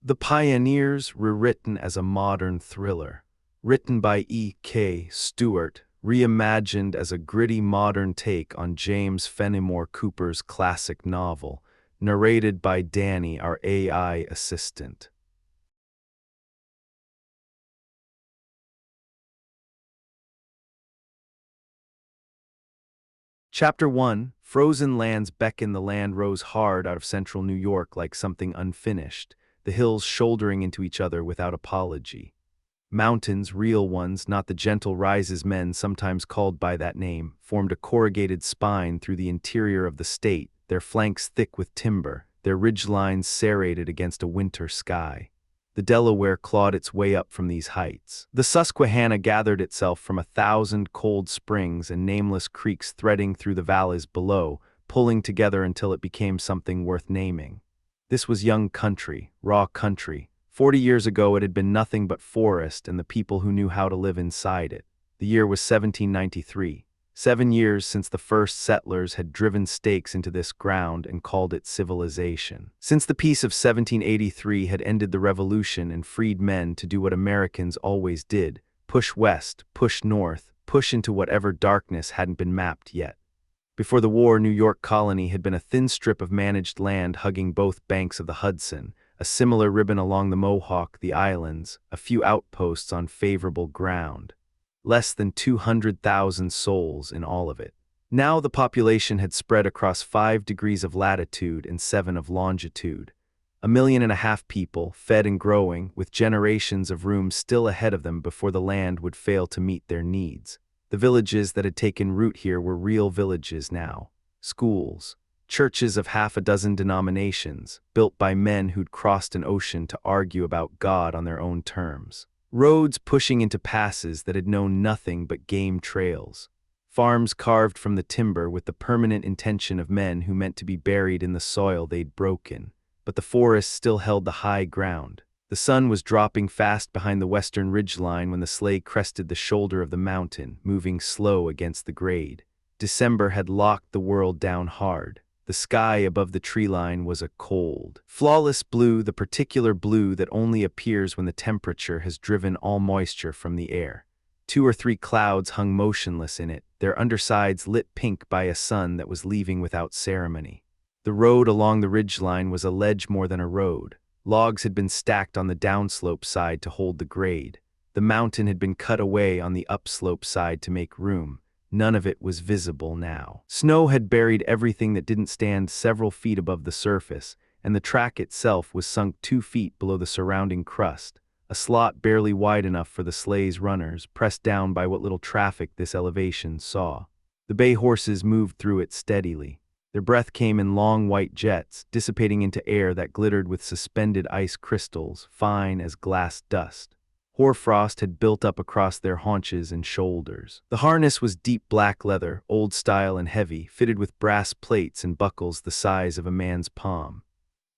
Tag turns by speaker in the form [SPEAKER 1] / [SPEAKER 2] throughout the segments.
[SPEAKER 1] The Pioneers, rewritten as a modern thriller. Written by E.K. Stewart, reimagined as a gritty modern take on James Fenimore Cooper's classic novel, narrated by Danny, our AI assistant. Chapter 1. Frozen lands beckon. The land rose hard out of central New York like something unfinished, the hills shouldering into each other without apology. Mountains, real ones, not the gentle rises men sometimes called by that name, formed a corrugated spine through the interior of the state, their flanks thick with timber, their ridgelines serrated against a winter sky. The Delaware clawed its way up from these heights. The Susquehanna gathered itself from 1,000 cold springs and nameless creeks threading through the valleys below, pulling together until it became something worth naming. This was young country, raw country. 40 years ago it had been nothing but forest and the people who knew how to live inside it. The year was 1793. 7 years since the first settlers had driven stakes into this ground and called it civilization. Since the peace of 1783 had ended the revolution and freed men to do what Americans always did: push west, push north, push into whatever darkness hadn't been mapped yet. Before the war, New York Colony had been a thin strip of managed land hugging both banks of the Hudson, a similar ribbon along the Mohawk, the islands, a few outposts on favorable ground. Less than 200,000 souls in all of it. Now the population had spread across 5 degrees of latitude and 7 of longitude. 1.5 million people, fed and growing, with generations of room still ahead of them before the land would fail to meet their needs. The villages that had taken root here were real villages now. Schools, churches of 6 denominations, built by men who'd crossed an ocean to argue about God on their own terms. Roads pushing into passes that had known nothing but game trails. Farms carved from the timber with the permanent intention of men who meant to be buried in the soil they'd broken. But the forest still held the high ground. The sun was dropping fast behind the western ridgeline when the sleigh crested the shoulder of the mountain, moving slow against the grade. December had locked the world down hard. The sky above the tree line was a cold, flawless blue, the particular blue that only appears when the temperature has driven all moisture from the air. 2 or 3 clouds hung motionless in it, their undersides lit pink by a sun that was leaving without ceremony. The road along the ridgeline was a ledge more than a road. Logs had been stacked on the downslope side to hold the grade. The mountain had been cut away on the upslope side to make room. None of it was visible now. Snow had buried everything that didn't stand several feet above the surface, and the track itself was sunk 2 feet below the surrounding crust, a slot barely wide enough for the sleigh's runners, pressed down by what little traffic this elevation saw. The bay horses moved through it steadily. Their breath came in long white jets, dissipating into air that glittered with suspended ice crystals, fine as glass dust. Hoarfrost had built up across their haunches and shoulders. The harness was deep black leather, old style and heavy, fitted with brass plates and buckles the size of a man's palm.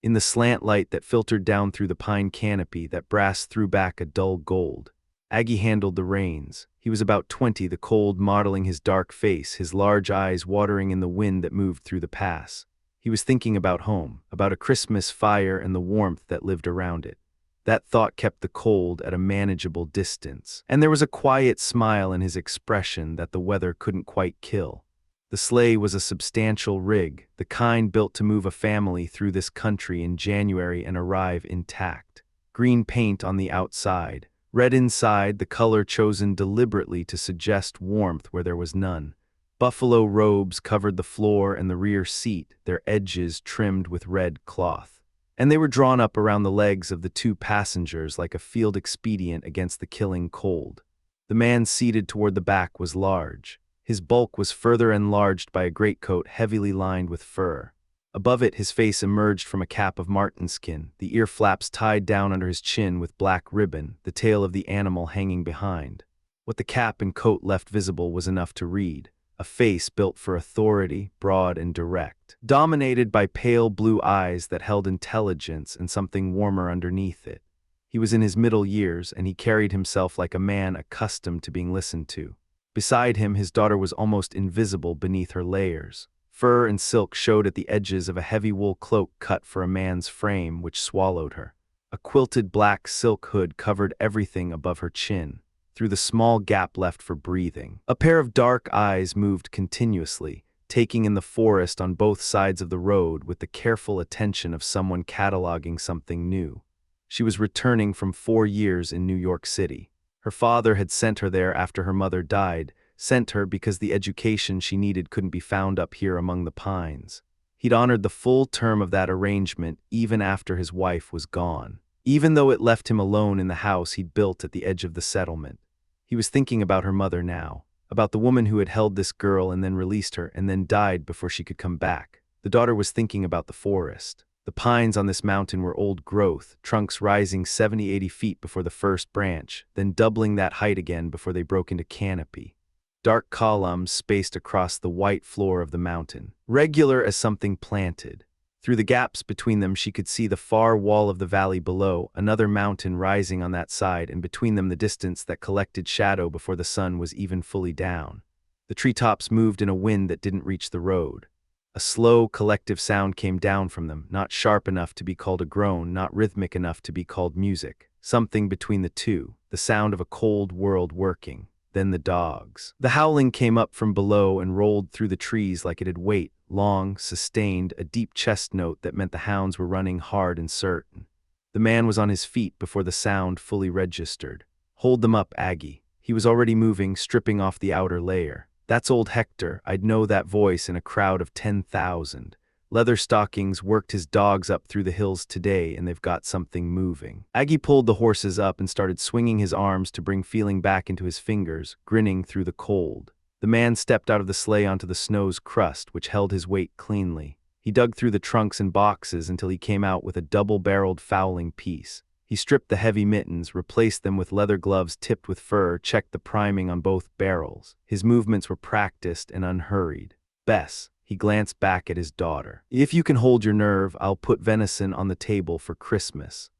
[SPEAKER 1] In the slant light that filtered down through the pine canopy, that brass threw back a dull gold. Aggie handled the reins. He was about 20, the cold modeling his dark face, his large eyes watering in the wind that moved through the pass. He was thinking about home, about a Christmas fire and the warmth that lived around it. That thought kept the cold at a manageable distance, and there was a quiet smile in his expression that the weather couldn't quite kill. The sleigh was a substantial rig, the kind built to move a family through this country in January and arrive intact. Green paint on the outside, red inside, the color chosen deliberately to suggest warmth where there was none. Buffalo robes covered the floor and the rear seat, their edges trimmed with red cloth. And they were drawn up around the legs of the 2 passengers like a field expedient against the killing cold. The man seated toward the back was large. His bulk was further enlarged by a greatcoat heavily lined with fur. Above it, his face emerged from a cap of martenskin, the ear flaps tied down under his chin with black ribbon, the tail of the animal hanging behind. What the cap and coat left visible was enough to read. A face built for authority, broad and direct, dominated by pale blue eyes that held intelligence and something warmer underneath it. He was in his middle years, and he carried himself like a man accustomed to being listened to. Beside him, his daughter was almost invisible beneath her layers. Fur and silk showed at the edges of a heavy wool cloak cut for a man's frame, which swallowed her. A quilted black silk hood covered everything above her chin, through the small gap left for breathing. A pair of dark eyes moved continuously, taking in the forest on both sides of the road with the careful attention of someone cataloging something new. She was returning from 4 years in New York City. Her father had sent her there after her mother died, sent her because the education she needed couldn't be found up here among the pines. He'd honored the full term of that arrangement even after his wife was gone, even though it left him alone in the house he'd built at the edge of the settlement. He was thinking about her mother now, about the woman who had held this girl and then released her and then died before she could come back. The daughter was thinking about the forest. The pines on this mountain were old growth, trunks rising 70-80 feet before the first branch, then doubling that height again before they broke into canopy. Dark columns spaced across the white floor of the mountain, regular as something planted. Through the gaps between them she could see the far wall of the valley below, another mountain rising on that side, and between them the distance that collected shadow before the sun was even fully down. The treetops moved in a wind that didn't reach the road. A slow, collective sound came down from them, not sharp enough to be called a groan, not rhythmic enough to be called music. Something between the two, the sound of a cold world working. Then the dogs. The howling came up from below and rolled through the trees like it had weight, long, sustained, a deep chest note that meant the hounds were running hard and certain. The man was on his feet before the sound fully registered. Hold them up, Aggie. He was already moving, stripping off the outer layer. That's old Hector. I'd know that voice in a crowd of 10,000. Leatherstockings worked his dogs up through the hills today, and they've got something moving. Aggie pulled the horses up and started swinging his arms to bring feeling back into his fingers, grinning through the cold. The man stepped out of the sleigh onto the snow's crust, which held his weight cleanly. He dug through the trunks and boxes until he came out with a double-barreled fowling piece. He stripped the heavy mittens, replaced them with leather gloves tipped with fur, checked the priming on both barrels. His movements were practiced and unhurried. Bess. He glanced back at his daughter. If you can hold your nerve, I'll put venison on the table for Christmas.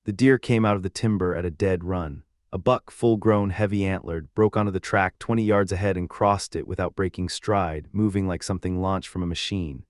[SPEAKER 1] The deer came out of the timber at a dead run. A buck, full-grown, heavy-antlered, broke onto the track 20 yards ahead and crossed it without breaking stride, moving like something launched from a machine.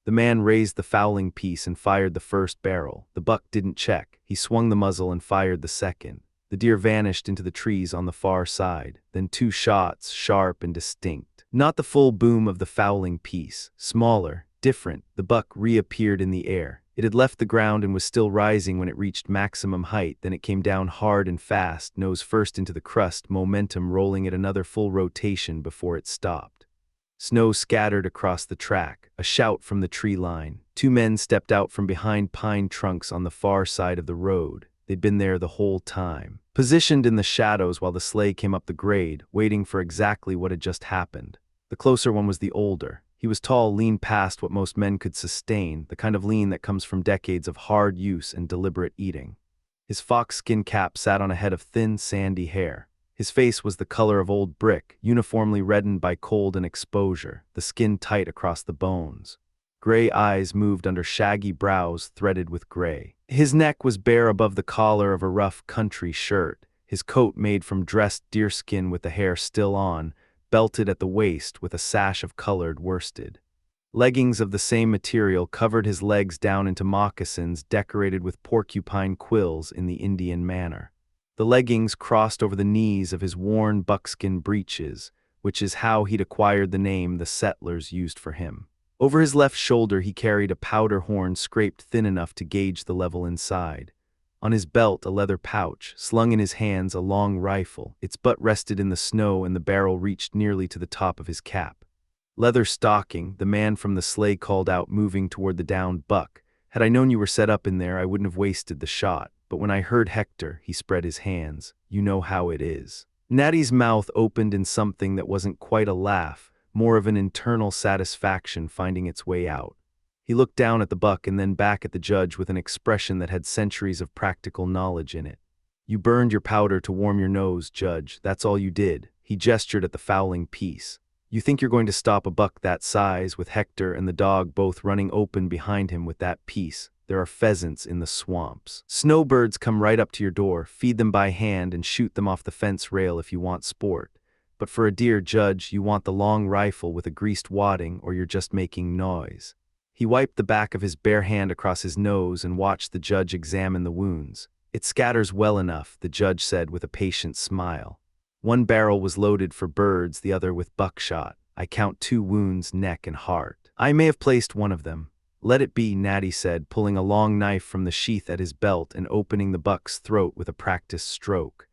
[SPEAKER 1] The man raised the fowling piece and fired the first barrel. The buck didn't check. He swung the muzzle and fired the second. The deer vanished into the trees on the far side. Then 2 shots, sharp and distinct. Not the full boom of the fowling piece. Smaller, different. The buck reappeared in the air. It had left the ground and was still rising when it reached maximum height. Then it came down hard and fast, nose first into the crust, momentum rolling it another full rotation before it stopped. Snow scattered across the track. A shout from the tree line. 2 men stepped out from behind pine trunks on the far side of the road. They'd been there the whole time, positioned in the shadows while the sleigh came up the grade, waiting for exactly what had just happened. The closer one was the older. He was tall, lean past what most men could sustain, the kind of lean that comes from decades of hard use and deliberate eating. His fox-skin cap sat on a head of thin, sandy hair. His face was the color of old brick, uniformly reddened by cold and exposure, the skin tight across the bones. Gray eyes moved under shaggy brows threaded with gray. His neck was bare above the collar of a rough country shirt, his coat made from dressed deerskin with the hair still on, belted at the waist with a sash of colored worsted. Leggings of the same material covered his legs down into moccasins decorated with porcupine quills in the Indian manner. The leggings crossed over the knees of his worn buckskin breeches, which is how he'd acquired the name the settlers used for him. Over his left shoulder he carried a powder horn scraped thin enough to gauge the level inside. On his belt a leather pouch, slung in his hands a long rifle. Its butt rested in the snow and the barrel reached nearly to the top of his cap. Leatherstocking, the man from the sleigh, called out, moving toward the downed buck. Had I known you were set up in there, I wouldn't have wasted the shot. But when I heard Hector, he spread his hands. You know how it is. Natty's mouth opened in something that wasn't quite a laugh, more of an internal satisfaction finding its way out. He looked down at the buck and then back at the judge with an expression that had centuries of practical knowledge in it. You burned your powder to warm your nose, Judge. That's all you did. He gestured at the fowling piece. You think you're going to stop a buck that size, with Hector and the dog both running open behind him with that piece? There are pheasants in the swamps. Snowbirds come right up to your door, feed them by hand and shoot them off the fence rail if you want sport. But for a deer, Judge, you want the long rifle with a greased wadding or you're just making noise. He wiped the back of his bare hand across his nose and watched the judge examine the wounds. It scatters well enough, the judge said with a patient smile. One barrel was loaded for birds, the other with buckshot. I count 2 wounds, neck and heart. I may have placed one of them. Let it be, Natty said, pulling a long knife from the sheath at his belt and opening the buck's throat with a practiced stroke.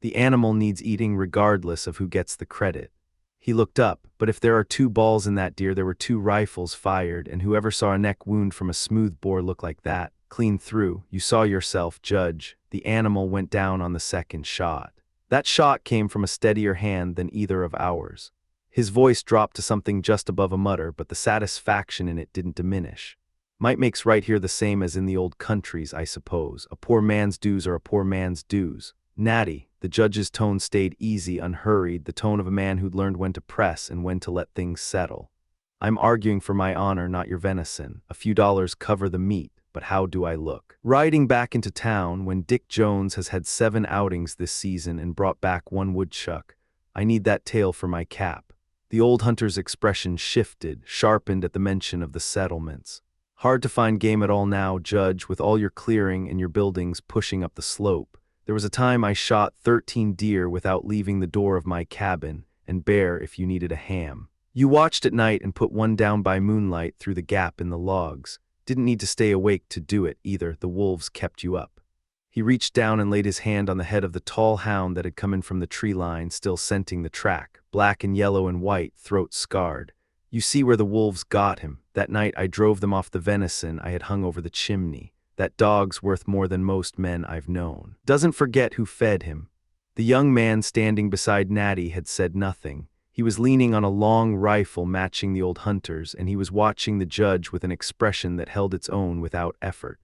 [SPEAKER 1] The animal needs eating regardless of who gets the credit. He looked up, but if there are 2 balls in that deer, there were 2 rifles fired, and whoever saw a neck wound from a smooth bore look like that, clean through, you saw yourself, Judge. The animal went down on the second shot. That shot came from a steadier hand than either of ours. His voice dropped to something just above a mutter, but the satisfaction in it didn't diminish. Might makes right here the same as in the old countries, I suppose. A poor man's dues are a poor man's dues. Natty, the judge's tone stayed easy, unhurried, the tone of a man who'd learned when to press and when to let things settle. I'm arguing for my honor, not your venison. A few dollars cover the meat, but how do I look? Riding back into town when Dick Jones has had 7 outings this season and brought back 1 woodchuck. I need that tail for my cap. The old hunter's expression shifted, sharpened at the mention of the settlements. Hard to find game at all now, Judge, with all your clearing and your buildings pushing up the slope. There was a time I shot 13 deer without leaving the door of my cabin, and bear if you needed a ham. You watched at night and put 1 down by moonlight through the gap in the logs. Didn't need to stay awake to do it either, the wolves kept you up. He reached down and laid his hand on the head of the tall hound that had come in from the tree line, still scenting the track, black and yellow and white, throat scarred. You see where the wolves got him. That night I drove them off the venison I had hung over the chimney. That dog's worth more than most men I've known. Doesn't forget who fed him. The young man standing beside Natty had said nothing. He was leaning on a long rifle matching the old hunter's, and he was watching the judge with an expression that held its own without effort.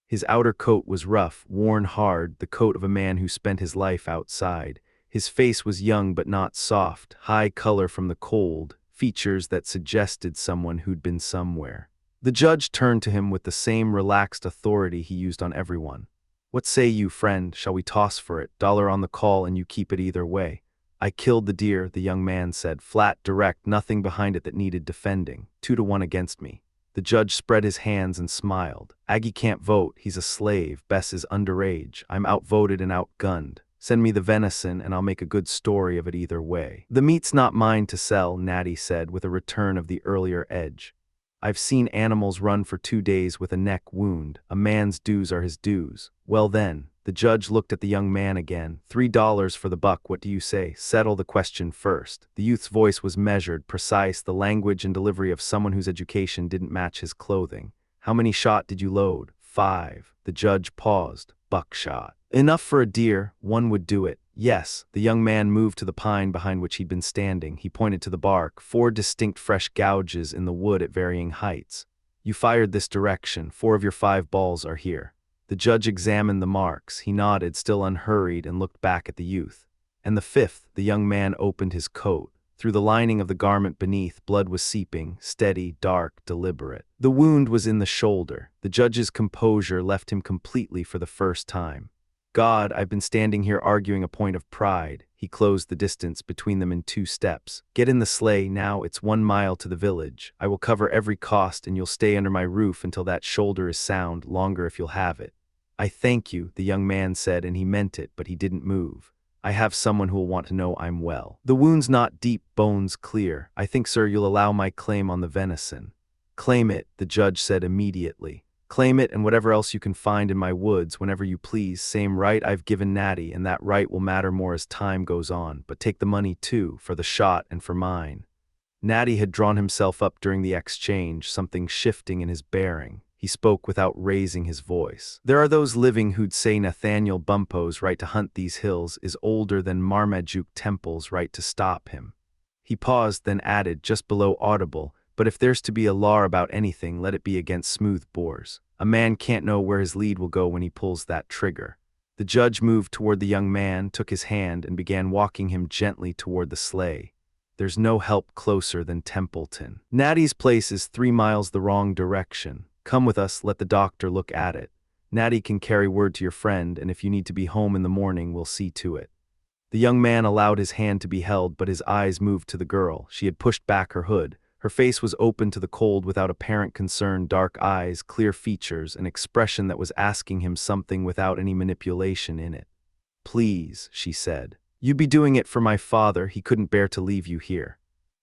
[SPEAKER 1] His outer coat was rough, worn hard, the coat of a man who spent his life outside. His face was young but not soft, high color from the cold, features that suggested someone who'd been somewhere. The judge turned to him with the same relaxed authority he used on everyone. What say you, friend? Shall we toss for it? Dollar on the call and you keep it either way. I killed the deer, the young man said, flat, direct, nothing behind it that needed defending. 2 to 1 against me. The judge spread his hands and smiled. Aggie can't vote, he's a slave, Bess is underage, I'm outvoted and outgunned. Send me the venison and I'll make a good story of it either way. The meat's not mine to sell, Natty said with a return of the earlier edge. I've seen animals run for 2 days with a neck wound. A man's dues are his dues. Well then, the judge looked at the young man again. $3 for the buck, what do you say? Settle the question first. The youth's voice was measured, precise, the language and delivery of someone whose education didn't match his clothing. How many shot did you load? 5. The judge paused. Buckshot. Enough for a deer, 1 would do it. Yes, the young man moved to the pine behind which he'd been standing. He pointed to the bark, 4 distinct fresh gouges in the wood at varying heights. You fired this direction, 4 of your 5 balls are here. The judge examined the marks. He nodded, still unhurried, and looked back at the youth. And the 5th, the young man opened his coat. Through the lining of the garment beneath, blood was seeping, steady, dark, deliberate. The wound was in the shoulder. The judge's composure left him completely for the first time. God, I've been standing here arguing a point of pride. He closed the distance between them in 2 steps. Get in the sleigh now, it's 1 mile to the village. I will cover every cost and you'll stay under my roof until that shoulder is sound, longer if you'll have it. I thank you, the young man said, and he meant it, but he didn't move. I have someone who will want to know I'm well. The wound's not deep, bones clear. I think, sir, you'll allow my claim on the venison. Claim it, the judge said immediately. Claim it and whatever else you can find in my woods whenever you please. Same right I've given Natty, and that right will matter more as time goes on. But take the money too, for the shot and for mine. Natty had drawn himself up during the exchange, something shifting in his bearing. He spoke without raising his voice. There are those living who'd say Nathaniel Bumppo's right to hunt these hills is older than Marmaduke Temple's right to stop him. He paused, then added, just below audible, but if there's to be a law about anything, let it be against smooth bores. A man can't know where his lead will go when he pulls that trigger. The judge moved toward the young man, took his hand, and began walking him gently toward the sleigh. There's no help closer than Templeton. Natty's place is 3 miles the wrong direction. Come with us, let the doctor look at it. Natty can carry word to your friend, and if you need to be home in the morning, we'll see to it. The young man allowed his hand to be held, but his eyes moved to the girl. She had pushed back her hood. Her face was open to the cold without apparent concern, dark eyes, clear features, an expression that was asking him something without any manipulation in it. "Please," she said. "You'd be doing it for my father, he couldn't bear to leave you here."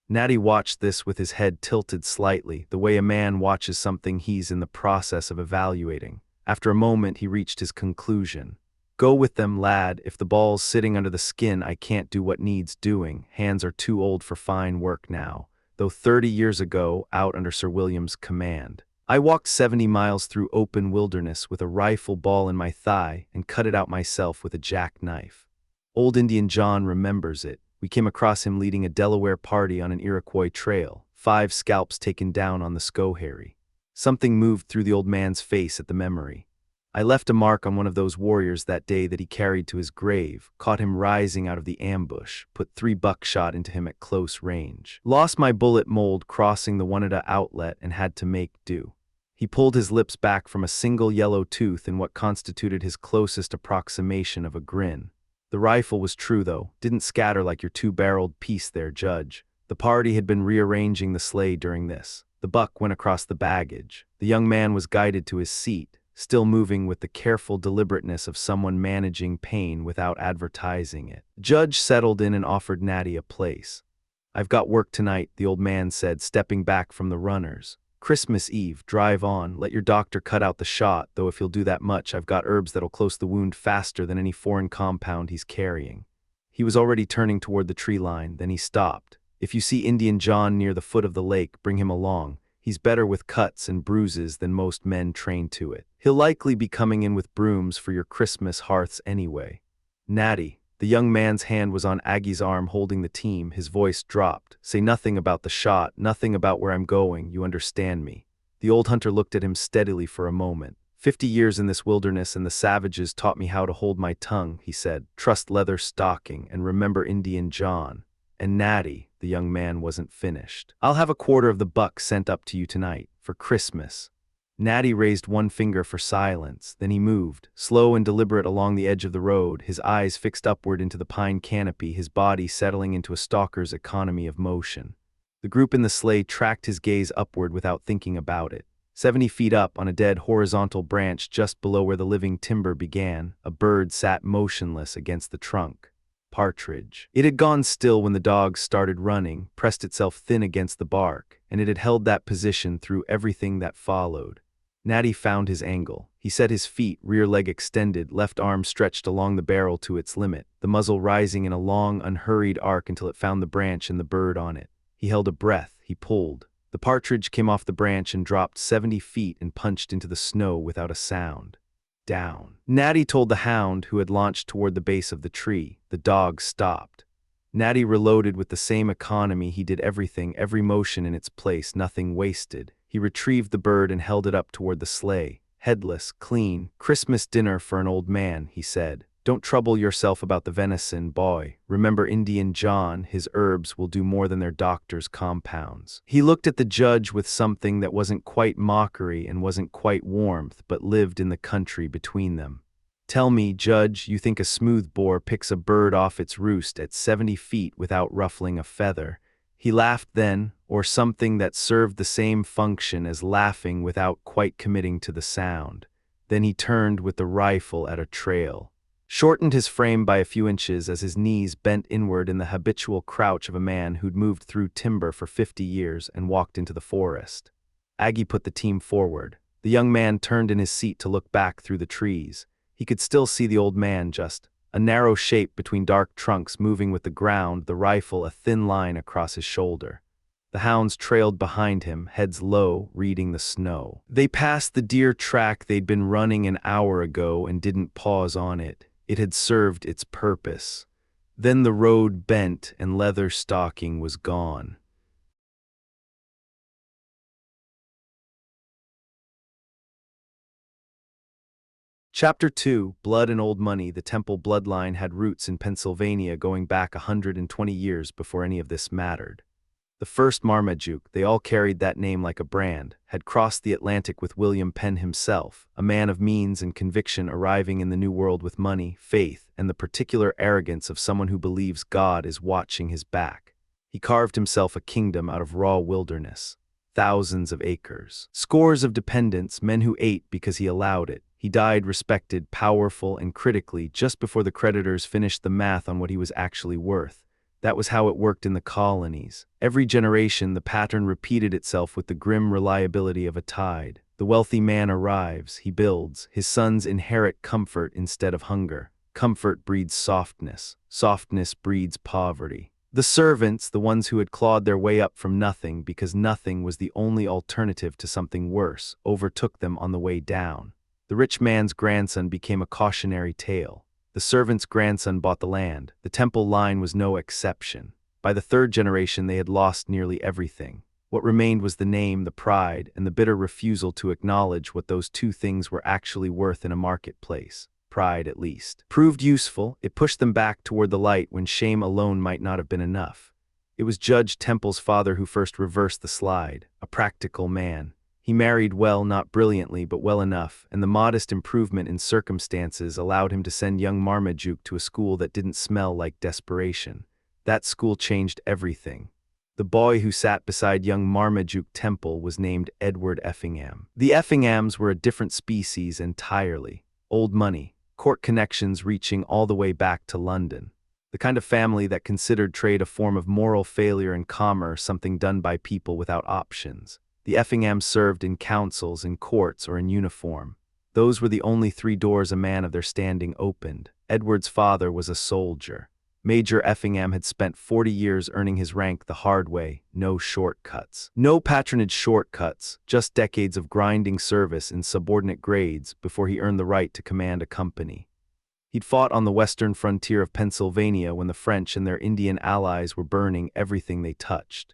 [SPEAKER 1] Natty watched this with his head tilted slightly, the way a man watches something he's in the process of evaluating. After a moment he reached his conclusion. "Go with them, lad. If the ball's sitting under the skin, I can't do what needs doing. Hands are too old for fine work now, though 30 years ago, out under Sir William's command. I walked 70 miles through open wilderness with a rifle ball in my thigh and cut it out myself with a jackknife. Old Indian John remembers it. We came across him leading a Delaware party on an Iroquois trail, 5 scalps taken down on the Schoharie." Something moved through the old man's face at the memory. "I left a mark on one of those warriors that day that he carried to his grave, caught him rising out of the ambush, put 3 buckshot into him at close range. Lost my bullet mold crossing the Oneida outlet and had to make do." He pulled his lips back from a single yellow tooth in what constituted his closest approximation of a grin. "The rifle was true, though. Didn't scatter like your 2-barreled piece there, Judge. The party had been rearranging the sleigh during this. The buck went across the baggage. The young man was guided to his seat, still moving with the careful deliberateness of someone managing pain without advertising it. Judge settled in and offered Natty a place. "I've got work tonight," the old man said, stepping back from the runners. "Christmas Eve, drive on, let your doctor cut out the shot, though if he'll do that much, I've got herbs that'll close the wound faster than any foreign compound he's carrying." He was already turning toward the tree line, then he stopped. "If you see Indian John near the foot of the lake, bring him along. He's better with cuts and bruises than most men trained to it. He'll likely be coming in with brooms for your Christmas hearths anyway." "Natty," the young man's hand was on Aggie's arm holding the team, his voice dropped. "Say nothing about the shot, nothing about where I'm going, you understand me." The old hunter looked at him steadily for a moment. 50 years in this wilderness and the savages taught me how to hold my tongue," he said. "Trust Leatherstocking and remember Indian John. And Natty," the young man wasn't finished. "I'll have a quarter of the buck sent up to you tonight, for Christmas." Natty raised one finger for silence, then he moved, slow and deliberate along the edge of the road, his eyes fixed upward into the pine canopy, his body settling into a stalker's economy of motion. The group in the sleigh tracked his gaze upward without thinking about it. 70 feet up, on a dead horizontal branch just below where the living timber began, a bird sat motionless against the trunk. Partridge. It had gone still when the dogs started running, pressed itself thin against the bark, and it had held that position through everything that followed. Natty found his angle. He set his feet, rear leg extended, left arm stretched along the barrel to its limit, the muzzle rising in a long, unhurried arc until it found the branch and the bird on it. He held a breath, he pulled. The partridge came off the branch and dropped 70 feet and punched into the snow without a sound. Down. Natty told the hound, who had launched toward the base of the tree. The dog stopped. Natty reloaded with the same economy. He did everything, every motion in its place, nothing wasted. He retrieved the bird and held it up toward the sleigh. "Headless, clean, Christmas dinner for an old man," he said. "Don't trouble yourself about the venison, boy. Remember Indian John, his herbs will do more than their doctor's compounds." He looked at the judge with something that wasn't quite mockery and wasn't quite warmth, but lived in the country between them. "Tell me, Judge, you think a smoothbore picks a bird off its roost at 70 feet without ruffling a feather?" He laughed then, or something that served the same function as laughing without quite committing to the sound. Then he turned with the rifle at a trail. Shortened his frame by a few inches as his knees bent inward in the habitual crouch of a man who'd moved through timber for 50 years and walked into the forest. Aggie put the team forward. The young man turned in his seat to look back through the trees. He could still see the old man, just a narrow shape between dark trunks moving with the ground, the rifle a thin line across his shoulder. The hounds trailed behind him, heads low, reading the snow. They passed the deer track they'd been running an hour ago and didn't pause on it. It had served its purpose. Then the road bent and Leatherstocking was gone. Chapter 2, Blood and Old Money. The Temple bloodline had roots in Pennsylvania going back 120 years before any of this mattered. The first Marmaduke, they all carried that name like a brand, had crossed the Atlantic with William Penn himself, a man of means and conviction arriving in the New World with money, faith, and the particular arrogance of someone who believes God is watching his back. He carved himself a kingdom out of raw wilderness. Thousands of acres. Scores of dependents, men who ate because he allowed it. He died respected, powerful, and critically just before the creditors finished the math on what he was actually worth. That was how it worked in the colonies. Every generation, the pattern repeated itself with the grim reliability of a tide. The wealthy man arrives, he builds. His sons inherit comfort instead of hunger. Comfort breeds softness. Softness breeds poverty. The servants, the ones who had clawed their way up from nothing because nothing was the only alternative to something worse, overtook them on the way down. The rich man's grandson became a cautionary tale. The servant's grandson bought the land. The temple line was no exception. By the third generation, they had lost nearly everything. What remained was the name, the pride, and the bitter refusal to acknowledge what those two things were actually worth in a marketplace. Pride, at least, proved useful. It pushed them back toward the light when shame alone might not have been enough. It was Judge Temple's father who first reversed the slide, a practical man. He married well, not brilliantly, but well enough, and the modest improvement in circumstances allowed him to send young Marmaduke to a school that didn't smell like desperation. That school changed everything. The boy who sat beside young Marmaduke Temple was named Edward Effingham. The Effinghams were a different species entirely. Old money, court connections reaching all the way back to London. The kind of family that considered trade a form of moral failure and commerce something done by people without options. The Effinghams served in councils, in courts, or in uniform. Those were the only three doors a man of their standing opened. Edward's father was a soldier. Major Effingham had spent 40 years earning his rank the hard way, no shortcuts. No patronage shortcuts, just decades of grinding service in subordinate grades before he earned the right to command a company. He'd fought on the western frontier of Pennsylvania when the French and their Indian allies were burning everything they touched.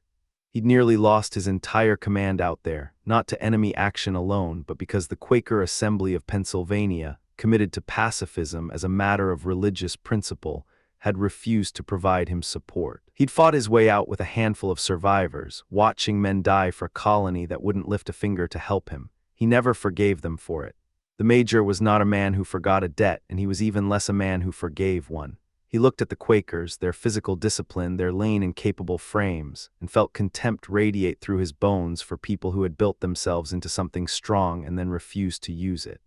[SPEAKER 1] He'd nearly lost his entire command out there, not to enemy action alone, but because the Quaker Assembly of Pennsylvania, committed to pacifism as a matter of religious principle, had refused to provide him support. He'd fought his way out with a handful of survivors, watching men die for a colony that wouldn't lift a finger to help him. He never forgave them for it. The major was not a man who forgot a debt, and he was even less a man who forgave one. He looked at the Quakers, their physical discipline, their lean and capable frames, and felt contempt radiate through his bones for people who had built themselves into something strong and then refused to use it.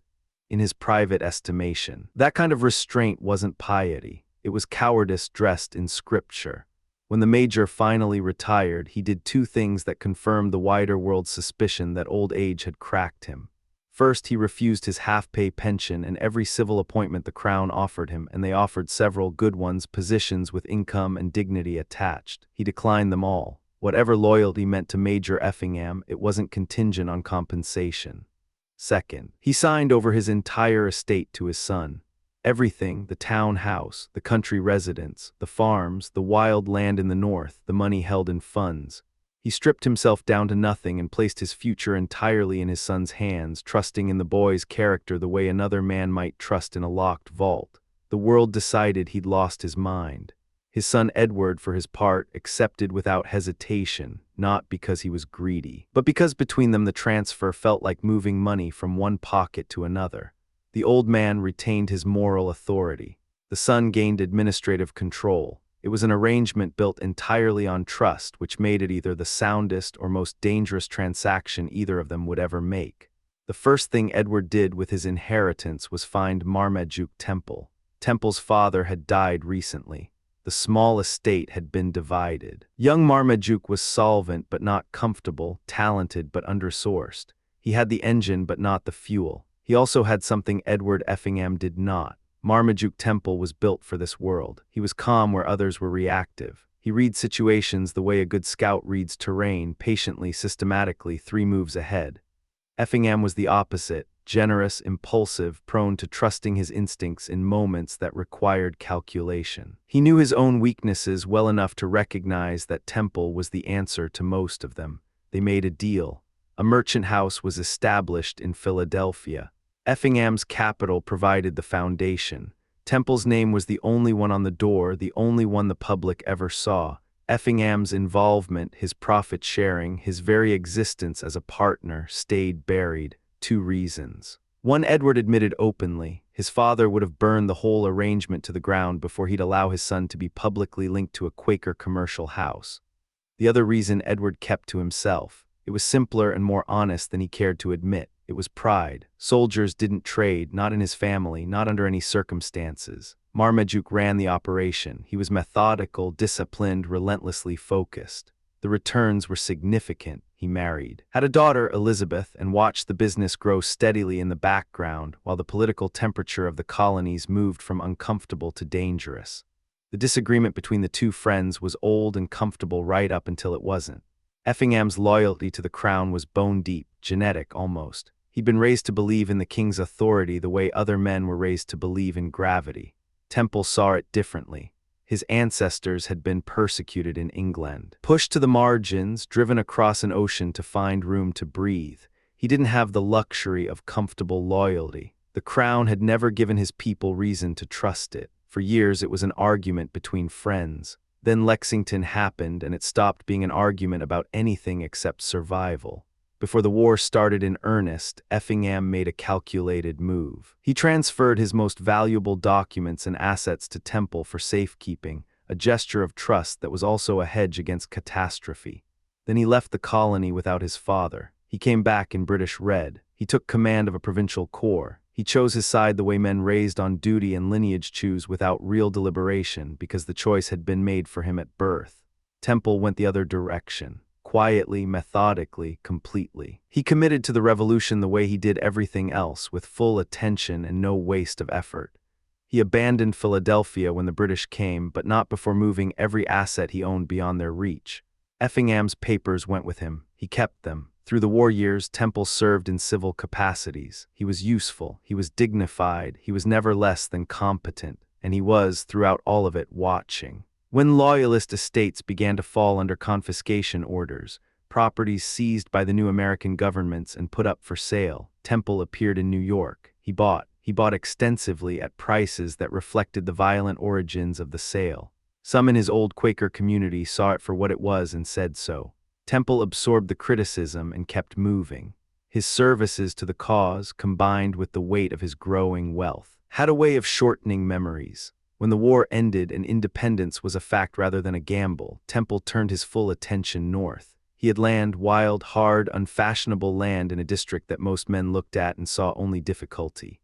[SPEAKER 1] In his private estimation, that kind of restraint wasn't piety. It was cowardice dressed in scripture. When the major finally retired, he did two things that confirmed the wider world's suspicion that old age had cracked him. First, he refused his half-pay pension and every civil appointment the Crown offered him, and they offered several good ones, positions with income and dignity attached. He declined them all. Whatever loyalty meant to Major Effingham, it wasn't contingent on compensation. Second, he signed over his entire estate to his son. Everything, the town house, the country residence, the farms, the wild land in the north, the money held in funds. He stripped himself down to nothing and placed his future entirely in his son's hands, trusting in the boy's character the way another man might trust in a locked vault. The world decided he'd lost his mind. His son Edward, for his part, accepted without hesitation, not because he was greedy, but because between them the transfer felt like moving money from one pocket to another. The old man retained his moral authority. The son gained administrative control. It was an arrangement built entirely on trust, which made it either the soundest or most dangerous transaction either of them would ever make. The first thing Edward did with his inheritance was find Marmaduke Temple. Temple's father had died recently. The small estate had been divided. Young Marmaduke was solvent but not comfortable, talented but undersourced. He had the engine but not the fuel. He also had something Edward Effingham did not. Marmaduke Temple was built for this world. He was calm where others were reactive. He read situations the way a good scout reads terrain, patiently, systematically, 3 moves ahead. Effingham was the opposite, generous, impulsive, prone to trusting his instincts in moments that required calculation. He knew his own weaknesses well enough to recognize that Temple was the answer to most of them. They made a deal. A merchant house was established in Philadelphia. Effingham's capital provided the foundation. Temple's name was the only one on the door, the only one the public ever saw. Effingham's involvement, his profit sharing, his very existence as a partner stayed buried. 2 reasons. One Edward admitted openly. His father would have burned the whole arrangement to the ground before he'd allow his son to be publicly linked to a Quaker commercial house. The other reason Edward kept to himself. It was simpler and more honest than he cared to admit. It was pride. Soldiers didn't trade, not in his family, not under any circumstances. Marmaduke ran the operation. He was methodical, disciplined, relentlessly focused. The returns were significant. He married, had a daughter, Elizabeth, and watched the business grow steadily in the background while the political temperature of the colonies moved from uncomfortable to dangerous. The disagreement between the two friends was old and comfortable right up until it wasn't. Effingham's loyalty to the crown was bone-deep, genetic almost. He'd been raised to believe in the king's authority the way other men were raised to believe in gravity. Temple saw it differently. His ancestors had been persecuted in England. Pushed to the margins, driven across an ocean to find room to breathe. He didn't have the luxury of comfortable loyalty. The crown had never given his people reason to trust it. For years it was an argument between friends. Then Lexington happened and it stopped being an argument about anything except survival. Before the war started in earnest, Effingham made a calculated move. He transferred his most valuable documents and assets to Temple for safekeeping, a gesture of trust that was also a hedge against catastrophe. Then he left the colony without his father. He came back in British Red. He took command of a provincial corps. He chose his side the way men raised on duty and lineage choose without real deliberation because the choice had been made for him at birth. Temple went the other direction. Quietly, methodically, completely. He committed to the revolution the way he did everything else, with full attention and no waste of effort. He abandoned Philadelphia when the British came, but not before moving every asset he owned beyond their reach. Effingham's papers went with him. He kept them. Through the war years, Temple served in civil capacities. He was useful, he was dignified, he was never less than competent, and he was, throughout all of it, watching. When Loyalist estates began to fall under confiscation orders, properties seized by the new American governments and put up for sale, Temple appeared in New York. He bought extensively at prices that reflected the violent origins of the sale. Some in his old Quaker community saw it for what it was and said so. Temple absorbed the criticism and kept moving. His services to the cause, combined with the weight of his growing wealth, had a way of shortening memories. When the war ended and independence was a fact rather than a gamble, Temple turned his full attention north. He had land, wild, hard, unfashionable land in a district that most men looked at and saw only difficulty.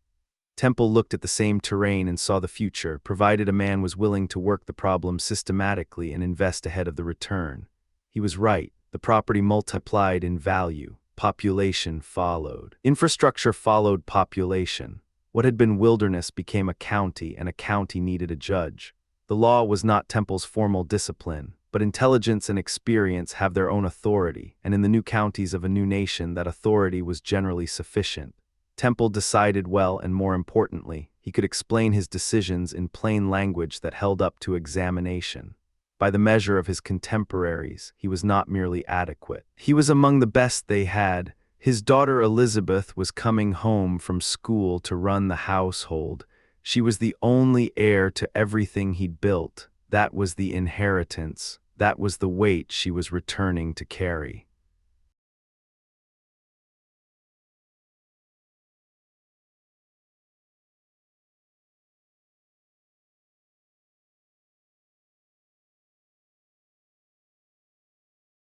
[SPEAKER 1] Temple looked at the same terrain and saw the future, provided a man was willing to work the problem systematically and invest ahead of the return. He was right. The property multiplied in value. Population followed. Infrastructure followed population. What had been wilderness became a county, and a county needed a judge. The law was not Temple's formal discipline, but intelligence and experience have their own authority, and in the new counties of a new nation that authority was generally sufficient. Temple decided well, and more importantly, he could explain his decisions in plain language that held up to examination. By the measure of his contemporaries, he was not merely adequate. He was among the best they had. His daughter Elizabeth was coming home from school to run the household. She was the only heir to everything he'd built. That was the inheritance. That was the weight she was returning to carry.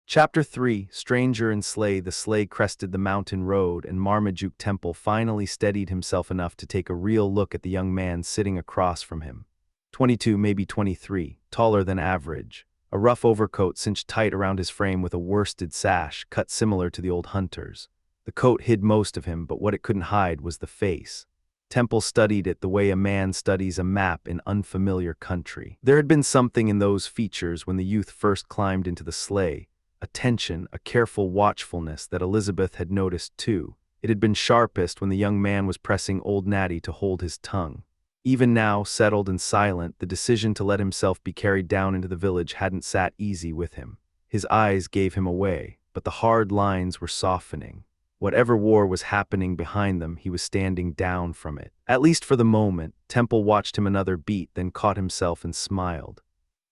[SPEAKER 1] Chapter 3, Stranger and Sleigh. The sleigh crested the mountain road, and Marmaduke Temple finally steadied himself enough to take a real look at the young man sitting across from him. 22, maybe 23, taller than average. A rough overcoat cinched tight around his frame with a worsted sash, cut similar to the old hunter's. The coat hid most of him, but what it couldn't hide was the face. Temple studied it the way a man studies a map in unfamiliar country. There had been something in those features when the youth first climbed into the sleigh. A tension, a careful watchfulness that Elizabeth had noticed too. It had been sharpest when the young man was pressing old Natty to hold his tongue. Even now, settled and silent, the decision to let himself be carried down into the village hadn't sat easy with him. His eyes gave him away, but the hard lines were softening. Whatever war was happening behind them, he was standing down from it. At least for the moment. Temple watched him another beat, then caught himself and smiled.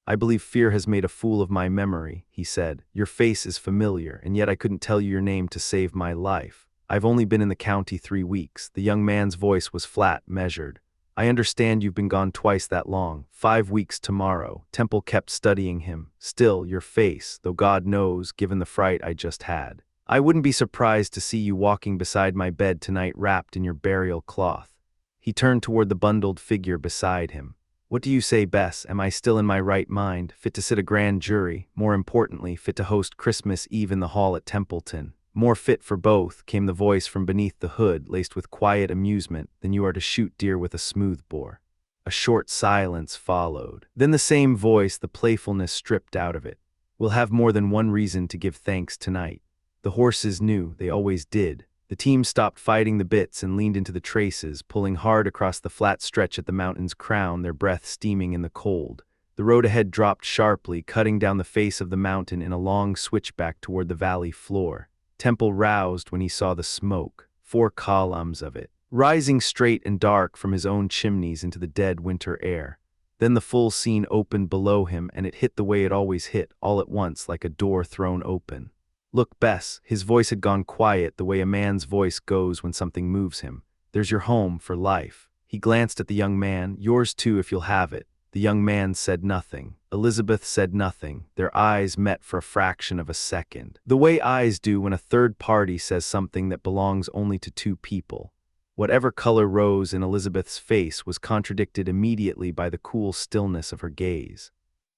[SPEAKER 1] "I believe fear has made a fool of my memory," he said. "Your face is familiar, and yet I couldn't tell you your name to save my life. I've only been in the county 3 weeks." The young man's voice was flat, measured. I understand you've been gone twice that long, 5 weeks tomorrow. Temple kept studying him. Still, your face, though God knows, given the fright I just had. I wouldn't be surprised to see you walking beside my bed tonight wrapped in your burial cloth. He turned toward the bundled figure beside him. What do you say, Bess? Am I still in my right mind, fit to sit a grand jury, more importantly, fit to host Christmas Eve in the hall at Templeton? More fit for both, came the voice from beneath the hood, laced with quiet amusement, than you are to shoot deer with a smooth-bore. A short silence followed. Then the same voice, the playfulness stripped out of it. We'll have more than one reason to give thanks tonight. The horses knew, they always did. The team stopped fighting the bits and leaned into the traces, pulling hard across the flat stretch at the mountain's crown, their breath steaming in the cold. The road ahead dropped sharply, cutting down the face of the mountain in a long switchback toward the valley floor. Temple roused when he saw the smoke, 4 columns of it, rising straight and dark from his own chimneys into the dead winter air. Then the full scene opened below him, and it hit the way it always hit, all at once, like a door thrown open. Look, Bess, his voice had gone quiet the way a man's voice goes when something moves him. There's your home for life. He glanced at the young man. Yours too, if you'll have it. The young man said nothing. Elizabeth said nothing. Their eyes met for a fraction of a second. The way eyes do when a third party says something that belongs only to 2 people. Whatever color rose in Elizabeth's face was contradicted immediately by the cool stillness of her gaze.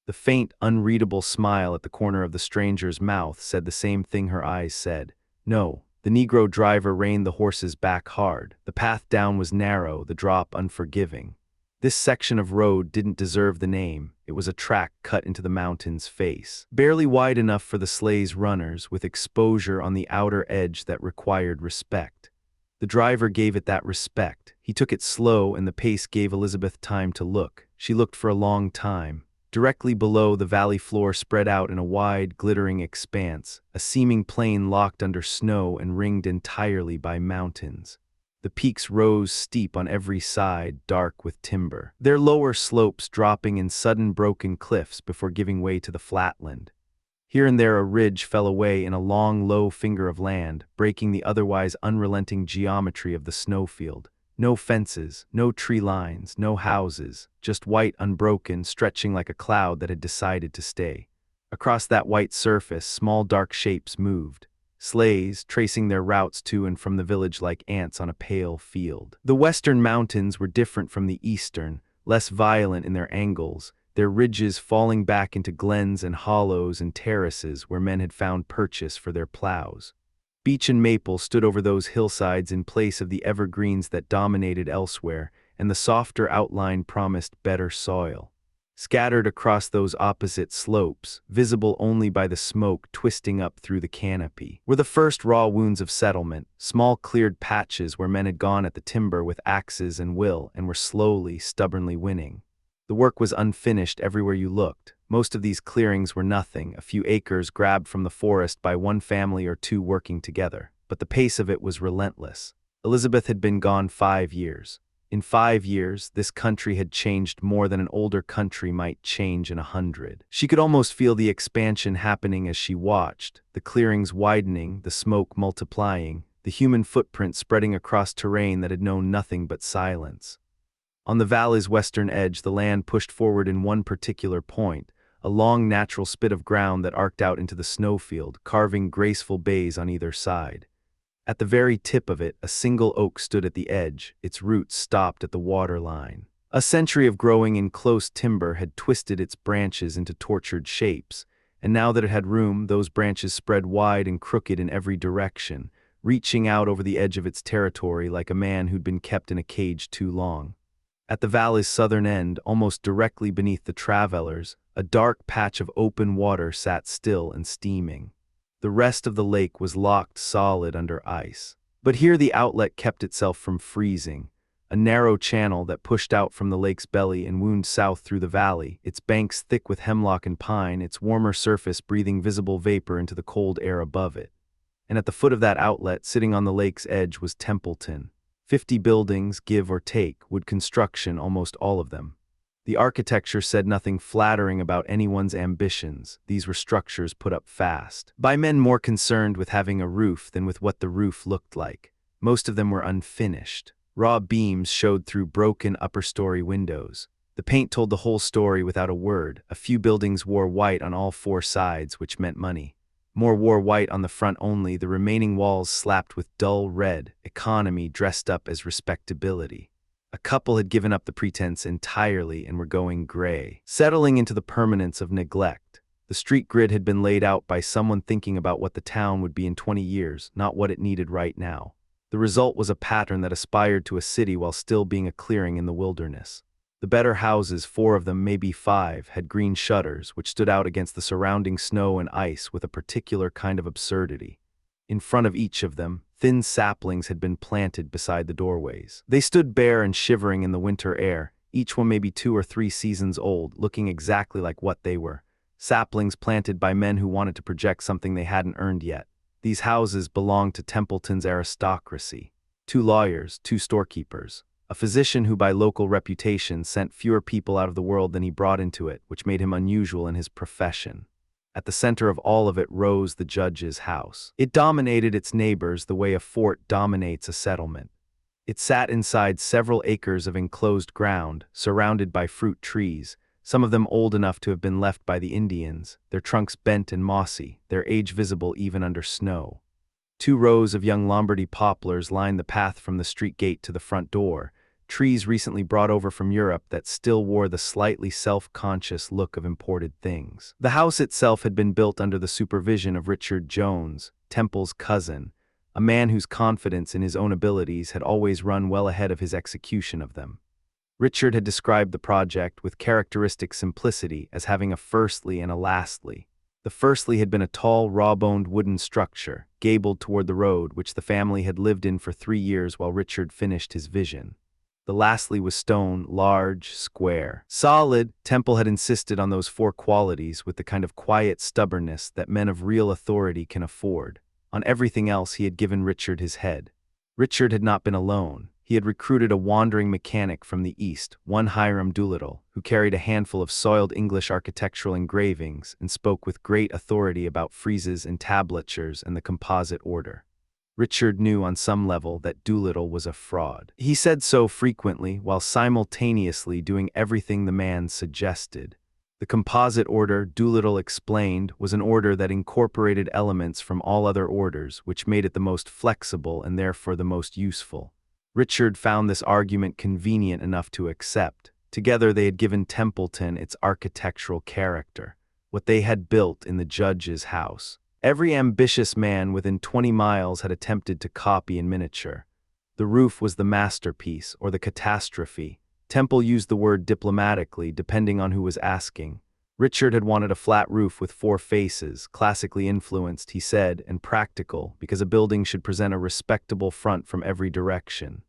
[SPEAKER 1] The faint, unreadable smile at the corner of the stranger's mouth said the same thing her eyes said. No. The Negro driver reined the horses back hard. The path down was narrow, the drop unforgiving. This section of road didn't deserve the name. It was a track cut into the mountain's face, barely wide enough for the sleigh's runners, with exposure on the outer edge that required respect. The driver gave it that respect. He took it slow, and the pace gave Elizabeth time to look. She looked for a long time. Directly below, the valley floor spread out in a wide, glittering expanse, a seeming plain locked under snow and ringed entirely by mountains. The peaks rose steep on every side, dark with timber, their lower slopes dropping in sudden broken cliffs before giving way to the flatland. Here and there a ridge fell away in a long, low finger of land, breaking the otherwise unrelenting geometry of the snowfield. No fences, no tree lines, no houses, just white unbroken, stretching like a cloud that had decided to stay. Across that white surface, small dark shapes moved. Sleighs, tracing their routes to and from the village like ants on a pale field. The western mountains were different from the eastern, less violent in their angles, their ridges falling back into glens and hollows and terraces where men had found purchase for their plows. Beech and maple stood over those hillsides in place of the evergreens that dominated elsewhere, and the softer outline promised better soil. Scattered across those opposite slopes, visible only by the smoke twisting up through the canopy, were the first raw wounds of settlement, small cleared patches where men had gone at the timber with axes and will and were slowly, stubbornly winning. The work was unfinished everywhere you looked. Most of these clearings were nothing, a few acres grabbed from the forest by one family or 2 working together, but the pace of it was relentless. Elizabeth had been gone 5 years. In 5 years, this country had changed more than an older country might change in 100. She could almost feel the expansion happening as she watched, the clearings widening, the smoke multiplying, the human footprint spreading across terrain that had known nothing but silence. On the valley's western edge, the land pushed forward in one particular point, a long natural spit of ground that arced out into the snowfield, carving graceful bays on either side. At the very tip of it, a single oak stood at the edge, its roots stopped at the water line. A century of growing in close timber had twisted its branches into tortured shapes, and now that it had room, those branches spread wide and crooked in every direction, reaching out over the edge of its territory like a man who'd been kept in a cage too long. At the valley's southern end, almost directly beneath the travelers, a dark patch of open water sat still and steaming. The rest of the lake was locked solid under ice. But here the outlet kept itself from freezing, a narrow channel that pushed out from the lake's belly and wound south through the valley, its banks thick with hemlock and pine, its warmer surface breathing visible vapor into the cold air above it. And at the foot of that outlet, sitting on the lake's edge, was Templeton. 50 buildings, give or take, wood construction, almost all of them. The architecture said nothing flattering about anyone's ambitions. These were structures put up fast, by men more concerned with having a roof than with what the roof looked like. Most of them were unfinished. Raw beams showed through broken upper-story windows. The paint told the whole story without a word. A few buildings wore white on all four sides, which meant money. More wore white on the front only, the remaining walls slapped with dull red, economy dressed up as respectability. A couple had given up the pretense entirely and were going gray, settling into the permanence of neglect. The street grid had been laid out by someone thinking about what the town would be in 20 years, not what it needed right now. The result was a pattern that aspired to a city while still being a clearing in the wilderness. The better houses, 4 of them, maybe 5, had green shutters, which stood out against the surrounding snow and ice with a particular kind of absurdity. In front of each of them, thin saplings had been planted beside the doorways. They stood bare and shivering in the winter air, each one maybe 2 or 3 seasons old, looking exactly like what they were. Saplings planted by men who wanted to project something they hadn't earned yet. These houses belonged to Templeton's aristocracy. 2 lawyers, 2 storekeepers, a physician who by local reputation sent fewer people out of the world than he brought into it, which made him unusual in his profession. At the center of all of it rose the judge's house. It dominated its neighbors the way a fort dominates a settlement. It sat inside several acres of enclosed ground, surrounded by fruit trees, some of them old enough to have been left by the Indians, their trunks bent and mossy, their age visible even under snow. 2 rows of young Lombardy poplars lined the path from the street gate to the front door, trees recently brought over from Europe that still wore the slightly self-conscious look of imported things. The house itself had been built under the supervision of Richard Jones, Temple's cousin, a man whose confidence in his own abilities had always run well ahead of his execution of them. Richard had described the project with characteristic simplicity as having a firstly and a lastly. The firstly had been a tall, raw-boned wooden structure, gabled toward the road, which the family had lived in for 3 years while Richard finished his vision. The lastly was stone, large, square, solid. Temple had insisted on those 4 qualities with the kind of quiet stubbornness that men of real authority can afford. On everything else he had given Richard his head. Richard had not been alone. He had recruited a wandering mechanic from the East, one Hiram Doolittle, who carried a handful of soiled English architectural engravings and spoke with great authority about friezes and tablatures and the composite order. Richard knew on some level that Doolittle was a fraud. He said so frequently while simultaneously doing everything the man suggested. The composite order, Doolittle explained, was an order that incorporated elements from all other orders, which made it the most flexible and therefore the most useful. Richard found this argument convenient enough to accept. Together they had given Templeton its architectural character, what they had built in the judge's house. Every ambitious man within 20 miles had attempted to copy in miniature. The roof was the masterpiece, or the catastrophe. Temple used the word diplomatically, depending on who was asking. Richard had wanted a flat roof with 4 faces, classically influenced, he said, and practical, because a building should present a respectable front from every direction.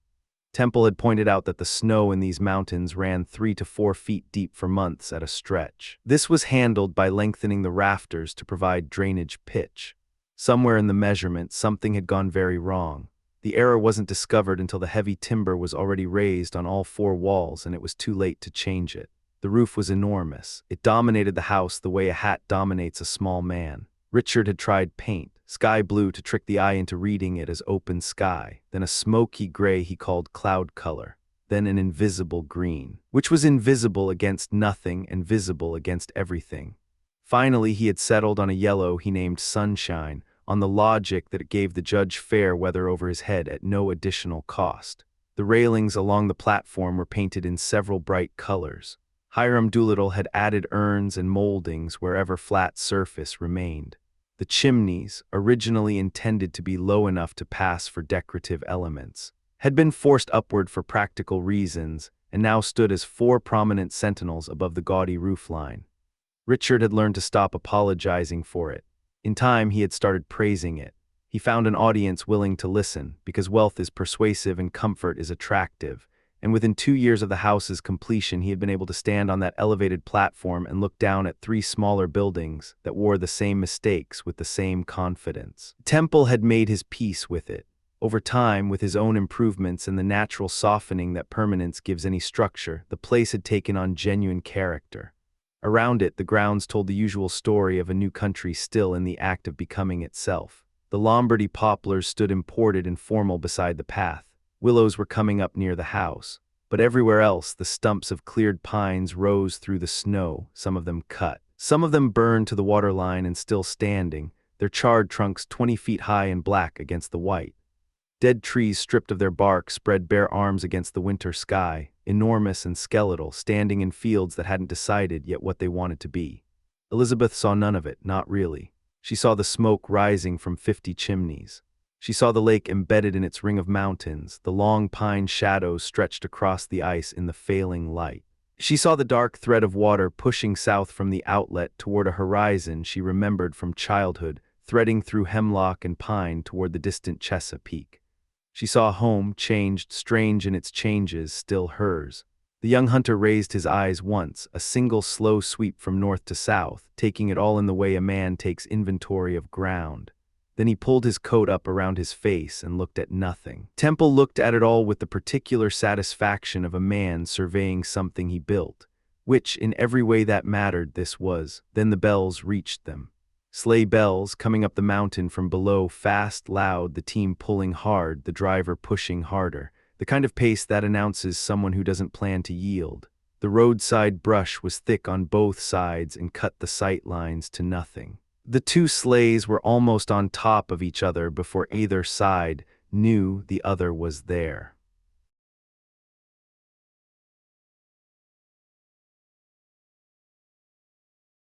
[SPEAKER 1] Temple had pointed out that the snow in these mountains ran 3 to 4 feet deep for months at a stretch. This was handled by lengthening the rafters to provide drainage pitch. Somewhere in the measurement, something had gone very wrong. The error wasn't discovered until the heavy timber was already raised on all 4 walls and it was too late to change it. The roof was enormous. It dominated the house the way a hat dominates a small man. Richard had tried paint, sky blue to trick the eye into reading it as open sky, then a smoky gray he called cloud color, then an invisible green, which was invisible against nothing and visible against everything. Finally, he had settled on a yellow he named sunshine, on the logic that it gave the judge fair weather over his head at no additional cost. The railings along the platform were painted in several bright colors. Hiram Doolittle had added urns and moldings wherever flat surface remained. The chimneys, originally intended to be low enough to pass for decorative elements, had been forced upward for practical reasons and now stood as 4 prominent sentinels above the gaudy roofline. Richard had learned to stop apologizing for it. In time, he had started praising it. He found an audience willing to listen, because wealth is persuasive and comfort is attractive. And within 2 years of the house's completion, he had been able to stand on that elevated platform and look down at 3 smaller buildings that wore the same mistakes with the same confidence. Temple had made his peace with it. Over time, with his own improvements and the natural softening that permanence gives any structure, the place had taken on genuine character. Around it, the grounds told the usual story of a new country still in the act of becoming itself. The Lombardy poplars stood imported and formal beside the path. Willows were coming up near the house, but everywhere else the stumps of cleared pines rose through the snow, some of them cut. Some of them burned to the waterline and still standing, their charred trunks 20 feet high and black against the white. Dead trees stripped of their bark spread bare arms against the winter sky, enormous and skeletal, standing in fields that hadn't decided yet what they wanted to be. Elizabeth saw none of it, not really. She saw the smoke rising from 50 chimneys. She saw the lake embedded in its ring of mountains, the long pine shadows stretched across the ice in the failing light. She saw the dark thread of water pushing south from the outlet toward a horizon she remembered from childhood, threading through hemlock and pine toward the distant Chesapeake. She saw a home, changed, strange in its changes, still hers. The young hunter raised his eyes once, a single slow sweep from north to south, taking it all in the way a man takes inventory of ground. Then he pulled his coat up around his face and looked at nothing. Temple looked at it all with the particular satisfaction of a man surveying something he built, which, in every way that mattered, this was. Then the bells reached them. Sleigh bells coming up the mountain from below, fast, loud, the team pulling hard, the driver pushing harder, the kind of pace that announces someone who doesn't plan to yield. The roadside brush was thick on both sides and cut the sight lines to nothing. The two sleighs were almost on top of each other before either side knew the other was there.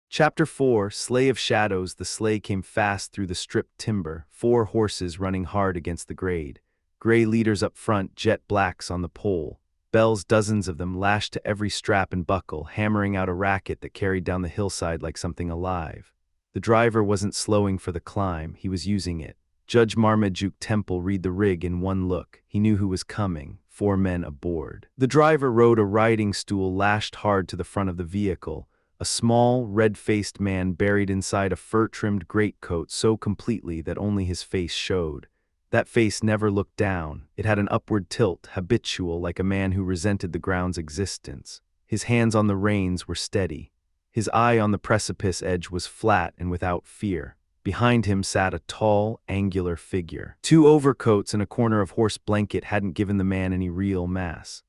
[SPEAKER 1] Chapter 4, Sleigh of Shadows. The sleigh came fast through the stripped timber, 4 horses running hard against the grade. Gray leaders up front, jet blacks on the pole. Bells, dozens of them, lashed to every strap and buckle, hammering out a racket that carried down the hillside like something alive. The driver wasn't slowing for the climb, he was using it. Judge Marmaduke Temple read the rig in one look. He knew who was coming, 4 men aboard. The driver rode a riding stool lashed hard to the front of the vehicle, a small, red-faced man buried inside a fur-trimmed greatcoat so completely that only his face showed. That face never looked down. It had an upward tilt, habitual, like a man who resented the ground's existence. His hands on the reins were steady. His eye on the precipice edge was flat and without fear. Behind him sat a tall, angular figure. 2 overcoats and a corner of horse blanket hadn't given the man any real mass.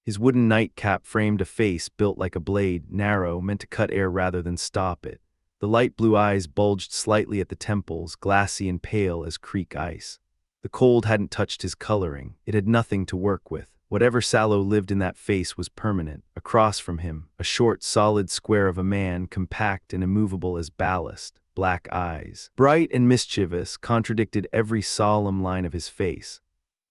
[SPEAKER 1] His wooden nightcap framed a face built like a blade, narrow, meant to cut air rather than stop it. The light blue eyes bulged slightly at the temples, glassy and pale as creek ice. The cold hadn't touched his coloring. It had nothing to work with. Whatever sallow lived in that face was permanent. Across from him, a short, solid square of a man, compact and immovable as ballast, black eyes, bright and mischievous, contradicted every solemn line of his face.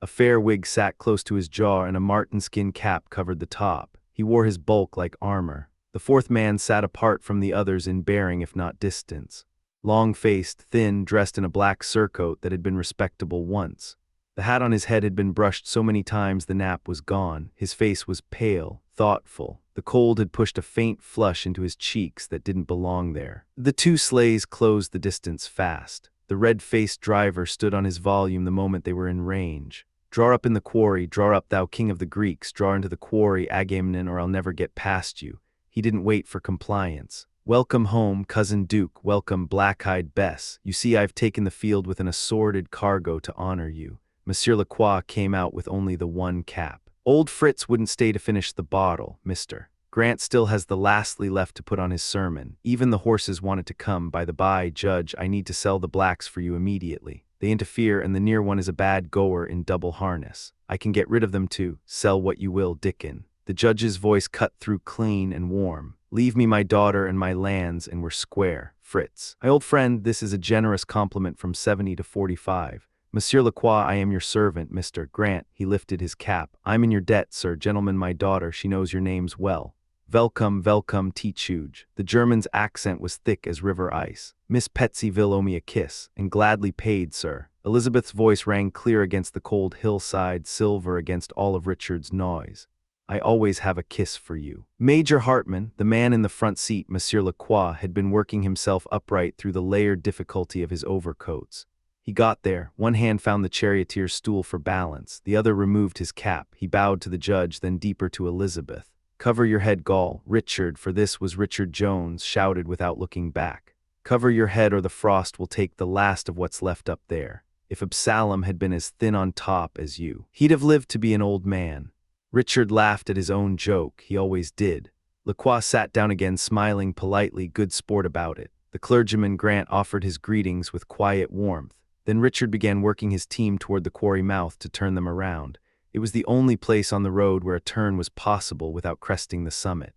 [SPEAKER 1] A fair wig sat close to his jaw and a marten-skin cap covered the top. He wore his bulk like armor. The 4th man sat apart from the others in bearing if not distance. Long-faced, thin, dressed in a black surcoat that had been respectable once. The hat on his head had been brushed so many times the nap was gone. His face was pale, thoughtful. The cold had pushed a faint flush into his cheeks that didn't belong there. The 2 sleighs closed the distance fast. The red-faced driver stood on his volume the moment they were in range. "Draw up in the quarry, draw up, thou king of the Greeks, draw into the quarry, Agamemnon, or I'll never get past you." He didn't wait for compliance. "Welcome home, cousin Duke, welcome, black-eyed Bess. You see I've taken the field with an assorted cargo to honor you." Monsieur Lacroix came out with only the 1 cap. "Old Fritz wouldn't stay to finish the bottle, Mr. Grant still has the lastly left to put on his sermon. Even the horses wanted to come. By the by, Judge, I need to sell the blacks for you immediately. They interfere and the near one is a bad goer in double harness. I can get rid of them too. Sell what you will, Dickon." The judge's voice cut through clean and warm. "Leave me my daughter and my lands and we're square, Fritz." "My old friend, this is a generous compliment from 70 to 45. Monsieur Lacroix, I am your servant, Mr. Grant." He lifted his cap. "I'm in your debt, sir. Gentlemen, my daughter, she knows your names well. Velcome, velcome, Teachuge." The German's accent was thick as river ice. "Miss Petsyville owe me a kiss, and gladly paid, sir." Elizabeth's voice rang clear against the cold hillside, silver against all of Richard's noise. "I always have a kiss for you." Major Hartman, the man in the front seat, Monsieur Lacroix, had been working himself upright through the layered difficulty of his overcoats. He got there. One hand found the charioteer's stool for balance. The other removed his cap. He bowed to the judge, then deeper to Elizabeth. "Cover your head, Gaul." Richard, for this was Richard Jones, shouted without looking back. "Cover your head or the frost will take the last of what's left up there." If Absalom had been as thin on top as you, he'd have lived to be an old man. Richard laughed at his own joke, he always did. Lacroix sat down again, smiling politely, good sport about it. The clergyman Grant offered his greetings with quiet warmth. Then Richard began working his team toward the quarry mouth to turn them around. It was the only place on the road where a turn was possible without cresting the summit.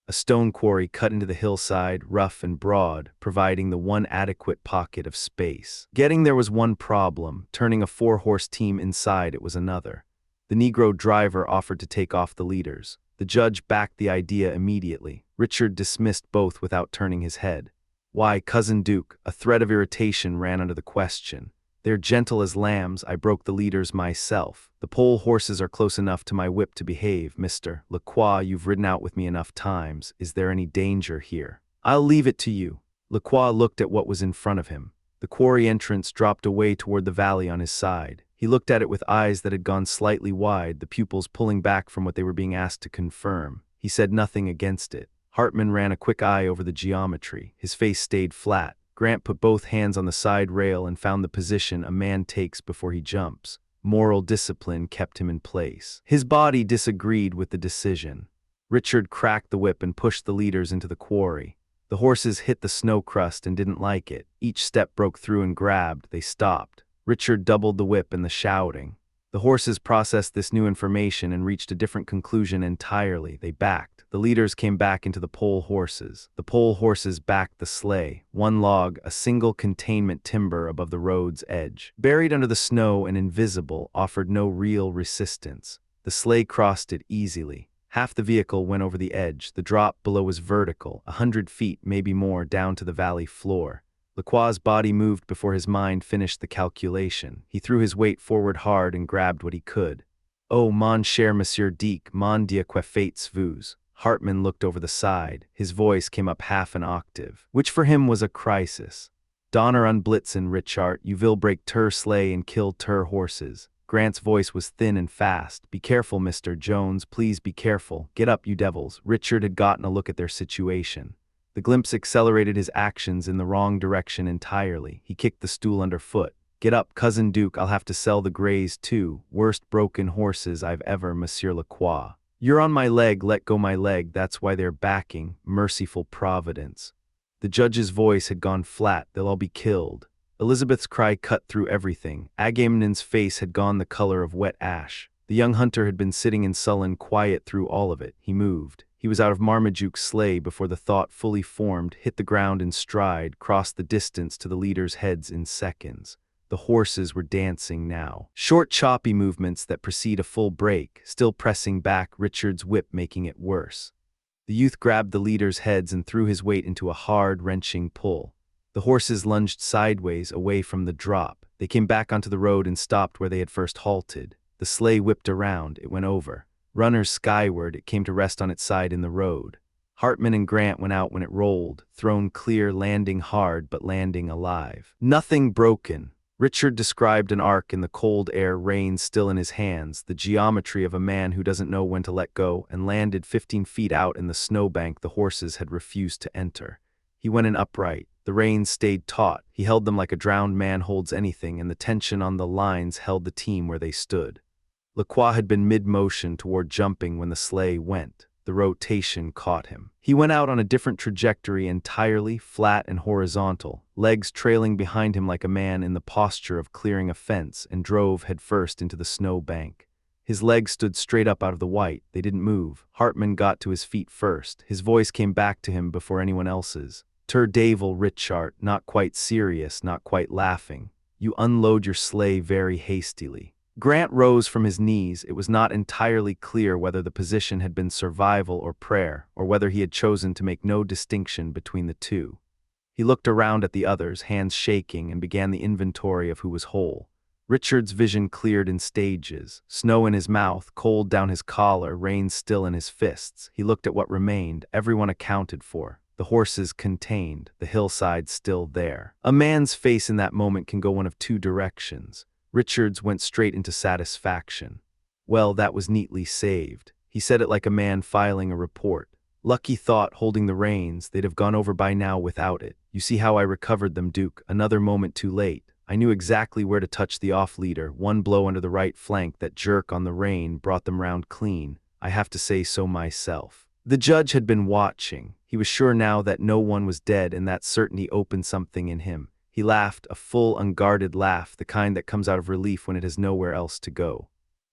[SPEAKER 1] A stone quarry cut into the hillside, rough and broad, providing the one adequate pocket of space. Getting there was one problem, turning a 4-horse team inside it was another. The Negro driver offered to take off the leaders. The judge backed the idea immediately. Richard dismissed both without turning his head. Why, Cousin Duke, a thread of irritation ran under the question. They're gentle as lambs, I broke the leaders myself. The pole horses are close enough to my whip to behave, Mr. Lacroix, you've ridden out with me enough times. Is there any danger here? I'll leave it to you. Lacroix looked at what was in front of him. The quarry entrance dropped away toward the valley on his side. He looked at it with eyes that had gone slightly wide, the pupils pulling back from what they were being asked to confirm. He said nothing against it. Hartman ran a quick eye over the geometry. His face stayed flat. Grant put both hands on the side rail and found the position a man takes before he jumps. Moral discipline kept him in place. His body disagreed with the decision. Richard cracked the whip and pushed the leaders into the quarry. The horses hit the snow crust and didn't like it. Each step broke through and grabbed. They stopped. Richard doubled the whip and the shouting. The horses processed this new information and reached a different conclusion entirely. They backed. The leaders came back into the pole horses. The pole horses backed the sleigh. One log, a single containment timber above the road's edge. Buried under the snow and invisible, offered no real resistance. The sleigh crossed it easily. Half the vehicle went over the edge. The drop below was vertical, 100 feet, maybe more, down to the valley floor. Lacroix's body moved before his mind finished the calculation. He threw his weight forward hard and grabbed what he could. Oh, mon cher Monsieur Dick, mon Dieu que faites-vous? Hartman looked over the side. His voice came up half an octave, which for him was a crisis. Donner unblitzen, Richard, you will break ter sleigh and kill ter horses. Grant's voice was thin and fast. Be careful, Mr. Jones, please be careful. Get up, you devils. Richard had gotten a look at their situation. The glimpse accelerated his actions in the wrong direction entirely. He kicked the stool underfoot. Get up, Cousin Duke, I'll have to sell the grays too. Worst broken horses I've ever, Monsieur Lacroix. You're on my leg, let go my leg, that's why they're backing. Merciful Providence. The judge's voice had gone flat, they'll all be killed. Elizabeth's cry cut through everything. Agamemnon's face had gone the color of wet ash. The young hunter had been sitting in sullen quiet through all of it. He moved. He was out of Marmaduke's sleigh before the thought fully formed, hit the ground in stride, crossed the distance to the leaders' heads in seconds. The horses were dancing now. Short, choppy movements that precede a full break, still pressing back, Richard's whip making it worse. The youth grabbed the leaders' heads and threw his weight into a hard, wrenching pull. The horses lunged sideways away from the drop. They came back onto the road and stopped where they had first halted. The sleigh whipped around, it went over. Runners skyward, it came to rest on its side in the road. Hartman and Grant went out when it rolled, thrown clear, landing hard but landing alive. Nothing broken. Richard described an arc in the cold air, rein still in his hands, the geometry of a man who doesn't know when to let go, and landed 15 feet out in the snowbank the horses had refused to enter. He went in upright. The reins stayed taut. He held them like a drowned man holds anything, and the tension on the lines held the team where they stood. Lacroix had been mid-motion toward jumping when the sleigh went. The rotation caught him. He went out on a different trajectory entirely, flat and horizontal, legs trailing behind him like a man in the posture of clearing a fence, and drove headfirst into the snow bank. His legs stood straight up out of the white. They didn't move. Hartman got to his feet first. His voice came back to him before anyone else's. Ter Devil, Richard, not quite serious, not quite laughing. You unload your sleigh very hastily. Grant rose from his knees. It was not entirely clear whether the position had been survival or prayer, or whether he had chosen to make no distinction between the two. He looked around at the others, hands shaking, and began the inventory of who was whole. Richard's vision cleared in stages. Snow in his mouth, cold down his collar, rain still in his fists. He looked at what remained, everyone accounted for. The horses contained, the hillside still there. A man's face in that moment can go one of two directions. Richard's went straight into satisfaction. Well, that was neatly saved. He said it like a man filing a report. Lucky thought, holding the reins, they'd have gone over by now without it. You see how I recovered them, Duke. Another moment too late. I knew exactly where to touch the off-leader. One blow under the right flank, that jerk on the rein, brought them round clean. I have to say so myself. The judge had been watching. He was sure now that no one was dead, and that certainty opened something in him. He laughed, a full, unguarded laugh, the kind that comes out of relief when it has nowhere else to go.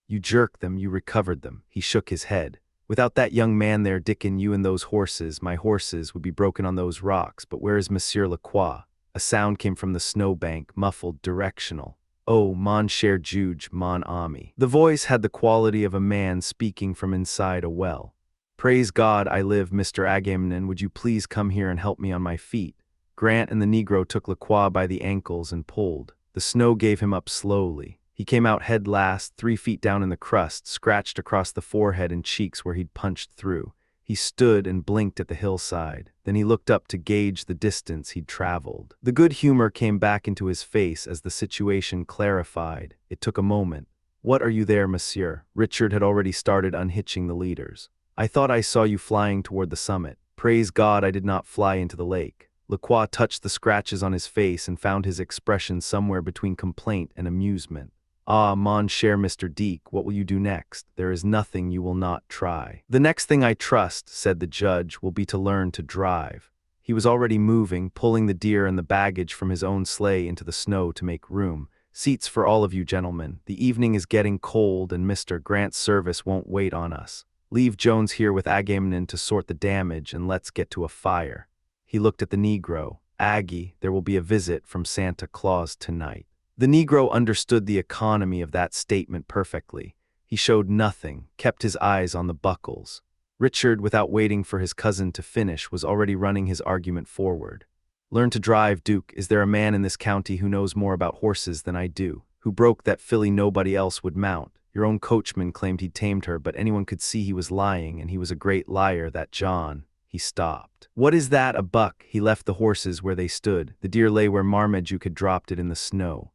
[SPEAKER 1] You jerked them, you recovered them. He shook his head. Without that young man there, Dickon, you and those horses, my horses, would be broken on those rocks. But where is Monsieur Lacroix? A sound came from the snowbank, muffled, directional. Oh, mon cher juge, mon ami. The voice had the quality of a man speaking from inside a well. Praise God, I live, Mr. Agamemnon. Would you please come here and help me on my feet? Grant and the Negro took Lacroix by the ankles and pulled. The snow gave him up slowly. He came out head last, 3 feet down in the crust, scratched across the forehead and cheeks where he'd punched through. He stood and blinked at the hillside. Then he looked up to gauge the distance he'd traveled. The good humor came back into his face as the situation clarified. It took a moment. What are you there, monsieur? Richard had already started unhitching the leaders. I thought I saw you flying toward the summit. Praise God, I did not fly into the lake. Lacroix touched the scratches on his face and found his expression somewhere between complaint and amusement. Ah, mon cher Mr. Deke, what will you do next? There is nothing you will not try. The next thing, I trust, said the judge, will be to learn to drive. He was already moving, pulling the deer and the baggage from his own sleigh into the snow to make room. Seats for all of you gentlemen. The evening is getting cold and Mr. Grant's service won't wait on us. Leave Jones here with Agamemnon to sort the damage and let's get to a fire. He looked at the Negro. Aggie, there will be a visit from Santa Claus tonight. The Negro understood the economy of that statement perfectly. He showed nothing, kept his eyes on the buckles. Richard, without waiting for his cousin to finish, was already running his argument forward. Learn to drive, Duke. Is there a man in this county who knows more about horses than I do? Who broke that filly nobody else would mount? Your own coachman claimed he'd tamed her, but anyone could see he was lying, and he was a great liar, that John. He stopped. What is that, a buck? He left the horses where they stood. The deer lay where Marmaduke had dropped it in the snow.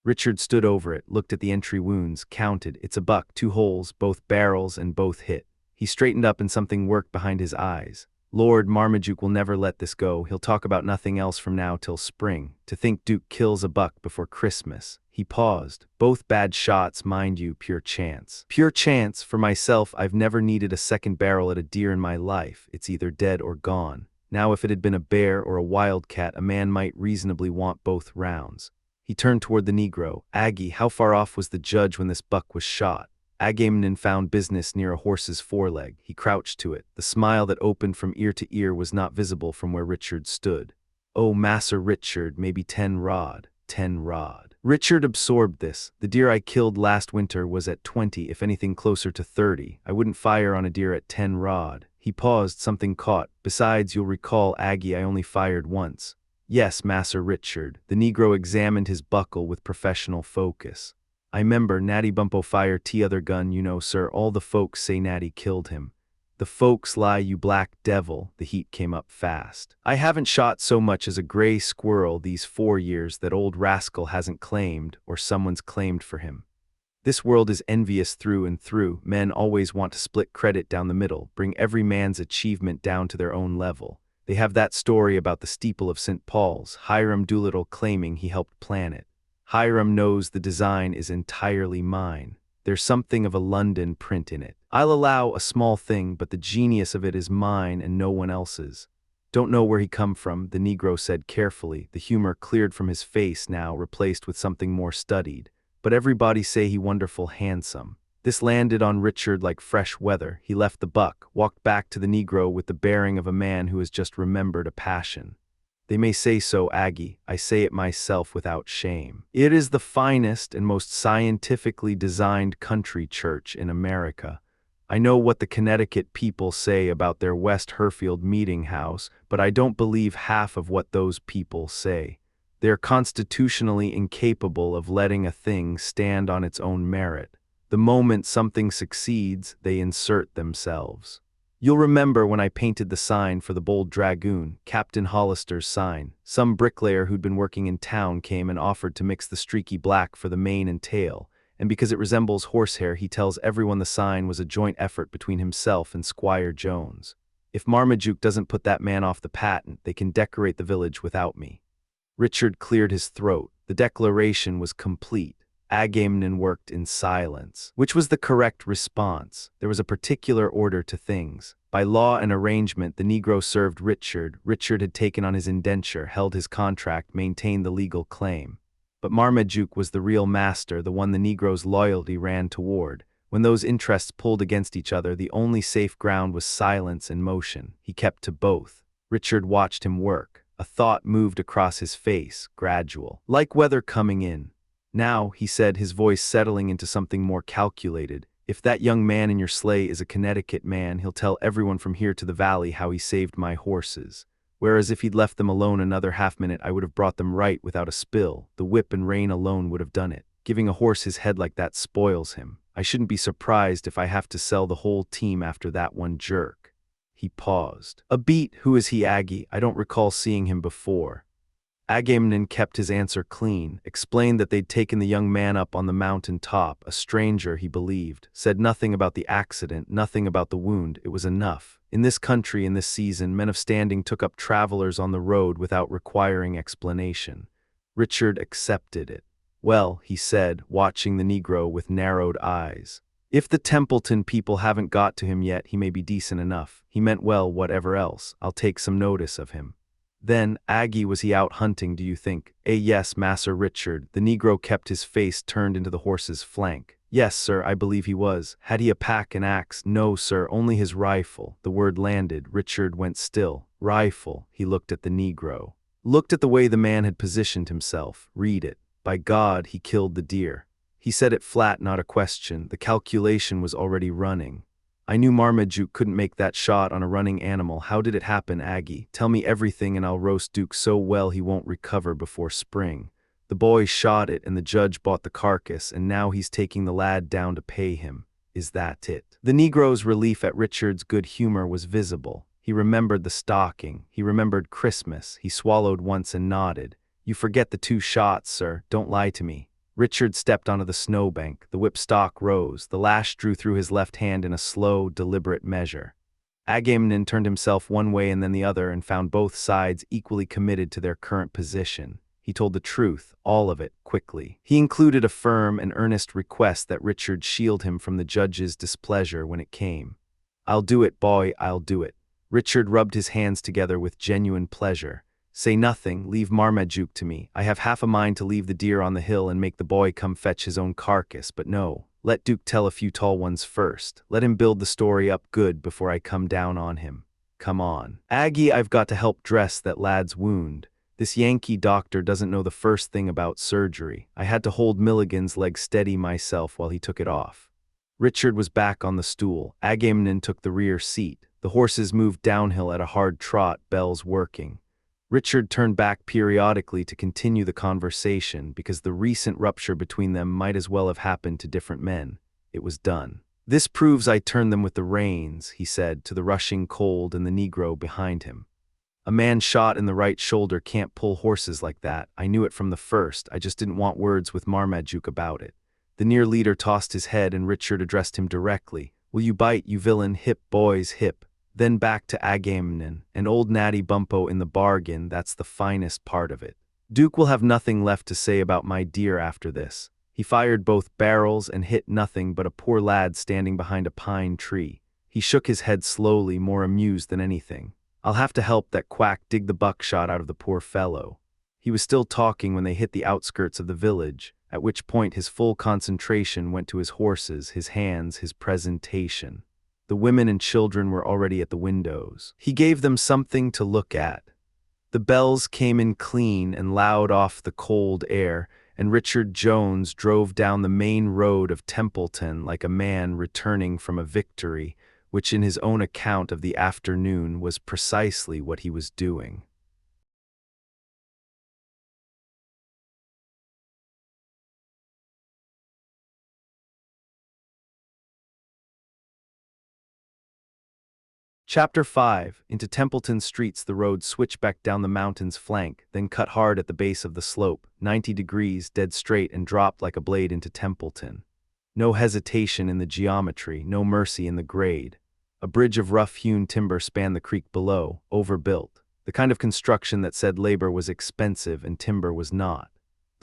[SPEAKER 1] Richard stood over it, looked at the entry wounds, counted. It's a buck, 2 holes, both barrels and both hit. He straightened up and something worked behind his eyes. Lord, Marmaduke will never let this go. He'll talk about nothing else from now till spring. To think Duke kills a buck before Christmas. He paused. Both bad shots, mind you, pure chance. Pure chance. For myself, I've never needed a second barrel at a deer in my life. It's either dead or gone. Now if it had been a bear or a wildcat, a man might reasonably want both rounds. He turned toward the Negro. Aggie, how far off was the judge when this buck was shot? Agamemnon found business near a horse's foreleg. He crouched to it. The smile that opened from ear to ear was not visible from where Richard stood. Oh, Massa Richard, maybe 10 rod. 10 rod. Richard absorbed this. The deer I killed last winter was at 20, if anything closer to 30. I wouldn't fire on a deer at 10 rod. He paused, something caught. Besides, you'll recall, Aggie, I only fired once. Yes, Massa Richard. The Negro examined his buckle with professional focus. I remember Natty Bumppo fire t'other gun, you know, sir. All the folks say Natty killed him. The folks lie, you black devil. The heat came up fast. I haven't shot so much as a gray squirrel these 4 years that old rascal hasn't claimed, or someone's claimed for him. This world is envious through and through. Men always want to split credit down the middle, bring every man's achievement down to their own level. They have that story about the steeple of St. Paul's, Hiram Doolittle claiming he helped plan it. Hiram knows the design is entirely mine. There's something of a London print in it. I'll allow a small thing, but the genius of it is mine and no one else's. Don't know where he come from, the Negro said carefully. The humor cleared from his face now, replaced with something more studied. But everybody say he wonderful handsome. This landed on Richard like fresh weather. He left the buck, walked back to the Negro with the bearing of a man who has just remembered a passion. They may say so, Aggie. I say it myself without shame. It is the finest and most scientifically designed country church in America. I know what the Connecticut people say about their West Herfield meeting house, but I don't believe half of what those people say. They're constitutionally incapable of letting a thing stand on its own merit. The moment something succeeds, they insert themselves. You'll remember when I painted the sign for the Bold Dragoon, Captain Hollister's sign. Some bricklayer who'd been working in town came and offered to mix the streaky black for the mane and tail, and because it resembles horsehair, he tells everyone the sign was a joint effort between himself and Squire Jones. If Marmaduke doesn't put that man off the patent, they can decorate the village without me. Richard cleared his throat. The declaration was complete. Agamemnon worked in silence, which was the correct response. There was a particular order to things. By law and arrangement, the Negro served Richard. Richard had taken on his indenture, held his contract, maintained the legal claim. But Marmaduke was the real master, the one the Negro's loyalty ran toward. When those interests pulled against each other, the only safe ground was silence and motion. He kept to both. Richard watched him work. A thought moved across his face, gradual, like weather coming in. "Now," he said, his voice settling into something more calculated, "if that young man in your sleigh is a Connecticut man, he'll tell everyone from here to the valley how he saved my horses. Whereas if he'd left them alone another half-minute, I would have brought them right without a spill. The whip and rein alone would have done it. Giving a horse his head like that spoils him. I shouldn't be surprised if I have to sell the whole team after that one jerk." He paused. "A beat. Who is he, Aggie? I don't recall seeing him before." Agamemnon kept his answer clean, explained that they'd taken the young man up on the mountain top, a stranger, he believed, said nothing about the accident, nothing about the wound. It was enough. In this country, in this season, men of standing took up travelers on the road without requiring explanation. Richard accepted it. "Well," he said, watching the Negro with narrowed eyes, "if the Templeton people haven't got to him yet, he may be decent enough. He meant well, whatever else. I'll take some notice of him." "Then, Aggie, was he out hunting, do you think?" Yes, Masser Richard." The Negro kept his face turned into the horse's flank. "Yes, sir, I believe he was." "Had he a pack and axe?" "No, sir, only his rifle." The word landed. Richard went still. "Rifle." He looked at the Negro. Looked at the way the man had positioned himself. "Read it." "By God, he killed the deer." He said it flat, not a question. The calculation was already running. "I knew Marmaduke couldn't make that shot on a running animal. How did it happen, Aggie? Tell me everything and I'll roast Duke so well he won't recover before spring. The boy shot it and the judge bought the carcass and now he's taking the lad down to pay him. Is that it?" The Negro's relief at Richard's good humor was visible. He remembered the stocking. He remembered Christmas. He swallowed once and nodded. "You forget the 2 shots, sir. Don't lie to me." Richard stepped onto the snowbank. The whipstock rose. The lash drew through his left hand in a slow, deliberate measure. Agamemnon turned himself one way and then the other and found both sides equally committed to their current position. He told the truth, all of it, quickly. He included a firm and earnest request that Richard shield him from the judge's displeasure when it came. "I'll do it, boy, I'll do it." Richard rubbed his hands together with genuine pleasure. "Say nothing, leave Marmaduke to me. I have half a mind to leave the deer on the hill and make the boy come fetch his own carcass, but no. Let Duke tell a few tall ones first. Let him build the story up good before I come down on him. Come on. Aggie, I've got to help dress that lad's wound. This Yankee doctor doesn't know the first thing about surgery. I had to hold Milligan's leg steady myself while he took it off." Richard was back on the stool. Agamemnon took the rear seat. The horses moved downhill at a hard trot, bells working. Richard turned back periodically to continue the conversation because the recent rupture between them might as well have happened to different men. It was done. "This proves I turned them with the reins," he said to the rushing cold and the Negro behind him. "A man shot in the right shoulder can't pull horses like that. I knew it from the first. I just didn't want words with Marmaduke about it." The near leader tossed his head and Richard addressed him directly. "Will you bite, you villain? Hip, boys, hip." Then back to Agamemnon, and old Natty Bumppo in the bargain. That's the finest part of it. "Duke will have nothing left to say about my deer after this." He fired both barrels and hit nothing but a poor lad standing behind a pine tree. He shook his head slowly, more amused than anything. "I'll have to help that quack dig the buckshot out of the poor fellow." He was still talking when they hit the outskirts of the village, at which point his full concentration went to his horses, his hands, his presentation. The women and children were already at the windows. He gave them something to look at. The bells came in clean and loud off the cold air, and Richard Jones drove down the main road of Templeton like a man returning from a victory, which in his own account of the afternoon was precisely what he was doing. Chapter 5. Into Templeton streets the road switched back down the mountain's flank, then cut hard at the base of the slope, 90 degrees, dead straight, and dropped like a blade into Templeton. No hesitation in the geometry, no mercy in the grade. A bridge of rough-hewn timber spanned the creek below, overbuilt, the kind of construction that said labor was expensive and timber was not.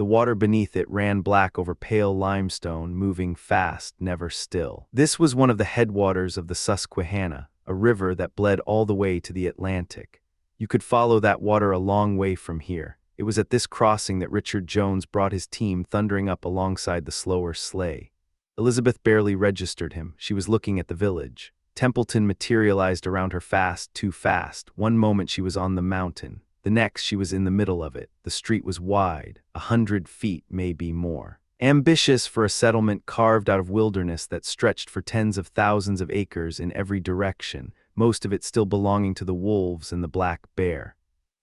[SPEAKER 1] The water beneath it ran black over pale limestone, moving fast, never still. This was one of the headwaters of the Susquehanna, a river that bled all the way to the Atlantic. You could follow that water a long way from here. It was at this crossing that Richard Jones brought his team thundering up alongside the slower sleigh. Elizabeth barely registered him. She was looking at the village. Templeton materialized around her fast, too fast. One moment she was on the mountain. The next she was in the middle of it. The street was wide, 100 feet, maybe more. Ambitious for a settlement carved out of wilderness that stretched for tens of thousands of acres in every direction, most of it still belonging to the wolves and the black bear.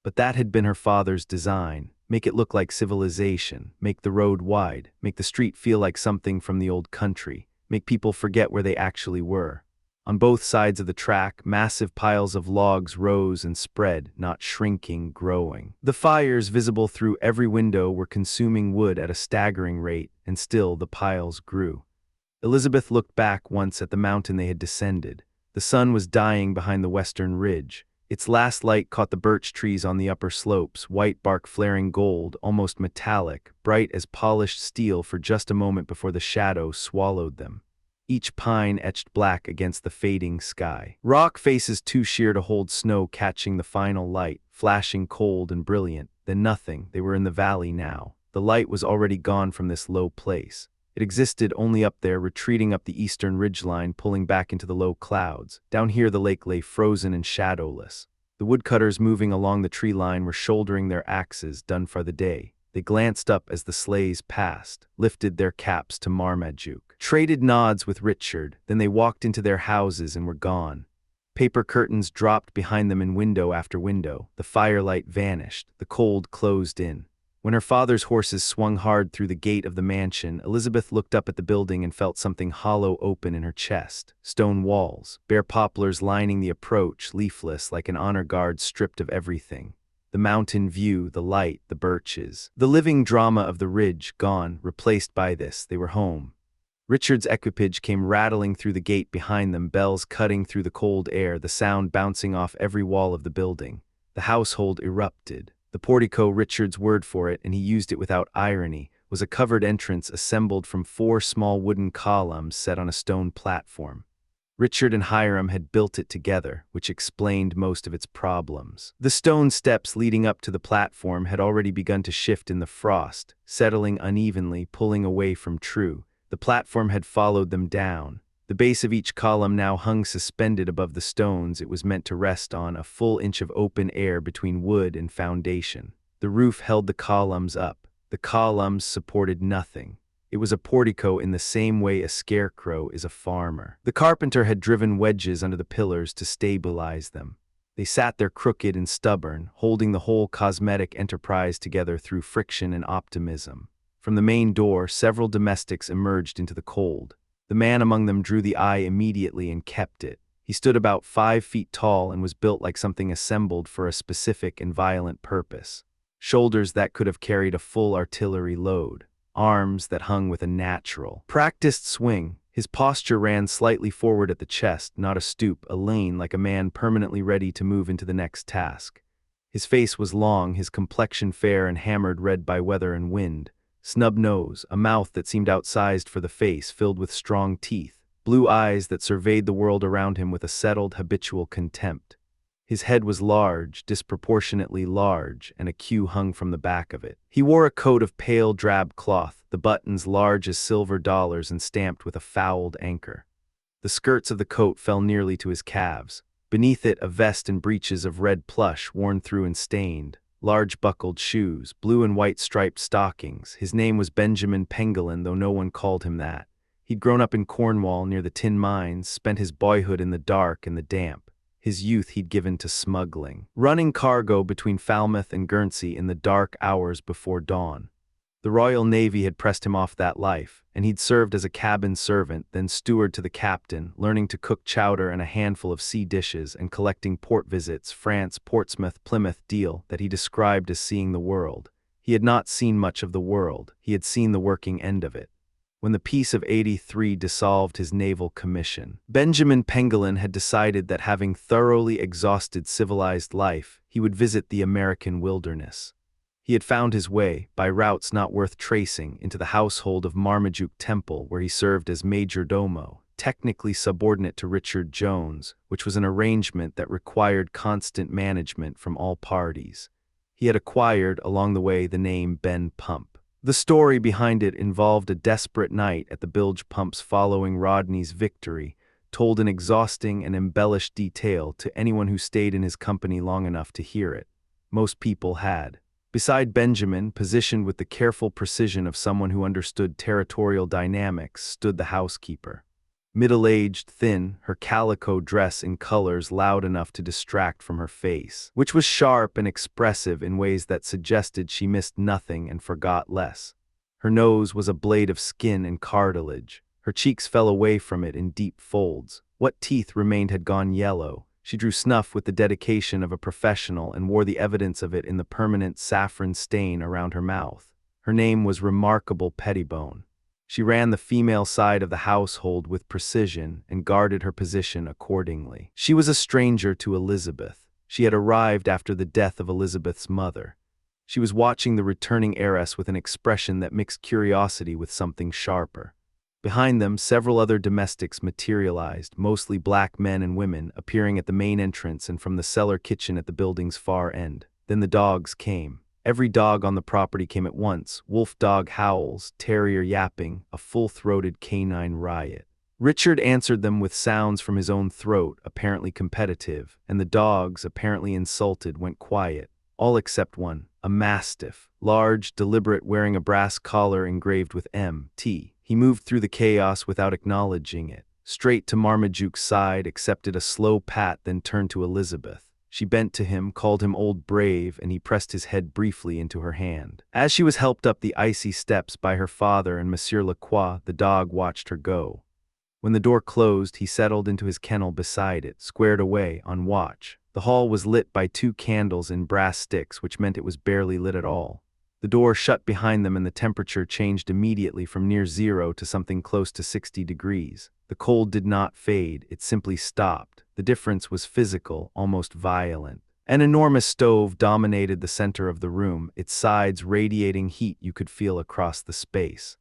[SPEAKER 1] But that had been her father's design. Make it look like civilization, make the road wide, make the street feel like something from the old country, make people forget where they actually were. On both sides of the track, massive piles of logs rose and spread, not shrinking, growing. The fires visible through every window were consuming wood at a staggering rate, and still the piles grew. Elizabeth looked back once at the mountain they had descended. The sun was dying behind the western ridge. Its last light caught the birch trees on the upper slopes, white bark flaring gold, almost metallic, bright as polished steel for just a moment before the shadow swallowed them. Each pine etched black against the fading sky. Rock faces too sheer to hold snow catching the final light, flashing cold and brilliant. Then nothing. They were in the valley now. The light was already gone from this low place. It existed only up there, retreating up the eastern ridgeline, pulling back into the low clouds. Down here the lake lay frozen and shadowless. The woodcutters moving along the tree line were shouldering their axes, done for the day. They glanced up as the sleighs passed, lifted their caps to Marmaduke, traded nods with Richard, then they walked into their houses and were gone. Paper curtains dropped behind them in window after window. The firelight vanished. The cold closed in. When her father's horses swung hard through the gate of the mansion, Elizabeth looked up at the building and felt something hollow open in her chest. Stone walls, bare poplars lining the approach, leafless like an honor guard stripped of everything. The mountain view, the light, the birches. The living drama of the ridge, gone, replaced by this. They were home. Richard's equipage came rattling through the gate behind them, bells cutting through the cold air, the sound bouncing off every wall of the building. The household erupted. The portico, Richard's word for it, and he used it without irony, was a covered entrance assembled from 4 small wooden columns set on a stone platform. Richard and Hiram had built it together, which explained most of its problems. The stone steps leading up to the platform had already begun to shift in the frost, settling unevenly, pulling away from true. The platform had followed them down. The base of each column now hung suspended above the stones it was meant to rest on, a full inch of open air between wood and foundation. The roof held the columns up. The columns supported nothing. It was a portico in the same way a scarecrow is a farmer. The carpenter had driven wedges under the pillars to stabilize them. They sat there crooked and stubborn, holding the whole cosmetic enterprise together through friction and optimism. From the main door, several domestics emerged into the cold. The man among them drew the eye immediately and kept it. He stood about 5 feet tall and was built like something assembled for a specific and violent purpose. Shoulders that could have carried a full artillery load. Arms that hung with a natural, practiced swing. His posture ran slightly forward at the chest, not a stoop, a lane like a man permanently ready to move into the next task. His face was long, his complexion fair and hammered red by weather and wind. Snub nose, a mouth that seemed outsized for the face, filled with strong teeth. Blue eyes that surveyed the world around him with a settled, habitual contempt. His head was large, disproportionately large, and a queue hung from the back of it. He wore a coat of pale drab cloth, the buttons large as silver dollars and stamped with a fouled anchor. The skirts of the coat fell nearly to his calves. Beneath it, a vest and breeches of red plush, worn through and stained. Large buckled shoes, blue and white striped stockings. His name was Benjamin Pengolin, though no one called him that. He'd grown up in Cornwall near the tin mines, spent his boyhood in the dark and the damp. His youth he'd given to smuggling, running cargo between Falmouth and Guernsey in the dark hours before dawn. The Royal Navy had pressed him off that life, and he'd served as a cabin servant, then steward to the captain, learning to cook chowder and a handful of sea dishes and collecting port visits, France, Portsmouth, Plymouth deal, that he described as seeing the world. He had not seen much of the world. He had seen the working end of it. When the Peace of '83 dissolved his naval commission, Benjamin Pengolin had decided that having thoroughly exhausted civilized life, he would visit the American wilderness. He had found his way, by routes not worth tracing, into the household of Marmaduke Temple, where he served as major domo, technically subordinate to Richard Jones, which was an arrangement that required constant management from all parties. He had acquired, along the way, the name Ben Pump. The story behind it involved a desperate night at the bilge pumps following Rodney's victory, told in exhausting and embellished detail to anyone who stayed in his company long enough to hear it. Most people had. Beside Benjamin, positioned with the careful precision of someone who understood territorial dynamics, stood the housekeeper. Middle-aged, thin, her calico dress in colors loud enough to distract from her face, which was sharp and expressive in ways that suggested she missed nothing and forgot less. Her nose was a blade of skin and cartilage. Her cheeks fell away from it in deep folds. What teeth remained had gone yellow. She drew snuff with the dedication of a professional and wore the evidence of it in the permanent saffron stain around her mouth. Her name was Remarkable Pettibone. She ran the female side of the household with precision and guarded her position accordingly. She was a stranger to Elizabeth. She had arrived after the death of Elizabeth's mother. She was watching the returning heiress with an expression that mixed curiosity with something sharper. Behind them, several other domestics materialized, mostly black men and women, appearing at the main entrance and from the cellar kitchen at the building's far end. Then the dogs came. Every dog on the property came at once, wolf dog howls, terrier yapping, a full-throated canine riot. Richard answered them with sounds from his own throat, apparently competitive, and the dogs, apparently insulted, went quiet, all except one, a mastiff, large, deliberate, wearing a brass collar engraved with M.T. He moved through the chaos without acknowledging it, straight to Marmaduke's side, accepted a slow pat, then turned to Elizabeth. She bent to him, called him Old Brave, and he pressed his head briefly into her hand. As she was helped up the icy steps by her father and Monsieur Lacroix, the dog watched her go. When the door closed, he settled into his kennel beside it, squared away, on watch. The hall was lit by 2 candles in brass sticks, which meant it was barely lit at all. The door shut behind them and the temperature changed immediately from near 0 to something close to 60 degrees. The cold did not fade, it simply stopped. The difference was physical, almost violent. An enormous stove dominated the center of the room, its sides radiating heat you could feel across the space.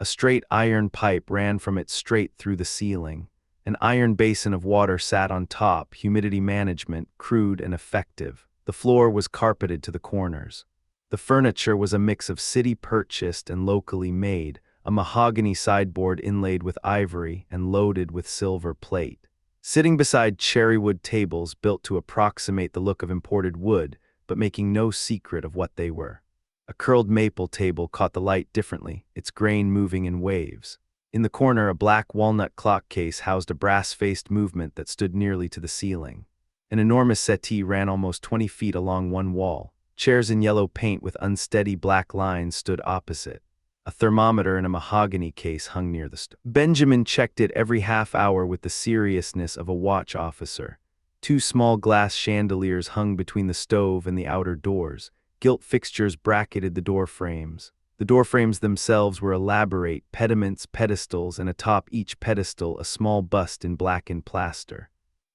[SPEAKER 1] A straight iron pipe ran from it straight through the ceiling. An iron basin of water sat on top, humidity management, crude and effective. The floor was carpeted to the corners. The furniture was a mix of city-purchased and locally made, a mahogany sideboard inlaid with ivory and loaded with silver plate. Sitting beside cherrywood tables built to approximate the look of imported wood, but making no secret of what they were. A curled maple table caught the light differently, its grain moving in waves. In the corner, a black walnut clock case housed a brass-faced movement that stood nearly to the ceiling. An enormous settee ran almost 20 feet along one wall. Chairs in yellow paint with unsteady black lines stood opposite. A thermometer in a mahogany case hung near the stove. Benjamin checked it every half hour with the seriousness of a watch officer. 2 small glass chandeliers hung between the stove and the outer doors. Gilt fixtures bracketed the door frames. The door frames themselves were elaborate pediments, pedestals, and atop each pedestal a small bust in blackened plaster.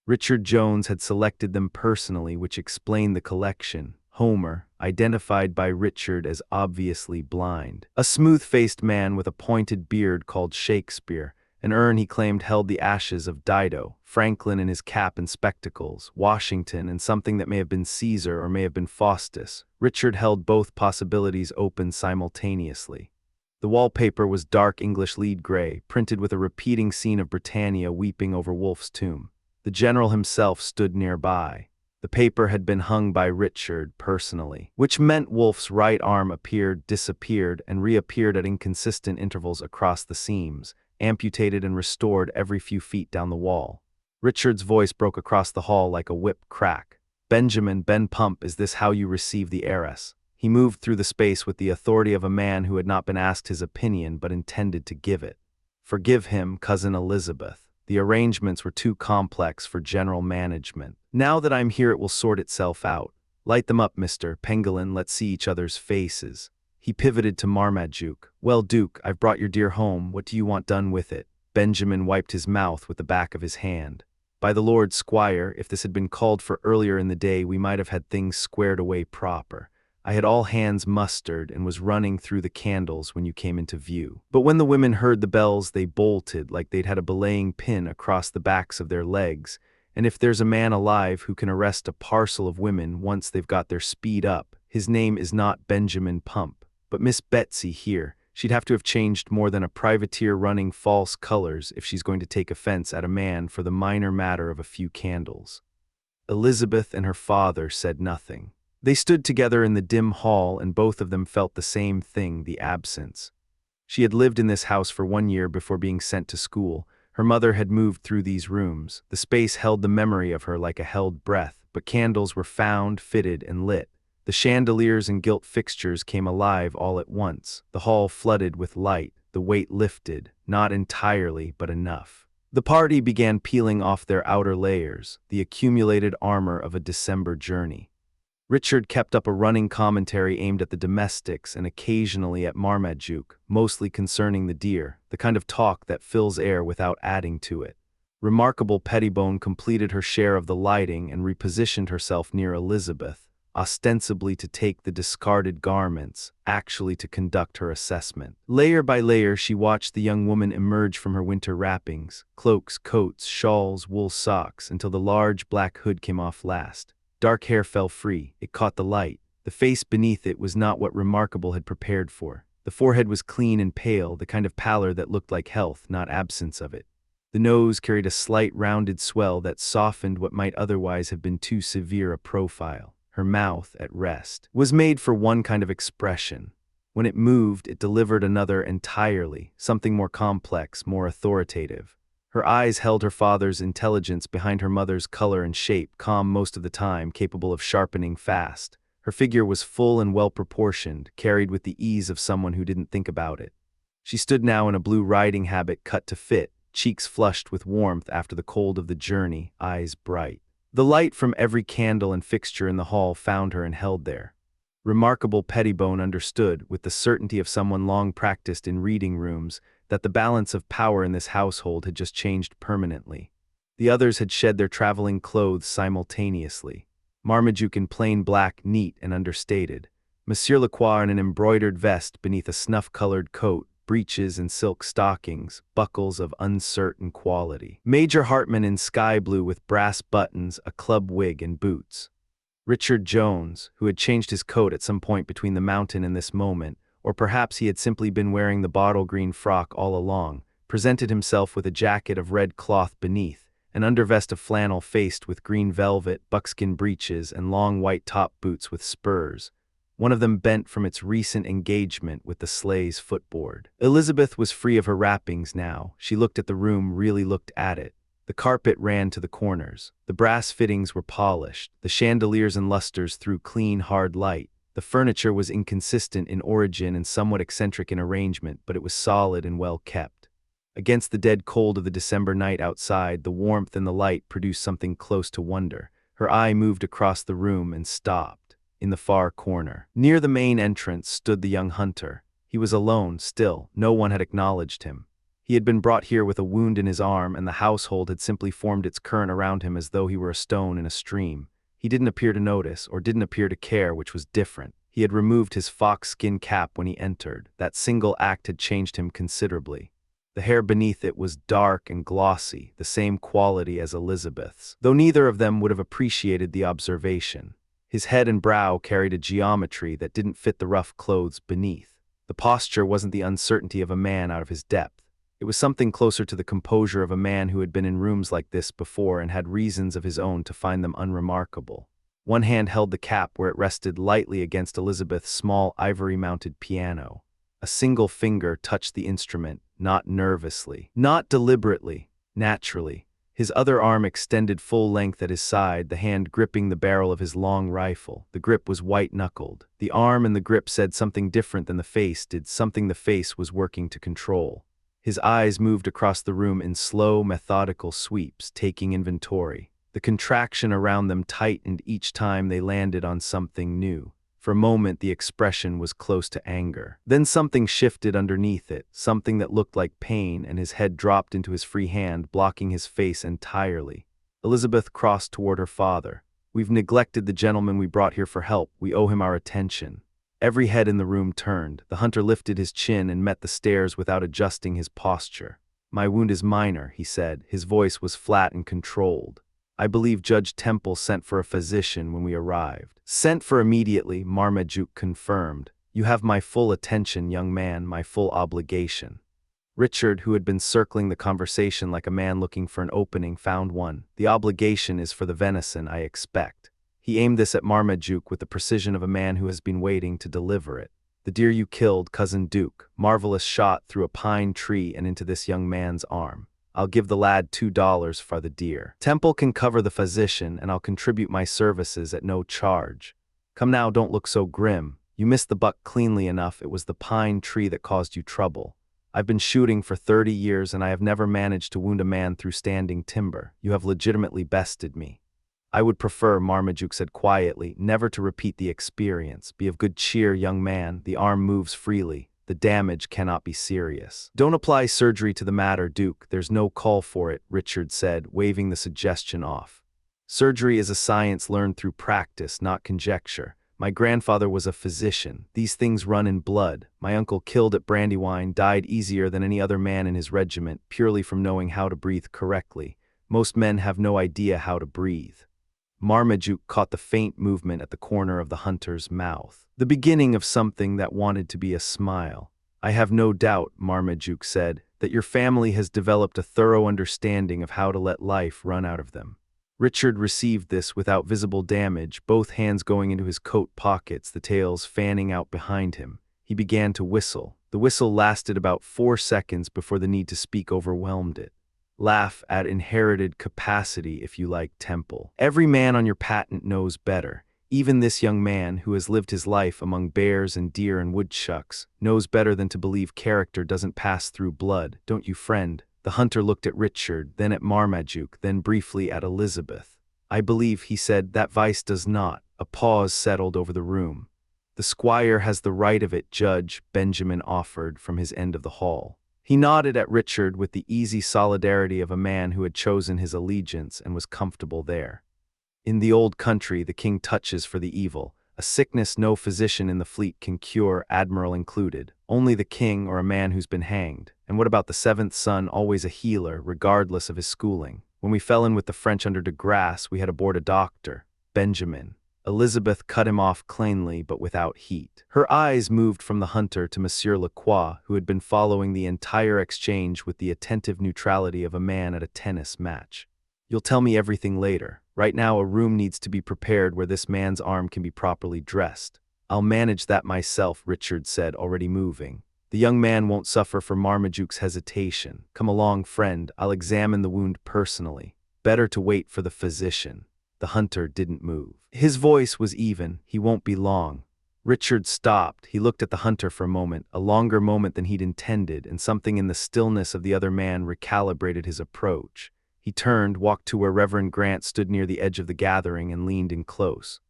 [SPEAKER 1] Richard Jones had selected them personally, which explained the collection. Homer, identified by Richard as obviously blind. A smooth-faced man with a pointed beard called Shakespeare. An urn he claimed held the ashes of Dido, Franklin in his cap and spectacles, Washington, and something that may have been Caesar or may have been Faustus. Richard held both possibilities open simultaneously. The wallpaper was dark English lead gray, printed with a repeating scene of Britannia weeping over Wolfe's tomb. The general himself stood nearby. The paper had been hung by Richard personally, which meant Wolfe's right arm appeared, disappeared, and reappeared at inconsistent intervals across the seams, amputated and restored every few feet down the wall. Richard's voice broke across the hall like a whip crack. "Benjamin, Ben Pump, is this how you receive the heiress?" He moved through the space with the authority of a man who had not been asked his opinion but intended to give it. "Forgive him, Cousin Elizabeth. The arrangements were too complex for general management. Now that I'm here it will sort itself out. Light them up, Mr. Pangolin, let's see each other's faces." He pivoted to Marmaduke. "Well, Duke, I've brought your dear home. What do you want done with it?" Benjamin wiped his mouth with the back of his hand. "By the Lord, Squire, if this had been called for earlier in the day we might have had things squared away proper. I had all hands mustered and was running through the candles when you came into view. But when the women heard the bells, they bolted like they'd had a belaying pin across the backs of their legs, and if there's a man alive who can arrest a parcel of women once they've got their speed up, his name is not Benjamin Pump, but Miss Betsy here. She'd have to have changed more than a privateer running false colors if she's going to take offense at a man for the minor matter of a few candles. Elizabeth and her father said nothing. They stood together in the dim hall, and both of them felt the same thing, the absence. She had lived in this house for 1 year before being sent to school. Her mother had moved through these rooms. The space held the memory of her like a held breath, but candles were found, fitted, and lit. The chandeliers and gilt fixtures came alive all at once. The hall flooded with light, the weight lifted, not entirely, but enough. The party began peeling off their outer layers, the accumulated armor of a December journey. Richard kept up a running commentary aimed at the domestics and occasionally at Marmaduke, mostly concerning the deer, the kind of talk that fills air without adding to it. Remarkable Pettibone completed her share of the lighting and repositioned herself near Elizabeth, ostensibly to take the discarded garments, actually to conduct her assessment. Layer by layer she watched the young woman emerge from her winter wrappings, cloaks, coats, shawls, wool socks, until the large black hood came off last. Dark hair fell free, it caught the light. The face beneath it was not what Remarkable had prepared for. The forehead was clean and pale, the kind of pallor that looked like health, not absence of it. The nose carried a slight rounded swell that softened what might otherwise have been too severe a profile. Her mouth, at rest, was made for one kind of expression. When it moved, it delivered another entirely, something more complex, more authoritative. Her eyes held her father's intelligence behind her mother's color and shape, calm most of the time, capable of sharpening fast. Her figure was full and well-proportioned, carried with the ease of someone who didn't think about it. She stood now in a blue riding habit cut to fit, cheeks flushed with warmth after the cold of the journey, eyes bright. The light from every candle and fixture in the hall found her and held there. Remarkable Pettibone understood, with the certainty of someone long practiced in reading rooms, that the balance of power in this household had just changed permanently. The others had shed their traveling clothes simultaneously. Marmaduke in plain black, neat and understated. Monsieur Lacroix in an embroidered vest beneath a snuff-colored coat, breeches and silk stockings, buckles of uncertain quality. Major Hartman in sky blue with brass buttons, a club wig and boots. Richard Jones, who had changed his coat at some point between the mountain and this moment, or perhaps he had simply been wearing the bottle green frock all along, presented himself with a jacket of red cloth beneath, an undervest of flannel faced with green velvet, buckskin breeches, and long white top boots with spurs. One of them bent from its recent engagement with the sleigh's footboard. Elizabeth was free of her wrappings now. She looked at the room, really looked at it. The carpet ran to the corners. The brass fittings were polished. The chandeliers and lustres threw clean, hard light. The furniture was inconsistent in origin and somewhat eccentric in arrangement, but it was solid and well kept. Against the dead cold of the December night outside, the warmth and the light produced something close to wonder. Her eye moved across the room and stopped. In the far corner, near the main entrance, stood the young hunter. He was alone, still. No one had acknowledged him. He had been brought here with a wound in his arm, and the household had simply formed its current around him as though he were a stone in a stream. He didn't appear to notice, or didn't appear to care, which was different. He had removed his fox-skin cap when he entered. That single act had changed him considerably. The hair beneath it was dark and glossy, the same quality as Elizabeth's, though neither of them would have appreciated the observation. His head and brow carried a geometry that didn't fit the rough clothes beneath. The posture wasn't the uncertainty of a man out of his depth. It was something closer to the composure of a man who had been in rooms like this before and had reasons of his own to find them unremarkable. One hand held the cap where it rested lightly against Elizabeth's small ivory-mounted piano. A single finger touched the instrument, not nervously, not deliberately, naturally. His other arm extended full length at his side, the hand gripping the barrel of his long rifle. The grip was white-knuckled. The arm and the grip said something different than the face did, something the face was working to control. His eyes moved across the room in slow, methodical sweeps, taking inventory. The contraction around them tightened each time they landed on something new. For a moment, the expression was close to anger. Then something shifted underneath it, something that looked like pain, and his head dropped into his free hand, blocking his face entirely. Elizabeth crossed toward her father. We've neglected the gentleman we brought here for help. We owe him our attention." Every head in the room turned. The hunter lifted his chin and met the stares without adjusting his posture. "My wound is minor," he said. His voice was flat and controlled. "I believe Judge Temple sent for a physician when we arrived." "Sent for immediately," Marmaduke confirmed. "You have my full attention, young man, my full obligation." Richard, who had been circling the conversation like a man looking for an opening, found one. "The obligation is for the venison, I expect." He aimed this at Marmaduke with the precision of a man who has been waiting to deliver it. "The deer you killed, Cousin Duke." Marvelous shot through a pine tree and into this young man's arm. "I'll give the lad $2 for the deer. Temple can cover the physician, and I'll contribute my services at no charge. Come now, don't look so grim. You missed the buck cleanly enough. It was the pine tree that caused you trouble. I've been shooting for 30 years, and I have never managed to wound a man through standing timber. You have legitimately bested me." "I would prefer," Marmaduke said quietly, "never to repeat the experience. Be of good cheer, young man. The arm moves freely. The damage cannot be serious." "Don't apply surgery to the matter, Duke. There's no call for it," Richard said, waving the suggestion off. "Surgery is a science learned through practice, not conjecture. My grandfather was a physician. These things run in blood. My uncle, killed at Brandywine, died easier than any other man in his regiment, purely from knowing how to breathe correctly. Most men have no idea how to breathe." Marmaduke caught the faint movement at the corner of the hunter's mouth, the beginning of something that wanted to be a smile. "I have no doubt," Marmaduke said, "that your family has developed a thorough understanding of how to let life run out of them." Richard received this without visible damage, both hands going into his coat pockets, the tails fanning out behind him. He began to whistle. The whistle lasted about 4 seconds before the need to speak overwhelmed it. "Laugh at inherited capacity, if you like, Temple. Every man on your patent knows better. Even this young man, who has lived his life among bears and deer and woodchucks, knows better than to believe character doesn't pass through blood, don't you, friend?" The hunter looked at Richard, then at Marmaduke, then briefly at Elizabeth. "I believe," he said, "that vice does not." A pause settled over the room. "The squire has the right of it, Judge," Benjamin offered from his end of the hall. He nodded at Richard with the easy solidarity of a man who had chosen his allegiance and was comfortable there. "In the old country, the king touches for the evil. A sickness no physician in the fleet can cure, admiral included. Only the king or a man who's been hanged. And what about the seventh son, always a healer, regardless of his schooling? When we fell in with the French under de Grasse, we had aboard a doctor, Benjamin." Elizabeth cut him off plainly, but without heat. Her eyes moved from the hunter to Monsieur Lacroix, who had been following the entire exchange with the attentive neutrality of a man at a tennis match. "You'll tell me everything later. Right now, a room needs to be prepared where this man's arm can be properly dressed." "I'll manage that myself," Richard said, already moving. "The young man won't suffer for Marmaduke's hesitation. Come along, friend. I'll examine the wound personally. Better to wait for the physician." The hunter didn't move. His voice was even. "He won't be long." Richard stopped. He looked at the hunter for a moment, a longer moment than he'd intended, and something in the stillness of the other man recalibrated his approach. He turned, walked to where Reverend Grant stood near the edge of the gathering, and leaned in close.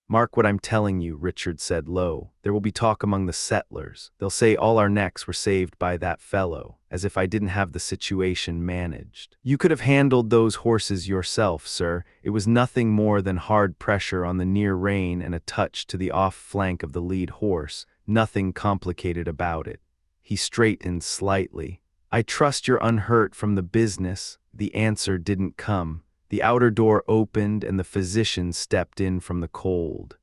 [SPEAKER 1] "Mark what I'm telling you," Richard said low. "There will be talk among the settlers. They'll say all our necks were saved by that fellow, as if I didn't have the situation managed. You could have handled those horses yourself, sir. It was nothing more than hard pressure on the near rein and a touch to the off flank of the lead horse. Nothing complicated about it." He straightened slightly. "I trust you're unhurt from the business." The answer didn't come. The outer door opened and the physician stepped in from the cold.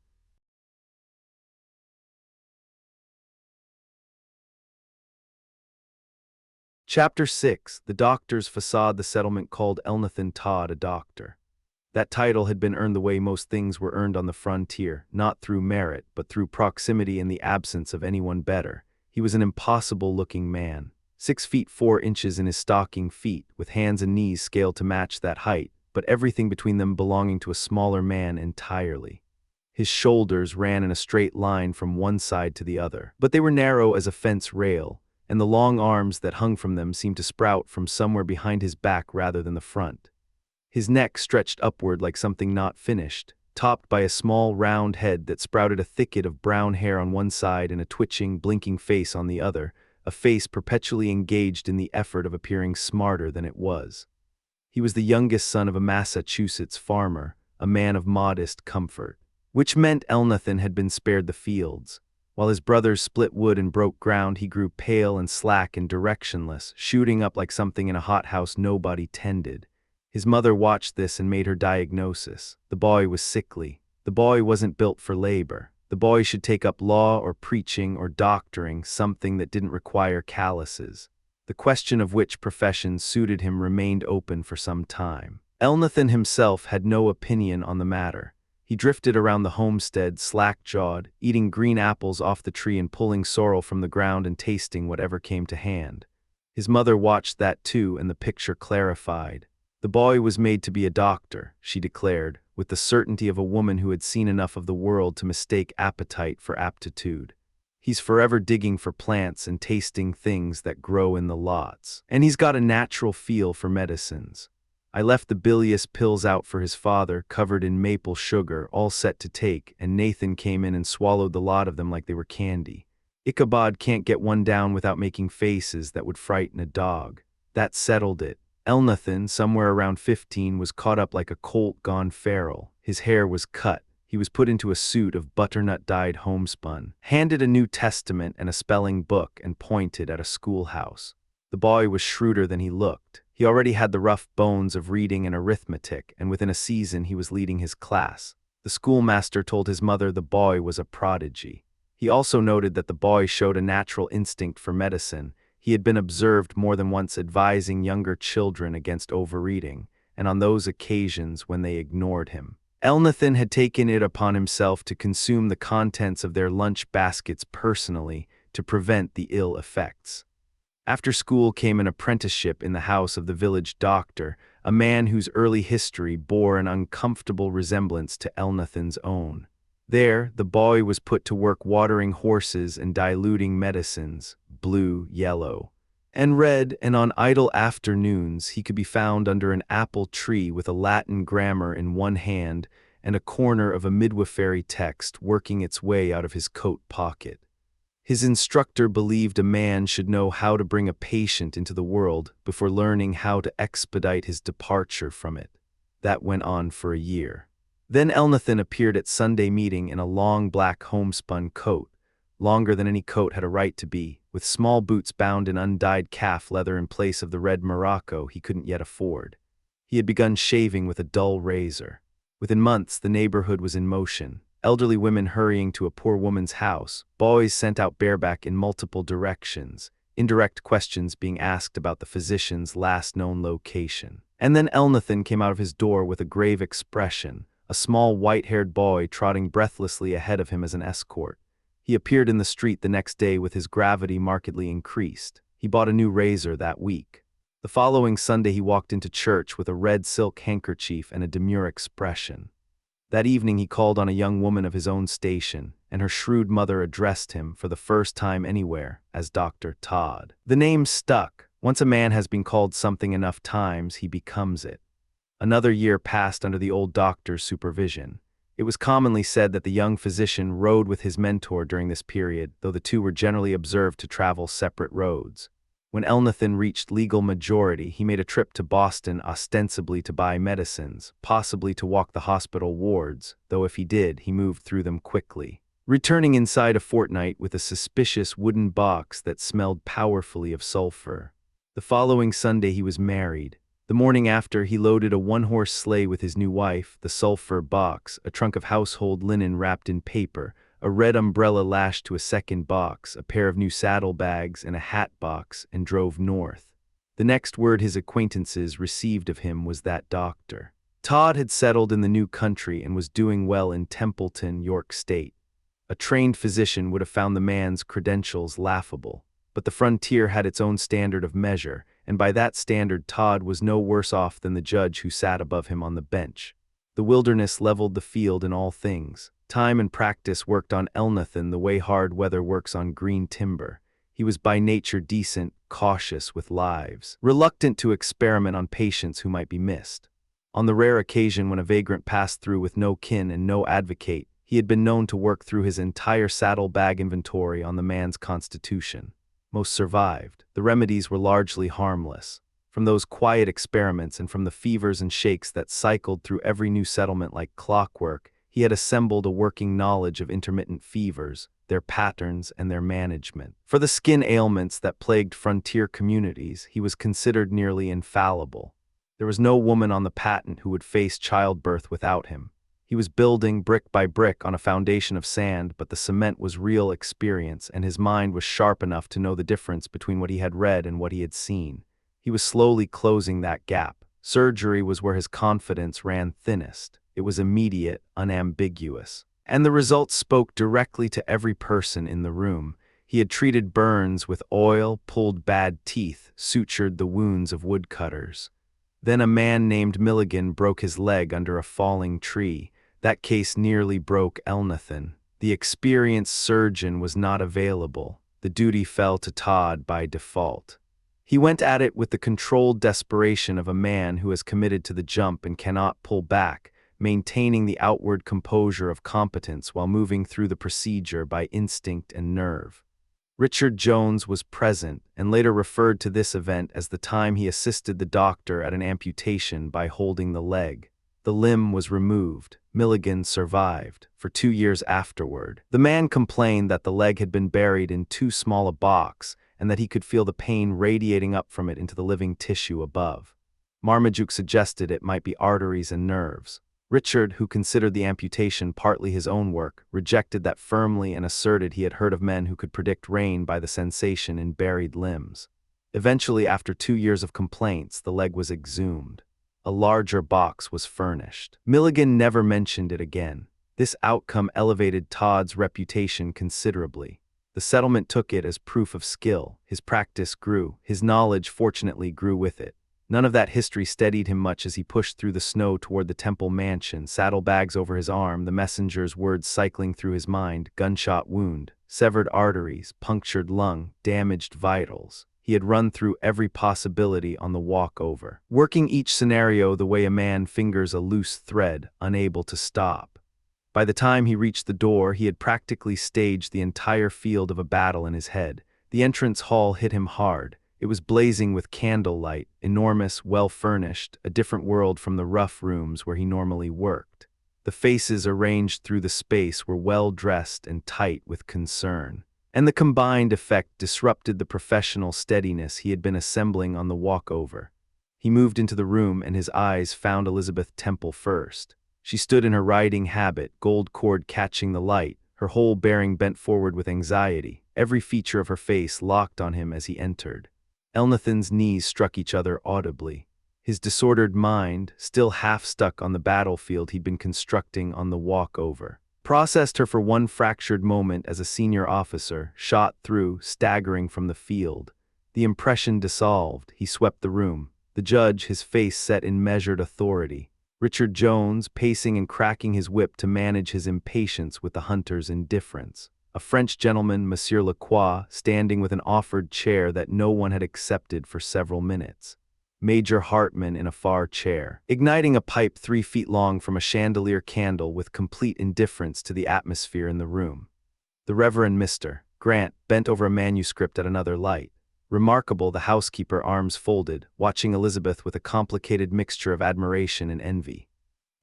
[SPEAKER 1] Chapter 6. The Doctor's Facade. The settlement called Elnathan Todd a doctor. That title had been earned the way most things were earned on the frontier, not through merit, but through proximity and the absence of anyone better. He was an impossible-looking man, 6 feet 4 inches in his stocking feet, with hands and knees scaled to match that height, but everything between them belonging to a smaller man entirely. His shoulders ran in a straight line from one side to the other, but they were narrow as a fence rail, and the long arms that hung from them seemed to sprout from somewhere behind his back rather than the front. His neck stretched upward like something not finished, topped by a small round head that sprouted a thicket of brown hair on one side and a twitching, blinking face on the other, a face perpetually engaged in the effort of appearing smarter than it was. He was the youngest son of a Massachusetts farmer, a man of modest comfort, which meant Elnathan had been spared the fields. While his brothers split wood and broke ground, he grew pale and slack and directionless, shooting up like something in a hothouse nobody tended. His mother watched this and made her diagnosis. The boy was sickly. The boy wasn't built for labor. The boy should take up law or preaching or doctoring, something that didn't require calluses. The question of which profession suited him remained open for some time. Elnathan himself had no opinion on the matter. He drifted around the homestead, slack-jawed, eating green apples off the tree and pulling sorrel from the ground and tasting whatever came to hand. His mother watched that too, and the picture clarified. The boy was made to be a doctor, she declared, with the certainty of a woman who had seen enough of the world to mistake appetite for aptitude. He's forever digging for plants and tasting things that grow in the lots. And he's got a natural feel for medicines. I left the bilious pills out for his father, covered in maple sugar, all set to take, and Nathan came in and swallowed the lot of them like they were candy. Ichabod can't get one down without making faces that would frighten a dog. That settled it. Elnathan, somewhere around 15, was caught up like a colt gone feral. His hair was cut. He was put into a suit of butternut-dyed homespun, handed a New Testament and a spelling book, and pointed at a schoolhouse. The boy was shrewder than he looked. He already had the rough bones of reading and arithmetic, and within a season he was leading his class. The schoolmaster told his mother the boy was a prodigy. He also noted that the boy showed a natural instinct for medicine. He had been observed more than once advising younger children against overeating, and on those occasions when they ignored him. Elnathan had taken it upon himself to consume the contents of their lunch baskets personally to prevent the ill effects. After school came an apprenticeship in the house of the village doctor, a man whose early history bore an uncomfortable resemblance to Elnathan's own. There, the boy was put to work watering horses and diluting medicines, blue, yellow, and red, and on idle afternoons he could be found under an apple tree with a Latin grammar in one hand and a corner of a midwifery text working its way out of his coat pocket. His instructor believed a man should know how to bring a patient into the world before learning how to expedite his departure from it. That went on for a year. Then Elnathan appeared at Sunday meeting in a long black homespun coat, longer than any coat had a right to be, with small boots bound in undyed calf leather in place of the red morocco he couldn't yet afford. He had begun shaving with a dull razor. Within months, the neighborhood was in motion. Elderly women hurrying to a poor woman's house, boys sent out bareback in multiple directions, indirect questions being asked about the physician's last known location. And then Elnathan came out of his door with a grave expression, a small white-haired boy trotting breathlessly ahead of him as an escort. He appeared in the street the next day with his gravity markedly increased. He bought a new razor that week. The following Sunday he walked into church with a red silk handkerchief and a demure expression. That evening he called on a young woman of his own station, and her shrewd mother addressed him, for the first time anywhere, as Dr. Todd. The name stuck. Once a man has been called something enough times, he becomes it. Another year passed under the old doctor's supervision. It was commonly said that the young physician rode with his mentor during this period, though the two were generally observed to travel separate roads. When Elnathan reached legal majority, he made a trip to Boston ostensibly to buy medicines, possibly to walk the hospital wards, though if he did, he moved through them quickly, returning inside a fortnight with a suspicious wooden box that smelled powerfully of sulfur. The following Sunday he was married. The morning after, he loaded a one-horse sleigh with his new wife, the sulfur box, a trunk of household linen wrapped in paper, a red umbrella lashed to a second box, a pair of new saddlebags, and a hat box, and drove north. The next word his acquaintances received of him was that Dr. Todd had settled in the new country and was doing well in Templeton, York State. A trained physician would have found the man's credentials laughable, but the frontier had its own standard of measure, and by that standard Todd was no worse off than the judge who sat above him on the bench. The wilderness leveled the field in all things. Time and practice worked on Elnathan the way hard weather works on green timber. He was by nature decent, cautious with lives, reluctant to experiment on patients who might be missed. On the rare occasion when a vagrant passed through with no kin and no advocate, he had been known to work through his entire saddlebag inventory on the man's constitution. Most survived. The remedies were largely harmless. From those quiet experiments and from the fevers and shakes that cycled through every new settlement like clockwork, he had assembled a working knowledge of intermittent fevers, their patterns, and their management. For the skin ailments that plagued frontier communities, he was considered nearly infallible. There was no woman on the patent who would face childbirth without him. He was building brick by brick on a foundation of sand, but the cement was real experience, and his mind was sharp enough to know the difference between what he had read and what he had seen. He was slowly closing that gap. Surgery was where his confidence ran thinnest. It was immediate, unambiguous. And the results spoke directly to every person in the room. He had treated burns with oil, pulled bad teeth, sutured the wounds of woodcutters. Then a man named Milligan broke his leg under a falling tree. That case nearly broke Elnathan. The experienced surgeon was not available. The duty fell to Todd by default. He went at it with the controlled desperation of a man who has committed to the jump and cannot pull back, maintaining the outward composure of competence while moving through the procedure by instinct and nerve. Richard Jones was present and later referred to this event as the time he assisted the doctor at an amputation by holding the leg. The limb was removed. Milligan survived for 2 years afterward. The man complained that the leg had been buried in too small a box and that he could feel the pain radiating up from it into the living tissue above. Marmaduke suggested it might be arteries and nerves. Richard, who considered the amputation partly his own work, rejected that firmly and asserted he had heard of men who could predict rain by the sensation in buried limbs. Eventually, after 2 years of complaints, the leg was exhumed. A larger box was furnished. Milligan never mentioned it again. This outcome elevated Todd's reputation considerably. The settlement took it as proof of skill. His practice grew. His knowledge, fortunately, grew with it. None of that history steadied him much as he pushed through the snow toward the Temple mansion, saddlebags over his arm, the messenger's words cycling through his mind: gunshot wound, severed arteries, punctured lung, damaged vitals. He had run through every possibility on the walk over, working each scenario the way a man fingers a loose thread, unable to stop. By the time he reached the door, he had practically staged the entire field of a battle in his head. The entrance hall hit him hard. It was blazing with candlelight, enormous, well-furnished, a different world from the rough rooms where he normally worked. The faces arranged through the space were well-dressed and tight with concern, and the combined effect disrupted the professional steadiness he had been assembling on the walk-over. He moved into the room and his eyes found Elizabeth Temple first. She stood in her riding habit, gold cord catching the light, her whole bearing bent forward with anxiety, every feature of her face locked on him as he entered. Elnathan's knees struck each other audibly. His disordered mind, still half stuck on the battlefield he'd been constructing on the walk-over, processed her for one fractured moment as a senior officer, shot through, staggering from the field. The impression dissolved. He swept the room. The judge, his face set in measured authority. Richard Jones, pacing and cracking his whip to manage his impatience with the hunter's indifference. A French gentleman, Monsieur Lacroix, standing with an offered chair that no one had accepted for several minutes. Major Hartman in a far chair, igniting a pipe 3 feet long from a chandelier candle with complete indifference to the atmosphere in the room. The Reverend Mr. Grant bent over a manuscript at another light. Remarkable, the housekeeper, arms folded, watching Elizabeth with a complicated mixture of admiration and envy.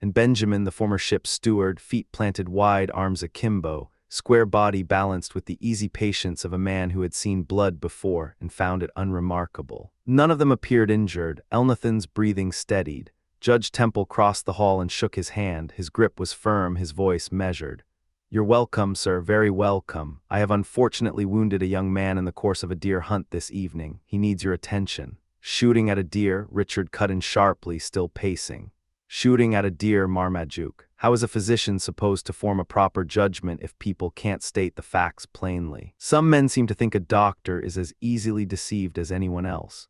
[SPEAKER 1] And Benjamin, the former ship's steward, feet planted wide, arms akimbo, square body balanced with the easy patience of a man who had seen blood before and found it unremarkable. None of them appeared injured. Elnathan's breathing steadied. Judge Temple crossed the hall and shook his hand. His grip was firm, his voice measured. "You're welcome, sir, very welcome. I have unfortunately wounded a young man in the course of a deer hunt this evening. He needs your attention." "Shooting at a deer?" Richard cut in sharply, still pacing. "Shooting at a deer, Marmaduke. How is a physician supposed to form a proper judgment if people can't state the facts plainly? Some men seem to think a doctor is as easily deceived as anyone else."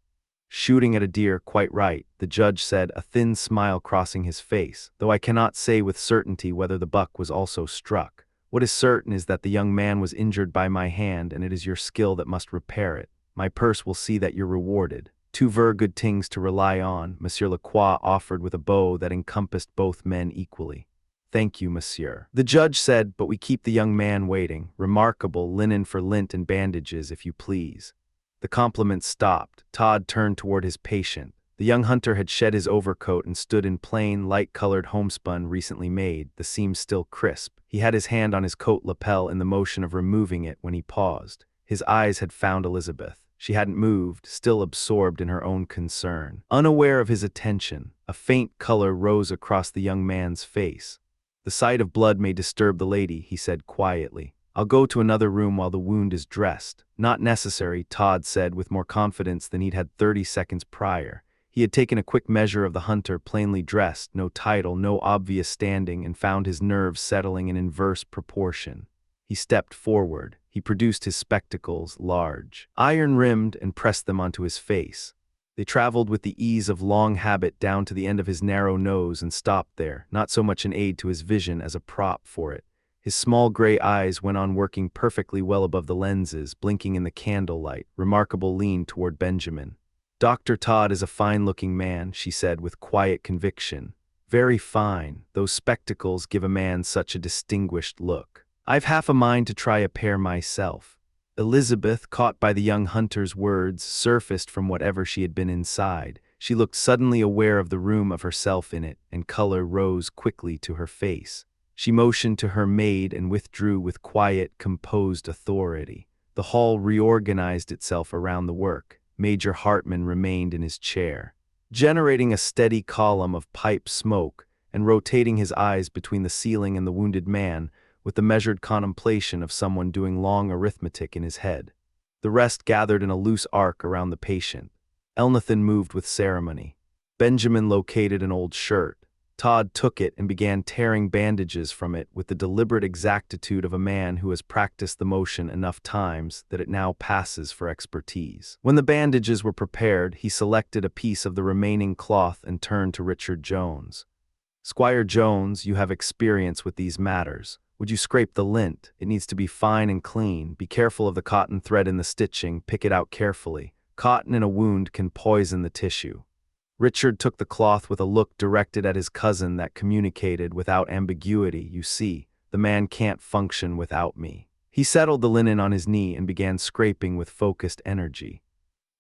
[SPEAKER 1] "Shooting at a deer, quite right," the judge said, a thin smile crossing his face, "though I cannot say with certainty whether the buck was also struck. What is certain is that the young man was injured by my hand, and it is your skill that must repair it. My purse will see that you're rewarded." "Two ver good things to rely on," Monsieur Lacroix offered with a bow that encompassed both men equally. "Thank you, monsieur," the judge said, "but we keep the young man waiting. Remarkable, linen for lint and bandages, if you please." The compliments stopped. Todd turned toward his patient. The young hunter had shed his overcoat and stood in plain, light-colored homespun recently made, the seams still crisp. He had his hand on his coat lapel in the motion of removing it when he paused. His eyes had found Elizabeth. She hadn't moved, still absorbed in her own concern. Unaware of his attention, a faint color rose across the young man's face. "The sight of blood may disturb the lady," he said quietly. "I'll go to another room while the wound is dressed." "Not necessary," Todd said with more confidence than he'd had 30 seconds prior. He had taken a quick measure of the hunter, plainly dressed, no title, no obvious standing, and found his nerves settling in inverse proportion. He stepped forward. He produced his spectacles, large, iron-rimmed, and pressed them onto his face. They traveled with the ease of long habit down to the end of his narrow nose and stopped there, not so much an aid to his vision as a prop for it. His small gray eyes went on working perfectly well above the lenses, blinking in the candlelight. Remarkable lean toward Benjamin. "Dr. Todd is a fine-looking man," she said with quiet conviction. "Very fine. Those spectacles give a man such a distinguished look. I've half a mind to try a pair myself." Elizabeth, caught by the young hunter's words, surfaced from whatever she had been inside. She looked suddenly aware of the room, of herself in it, and color rose quickly to her face. She motioned to her maid and withdrew with quiet, composed authority. The hall reorganized itself around the work. Major Hartman remained in his chair, generating a steady column of pipe smoke and rotating his eyes between the ceiling and the wounded man with the measured contemplation of someone doing long arithmetic in his head. The rest gathered in a loose arc around the patient. Elnathan moved with ceremony. Benjamin located an old shirt. Todd took it and began tearing bandages from it with the deliberate exactitude of a man who has practiced the motion enough times that it now passes for expertise. When the bandages were prepared, he selected a piece of the remaining cloth and turned to Richard Jones. "Squire Jones, you have experience with these matters. Would you scrape the lint? It needs to be fine and clean. Be careful of the cotton thread in the stitching. Pick it out carefully. Cotton in a wound can poison the tissue." Richard took the cloth with a look directed at his cousin that communicated without ambiguity. "You see, the man can't function without me." He settled the linen on his knee and began scraping with focused energy.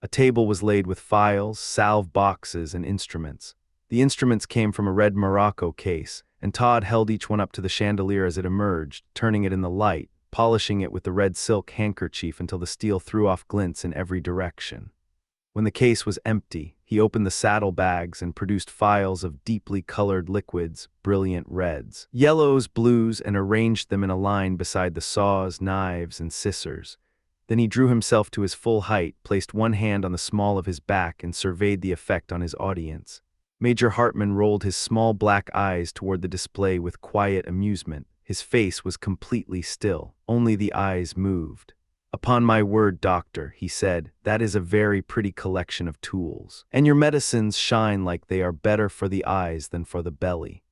[SPEAKER 1] A table was laid with files, salve boxes, and instruments. The instruments came from a red Morocco case, and Todd held each one up to the chandelier as it emerged, turning it in the light, polishing it with the red silk handkerchief until the steel threw off glints in every direction. When the case was empty, he opened the saddlebags and produced phials of deeply colored liquids, brilliant reds, yellows, blues, and arranged them in a line beside the saws, knives, and scissors. Then he drew himself to his full height, placed one hand on the small of his back, and surveyed the effect on his audience. Major Hartman rolled his small black eyes toward the display with quiet amusement. His face was completely still. Only the eyes moved. "Upon my word, doctor," he said, "that is a very pretty collection of tools. And your medicines shine like they are better for the eyes than for the belly."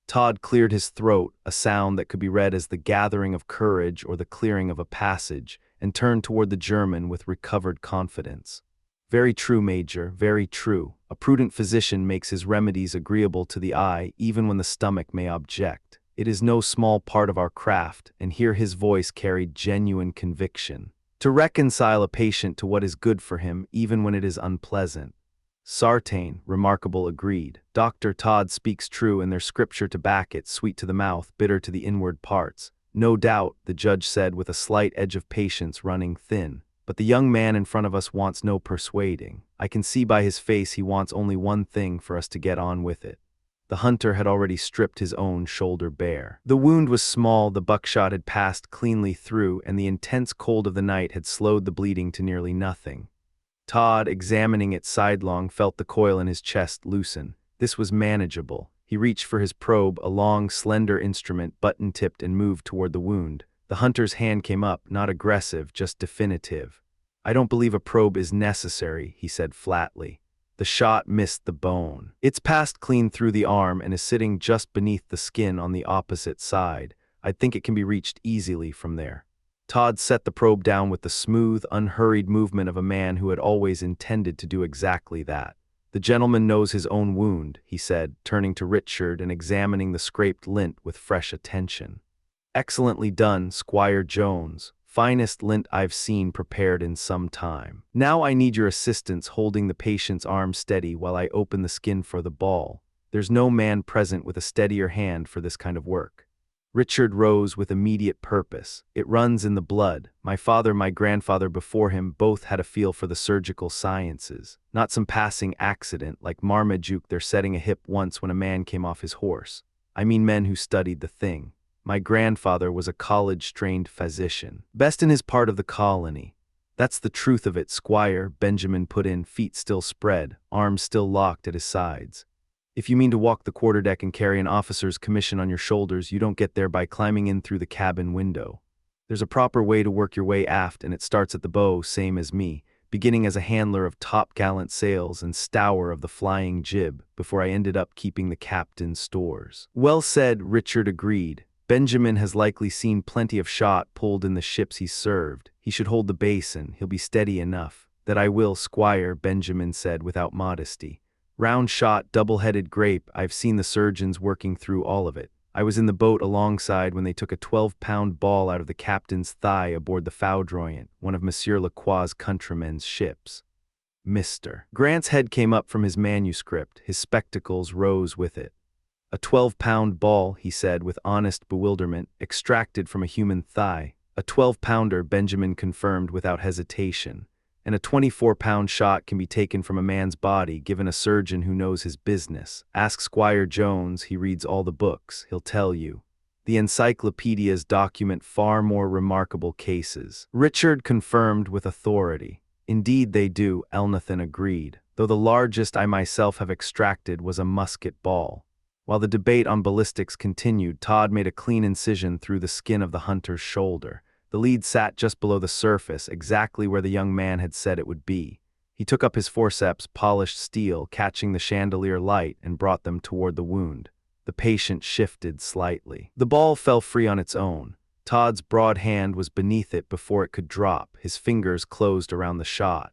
[SPEAKER 1] Todd cleared his throat, a sound that could be read as the gathering of courage or the clearing of a passage, and turned toward the German with recovered confidence. "Very true, Major, very true. A prudent physician makes his remedies agreeable to the eye, even when the stomach may object. It is no small part of our craft," and here his voice carried genuine conviction, "to reconcile a patient to what is good for him, even when it is unpleasant." "Sartain," Remarkable agreed. "Dr. Todd speaks true, and there's scripture to back it, sweet to the mouth, bitter to the inward parts." "No doubt," the judge said with a slight edge of patience running thin. "But the young man in front of us wants no persuading. I can see by his face he wants only one thing: for us to get on with it." The hunter had already stripped his own shoulder bare. The wound was small, the buckshot had passed cleanly through, and the intense cold of the night had slowed the bleeding to nearly nothing. Todd, examining it sidelong, felt the coil in his chest loosen. This was manageable. He reached for his probe, a long, slender instrument, button-tipped, and moved toward the wound. The hunter's hand came up, not aggressive, just definitive. "I don't believe a probe is necessary," he said flatly. The shot missed the bone. It's passed clean through the arm and is sitting just beneath the skin on the opposite side. I think it can be reached easily from there. Todd set the probe down with the smooth, unhurried movement of a man who had always intended to do exactly that. "The gentleman knows his own wound," he said, turning to Richard and examining the scraped lint with fresh attention. "Excellently done, Squire Jones. finest lint I've seen prepared in some time. Now I need your assistance holding the patient's arm steady while I open the skin for the ball. There's no man present with a steadier hand for this kind of work." Richard rose with immediate purpose. It runs in the blood. My father, my grandfather before him both had a feel for the surgical sciences. Not some passing accident like Marmaduke they're setting a hip once when a man came off his horse. I mean men who studied the thing. My grandfather was a college-trained physician. Best in his part of the colony. "That's the truth of it, Squire," Benjamin put in, feet still spread, arms still locked at his sides. "If you mean to walk the quarterdeck and carry an officer's commission on your shoulders, you don't get there by climbing in through the cabin window. There's a proper way to work your way aft, and it starts at the bow, same as me, beginning as a handler of top-gallant sails and stower of the flying jib, before I ended up keeping the captain's stores." "Well said," Richard agreed. "Benjamin has likely seen plenty of shot pulled in the ships he's served. He should hold the basin, he'll be steady enough." "That I will, Squire," Benjamin said without modesty. "Round shot, double-headed grape, I've seen the surgeons working through all of it. I was in the boat alongside when they took a 12-pound ball out of the captain's thigh aboard the Foudroyant, one of Monsieur Lacroix's countrymen's ships." Mr. Grant's head came up from his manuscript, his spectacles rose with it. "A 12-pound ball," he said with honest bewilderment, "extracted from a human thigh." "A 12-pounder, Benjamin confirmed without hesitation. "And a 24-pound shot can be taken from a man's body, given a surgeon who knows his business. Ask Squire Jones, he reads all the books, he'll tell you. The encyclopedias document far more remarkable cases." Richard confirmed with authority. "Indeed they do," Elnathan agreed, "though the largest I myself have extracted was a musket ball." While the debate on ballistics continued, Todd made a clean incision through the skin of the hunter's shoulder. The lead sat just below the surface, exactly where the young man had said it would be. He took up his forceps, polished steel, catching the chandelier light, and brought them toward the wound. The patient shifted slightly. The ball fell free on its own. Todd's broad hand was beneath it before it could drop. His fingers closed around the shot.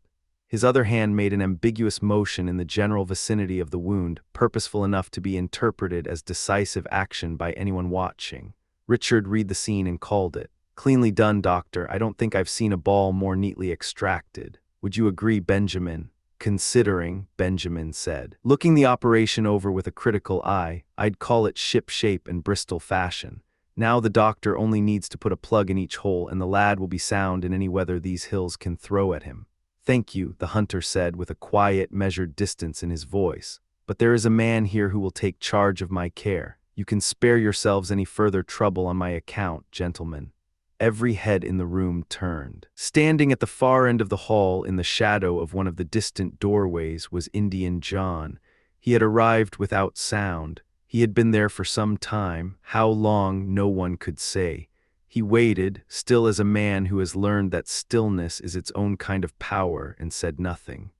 [SPEAKER 1] His other hand made an ambiguous motion in the general vicinity of the wound, purposeful enough to be interpreted as decisive action by anyone watching. Richard read the scene and called it. "Cleanly done, Doctor. I don't think I've seen a ball more neatly extracted. Would you agree, Benjamin?" "Considering," Benjamin said, looking the operation over with a critical eye, "I'd call it ship-shape and Bristol fashion. Now the doctor only needs to put a plug in each hole, and the lad will be sound in any weather these hills can throw at him." "Thank you," the hunter said with a quiet, measured distance in his voice. "But there is a man here who will take charge of my care. You can spare yourselves any further trouble on my account, gentlemen." Every head in the room turned. Standing at the far end of the hall in the shadow of one of the distant doorways was Indian John. He had arrived without sound. He had been there for some time, how long no one could say. He waited, still as a man who has learned that stillness is its own kind of power, and said nothing.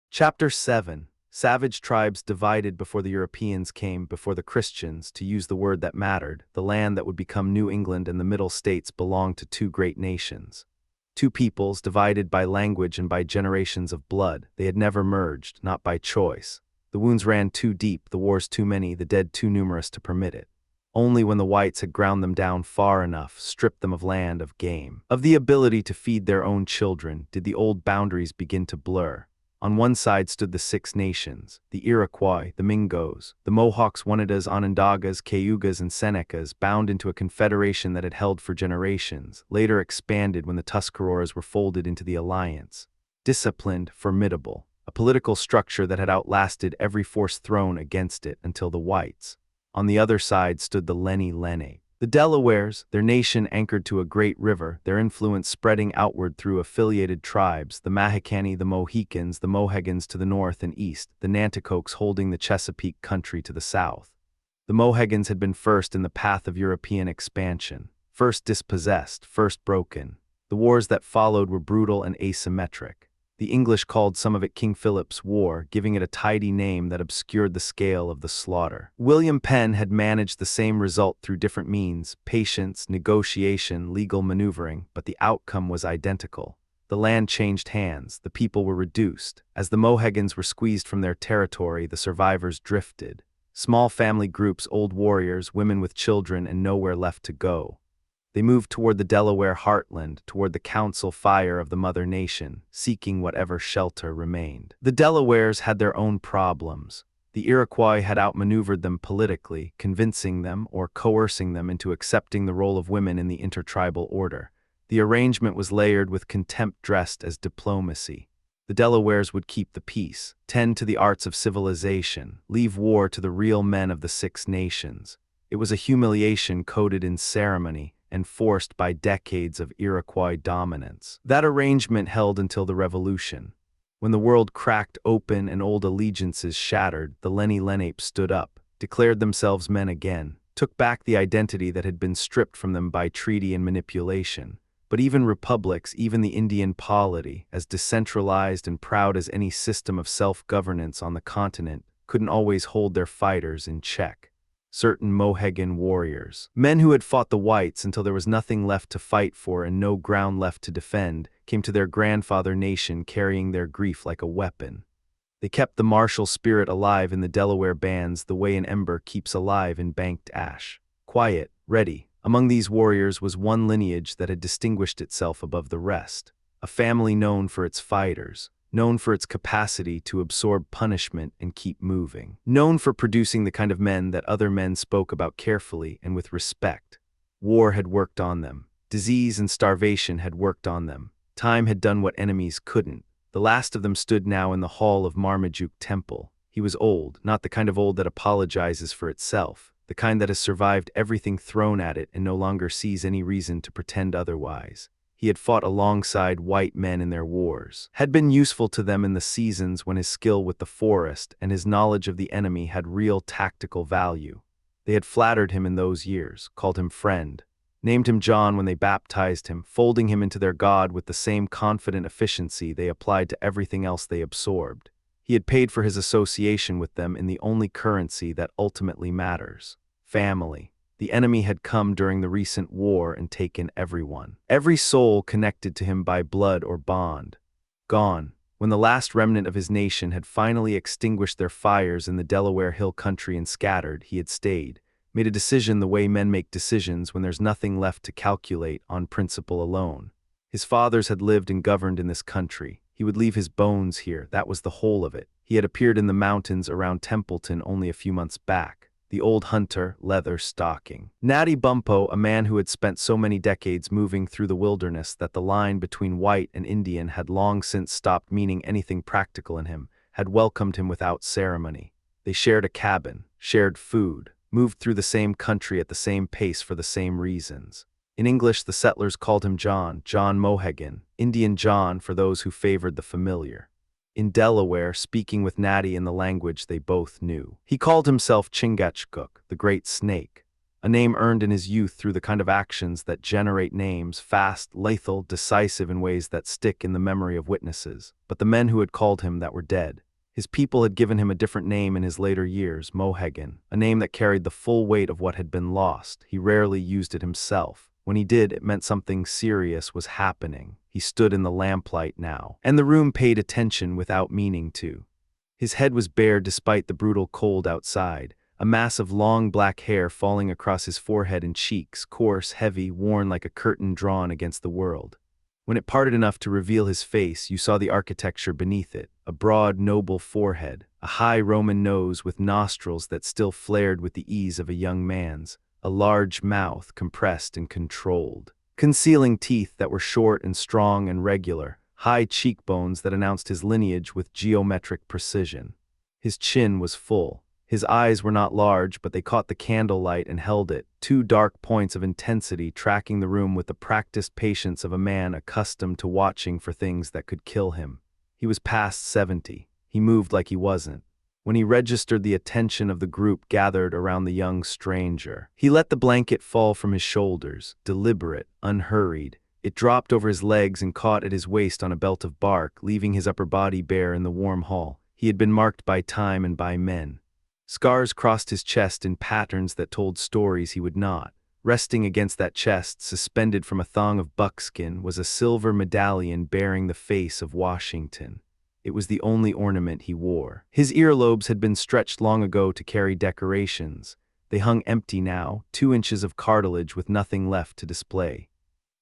[SPEAKER 1] Chapter 7. Savage tribes divided before the Europeans came, before the Christians, to use the word that mattered. The land that would become New England and the Middle States belonged to two great nations. Two peoples divided by language and by generations of blood. They had never merged, not by choice. The wounds ran too deep, the wars too many, the dead too numerous to permit it. Only when the whites had ground them down far enough, stripped them of land, of game, of the ability to feed their own children, did the old boundaries begin to blur. On one side stood the Six Nations, the Iroquois, the Mingos, the Mohawks, Onondagas, Onondagas, Cayugas, and Senecas, bound into a confederation that had held for generations, later expanded when the Tuscaroras were folded into the alliance. Disciplined, formidable, a political structure that had outlasted every force thrown against it until the whites. On the other side stood the Lenni Lenape. The Delawares, their nation anchored to a great river, their influence spreading outward through affiliated tribes, the Mahicani, the Mohicans, the Mohegans to the north and east, the Nanticokes holding the Chesapeake country to the south. The Mohegans had been first in the path of European expansion, first dispossessed, first broken. The wars that followed were brutal and asymmetric. The English called some of it King Philip's War, giving it a tidy name that obscured the scale of the slaughter. William Penn had managed the same result through different means, patience, negotiation, legal maneuvering, but the outcome was identical. The land changed hands, the people were reduced. As the Mohegans were squeezed from their territory, the survivors drifted. Small family groups, old warriors, women with children, and nowhere left to go. They moved toward the Delaware heartland, toward the council fire of the mother nation, seeking whatever shelter remained. The Delawares had their own problems. The Iroquois had outmaneuvered them politically, convincing them or coercing them into accepting the role of women in the intertribal order. The arrangement was layered with contempt dressed as diplomacy. The Delawares would keep the peace, tend to the arts of civilization, leave war to the real men of the Six Nations. It was a humiliation coded in ceremony, enforced by decades of Iroquois dominance. That arrangement held until the Revolution. When the world cracked open and old allegiances shattered, the Lenni Lenape stood up, declared themselves men again, took back the identity that had been stripped from them by treaty and manipulation. But even republics, even the Indian polity, as decentralized and proud as any system of self-governance on the continent, couldn't always hold their fighters in check. Certain Mohegan warriors, men who had fought the whites until there was nothing left to fight for and no ground left to defend, came to their grandfather nation carrying their grief like a weapon. They kept the martial spirit alive in the Delaware bands the way an ember keeps alive in banked ash. Quiet, ready. Among these warriors was one lineage that had distinguished itself above the rest, a family known for its fighters, known for its capacity to absorb punishment and keep moving, known for producing the kind of men that other men spoke about carefully and with respect. War had worked on them. Disease and starvation had worked on them. Time had done what enemies couldn't. The last of them stood now in the hall of Marmaduke Temple. He was old, not the kind of old that apologizes for itself, the kind that has survived everything thrown at it and no longer sees any reason to pretend otherwise. He had fought alongside white men in their wars, had been useful to them in the seasons when his skill with the forest and his knowledge of the enemy had real tactical value. They had flattered him in those years, called him friend, named him John when they baptized him, folding him into their God with the same confident efficiency they applied to everything else they absorbed. He had paid for his association with them in the only currency that ultimately matters: family. The enemy had come during the recent war and taken everyone. Every soul connected to him by blood or bond. Gone. When the last remnant of his nation had finally extinguished their fires in the Delaware Hill country and scattered, he had stayed, made a decision the way men make decisions when there's nothing left to calculate on principle alone. His fathers had lived and governed in this country. He would leave his bones here, that was the whole of it. He had appeared in the mountains around Templeton only a few months back. The old hunter, Leatherstocking. Natty Bumppo, a man who had spent so many decades moving through the wilderness that the line between white and Indian had long since stopped meaning anything practical in him, had welcomed him without ceremony. They shared a cabin, shared food, moved through the same country at the same pace for the same reasons. In English, the settlers called him John Mohegan, Indian John for those who favored the familiar. In Delaware, speaking with Natty in the language they both knew. He called himself Chingachgook, the Great Snake, a name earned in his youth through the kind of actions that generate names, fast, lethal, decisive in ways that stick in the memory of witnesses. But the men who had called him that were dead. His people had given him a different name in his later years, Mohegan, a name that carried the full weight of what had been lost. He rarely used it himself. When he did, it meant something serious was happening. He stood in the lamplight now, and the room paid attention without meaning to. His head was bare despite the brutal cold outside, a mass of long black hair falling across his forehead and cheeks, coarse, heavy, worn like a curtain drawn against the world. When it parted enough to reveal his face, you saw the architecture beneath it, a broad, noble forehead, a high Roman nose with nostrils that still flared with the ease of a young man's, a large mouth compressed and controlled, concealing teeth that were short and strong and regular, high cheekbones that announced his lineage with geometric precision. His chin was full. His eyes were not large, but they caught the candlelight and held it, two dark points of intensity tracking the room with the practiced patience of a man accustomed to watching for things that could kill him. He was past 70. He moved like he wasn't. When he registered the attention of the group gathered around the young stranger, he let the blanket fall from his shoulders, deliberate, unhurried. It dropped over his legs and caught at his waist on a belt of bark, leaving his upper body bare in the warm hall. He had been marked by time and by men. Scars crossed his chest in patterns that told stories he would not. Resting against that chest, suspended from a thong of buckskin, was a silver medallion bearing the face of Washington. It was the only ornament he wore. His earlobes had been stretched long ago to carry decorations. They hung empty now, 2 inches of cartilage with nothing left to display.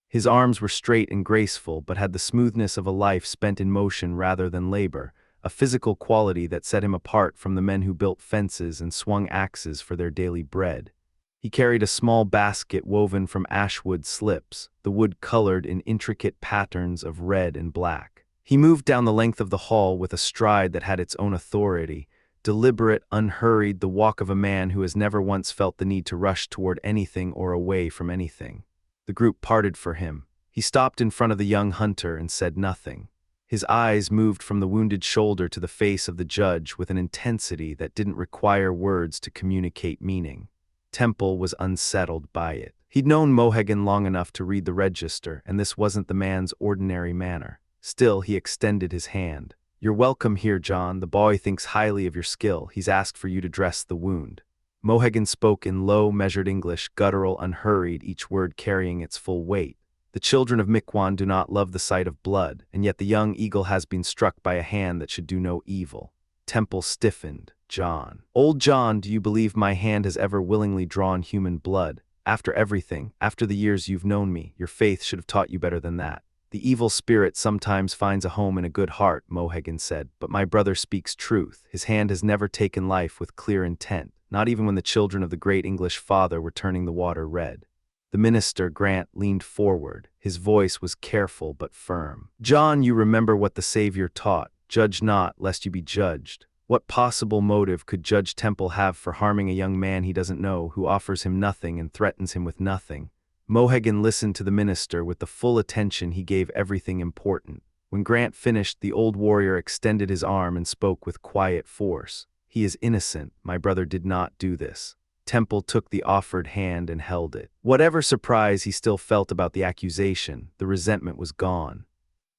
[SPEAKER 1] His arms were straight and graceful, but had the smoothness of a life spent in motion rather than labor, a physical quality that set him apart from the men who built fences and swung axes for their daily bread. He carried a small basket woven from ashwood slips, the wood colored in intricate patterns of red and black. He moved down the length of the hall with a stride that had its own authority, deliberate, unhurried, the walk of a man who has never once felt the need to rush toward anything or away from anything. The group parted for him. He stopped in front of the young hunter and said nothing. His eyes moved from the wounded shoulder to the face of the judge with an intensity that didn't require words to communicate meaning. Temple was unsettled by it. He'd known Mohegan long enough to read the register, and this wasn't the man's ordinary manner. Still, he extended his hand. "You're welcome here, John. The boy thinks highly of your skill. He's asked for you to dress the wound." Mohegan spoke in low, measured English, guttural, unhurried, each word carrying its full weight. The children of Miquon do not love the sight of blood, and yet the young eagle has been struck by a hand that should do no evil. Temple stiffened. "John. Old John, do you believe my hand has ever willingly drawn human blood? After everything, after the years you've known me, your faith should have taught you better than that." "The evil spirit sometimes finds a home in a good heart," Mohegan said, "but my brother speaks truth. His hand has never taken life with clear intent, not even when the children of the great English father were turning the water red." The minister, Grant, leaned forward. His voice was careful but firm. "John, you remember what the Savior taught. Judge not, lest you be judged. What possible motive could Judge Temple have for harming a young man he doesn't know, who offers him nothing and threatens him with nothing?" Mohegan listened to the minister with the full attention he gave everything important. When Grant finished, the old warrior extended his arm and spoke with quiet force. "He is innocent. My brother did not do this." Temple took the offered hand and held it. Whatever surprise he still felt about the accusation, the resentment was gone.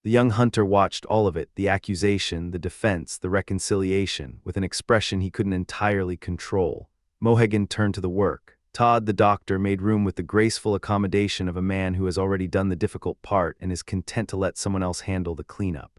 [SPEAKER 1] The young hunter watched all of it, the accusation, the defense, the reconciliation, with an expression he couldn't entirely control. Mohegan turned to the work. Todd, the doctor, made room with the graceful accommodation of a man who has already done the difficult part and is content to let someone else handle the cleanup.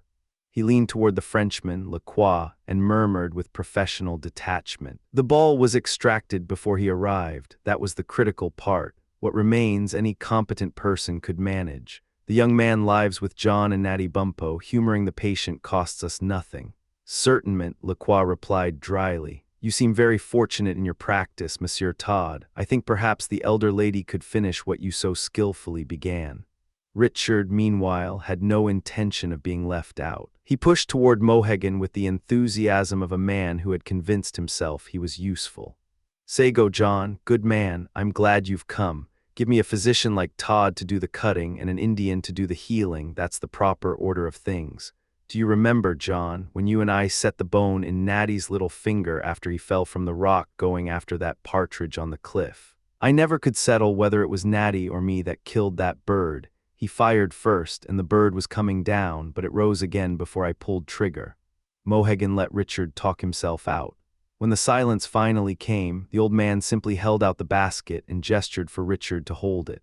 [SPEAKER 1] He leaned toward the Frenchman, Lacroix, and murmured with professional detachment. "The ball was extracted before he arrived. That was the critical part. What remains, any competent person could manage. The young man lives with John and Natty Bumppo. Humoring the patient costs us nothing." "Certainment," Lacroix replied dryly. "You seem very fortunate in your practice, Monsieur Todd. I think perhaps the elder lady could finish what you so skillfully began." Richard, meanwhile, had no intention of being left out. He pushed toward Mohegan with the enthusiasm of a man who had convinced himself he was useful. "Say go, John. Good man, I'm glad you've come. Give me a physician like Todd to do the cutting and an Indian to do the healing. That's the proper order of things. Do you remember, John, when you and I set the bone in Natty's little finger after he fell from the rock going after that partridge on the cliff? I never could settle whether it was Natty or me that killed that bird. He fired first, and the bird was coming down, but it rose again before I pulled trigger." Mohegan let Richard talk himself out. When the silence finally came, the old man simply held out the basket and gestured for Richard to hold it.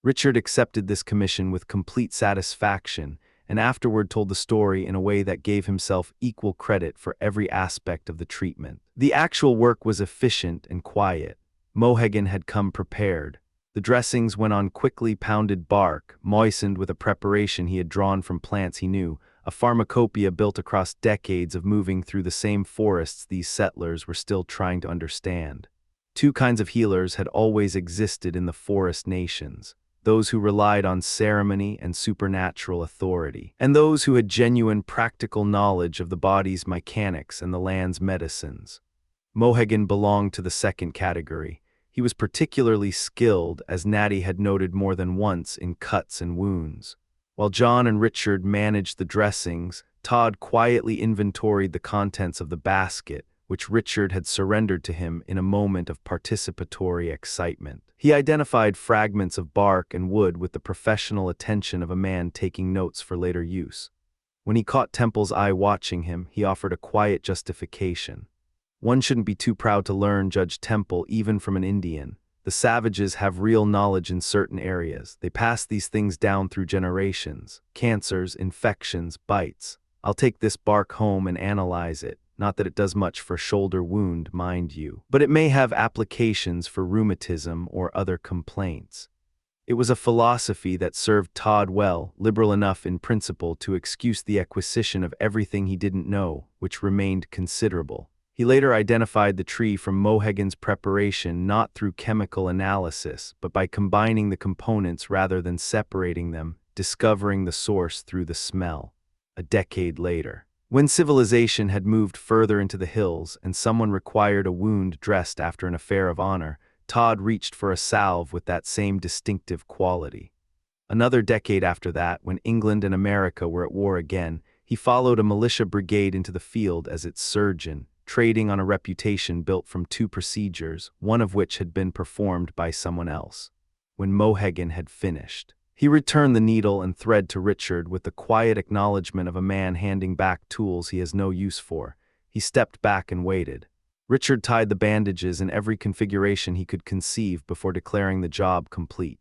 [SPEAKER 1] Richard accepted this commission with complete satisfaction, and afterward told the story in a way that gave himself equal credit for every aspect of the treatment. The actual work was efficient and quiet. Mohegan had come prepared. The dressings went on quickly pounded bark, moistened with a preparation he had drawn from plants he knew, a pharmacopoeia built across decades of moving through the same forests these settlers were still trying to understand. 2 kinds of healers had always existed in the forest nations: those who relied on ceremony and supernatural authority, and those who had genuine practical knowledge of the body's mechanics and the land's medicines. Mohegan belonged to the second category. He was particularly skilled, as Natty had noted more than once, in cuts and wounds. While John and Richard managed the dressings, Todd quietly inventoried the contents of the basket, which Richard had surrendered to him in a moment of participatory excitement. He identified fragments of bark and wood with the professional attention of a man taking notes for later use. When he caught Temple's eye watching him, he offered a quiet justification. "One shouldn't be too proud to learn, Judge Temple, even from an Indian. The savages have real knowledge in certain areas. They pass these things down through generations. Cancers, infections, bites. I'll take this bark home and analyze it. Not that it does much for shoulder wound, mind you, but it may have applications for rheumatism or other complaints. It was a philosophy that served Todd well, liberal enough in principle to excuse the acquisition of everything he didn't know, which remained considerable. He later identified the tree from Mohegan's preparation not through chemical analysis, but by combining the components rather than separating them, discovering the source through the smell. A decade later, when civilization had moved further into the hills and someone required a wound dressed after an affair of honor, Todd reached for a salve with that same distinctive quality. Another decade after that, when England and America were at war again, he followed a militia brigade into the field as its surgeon, trading on a reputation built from two procedures, one of which had been performed by someone else. When Mohegan had finished, he returned the needle and thread to Richard with the quiet acknowledgement of a man handing back tools he has no use for. He stepped back and waited. Richard tied the bandages in every configuration he could conceive before declaring the job complete.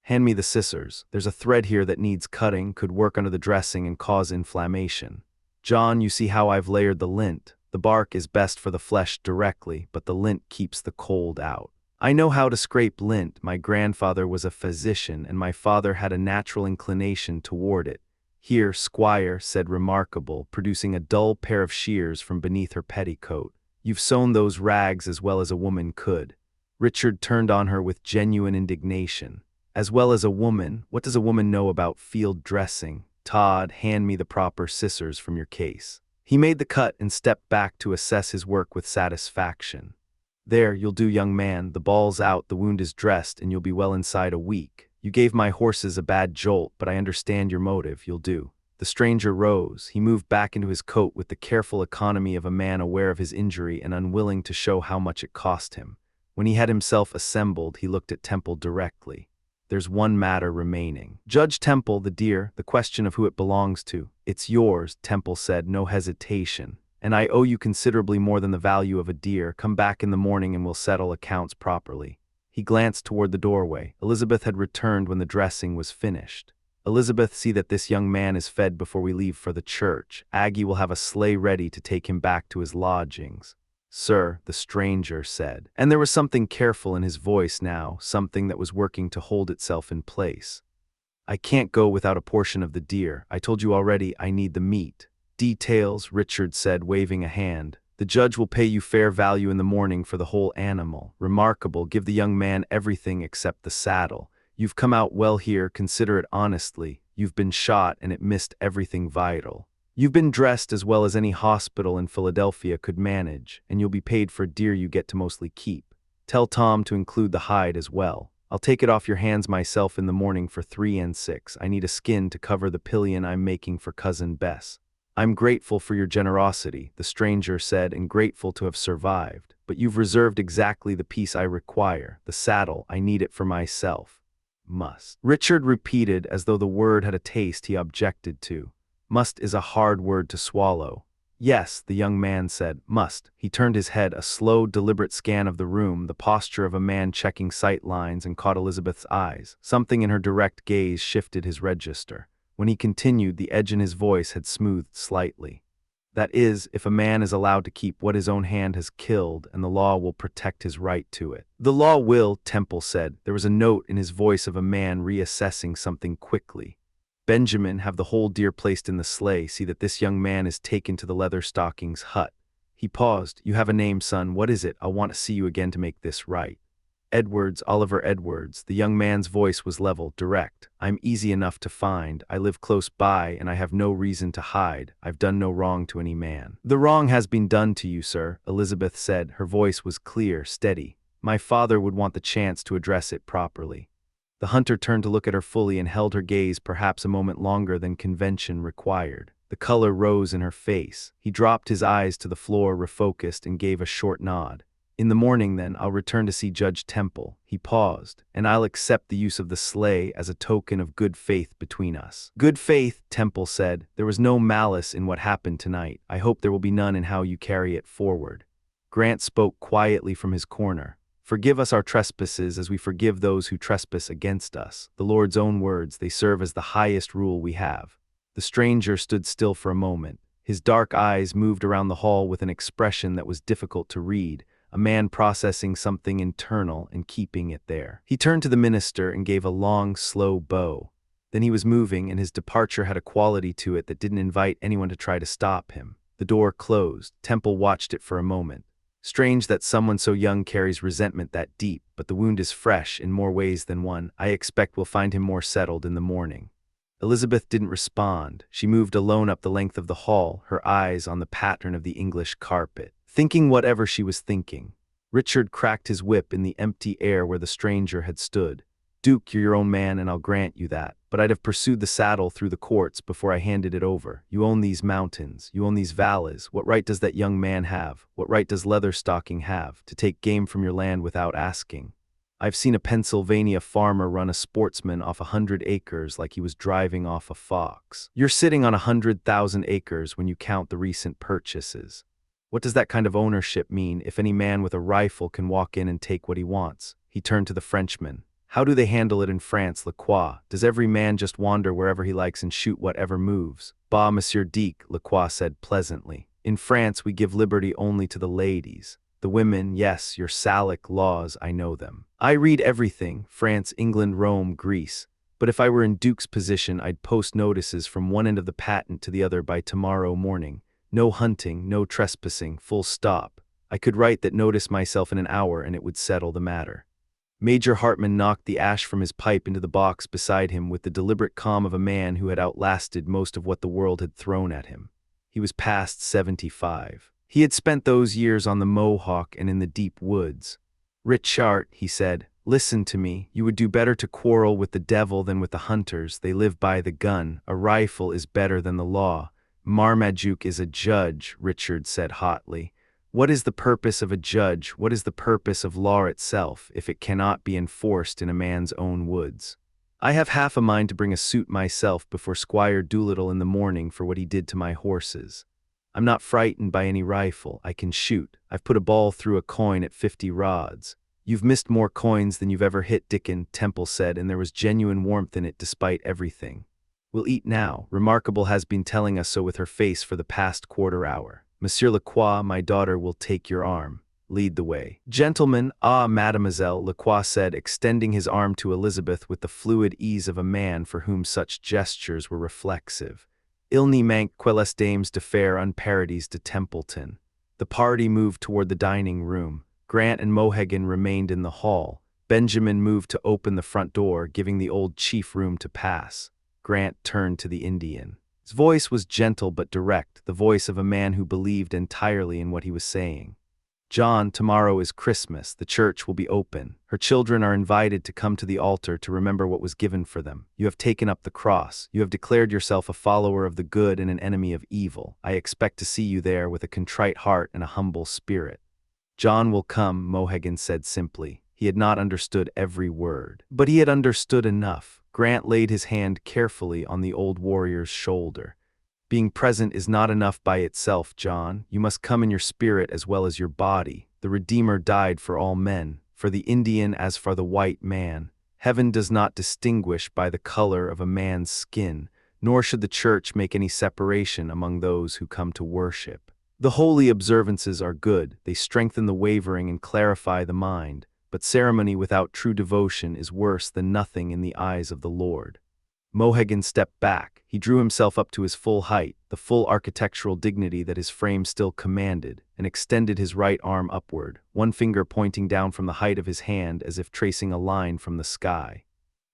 [SPEAKER 1] "Hand me the scissors. There's a thread here that needs cutting, could work under the dressing and cause inflammation. John, you see how I've layered the lint. The bark is best for the flesh directly, but the lint keeps the cold out. I know how to scrape lint. My grandfather was a physician, and my father had a natural inclination toward it. Here, Squire," said Remarkable, producing a dull pair of shears from beneath her petticoat. "You've sewn those rags as well as a woman could." Richard turned on her with genuine indignation. "As well as a woman? What does a woman know about field dressing? Todd, hand me the proper scissors from your case." He made the cut and stepped back to assess his work with satisfaction. "There, you'll do, young man. The ball's out, the wound is dressed, and you'll be well inside a week. You gave my horses a bad jolt, but I understand your motive. You'll do." The stranger rose. He moved back into his coat with the careful economy of a man aware of his injury and unwilling to show how much it cost him. When he had himself assembled, he looked at Temple directly. "There's one matter remaining. Judge Temple, the deer, the question of who it belongs to." "It's yours," Temple said, no hesitation. "And I owe you considerably more than the value of a deer. Come back in the morning and we'll settle accounts properly." He glanced toward the doorway. Elizabeth had returned when the dressing was finished. "Elizabeth, see that this young man is fed before we leave for the church. Aggie will have a sleigh ready to take him back to his lodgings." "Sir," the stranger said, and there was something careful in his voice now, something that was working to hold itself in place. "I can't go without a portion of the deer. I told you already I need the meat." "Details," Richard said, waving a hand. "The judge will pay you fair value in the morning for the whole animal. Remarkable, give the young man everything except the saddle. You've come out well here, consider it honestly. You've been shot and it missed everything vital. You've been dressed as well as any hospital in Philadelphia could manage, and you'll be paid for deer you get to mostly keep. Tell Tom to include the hide as well. I'll take it off your hands myself in the morning for 3 and 6. I need a skin to cover the pillion I'm making for Cousin Bess." "I'm grateful for your generosity," the stranger said, "and grateful to have survived. But you've reserved exactly the piece I require, the saddle. I need it for myself." "Must," Richard repeated as though the word had a taste he objected to. "Must is a hard word to swallow." "Yes," the young man said, "must." He turned his head, a slow, deliberate scan of the room, the posture of a man checking sight lines, and caught Elizabeth's eyes. Something in her direct gaze shifted his register. When he continued, the edge in his voice had smoothed slightly. "That is, if a man is allowed to keep what his own hand has killed, and the law will protect his right to it." "The law will," Temple said. There was a note in his voice of a man reassessing something quickly. "Benjamin, have the whole deer placed in the sleigh. See that this young man is taken to the Leatherstocking's hut." He paused. "You have a name, son. What is it? I'll want to see you again to make this right." "Edwards, Oliver Edwards." The young man's voice was level, direct. "I'm easy enough to find. I live close by, and I have no reason to hide. I've done no wrong to any man." "The wrong has been done to you, sir," Elizabeth said. Her voice was clear, steady. "My father would want the chance to address it properly." The hunter turned to look at her fully and held her gaze perhaps a moment longer than convention required. The color rose in her face. He dropped his eyes to the floor, refocused, and gave a short nod. "In the morning, then, I'll return to see Judge Temple." He paused. "And I'll accept the use of the sleigh as a token of good faith between us." "Good faith," Temple said. "There was no malice in what happened tonight. I hope there will be none in how you carry it forward." Grant spoke quietly from his corner. Forgive us our trespasses as we forgive those who trespass against us. The Lord's own words, they serve as the highest rule we have. The stranger stood still for a moment. His dark eyes moved around the hall with an expression that was difficult to read, a man processing something internal and keeping it there. He turned to the minister and gave a long, slow bow. Then he was moving, and his departure had a quality to it that didn't invite anyone to try to stop him. The door closed. Temple watched it for a moment. Strange that someone so young carries resentment that deep, but the wound is fresh in more ways than one. I expect we'll find him more settled in the morning. Elizabeth didn't respond. She moved alone up the length of the hall, her eyes on the pattern of the English carpet, thinking whatever she was thinking. Richard cracked his whip in the empty air where the stranger had stood. Duke, you're your own man, and I'll grant you that, but I'd have pursued the saddle through the courts before I handed it over. You own these mountains, you own these valleys. What right does that young man have? What right does Leatherstocking have to take game from your land without asking? I've seen a Pennsylvania farmer run a sportsman off 100 acres like he was driving off a fox. You're sitting on 100,000 acres when you count the recent purchases. What does that kind of ownership mean if any man with a rifle can walk in and take what he wants? He turned to the Frenchman. How do they handle it in France, Lacroix? Does every man just wander wherever he likes and shoot whatever moves? Bah, Monsieur Dick, Lacroix said pleasantly. In France we give liberty only to the ladies. The women, yes, your Salic laws, I know them. I read everything, France, England, Rome, Greece. But if I were in Duke's position, I'd post notices from one end of the patent to the other by tomorrow morning. No hunting, no trespassing, full stop. I could write that notice myself in an hour and it would settle the matter. Major Hartman knocked the ash from his pipe into the box beside him with the deliberate calm of a man who had outlasted most of what the world had thrown at him. He was past 75. He had spent those years on the Mohawk and in the deep woods. Richard, he said, listen to me. You would do better to quarrel with the devil than with the hunters. They live by the gun. A rifle is better than the law. Marmaduke is a judge, Richard said hotly. What is the purpose of a judge? What is the purpose of law itself, if it cannot be enforced in a man's own woods? I have half a mind to bring a suit myself before Squire Doolittle in the morning for what he did to my horses. I'm not frightened by any rifle. I can shoot. I've put a ball through a coin at 50 rods. You've missed more coins than you've ever hit, Dickon, Temple said, and there was genuine warmth in it despite everything. We'll eat now. Remarkable has been telling us so with her face for the past quarter hour. Monsieur Lacroix, my daughter will take your arm. Lead the way. Gentlemen, mademoiselle, Lacroix said, extending his arm to Elizabeth with the fluid ease of a man for whom such gestures were reflexive. Il n'y manque que les dames de faire un paradis de Templeton. The party moved toward the dining room. Grant and Mohegan remained in the hall. Benjamin moved to open the front door, giving the old chief room to pass. Grant turned to the Indian. His voice was gentle but direct, the voice of a man who believed entirely in what he was saying. John, tomorrow is Christmas. The church will be open. Her children are invited to come to the altar to remember what was given for them. You have taken up the cross. You have declared yourself a follower of the good and an enemy of evil. I expect to see you there with a contrite heart and a humble spirit. John will come, Mohegan said simply. He had not understood every word, but he had understood enough. Grant laid his hand carefully on the old warrior's shoulder. Being present is not enough by itself, John. You must come in your spirit as well as your body. The Redeemer died for all men, for the Indian as for the white man. Heaven does not distinguish by the color of a man's skin, nor should the church make any separation among those who come to worship. The holy observances are good. They strengthen the wavering and clarify the mind. But ceremony without true devotion is worse than nothing in the eyes of the Lord. Mohegan stepped back. He drew himself up to his full height, the full architectural dignity that his frame still commanded, and extended his right arm upward, one finger pointing down from the height of his hand as if tracing a line from the sky.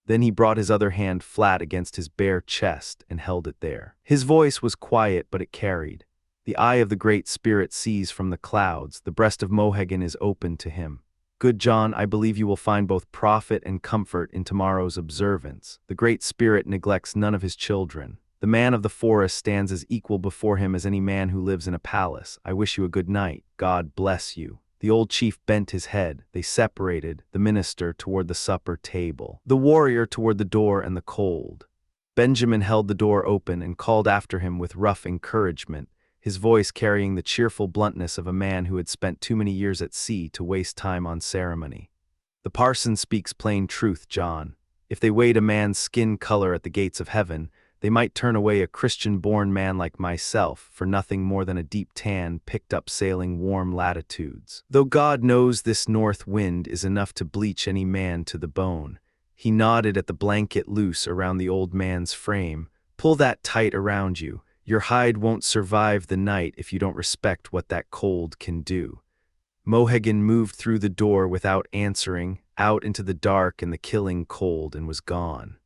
[SPEAKER 1] Then he brought his other hand flat against his bare chest and held it there. His voice was quiet, but it carried. The eye of the Great Spirit sees from the clouds. The breast of Mohegan is open to him. Good John, I believe you will find both profit and comfort in tomorrow's observance. The Great Spirit neglects none of his children. The man of the forest stands as equal before him as any man who lives in a palace. I wish you a good night. God bless you. The old chief bent his head. They separated, the minister toward the supper table, the warrior toward the door and the cold. Benjamin held the door open and called after him with rough encouragement. his voice carrying the cheerful bluntness of a man who had spent too many years at sea to waste time on ceremony. "The parson speaks plain truth, John. If they weighed a man's skin color at the gates of heaven, they might turn away a Christian-born man like myself for nothing more than a deep tan picked up sailing warm latitudes. Though God knows this north wind is enough to bleach any man to the bone." He nodded at the blanket loose around the old man's frame. "Pull that tight around you. Your hide won't survive the night if you don't respect what that cold can do." Mohegan moved through the door without answering, out into the dark and the killing cold, and was gone.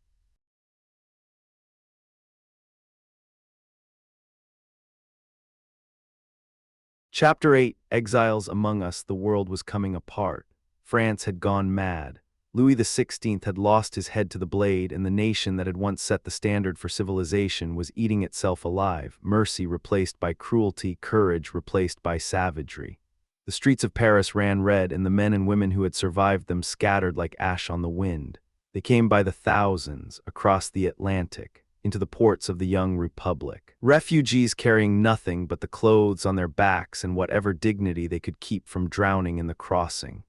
[SPEAKER 1] Chapter 8. Exiles Among Us. The world was coming apart. France had gone mad. Louis XVI had lost his head to the blade, and the nation that had once set the standard for civilization was eating itself alive, mercy replaced by cruelty, courage replaced by savagery. The streets of Paris ran red, and the men and women who had survived them scattered like ash on the wind. They came by the thousands, across the Atlantic, into the ports of the young republic. Refugees carrying nothing but the clothes on their backs and whatever dignity they could keep from drowning in the crossing.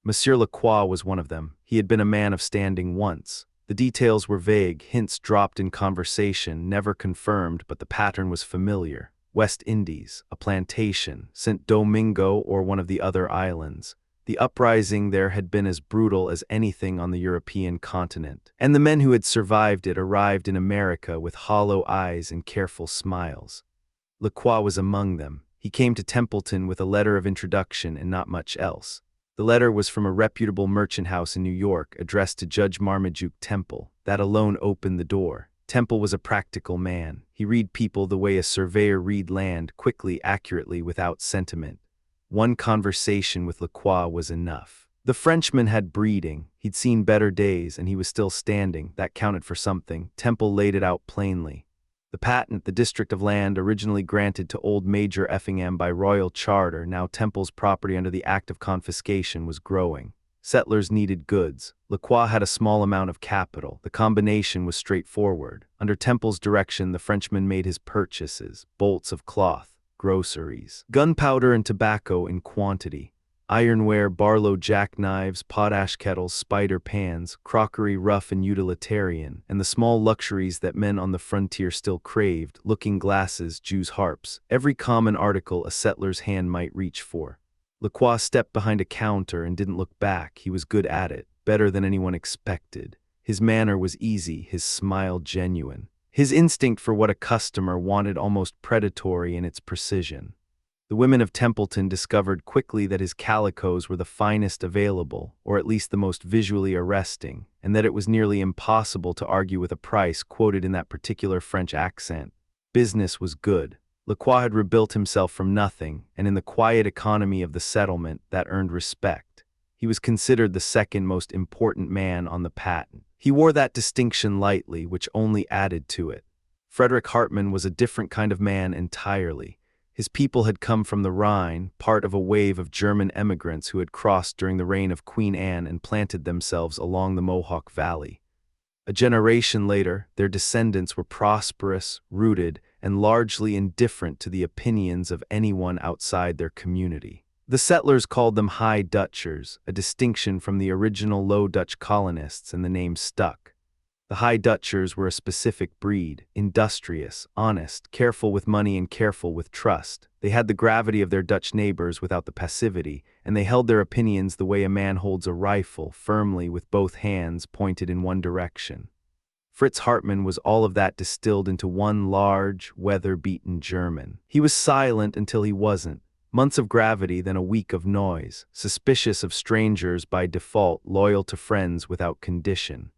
[SPEAKER 1] Monsieur Lacroix was one of them. He had been a man of standing once. The details were vague, hints dropped in conversation, never confirmed, but the pattern was familiar. West Indies, a plantation, St. Domingo or one of the other islands. The uprising there had been as brutal as anything on the European continent, and the men who had survived it arrived in America with hollow eyes and careful smiles. Lacroix was among them. He came to Templeton with a letter of introduction and not much else. The letter was from a reputable merchant house in New York, addressed to Judge Marmaduke Temple. That alone opened the door. Temple was a practical man. He read people the way a surveyor read land, quickly, accurately, without sentiment. One conversation with Lacroix was enough. The Frenchman had breeding. He'd seen better days, and he was still standing. That counted for something. Temple laid it out plainly. The patent, the district of land originally granted to old Major Effingham by royal charter, now Temple's property under the Act of Confiscation, was growing. Settlers needed goods. Lacroix had a small amount of capital. The combination was straightforward. Under Temple's direction, the Frenchman made his purchases: bolts of cloth, groceries, gunpowder and tobacco in quantity, ironware, Barlow jackknives, potash kettles, spider pans, crockery rough and utilitarian, and the small luxuries that men on the frontier still craved: looking glasses, Jews' harps, every common article a settler's hand might reach for. Lacroix stepped behind a counter and didn't look back. He was good at it, better than anyone expected. His manner was easy, his smile genuine. His instinct for what a customer wanted almost predatory in its precision. The women of Templeton discovered quickly that his calicos were the finest available, or at least the most visually arresting, and that it was nearly impossible to argue with a price quoted in that particular French accent. Business was good. Lacroix had rebuilt himself from nothing, and in the quiet economy of the settlement, that earned respect. He was considered the second most important man on the patent. He wore that distinction lightly, which only added to it. Frederick Hartmann was a different kind of man entirely. His people had come from the Rhine, part of a wave of German emigrants who had crossed during the reign of Queen Anne and planted themselves along the Mohawk Valley. A generation later, their descendants were prosperous, rooted, and largely indifferent to the opinions of anyone outside their community. The settlers called them High Dutchers, a distinction from the original Low Dutch colonists, and the name stuck. The High Dutchers were a specific breed, industrious, honest, careful with money and careful with trust. They had the gravity of their Dutch neighbors without the passivity, and they held their opinions the way a man holds a rifle, firmly with both hands pointed in one direction. Fritz Hartmann was all of that distilled into one large, weather-beaten German. He was silent until he wasn't. Months of gravity, then a week of noise, suspicious of strangers by default, loyal to friends without condition.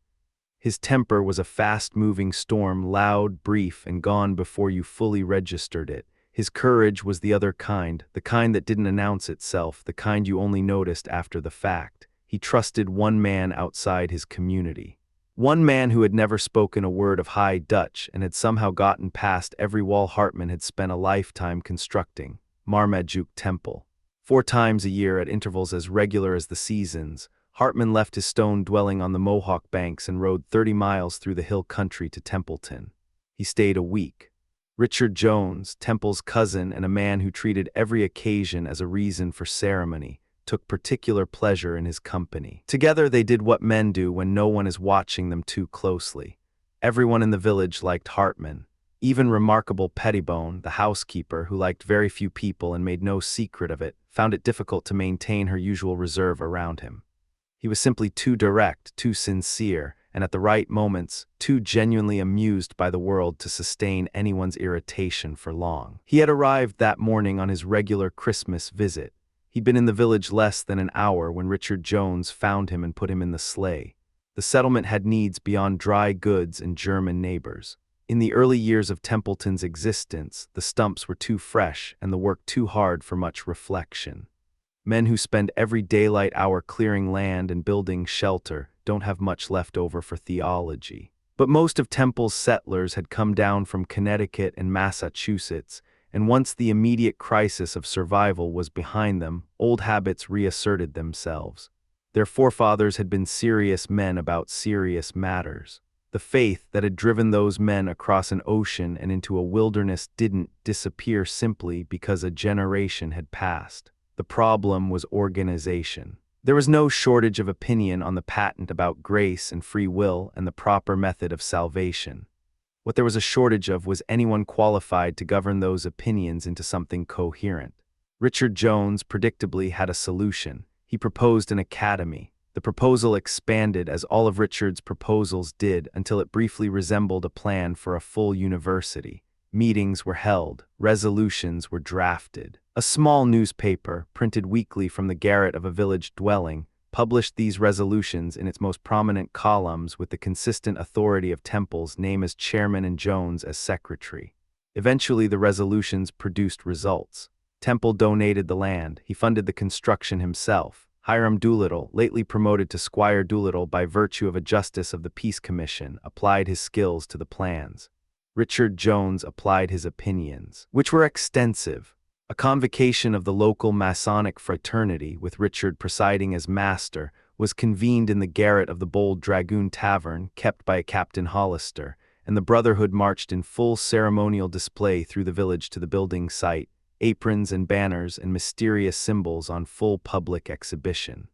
[SPEAKER 1] His temper was a fast-moving storm, loud, brief, and gone before you fully registered it. His courage was the other kind, the kind that didn't announce itself, the kind you only noticed after the fact. He trusted one man outside his community. One man who had never spoken a word of High Dutch and had somehow gotten past every wall Hartmann had spent a lifetime constructing: Marmaduke Temple. 4 times a year, at intervals as regular as the seasons, Hartmann left his stone dwelling on the Mohawk banks and rode 30 miles through the hill country to Templeton. He stayed a week. Richard Jones, Temple's cousin and a man who treated every occasion as a reason for ceremony, took particular pleasure in his company. Together they did what men do when no one is watching them too closely. Everyone in the village liked Hartman. Even remarkable Pettibone, the housekeeper, who liked very few people and made no secret of it, found it difficult to maintain her usual reserve around him. He was simply too direct, too sincere, and at the right moments, too genuinely amused by the world to sustain anyone's irritation for long. He had arrived that morning on his regular Christmas visit. He'd been in the village less than an hour when Richard Jones found him and put him in the sleigh. The settlement had needs beyond dry goods and German neighbors. In the early years of Templeton's existence, the stumps were too fresh and the work too hard for much reflection. Men who spend every daylight hour clearing land and building shelter don't have much left over for theology. But most of Temple's settlers had come down from Connecticut and Massachusetts, and once the immediate crisis of survival was behind them, old habits reasserted themselves. Their forefathers had been serious men about serious matters. The faith that had driven those men across an ocean and into a wilderness didn't disappear simply because a generation had passed. The problem was organization. There was no shortage of opinion on the patent about grace and free will and the proper method of salvation. What there was a shortage of was anyone qualified to govern those opinions into something coherent. Richard Jones predictably had a solution. He proposed an academy. The proposal expanded as all of Richard's proposals did until it briefly resembled a plan for a full university. Meetings were held, resolutions were drafted. A small newspaper, printed weekly from the garret of a village dwelling, published these resolutions in its most prominent columns with the consistent authority of Temple's name as chairman and Jones as secretary. Eventually the resolutions produced results. Temple donated the land, he funded the construction himself. Hiram Doolittle, lately promoted to Squire Doolittle by virtue of a justice of the Peace Commission, applied his skills to the plans. Richard Jones applied his opinions, which were extensive. A convocation of the local Masonic fraternity, with Richard presiding as master, was convened in the garret of the Bold Dragoon Tavern, kept by Captain Hollister, and the Brotherhood marched in full ceremonial display through the village to the building site, aprons and banners and mysterious symbols on full public exhibition.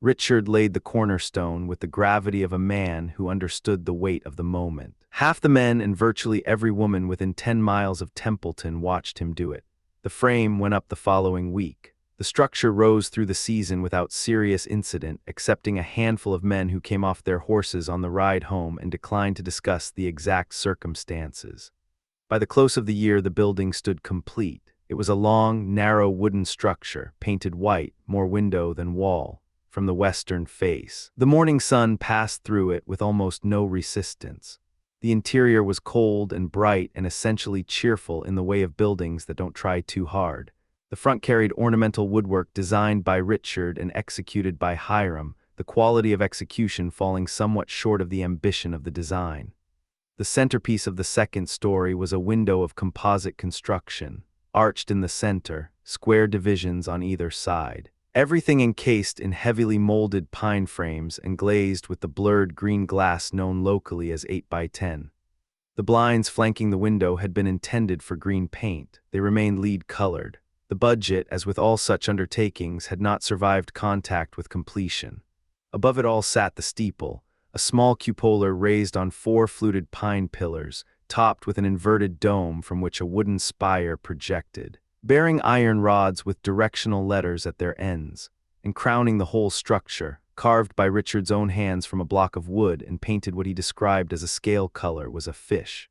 [SPEAKER 1] Richard laid the cornerstone with the gravity of a man who understood the weight of the moment. Half the men and virtually every woman within 10 miles of Templeton watched him do it. The frame went up the following week. The structure rose through the season without serious incident, excepting a handful of men who came off their horses on the ride home and declined to discuss the exact circumstances. By the close of the year, the building stood complete. It was a long, narrow wooden structure, painted white, more window than wall, from the western face. The morning sun passed through it with almost no resistance. The interior was cold and bright and essentially cheerful in the way of buildings that don't try too hard. The front carried ornamental woodwork designed by Richard and executed by Hiram, the quality of execution falling somewhat short of the ambition of the design. The centerpiece of the second story was a window of composite construction, arched in the center, square divisions on either side. Everything encased in heavily molded pine frames and glazed with the blurred green glass known locally as 8x10. The blinds flanking the window had been intended for green paint. They remained lead-colored. The budget, as with all such undertakings, had not survived contact with completion. Above it all sat the steeple, a small cupola raised on 4 fluted pine pillars, topped with an inverted dome from which a wooden spire projected, bearing iron rods with directional letters at their ends, and crowning the whole structure, carved by Richard's own hands from a block of wood and painted what he described as a scale color, was a fish.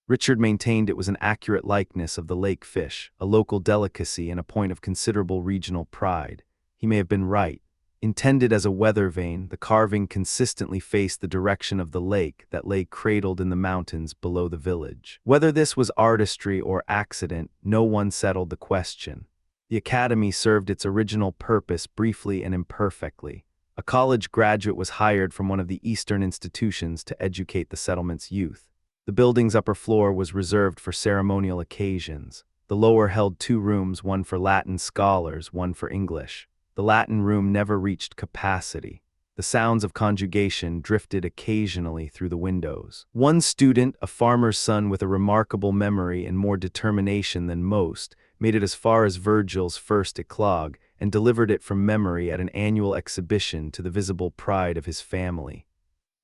[SPEAKER 1] Richard maintained it was an accurate likeness of the lake fish, a local delicacy and a point of considerable regional pride. He may have been right. Intended as a weather vane, the carving consistently faced the direction of the lake that lay cradled in the mountains below the village. Whether this was artistry or accident, no one settled the question. The academy served its original purpose briefly and imperfectly. A college graduate was hired from one of the Eastern institutions to educate the settlement's youth. The building's upper floor was reserved for ceremonial occasions. The lower held 2 rooms, one for Latin scholars, one for English. The Latin room never reached capacity. The sounds of conjugation drifted occasionally through the windows. One student, a farmer's son with a remarkable memory and more determination than most, made it as far as Virgil's first eclogue and delivered it from memory at an annual exhibition to the visible pride of his family.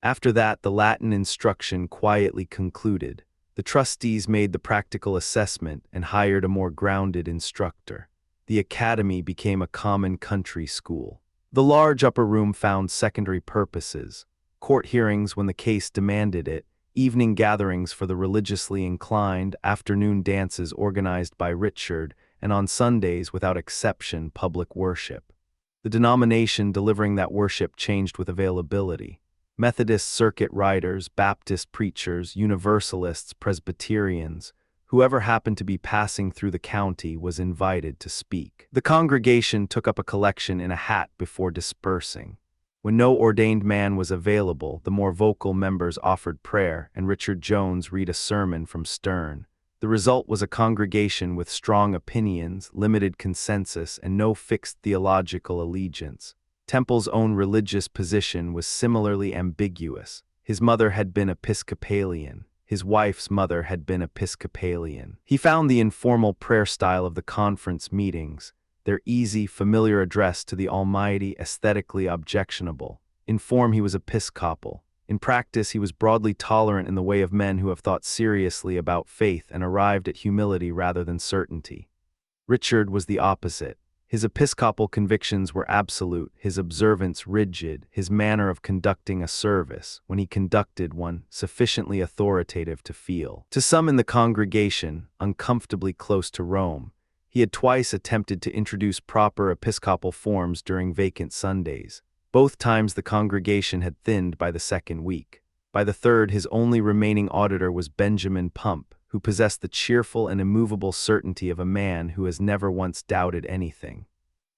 [SPEAKER 1] After that, the Latin instruction quietly concluded. The trustees made the practical assessment and hired a more grounded instructor. The academy became a common country school. The large upper room found secondary purposes: court hearings when the case demanded it, evening gatherings for the religiously inclined, afternoon dances organized by Richard, and on Sundays, without exception, public worship. The denomination delivering that worship changed with availability. Methodist circuit riders, Baptist preachers, Universalists, Presbyterians, whoever happened to be passing through the county was invited to speak. The congregation took up a collection in a hat before dispersing. When no ordained man was available, the more vocal members offered prayer, and Richard Jones read a sermon from Sterne. The result was a congregation with strong opinions, limited consensus, and no fixed theological allegiance. Temple's own religious position was similarly ambiguous. His mother had been Episcopalian. His wife's mother had been Episcopalian. He found the informal prayer style of the conference meetings, their easy, familiar address to the Almighty, aesthetically objectionable. In form he was Episcopal. In practice he was broadly tolerant in the way of men who have thought seriously about faith and arrived at humility rather than certainty. Richard was the opposite. His episcopal convictions were absolute, his observance rigid, his manner of conducting a service, when he conducted one, sufficiently authoritative to feel. To some in the congregation, uncomfortably close to Rome, he had twice attempted to introduce proper episcopal forms during vacant Sundays. Both times the congregation had thinned by the second week. By the third, his only remaining auditor was Benjamin Pump, who possessed the cheerful and immovable certainty of a man who has never once doubted anything.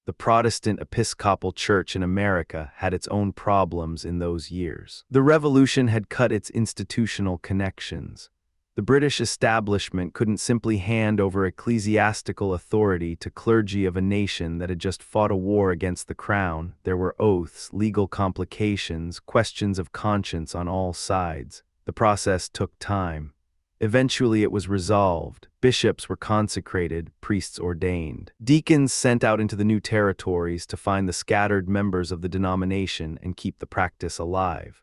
[SPEAKER 1] The Protestant Episcopal Church in America had its own problems in those years. The Revolution had cut its institutional connections. The British establishment couldn't simply hand over ecclesiastical authority to clergy of a nation that had just fought a war against the crown. There were oaths, legal complications, questions of conscience on all sides. The process took time. Eventually it was resolved. Bishops were consecrated, priests ordained. Deacons sent out into the new territories to find the scattered members of the denomination and keep the practice alive.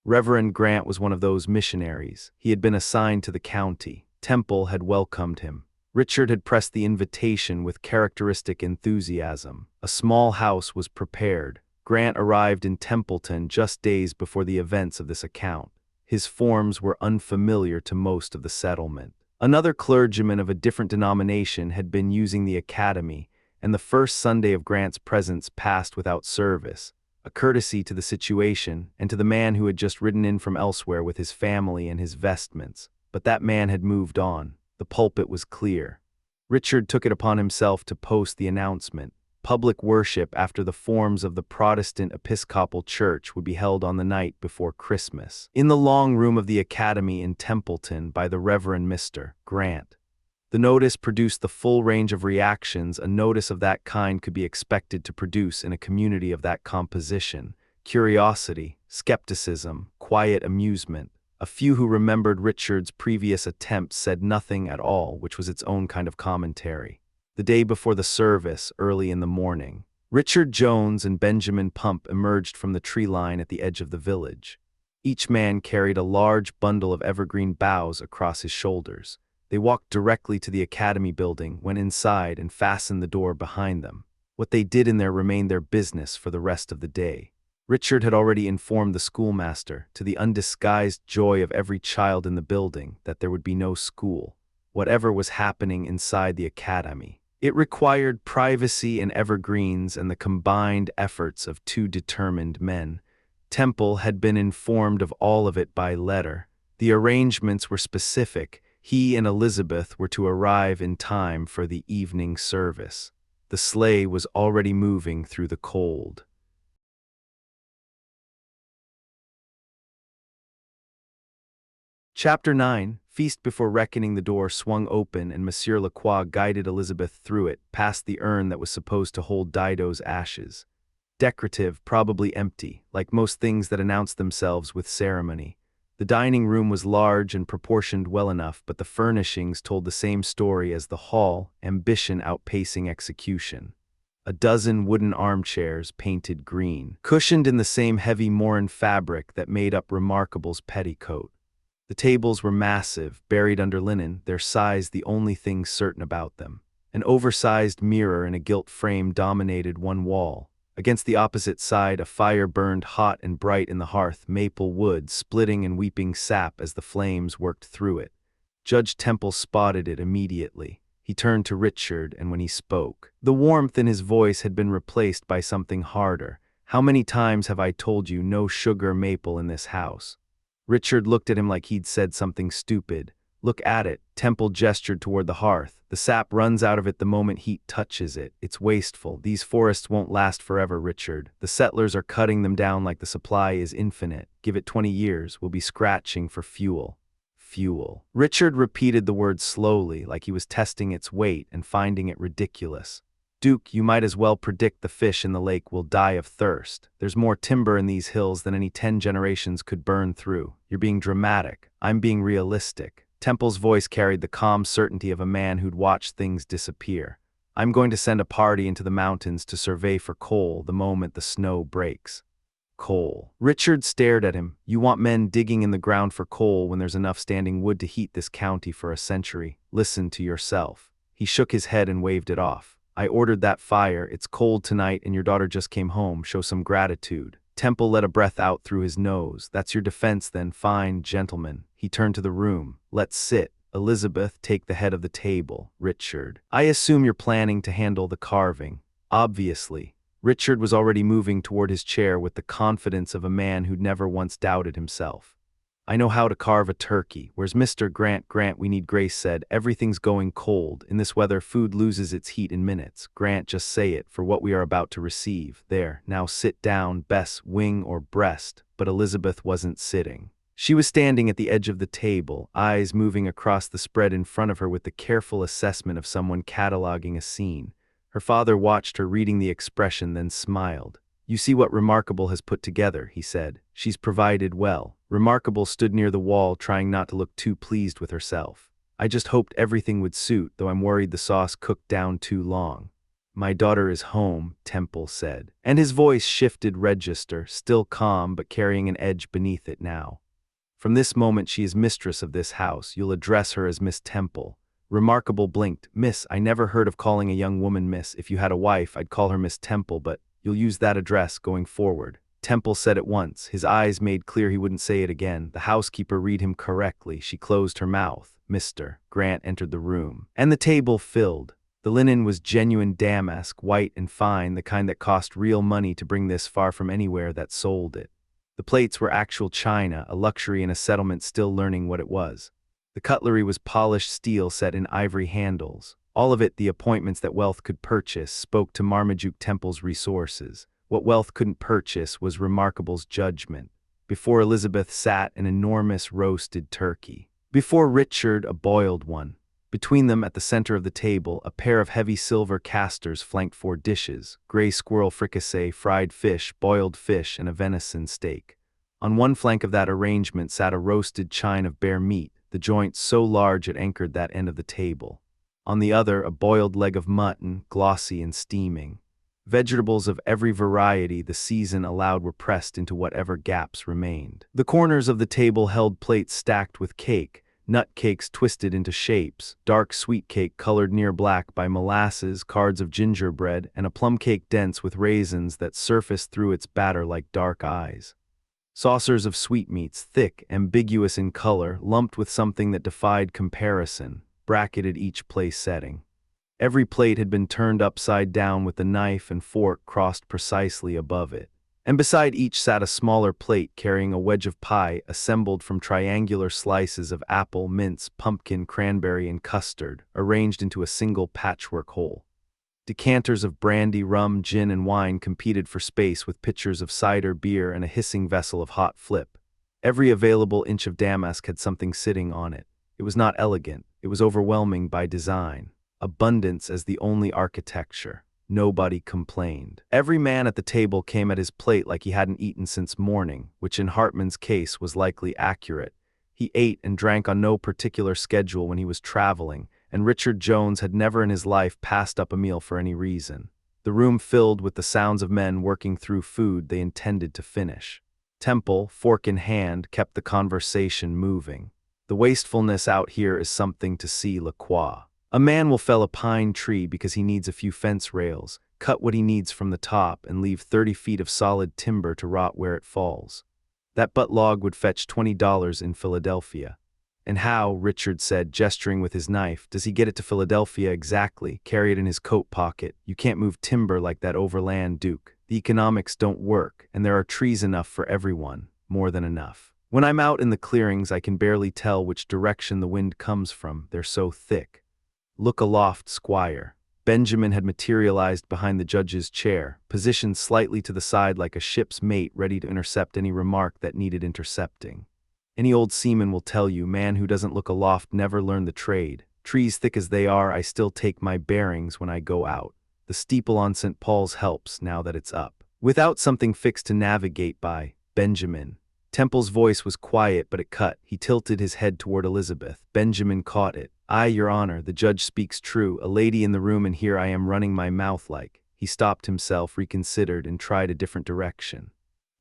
[SPEAKER 1] Reverend Grant was one of those missionaries. He had been assigned to the county. Temple had welcomed him. Richard had pressed the invitation with characteristic enthusiasm. A small house was prepared. Grant arrived in Templeton just days before the events of this account. His forms were unfamiliar to most of the settlement. Another clergyman of a different denomination had been using the academy, and the first Sunday of Grant's presence passed without service, a courtesy to the situation and to the man who had just ridden in from elsewhere with his family and his vestments. But that man had moved on. The pulpit was clear. Richard took it upon himself to post the announcement. Public worship after the forms of the Protestant Episcopal Church would be held on the night before Christmas, in the long room of the Academy in Templeton by the Reverend Mr. Grant. The notice produced the full range of reactions a notice of that kind could be expected to produce in a community of that composition: curiosity, skepticism, quiet amusement. A few who remembered Richard's previous attempts said nothing at all, which was its own kind of commentary. The day before the service, early in the morning, Richard Jones and Benjamin Pump emerged from the tree line at the edge of the village. Each man carried a large bundle of evergreen boughs across his shoulders. They walked directly to the academy building, went inside, and fastened the door behind them. What they did in there remained their business for the rest of the day. Richard had already informed the schoolmaster, to the undisguised joy of every child in the building, that there would be no school, whatever was happening inside the academy. It required privacy and evergreens and the combined efforts of two determined men. Temple had been informed of all of it by letter. The arrangements were specific. He and Elizabeth were to arrive in time for the evening service. The sleigh was already moving through the cold. Chapter 9. Feast before reckoning. The door swung open and Monsieur Lacroix guided Elizabeth through it, past the urn that was supposed to hold Dido's ashes. decorative, probably empty, like most things that announce themselves with ceremony. The dining room was large and proportioned well enough, but the furnishings told the same story as the hall, ambition outpacing execution. A dozen wooden armchairs painted green, cushioned in the same heavy Morin fabric that made up Remarkable's petticoat. The tables were massive, buried under linen, their size the only thing certain about them. An oversized mirror in a gilt frame dominated one wall. Against the opposite side, a fire burned hot and bright in the hearth, maple wood splitting and weeping sap as the flames worked through it. Judge Temple spotted it immediately. He turned to Richard, and when he spoke, the warmth in his voice had been replaced by something harder. "How many times have I told you no sugar maple in this house?" Richard looked at him like he'd said something stupid. "Look at it." Temple gestured toward the hearth. "The sap runs out of it the moment heat touches it. It's wasteful. These forests won't last forever, Richard. The settlers are cutting them down like the supply is infinite. Give it 20 years, we'll be scratching for fuel." Fuel. Richard repeated the word slowly, like he was testing its weight and finding it ridiculous. "Duke, you might as well predict the fish in the lake will die of thirst. There's more timber in these hills than any 10 generations could burn through. You're being dramatic. I'm being realistic." Temple's voice carried the calm certainty of a man who'd watched things disappear. "I'm going to send a party into the mountains to survey for coal the moment the snow breaks." Coal. Richard stared at him. "You want men digging in the ground for coal when there's enough standing wood to heat this county for a century. Listen to yourself." He shook his head and waved it off. "I ordered that fire. It's cold tonight and your daughter just came home. Show some gratitude." Temple let a breath out through his nose. "That's your defense then. Fine, gentlemen." He turned to the room. "Let's sit. Elizabeth, take the head of the table. Richard, I assume you're planning to handle the carving." "Obviously." Richard was already moving toward his chair with the confidence of a man who'd never once doubted himself. "I know how to carve a turkey. Where's Mr. Grant?" "Grant, we need," Grace said. "Everything's going cold. In this weather, food loses its heat in minutes." "Grant, just say it, for what we are about to receive." "There, now sit down, Bess, wing or breast." But Elizabeth wasn't sitting. She was standing at the edge of the table, eyes moving across the spread in front of her with the careful assessment of someone cataloging a scene. Her father watched her, reading the expression, then smiled. "You see what Remarkable has put together," he said. "She's provided well." Remarkable stood near the wall, trying not to look too pleased with herself. "I just hoped everything would suit, though I'm worried the sauce cooked down too long." "My daughter is home," Temple said. And his voice shifted register, still calm but carrying an edge beneath it now. "From this moment she is mistress of this house. You'll address her as Miss Temple." Remarkable blinked. "Miss, I never heard of calling a young woman Miss. If you had a wife, I'd call her Miss Temple, but you'll use that address going forward." Temple said it once. His eyes made clear he wouldn't say it again. The housekeeper read him correctly. She closed her mouth. Mr. Grant entered the room, and the table filled. The linen was genuine damask, white and fine, the kind that cost real money to bring this far from anywhere that sold it. The plates were actual china, a luxury in a settlement still learning what it was. The cutlery was polished steel set in ivory handles. All of it, the appointments that wealth could purchase, spoke to Marmaduke Temple's resources. What wealth couldn't purchase was Remarkable's judgment. Before Elizabeth sat an enormous roasted turkey. Before Richard, a boiled one. Between them, at the center of the table, a pair of heavy silver casters flanked 4 dishes: gray squirrel fricassee, fried fish, boiled fish, and a venison steak. On one flank of that arrangement sat a roasted chine of bear meat, the joint so large it anchored that end of the table. On the other, a boiled leg of mutton, glossy and steaming. Vegetables of every variety the season allowed were pressed into whatever gaps remained. The corners of the table held plates stacked with cake, nut cakes twisted into shapes, dark sweet cake colored near black by molasses, cards of gingerbread, and a plum cake dense with raisins that surfaced through its batter like dark eyes. Saucers of sweetmeats, thick, ambiguous in color, lumped with something that defied comparison, bracketed each place setting. Every plate had been turned upside down with the knife and fork crossed precisely above it. And beside each sat a smaller plate carrying a wedge of pie assembled from triangular slices of apple, mince, pumpkin, cranberry, and custard, arranged into a single patchwork whole. Decanters of brandy, rum, gin, and wine competed for space with pitchers of cider, beer, and a hissing vessel of hot flip. Every available inch of damask had something sitting on it. It was not elegant, it was overwhelming by design. Abundance as the only architecture. Nobody complained. Every man at the table came at his plate like he hadn't eaten since morning, which in Hartman's case was likely accurate. He ate and drank on no particular schedule when he was traveling, and Richard Jones had never in his life passed up a meal for any reason. The room filled with the sounds of men working through food they intended to finish. Temple, fork in hand, kept the conversation moving. The wastefulness out here is something to see, LaCroix. A man will fell a pine tree because he needs a few fence rails, cut what he needs from the top, and leave 30 feet of solid timber to rot where it falls. That butt log would fetch $20 in Philadelphia. And how, Richard said, gesturing with his knife, does he get it to Philadelphia exactly, carry it in his coat pocket? You can't move timber like that overland, Duke. The economics don't work, and there are trees enough for everyone, more than enough. When I'm out in the clearings, I can barely tell which direction the wind comes from, they're so thick. Look aloft, Squire. Benjamin had materialized behind the judge's chair, positioned slightly to the side like a ship's mate ready to intercept any remark that needed intercepting. Any old seaman will tell you, man who doesn't look aloft never learned the trade. Trees thick as they are, I still take my bearings when I go out. The steeple on St. Paul's helps now that it's up. Without something fixed to navigate by, Benjamin. Temple's voice was quiet, but it cut. He tilted his head toward Elizabeth. Benjamin caught it. Aye, Your Honor, the judge speaks true. A lady in the room, and here I am running my mouth like. He stopped himself, reconsidered, and tried a different direction.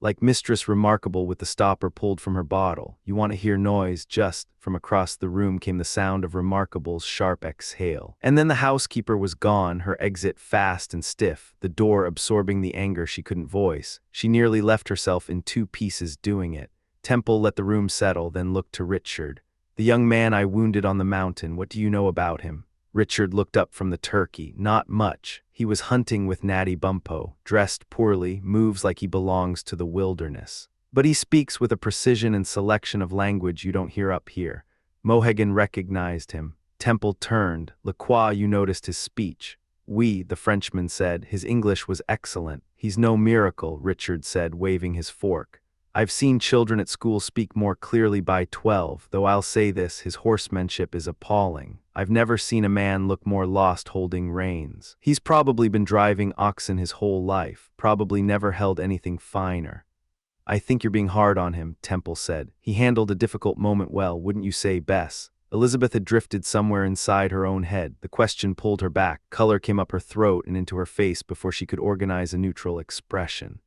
[SPEAKER 1] Like Mistress Remarkable with the stopper pulled from her bottle. You want to hear noise? Just from across the room came the sound of Remarkable's sharp exhale. And then the housekeeper was gone, her exit fast and stiff, the door absorbing the anger she couldn't voice. She nearly left herself in two pieces doing it. Temple let the room settle, then looked to Richard. The young man I wounded on the mountain, what do you know about him? Richard looked up from the turkey. Not much. He was hunting with Natty Bumppo, dressed poorly, moves like he belongs to the wilderness. But he speaks with a precision and selection of language you don't hear up here. Mohegan recognized him. Temple turned. LaCroix, you noticed his speech. Oui, the Frenchman said. His English was excellent. He's no miracle, Richard said, waving his fork. I've seen children at school speak more clearly by 12, though I'll say this, his horsemanship is appalling. I've never seen a man look more lost holding reins. He's probably been driving oxen his whole life, probably never held anything finer. I think you're being hard on him, Temple said. He handled a difficult moment well, wouldn't you say, Bess? Elizabeth had drifted somewhere inside her own head. The question pulled her back. Color came up her throat and into her face before she could organize a neutral expression.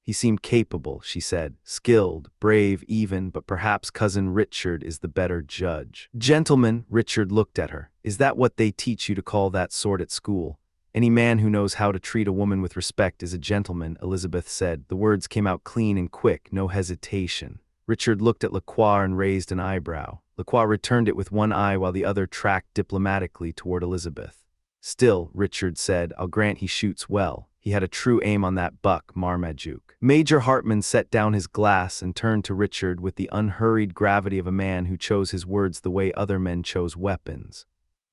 [SPEAKER 1] He seemed capable, she said, skilled, brave even, but perhaps Cousin Richard is the better judge. Gentlemen, Richard looked at her. Is that what they teach you to call that sort at school? Any man who knows how to treat a woman with respect is a gentleman, Elizabeth said. The words came out clean and quick, no hesitation. Richard looked at LaCroix and raised an eyebrow. LaCroix returned it with one eye while the other tracked diplomatically toward Elizabeth. Still, Richard said, I'll grant he shoots well. He had a true aim on that buck, Marmaduke. Major Hartman set down his glass and turned to Richard with the unhurried gravity of a man who chose his words the way other men chose weapons.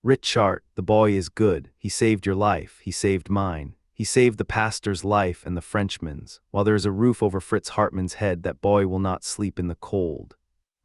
[SPEAKER 1] Richard, the boy is good. He saved your life. He saved mine. He saved the pastor's life and the Frenchman's. While there is a roof over Fritz Hartman's head, that boy will not sleep in the cold.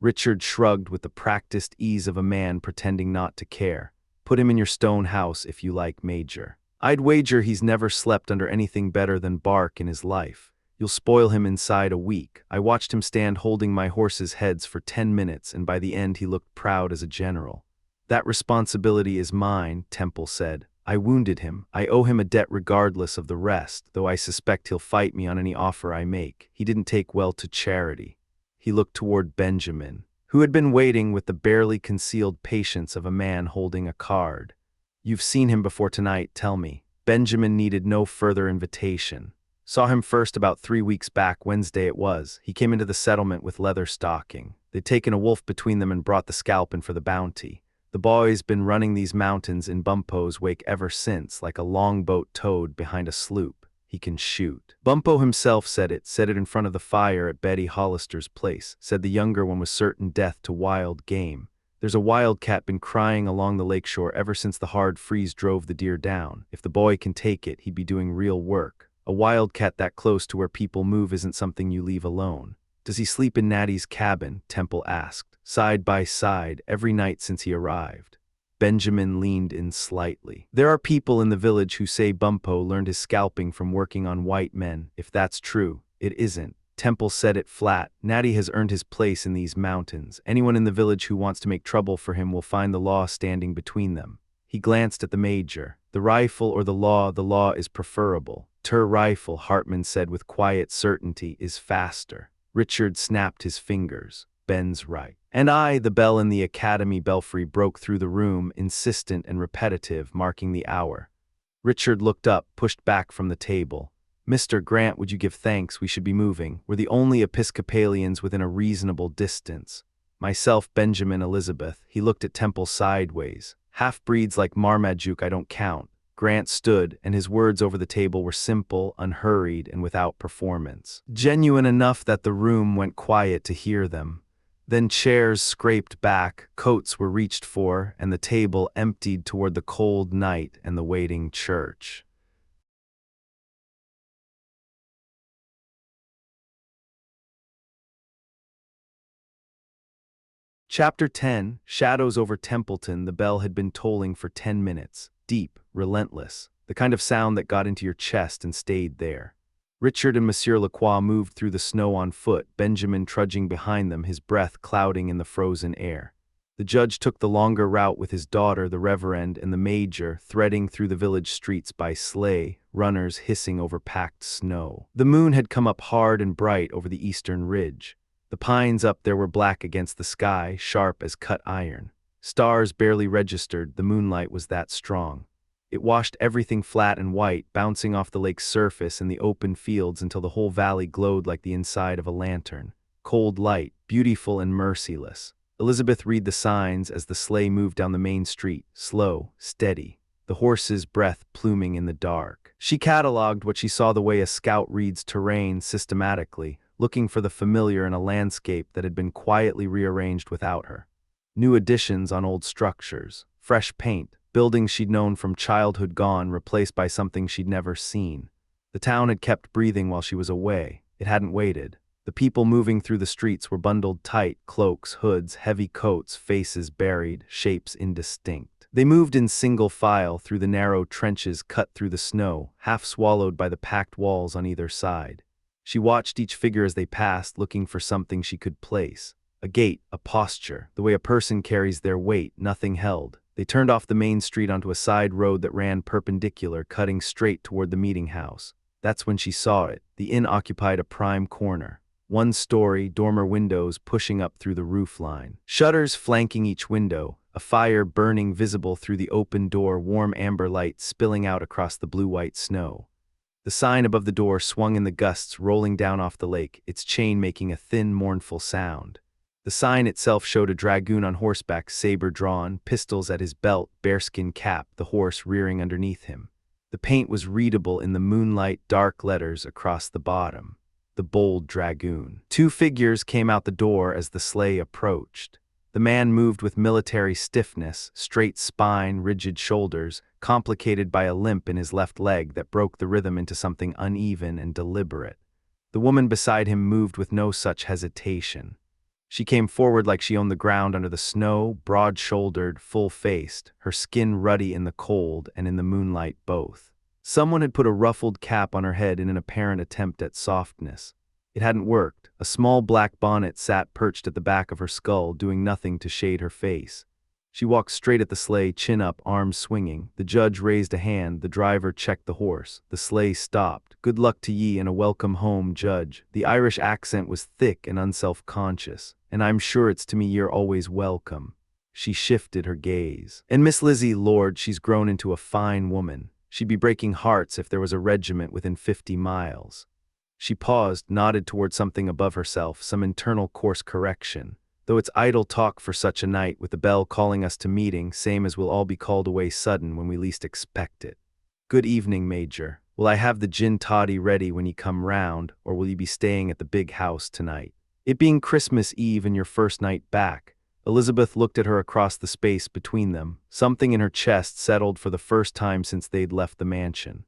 [SPEAKER 1] Richard shrugged with the practiced ease of a man pretending not to care. Put him in your stone house if you like, Major. I'd wager he's never slept under anything better than bark in his life. You'll spoil him inside a week. I watched him stand holding my horses' heads for 10 minutes, and by the end he looked proud as a general. That responsibility is mine, Temple said. I wounded him. I owe him a debt regardless of the rest, though I suspect he'll fight me on any offer I make. He didn't take well to charity. He looked toward Benjamin, who had been waiting with the barely concealed patience of a man holding a card. You've seen him before tonight, tell me. Benjamin needed no further invitation. Saw him first about 3 weeks back, Wednesday it was. He came into the settlement with Leatherstocking. They'd taken a wolf between them and brought the scalp in for the bounty. The boy's been running these mountains in Bumppo's wake ever since, like a longboat towed behind a sloop. He can shoot. Bumppo himself said it in front of the fire at Betty Hollister's place. Said the younger one was certain death to wild game. There's a wildcat been crying along the lakeshore ever since the hard freeze drove the deer down. If the boy can take it, he'd be doing real work. A wildcat that close to where people move isn't something you leave alone. Does he sleep in Natty's cabin? Temple asked. Side by side, every night since he arrived. Benjamin leaned in slightly. There are people in the village who say Bumppo learned his scalping from working on white men. If that's true, it isn't. Temple said it flat. Natty has earned his place in these mountains. Anyone in the village who wants to make trouble for him will find the law standing between them. He glanced at the major. The rifle or the law is preferable. Rifle, Hartman said with quiet certainty, is faster. Richard snapped his fingers. Ben's right. And the bell in the academy belfry broke through the room, insistent and repetitive, marking the hour. Richard looked up, pushed back from the table. Mr. Grant, would you give thanks? We should be moving. We're the only Episcopalians within a reasonable distance. Myself, Benjamin, Elizabeth. He looked at Temple sideways. Half-breeds like Marmaduke I don't count. Grant stood, and his words over the table were simple, unhurried, and without performance. Genuine enough that the room went quiet to hear them. Then chairs scraped back, coats were reached for, and the table emptied toward the cold night and the waiting church. Chapter 10, Shadows over Templeton. The bell had been tolling for 10 minutes, deep, relentless, the kind of sound that got into your chest and stayed there. Richard and Monsieur Lacroix moved through the snow on foot, Benjamin trudging behind them, his breath clouding in the frozen air. The judge took the longer route with his daughter, the Reverend, and the Major, threading through the village streets by sleigh, runners hissing over packed snow. The moon had come up hard and bright over the eastern ridge. The pines up there were black against the sky, sharp as cut iron. Stars barely registered, the moonlight was that strong. It washed everything flat and white, bouncing off the lake's surface and the open fields until the whole valley glowed like the inside of a lantern. Cold light, beautiful and merciless. Elizabeth read the signs as the sleigh moved down the main street, slow, steady, the horse's breath pluming in the dark. She catalogued what she saw the way a scout reads terrain systematically, looking for the familiar in a landscape that had been quietly rearranged without her. New additions on old structures, fresh paint, buildings she'd known from childhood gone, replaced by something she'd never seen. The town had kept breathing while she was away. It hadn't waited. The people moving through the streets were bundled tight, cloaks, hoods, heavy coats, faces buried, shapes indistinct. They moved in single file through the narrow trenches cut through the snow, half swallowed by the packed walls on either side. She watched each figure as they passed, looking for something she could place. A gait, a posture, the way a person carries their weight, nothing held. They turned off the main street onto a side road that ran perpendicular, cutting straight toward the meeting house. That's when she saw it. The inn occupied a prime corner. One-story, dormer windows pushing up through the roof line. Shutters flanking each window, a fire burning visible through the open door, warm amber light spilling out across the blue-white snow. The sign above the door swung in the gusts, rolling down off the lake, its chain making a thin, mournful sound. The sign itself showed a dragoon on horseback, saber drawn, pistols at his belt, bearskin cap, the horse rearing underneath him. The paint was readable in the moonlight, dark letters across the bottom. The Bold Dragoon. Two figures came out the door as the sleigh approached. The man moved with military stiffness, straight spine, rigid shoulders, complicated by a limp in his left leg that broke the rhythm into something uneven and deliberate. The woman beside him moved with no such hesitation. She came forward like she owned the ground under the snow, broad-shouldered, full-faced, her skin ruddy in the cold and in the moonlight both. Someone had put a ruffled cap on her head in an apparent attempt at softness. It hadn't worked. A small black bonnet sat perched at the back of her skull, doing nothing to shade her face. She walked straight at the sleigh, chin up, arms swinging. The judge raised a hand, the driver checked the horse. The sleigh stopped. "Good luck to ye and a welcome home, Judge." The Irish accent was thick and unself-conscious. "And I'm sure it's to me you're always welcome." She shifted her gaze. "And Miss Lizzie, Lord, she's grown into a fine woman. She'd be breaking hearts if there was a regiment within 50 miles. She paused, nodded toward something above herself, some internal course correction. "Though it's idle talk for such a night, with the bell calling us to meeting, same as we'll all be called away sudden when we least expect it. Good evening, Major. Will I have the gin toddy ready when ye come round, or will ye be staying at the big house tonight? It being Christmas Eve and your first night back." Elizabeth looked at her across the space between them. Something in her chest settled for the first time since they'd left the mansion.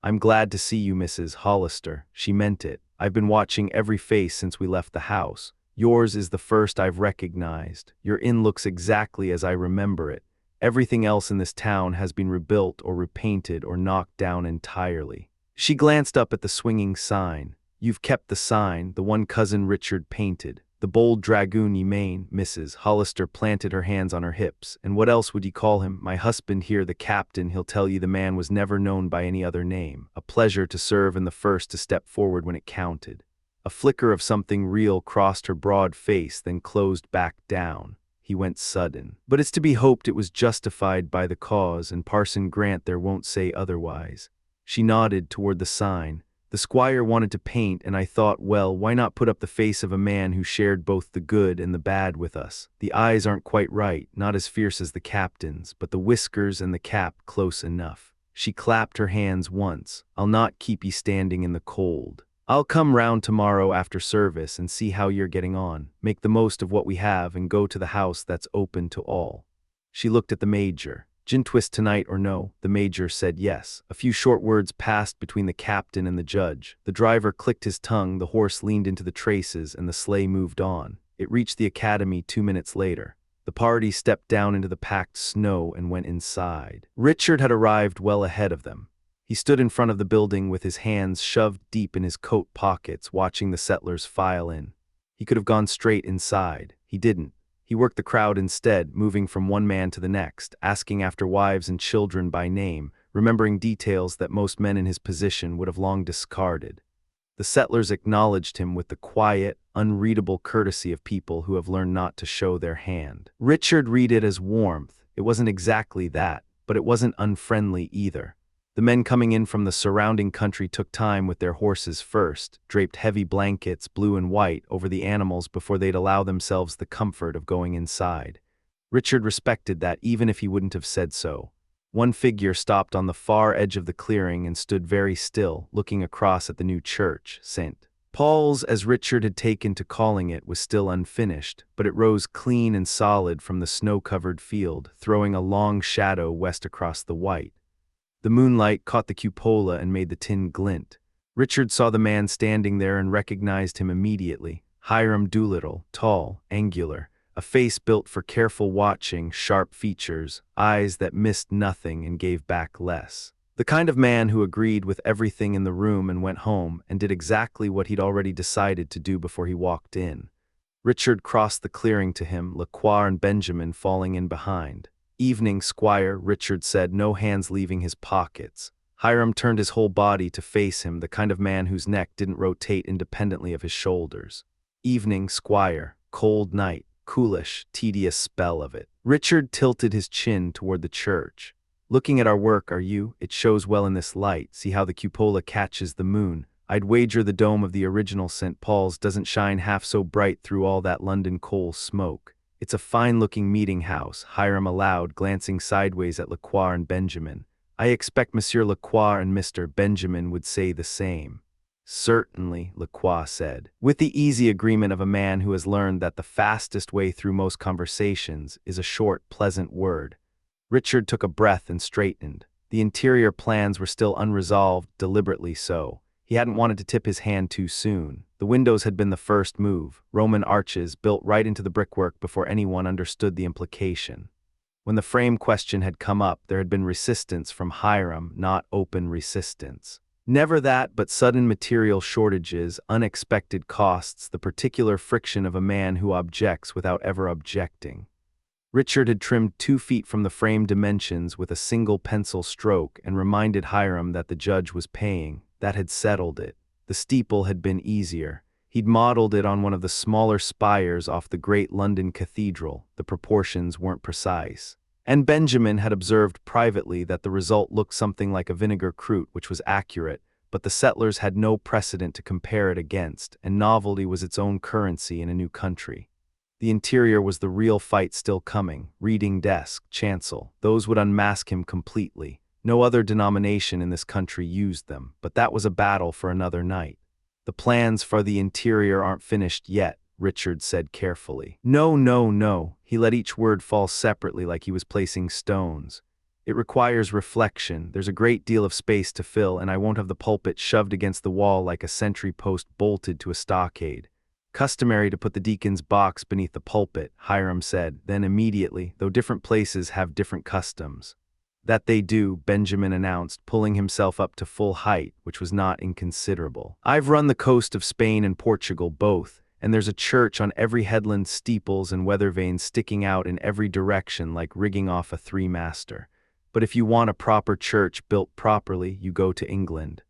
[SPEAKER 1] "I'm glad to see you, Mrs. Hollister." She meant it. "I've been watching every face since we left the house. Yours is the first I've recognized. Your inn looks exactly as I remember it. Everything else in this town has been rebuilt or repainted or knocked down entirely. She glanced up at the swinging sign. You've kept the sign, the one Cousin Richard painted. The bold dragoon ye main, Mrs. Hollister planted her hands on her hips. And what else would ye call him? My husband here, the captain, he'll tell ye the man was never known by any other name. A pleasure to serve and the first to step forward when it counted. A flicker of something real crossed her broad face, then closed back down. He went sudden. But it's to be hoped it was justified by the cause, and Parson Grant there won't say otherwise. She nodded toward the sign. The squire wanted to paint, and I thought, well, why not put up the face of a man who shared both the good and the bad with us? The eyes aren't quite right, not as fierce as the captain's, but the whiskers and the cap close enough. She clapped her hands once. I'll not keep ye standing in the cold. I'll come round tomorrow after service and see how you're getting on. Make the most of what we have and go to the house that's open to all. She looked at the major. Gin twist tonight or no? The major said yes. A few short words passed between the captain and the judge. The driver clicked his tongue, the horse leaned into the traces, and the sleigh moved on. It reached the academy 2 minutes later. The party stepped down into the packed snow and went inside. Richard had arrived well ahead of them. He stood in front of the building with his hands shoved deep in his coat pockets, watching the settlers file in. He could have gone straight inside. He didn't. He worked the crowd instead, moving from one man to the next, asking after wives and children by name, remembering details that most men in his position would have long discarded. The settlers acknowledged him with the quiet, unreadable courtesy of people who have learned not to show their hand. Richard read it as warmth. It wasn't exactly that, but it wasn't unfriendly either. The men coming in from the surrounding country took time with their horses first, draped heavy blankets, blue and white, over the animals before they'd allow themselves the comfort of going inside. Richard respected that, even if he wouldn't have said so. One figure stopped on the far edge of the clearing and stood very still, looking across at the new church. St. Paul's, as Richard had taken to calling it, was still unfinished, but it rose clean and solid from the snow-covered field, throwing a long shadow west across the white. The moonlight caught the cupola and made the tin glint. Richard saw the man standing there and recognized him immediately. Hiram Doolittle, tall, angular, a face built for careful watching, sharp features, eyes that missed nothing and gave back less. The kind of man who agreed with everything in the room and went home and did exactly what he'd already decided to do before he walked in. Richard crossed the clearing to him, Lacroix and Benjamin falling in behind. Evening, Squire, Richard said, no hands leaving his pockets. Hiram turned his whole body to face him, the kind of man whose neck didn't rotate independently of his shoulders. Evening, Squire, cold night, coolish, tedious spell of it. Richard tilted his chin toward the church. Looking at our work, are you? It shows well in this light. See how the cupola catches the moon. I'd wager the dome of the original St. Paul's doesn't shine half so bright through all that London coal smoke. It's a fine-looking meeting house, Hiram allowed, glancing sideways at Lacroix and Benjamin. I expect Monsieur Lacroix and Mr. Benjamin would say the same. Certainly, Lacroix said, with the easy agreement of a man who has learned that the fastest way through most conversations is a short, pleasant word. Richard took a breath and straightened. The interior plans were still unresolved, deliberately so. He hadn't wanted to tip his hand too soon. The windows had been the first move, Roman arches built right into the brickwork before anyone understood the implication. When the frame question had come up, there had been resistance from Hiram, not open resistance. Never that, but sudden material shortages, unexpected costs, the particular friction of a man who objects without ever objecting. Richard had trimmed 2 feet from the frame dimensions with a single pencil stroke and reminded Hiram that the judge was paying. That had settled it. The steeple had been easier. He'd modeled it on one of the smaller spires off the great London cathedral. The proportions weren't precise. And Benjamin had observed privately that the result looked something like a vinegar croûte, which was accurate, but the settlers had no precedent to compare it against, and novelty was its own currency in a new country. The interior was the real fight still coming. Reading desk, chancel, those would unmask him completely. No other denomination in this country used them, but that was a battle for another night. The plans for the interior aren't finished yet, Richard said carefully. No, no, no. He let each word fall separately like he was placing stones. It requires reflection. There's a great deal of space to fill, and I won't have the pulpit shoved against the wall like a sentry post bolted to a stockade. Customary to put the deacon's box beneath the pulpit, Hiram said, then immediately, though different places have different customs. That they do, Benjamin announced, pulling himself up to full height, which was not inconsiderable. I've run the coast of Spain and Portugal both, and there's a church on every headland, steeples and weather vanes sticking out in every direction like rigging off a three-master. But if you want a proper church built properly, you go to England.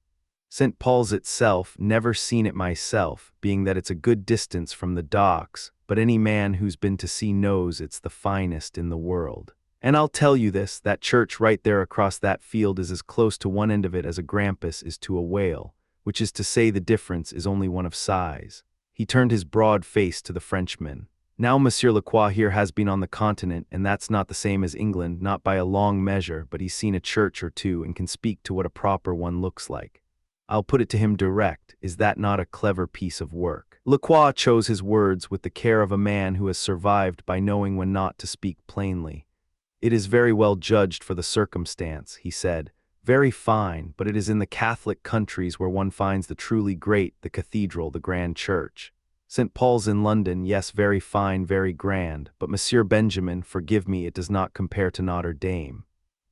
[SPEAKER 1] St. Paul's itself, never seen it myself, being that it's a good distance from the docks, but any man who's been to sea knows it's the finest in the world. And I'll tell you this, that church right there across that field is as close to one end of it as a grampus is to a whale, which is to say the difference is only one of size. He turned his broad face to the Frenchman. Now Monsieur Lacroix here has been on the continent, and that's not the same as England, not by a long measure, but he's seen a church or two and can speak to what a proper one looks like. I'll put it to him direct, is that not a clever piece of work? Lacroix chose his words with the care of a man who has survived by knowing when not to speak plainly. It is very well judged for the circumstance, he said. Very fine, but it is in the Catholic countries where one finds the truly great, the cathedral, the grand church. St. Paul's in London, yes, very fine, very grand, but Monsieur Benjamin, forgive me, it does not compare to Notre Dame.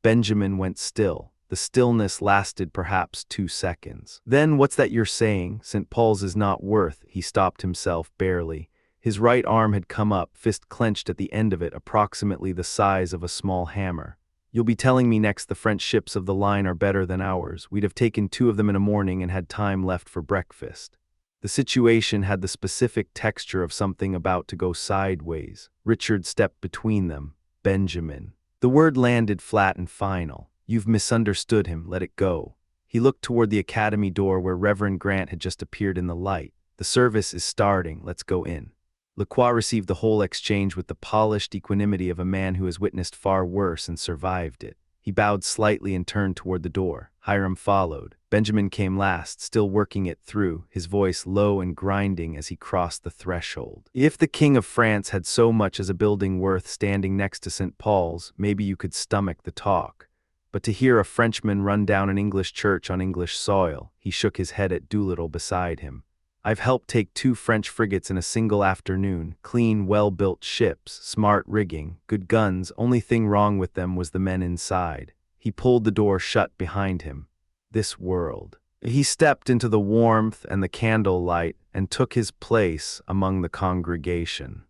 [SPEAKER 1] Benjamin went still. The stillness lasted perhaps 2 seconds. Then, what's that you're saying? St. Paul's is not worth, he stopped himself barely. His right arm had come up, fist clenched at the end of it, approximately the size of a small hammer. You'll be telling me next the French ships of the line are better than ours. We'd have taken 2 of them in a morning and had time left for breakfast. The situation had the specific texture of something about to go sideways. Richard stepped between them. Benjamin. The word landed flat and final. You've misunderstood him, let it go. He looked toward the academy door where Reverend Grant had just appeared in the light. The service is starting, let's go in. Lacroix received the whole exchange with the polished equanimity of a man who has witnessed far worse and survived it. He bowed slightly and turned toward the door. Hiram followed. Benjamin came last, still working it through, his voice low and grinding as he crossed the threshold. If the King of France had so much as a building worth standing next to St. Paul's, maybe you could stomach the talk. But to hear a Frenchman run down an English church on English soil, he shook his head at Doolittle beside him. I've helped take 2 French frigates in a single afternoon, clean, well-built ships, smart rigging, good guns, only thing wrong with them was the men inside. He pulled the door shut behind him. This world. He stepped into the warmth and the candlelight and took his place among the congregation.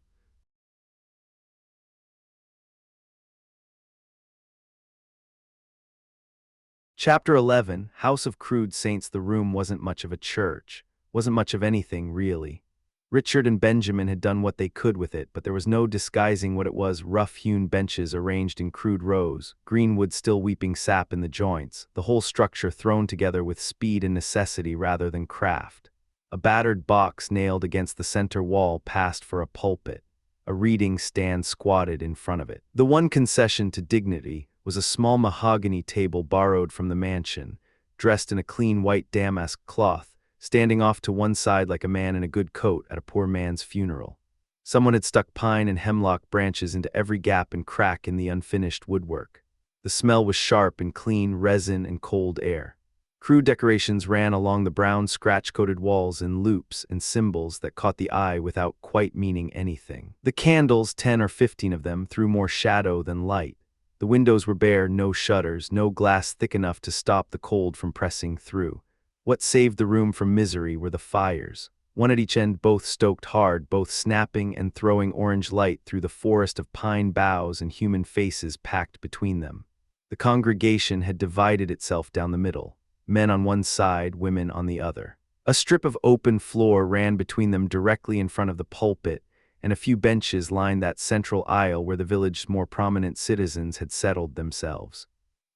[SPEAKER 1] Chapter 11, House of Crude Saints. The room wasn't much of a church. Wasn't much of anything, really. Richard and Benjamin had done what they could with it, but there was no disguising what it was. Rough-hewn benches arranged in crude rows, greenwood still weeping sap in the joints, the whole structure thrown together with speed and necessity rather than craft. A battered box nailed against the center wall passed for a pulpit. A reading stand squatted in front of it. The one concession to dignity was a small mahogany table borrowed from the mansion, dressed in a clean white damask cloth, standing off to one side like a man in a good coat at a poor man's funeral. Someone had stuck pine and hemlock branches into every gap and crack in the unfinished woodwork. The smell was sharp and clean resin and cold air. Crude decorations ran along the brown scratch-coated walls in loops and symbols that caught the eye without quite meaning anything. The candles, 10 or 15 of them, threw more shadow than light. The windows were bare, no shutters, no glass thick enough to stop the cold from pressing through. What saved the room from misery were the fires, one at each end, both stoked hard, both snapping and throwing orange light through the forest of pine boughs and human faces packed between them. The congregation had divided itself down the middle, men on one side, women on the other. A strip of open floor ran between them directly in front of the pulpit, and a few benches lined that central aisle where the village's more prominent citizens had settled themselves.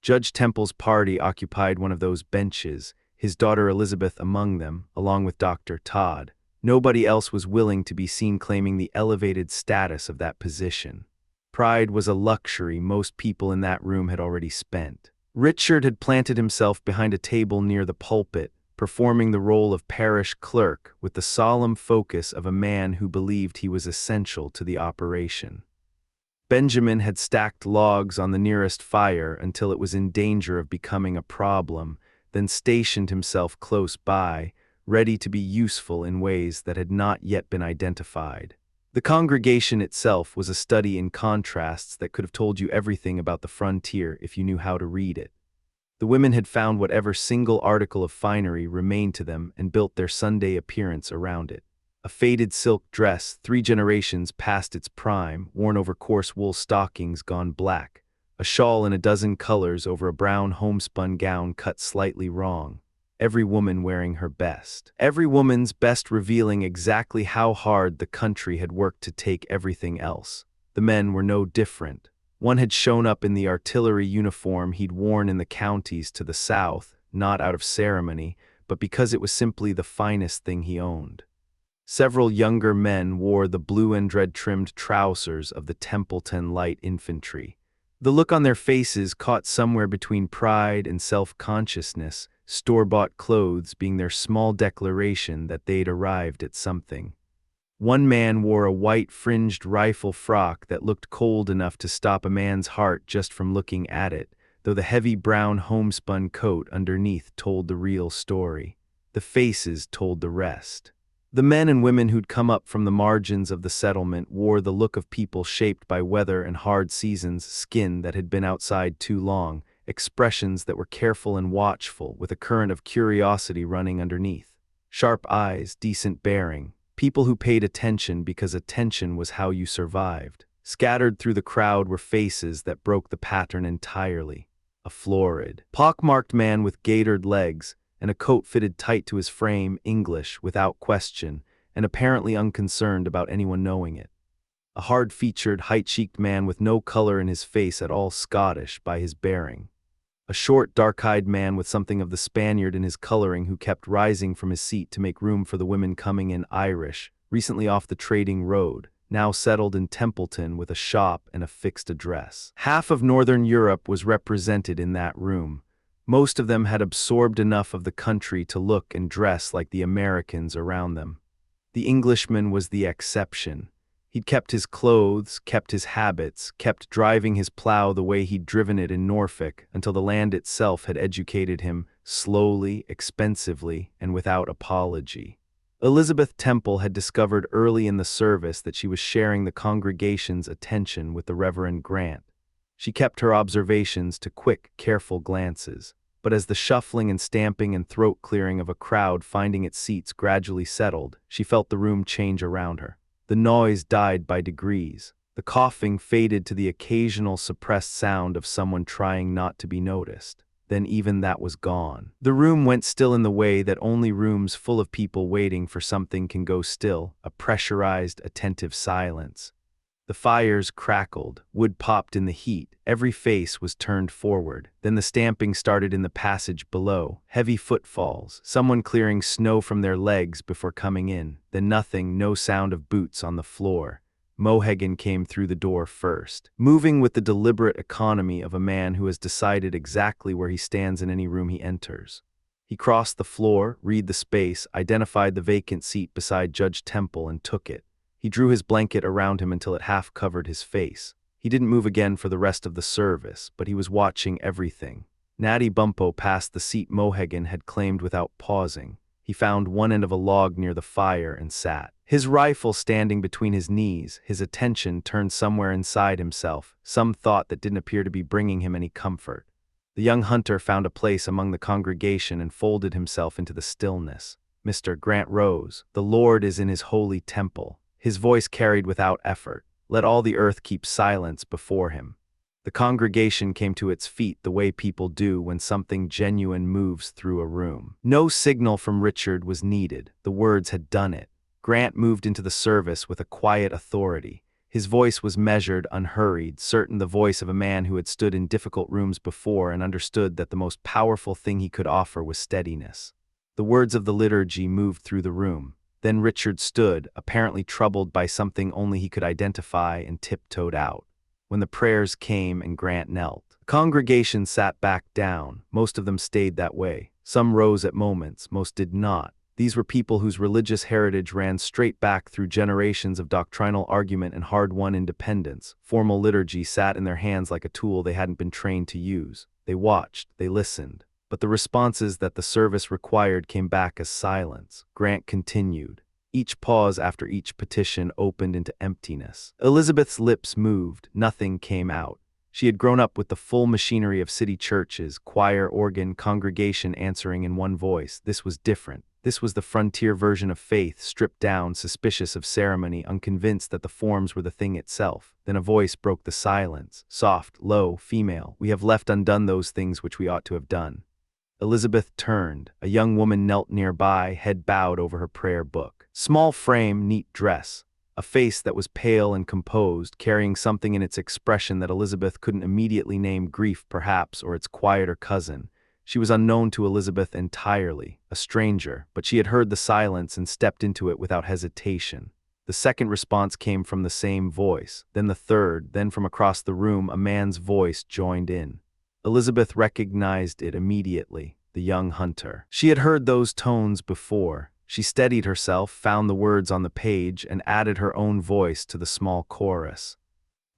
[SPEAKER 1] Judge Temple's party occupied one of those benches, his daughter Elizabeth among them, along with Dr. Todd. Nobody else was willing to be seen claiming the elevated status of that position. Pride was a luxury most people in that room had already spent. Richard had planted himself behind a table near the pulpit, performing the role of parish clerk with the solemn focus of a man who believed he was essential to the operation. Benjamin had stacked logs on the nearest fire until it was in danger of becoming a problem, then stationed himself close by, ready to be useful in ways that had not yet been identified. The congregation itself was a study in contrasts that could have told you everything about the frontier if you knew how to read it. The women had found whatever single article of finery remained to them and built their Sunday appearance around it. A faded silk dress, 3 generations past its prime, worn over coarse wool stockings gone black. A shawl in a dozen colors over a brown homespun gown cut slightly wrong. Every woman wearing her best. Every woman's best revealing exactly how hard the country had worked to take everything else. The men were no different. One had shown up in the artillery uniform he'd worn in the counties to the south, not out of ceremony, but because it was simply the finest thing he owned. Several younger men wore the blue and red-trimmed trousers of the Templeton Light Infantry. The look on their faces caught somewhere between pride and self-consciousness, store-bought clothes being their small declaration that they'd arrived at something. One man wore a white fringed rifle frock that looked cold enough to stop a man's heart just from looking at it, though the heavy brown homespun coat underneath told the real story. The faces told the rest. The men and women who'd come up from the margins of the settlement wore the look of people shaped by weather and hard seasons, skin that had been outside too long, expressions that were careful and watchful, with a current of curiosity running underneath. Sharp eyes, decent bearing. People who paid attention because attention was how you survived. Scattered through the crowd were faces that broke the pattern entirely. A florid, pockmarked man with gaitered legs, and a coat fitted tight to his frame, English, without question, and apparently unconcerned about anyone knowing it. A hard-featured, height-cheeked man with no color in his face at all Scottish by his bearing. A short, dark-eyed man with something of the Spaniard in his coloring who kept rising from his seat to make room for the women coming in, Irish, recently off the trading road, now settled in Templeton with a shop and a fixed address. Half of Northern Europe was represented in that room. Most of them had absorbed enough of the country to look and dress like the Americans around them. The Englishman was the exception. He'd kept his clothes, kept his habits, kept driving his plow the way he'd driven it in Norfolk until the land itself had educated him, slowly, expensively, and without apology. Elizabeth Temple had discovered early in the service that she was sharing the congregation's attention with the Reverend Grant. She kept her observations to quick, careful glances, but as the shuffling and stamping and throat-clearing of a crowd finding its seats gradually settled, she felt the room change around her. The noise died by degrees. The coughing faded to the occasional suppressed sound of someone trying not to be noticed. Then even that was gone. The room went still in the way that only rooms full of people waiting for something can go still, a pressurized, attentive silence. The fires crackled, wood popped in the heat, every face was turned forward. Then the stamping started in the passage below, heavy footfalls, someone clearing snow from their legs before coming in, then nothing, no sound of boots on the floor. Mohegan came through the door first, moving with the deliberate economy of a man who has decided exactly where he stands in any room he enters. He crossed the floor, read the space, identified the vacant seat beside Judge Temple and took it. He drew his blanket around him until it half covered his face. He didn't move again for the rest of the service, but he was watching everything. Natty Bumppo passed the seat Mohegan had claimed without pausing. He found one end of a log near the fire and sat. His rifle standing between his knees, his attention turned somewhere inside himself, some thought that didn't appear to be bringing him any comfort. The young hunter found a place among the congregation and folded himself into the stillness. Mr. Grant rose. "The Lord is in his holy temple." His voice carried without effort. Let all the earth keep silence before him. The congregation came to its feet the way people do when something genuine moves through a room. No signal from Richard was needed. The words had done it. Grant moved into the service with a quiet authority. His voice was measured, unhurried, certain the voice of a man who had stood in difficult rooms before and understood that the most powerful thing he could offer was steadiness. The words of the liturgy moved through the room. Then Richard stood, apparently troubled by something only he could identify, and tiptoed out. When the prayers came and Grant knelt, the congregation sat back down. Most of them stayed that way. Some rose at moments, most did not. These were people whose religious heritage ran straight back through generations of doctrinal argument and hard-won independence. Formal liturgy sat in their hands like a tool they hadn't been trained to use. They watched, they listened. But the responses that the service required came back as silence. Grant continued. Each pause after each petition opened into emptiness. Elizabeth's lips moved. Nothing came out. She had grown up with the full machinery of city churches, choir, organ, congregation answering in one voice. This was different. This was the frontier version of faith, stripped down, suspicious of ceremony, unconvinced that the forms were the thing itself. Then a voice broke the silence. Soft, low, female. We have left undone those things which we ought to have done. Elizabeth turned. A young woman knelt nearby, head bowed over her prayer book. Small frame, neat dress. A face that was pale and composed, carrying something in its expression that Elizabeth couldn't immediately name, grief perhaps, or its quieter cousin. She was unknown to Elizabeth entirely, a stranger, but she had heard the silence and stepped into it without hesitation. The second response came from the same voice, then the third, then from across the room a man's voice joined in. Elizabeth recognized it immediately, the young hunter. She had heard those tones before. She steadied herself, found the words on the page, and added her own voice to the small chorus.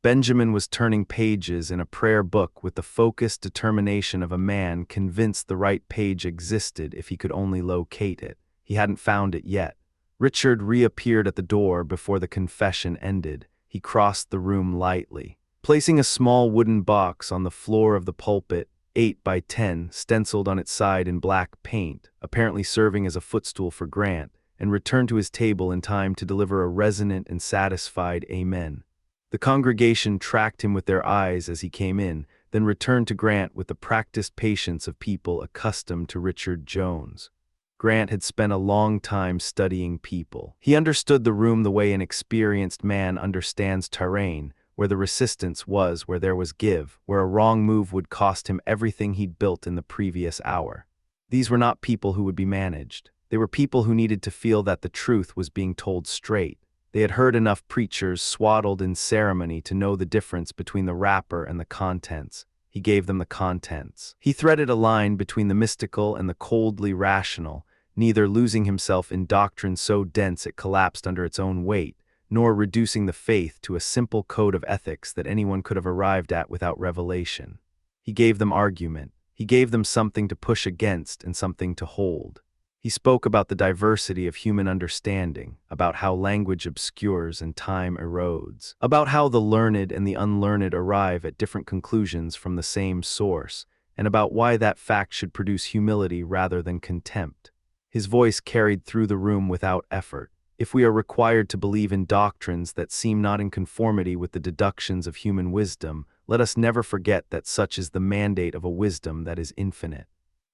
[SPEAKER 1] Benjamin was turning pages in a prayer book with the focused determination of a man convinced the right page existed if he could only locate it. He hadn't found it yet. Richard reappeared at the door before the confession ended. He crossed the room lightly. Placing a small wooden box on the floor of the pulpit, 8 by 10, stenciled on its side in black paint, apparently serving as a footstool for Grant, and returned to his table in time to deliver a resonant and satisfied amen. The congregation tracked him with their eyes as he came in, then returned to Grant with the practiced patience of people accustomed to Richard Jones. Grant had spent a long time studying people. He understood the room the way an experienced man understands terrain, where the resistance was where there was give, where a wrong move would cost him everything he'd built in the previous hour. These were not people who would be managed. They were people who needed to feel that the truth was being told straight. They had heard enough preachers swaddled in ceremony to know the difference between the wrapper and the contents. He gave them the contents. He threaded a line between the mystical and the coldly rational, neither losing himself in doctrine so dense it collapsed under its own weight, nor reducing the faith to a simple code of ethics that anyone could have arrived at without revelation. He gave them argument. He gave them something to push against and something to hold. He spoke about the diversity of human understanding, about how language obscures and time erodes, about how the learned and the unlearned arrive at different conclusions from the same source, and about why that fact should produce humility rather than contempt. His voice carried through the room without effort. If we are required to believe in doctrines that seem not in conformity with the deductions of human wisdom, let us never forget that such is the mandate of a wisdom that is infinite.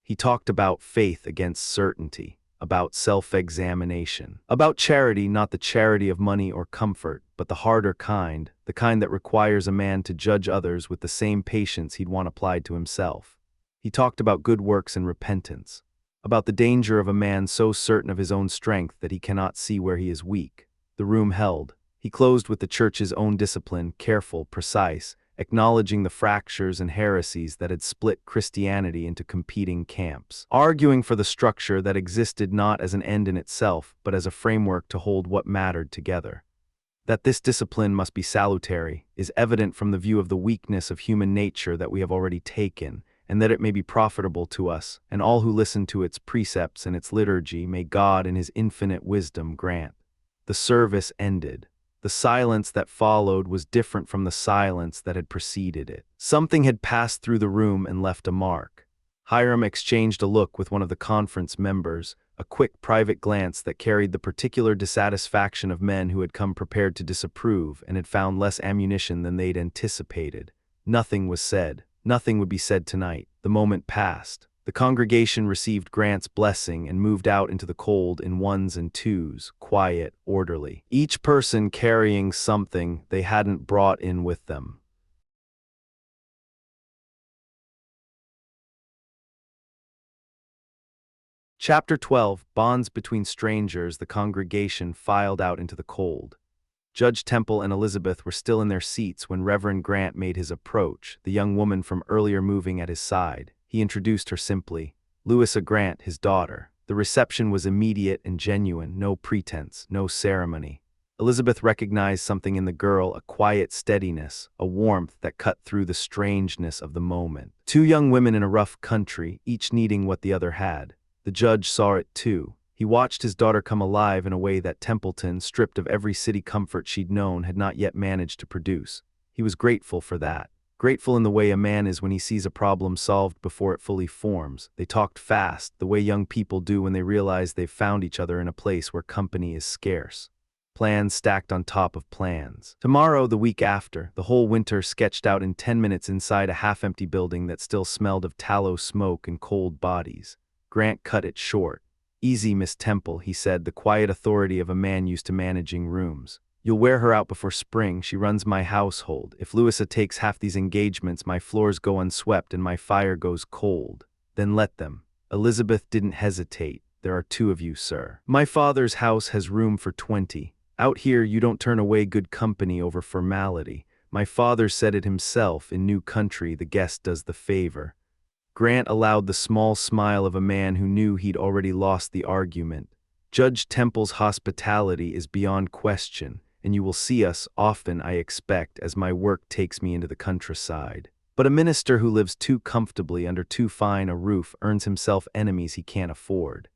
[SPEAKER 1] He talked about faith against certainty, about self-examination, about charity, not the charity of money or comfort, but the harder kind, the kind that requires a man to judge others with the same patience he'd want applied to himself. He talked about good works and repentance, about the danger of a man so certain of his own strength that he cannot see where he is weak. The room held. He closed with the church's own discipline, careful, precise, acknowledging the fractures and heresies that had split Christianity into competing camps, arguing for the structure that existed not as an end in itself, but as a framework to hold what mattered together. That this discipline must be salutary is evident from the view of the weakness of human nature that we have already taken, and that it may be profitable to us, and all who listen to its precepts and its liturgy may God in his infinite wisdom grant. The service ended. The silence that followed was different from the silence that had preceded it. Something had passed through the room and left a mark. Hiram exchanged a look with one of the conference members, a quick private glance that carried the particular dissatisfaction of men who had come prepared to disapprove and had found less ammunition than they'd anticipated. Nothing was said. Nothing would be said tonight. The moment passed. The congregation received Grant's blessing and moved out into the cold in ones and twos, quiet, orderly, each person carrying something they hadn't brought in with them. Chapter 12, Bonds Between Strangers. The congregation filed out into the cold. Judge Temple and Elizabeth were still in their seats when Reverend Grant made his approach, the young woman from earlier moving at his side. He introduced her simply, Louisa Grant, his daughter. The reception was immediate and genuine, no pretense, no ceremony. Elizabeth recognized something in the girl, a quiet steadiness, a warmth that cut through the strangeness of the moment. Two young women in a rough country, each needing what the other had. The judge saw it too. He watched his daughter come alive in a way that Templeton, stripped of every city comfort she'd known, had not yet managed to produce. He was grateful for that. Grateful in the way a man is when he sees a problem solved before it fully forms. They talked fast, the way young people do when they realize they've found each other in a place where company is scarce. Plans stacked on top of plans. Tomorrow, the week after, the whole winter sketched out in 10 minutes inside a half-empty building that still smelled of tallow smoke and cold bodies. Grant cut it short. "Easy, Miss Temple," he said, the quiet authority of a man used to managing rooms. "You'll wear her out before spring. She runs my household. If Louisa takes half these engagements, my floors go unswept and my fire goes cold. Then let them." Elizabeth didn't hesitate. "There are two of you, sir. My father's house has room for 20. Out here, you don't turn away good company over formality. My father said it himself, in new country, the guest does the favor." Grant allowed the small smile of a man who knew he'd already lost the argument. "Judge Temple's hospitality is beyond question, and you will see us often, I expect, as my work takes me into the countryside. But a minister who lives too comfortably under too fine a roof earns himself enemies he can't afford."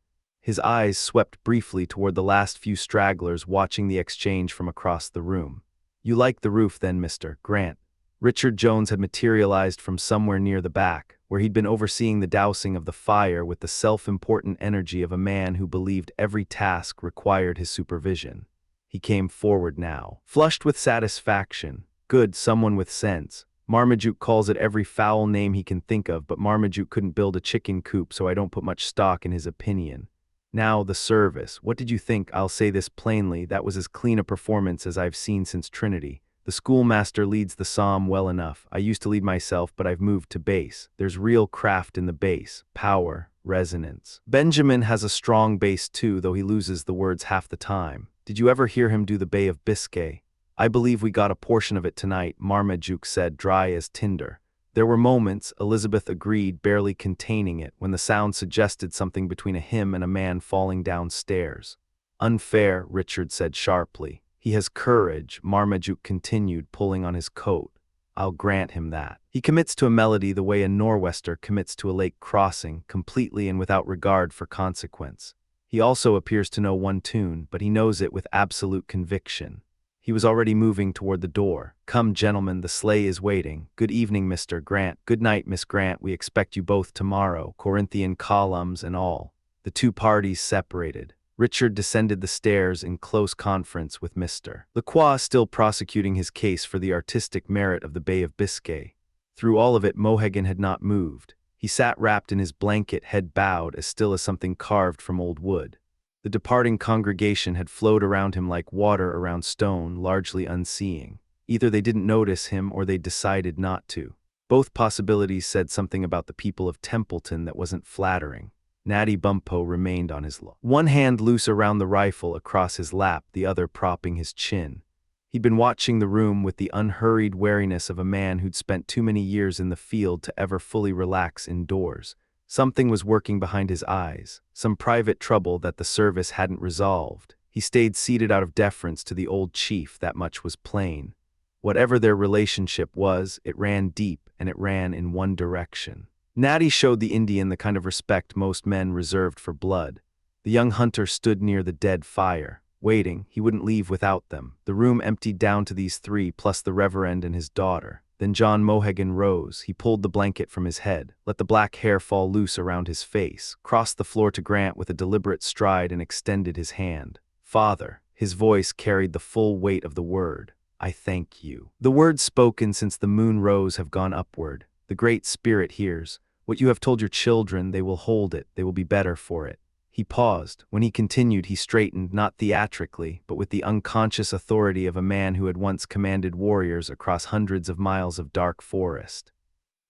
[SPEAKER 1] His eyes swept briefly toward the last few stragglers watching the exchange from across the room. "You like the roof then, Mr. Grant?" Richard Jones had materialized from somewhere near the back, where he'd been overseeing the dousing of the fire with the self-important energy of a man who believed every task required his supervision. He came forward now, flushed with satisfaction. "Good, someone with sense. Marmaduke calls it every foul name he can think of, but Marmaduke couldn't build a chicken coop, so I don't put much stock in his opinion. Now, the service. What did you think? I'll say this plainly, that was as clean a performance as I've seen since Trinity. The schoolmaster leads the psalm well enough. I used to lead myself, but I've moved to bass. There's real craft in the bass, power, resonance. Benjamin has a strong bass too, though he loses the words half the time. Did you ever hear him do the Bay of Biscay? I believe we got a portion of it tonight," Marmaduke said, dry as tinder. There were moments, Elizabeth agreed, barely containing it, when the sound suggested something between a hymn and a man falling downstairs. "Unfair," Richard said sharply. "He has courage," Marmaduke continued, pulling on his coat. "I'll grant him that. He commits to a melody the way a Nor'wester commits to a lake crossing, completely and without regard for consequence. He also appears to know one tune, but he knows it with absolute conviction." He was already moving toward the door. "Come, gentlemen, the sleigh is waiting. Good evening, Mr. Grant. Good night, Miss Grant. We expect you both tomorrow, Corinthian columns and all." The two parties separated. Richard descended the stairs in close conference with Mr. Lacroix, still prosecuting his case for the artistic merit of the Bay of Biscay. Through all of it, Mohegan had not moved. He sat wrapped in his blanket, head bowed, as still as something carved from old wood. The departing congregation had flowed around him like water around stone, largely unseeing. Either they didn't notice him or they decided not to. Both possibilities said something about the people of Templeton that wasn't flattering. Natty Bumppo remained on his one hand loose around the rifle across his lap, the other propping his chin. He'd been watching the room with the unhurried wariness of a man who'd spent too many years in the field to ever fully relax indoors. Something was working behind his eyes, some private trouble that the service hadn't resolved. He stayed seated out of deference to the old chief, that much was plain. Whatever their relationship was, it ran deep, and it ran in one direction. Natty showed the Indian the kind of respect most men reserved for blood. The young hunter stood near the dead fire, waiting. He wouldn't leave without them. The room emptied down to these three, plus the Reverend and his daughter. Then John Mohegan rose. He pulled the blanket from his head, let the black hair fall loose around his face, crossed the floor to Grant with a deliberate stride and extended his hand. "Father," his voice carried the full weight of the word. "I thank you. The words spoken since the moon rose have gone upward. The Great Spirit hears. What you have told your children, they will hold it. They will be better for it." He paused. When he continued, he straightened, not theatrically, but with the unconscious authority of a man who had once commanded warriors across hundreds of miles of dark forest.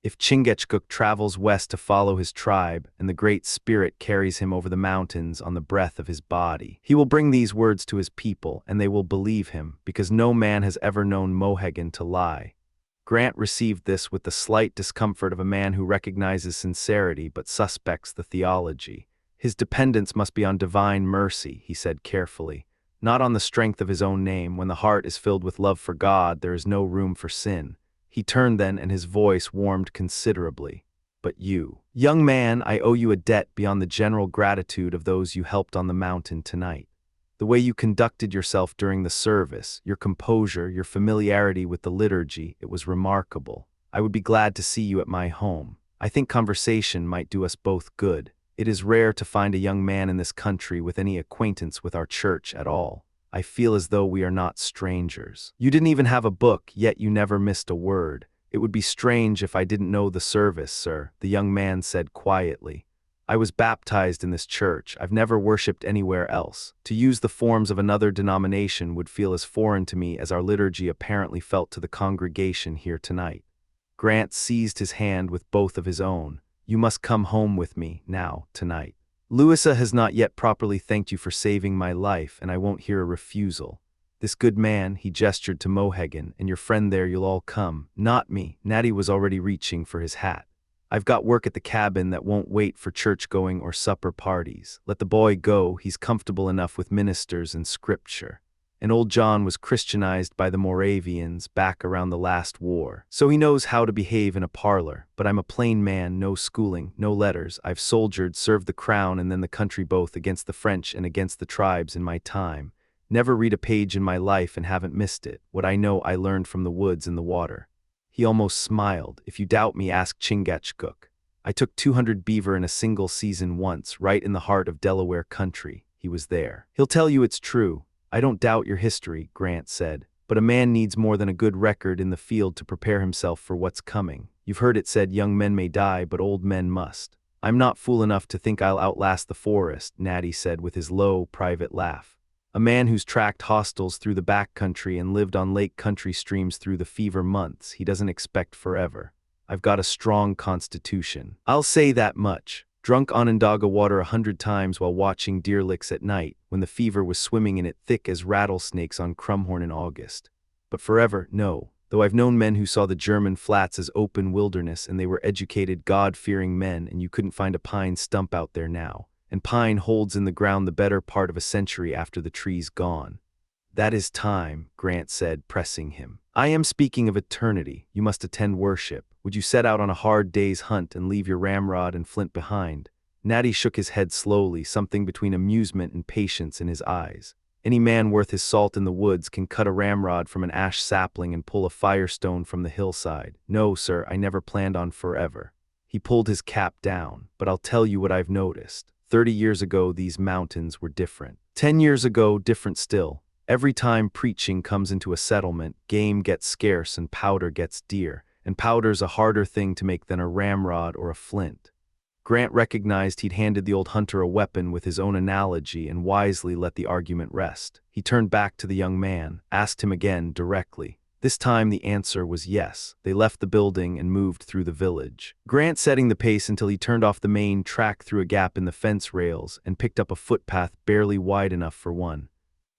[SPEAKER 1] "If Chingachgook travels west to follow his tribe, and the Great Spirit carries him over the mountains on the breath of his body, he will bring these words to his people, and they will believe him, because no man has ever known Mohegan to lie." Grant received this with the slight discomfort of a man who recognizes sincerity but suspects the theology. "His dependence must be on divine mercy," he said carefully. not on the strength of his own name. When the heart is filled with love for God, there is no room for sin. He turned then, and his voice warmed considerably. But you, young man, I owe you a debt beyond the general gratitude of those you helped on the mountain tonight. The way you conducted yourself during the service, your composure, your familiarity with the liturgy, it was remarkable. I would be glad to see you at my home. I think conversation might do us both good. It is rare to find a young man in this country with any acquaintance with our church at all. I feel as though we are not strangers. You didn't even have a book, yet you never missed a word. It would be strange if I didn't know the service, sir, the young man said quietly. I was baptized in this church. I've never worshipped anywhere else. To use the forms of another denomination would feel as foreign to me as our liturgy apparently felt to the congregation here tonight. Grant seized his hand with both of his own. You must come home with me, now, tonight. Louisa has not yet properly thanked you for saving my life, and I won't hear a refusal. This good man, he gestured to Mohegan, and your friend there, you'll all come. Not me. Natty was already reaching for his hat. I've got work at the cabin that won't wait for church-going or supper parties. Let the boy go, he's comfortable enough with ministers and scripture. And old John was Christianized by the Moravians back around the last war, so he knows how to behave in a parlor. But I'm a plain man, no schooling, no letters. I've soldiered, served the crown and then the country both against the French and against the tribes in my time. Never read a page in my life and haven't missed it. What I know I learned from the woods and the water. He almost smiled. If you doubt me, ask Chingachgook. I took 200 beaver in a single season once, right in the heart of Delaware country. He was there. He'll tell you it's true. I don't doubt your history, Grant said, but a man needs more than a good record in the field to prepare himself for what's coming. You've heard it said young men may die, but old men must. I'm not fool enough to think I'll outlast the forest, Natty said with his low, private laugh. A man who's tracked hostiles through the back country and lived on lake country streams through the fever months, he doesn't expect forever. I've got a strong constitution. I'll say that much. Drunk Onondaga water 100 times while watching deer licks at night, when the fever was swimming in it thick as rattlesnakes on Crumhorn in August. But forever, no. Though I've known men who saw the German flats as open wilderness and they were educated, God-fearing men, and you couldn't find a pine stump out there now. And pine holds in the ground the better part of a century after the tree's gone. That is time, Grant said, pressing him. I am speaking of eternity. You must attend worship. Would you set out on a hard day's hunt and leave your ramrod and flint behind? Natty shook his head slowly, something between amusement and patience in his eyes. Any man worth his salt in the woods can cut a ramrod from an ash sapling and pull a firestone from the hillside. No, sir, I never planned on forever. He pulled his cap down. But I'll tell you what I've noticed. 30 years ago, these mountains were different. 10 years ago, different still. Every time preaching comes into a settlement, game gets scarce and powder gets dear, and powder's a harder thing to make than a ramrod or a flint. Grant recognized he'd handed the old hunter a weapon with his own analogy and wisely let the argument rest. He turned back to the young man, asked him again directly. This time the answer was yes. They left the building and moved through the village. Grant setting the pace until he turned off the main track through a gap in the fence rails and picked up a footpath barely wide enough for one.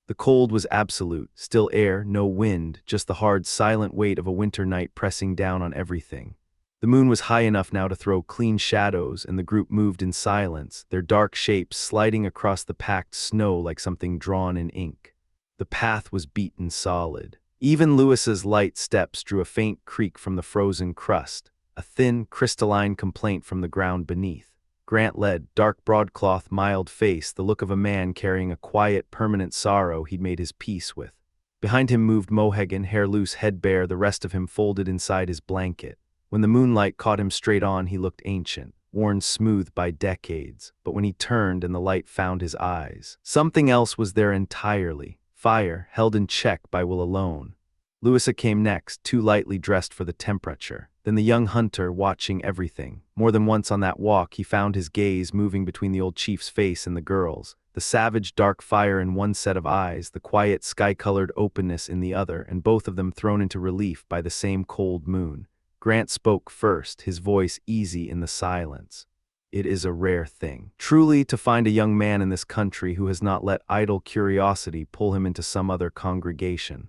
[SPEAKER 1] The cold was absolute, still air, no wind, just the hard, silent weight of a winter night pressing down on everything. The moon was high enough now to throw clean shadows, and the group moved in silence, their dark shapes sliding across the packed snow like something drawn in ink. The path was beaten solid. Even Louisa's light steps drew a faint creak from the frozen crust, a thin, crystalline complaint from the ground beneath. Grant led, dark broadcloth, mild face, the look of a man carrying a quiet, permanent sorrow he'd made his peace with. Behind him moved Mohegan, hair loose, head bare, the rest of him folded inside his blanket. When the moonlight caught him straight on, he looked ancient, worn smooth by decades. But when he turned and the light found his eyes, something else was there entirely. Fire, held in check by will alone. Louisa came next, too lightly dressed for the temperature. Then the young hunter, watching everything. More than once on that walk, he found his gaze moving between the old chief's face and the girl's. The savage, dark fire in one set of eyes, the quiet, sky-colored openness in the other, and both of them thrown into relief by the same cold moon. Grant spoke first, his voice easy in the silence. It is a rare thing, truly, to find a young man in this country who has not let idle curiosity pull him into some other congregation.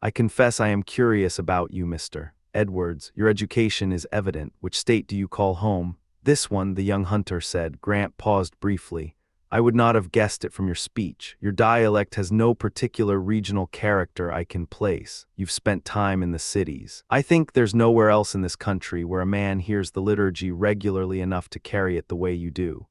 [SPEAKER 1] I confess I am curious about you, Mr. Edwards. Your education is evident. Which state do you call home? This one, the young hunter said. Grant paused briefly. I would not have guessed it from your speech. Your dialect has no particular regional character I can place. You've spent time in the cities. I think there's nowhere else in this country where a man hears the liturgy regularly enough to carry it the way you do."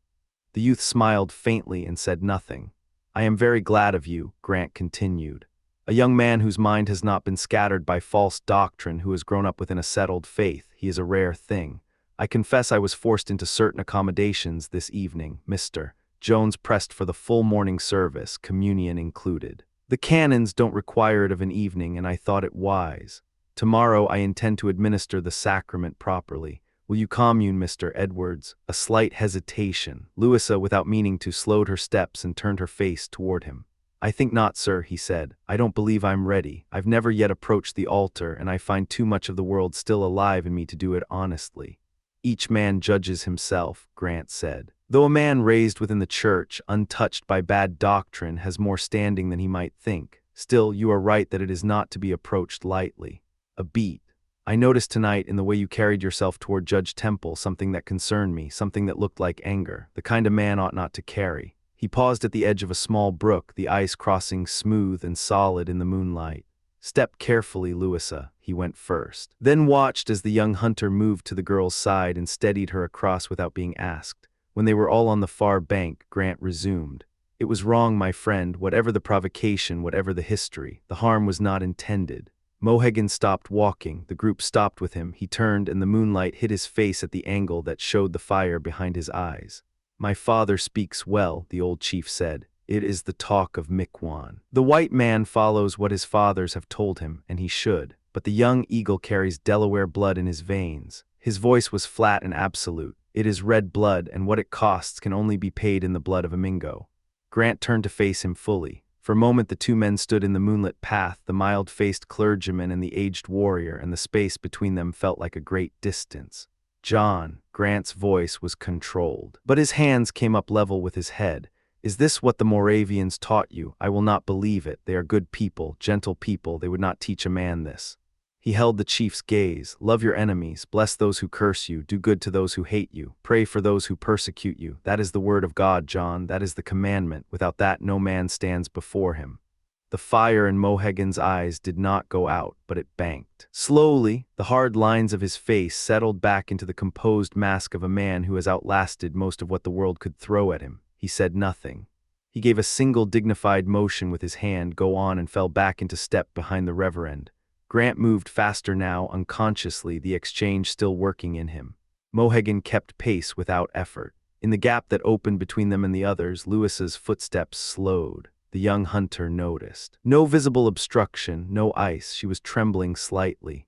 [SPEAKER 1] The youth smiled faintly and said nothing. "I am very glad of you," Grant continued. "A young man whose mind has not been scattered by false doctrine, who has grown up within a settled faith. He is a rare thing. I confess I was forced into certain accommodations this evening, Mr. Jones pressed for the full morning service, communion included. The canons don't require it of an evening, and I thought it wise. Tomorrow I intend to administer the sacrament properly. Will you commune, Mr. Edwards?" A slight hesitation. Louisa, without meaning to, slowed her steps and turned her face toward him. "I think not, sir," he said. "I don't believe I'm ready. I've never yet approached the altar, and I find too much of the world still alive in me to do it honestly." "Each man judges himself," Grant said. "Though a man raised within the church, untouched by bad doctrine, has more standing than he might think, still you are right that it is not to be approached lightly. A beat. I noticed tonight in the way you carried yourself toward Judge Temple something that concerned me, something that looked like anger, the kind a man ought not to carry." He paused at the edge of a small brook, the ice crossing smooth and solid in the moonlight. "Step carefully, Louisa," he went first, then watched as the young hunter moved to the girl's side and steadied her across without being asked. When they were all on the far bank, Grant resumed. "It was wrong, my friend, whatever the provocation, whatever the history. The harm was not intended." Mohegan stopped walking. The group stopped with him. He turned, and the moonlight hit his face at the angle that showed the fire behind his eyes. "My father speaks well," the old chief said. "It is the talk of Miquon. The white man follows what his fathers have told him, and he should. But the young eagle carries Delaware blood in his veins." His voice was flat and absolute. "It is red blood, and what it costs can only be paid in the blood of a Mingo." Grant turned to face him fully. For a moment the two men stood in the moonlit path, the mild-faced clergyman and the aged warrior, and the space between them felt like a great distance. "John," Grant's voice was controlled, but his hands came up level with his head. "Is this what the Moravians taught you? I will not believe it. They are good people, gentle people. They would not teach a man this." He held the chief's gaze. "Love your enemies, bless those who curse you, do good to those who hate you, pray for those who persecute you. That is the word of God, John. That is the commandment. Without that no man stands before him." The fire in Mohegan's eyes did not go out, but it banked. Slowly, the hard lines of his face settled back into the composed mask of a man who has outlasted most of what the world could throw at him. He said nothing. He gave a single dignified motion with his hand, go on, and fell back into step behind the reverend. Grant moved faster now, unconsciously, the exchange still working in him. Mohegan kept pace without effort. In the gap that opened between them and the others, Louisa's footsteps slowed. The young hunter noticed. No visible obstruction, no ice. She was trembling slightly.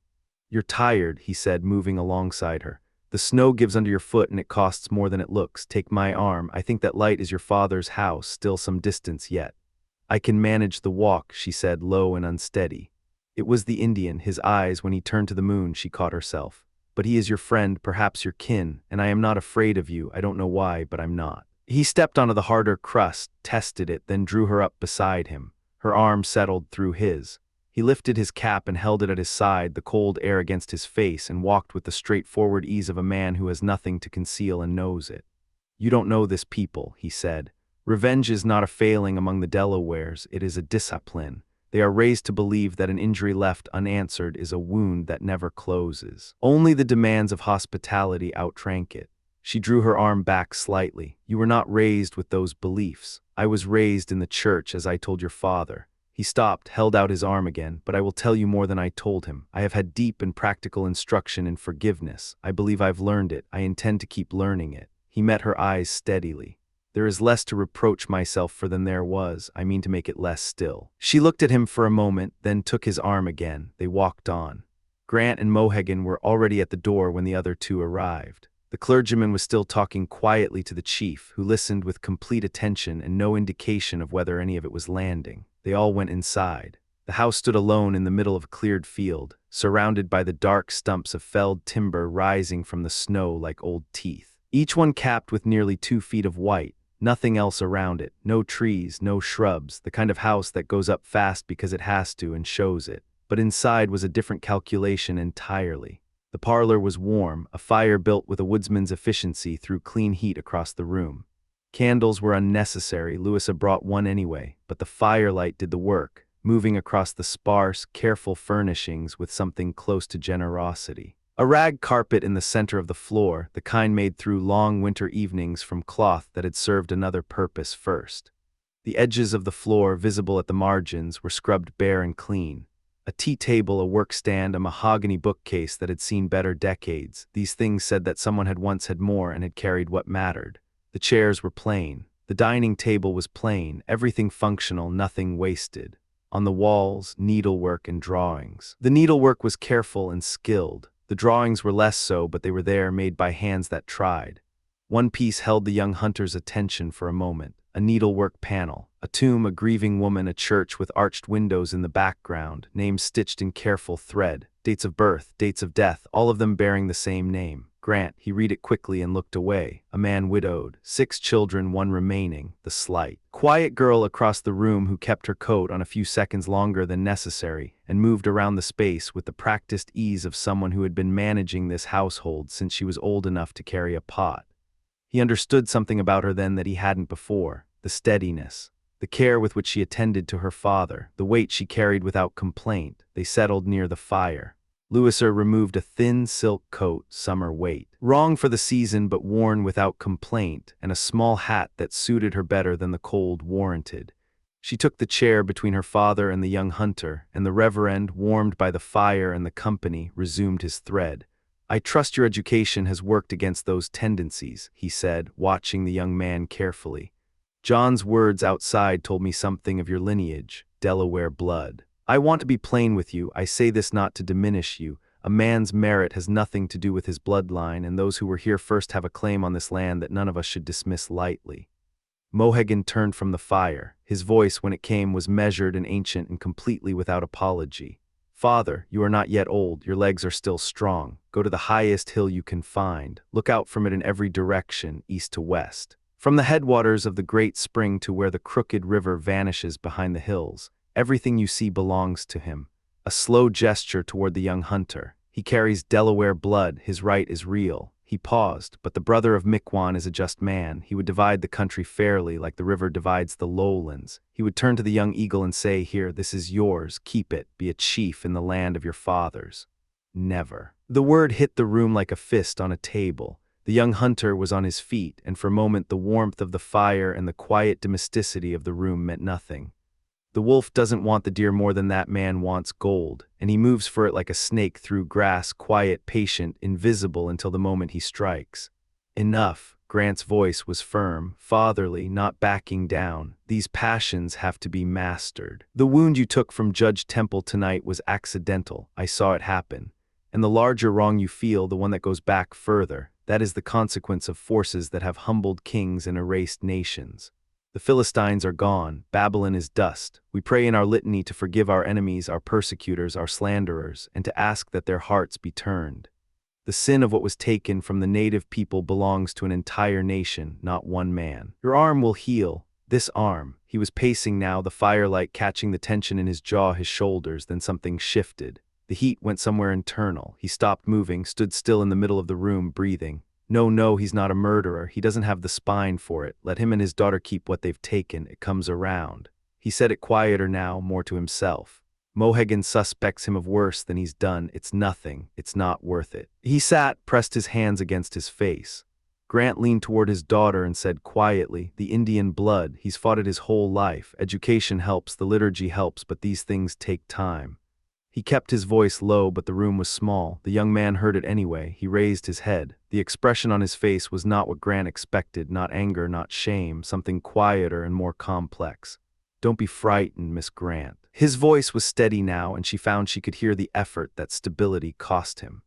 [SPEAKER 1] "You're tired," he said, moving alongside her. "The snow gives under your foot and it costs more than it looks. Take my arm. I think that light is your father's house, still some distance yet." "I can manage the walk," she said, low and unsteady. It was the Indian, his eyes, when he turned to the moon, she caught herself. "But he is your friend, perhaps your kin, and I am not afraid of you. I don't know why, but I'm not." He stepped onto the harder crust, tested it, then drew her up beside him. Her arm settled through his. He lifted his cap and held it at his side, the cold air against his face, and walked with the straightforward ease of a man who has nothing to conceal and knows it. "You don't know this people," he said. "Revenge is not a failing among the Delawares, it is a discipline. They are raised to believe that an injury left unanswered is a wound that never closes. Only the demands of hospitality outrank it." She drew her arm back slightly. "You were not raised with those beliefs. I was raised in the church, as I told your father." He stopped, held out his arm again. "But I will tell you more than I told him. I have had deep and practical instruction in forgiveness. I believe I've learned it. I intend to keep learning it." He met her eyes steadily. "There is less to reproach myself for than there was. I mean to make it less still." She looked at him for a moment, then took his arm again. They walked on. Grant and Mohegan were already at the door when the other two arrived. The clergyman was still talking quietly to the chief, who listened with complete attention and no indication of whether any of it was landing. They all went inside. The house stood alone in the middle of a cleared field, surrounded by the dark stumps of felled timber rising from the snow like old teeth. Each one capped with nearly 2 feet of white. Nothing else around it, no trees, no shrubs, the kind of house that goes up fast because it has to and shows it. But inside was a different calculation entirely. The parlor was warm, a fire built with a woodsman's efficiency threw clean heat across the room. Candles were unnecessary. Louisa brought one anyway, but the firelight did the work, moving across the sparse, careful furnishings with something close to generosity. A rag carpet in the center of the floor, the kind made through long winter evenings from cloth that had served another purpose first. The edges of the floor, visible at the margins, were scrubbed bare and clean. A tea table, a workstand, a mahogany bookcase that had seen better decades. These things said that someone had once had more and had carried what mattered. The chairs were plain. The dining table was plain, everything functional, nothing wasted. On the walls, needlework and drawings. The needlework was careful and skilled. The drawings were less so, but they were there, made by hands that tried. One piece held the young hunter's attention for a moment. A needlework panel, a tomb, a grieving woman, a church with arched windows in the background, names stitched in careful thread, dates of birth, dates of death, all of them bearing the same name. Grant. He read it quickly and looked away. A man widowed, 6 children, 1 remaining, the slight, quiet girl across the room who kept her coat on a few seconds longer than necessary and moved around the space with the practiced ease of someone who had been managing this household since she was old enough to carry a pot. He understood something about her then that he hadn't before. The steadiness, the care with which she attended to her father, the weight she carried without complaint. They settled near the fire. Louisa removed a thin silk coat, summer weight, wrong for the season but worn without complaint, and a small hat that suited her better than the cold warranted. She took the chair between her father and the young hunter, and the Reverend, warmed by the fire and the company, resumed his thread. "I trust your education has worked against those tendencies," he said, watching the young man carefully. "John's words outside told me something of your lineage, Delaware blood. I want to be plain with you. I say this not to diminish you. A man's merit has nothing to do with his bloodline, and those who were here first have a claim on this land that none of us should dismiss lightly." Mohegan turned from the fire. His voice, when it came, was measured and ancient and completely without apology. "Father, you are not yet old. Your legs are still strong. Go to the highest hill you can find. Look out from it in every direction, east to west. From the headwaters of the great spring to where the crooked river vanishes behind the hills, everything you see belongs to him." A slow gesture toward the young hunter. "He carries Delaware blood. His right is real." He paused, "but the brother of Miquon is a just man. He would divide the country fairly, like the river divides the lowlands. He would turn to the young eagle and say, 'Here, this is yours. Keep it. Be a chief in the land of your fathers.'" Never. The word hit the room like a fist on a table. The young hunter was on his feet, and for a moment the warmth of the fire and the quiet domesticity of the room meant nothing. The wolf doesn't want the deer more than that man wants gold, and he moves for it like a snake through grass, quiet, patient, invisible until the moment he strikes. "Enough." Grant's voice was firm, fatherly, not backing down. "These passions have to be mastered. The wound you took from Judge Temple tonight was accidental. I saw it happen. And the larger wrong you feel, the one that goes back further, that is the consequence of forces that have humbled kings and erased nations. The Philistines are gone. Babylon is dust. We pray in our litany to forgive our enemies, our persecutors, our slanderers, and to ask that their hearts be turned. The sin of what was taken from the native people belongs to an entire nation, not one man. Your arm will heal. This arm." He was pacing now, the firelight catching the tension in his jaw, his shoulders. Then something shifted. The heat went somewhere internal. He stopped moving, stood still in the middle of the room, breathing. No, he's not a murderer. He doesn't have the spine for it. Let him and his daughter keep what they've taken. It comes around." He said it quieter now, more to himself. "Mohegan suspects him of worse than he's done. It's nothing. It's not worth it." He sat, pressed his hands against his face. Grant leaned toward his daughter and said quietly, "The Indian blood, he's fought it his whole life. Education helps, the liturgy helps, but these things take time." He kept his voice low, but the room was small. The young man heard it anyway. He raised his head. The expression on his face was not what Grant expected, not anger, not shame, something quieter and more complex. "Don't be frightened, Miss Grant." His voice was steady now, and she found she could hear the effort that stability cost him.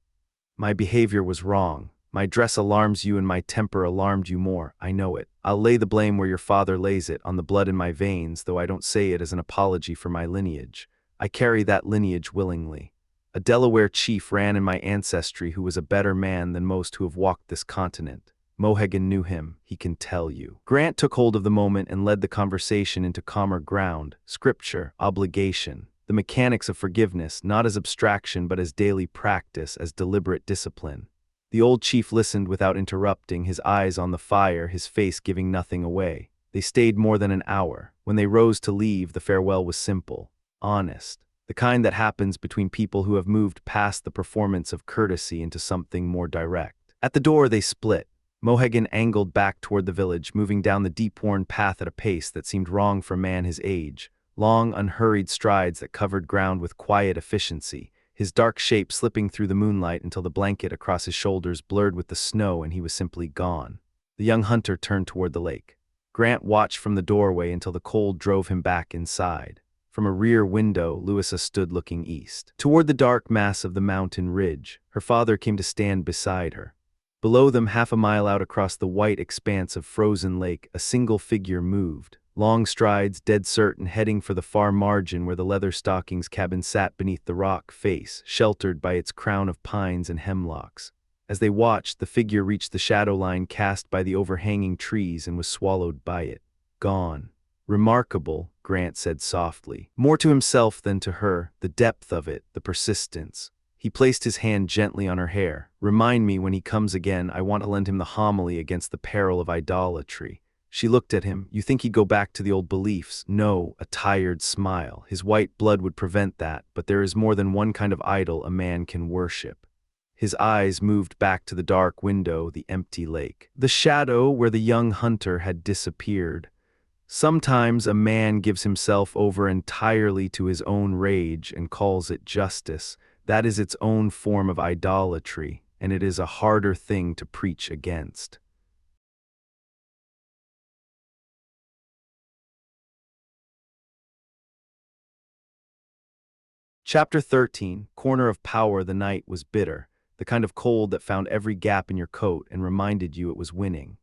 [SPEAKER 1] "My behavior was wrong. My dress alarms you and my temper alarmed you more. I know it. I'll lay the blame where your father lays it, on the blood in my veins, though I don't say it as an apology for my lineage. I carry that lineage willingly. A Delaware chief ran in my ancestry who was a better man than most who have walked this continent. Mohegan knew him, he can tell you." Grant took hold of the moment and led the conversation into calmer ground. Scripture, obligation, the mechanics of forgiveness, not as abstraction but as daily practice, as deliberate discipline. The old chief listened without interrupting, his eyes on the fire, his face giving nothing away. They stayed more than an hour. When they rose to leave, the farewell was simple, honest, the kind that happens between people who have moved past the performance of courtesy into something more direct. At the door, they split. Mohegan angled back toward the village, moving down the deep-worn path at a pace that seemed wrong for a man his age, long, unhurried strides that covered ground with quiet efficiency, his dark shape slipping through the moonlight until the blanket across his shoulders blurred with the snow and he was simply gone. The young hunter turned toward the lake. Grant watched from the doorway until the cold drove him back inside. From a rear window, Louisa stood looking east, toward the dark mass of the mountain ridge. Her father came to stand beside her. Below them, half a mile out across the white expanse of frozen lake, a single figure moved. Long strides, dead certain, heading for the far margin where the Leatherstockings cabin sat beneath the rock face, sheltered by its crown of pines and hemlocks. As they watched, the figure reached the shadow line cast by the overhanging trees and was swallowed by it. Gone. Remarkable, Grant said softly. More to himself than to her, the depth of it, the persistence. He placed his hand gently on her hair. Remind me when he comes again, I want to lend him the homily against the peril of idolatry. She looked at him. You think he'd go back to the old beliefs? No, a tired smile. His white blood would prevent that, but there is more than one kind of idol a man can worship. His eyes moved back to the dark window, the empty lake, the shadow where the young hunter had disappeared. Sometimes a man gives himself over entirely to his own rage and calls it justice. That is its own form of idolatry, and it is a harder thing to preach against. Chapter 13, Corner of Power. The night was bitter, the kind of cold that found every gap in your coat and reminded you it was winning.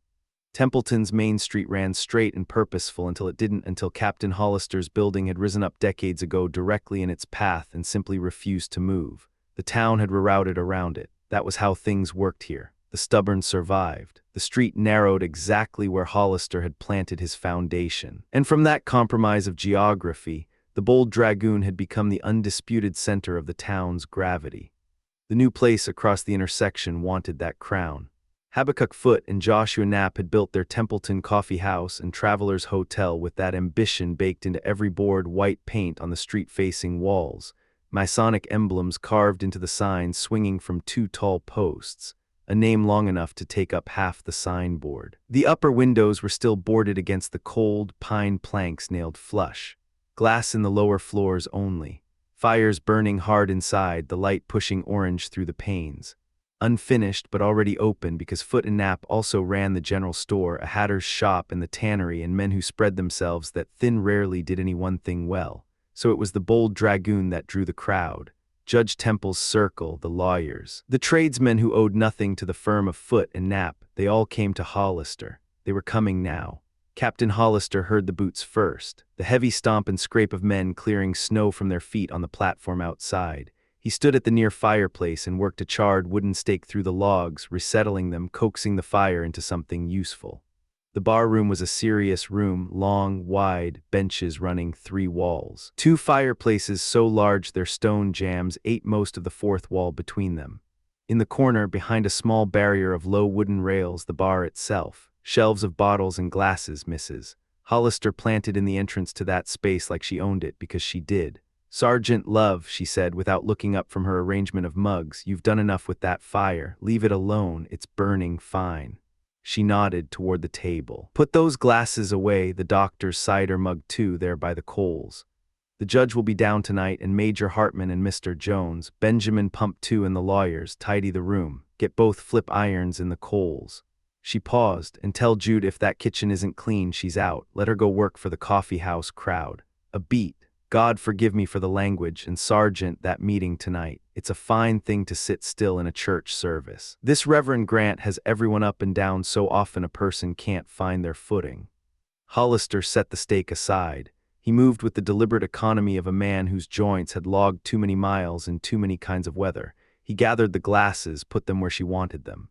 [SPEAKER 1] Templeton's main street ran straight and purposeful until it didn't, until Captain Hollister's building had risen up decades ago directly in its path and simply refused to move. The town had rerouted around it. That was how things worked here. The stubborn survived. The street narrowed exactly where Hollister had planted his foundation. And from that compromise of geography, the bold dragoon had become the undisputed center of the town's gravity. The new place across the intersection wanted that crown. Habakkuk Foote and Joshua Knapp had built their Templeton Coffee House and Travelers Hotel with that ambition baked into every board, white paint on the street-facing walls, Masonic emblems carved into the signs swinging from two tall posts, a name long enough to take up half the signboard. The upper windows were still boarded against the cold pine planks nailed flush. Glass in the lower floors only. Fires burning hard inside, the light pushing orange through the panes. Unfinished but already open because Foote and Knapp also ran the general store, a hatter's shop, and the tannery, and men who spread themselves that thin rarely did any one thing well. So it was the bold dragoon that drew the crowd. Judge Temple's circle, the lawyers, the tradesmen who owed nothing to the firm of Foote and Knapp, they all came to Hollister. They were coming now. Captain Hollister heard the boots first, the heavy stomp and scrape of men clearing snow from their feet on the platform outside. He stood at the near fireplace and worked a charred wooden stake through the logs, resettling them, coaxing the fire into something useful. The bar room was a serious room, long, wide, benches running 3 walls. 2 fireplaces so large their stone jambs ate most of the 4th wall between them. In the corner, behind a small barrier of low wooden rails, the bar itself. Shelves of bottles and glasses, Mrs. Hollister planted in the entrance to that space like she owned it because she did. Sergeant Love, she said without looking up from her arrangement of mugs, you've done enough with that fire. Leave it alone, it's burning fine. She nodded toward the table. Put those glasses away, the doctor's cider mug too, there by the coals. The judge will be down tonight, and Major Hartman and Mr. Jones, Benjamin Pump too, and the lawyers, tidy the room. Get both flip irons in the coals. She paused, and tell Jude if that kitchen isn't clean, she's out. Let her go work for the coffee house crowd. A beat. God forgive me for the language, and Sergeant, that meeting tonight. It's a fine thing to sit still in a church service. This Reverend Grant has everyone up and down so often a person can't find their footing. Hollister set the stake aside. He moved with the deliberate economy of a man whose joints had logged too many miles in too many kinds of weather. He gathered the glasses, put them where she wanted them.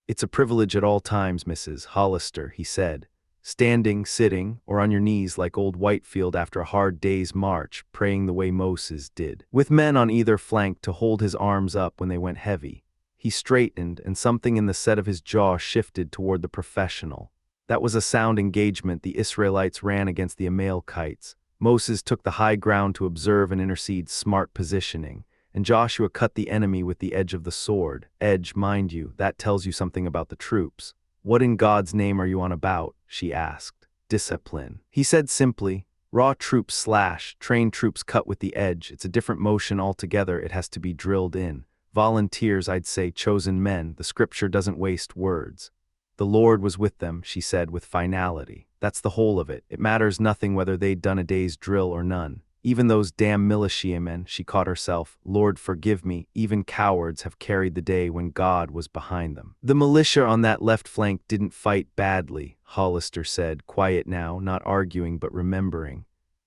[SPEAKER 1] It's a privilege at all times, Mrs. Hollister, he said. Standing, sitting, or on your knees like old Whitefield after a hard day's march, praying the way Moses did, with men on either flank to hold his arms up when they went heavy. He straightened, and something in the set of his jaw shifted toward the professional. That was a sound engagement the Israelites ran against the Amalekites. Moses took the high ground to observe and intercede, smart positioning, and Joshua cut the enemy with the edge of the sword. Edge, mind you, that tells you something about the troops. What in God's name are you on about? She asked. Discipline. He said simply, raw troops slash, trained troops cut with the edge. It's a different motion altogether, it has to be drilled in. Volunteers, I'd say chosen men, the scripture doesn't waste words. The Lord was with them, she said with finality. That's the whole of it. It matters nothing whether they'd done a day's drill or none. Even those damn militiamen, she caught herself, Lord forgive me, even cowards have carried the day when God was behind them. The militia on that left flank didn't fight badly, Hollister said, quiet now, not arguing but remembering.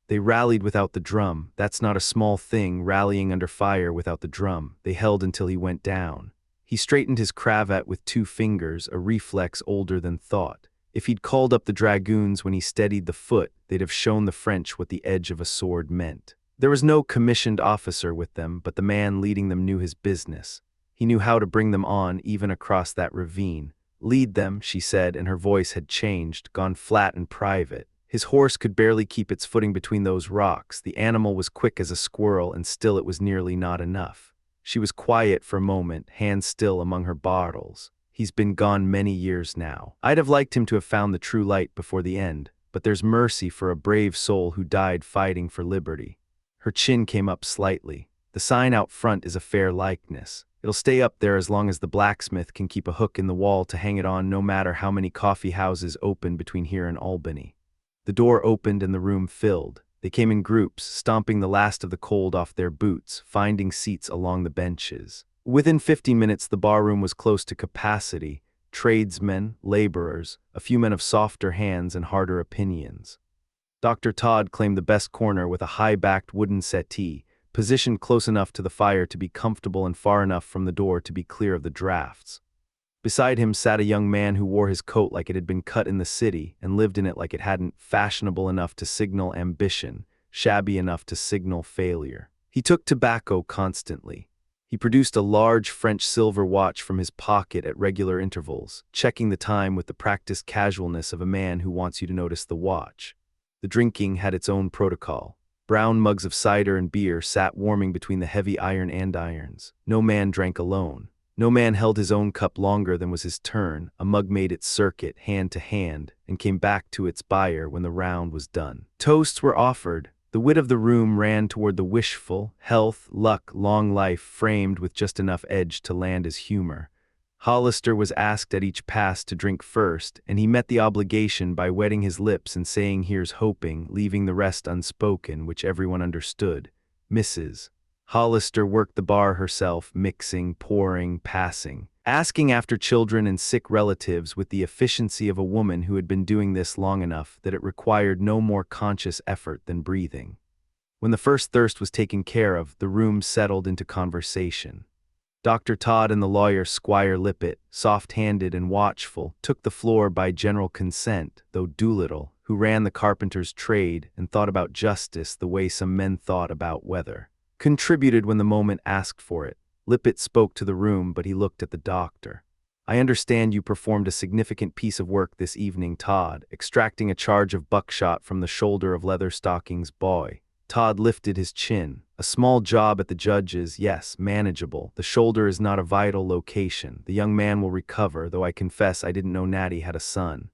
[SPEAKER 1] They rallied without the drum. That's not a small thing, rallying under fire without the drum. They held until he went down. He straightened his cravat with 2 fingers, a reflex older than thought. If he'd called up the dragoons when he steadied the foot, they'd have shown the French what the edge of a sword meant. There was no commissioned officer with them, but the man leading them knew his business. He knew how to bring them on, even across that ravine. Lead them, she said, and her voice had changed, gone flat and private. His horse could barely keep its footing between those rocks. The animal was quick as a squirrel, and still it was nearly not enough. She was quiet for a moment, hands still among her bottles. He's been gone many years now. I'd have liked him to have found the true light before the end, but there's mercy for a brave soul who died fighting for liberty. Her chin came up slightly. The sign out front is a fair likeness. It'll stay up there as long as the blacksmith can keep a hook in the wall to hang it on, no matter how many coffee houses open between here and Albany. The door opened and the room filled. They came in groups, stomping the last of the cold off their boots, finding seats along the benches. Within 15 minutes, the barroom was close to capacity. Tradesmen, laborers, a few men of softer hands and harder opinions. Dr. Todd claimed the best corner with a high-backed wooden settee, positioned close enough to the fire to be comfortable and far enough from the door to be clear of the drafts. Beside him sat a young man who wore his coat like it had been cut in the city and lived in it like it hadn't, fashionable enough to signal ambition, shabby enough to signal failure. He took tobacco constantly. He produced a large French silver watch from his pocket at regular intervals, checking the time with the practiced casualness of a man who wants you to notice the watch. The drinking had its own protocol. Brown mugs of cider and beer sat warming between the heavy iron andirons. No man drank alone. No man held his own cup longer than was his turn. A mug made its circuit, hand to hand, and came back to its buyer when the round was done. Toasts were offered. The wit of the room ran toward the wishful, health, luck, long life framed with just enough edge to land as humor. Hollister was asked at each pass to drink first, and he met the obligation by wetting his lips and saying here's hoping, leaving the rest unspoken, which everyone understood. Mrs. Hollister worked the bar herself, mixing, pouring, passing, asking after children and sick relatives with the efficiency of a woman who had been doing this long enough that it required no more conscious effort than breathing. When the first thirst was taken care of, the room settled into conversation. Dr. Todd and the lawyer Squire Lippett, soft-handed and watchful, took the floor by general consent, though Doolittle, who ran the carpenter's trade and thought about justice the way some men thought about weather, contributed when the moment asked for it. Lippett spoke to the room, but he looked at the doctor. I understand you performed a significant piece of work this evening, Todd, extracting a charge of buckshot from the shoulder of Leatherstocking's boy. Todd lifted his chin. A small job at the judge's, yes, manageable. The shoulder is not a vital location. The young man will recover, though I confess I didn't know Natty had a son.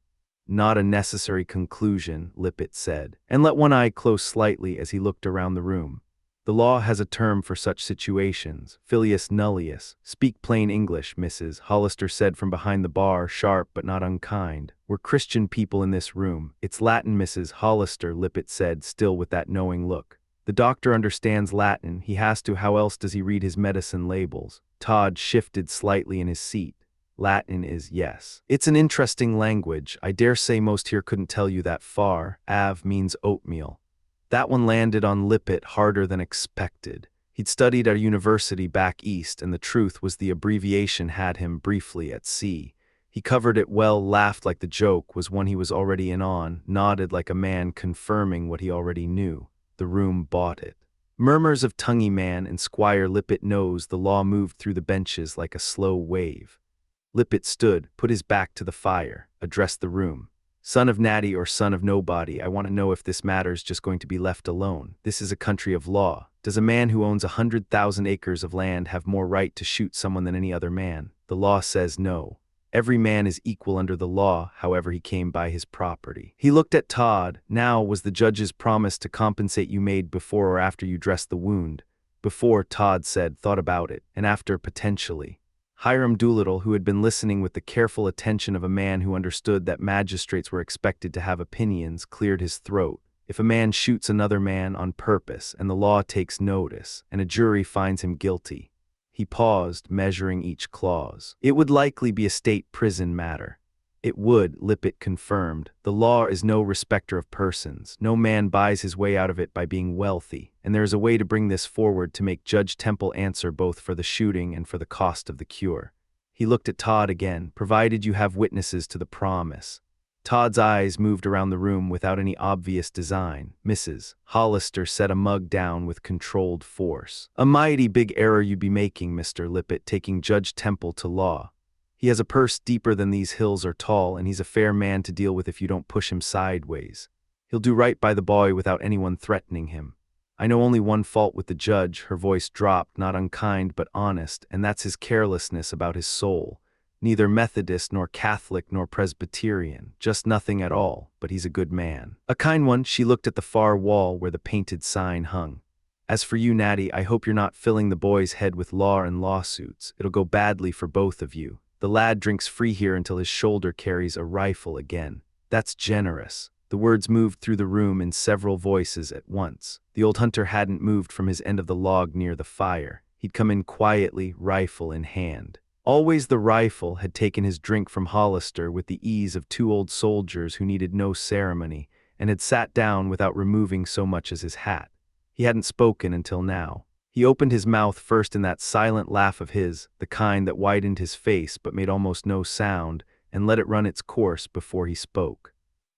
[SPEAKER 1] Not a necessary conclusion, Lippett said, and let one eye close slightly as he looked around the room. The law has a term for such situations, filius nullius. Speak plain English, Mrs. Hollister said from behind the bar, sharp but not unkind. We're Christian people in this room. It's Latin, Mrs. Hollister, Lippett said, still with that knowing look. The doctor understands Latin. He has to. How else does he read his medicine labels? Todd shifted slightly in his seat. Latin is, yes. It's an interesting language. I dare say most here couldn't tell you that far. Av means oatmeal. That one landed on Lippett harder than expected. He'd studied at a university back east, and the truth was the abbreviation had him briefly at sea. He covered it well, laughed like the joke was one he was already in on, nodded like a man confirming what he already knew. The room bought it. Murmurs of tonguey man and Squire Lippet knows the law moved through the benches like a slow wave. Lippet stood, put his back to the fire, addressed the room. Son of Natty or son of nobody, I want to know if this matter's just going to be left alone. This is a country of law. Does a man who owns 100,000 acres of land have more right to shoot someone than any other man? The law says no. Every man is equal under the law, however he came by his property. He looked at Todd. Now was the judge's promise to compensate you made before or after you dressed the wound? Before, Todd said, thought about it, and after, potentially. Hiram Doolittle, who had been listening with the careful attention of a man who understood that magistrates were expected to have opinions, cleared his throat. If a man shoots another man on purpose, and the law takes notice, and a jury finds him guilty. He paused, measuring each clause. It would likely be a state prison matter. It would, Lippet confirmed. The law is no respecter of persons. No man buys his way out of it by being wealthy, and there is a way to bring this forward to make Judge Temple answer both for the shooting and for the cost of the cure. He looked at Todd again, provided you have witnesses to the promise. Todd's eyes moved around the room without any obvious design. Mrs. Hollister set a mug down with controlled force. A mighty big error you'd be making, Mr. Lippet, taking Judge Temple to law. He has a purse deeper than these hills are tall, and he's a fair man to deal with if you don't push him sideways. He'll do right by the boy without anyone threatening him. I know only one fault with the judge, her voice dropped, not unkind but honest, and that's his carelessness about his soul. Neither Methodist nor Catholic nor Presbyterian, just nothing at all, but he's a good man. A kind one. She looked at the far wall where the painted sign hung. As for you, Natty, I hope you're not filling the boy's head with law and lawsuits. It'll go badly for both of you. The lad drinks free here until his shoulder carries a rifle again. That's generous. The words moved through the room in several voices at once. The old hunter hadn't moved from his end of the log near the fire. He'd come in quietly, rifle in hand. Always the rifle, had taken his drink from Hollister with the ease of two old soldiers who needed no ceremony, and had sat down without removing so much as his hat. He hadn't spoken until now. He opened his mouth first in that silent laugh of his, the kind that widened his face but made almost no sound, and let it run its course before he spoke.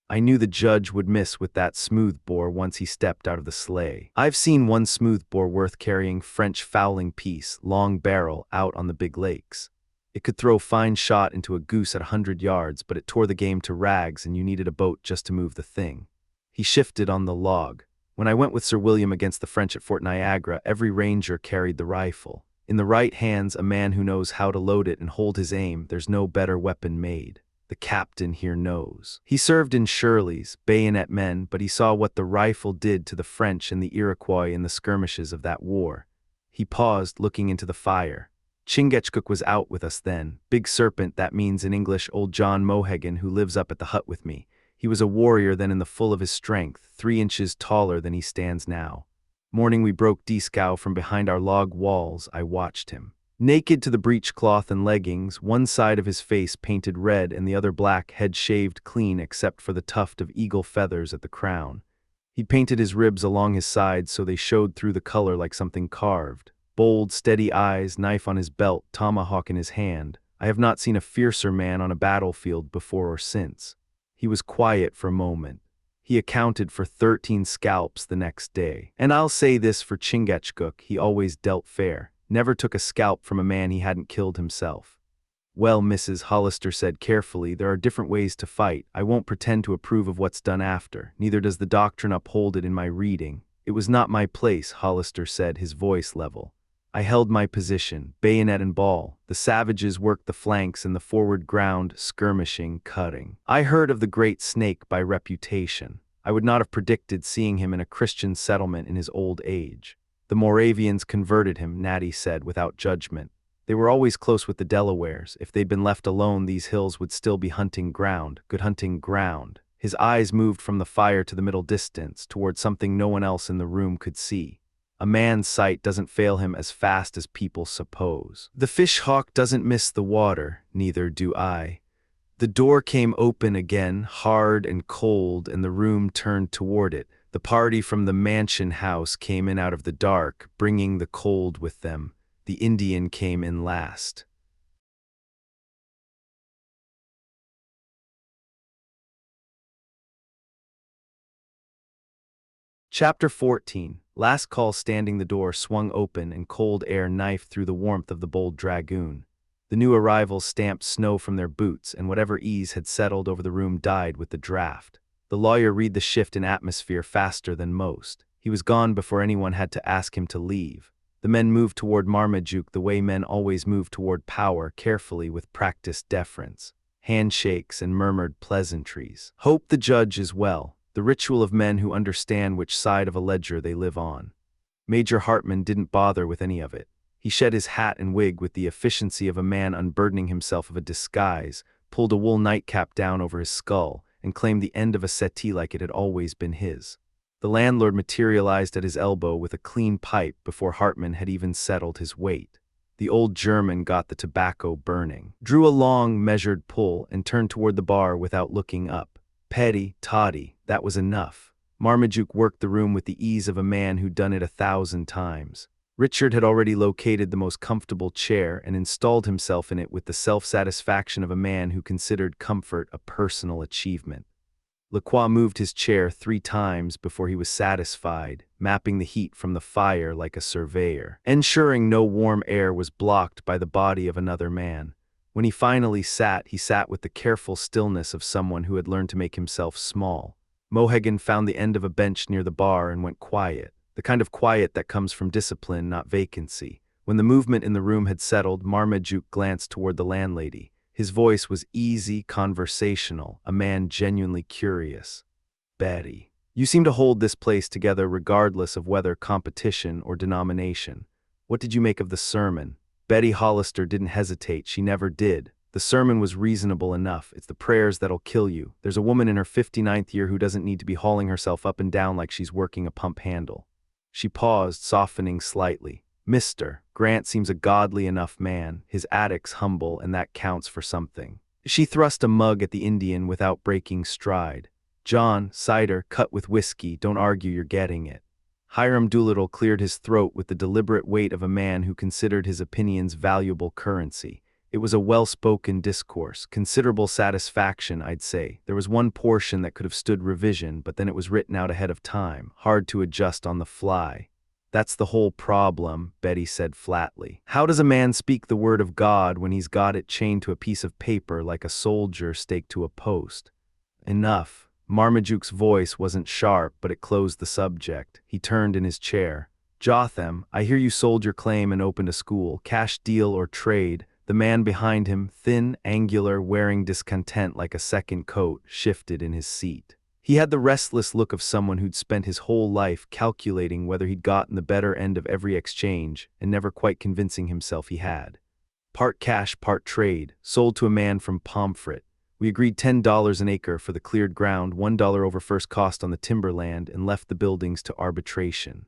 [SPEAKER 1] I knew the judge would miss with that smoothbore once he stepped out of the sleigh. I've seen one smoothbore worth carrying, French fowling piece, long barrel, out on the big lakes. It could throw fine shot into a goose at 100 yards, but it tore the game to rags and you needed a boat just to move the thing. He shifted on the log. When I went with Sir William against the French at Fort Niagara, every ranger carried the rifle. In the right hands, a man who knows how to load it and hold his aim, there's no better weapon made. The captain here knows. He served in Shirley's, bayonet men, but he saw what the rifle did to the French and the Iroquois in the skirmishes of that war. He paused, looking into the fire. Chingachgook was out with us then. Big serpent, that means in English old John Mohegan, who lives up at the hut with me. He was a warrior then in the full of his strength, 3 inches taller than he stands now. Morning we broke Dieskau from behind our log walls. I watched him. Naked to the breechcloth and leggings, one side of his face painted red and the other black, head shaved clean except for the tuft of eagle feathers at the crown. He'd painted his ribs along his sides so they showed through the color like something carved. Bold, steady eyes, knife on his belt, tomahawk in his hand. I have not seen a fiercer man on a battlefield before or since. He was quiet for a moment. He accounted for 13 scalps the next day. And I'll say this for Chingachgook, he always dealt fair. Never took a scalp from a man he hadn't killed himself. Well, Mrs. Hollister said carefully, there are different ways to fight. I won't pretend to approve of what's done after. Neither does the doctrine uphold it in my reading. It was not my place, Hollister said, his voice level. I held my position, bayonet and ball. The savages worked the flanks and the forward ground, skirmishing, cutting. I heard of the great snake by reputation. I would not have predicted seeing him in a Christian settlement in his old age. The Moravians converted him, Natty said without judgment. They were always close with the Delawares. If they'd been left alone, these hills would still be hunting ground, good hunting ground. His eyes moved from the fire to the middle distance, toward something no one else in the room could see. A man's sight doesn't fail him as fast as people suppose. The fish-hawk doesn't miss the water, neither do I. The door came open again, hard and cold, and the room turned toward it. The party from the mansion house came in out of the dark, bringing the cold with them. The Indian came in last. Chapter 14. Last call standing the door swung open and cold air knifed through the warmth of the bold dragoon. The new arrivals stamped snow from their boots, and whatever ease had settled over the room died with the draft. The lawyer read the shift in atmosphere faster than most. He was gone before anyone had to ask him to leave. The men moved toward Marmaduke the way men always move toward power, carefully with practiced deference. Handshakes and murmured pleasantries. Hope the judge is well, the ritual of men who understand which side of a ledger they live on. Major Hartman didn't bother with any of it. He shed his hat and wig with the efficiency of a man unburdening himself of a disguise, pulled a wool nightcap down over his skull, and claimed the end of a settee like it had always been his. The landlord materialized at his elbow with a clean pipe before Hartman had even settled his weight. The old German got the tobacco burning, drew a long, measured pull, and turned toward the bar without looking up. Petty, toddy, that was enough. Marmaduke worked the room with the ease of a man who'd done it 1,000 times. Richard had already located the most comfortable chair and installed himself in it with the self-satisfaction of a man who considered comfort a personal achievement. Lacroix moved his chair 3 times before he was satisfied, mapping the heat from the fire like a surveyor, ensuring no warm air was blocked by the body of another man. When he finally sat, he sat with the careful stillness of someone who had learned to make himself small. Mohegan found the end of a bench near the bar and went quiet, the kind of quiet that comes from discipline, not vacancy. When the movement in the room had settled, Marmaduke glanced toward the landlady. His voice was easy, conversational, a man genuinely curious. "Betty, you seem to hold this place together regardless of whether competition or denomination. What did you make of the sermon?" Betty Hollister didn't hesitate, she never did. The sermon was reasonable enough. It's the prayers that'll kill you. There's a woman in her 59th year who doesn't need to be hauling herself up and down like she's working a pump handle. She paused, softening slightly. "Mr. Grant seems a godly enough man, his attic's humble, and that counts for something." She thrust a mug at the Indian without breaking stride. "John, cider, cut with whiskey, don't argue you're getting it." Hiram Doolittle cleared his throat with the deliberate weight of a man who considered his opinions valuable currency. It was a well-spoken discourse, considerable satisfaction, I'd say. There was one portion that could have stood revision, but then it was written out ahead of time, hard to adjust on the fly. "That's the whole problem," Betty said flatly. "How does a man speak the word of God when he's got it chained to a piece of paper like a soldier staked to a post?" "Enough." Marmaduke's voice wasn't sharp, but it closed the subject. He turned in his chair. "Jotham, I hear you sold your claim and opened a school. Cash deal or trade?" The man behind him, thin, angular, wearing discontent like a second coat, shifted in his seat. He had the restless look of someone who'd spent his whole life calculating whether he'd gotten the better end of every exchange and never quite convincing himself he had. "Part cash, part trade, sold to a man from Pomfret. We agreed $10 an acre for the cleared ground, $1 over first cost on the timberland, and left the buildings to arbitration.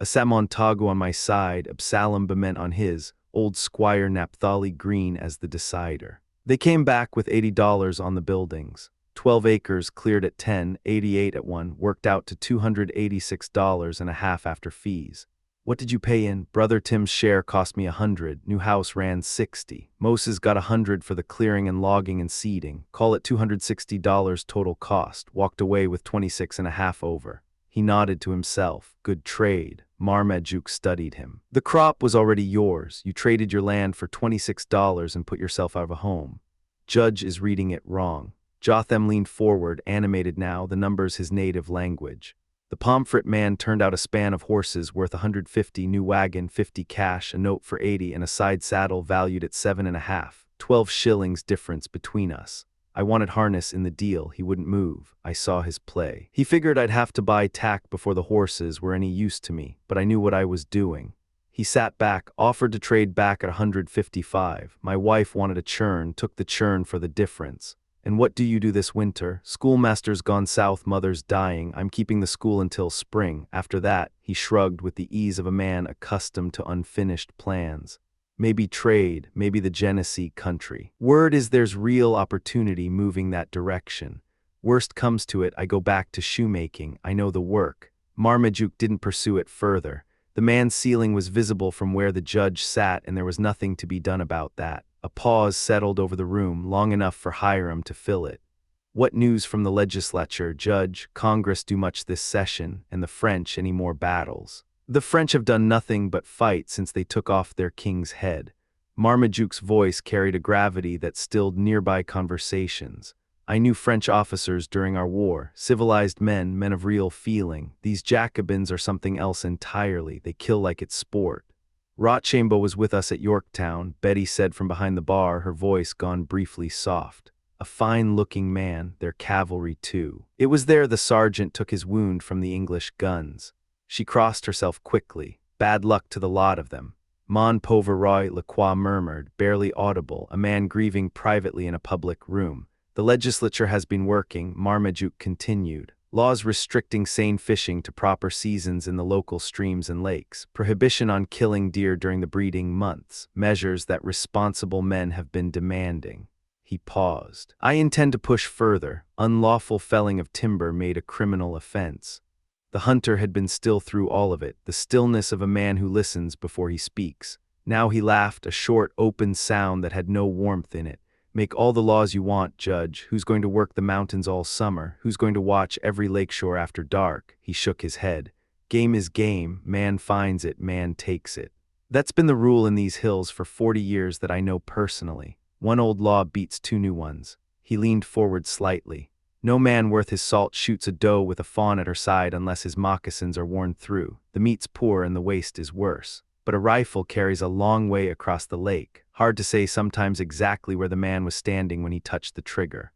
[SPEAKER 1] A Samontago on my side, Absalom Bement on his, old Squire Naphtali Green as the decider. They came back with $80 on the buildings. 12 acres cleared at 10, 88 at 1, worked out to $286.50 after fees. What did you pay in? Brother Tim's share cost me $100, new house ran $60. Moses got $100 for the clearing and logging and seeding. Call it $260 total cost, walked away with $26.50 over. He nodded to himself. Good trade. Marmaduke studied him. The crop was already yours. You traded your land for $26 and put yourself out of a home. Judge is reading it wrong. Jotham leaned forward, animated now, the numbers his native language. The Pomfret man turned out a span of horses worth $150, new wagon, $50 cash, a note for $80, and a side saddle valued at $7.50. 12 shillings difference between us. I wanted harness in the deal. He wouldn't move. I saw his play. He figured I'd have to buy tack before the horses were any use to me, but I knew what I was doing. He sat back, offered to trade back at $155. My wife wanted a churn, took the churn for the difference. And what do you do this winter? Schoolmaster's gone south, mother's dying. I'm keeping the school until spring. After that, he shrugged with the ease of a man accustomed to unfinished plans. Maybe trade, maybe the Genesee country. Word is there's real opportunity moving that direction. Worst comes to it, I go back to shoemaking. I know the work. Marmaduke didn't pursue it further. The man's ceiling was visible from where the judge sat, and there was nothing to be done about that. A pause settled over the room, long enough for Hiram to fill it. What news from the legislature, Judge? Congress do much this session, and the French any more battles? The French have done nothing but fight since they took off their king's head. Marmaduke's voice carried a gravity that stilled nearby conversations. I knew French officers during our war, civilized men, men of real feeling. These Jacobins are something else entirely. They kill like it's sport. Rochambeau was with us at Yorktown, Betty said from behind the bar, her voice gone briefly soft. A fine-looking man, their cavalry too. It was there the sergeant took his wound from the English guns. She crossed herself quickly. Bad luck to the lot of them. Mon pauvre roi, Lacroix murmured, barely audible, a man grieving privately in a public room. The legislature has been working, Marmaduke continued. Laws restricting seine fishing to proper seasons in the local streams and lakes. Prohibition on killing deer during the breeding months. Measures that responsible men have been demanding. He paused. I intend to push further. Unlawful felling of timber made a criminal offense. The hunter had been still through all of it, the stillness of a man who listens before he speaks. Now he laughed, a short, open sound that had no warmth in it. Make all the laws you want, Judge. Who's going to work the mountains all summer? Who's going to watch every lakeshore after dark? He shook his head. Game is game. Man finds it, man takes it. That's been the rule in these hills for 40 years that I know personally. One old law beats two new ones. He leaned forward slightly. No man worth his salt shoots a doe with a fawn at her side unless his moccasins are worn through. The meat's poor and the waste is worse. But a rifle carries a long way across the lake. Hard to say sometimes exactly where the man was standing when he touched the trigger.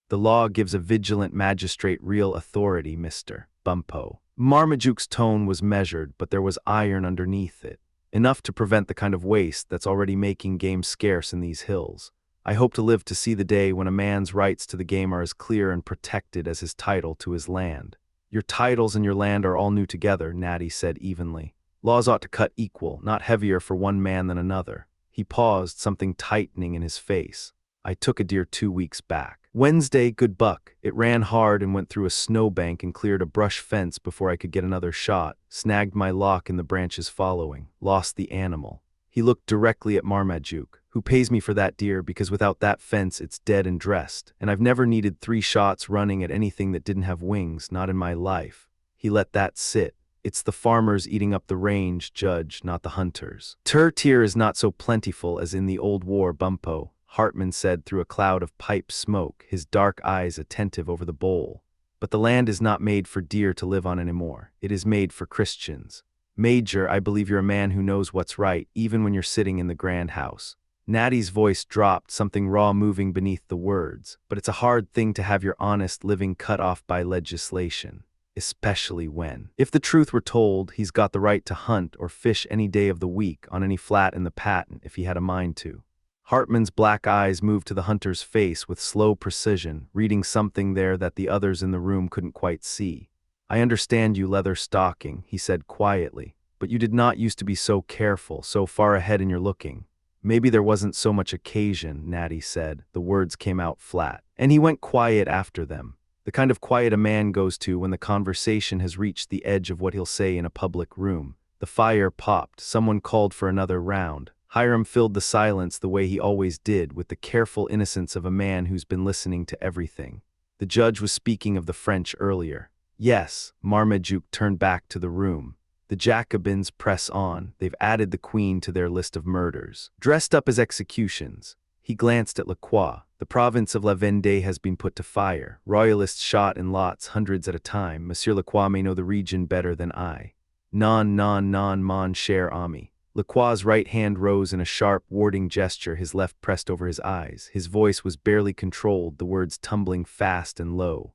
[SPEAKER 1] The law gives a vigilant magistrate real authority, Mr. Bumppo. Marmaduke's tone was measured, but there was iron underneath it. Enough to prevent the kind of waste that's already making game scarce in these hills. I hope to live to see the day when a man's rights to the game are as clear and protected as his title to his land. Your titles and your land are all new together, Natty said evenly. Laws ought to cut equal, not heavier for one man than another. He paused, something tightening in his face. I took a deer 2 weeks back. Wednesday, good buck. It ran hard and went through a snowbank and cleared a brush fence before I could get another shot. Snagged my lock in the branches following. Lost the animal. He looked directly at Marmaduke. Who pays me for that deer, because without that fence it's dead and dressed, and I've never needed 3 shots running at anything that didn't have wings, not in my life. He let that sit. It's the farmers eating up the range, Judge, not the hunters. Tier is not so plentiful as in the old war, Bumppo, Hartman said through a cloud of pipe smoke, his dark eyes attentive over the bowl. But the land is not made for deer to live on anymore. It is made for Christians. Major, I believe you're a man who knows what's right, even when you're sitting in the grand house. Natty's voice dropped, something raw moving beneath the words. But it's a hard thing to have your honest living cut off by legislation. Especially when, if the truth were told, he's got the right to hunt or fish any day of the week on any flat in the patent if he had a mind to. Hartman's black eyes moved to the hunter's face with slow precision, reading something there that the others in the room couldn't quite see. I understand you, Leatherstocking, he said quietly, but you did not used to be so careful, so far ahead in your looking. Maybe there wasn't so much occasion, Natty said. The words came out flat. And he went quiet after them. The kind of quiet a man goes to when the conversation has reached the edge of what he'll say in a public room. The fire popped. Someone called for another round. Hiram filled the silence the way he always did, with the careful innocence of a man who's been listening to everything. The judge was speaking of the French earlier. Yes, Marmaduke turned back to the room. The Jacobins press on. They've added the Queen to their list of murders. Dressed up as executions. He glanced at Lacroix. The province of La Vendée has been put to fire. Royalists shot in lots, hundreds at a time. Monsieur Lacroix may know the region better than I. Non, mon cher ami. Lacroix's right hand rose in a sharp, warding gesture, his left pressed over his eyes. His voice was barely controlled, the words tumbling fast and low.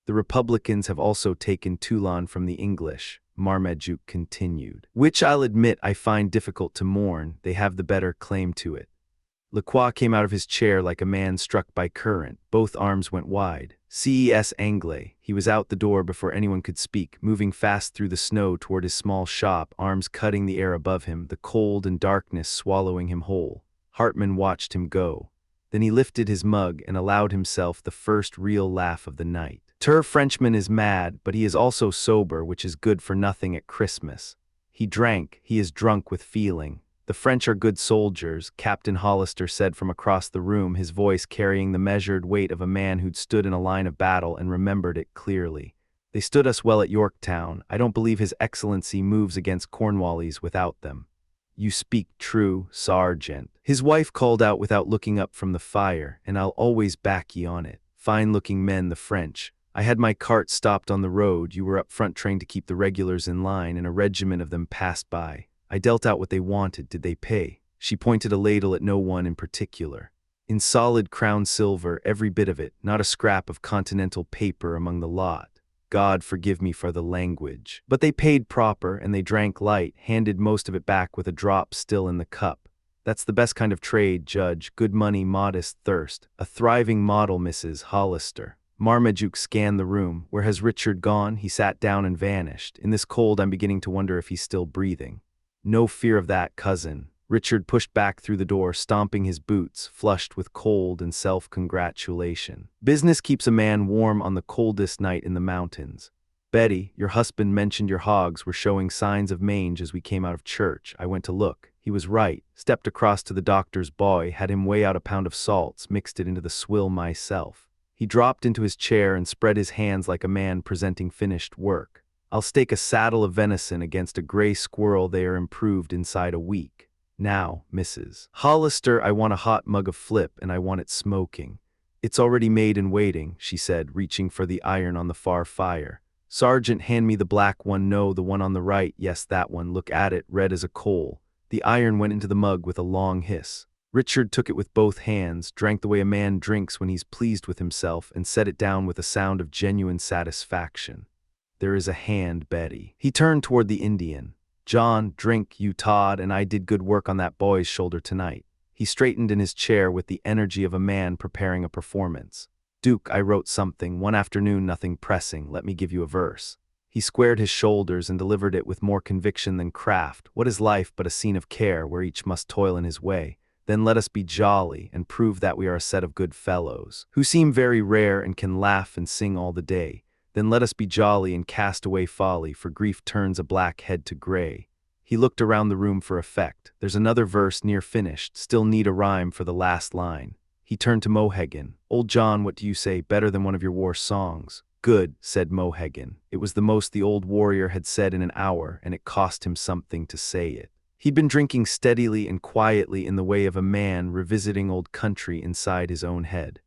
[SPEAKER 1] The Republicans have also taken Toulon from the English, Marmaduke continued. Which I'll admit I find difficult to mourn. They have the better claim to it. Lacroix came out of his chair like a man struck by current. Both arms went wide. Ces Anglais. He was out the door before anyone could speak, moving fast through the snow toward his small shop, arms cutting the air above him, the cold and darkness swallowing him whole. Hartman watched him go. Then he lifted his mug and allowed himself the first real laugh of the night. Frenchman is mad, but he is also sober, which is good for nothing at Christmas. He drank, he is drunk with feeling. "The French are good soldiers," Captain Hollister said from across the room, his voice carrying the measured weight of a man who'd stood in a line of battle and remembered it clearly. "They stood us well at Yorktown. I don't believe His Excellency moves against Cornwallis without them." "You speak true, Sergeant," his wife called out without looking up from the fire, "and I'll always back ye on it. Fine-looking men, the French. I had my cart stopped on the road. You were up front trying to keep the regulars in line, and a regiment of them passed by. I dealt out what they wanted. Did they pay?" She pointed a ladle at no one in particular. "In solid crown silver, every bit of it, not a scrap of continental paper among the lot. God forgive me for the language. But they paid proper, and they drank light, handed most of it back with a drop still in the cup. That's the best kind of trade, Judge. Good money, modest thirst. A thriving model, Mrs. Hollister." Marmaduke scanned the room. "Where has Richard gone?" He sat down and vanished. "In this cold, I'm beginning to wonder if he's still breathing." "No fear of that, cousin." Richard pushed back through the door, stomping his boots, flushed with cold and self-congratulation. "Business keeps a man warm on the coldest night in the mountains. Betty, your husband mentioned your hogs were showing signs of mange as we came out of church. I went to look. He was right. Stepped across to the doctor's boy, had him weigh out a pound of salts, mixed it into the swill myself." He dropped into his chair and spread his hands like a man presenting finished work. "I'll stake a saddle of venison against a gray squirrel they are improved inside a week. Now, Mrs. Hollister, I want a hot mug of flip, and I want it smoking." "It's already made and waiting," she said, reaching for the iron on the far fire. "Sergeant, hand me the black one." "No, the one on the right." "Yes, that one. Look at it, red as a coal." The iron went into the mug with a long hiss. Richard took it with both hands, drank the way a man drinks when he's pleased with himself, and set it down with a sound of genuine satisfaction. "There is a hand, Betty." He turned toward the Indian. "John, drink, you Todd, and I did good work on that boy's shoulder tonight." He straightened in his chair with the energy of a man preparing a performance. "Duke, I wrote something, one afternoon, nothing pressing. Let me give you a verse." He squared his shoulders and delivered it with more conviction than craft. "What is life but a scene of care, where each must toil in his way? Then let us be jolly, and prove that we are a set of good fellows, who seem very rare and can laugh and sing all the day. Then let us be jolly and cast away folly, for grief turns a black head to gray." He looked around the room for effect. "There's another verse near finished, still need a rhyme for the last line." He turned to Mohegan. "Old John, what do you say? Better than one of your war songs." "Good," said Mohegan. It was the most the old warrior had said in an hour, and it cost him something to say it. He'd been drinking steadily and quietly in the way of a man revisiting old country inside his own head.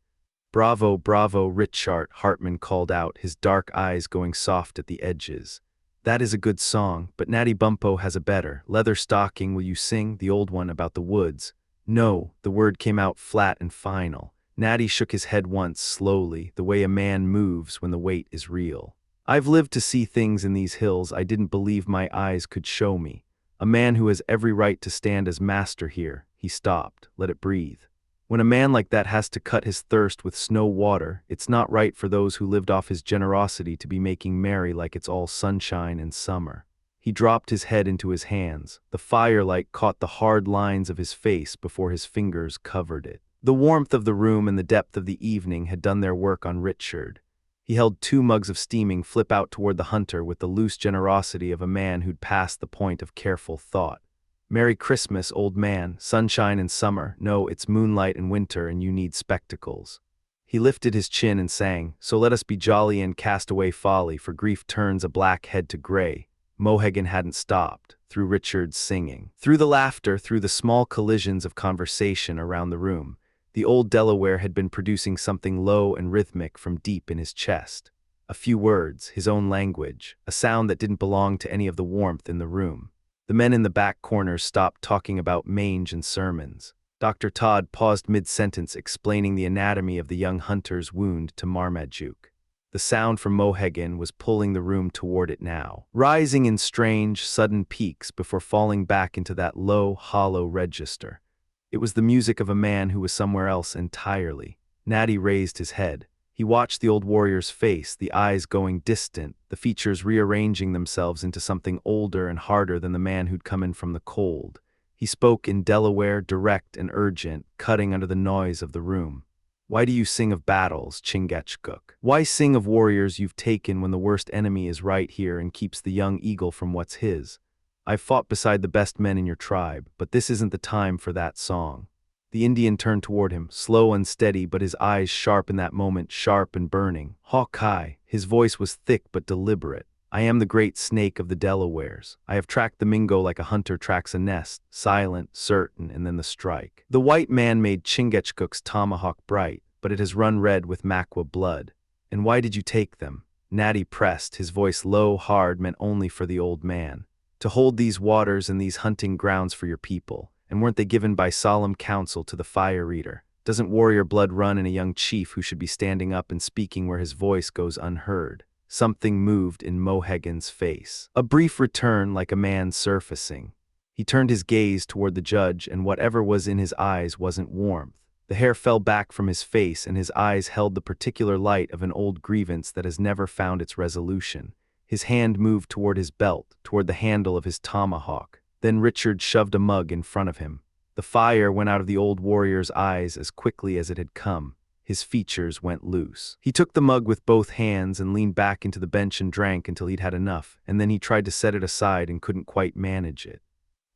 [SPEAKER 1] "Bravo, bravo, Richard," Hartman called out, his dark eyes going soft at the edges. "That is a good song, but Natty Bumppo has a better. Leatherstocking, will you sing the old one about the woods?" "No," the word came out flat and final. Natty shook his head once, slowly, the way a man moves when the weight is real. "I've lived to see things in these hills I didn't believe my eyes could show me. A man who has every right to stand as master here." He stopped. "Let it breathe. When a man like that has to cut his thirst with snow water, it's not right for those who lived off his generosity to be making merry like it's all sunshine and summer." He dropped his head into his hands. The firelight caught the hard lines of his face before his fingers covered it. The warmth of the room and the depth of the evening had done their work on Richard. He held 2 mugs of steaming flip out toward the hunter with the loose generosity of a man who'd passed the point of careful thought. "Merry Christmas, old man. Sunshine and summer. No, it's moonlight and winter, and you need spectacles." He lifted his chin and sang, "So let us be jolly and cast away folly, for grief turns a black head to gray." Mohegan hadn't stopped, through Richard's singing. Through the laughter, through the small collisions of conversation around the room, the old Delaware had been producing something low and rhythmic from deep in his chest. A few words, his own language, a sound that didn't belong to any of the warmth in the room. The men in the back corners stopped talking about mange and sermons. Dr. Todd paused mid-sentence explaining the anatomy of the young hunter's wound to Marmaduke. The sound from Mohegan was pulling the room toward it now, rising in strange, sudden peaks before falling back into that low, hollow register. It was the music of a man who was somewhere else entirely. Natty raised his head. He watched the old warrior's face, the eyes going distant, the features rearranging themselves into something older and harder than the man who'd come in from the cold. He spoke in Delaware, direct and urgent, cutting under the noise of the room. "Why do you sing of battles, Chingachgook? Why sing of warriors you've taken when the worst enemy is right here and keeps the young eagle from what's his? I've fought beside the best men in your tribe, but this isn't the time for that song. The Indian turned toward him, slow and steady, but his eyes sharp in that moment, sharp and burning. Hawkeye, his voice was thick but deliberate. I am the great snake of the Delawares. I have tracked the Mingo like a hunter tracks a nest, silent, certain, and then the strike. The white man made Chingachgook's tomahawk bright, but it has run red with Makwa blood. And why did you take them? Natty pressed, his voice low, hard, meant only for the old man. To hold these waters and these hunting grounds for your people. And weren't they given by solemn counsel to the fire eater? Doesn't warrior blood run in a young chief who should be standing up and speaking where his voice goes unheard? Something moved in Mohegan's face. A brief return like a man surfacing. He turned his gaze toward the judge, and whatever was in his eyes wasn't warmth. The hair fell back from his face, and his eyes held the particular light of an old grievance that has never found its resolution. His hand moved toward his belt, toward the handle of his tomahawk. Then Richard shoved a mug in front of him. The fire went out of the old warrior's eyes as quickly as it had come. His features went loose. He took the mug with both hands and leaned back into the bench and drank until he'd had enough, and then he tried to set it aside and couldn't quite manage it.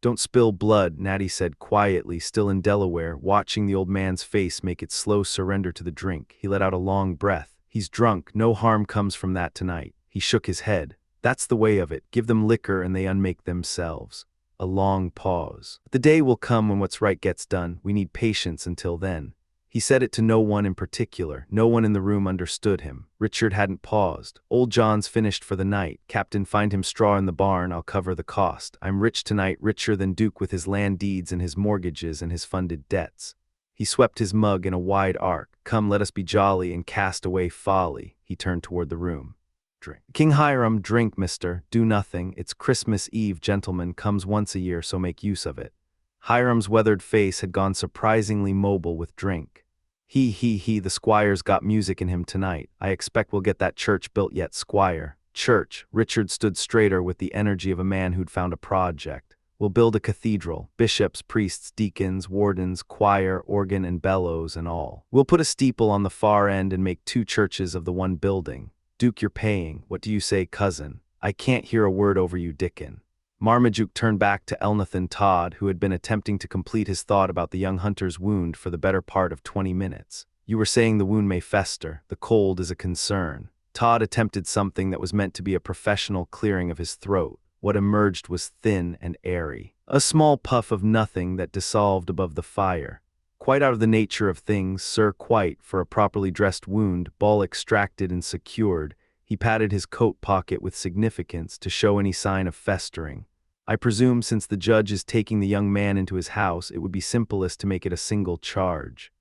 [SPEAKER 1] Don't spill blood, Natty said quietly, still in Delaware, watching the old man's face make its slow surrender to the drink. He let out a long breath. He's drunk. No harm comes from that tonight. He shook his head. That's the way of it. Give them liquor and they unmake themselves. A long pause. The day will come when what's right gets done. We need patience until then. He said it to no one in particular. No one in the room understood him. Richard hadn't paused. Old John's finished for the night. Captain, find him straw in the barn. I'll cover the cost. I'm rich tonight, richer than Duke with his land deeds and his mortgages and his funded debts. He swept his mug in a wide arc. Come, let us be jolly and cast away folly. He turned toward the room. Drink. King Hiram, drink, mister. Do nothing. It's Christmas Eve, gentlemen, comes once a year, so make use of it. Hiram's weathered face had gone surprisingly mobile with drink. He, the squire's got music in him tonight. I expect we'll get that church built yet, squire. Church. Richard stood straighter with the energy of a man who'd found a project. We'll build a cathedral. Bishops, priests, deacons, wardens, choir, organ, and bellows and all. We'll put a steeple on the far end and make 2 churches of the one building. Duke, you're paying. What do you say, cousin? I can't hear a word over you, Dickon. Marmaduke turned back to Elnathan Todd, who had been attempting to complete his thought about the young hunter's wound for the better part of 20 minutes. You were saying the wound may fester. The cold is a concern. Todd attempted something that was meant to be a professional clearing of his throat. What emerged was thin and airy. A small puff of nothing that dissolved above the fire. Quite out of the nature of things, sir, quite, for a properly dressed wound, ball extracted and secured. He patted his coat pocket with significance to show any sign of festering. I presume since the judge is taking the young man into his house, it would be simplest to make it a single charge.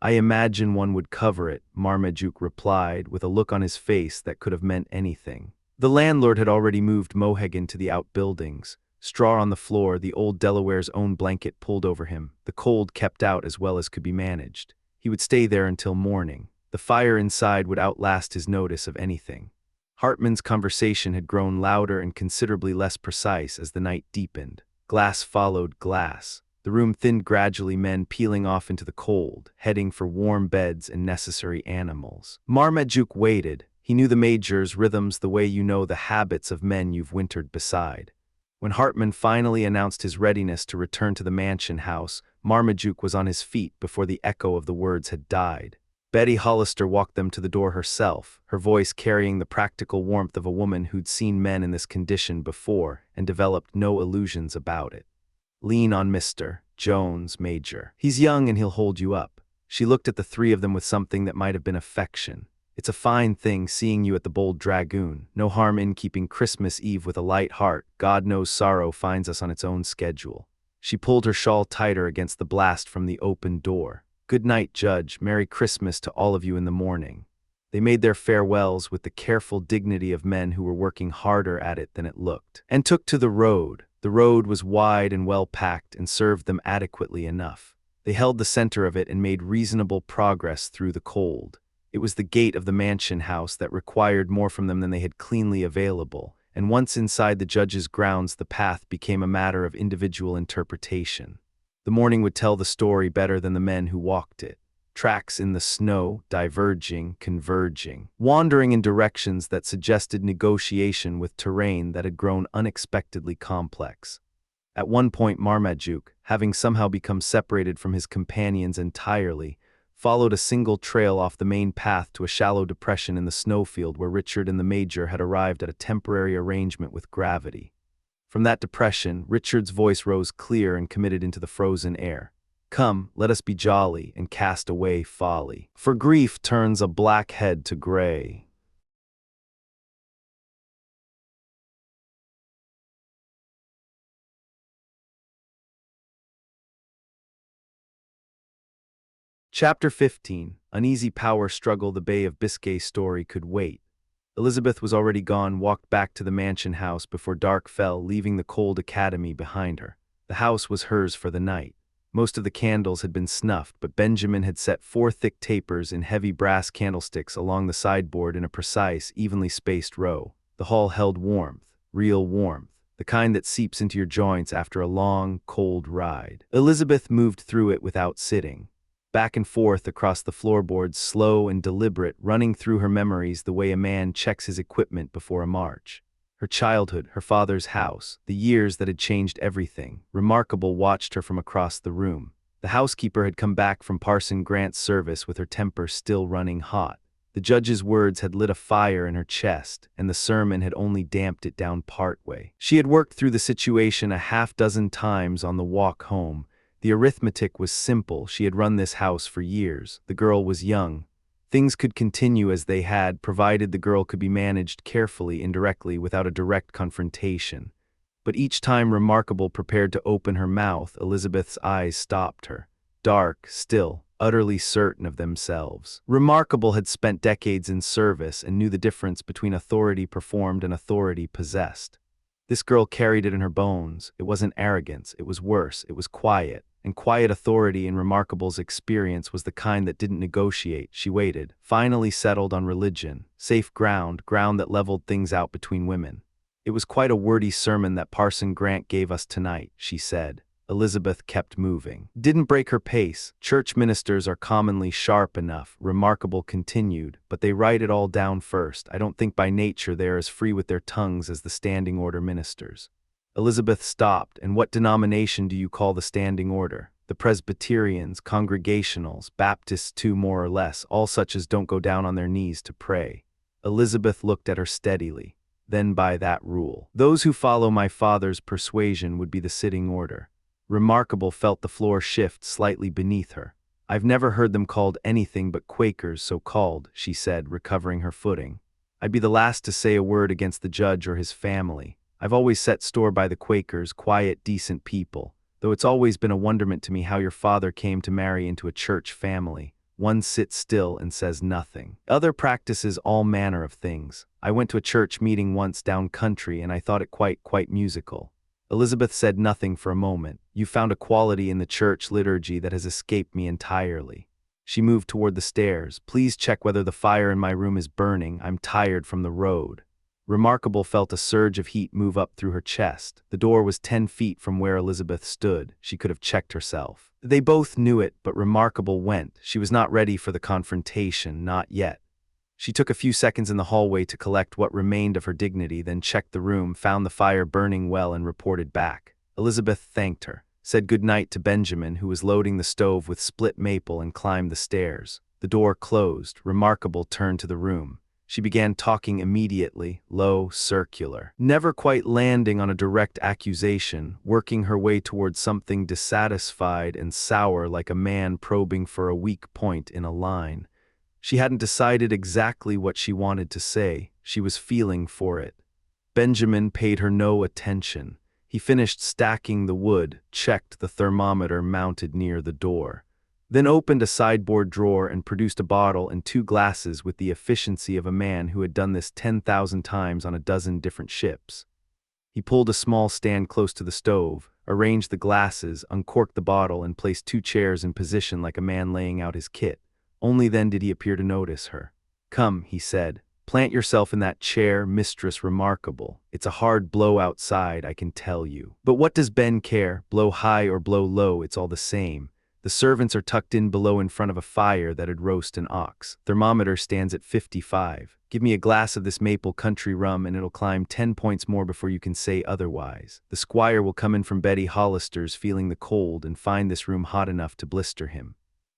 [SPEAKER 1] I imagine one would cover it, Marmaduke replied, with a look on his face that could have meant anything. The landlord had already moved Mohegan to the outbuildings. Straw on the floor, the old Delaware's own blanket pulled over him, the cold kept out as well as could be managed. He would stay there until morning. The fire inside would outlast his notice of anything. Hartman's conversation had grown louder and considerably less precise as the night deepened. Glass followed glass. The room thinned gradually, men peeling off into the cold, heading for warm beds and necessary animals. Marmaduke waited. He knew the major's rhythms the way you know the habits of men you've wintered beside. When Hartman finally announced his readiness to return to the mansion house, Marmaduke was on his feet before the echo of the words had died. Betty Hollister walked them to the door herself, her voice carrying the practical warmth of a woman who'd seen men in this condition before and developed no illusions about it. Lean on Mr. Jones, Major. He's young and he'll hold you up. She looked at the 3 of them with something that might have been affection. It's a fine thing seeing you at the Bold Dragoon. No harm in keeping Christmas Eve with a light heart. God knows sorrow finds us on its own schedule. She pulled her shawl tighter against the blast from the open door. Good night, Judge. Merry Christmas to all of you in the morning. They made their farewells with the careful dignity of men who were working harder at it than it looked, and took to the road. The road was wide and well packed and served them adequately enough. They held the center of it and made reasonable progress through the cold. It was the gate of the mansion house that required more from them than they had cleanly available, and once inside the judge's grounds the path became a matter of individual interpretation. The morning would tell the story better than the men who walked it. tracks in the snow, diverging, converging, wandering in directions that suggested negotiation with terrain that had grown unexpectedly complex. At one point Marmaduke, having somehow become separated from his companions entirely, followed a single trail off the main path to a shallow depression in the snowfield where Richard and the Major had arrived at a temporary arrangement with gravity. From that depression, Richard's voice rose clear and committed into the frozen air. "Come, let us be jolly and cast away folly, for grief turns a black head to gray." Chapter 15. Uneasy power struggle. The Bay of Biscay story could wait. Elizabeth was already gone, walked back to the mansion house before dark fell, leaving the cold academy behind her. The house was hers for the night. Most of the candles had been snuffed, but Benjamin had set 4 thick tapers in heavy brass candlesticks along the sideboard in a precise, evenly spaced row. The hall held warmth, real warmth, the kind that seeps into your joints after a long, cold ride. Elizabeth moved through it without sitting. Back and forth across the floorboards, slow and deliberate, running through her memories the way a man checks his equipment before a march. Her childhood, her father's house, the years that had changed everything. Remarkable watched her from across the room. The housekeeper had come back from Parson Grant's service with her temper still running hot. The judge's words had lit a fire in her chest, and the sermon had only damped it down partway. She had worked through the situation a half-dozen times on the walk home. The arithmetic was simple. She had run this house for years. The girl was young. Things could continue as they had, provided the girl could be managed carefully, indirectly, without a direct confrontation. But each time Remarkable prepared to open her mouth, Elizabeth's eyes stopped her. Dark, still, utterly certain of themselves. Remarkable had spent decades in service and knew the difference between authority performed and authority possessed. This girl carried it in her bones. It wasn't arrogance, it was worse, it was quiet. And quiet authority in Remarkable's experience was the kind that didn't negotiate. She waited, finally settled on religion, safe ground that leveled things out between women. "It was quite a wordy sermon that Parson Grant gave us tonight," she said. Elizabeth kept moving. Didn't break her pace. "Church ministers are commonly sharp enough," Remarkable continued, "but they write it all down first. I don't think by nature they are as free with their tongues as the standing order ministers." Elizabeth stopped. "And what denomination do you call the standing order?" "The Presbyterians, Congregationals, Baptists too, more or less, all such as don't go down on their knees to pray." Elizabeth looked at her steadily. "Then by that rule, those who follow my father's persuasion would be the sitting order." Remarkable felt the floor shift slightly beneath her. "I've never heard them called anything but Quakers, so-called," she said, recovering her footing. "I'd be the last to say a word against the judge or his family. I've always set store by the Quakers, quiet, decent people, though it's always been a wonderment to me how your father came to marry into a church family. One sits still and says nothing. Other practices all manner of things. I went to a church meeting once down country and I thought it quite musical." Elizabeth said nothing for a moment. "You found a quality in the church liturgy that has escaped me entirely." She moved toward the stairs. "Please check whether the fire in my room is burning. I'm tired from the road." Remarkable felt a surge of heat move up through her chest. The door was 10 feet from where Elizabeth stood. She could have checked herself. They both knew it, but Remarkable went. She was not ready for the confrontation, not yet. She took a few seconds in the hallway to collect what remained of her dignity, then checked the room, found the fire burning well, and reported back. Elizabeth thanked her, said good night to Benjamin, who was loading the stove with split maple, and climbed the stairs. The door closed. Remarkable turned to the room. She began talking immediately, low, circular, never quite landing on a direct accusation, working her way towards something dissatisfied and sour, like a man probing for a weak point in a line. She hadn't decided exactly what she wanted to say. She was feeling for it. Benjamin paid her no attention. He finished stacking the wood, checked the thermometer mounted near the door, then opened a sideboard drawer and produced a bottle and 2 glasses with the efficiency of a man who had done this 10,000 times on a dozen different ships. He pulled a small stand close to the stove, arranged the glasses, uncorked the bottle, and placed 2 chairs in position like a man laying out his kit. Only then did he appear to notice her. "Come," he said, "plant yourself in that chair, Mistress Remarkable. It's a hard blow outside, I can tell you. But what does Ben care? Blow high or blow low, it's all the same. The servants are tucked in below in front of a fire that'd roast an ox. Thermometer stands at 55. Give me a glass of this maple country rum and it'll climb 10 points more before you can say otherwise. The squire will come in from Betty Hollister's feeling the cold and find this room hot enough to blister him.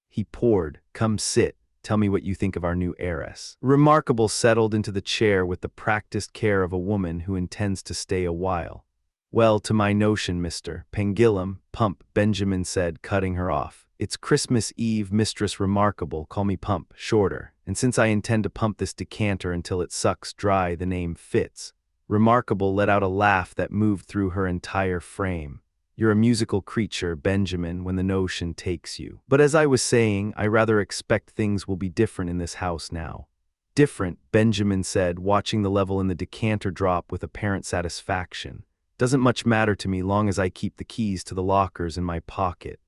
[SPEAKER 1] He poured, "Come sit. Tell me what you think of our new heiress." Remarkable settled into the chair with the practiced care of a woman who intends to stay a while. "Well, to my notion, Mr. Pangilum, Pump," Benjamin said, cutting her off. "It's Christmas Eve, Mistress Remarkable, call me Pump, shorter, and since I intend to pump this decanter until it sucks dry, the name fits." Remarkable let out a laugh that moved through her entire frame. "You're a musical creature, Benjamin, when the notion takes you. But as I was saying, I rather expect things will be different in this house now." "Different," Benjamin said, watching the level in the decanter drop with apparent satisfaction. "Doesn't much matter to me long as I keep the keys to the lockers in my pocket.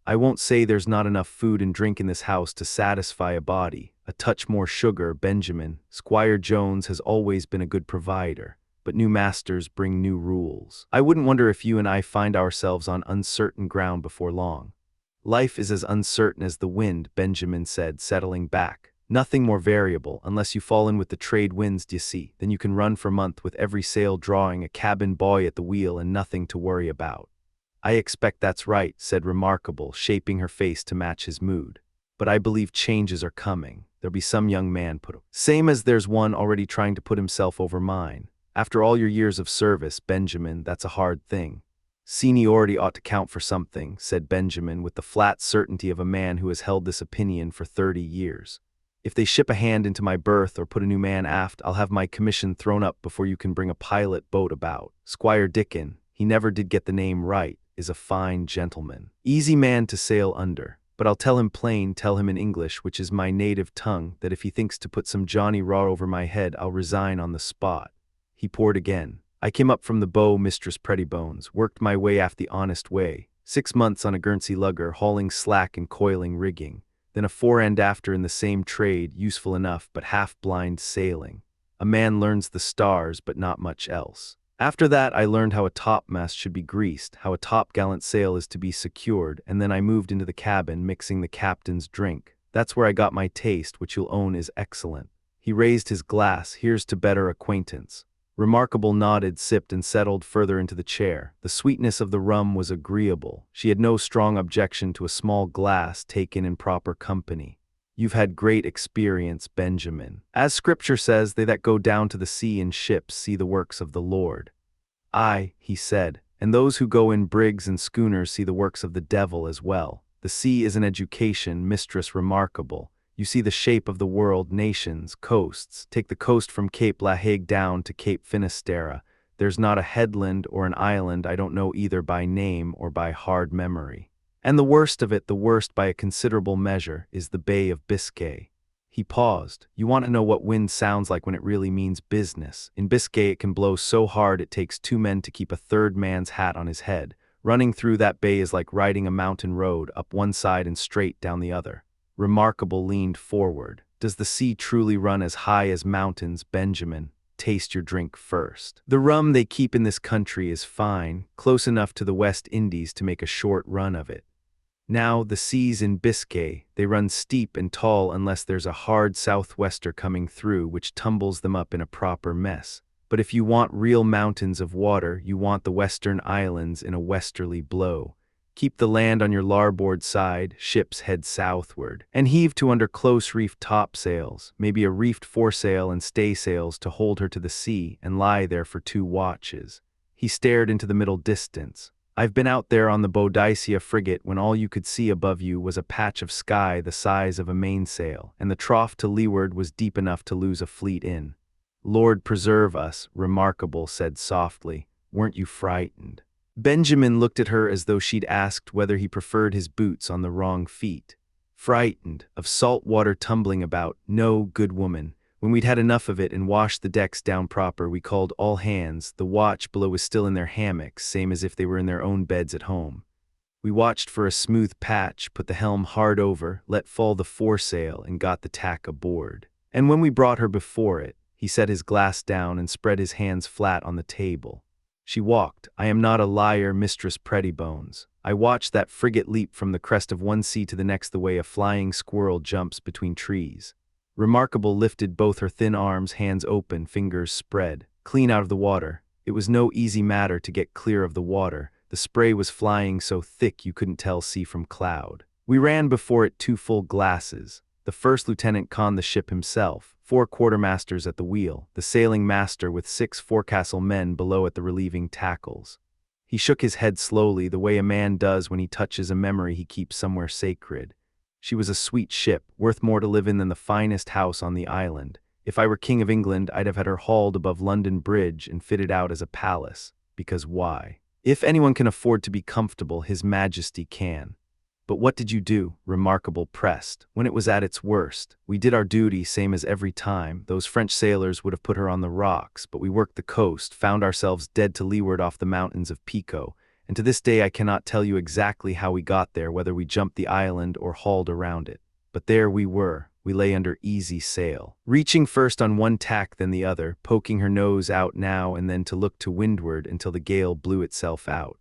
[SPEAKER 1] I won't say there's not enough food and drink in this house to satisfy a body. A touch more sugar, Benjamin. Squire Jones has always been a good provider, but new masters bring new rules. I wouldn't wonder if you and I find ourselves on uncertain ground before long." "Life is as uncertain as the wind," Benjamin said, settling back. "Nothing more variable, unless you fall in with the trade winds, d'ye see. Then you can run for a month with every sail drawing, a cabin boy at the wheel, and nothing to worry about." "I expect that's right," said Remarkable, shaping her face to match his mood. "But I believe changes are coming. There'll be some young man same as there's one already trying to put himself over mine. After all your years of service, Benjamin, that's a hard thing." "Seniority ought to count for something," said Benjamin with the flat certainty of a man who has held this opinion for 30 years. "If they ship a hand into my berth or put a new man aft, I'll have my commission thrown up before you can bring a pilot boat about. Squire Dickon, he never did get the name right, is a fine gentleman. Easy man to sail under. But I'll tell him plain, tell him in English, which is my native tongue, that if he thinks to put some Johnny Raw over my head, I'll resign on the spot." He poured again. "I came up from the bow, Mistress Prettybones, worked my way aft the honest way. 6 months on a Guernsey lugger, hauling slack and coiling rigging. Then a fore and after in the same trade, useful enough, but half-blind sailing. A man learns the stars, but not much else. After that I learned how a topmast should be greased, how a topgallant sail is to be secured, and then I moved into the cabin, mixing the captain's drink. That's where I got my taste, which you'll own is excellent." He raised his glass. "Here's to better acquaintance." Remarkable nodded, sipped, and settled further into the chair. The sweetness of the rum was agreeable. She had no strong objection to a small glass taken in proper company. "You've had great experience, Benjamin. As Scripture says, they that go down to the sea in ships see the works of the Lord." "Aye," he said, "and those who go in brigs and schooners see the works of the devil as well. The sea is an education, Mistress Remarkable. You see the shape of the world, nations, coasts. Take the coast from Cape La Hague down to Cape Finisterre. There's not a headland or an island I don't know either by name or by hard memory. And the worst of it, the worst by a considerable measure, is the Bay of Biscay." He paused. "You want to know what wind sounds like when it really means business. In Biscay it can blow so hard it takes 2 men to keep a third man's hat on his head. Running through that bay is like riding a mountain road, up one side and straight down the other." Remarkable leaned forward. "Does the sea truly run as high as mountains, Benjamin? Taste your drink first. The rum they keep in this country is fine, close enough to the West Indies to make a short run of it. Now, the seas in Biscay, they run steep and tall unless there's a hard southwester coming through which tumbles them up in a proper mess. But if you want real mountains of water, you want the western islands in a westerly blow. Keep the land on your larboard side, ships head southward, and heave to under close reefed topsails, maybe a reefed foresail and staysails to hold her to the sea, and lie there for 2 watches. He stared into the middle distance. "I've been out there on the Boadicea frigate when all you could see above you was a patch of sky the size of a mainsail, and the trough to leeward was deep enough to lose a fleet in." "Lord preserve us," Remarkable said softly. "Weren't you frightened?" Benjamin looked at her as though she'd asked whether he preferred his boots on the wrong feet. "Frightened? Of salt water tumbling about? No, good woman. When we'd had enough of it and washed the decks down proper, we called all hands. The watch below was still in their hammocks, same as if they were in their own beds at home. We watched for a smooth patch, put the helm hard over, let fall the foresail, and got the tack aboard. And when we brought her before it," he set his glass down and spread his hands flat on the table. She walked. I am not a liar, Mistress Prettybones. I watched that frigate leap from the crest of one sea to the next the way a flying squirrel jumps between trees. Remarkable lifted both her thin arms, hands open, fingers spread, clean out of the water. It was no easy matter to get clear of the water. The spray was flying so thick you couldn't tell sea from cloud. We ran before it 2 full glasses. The first lieutenant conned the ship himself, 4 quartermasters at the wheel, the sailing master with 6 forecastle men below at the relieving tackles. He shook his head slowly, the way a man does when he touches a memory he keeps somewhere sacred. She was a sweet ship, worth more to live in than the finest house on the island. If I were King of England, I'd have had her hauled above London Bridge and fitted out as a palace. Because why? If anyone can afford to be comfortable, His Majesty can. But what did you do? Remarkable pressed. When it was at its worst, we did our duty, same as every time. Those French sailors would have put her on the rocks, but we worked the coast, found ourselves dead to leeward off the mountains of Pico, and to this day I cannot tell you exactly how we got there, whether we jumped the island or hauled around it. But there we were. We lay under easy sail, reaching first on one tack then the other, poking her nose out now and then to look to windward until the gale blew itself out.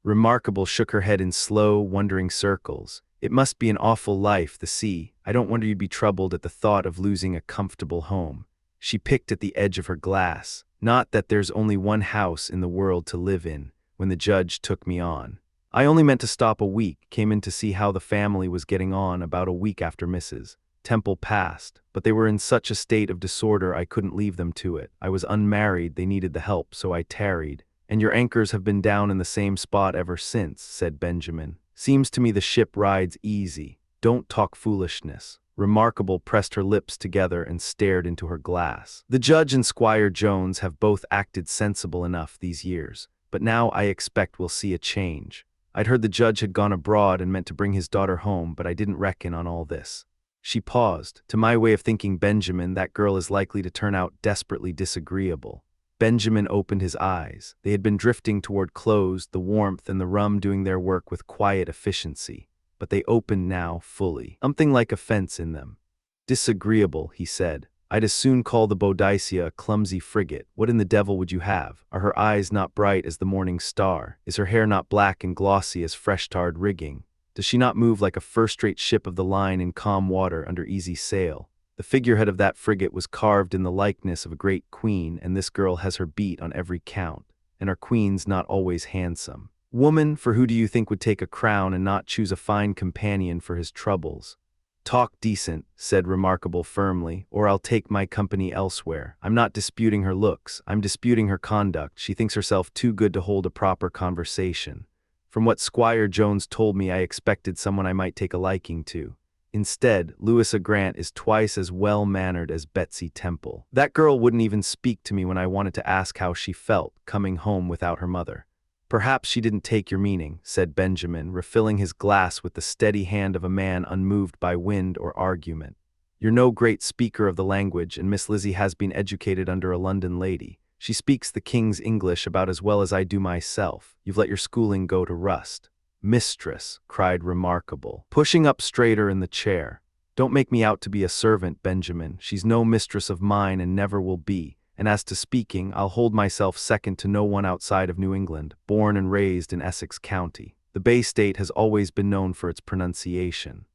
[SPEAKER 1] Remarkable shook her head in slow, wondering circles. It must be an awful life, the sea. I don't wonder you'd be troubled at the thought of losing a comfortable home. She picked at the edge of her glass. Not that there's only one house in the world to live in, when the judge took me on. I only meant to stop a week, came in to see how the family was getting on about a week after Mrs. Temple passed, but they were in such a state of disorder I couldn't leave them to it. I was unmarried, they needed the help, so I tarried. And your anchors have been down in the same spot ever since, said Benjamin. Seems to me the ship rides easy. Don't talk foolishness. Remarkable pressed her lips together and stared into her glass. The judge and Squire Jones have both acted sensible enough these years, but now I expect we'll see a change. I'd heard the judge had gone abroad and meant to bring his daughter home, but I didn't reckon on all this. She paused. To my way of thinking, Benjamin, that girl is likely to turn out desperately disagreeable. Benjamin opened his eyes. They had been drifting toward close, the warmth and the rum doing their work with quiet efficiency. But they opened now fully. Something like offense in them. Disagreeable, he said. I'd as soon call the Boadicea a clumsy frigate. What in the devil would you have? Are her eyes not bright as the morning star? Is her hair not black and glossy as fresh-tarred rigging? Does she not move like a first-rate ship of the line in calm water under easy sail? The figurehead of that frigate was carved in the likeness of a great queen, and this girl has her beat on every count, and our queen's not always handsome. Woman, for who do you think would take a crown and not choose a fine companion for his troubles? Talk decent, said Remarkable firmly, or I'll take my company elsewhere. I'm not disputing her looks, I'm disputing her conduct. She thinks herself too good to hold a proper conversation. From what Squire Jones told me, I expected someone I might take a liking to. Instead, Louisa Grant is twice as well-mannered as Betsy Temple. That girl wouldn't even speak to me when I wanted to ask how she felt, coming home without her mother. Perhaps she didn't take your meaning, said Benjamin, refilling his glass with the steady hand of a man unmoved by wind or argument. You're no great speaker of the language, and Miss Lizzie has been educated under a London lady. She speaks the King's English about as well as I do myself. You've let your schooling go to rust. Mistress, cried Remarkable, pushing up straighter in the chair. Don't make me out to be a servant, Benjamin. She's no mistress of mine and never will be. And as to speaking, I'll hold myself second to no one outside of New England, born and raised in Essex County. The Bay State has always been known for its pronunciation.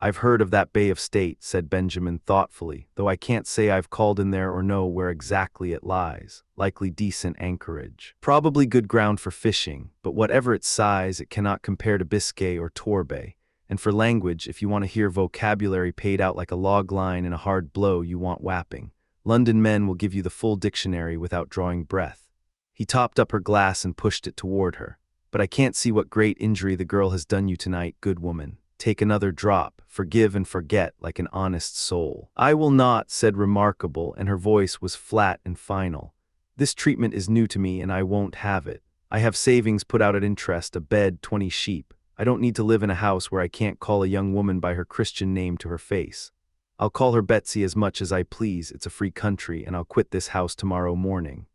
[SPEAKER 1] I've heard of that Bay of State, said Benjamin thoughtfully, though I can't say I've called in there or know where exactly it lies. Likely decent anchorage. Probably good ground for fishing, but whatever its size, it cannot compare to Biscay or Torbay. And for language, if you want to hear vocabulary paid out like a log line in a hard blow, you want whapping. London men will give you the full dictionary without drawing breath. He topped up her glass and pushed it toward her. But I can't see what great injury the girl has done you tonight, good woman. Take another drop, forgive and forget like an honest soul. I will not, said Remarkable, and her voice was flat and final. This treatment is new to me and I won't have it. I have savings put out at interest, a bed, 20 sheep. I don't need to live in a house where I can't call a young woman by her Christian name to her face. I'll call her Betsy as much as I please, it's a free country, and I'll quit this house tomorrow morning.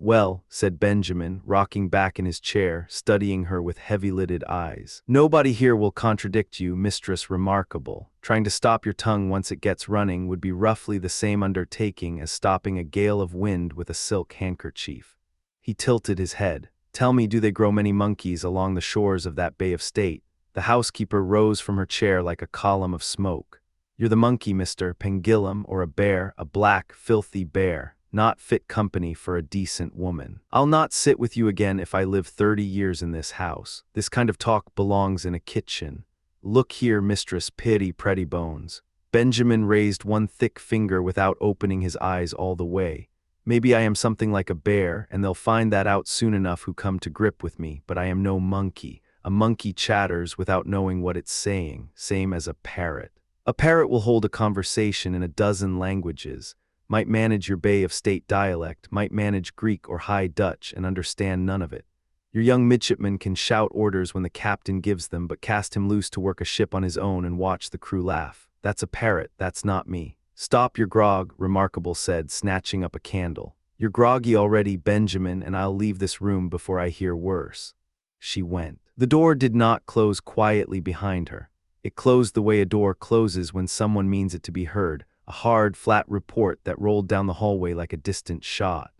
[SPEAKER 1] Well, said Benjamin, rocking back in his chair, studying her with heavy-lidded eyes. Nobody here will contradict you, Mistress Remarkable. Trying to stop your tongue once it gets running would be roughly the same undertaking as stopping a gale of wind with a silk handkerchief. He tilted his head. Tell me, do they grow many monkeys along the shores of that Bay of State? The housekeeper rose from her chair like a column of smoke. You're the monkey, Mr. Pangilum, or a bear, a black, filthy bear, not fit company for a decent woman. I'll not sit with you again if I live 30 years in this house. This kind of talk belongs in a kitchen. Look here, Mistress Pretty Bones. Benjamin raised one thick finger without opening his eyes all the way. Maybe I am something like a bear, and they'll find that out soon enough who come to grip with me, but I am no monkey. A monkey chatters without knowing what it's saying, same as a parrot. A parrot will hold a conversation in a dozen languages, might manage your Bay of State dialect, might manage Greek or High Dutch and understand none of it. Your young midshipman can shout orders when the captain gives them, but cast him loose to work a ship on his own and watch the crew laugh. That's a parrot, that's not me. Stop your grog, Remarkable said, snatching up a candle. You're groggy already, Benjamin, and I'll leave this room before I hear worse. She went. The door did not close quietly behind her. It closed the way a door closes when someone means it to be heard, a hard, flat report that rolled down the hallway like a distant shot.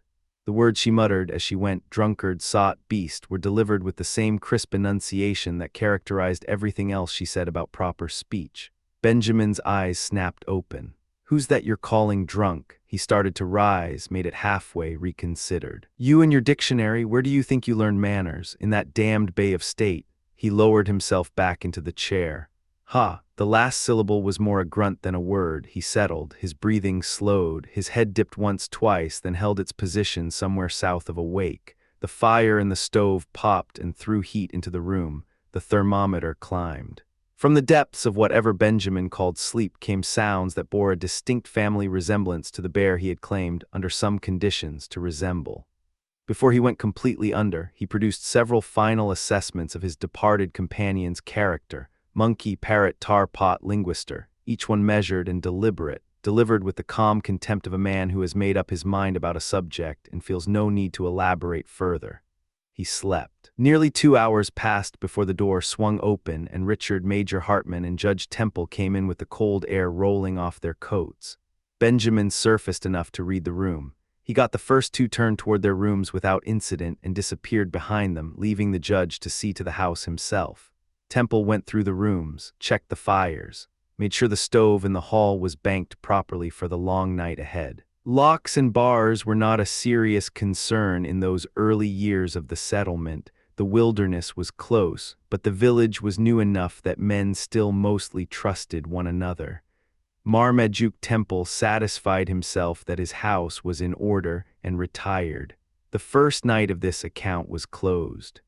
[SPEAKER 1] The words she muttered as she went, drunkard, sot, beast, were delivered with the same crisp enunciation that characterized everything else she said about proper speech. Benjamin's eyes snapped open. Who's that you're calling drunk? He started to rise, made it halfway, reconsidered. You and your dictionary, where do you think you learned manners? In that damned Bay of State. He lowered himself back into the chair. Ha, the last syllable was more a grunt than a word. He settled, his breathing slowed, his head dipped once, twice, then held its position somewhere south of a wake. The fire in the stove popped and threw heat into the room. The thermometer climbed. From the depths of whatever Benjamin called sleep came sounds that bore a distinct family resemblance to the bear he had claimed, under some conditions, to resemble. Before he went completely under, he produced several final assessments of his departed companion's character, monkey, parrot, tar pot, linguister, each one measured and deliberate, delivered with the calm contempt of a man who has made up his mind about a subject and feels no need to elaborate further. He slept. Nearly 2 hours passed before the door swung open and Richard, Major Hartman, and Judge Temple came in with the cold air rolling off their coats. Benjamin surfaced enough to read the room. He got the first two turned toward their rooms without incident and disappeared behind them, leaving the judge to see to the house himself. Temple went through the rooms, checked the fires, made sure the stove in the hall was banked properly for the long night ahead. Locks and bars were not a serious concern in those early years of the settlement. The wilderness was close, but the village was new enough that men still mostly trusted one another. Marmaduke Temple satisfied himself that his house was in order and retired. The first night of this account was closed.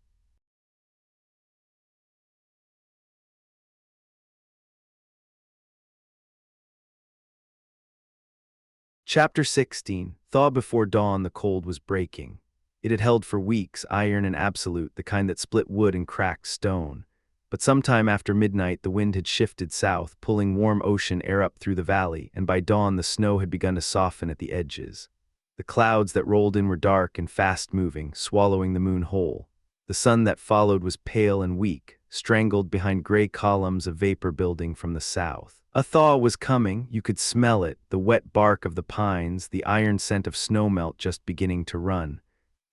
[SPEAKER 1] Chapter 16. Thaw before dawn. The cold was breaking. It had held for weeks, iron and absolute, the kind that split wood and cracked stone. But sometime after midnight the wind had shifted south, pulling warm ocean air up through the valley, and by dawn the snow had begun to soften at the edges. The clouds that rolled in were dark and fast-moving, swallowing the moon whole. The sun that followed was pale and weak, strangled behind gray columns of vapor building from the south. A thaw was coming, you could smell it, the wet bark of the pines, the iron scent of snowmelt just beginning to run.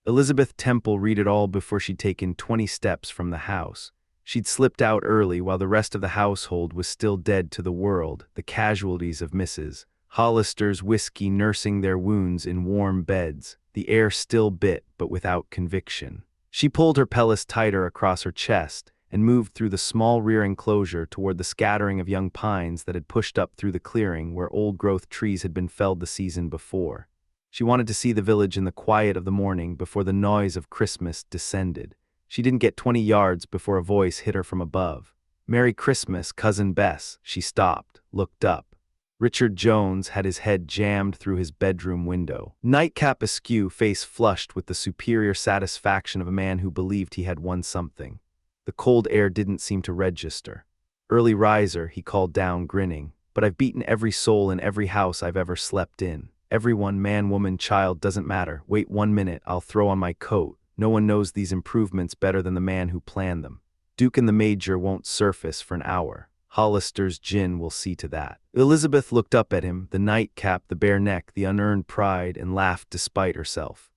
[SPEAKER 1] Elizabeth Temple read it all before she'd taken 20 steps from the house. She'd slipped out early while the rest of the household was still dead to the world, the casualties of Mrs. Hollister's whiskey nursing their wounds in warm beds, the air still bit but without conviction. She pulled her pelisse tighter across her chest and moved through the small rear enclosure toward the scattering of young pines that had pushed up through the clearing where old-growth trees had been felled the season before. She wanted to see the village in the quiet of the morning before the noise of Christmas descended. She didn't get 20 yards before a voice hit her from above. "Merry Christmas, Cousin Bess." She stopped, looked up. Richard Jones had his head jammed through his bedroom window. Nightcap askew, face flushed with the superior satisfaction of a man who believed he had won something. The cold air didn't seem to register. "Early riser," he called down, grinning. "But I've beaten every soul in every house I've ever slept in. Everyone, man, woman, child, doesn't matter. Wait 1 minute, I'll throw on my coat. No one knows these improvements better than the man who planned them. Duke and the Major won't surface for an hour. Hollister's gin will see to that." Elizabeth looked up at him, the nightcap, the bare neck, the unearned pride, and laughed despite herself.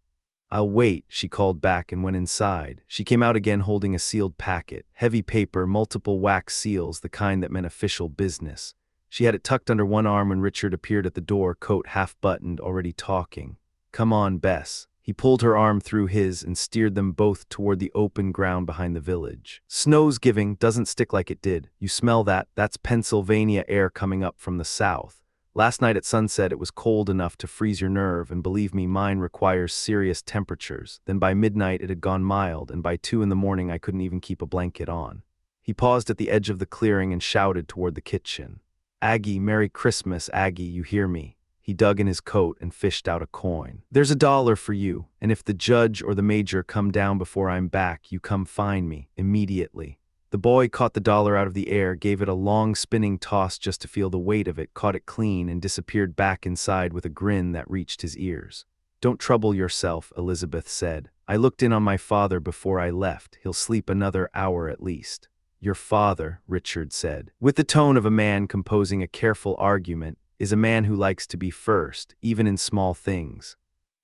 [SPEAKER 1] "I'll wait," she called back and went inside. She came out again holding a sealed packet, heavy paper, multiple wax seals, the kind that meant official business. She had it tucked under one arm when Richard appeared at the door, coat half buttoned, already talking. "Come on, Bess." He pulled her arm through his and steered them both toward the open ground behind the village. "Snow's giving, doesn't stick like it did. You smell that? That's Pennsylvania air coming up from the south. Last night at sunset it was cold enough to freeze your nerve, and believe me, mine requires serious temperatures. Then by midnight it had gone mild, and by 2 in the morning I couldn't even keep a blanket on." He paused at the edge of the clearing and shouted toward the kitchen. "Aggie, Merry Christmas, Aggie, you hear me?" He dug in his coat and fished out a coin. "There's $1 for you, and if the judge or the major come down before I'm back, you come find me, immediately." The boy caught the dollar out of the air, gave it a long spinning toss just to feel the weight of it, caught it clean, and disappeared back inside with a grin that reached his ears. "Don't trouble yourself," Elizabeth said. "I looked in on my father before I left. He'll sleep another hour at least." "Your father," Richard said, with the tone of a man composing a careful argument, "is a man who likes to be first, even in small things.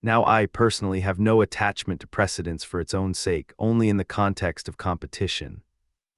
[SPEAKER 1] Now I personally have no attachment to precedence for its own sake, only in the context of competition.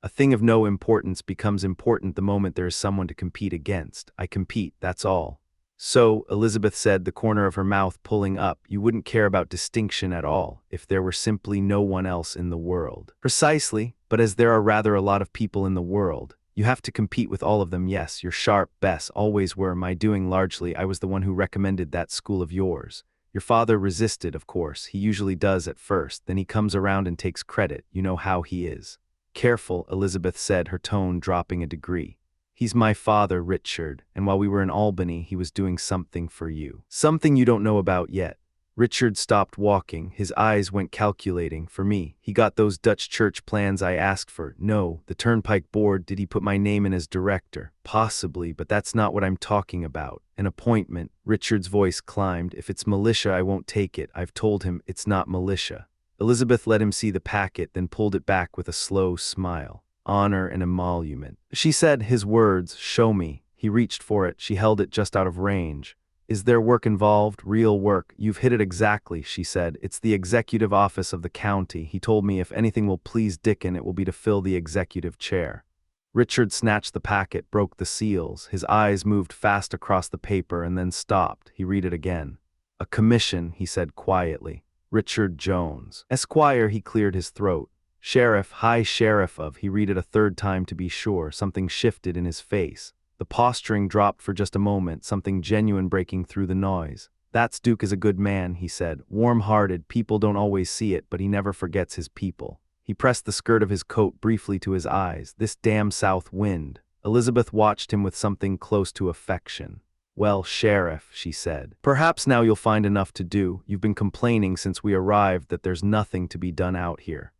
[SPEAKER 1] A thing of no importance becomes important the moment there is someone to compete against. I compete, that's all." "So," Elizabeth said, the corner of her mouth pulling up, "you wouldn't care about distinction at all, if there were simply no one else in the world." "Precisely, but as there are rather a lot of people in the world, you have to compete with all of them. Yes, you're sharp, Bess, always were. My doing largely. I was the one who recommended that school of yours. Your father resisted, of course. He usually does at first, then he comes around and takes credit. You know how he is." "Careful," Elizabeth said, her tone dropping a degree. "He's my father, Richard, and while we were in Albany, he was doing something for you. Something you don't know about yet." Richard stopped walking. His eyes went calculating. "For me, he got those Dutch church plans I asked for. No, the Turnpike Board. Did he put my name in as director? Possibly, but that's not what I'm talking about. An appointment." Richard's voice climbed. "If it's militia, I won't take it. I've told him it's not militia." Elizabeth let him see the packet, then pulled it back with a slow smile. "Honor and emolument," she said. His words, "Show me." He reached for it. She held it just out of range. "Is there work involved? Real work?" "You've hit it exactly," she said. "It's the executive office of the county. He told me if anything will please Dickon, it will be to fill the executive chair." Richard snatched the packet, broke the seals. His eyes moved fast across the paper and then stopped. He read it again. "A commission," he said quietly. "Richard Jones, Esquire." He cleared his throat. "Sheriff, High Sheriff of." He read it a third time to be sure. Something shifted in his face. The posturing dropped for just a moment, something genuine breaking through the noise. "That's Duke is a good man," he said. "Warm-hearted. People don't always see it, but he never forgets his people." He pressed the skirt of his coat briefly to his eyes. "This damn south wind." Elizabeth watched him with something close to affection. "Well, Sheriff," she said, "perhaps now you'll find enough to do. You've been complaining since we arrived that there's nothing to be done out here."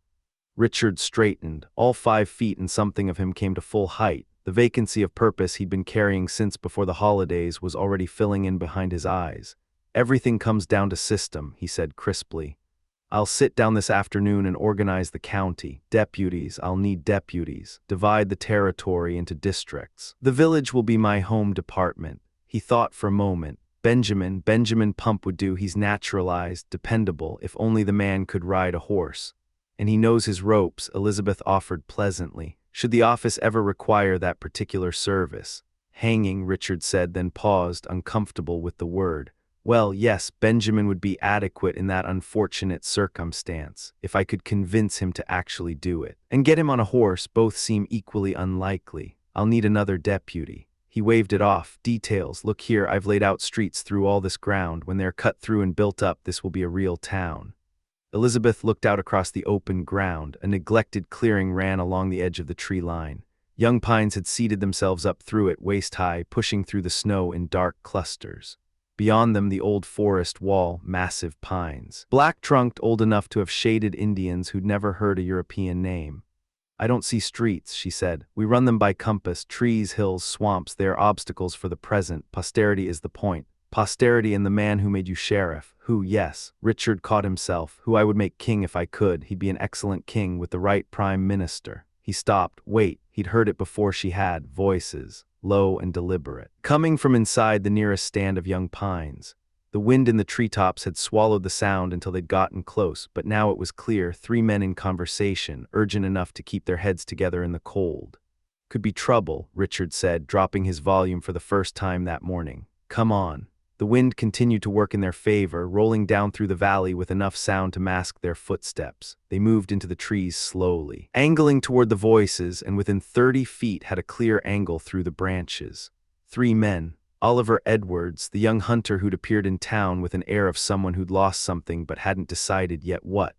[SPEAKER 1] Richard straightened. All 5 feet and something of him came to full height. The vacancy of purpose he'd been carrying since before the holidays was already filling in behind his eyes. "Everything comes down to system," he said crisply. "I'll sit down this afternoon and organize the county. Deputies, I'll need deputies. Divide the territory into districts. The village will be my home department." He thought for a moment. Benjamin Pump would do. He's naturalized, dependable, if only the man could ride a horse. "And he knows his ropes," Elizabeth offered pleasantly. "Should the office ever require that particular service." "Hanging," Richard said, then paused, uncomfortable with the word. "Well, yes, Benjamin would be adequate in that unfortunate circumstance, if I could convince him to actually do it. And get him on a horse, both seem equally unlikely. I'll need another deputy." He waved it off. "Details. Look here, I've laid out streets through all this ground. When they're cut through and built up, this will be a real town." Elizabeth looked out across the open ground. A neglected clearing ran along the edge of the tree line. Young pines had seeded themselves up through it, waist-high, pushing through the snow in dark clusters. Beyond them, the old forest wall, massive pines. Black-trunked, old enough to have shaded Indians who'd never heard a European name. "I don't see streets," she said. "We run them by compass. Trees, hills, swamps, they are obstacles for the present. Posterity is the point. Posterity and the man who made you sheriff, who, yes," Richard caught himself, "who I would make king if I could. He'd be an excellent king with the right prime minister." He stopped. Wait, he'd heard it before she had. Voices, low and deliberate, coming from inside the nearest stand of young pines. The wind in the treetops had swallowed the sound until they'd gotten close, but now it was clear, 3 men in conversation, urgent enough to keep their heads together in the cold. Could be trouble, Richard said, dropping his volume for the first time that morning. Come on. The wind continued to work in their favor, rolling down through the valley with enough sound to mask their footsteps. They moved into the trees slowly, angling toward the voices, and within 30 feet had a clear angle through the branches. 3 men. Oliver Edwards, the young hunter who'd appeared in town with an air of someone who'd lost something but hadn't decided yet what.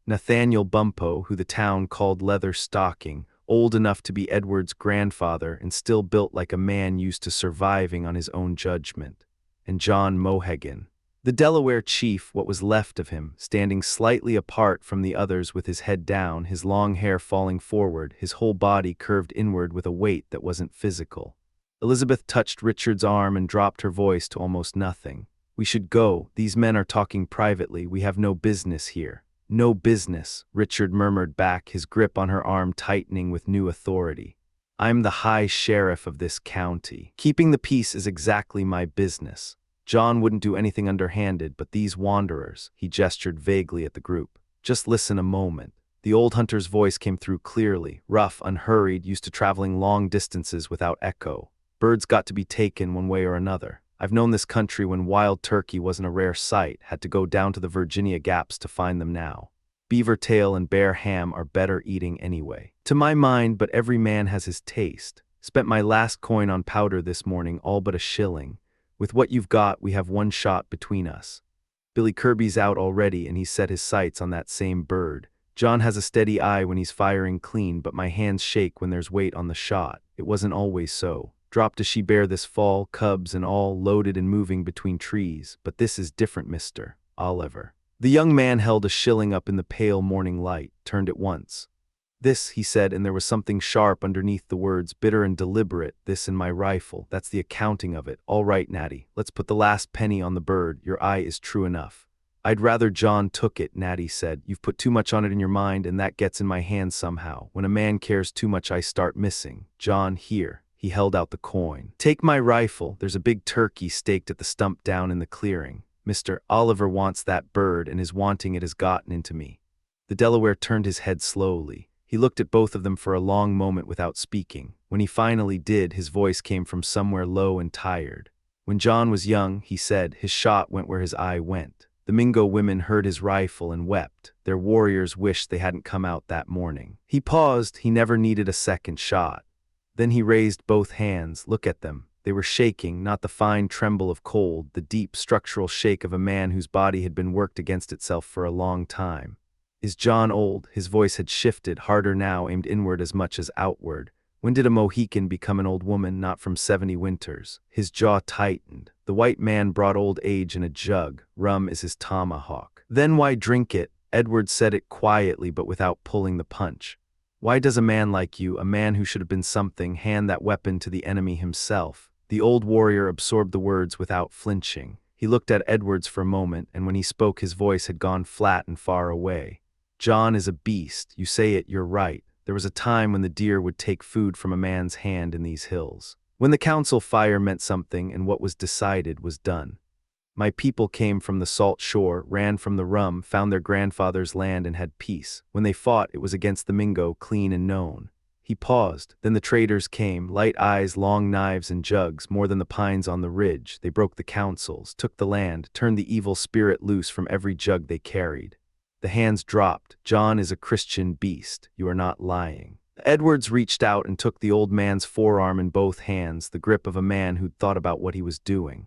[SPEAKER 1] Nathaniel Bumppo, who the town called Leatherstocking, old enough to be Edwards' grandfather and still built like a man used to surviving on his own judgment. And John Mohegan, the Delaware chief, what was left of him, standing slightly apart from the others with his head down, his long hair falling forward, his whole body curved inward with a weight that wasn't physical. Elizabeth touched Richard's arm and dropped her voice to almost nothing. We should go. These men are talking privately. We have no business here. No business, Richard murmured back, his grip on her arm tightening with new authority. I'm the high sheriff of this county. Keeping the peace is exactly my business. John wouldn't do anything underhanded, but these wanderers, he gestured vaguely at the group. Just listen a moment. The old hunter's voice came through clearly, rough, unhurried, used to traveling long distances without echo. Birds got to be taken one way or another. I've known this country when wild turkey wasn't a rare sight, had to go down to the Virginia gaps to find them now. Beaver tail and bear ham are better eating anyway. To my mind, but every man has his taste. Spent my last coin on powder this morning, all but a shilling. With what you've got, we have 1 shot between us. Billy Kirby's out already and he's set his sights on that same bird. John has a steady eye when he's firing clean, but my hands shake when there's weight on the shot. It wasn't always so. Dropped a she-bear this fall, cubs and all, loaded and moving between trees. But this is different, Mr. Oliver. The young man held a shilling up in the pale morning light, turned it once. This, he said, and there was something sharp underneath the words, bitter and deliberate. This and my rifle, that's the accounting of it. All right, Natty, let's put the last penny on the bird. Your eye is true enough. I'd rather John took it, Natty said. You've put too much on it in your mind, and that gets in my hands somehow. When a man cares too much, I start missing. John, here. He held out the coin. Take my rifle. There's a big turkey staked at the stump down in the clearing. Mr. Oliver wants that bird, and his wanting it has gotten into me. The Delaware turned his head slowly. He looked at both of them for a long moment without speaking. When he finally did, his voice came from somewhere low and tired. When John was young, he said, his shot went where his eye went. The Mingo women heard his rifle and wept. Their warriors wished they hadn't come out that morning. He paused. He never needed a second shot. Then he raised both hands. Look at them. They were shaking, not the fine tremble of cold, the deep structural shake of a man whose body had been worked against itself for a long time. Is John old? His voice had shifted, harder now, aimed inward as much as outward. When did a Mohican become an old woman? Not from 70 winters. His jaw tightened. The white man brought old age in a jug. Rum is his tomahawk. Then why drink it? Edward said it quietly but without pulling the punch. Why does a man like you, a man who should have been something, hand that weapon to the enemy himself? The old warrior absorbed the words without flinching. He looked at Edwards for a moment, and when he spoke his voice had gone flat and far away. John is a beast. You say it, you're right. There was a time when the deer would take food from a man's hand in these hills. When the council fire meant something and what was decided was done. My people came from the salt shore, ran from the rum, found their grandfather's land and had peace. When they fought, it was against the Mingo, clean and known. He paused. Then the traders came, light eyes, long knives and jugs, more than the pines on the ridge. They broke the councils, took the land, turned the evil spirit loose from every jug they carried. The hands dropped. John is a Christian beast. You are not lying. Edwards reached out and took the old man's forearm in both hands, the grip of a man who'd thought about what he was doing.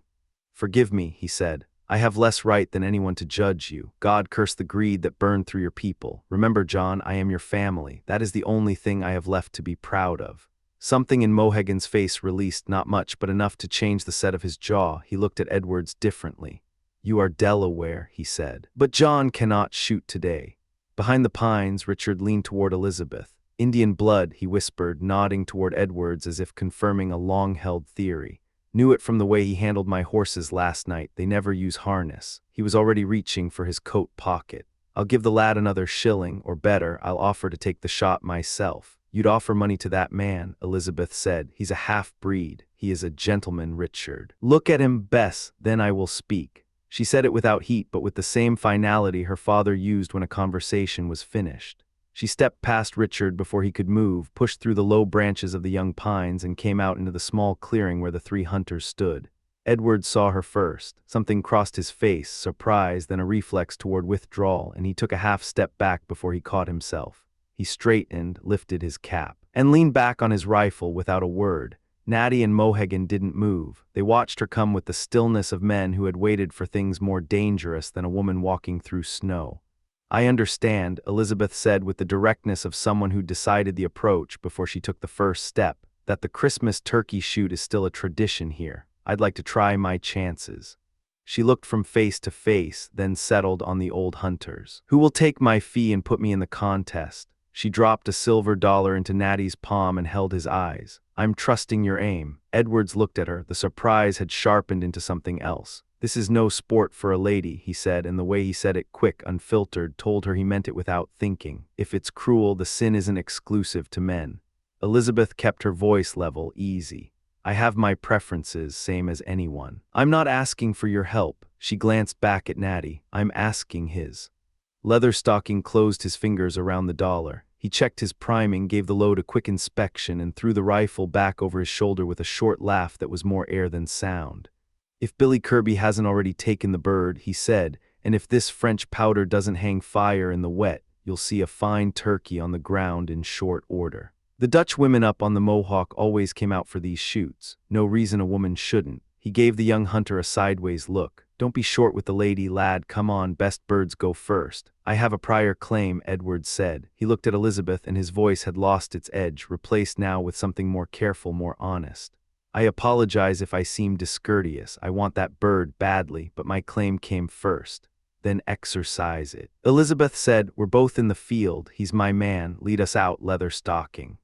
[SPEAKER 1] Forgive me, he said. I have less right than anyone to judge you. God curse the greed that burned through your people. Remember, John, I am your family. That is the only thing I have left to be proud of. Something in Mohegan's face released, not much, but enough to change the set of his jaw. He looked at Edwards differently. You are Delaware, he said. But John cannot shoot today. Behind the pines, Richard leaned toward Elizabeth. Indian blood, he whispered, nodding toward Edwards as if confirming a long-held theory. Knew it from the way he handled my horses last night. They never use harness. He was already reaching for his coat pocket. I'll give the lad another shilling, or better, I'll offer to take the shot myself. You'd offer money to that man, Elizabeth said. He's a half-breed. He is a gentleman, Richard. Look at him, Bess, then I will speak. She said it without heat but with the same finality her father used when a conversation was finished. She stepped past Richard before he could move, pushed through the low branches of the young pines, and came out into the small clearing where the three hunters stood. Edward saw her first. Something crossed his face, surprise, then a reflex toward withdrawal, and he took a half step back before he caught himself. He straightened, lifted his cap, and leaned back on his rifle without a word. Natty and Mohegan didn't move. They watched her come with the stillness of men who had waited for things more dangerous than a woman walking through snow. "I understand," Elizabeth said with the directness of someone who decided the approach before she took the first step, "that the Christmas turkey shoot is still a tradition here. I'd like to try my chances." She looked from face to face, then settled on the old hunters. "Who will take my fee and put me in the contest?" She dropped a silver dollar into Natty's palm and held his eyes. "I'm trusting your aim." Edwards looked at her. The surprise had sharpened into something else. "This is no sport for a lady," he said, and the way he said it, quick, unfiltered, told her he meant it without thinking. "If it's cruel, the sin isn't exclusive to men." Elizabeth kept her voice level, easy. "I have my preferences, same as anyone. I'm not asking for your help." She glanced back at Natty. "I'm asking his." Leatherstocking closed his fingers around the dollar. He checked his priming, gave the load a quick inspection, and threw the rifle back over his shoulder with a short laugh that was more air than sound. "If Billy Kirby hasn't already taken the bird," he said, "and if this French powder doesn't hang fire in the wet, you'll see a fine turkey on the ground in short order." The Dutch women up on the Mohawk always came out for these shoots. No reason a woman shouldn't. He gave the young hunter a sideways look. "Don't be short with the lady, lad. Come on, best birds go first." "I have a prior claim," Edward said. He looked at Elizabeth and his voice had lost its edge, replaced now with something more careful, more honest. "I apologize if I seem discourteous. I want that bird badly, but my claim came first." "Then exercise it." Elizabeth said, "We're both in the field. He's my man. Lead us out, Leatherstocking."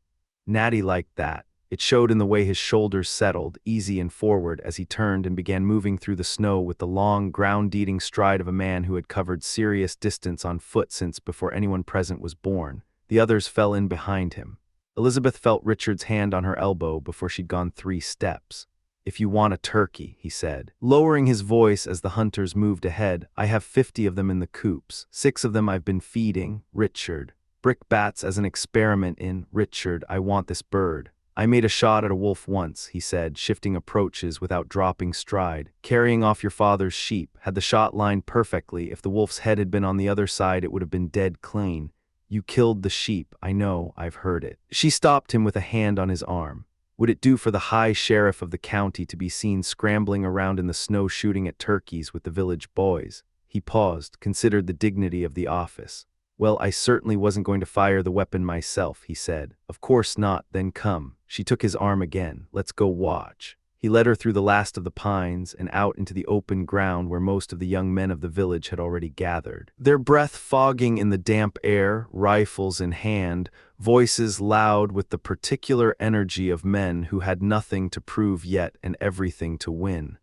[SPEAKER 1] Natty liked that. It showed in the way his shoulders settled, easy and forward, as he turned and began moving through the snow with the long, ground-eating stride of a man who had covered serious distance on foot since before anyone present was born. The others fell in behind him. Elizabeth felt Richard's hand on her elbow before she'd gone 3 steps. "If you want a turkey," he said, lowering his voice as the hunters moved ahead, "I have 50 of them in the coops. 6 of them I've been feeding, Richard. Brickbats as an experiment in, Richard, I want this bird. I made a shot at a wolf once," he said, shifting approaches without dropping stride. "Carrying off your father's sheep. Had the shot lined perfectly. If the wolf's head had been on the other side, it would have been dead clean. You killed the sheep. I know, I've heard it." She stopped him with a hand on his arm. Would it do for the high sheriff of the county to be seen scrambling around in the snow shooting at turkeys with the village boys? He paused, considered the dignity of the office. "Well, I certainly wasn't going to fire the weapon myself," he said. "Of course not, then come." She took his arm again. "Let's go watch." He led her through the last of the pines and out into the open ground where most of the young men of the village had already gathered. Their breath fogging in the damp air, rifles in hand, voices loud with the particular energy of men who had nothing to prove yet and everything to win.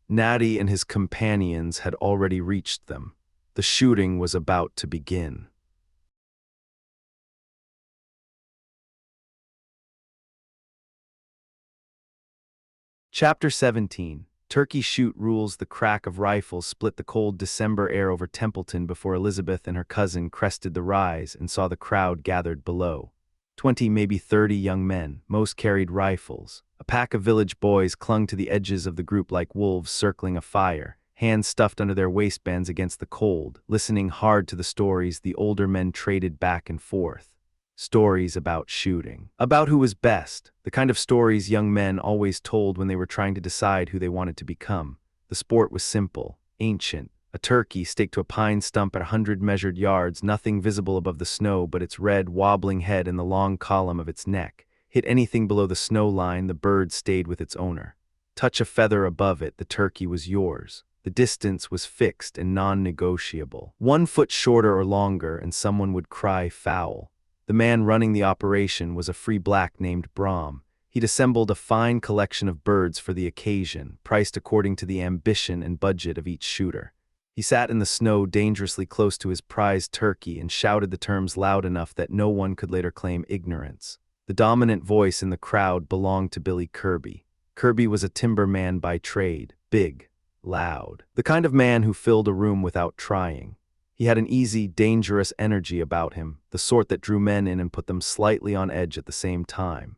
[SPEAKER 1] Natty and his companions had already reached them. The shooting was about to begin. Chapter 17. Turkey shoot rules. The crack of rifles split the cold December air over Templeton before Elizabeth and her cousin crested the rise and saw the crowd gathered below. 20, maybe 30 young men, most carried rifles. A pack of village boys clung to the edges of the group like wolves circling a fire, hands stuffed under their waistbands against the cold, listening hard to the stories the older men traded back and forth. Stories about shooting. About who was best. The kind of stories young men always told when they were trying to decide who they wanted to become. The sport was simple, ancient. A turkey staked to a pine stump at 100 measured yards, nothing visible above the snow but its red, wobbling head and the long column of its neck. Hit anything below the snow line, the bird stayed with its owner. Touch a feather above it, the turkey was yours. The distance was fixed and non-negotiable. 1 foot shorter or longer and someone would cry foul. The man running the operation was a free black named Brom. He'd assembled a fine collection of birds for the occasion, priced according to the ambition and budget of each shooter. He sat in the snow dangerously close to his prized turkey and shouted the terms loud enough that no one could later claim ignorance. The dominant voice in the crowd belonged to Billy Kirby. Kirby was a timberman by trade, big, loud. The kind of man who filled a room without trying. He had an easy, dangerous energy about him, the sort that drew men in and put them slightly on edge at the same time.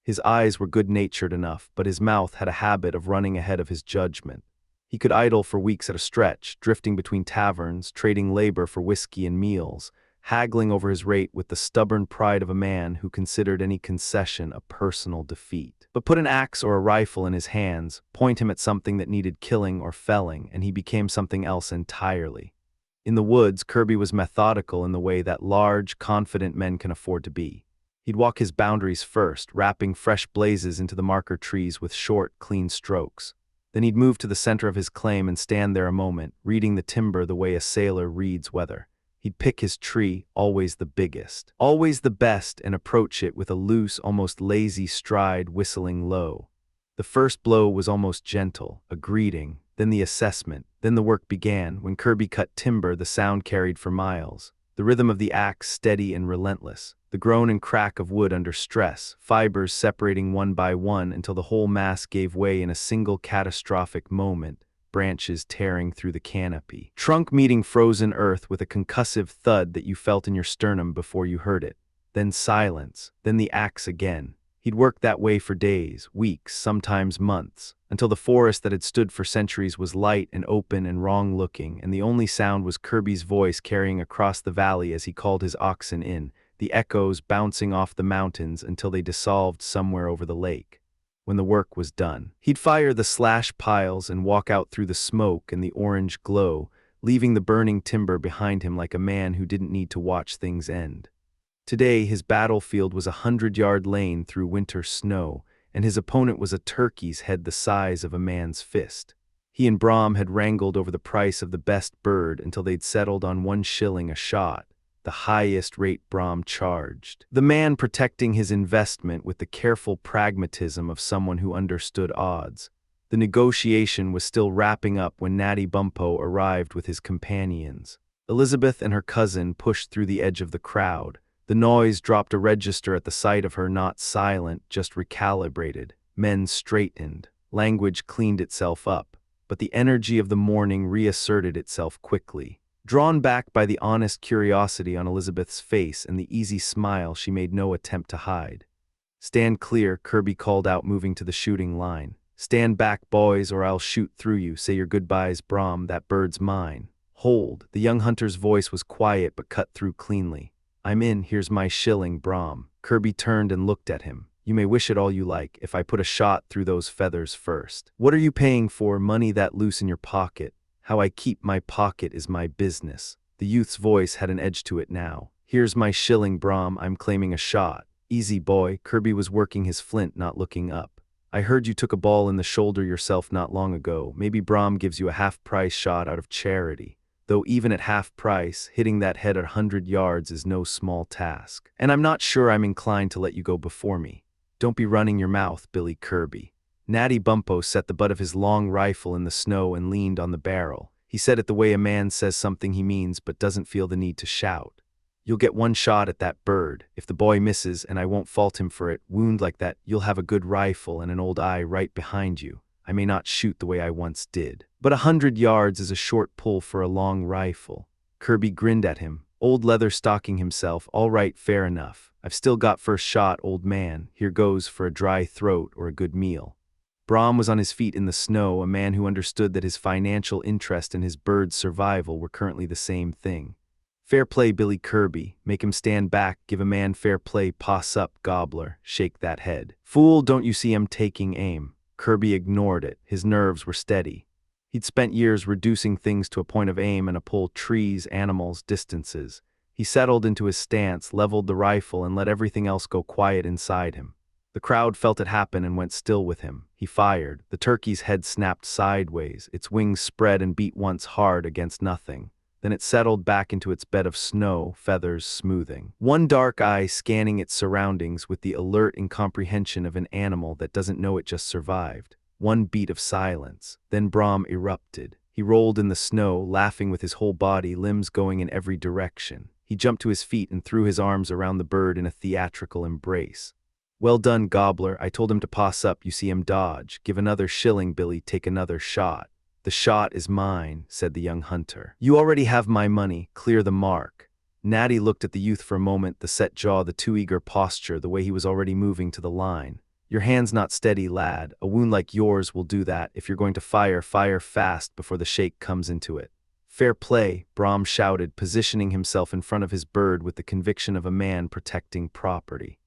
[SPEAKER 1] His eyes were good-natured enough, but his mouth had a habit of running ahead of his judgment. He could idle for weeks at a stretch, drifting between taverns, trading labor for whiskey and meals, haggling over his rate with the stubborn pride of a man who considered any concession a personal defeat. But put an axe or a rifle in his hands, point him at something that needed killing or felling, and he became something else entirely. In the woods, Kirby was methodical in the way that large, confident men can afford to be. He'd walk his boundaries first, wrapping fresh blazes into the marker trees with short, clean strokes. Then he'd move to the center of his claim and stand there a moment, reading the timber the way a sailor reads weather. He'd pick his tree, always the biggest, always the best, and approach it with a loose, almost lazy stride, whistling low. The first blow was almost gentle, a greeting, then the assessment, then the work began. When Kirby cut timber, the sound carried for miles. The rhythm of the axe steady and relentless, the groan and crack of wood under stress, fibers separating one by one until the whole mass gave way in a single catastrophic moment, branches tearing through the canopy. Trunk meeting frozen earth with a concussive thud that you felt in your sternum before you heard it. Then silence, then the axe again. He'd worked that way for days, weeks, sometimes months, until the forest that had stood for centuries was light and open and wrong-looking, and the only sound was Kirby's voice carrying across the valley as he called his oxen in, the echoes bouncing off the mountains until they dissolved somewhere over the lake. When the work was done, he'd fire the slash piles and walk out through the smoke and the orange glow, leaving the burning timber behind him like a man who didn't need to watch things end. Today, his battlefield was a 100-yard lane through winter snow, and his opponent was a turkey's head the size of a man's fist. He and Brom had wrangled over the price of the best bird until they'd settled on 1 shilling a shot, the highest rate Brom charged. The man protecting his investment with the careful pragmatism of someone who understood odds. The negotiation was still wrapping up when Natty Bumppo arrived with his companions. Elizabeth and her cousin pushed through the edge of the crowd. The noise dropped a register at the sight of her, not silent, just recalibrated. Men straightened. Language cleaned itself up. But the energy of the morning reasserted itself quickly. Drawn back by the honest curiosity on Elizabeth's face and the easy smile she made no attempt to hide. "Stand clear," Kirby called out, moving to the shooting line. "Stand back, boys, or I'll shoot through you. Say your goodbyes, Brom, that bird's mine." "Hold." The young hunter's voice was quiet but cut through cleanly. "I'm in, here's my shilling, Brom." Kirby turned and looked at him. "You may wish it all you like, if I put a shot through those feathers first." "What are you paying for? Money that loose in your pocket?" "How I keep my pocket is my business." The youth's voice had an edge to it now. "Here's my shilling, Brom, I'm claiming a shot." "Easy, boy." Kirby was working his flint, not looking up. "I heard you took a ball in the shoulder yourself not long ago. Maybe Brom gives you a half-price shot out of charity. Though even at half price, hitting that head at 100 yards is no small task. And I'm not sure I'm inclined to let you go before me." "Don't be running your mouth, Billy Kirby." Natty Bumppo set the butt of his long rifle in the snow and leaned on the barrel. He said it the way a man says something he means but doesn't feel the need to shout. "You'll get 1 shot at that bird. If the boy misses, and I won't fault him for it, wound like that, you'll have a good rifle and an old eye right behind you. I may not shoot the way I once did. But 100 yards is a short pull for a long rifle." Kirby grinned at him. Old Leatherstocking himself. "All right, fair enough. I've still got first shot, old man. Here goes for a dry throat or a good meal." Brom was on his feet in the snow, a man who understood that his financial interest and his bird's survival were currently the same thing. "Fair play, Billy Kirby. Make him stand back. Give a man fair play. Pass up, gobbler. Shake that head. Fool, don't you see I'm taking aim?" Kirby ignored it. His nerves were steady. He'd spent years reducing things to a point of aim and a pull: trees, animals, distances. He settled into his stance, leveled the rifle, and let everything else go quiet inside him. The crowd felt it happen and went still with him. He fired. The turkey's head snapped sideways. Its wings spread and beat once hard against nothing. Then it settled back into its bed of snow, feathers smoothing. One dark eye scanning its surroundings with the alert incomprehension of an animal that doesn't know it just survived. One beat of silence. Then Brom erupted. He rolled in the snow, laughing with his whole body, limbs going in every direction. He jumped to his feet and threw his arms around the bird in a theatrical embrace. "Well done, gobbler. I told him to pass up. You see him dodge. Give another shilling, Billy. Take another shot." "The shot is mine," said the young hunter. "You already have my money. Clear the mark." Natty looked at the youth for a moment, the set jaw, the too eager posture, the way he was already moving to the line. "Your hand's not steady, lad. A wound like yours will do that. If you're going to fire, fire fast before the shake comes into it." "Fair play," Brom shouted, positioning himself in front of his bird with the conviction of a man protecting property.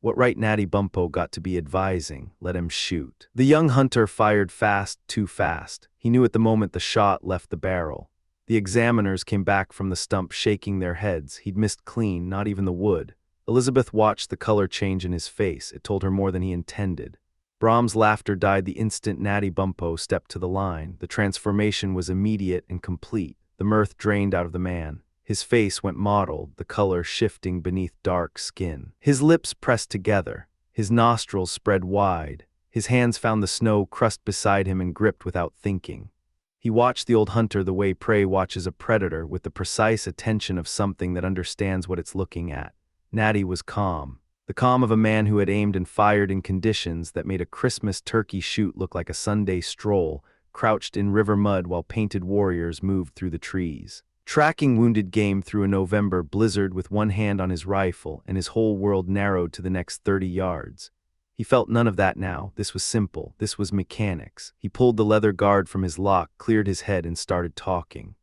[SPEAKER 1] What right Natty Bumppo got to be advising? Let him shoot. The young hunter fired fast, too fast. He knew at the moment the shot left the barrel. The examiners came back from the stump shaking their heads. He'd missed clean, not even the wood. Elizabeth watched the color change in his face. It told her more than he intended. Brom's laughter died the instant Natty Bumppo stepped to the line. The transformation was immediate and complete. The mirth drained out of the man. His face went mottled, the color shifting beneath dark skin. His lips pressed together. His nostrils spread wide. His hands found the snow crust beside him and gripped without thinking. He watched the old hunter the way prey watches a predator, with the precise attention of something that understands what it's looking at. Natty was calm. The calm of a man who had aimed and fired in conditions that made a Christmas turkey shoot look like a Sunday stroll, crouched in river mud while painted warriors moved through the trees. Tracking wounded game through a November blizzard with one hand on his rifle, and his whole world narrowed to the next 30 yards. He felt none of that now. This was simple. This was mechanics. He pulled the leather guard from his lock, cleared his head, and started talking.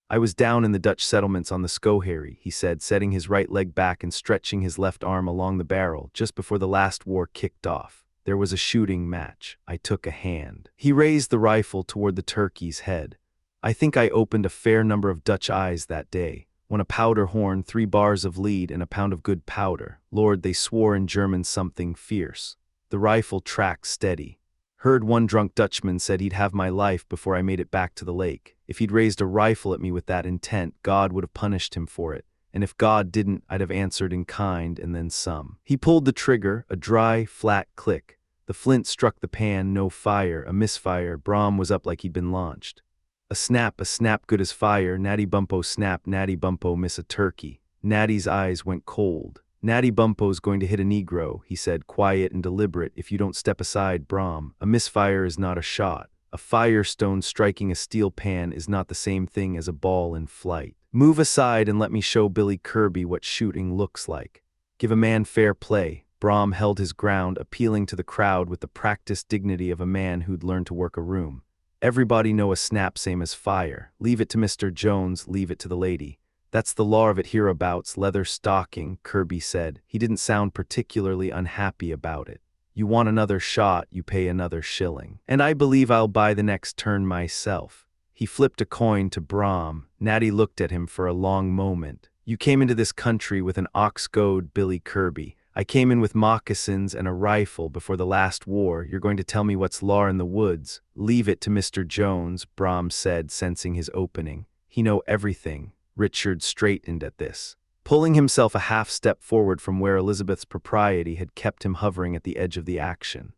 [SPEAKER 1] "I was down in the Dutch settlements on the Schoharie," he said, setting his right leg back and stretching his left arm along the barrel, "just before the last war kicked off. There was a shooting match. I took a hand." He raised the rifle toward the turkey's head. "I think I opened a fair number of Dutch eyes that day. When a powder horn, 3 bars of lead, and a pound of good powder. Lord, they swore in German something fierce. The rifle tracked steady. Heard one drunk Dutchman said he'd have my life before I made it back to the lake. If he'd raised a rifle at me with that intent, God would have punished him for it. And if God didn't, I'd have answered in kind and then some." He pulled the trigger, a dry, flat click. The flint struck the pan, no fire, a misfire. Brom was up like he'd been launched. A snap good as fire. Natty Bumppo snap, Natty Bumppo miss a turkey. Natty's eyes went cold. "Natty Bumppo's going to hit a Negro," he said, quiet and deliberate. "If you don't step aside, Brom. A misfire is not a shot. A firestone striking a steel pan is not the same thing as a ball in flight. Move aside and let me show Billy Kirby what shooting looks like. Give a man fair play." Brom held his ground, appealing to the crowd with the practiced dignity of a man who'd learned to work a room. "Everybody know a snap same as fire. Leave it to Mr. Jones, leave it to the lady. That's the law of it hereabouts, Leatherstocking," Kirby said. He didn't sound particularly unhappy about it. "You want another shot, you pay another shilling. And I believe I'll buy the next turn myself." He flipped a coin to Brom. Natty looked at him for a long moment. "You came into this country with an ox goad, Billy Kirby. I came in with moccasins and a rifle before the last war. You're going to tell me what's law in the woods?" "Leave it to Mr. Jones," Brom said, sensing his opening. "He know everything." Richard straightened at this, pulling himself a half step forward from where Elizabeth's propriety had kept him hovering at the edge of the action.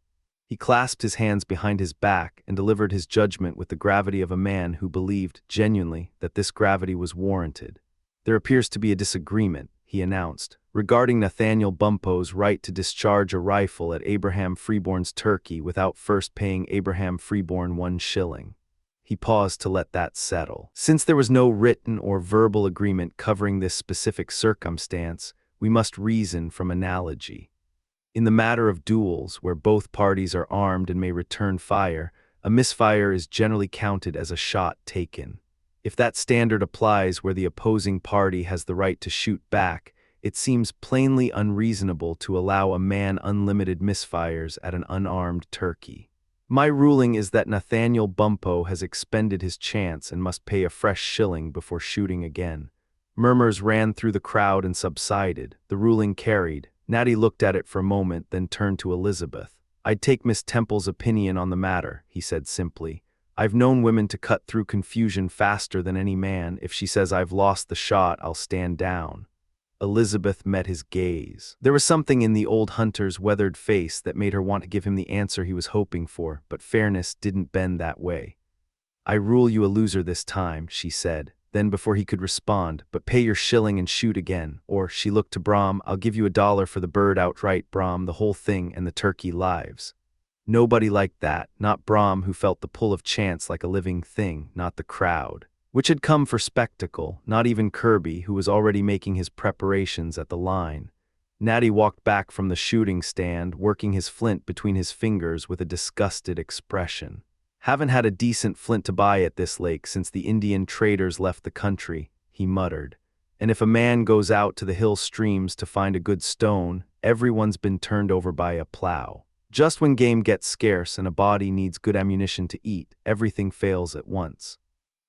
[SPEAKER 1] He clasped his hands behind his back and delivered his judgment with the gravity of a man who believed, genuinely, that this gravity was warranted. "There appears to be a disagreement," he announced, "regarding Nathaniel Bumppo's right to discharge a rifle at Abraham Freeborn's turkey without first paying Abraham Freeborn 1 shilling. He paused to let that settle. "Since there was no written or verbal agreement covering this specific circumstance, we must reason from analogy. In the matter of duels, where both parties are armed and may return fire, a misfire is generally counted as a shot taken. If that standard applies where the opposing party has the right to shoot back, it seems plainly unreasonable to allow a man unlimited misfires at an unarmed turkey. My ruling is that Nathaniel Bumppo has expended his chance and must pay a fresh shilling before shooting again." Murmurs ran through the crowd and subsided. The ruling carried. Natty looked at it for a moment, then turned to Elizabeth. "I'd take Miss Temple's opinion on the matter," he said simply. "I've known women to cut through confusion faster than any man. If she says I've lost the shot, I'll stand down." Elizabeth met his gaze. There was something in the old hunter's weathered face that made her want to give him the answer he was hoping for, but fairness didn't bend that way. "I rule you a loser this time," she said. Then, before he could respond, "But pay your shilling and shoot again." Or, she looked to Brom, "I'll give you $1 for the bird outright, Brom, the whole thing and the turkey lives." Nobody liked that, not Brom, who felt the pull of chance like a living thing, not the crowd, which had come for spectacle, not even Kirby, who was already making his preparations at the line. Natty walked back from the shooting stand, working his flint between his fingers with a disgusted expression. "Haven't had a decent flint to buy at this lake since the Indian traders left the country," he muttered. "And if a man goes out to the hill streams to find a good stone, everyone's been turned over by a plow. Just when game gets scarce and a body needs good ammunition to eat, everything fails at once."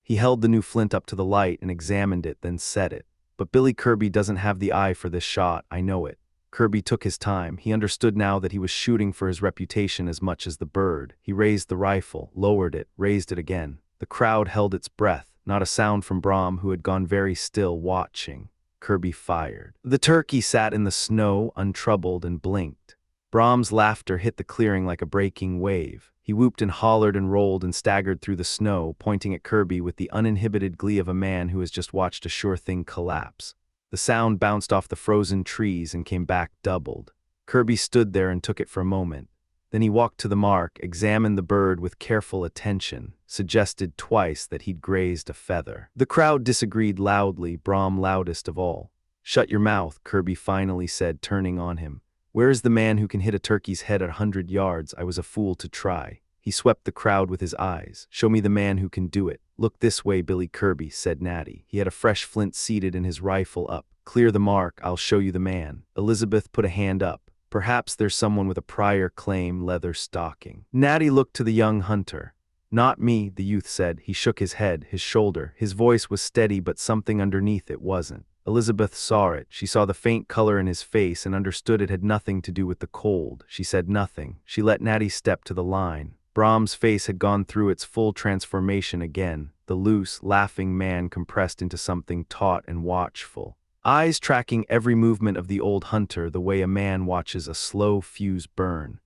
[SPEAKER 1] He held the new flint up to the light and examined it, then set it. "But Billy Kirby doesn't have the eye for this shot, I know it." Kirby took his time. He understood now that he was shooting for his reputation as much as the bird. He raised the rifle, lowered it, raised it again. The crowd held its breath, not a sound from Brom, who had gone very still, watching. Kirby fired. The turkey sat in the snow, untroubled, and blinked. Brom's laughter hit the clearing like a breaking wave. He whooped and hollered and rolled and staggered through the snow, pointing at Kirby with the uninhibited glee of a man who has just watched a sure thing collapse. The sound bounced off the frozen trees and came back doubled. Kirby stood there and took it for a moment. Then he walked to the mark, examined the bird with careful attention, suggested twice that he'd grazed a feather. The crowd disagreed loudly, Brom loudest of all. "Shut your mouth," Kirby finally said, turning on him. "Where is the man who can hit a turkey's head at 100 yards? I was a fool to try." He swept the crowd with his eyes. "Show me the man who can do it." "Look this way, Billy Kirby," said Natty. He had a fresh flint seated and his rifle up. "Clear the mark, I'll show you the man." Elizabeth put a hand up. "Perhaps there's someone with a prior claim, Leatherstocking." Natty looked to the young hunter. "Not me," the youth said. He shook his head, his shoulder. His voice was steady, but something underneath it wasn't. Elizabeth saw it. She saw the faint color in his face and understood it had nothing to do with the cold. She said nothing. She let Natty step to the line. Brom's face had gone through its full transformation again, the loose, laughing man compressed into something taut and watchful. Eyes tracking every movement of the old hunter the way a man watches a slow fuse burn.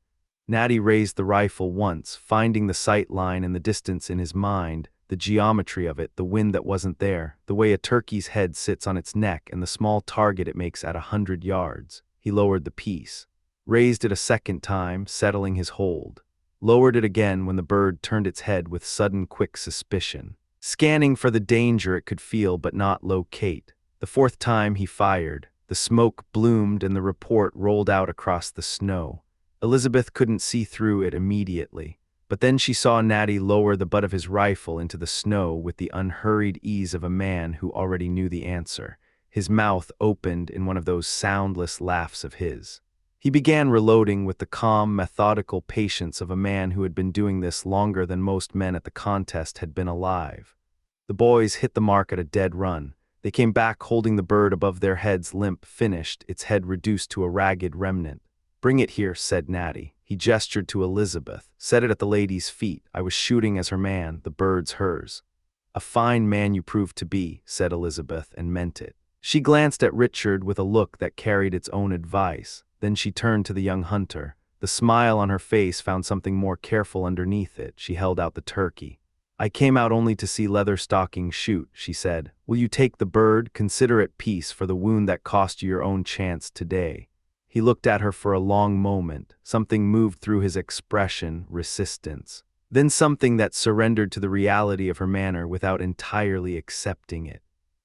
[SPEAKER 1] Natty raised the rifle once, finding the sight line and the distance in his mind, the geometry of it, the wind that wasn't there, the way a turkey's head sits on its neck and the small target it makes at 100 yards. He lowered the piece, raised it a second time, settling his hold. Lowered it again when the bird turned its head with sudden quick suspicion, scanning for the danger it could feel but not locate. The fourth time he fired. The smoke bloomed and the report rolled out across the snow. Elizabeth couldn't see through it immediately, but then she saw Natty lower the butt of his rifle into the snow with the unhurried ease of a man who already knew the answer. His mouth opened in one of those soundless laughs of his. He began reloading with the calm, methodical patience of a man who had been doing this longer than most men at the contest had been alive. The boys hit the mark at a dead run. They came back holding the bird above their heads, limp, finished, its head reduced to a ragged remnant. "Bring it here," said Natty. He gestured to Elizabeth. "Set it at the lady's feet. I was shooting as her man, the bird's hers." "A fine man you proved to be," said Elizabeth, and meant it. She glanced at Richard with a look that carried its own advice. Then she turned to the young hunter. The smile on her face found something more careful underneath it. She held out the turkey. "I came out only to see Leatherstocking shoot," she said. "Will you take the bird? Consider it peace for the wound that cost you your own chance today." He looked at her for a long moment. Something moved through his expression, resistance. Then something that surrendered to the reality of her manner without entirely accepting it.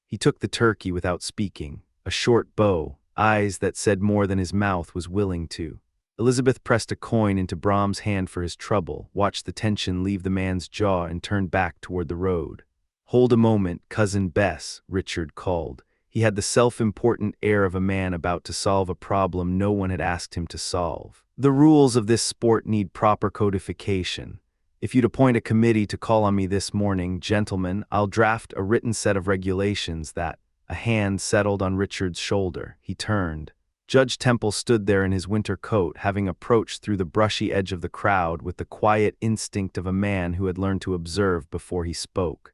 [SPEAKER 1] He took the turkey without speaking. A short bow, eyes that said more than his mouth was willing to. Elizabeth pressed a coin into Brom's hand for his trouble, watched the tension leave the man's jaw and turned back toward the road. "Hold a moment, Cousin Bess," Richard called. He had the self-important air of a man about to solve a problem no one had asked him to solve. "The rules of this sport need proper codification. If you'd appoint a committee to call on me this morning, gentlemen, I'll draft a written set of regulations that—" A hand settled on Richard's shoulder. He turned. Judge Temple stood there in his winter coat, having approached through the brushy edge of the crowd with the quiet instinct of a man who had learned to observe before he spoke.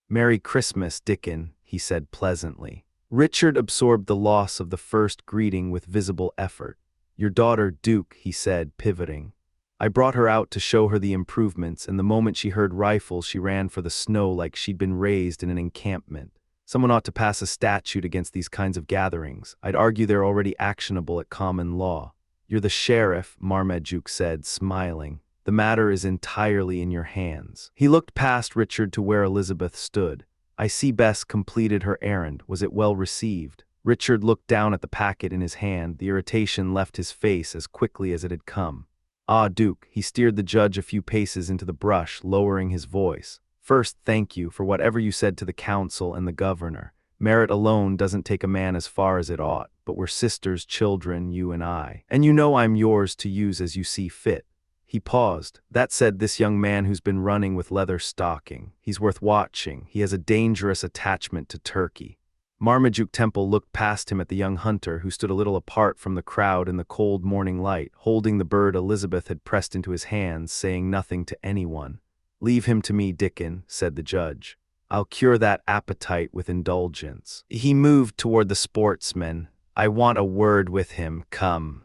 [SPEAKER 1] "Merry Christmas, Dickon," he said pleasantly. Richard absorbed the loss of the first greeting with visible effort. "Your daughter, Duke," he said, pivoting. "I brought her out to show her the improvements, and the moment she heard rifles she ran for the snow like she'd been raised in an encampment. Someone ought to pass a statute against these kinds of gatherings. I'd argue they're already actionable at common law." "You're the sheriff," Marmaduke said, smiling. The matter is entirely in your hands. He looked past Richard to where Elizabeth stood. I see Bess completed her errand. Was it well received? Richard looked down at the packet in his hand. The irritation left his face as quickly as it had come. Ah, Duke, he steered the judge a few paces into the brush, lowering his voice. First, thank you for whatever you said to the council and the governor. Merit alone doesn't take a man as far as it ought, but we're sisters, children, you and I. And you know I'm yours to use as you see fit. He paused. That said, this young man who's been running with Leatherstocking, he's worth watching. He has a dangerous attachment to Turkey. Marmaduke Temple looked past him at the young hunter who stood a little apart from the crowd in the cold morning light, holding the bird Elizabeth had pressed into his hands, saying nothing to anyone. Leave him to me, Dickon, said the judge. I'll cure that appetite with indulgence. He moved toward the sportsman. I want a word with him. Come.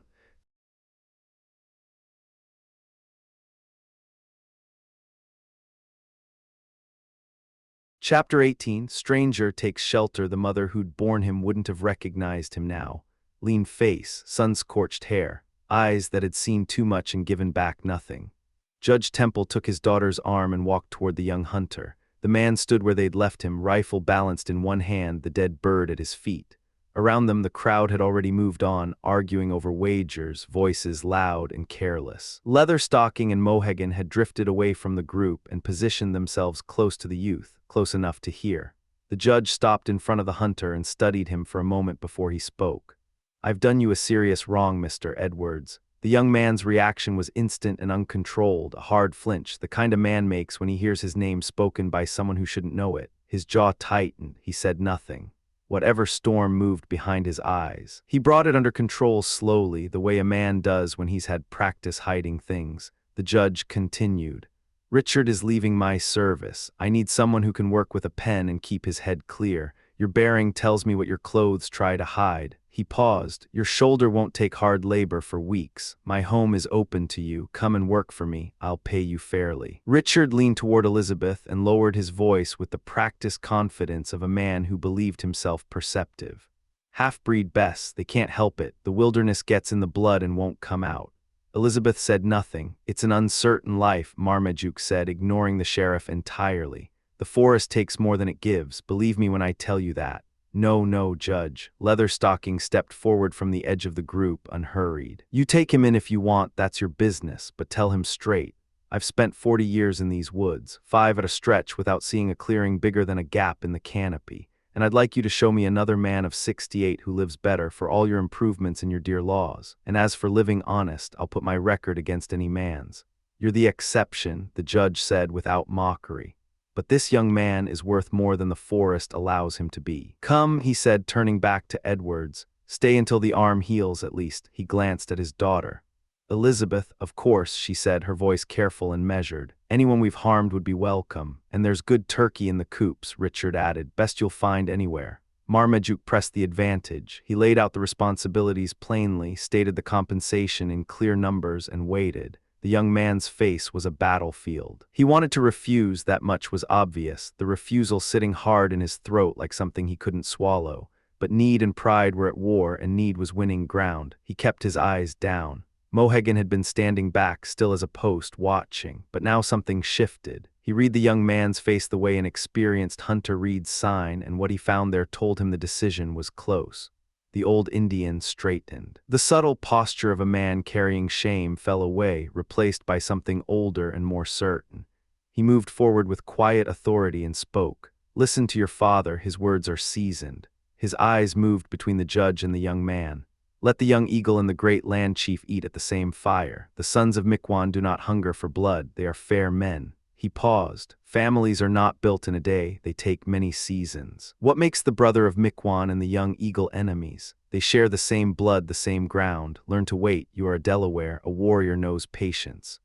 [SPEAKER 1] Chapter 18, Stranger takes shelter. The mother who'd borne him wouldn't have recognized him now. Lean face, sun-scorched hair, eyes that had seen too much and given back nothing. Judge Temple took his daughter's arm and walked toward the young hunter. The man stood where they'd left him, rifle balanced in one hand, the dead bird at his feet. Around them the crowd had already moved on, arguing over wagers, voices loud and careless. Leatherstocking and Mohegan had drifted away from the group and positioned themselves close to the youth, close enough to hear. The judge stopped in front of the hunter and studied him for a moment before he spoke. I've done you a serious wrong, Mr. Edwards. The young man's reaction was instant and uncontrolled, a hard flinch, the kind a man makes when he hears his name spoken by someone who shouldn't know it. His jaw tightened. He said nothing. Whatever storm moved behind his eyes. He brought it under control slowly, the way a man does when he's had practice hiding things. The judge continued. Richard is leaving my service. I need someone who can work with a pen and keep his head clear. Your bearing tells me what your clothes try to hide. He paused. Your shoulder won't take hard labor for weeks. My home is open to you. Come and work for me. I'll pay you fairly. Richard leaned toward Elizabeth and lowered his voice with the practiced confidence of a man who believed himself perceptive. Half-breed Bess, they can't help it. The wilderness gets in the blood and won't come out. Elizabeth said nothing. It's an uncertain life, Marmaduke said, ignoring the sheriff entirely. The forest takes more than it gives. Believe me when I tell you that. No, Judge. Leatherstocking stepped forward from the edge of the group, unhurried. You take him in if you want, that's your business, but tell him straight. I've spent 40 years in these woods, 5 at a stretch without seeing a clearing bigger than a gap in the canopy, and I'd like you to show me another man of 68 who lives better for all your improvements and your dear laws. And as for living honest, I'll put my record against any man's. You're the exception, the judge said without mockery. But this young man is worth more than the forest allows him to be. Come, he said, turning back to Edwards. Stay until the arm heals, at least. He glanced at his daughter. Elizabeth, of course, she said, her voice careful and measured. Anyone we've harmed would be welcome. And there's good turkey in the coops, Richard added. Best you'll find anywhere. Marmaduke pressed the advantage. He laid out the responsibilities plainly, stated the compensation in clear numbers, and waited. The young man's face was a battlefield. He wanted to refuse, that much was obvious, the refusal sitting hard in his throat like something he couldn't swallow. But need and pride were at war, and need was winning ground. He kept his eyes down. Mohegan had been standing back, still as a post, watching, but now something shifted. He read the young man's face the way an experienced hunter reads sign, and what he found there told him the decision was close. The old Indian straightened. The subtle posture of a man carrying shame fell away, replaced by something older and more certain. He moved forward with quiet authority and spoke. Listen to your father, his words are seasoned. His eyes moved between the judge and the young man. Let the young eagle and the great land chief eat at the same fire. The sons of Miquon do not hunger for blood, they are fair men. He paused. Families are not built in a day, they take many seasons. What makes the brother of Miquon and the young eagle enemies? They share the same blood, the same ground. Learn to wait, you are a Delaware, a warrior knows patience.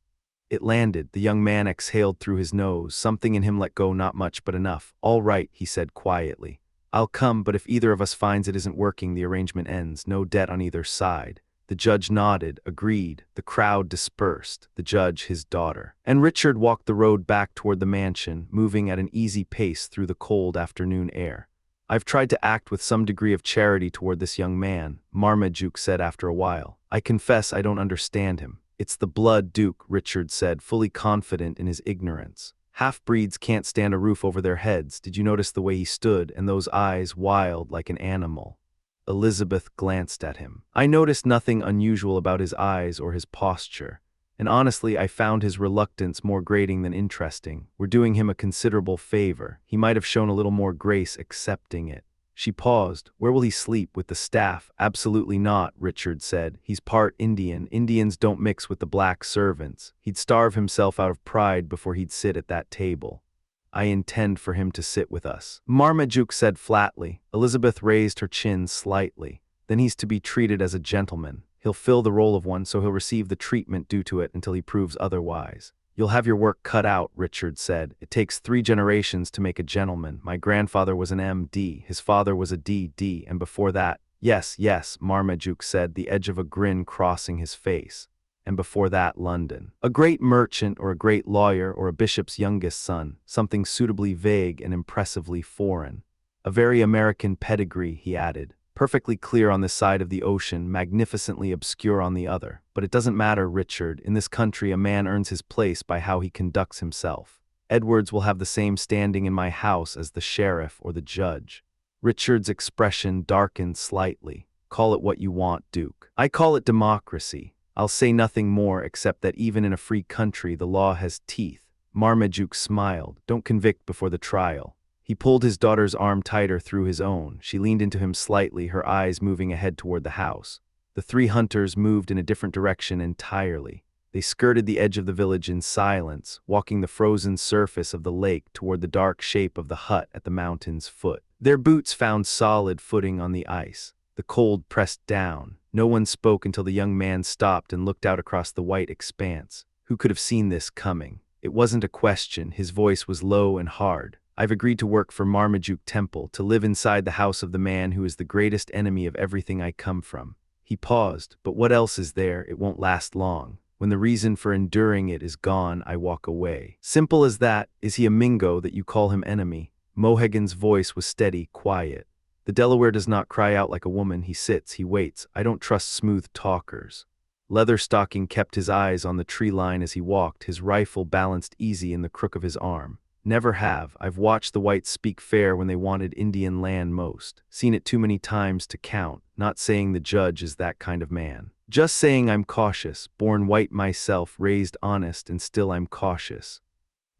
[SPEAKER 1] It landed. The young man exhaled through his nose. Something in him let go, not much but enough. All right, he said quietly. I'll come, but if either of us finds it isn't working, the arrangement ends. No debt on either side. The judge nodded, agreed. The crowd dispersed. The judge, his daughter. And Richard walked the road back toward the mansion, moving at an easy pace through the cold afternoon air. I've tried to act with some degree of charity toward this young man, Marmaduke said after a while. I confess I don't understand him. "It's the blood, Duke," Richard said, fully confident in his ignorance. "Half-breeds can't stand a roof over their heads. Did you notice the way he stood, and those eyes wild like an animal?" Elizabeth glanced at him. "I noticed nothing unusual about his eyes or his posture. And honestly, I found his reluctance more grating than interesting. We're doing him a considerable favor. He might have shown a little more grace accepting it." She paused. "Where will he sleep? With the staff?" "Absolutely not," Richard said. "He's part Indian. Indians don't mix with the black servants. He'd starve himself out of pride before he'd sit at that table. I intend for him to sit with us," Marmaduke said flatly. Elizabeth raised her chin slightly. "Then he's to be treated as a gentleman. He'll fill the role of one, so he'll receive the treatment due to it until he proves otherwise." "You'll have your work cut out," Richard said. "It takes 3 generations to make a gentleman. My grandfather was an M.D., his father was a D.D., and before that—" "Yes, yes," Marmaduke said, the edge of a grin crossing his face. "And before that, London. A great merchant or a great lawyer or a bishop's youngest son, something suitably vague and impressively foreign. A very American pedigree," he added. "Perfectly clear on this side of the ocean, magnificently obscure on the other. But it doesn't matter, Richard. In this country, a man earns his place by how he conducts himself. Edwards will have the same standing in my house as the sheriff or the judge." Richard's expression darkened slightly. "Call it what you want, Duke. I call it democracy. I'll say nothing more except that even in a free country, the law has teeth." Marmaduke smiled. "Don't convict before the trial." He pulled his daughter's arm tighter through his own. She leaned into him slightly, her eyes moving ahead toward the house. The 3 hunters moved in a different direction entirely. They skirted the edge of the village in silence, walking the frozen surface of the lake toward the dark shape of the hut at the mountain's foot. Their boots found solid footing on the ice. The cold pressed down. No one spoke until the young man stopped and looked out across the white expanse. Who could have seen this coming? It wasn't a question. His voice was low and hard. "I've agreed to work for Marmaduke Temple, to live inside the house of the man who is the greatest enemy of everything I come from." He paused. "But what else is there? It won't last long. When the reason for enduring it is gone, I walk away. Simple as that. Is he a Mingo that you call him enemy?" Mohegan's voice was steady, quiet. "The Delaware does not cry out like a woman. He sits, he waits. I don't trust smooth talkers." Leatherstocking kept his eyes on the tree line as he walked, his rifle balanced easy in the crook of his arm. "Never have. I've watched the whites speak fair when they wanted Indian land most. Seen it too many times to count. Not saying the judge is that kind of man. Just saying I'm cautious. Born white myself, raised honest, and still I'm cautious."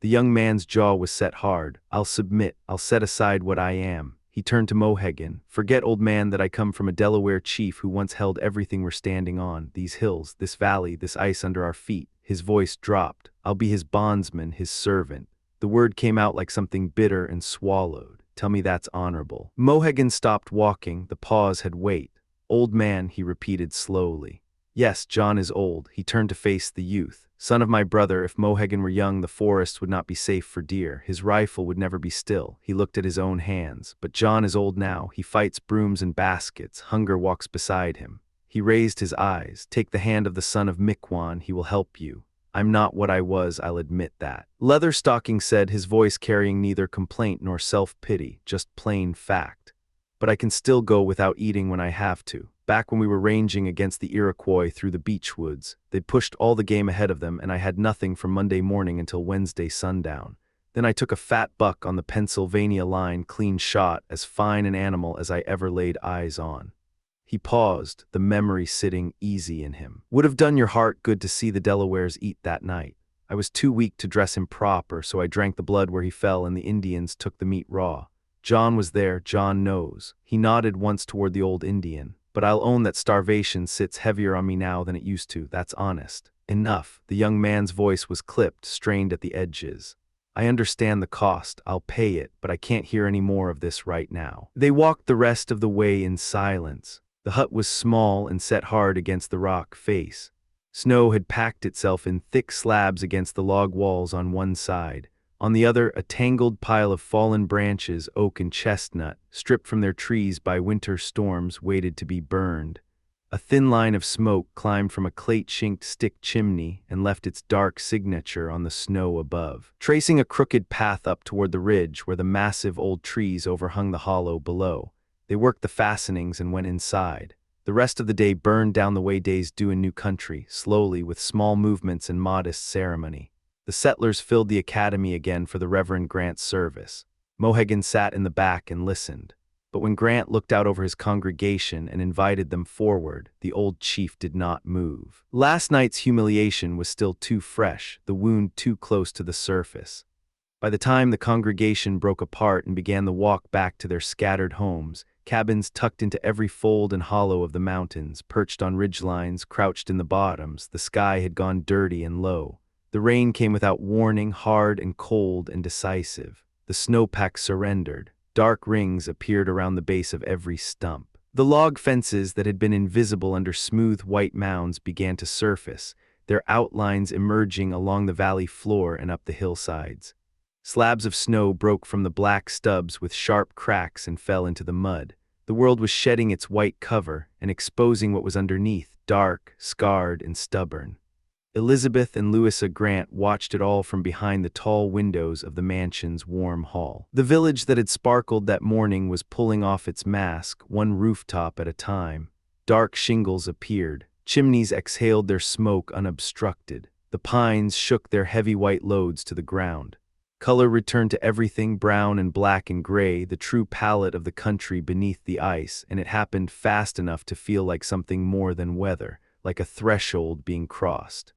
[SPEAKER 1] The young man's jaw was set hard. "I'll submit. I'll set aside what I am." He turned to Mohegan. "Forget, old man, that I come from a Delaware chief who once held everything we're standing on. These hills, this valley, this ice under our feet." His voice dropped. "I'll be his bondsman, his servant." The word came out like something bitter and swallowed. "Tell me that's honorable." Mohegan stopped walking. The pause had weight. "Old man," he repeated slowly. "Yes, John is old." He turned to face the youth. "Son of my brother, if Mohegan were young, the forest would not be safe for deer. His rifle would never be still." He looked at his own hands. "But John is old now. He fights brooms and baskets. Hunger walks beside him." He raised his eyes. "Take the hand of the son of Miquon. He will help you. I'm not what I was, I'll admit that." Leatherstocking said, his voice carrying neither complaint nor self-pity, just plain fact. "But I can still go without eating when I have to. Back when we were ranging against the Iroquois through the beech woods, they'd pushed all the game ahead of them, and I had nothing from Monday morning until Wednesday sundown. Then I took a fat buck on the Pennsylvania line, clean shot, as fine an animal as I ever laid eyes on." He paused, the memory sitting easy in him. "Would have done your heart good to see the Delawares eat that night. I was too weak to dress him proper, so I drank the blood where he fell and the Indians took the meat raw. John was there, John knows." He nodded once toward the old Indian. "But I'll own that starvation sits heavier on me now than it used to. That's honest." "Enough." The young man's voice was clipped, strained at the edges. "I understand the cost. I'll pay it, but I can't hear any more of this right now." They walked the rest of the way in silence. The hut was small and set hard against the rock face. Snow had packed itself in thick slabs against the log walls on one side. On the other, a tangled pile of fallen branches, oak and chestnut, stripped from their trees by winter storms, waited to be burned. A thin line of smoke climbed from a clate-chinked stick chimney and left its dark signature on the snow above, tracing a crooked path up toward the ridge where the massive old trees overhung the hollow below. They worked the fastenings and went inside. The rest of the day burned down the way days do in new country, slowly, with small movements and modest ceremony. The settlers filled the academy again for the Reverend Grant's service. Mohegan sat in the back and listened. But when Grant looked out over his congregation and invited them forward, the old chief did not move. Last night's humiliation was still too fresh, the wound too close to the surface. By the time the congregation broke apart and began the walk back to their scattered homes, cabins tucked into every fold and hollow of the mountains, perched on ridgelines, crouched in the bottoms, the sky had gone dirty and low. The rain came without warning, hard and cold and decisive. The snowpack surrendered. Dark rings appeared around the base of every stump. The log fences that had been invisible under smooth white mounds began to surface, their outlines emerging along the valley floor and up the hillsides. Slabs of snow broke from the black stubs with sharp cracks and fell into the mud. The world was shedding its white cover and exposing what was underneath, dark, scarred, and stubborn. Elizabeth and Louisa Grant watched it all from behind the tall windows of the mansion's warm hall. The village that had sparkled that morning was pulling off its mask, one rooftop at a time. Dark shingles appeared. Chimneys exhaled their smoke unobstructed. The pines shook their heavy white loads to the ground. Color returned to everything, brown and black and gray, the true palette of the country beneath the ice, and it happened fast enough to feel like something more than weather, like a threshold being crossed.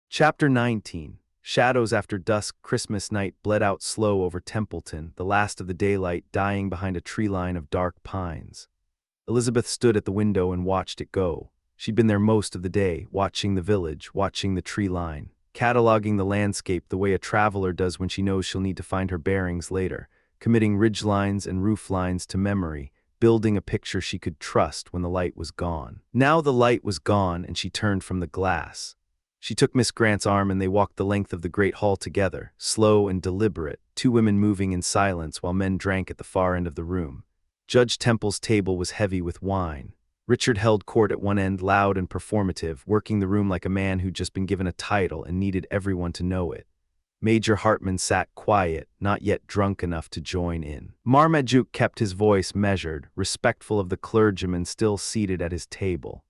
[SPEAKER 1] Chapter 19. Shadows after dusk. Christmas night bled out slow over Templeton, the last of the daylight dying behind a tree line of dark pines. Elizabeth stood at the window and watched it go. She'd been there most of the day, watching the village, watching the tree line, cataloging the landscape the way a traveler does when she knows she'll need to find her bearings later, committing ridge lines and roof lines to memory, building a picture she could trust when the light was gone. Now the light was gone and she turned from the glass. She took Miss Grant's arm and they walked the length of the great hall together, slow and deliberate, two women moving in silence while men drank at the far end of the room. Judge Temple's table was heavy with wine. Richard held court at one end, loud and performative, working the room like a man who'd just been given a title and needed everyone to know it. Major Hartman sat quiet, not yet drunk enough to join in. Marmaduke kept his voice measured, respectful of the clergyman still seated at his table.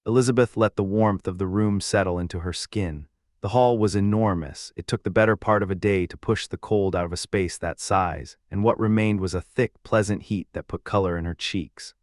[SPEAKER 1] Elizabeth let the warmth of the room settle into her skin. The hall was enormous. It took the better part of a day to push the cold out of a space that size, and what remained was a thick, pleasant heat that put color in her cheeks.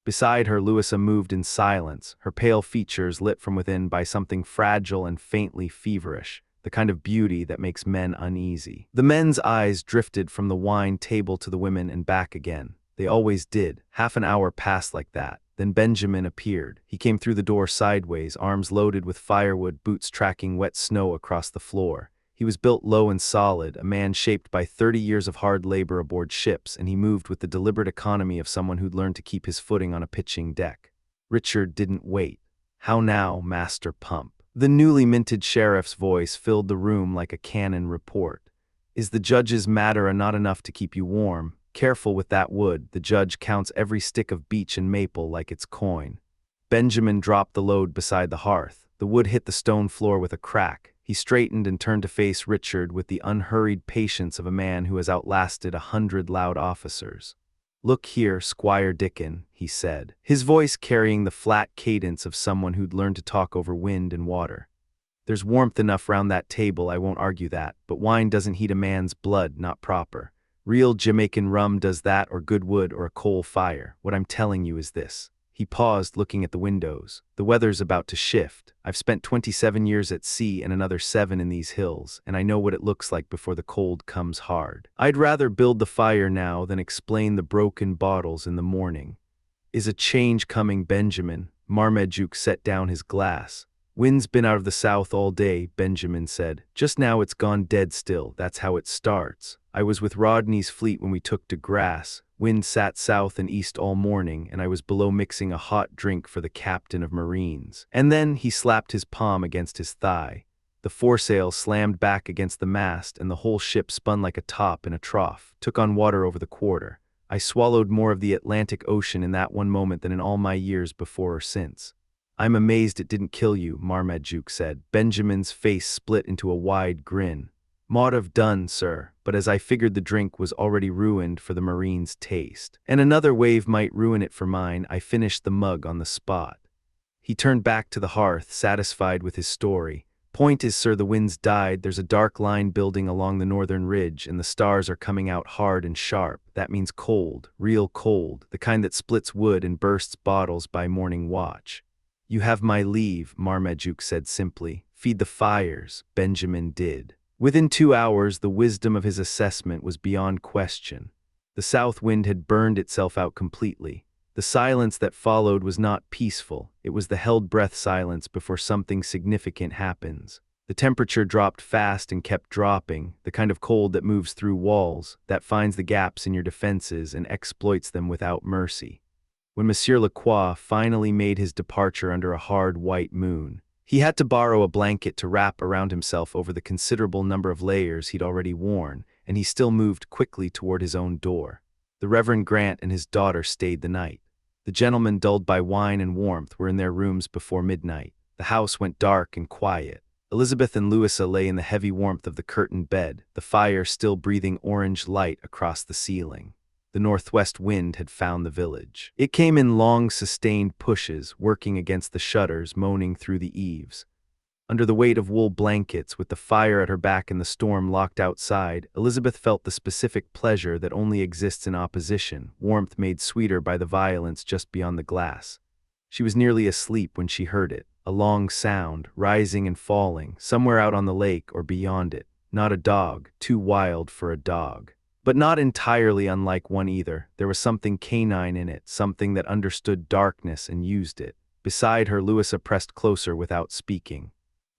[SPEAKER 1] Beside her, Louisa moved in silence, her pale features lit from within by something fragile and faintly feverish, the kind of beauty that makes men uneasy. The men's eyes drifted from the wine table to the women and back again. They always did. Half an hour passed like that. Then Benjamin appeared. He came through the door sideways, arms loaded with firewood, boots tracking wet snow across the floor. He was built low and solid, a man shaped by 30 years of hard labor aboard ships, and he moved with the deliberate economy of someone who'd learned to keep his footing on a pitching deck. Richard didn't wait. "How now, Master Pump?" The newly minted sheriff's voice filled the room like a cannon report. "Is the judge's matter not enough to keep you warm? Careful with that wood, the judge counts every stick of beech and maple like it's coin." Benjamin dropped the load beside the hearth. The wood hit the stone floor with a crack. He straightened and turned to face Richard with the unhurried patience of a man who has outlasted 100 loud officers. "Look here, Squire Dickon," he said, his voice carrying the flat cadence of someone who'd learned to talk over wind and water. "There's warmth enough round that table, I won't argue that, but wine doesn't heat a man's blood, not proper. Real Jamaican rum does that, or good wood, or a coal fire. What I'm telling you is this." He paused, looking at the windows. "The weather's about to shift. I've spent 27 years at sea and another 7 in these hills, and I know what it looks like before the cold comes hard. I'd rather build the fire now than explain the broken bottles in the morning. Is a change coming, Benjamin?" Marmaduke set down his glass. "Wind's been out of the south all day," Benjamin said. "Just now it's gone dead still. That's how it starts. I was with Rodney's fleet when we took to Grass. Wind sat south and east all morning, and I was below mixing a hot drink for the captain of Marines." And then he slapped his palm against his thigh. The foresail slammed back against the mast, and the whole ship spun like a top in a trough, took on water over the quarter. I swallowed more of the Atlantic Ocean in that one moment than in all my years before or since. I'm amazed it didn't kill you, Marmaduke said. Benjamin's face split into a wide grin. Mought have done, sir, but as I figured the drink was already ruined for the marine's taste, and another wave might ruin it for mine, I finished the mug on the spot. He turned back to the hearth, satisfied with his story. Point is, sir, the wind's died, there's a dark line building along the northern ridge, and the stars are coming out hard and sharp. That means cold, real cold, the kind that splits wood and bursts bottles by morning watch. You have my leave, Marmaduke said simply. Feed the fires. Benjamin did. Within 2 hours, the wisdom of his assessment was beyond question. The south wind had burned itself out completely. The silence that followed was not peaceful. It was the held-breath silence before something significant happens. The temperature dropped fast and kept dropping, the kind of cold that moves through walls, that finds the gaps in your defenses and exploits them without mercy. When Monsieur Lacroix finally made his departure under a hard white moon, he had to borrow a blanket to wrap around himself over the considerable number of layers he'd already worn, and he still moved quickly toward his own door. The Reverend Grant and his daughter stayed the night. The gentlemen, dulled by wine and warmth, were in their rooms before midnight. The house went dark and quiet. Elizabeth and Louisa lay in the heavy warmth of the curtained bed, the fire still breathing orange light across the ceiling. The northwest wind had found the village. It came in long, sustained pushes, working against the shutters, moaning through the eaves. Under the weight of wool blankets, with the fire at her back and the storm locked outside, Elizabeth felt the specific pleasure that only exists in opposition, warmth made sweeter by the violence just beyond the glass. She was nearly asleep when she heard it, a long sound, rising and falling, somewhere out on the lake or beyond it. Not a dog, too wild for a dog. But not entirely unlike one either. There was something canine in it, something that understood darkness and used it. Beside her, Louisa pressed closer without speaking.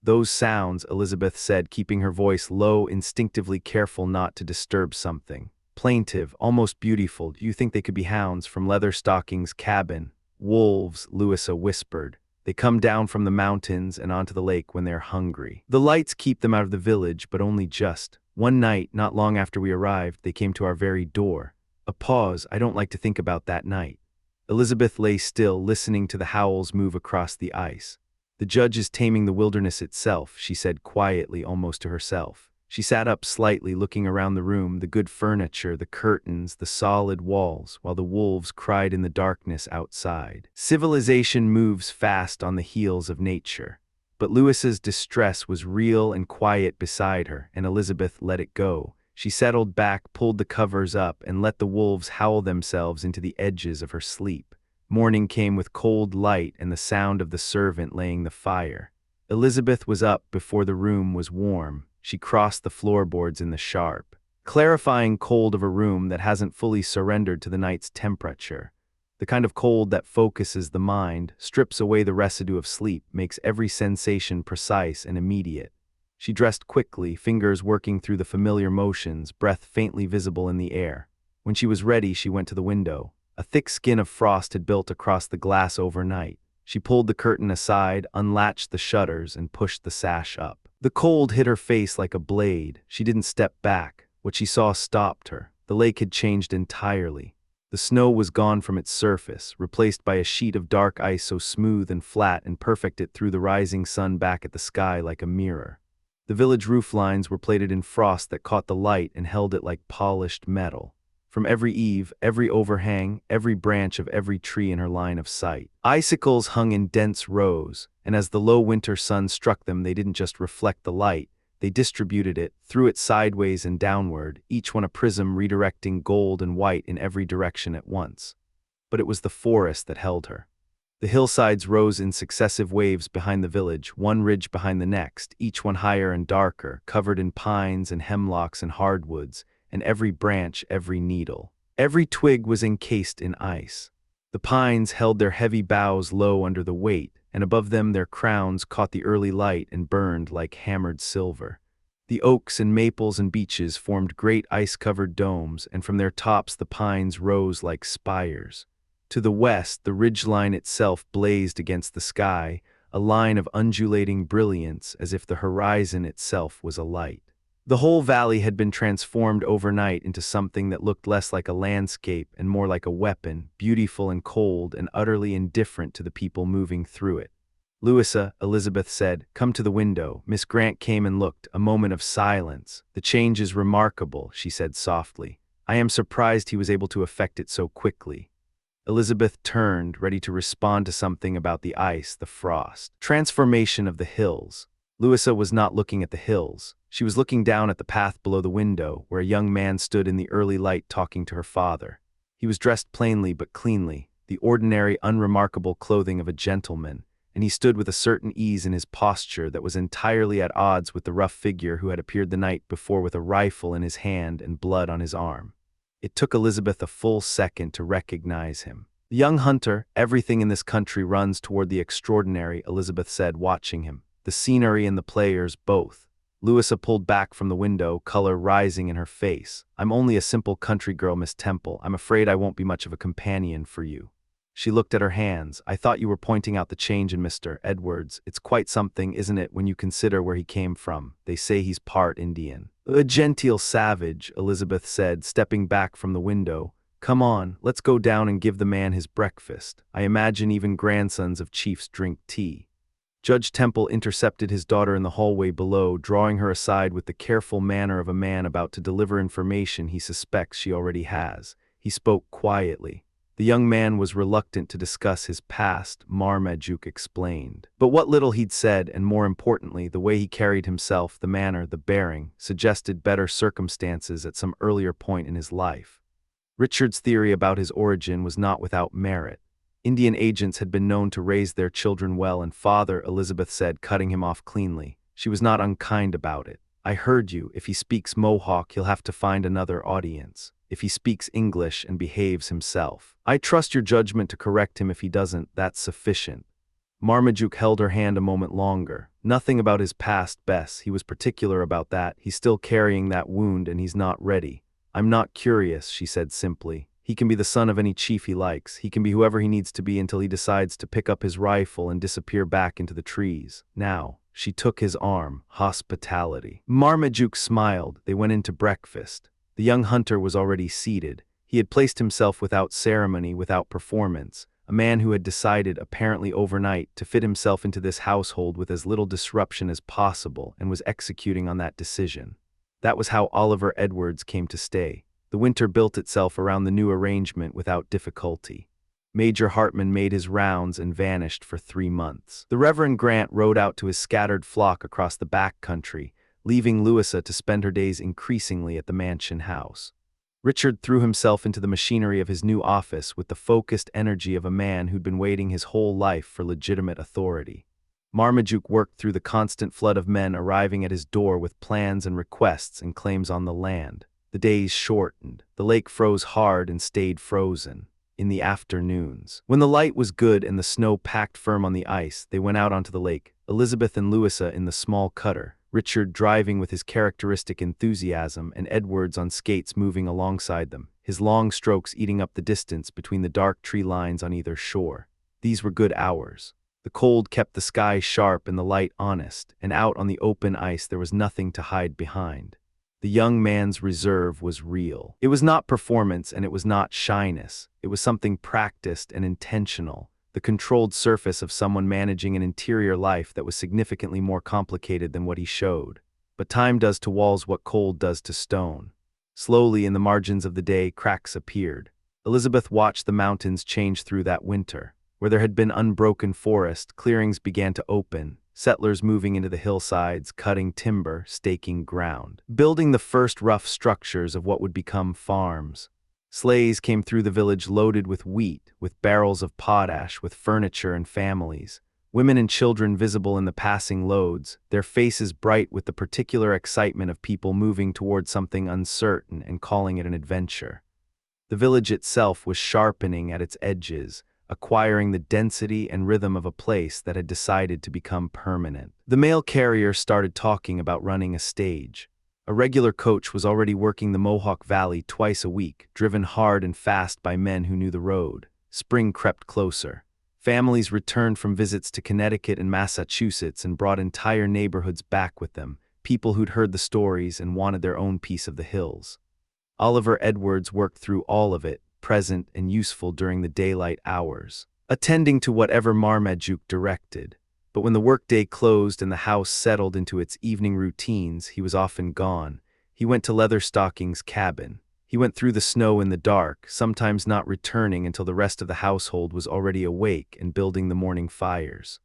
[SPEAKER 1] Those sounds, Elizabeth said, keeping her voice low, instinctively careful not to disturb something. Plaintive, almost beautiful. Do you think they could be hounds from Leatherstocking's cabin? Wolves, Louisa whispered. They come down from the mountains and onto the lake when they're hungry. The lights keep them out of the village, but only just. One night, not long after we arrived, they came to our very door. A pause. I don't like to think about that night. Elizabeth lay still, listening to the howls move across the ice. The judge is taming the wilderness itself, she said quietly, almost to herself. She sat up slightly, looking around the room, the good furniture, the curtains, the solid walls, while the wolves cried in the darkness outside. Civilization moves fast on the heels of nature. But Louisa's distress was real and quiet beside her, and Elizabeth let it go. She settled back, pulled the covers up, and let the wolves howl themselves into the edges of her sleep. Morning came with cold light and the sound of the servant laying the fire. Elizabeth was up before the room was warm. She crossed the floorboards in the sharp, clarifying cold of a room that hasn't fully surrendered to the night's temperature. The kind of cold that focuses the mind, strips away the residue of sleep, makes every sensation precise and immediate. She dressed quickly, fingers working through the familiar motions, breath faintly visible in the air. When she was ready, she went to the window. A thick skin of frost had built across the glass overnight. She pulled the curtain aside, unlatched the shutters, and pushed the sash up. The cold hit her face like a blade. She didn't step back. What she saw stopped her. The lake had changed entirely. The snow was gone from its surface, replaced by a sheet of dark ice so smooth and flat and perfect it threw the rising sun back at the sky like a mirror. The village roof lines were plated in frost that caught the light and held it like polished metal. From every eave, every overhang, every branch of every tree in her line of sight, icicles hung in dense rows, and as the low winter sun struck them, they didn't just reflect the light, they distributed it, threw it sideways and downward, each one a prism redirecting gold and white in every direction at once. But it was the forest that held her. The hillsides rose in successive waves behind the village, one ridge behind the next, each one higher and darker, covered in pines and hemlocks and hardwoods, and every branch, every needle, every twig was encased in ice. The pines held their heavy boughs low under the weight, and above them their crowns caught the early light and burned like hammered silver. The oaks and maples and beeches formed great ice-covered domes, and from their tops the pines rose like spires. To the west, the ridgeline itself blazed against the sky, a line of undulating brilliance as if the horizon itself was alight. The whole valley had been transformed overnight into something that looked less like a landscape and more like a weapon, beautiful and cold and utterly indifferent to the people moving through it. "Louisa," Elizabeth said, "come to the window." Miss Grant came and looked, a moment of silence. "The change is remarkable," she said softly. "I am surprised he was able to effect it so quickly." Elizabeth turned, ready to respond to something about the ice, the frost. Transformation of the hills. Louisa was not looking at the hills. She was looking down at the path below the window, where a young man stood in the early light talking to her father. He was dressed plainly but cleanly, the ordinary, unremarkable clothing of a gentleman, and he stood with a certain ease in his posture that was entirely at odds with the rough figure who had appeared the night before with a rifle in his hand and blood on his arm. It took Elizabeth a full second to recognize him. "The young hunter, everything in this country runs toward the extraordinary," Elizabeth said, watching him. "The scenery and the players, both." Louisa pulled back from the window, color rising in her face. "I'm only a simple country girl, Miss Temple. I'm afraid I won't be much of a companion for you." She looked at her hands. "I thought you were pointing out the change in Mr. Edwards. It's quite something, isn't it, when you consider where he came from? They say he's part Indian." "A genteel savage," Elizabeth said, stepping back from the window. "Come on, let's go down and give the man his breakfast. I imagine even grandsons of chiefs drink tea." Judge Temple intercepted his daughter in the hallway below, drawing her aside with the careful manner of a man about to deliver information he suspects she already has. He spoke quietly. The young man was reluctant to discuss his past, Marmaduke explained. But what little he'd said, and more importantly, the way he carried himself, the manner, the bearing, suggested better circumstances at some earlier point in his life. Richard's theory about his origin was not without merit. Indian agents had been known to raise their children well, and father, Elizabeth said, cutting him off cleanly. She was not unkind about it. "I heard you. If he speaks Mohawk, he'll have to find another audience. If he speaks English and behaves himself, I trust your judgment to correct him. If he doesn't, that's sufficient." Marmaduke held her hand a moment longer. "Nothing about his past, Bess. He was particular about that. He's still carrying that wound, and he's not ready." "I'm not curious," she said simply. "He can be the son of any chief he likes. He can be whoever he needs to be until he decides to pick up his rifle and disappear back into the trees. Now." She took his arm. "Hospitality." Marmaduke smiled. They went into breakfast. The young hunter was already seated. He had placed himself without ceremony, without performance, a man who had decided, apparently overnight, to fit himself into this household with as little disruption as possible, and was executing on that decision. That was how Oliver Edwards came to stay. The winter built itself around the new arrangement without difficulty. Major Hartman made his rounds and vanished for 3 months. The Reverend Grant rode out to his scattered flock across the back country, leaving Louisa to spend her days increasingly at the mansion house. Richard threw himself into the machinery of his new office with the focused energy of a man who'd been waiting his whole life for legitimate authority. Marmaduke worked through the constant flood of men arriving at his door with plans and requests and claims on the land. The days shortened. The lake froze hard and stayed frozen. In the afternoons, when the light was good and the snow packed firm on the ice, they went out onto the lake, Elizabeth and Louisa in the small cutter, Richard driving with his characteristic enthusiasm, and Edwards on skates moving alongside them, his long strokes eating up the distance between the dark tree lines on either shore. These were good hours. The cold kept the sky sharp and the light honest, and out on the open ice there was nothing to hide behind. The young man's reserve was real. It was not performance and it was not shyness. It was something practiced and intentional, the controlled surface of someone managing an interior life that was significantly more complicated than what he showed. But time does to walls what cold does to stone. Slowly, in the margins of the day, cracks appeared. Elizabeth watched the mountains change through that winter. Where there had been unbroken forest, clearings began to open, settlers moving into the hillsides, cutting timber, staking ground, building the first rough structures of what would become farms. Sleighs came through the village loaded with wheat, with barrels of potash, with furniture and families. Women and children visible in the passing loads, their faces bright with the particular excitement of people moving toward something uncertain and calling it an adventure. The village itself was sharpening at its edges, acquiring the density and rhythm of a place that had decided to become permanent. The mail carrier started talking about running a stage. A regular coach was already working the Mohawk Valley twice a week, driven hard and fast by men who knew the road. Spring crept closer. Families returned from visits to Connecticut and Massachusetts and brought entire neighborhoods back with them, people who'd heard the stories and wanted their own piece of the hills. Oliver Edwards worked through all of it, present and useful during the daylight hours, attending to whatever Marmaduke directed. But when the workday closed and the house settled into its evening routines, he was often gone. He went to Leatherstocking's cabin. He went through the snow in the dark, sometimes not returning until the rest of the household was already awake and building the morning fires.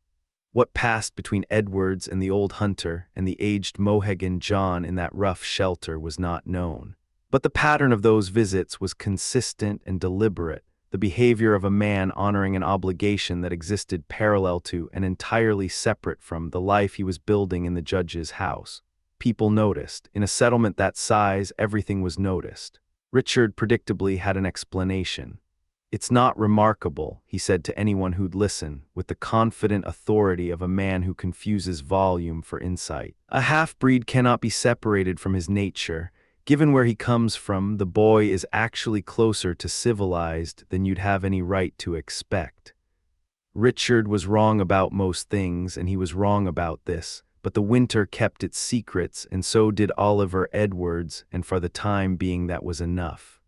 [SPEAKER 1] What passed between Edwards and the old hunter and the aged Mohegan John in that rough shelter was not known. But the pattern of those visits was consistent and deliberate, the behavior of a man honoring an obligation that existed parallel to and entirely separate from the life he was building in the judge's house. People noticed. In a settlement that size, everything was noticed. Richard predictably had an explanation. "It's not remarkable," he said to anyone who'd listen, with the confident authority of a man who confuses volume for insight. "A half-breed cannot be separated from his nature. Given where he comes from, the boy is actually closer to civilized than you'd have any right to expect." Richard was wrong about most things, and he was wrong about this, but the winter kept its secrets, and so did Oliver Edwards, and for the time being that was enough.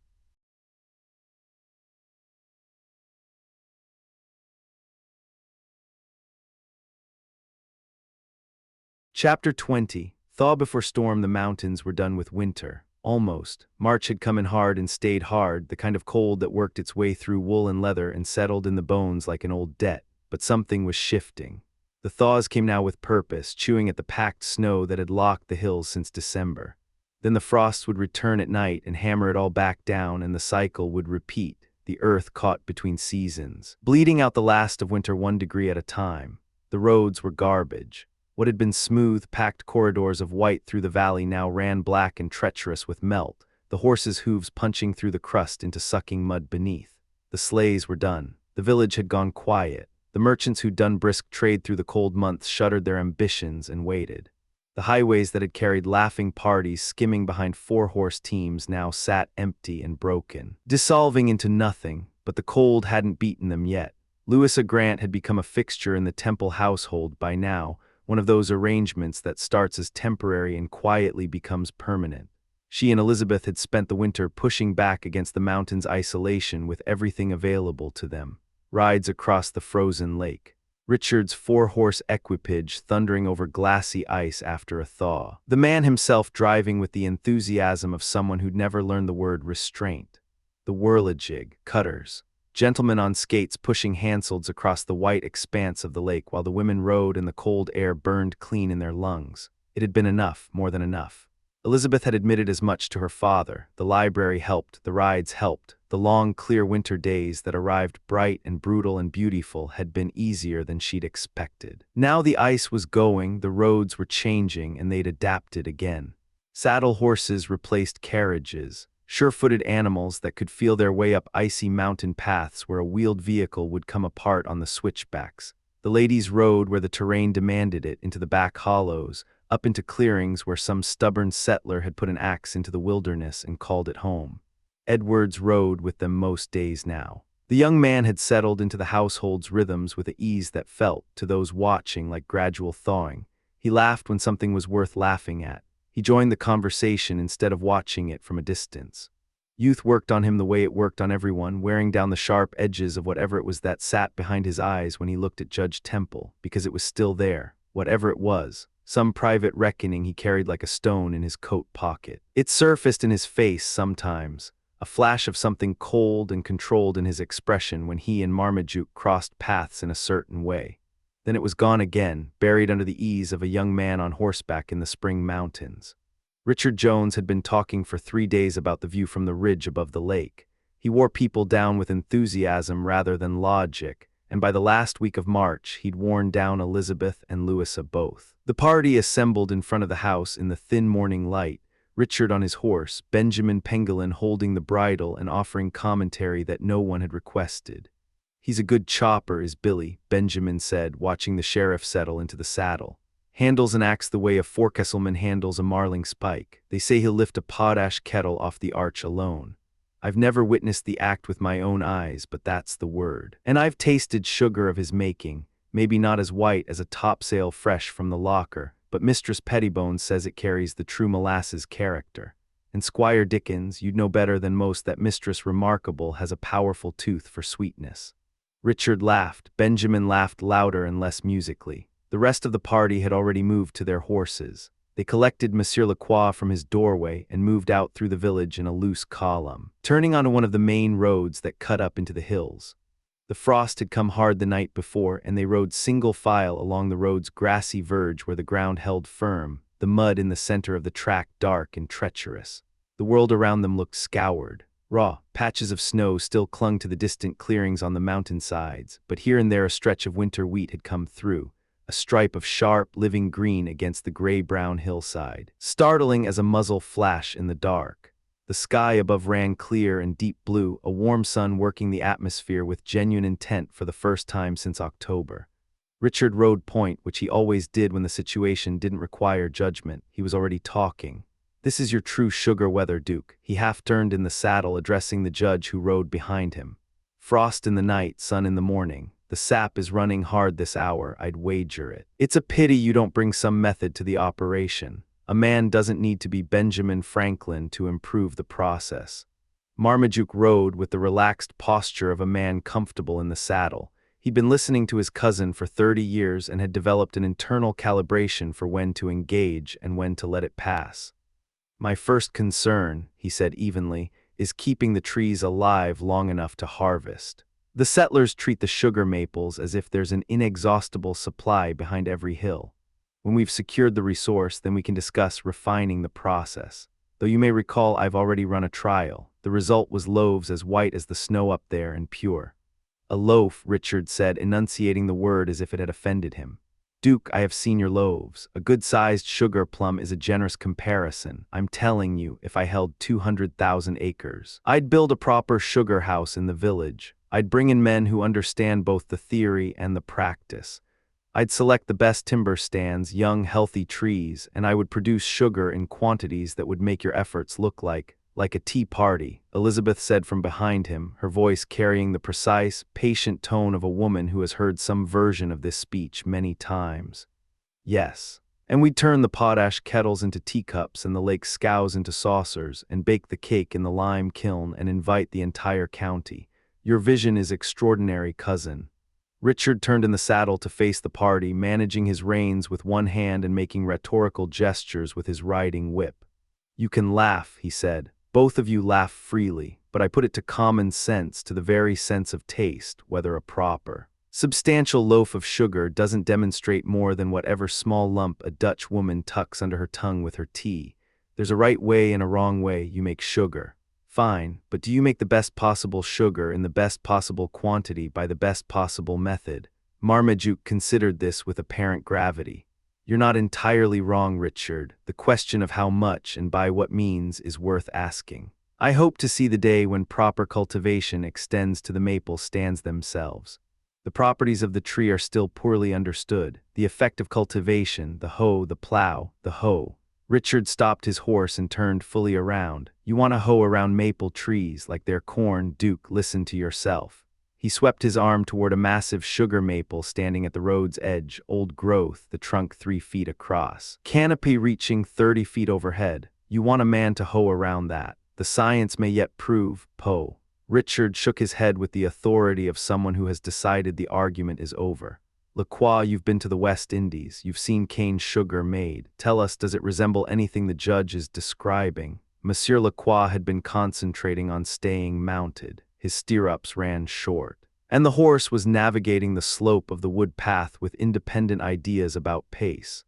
[SPEAKER 1] Chapter 20. Thaw before storm. The mountains were done with winter. Almost. March had come in hard and stayed hard, the kind of cold that worked its way through wool and leather and settled in the bones like an old debt. But something was shifting. The thaws came now with purpose, chewing at the packed snow that had locked the hills since December. Then the frosts would return at night and hammer it all back down, and the cycle would repeat, the earth caught between seasons, bleeding out the last of winter 1 degree at a time. The roads were garbage. What had been smooth, packed corridors of white through the valley now ran black and treacherous with melt, the horses' hooves punching through the crust into sucking mud beneath. The sleighs were done. The village had gone quiet. The merchants who'd done brisk trade through the cold months shuttered their ambitions and waited. The highways that had carried laughing parties skimming behind 4-horse teams now sat empty and broken, dissolving into nothing, but the cold hadn't beaten them yet. Louisa Grant had become a fixture in the Temple household by now, one of those arrangements that starts as temporary and quietly becomes permanent. She and Elizabeth had spent the winter pushing back against the mountain's isolation with everything available to them. Rides across the frozen lake. Richard's 4-horse equipage thundering over glassy ice after a thaw. The man himself driving with the enthusiasm of someone who'd never learned the word restraint. The whirligig, cutters. Gentlemen on skates pushing handsolds across the white expanse of the lake while the women rode and the cold air burned clean in their lungs. It had been enough, more than enough. Elizabeth had admitted as much to her father. The library helped, the rides helped. The long, clear winter days that arrived bright and brutal and beautiful had been easier than she'd expected. Now the ice was going, the roads were changing, and they'd adapted again. Saddle horses replaced carriages. Sure-footed animals that could feel their way up icy mountain paths where a wheeled vehicle would come apart on the switchbacks. The ladies rode where the terrain demanded it, into the back hollows, up into clearings where some stubborn settler had put an axe into the wilderness and called it home. Edwards rode with them most days now. The young man had settled into the household's rhythms with an ease that felt, to those watching, like gradual thawing. He laughed when something was worth laughing at. He joined the conversation instead of watching it from a distance. Youth worked on him the way it worked on everyone, wearing down the sharp edges of whatever it was that sat behind his eyes when he looked at Judge Temple, because it was still there, whatever it was, some private reckoning he carried like a stone in his coat pocket. It surfaced in his face sometimes, a flash of something cold and controlled in his expression when he and Marmaduke crossed paths in a certain way. Then it was gone again, buried under the ease of a young man on horseback in the spring mountains. Richard Jones had been talking for 3 days about the view from the ridge above the lake. He wore people down with enthusiasm rather than logic, and by the last week of March he'd worn down Elizabeth and Louisa both. The party assembled in front of the house in the thin morning light, Richard on his horse, Benjamin Pengolin holding the bridle and offering commentary that no one had requested. "He's a good chopper, is Billy," Benjamin said, watching the sheriff settle into the saddle. "Handles an axe the way a forecastleman handles a marling spike. They say he'll lift a potash kettle off the arch alone. I've never witnessed the act with my own eyes, but that's the word. And I've tasted sugar of his making, maybe not as white as a topsail fresh from the locker, but Mistress Pettibone says it carries the true molasses character. And Squire Dickens, you'd know better than most that Mistress Remarkable has a powerful tooth for sweetness." Richard laughed. Benjamin laughed louder and less musically. The rest of the party had already moved to their horses. They collected Monsieur Lacroix from his doorway and moved out through the village in a loose column, turning onto one of the main roads that cut up into the hills. The frost had come hard the night before, and they rode single file along the road's grassy verge where the ground held firm, the mud in the center of the track dark and treacherous. The world around them looked scoured. Raw patches of snow still clung to the distant clearings on the mountainsides, but here and there a stretch of winter wheat had come through, a stripe of sharp, living green against the gray-brown hillside, startling as a muzzle flash in the dark. The sky above ran clear and deep blue, a warm sun working the atmosphere with genuine intent for the first time since October. Richard rode point, which he always did when the situation didn't require judgment. He was already talking. "This is your true sugar weather, Duke." He half-turned in the saddle, addressing the judge who rode behind him. "Frost in the night, sun in the morning. The sap is running hard this hour, I'd wager it. It's a pity you don't bring some method to the operation. A man doesn't need to be Benjamin Franklin to improve the process." Marmaduke rode with the relaxed posture of a man comfortable in the saddle. He'd been listening to his cousin for 30 years and had developed an internal calibration for when to engage and when to let it pass. "My first concern," he said evenly, "is keeping the trees alive long enough to harvest. The settlers treat the sugar maples as if there's an inexhaustible supply behind every hill. When we've secured the resource, then we can discuss refining the process. Though you may recall I've already run a trial. The result was loaves as white as the snow up there and pure." "A loaf," Richard said, enunciating the word as if it had offended him. "Duke, I have seen your loaves. A good-sized sugar plum is a generous comparison. I'm telling you, if I held 200,000 acres, I'd build a proper sugar house in the village. I'd bring in men who understand both the theory and the practice. I'd select the best timber stands, young, healthy trees, and I would produce sugar in quantities that would make your efforts look like a tea party," Elizabeth said from behind him, her voice carrying the precise, patient tone of a woman who has heard some version of this speech many times. "Yes. And we'd turn the potash kettles into teacups and the lake scows into saucers, and bake the cake in the lime kiln and invite the entire county. Your vision is extraordinary, cousin." Richard turned in the saddle to face the party, managing his reins with one hand and making rhetorical gestures with his riding whip. "You can laugh," he said. "Both of you laugh freely, but I put it to common sense, to the very sense of taste, whether a proper, substantial loaf of sugar doesn't demonstrate more than whatever small lump a Dutch woman tucks under her tongue with her tea. There's a right way and a wrong way you make sugar. Fine, but do you make the best possible sugar in the best possible quantity by the best possible method?" Marmaduke considered this with apparent gravity. "You're not entirely wrong, Richard. The question of how much and by what means is worth asking. I hope to see the day when proper cultivation extends to the maple stands themselves. The properties of the tree are still poorly understood. The effect of cultivation, the hoe, the plow, the hoe." Richard stopped his horse and turned fully around. "You want to hoe around maple trees like they're corn, Duke, listen to yourself." He swept his arm toward a massive sugar maple standing at the road's edge, old growth, the trunk 3 feet across, canopy reaching 30 feet overhead. "You want a man to hoe around that. The science may yet prove, Poe." Richard shook his head with the authority of someone who has decided the argument is over. "Lacroix, you've been to the West Indies. You've seen cane sugar made. Tell us, does it resemble anything the judge is describing?" Monsieur Lacroix had been concentrating on staying mounted. His stirrups ran short, and the horse was navigating the slope of the wood path with independent ideas about pace.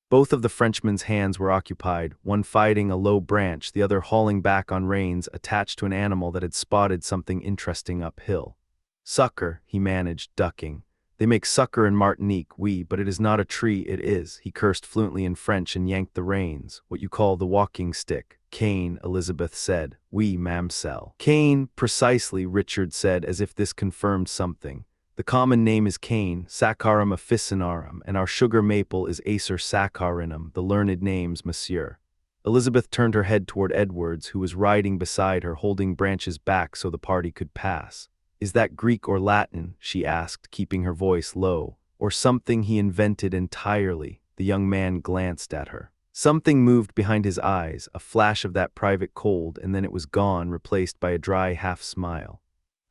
[SPEAKER 1] Both of the Frenchman's hands were occupied, one fighting a low branch, the other hauling back on reins attached to an animal that had spotted something interesting uphill. "Sucker," he managed, ducking. "They make sucker in Martinique, oui, but it is not a tree, it is." He cursed fluently in French and yanked the reins. "What you call the walking stick." "Cane," Elizabeth said. "Oui, mamselle." "Cane, precisely," Richard said, as if this confirmed something. "The common name is cane, Saccharum officinarum, and our sugar maple is Acer saccharinum, the learned names, monsieur." Elizabeth turned her head toward Edwards, who was riding beside her, holding branches back so the party could pass. "Is that Greek or Latin?" she asked, keeping her voice low. "Or something he invented entirely?" The young man glanced at her. Something moved behind his eyes, a flash of that private cold, and then it was gone, replaced by a dry half-smile.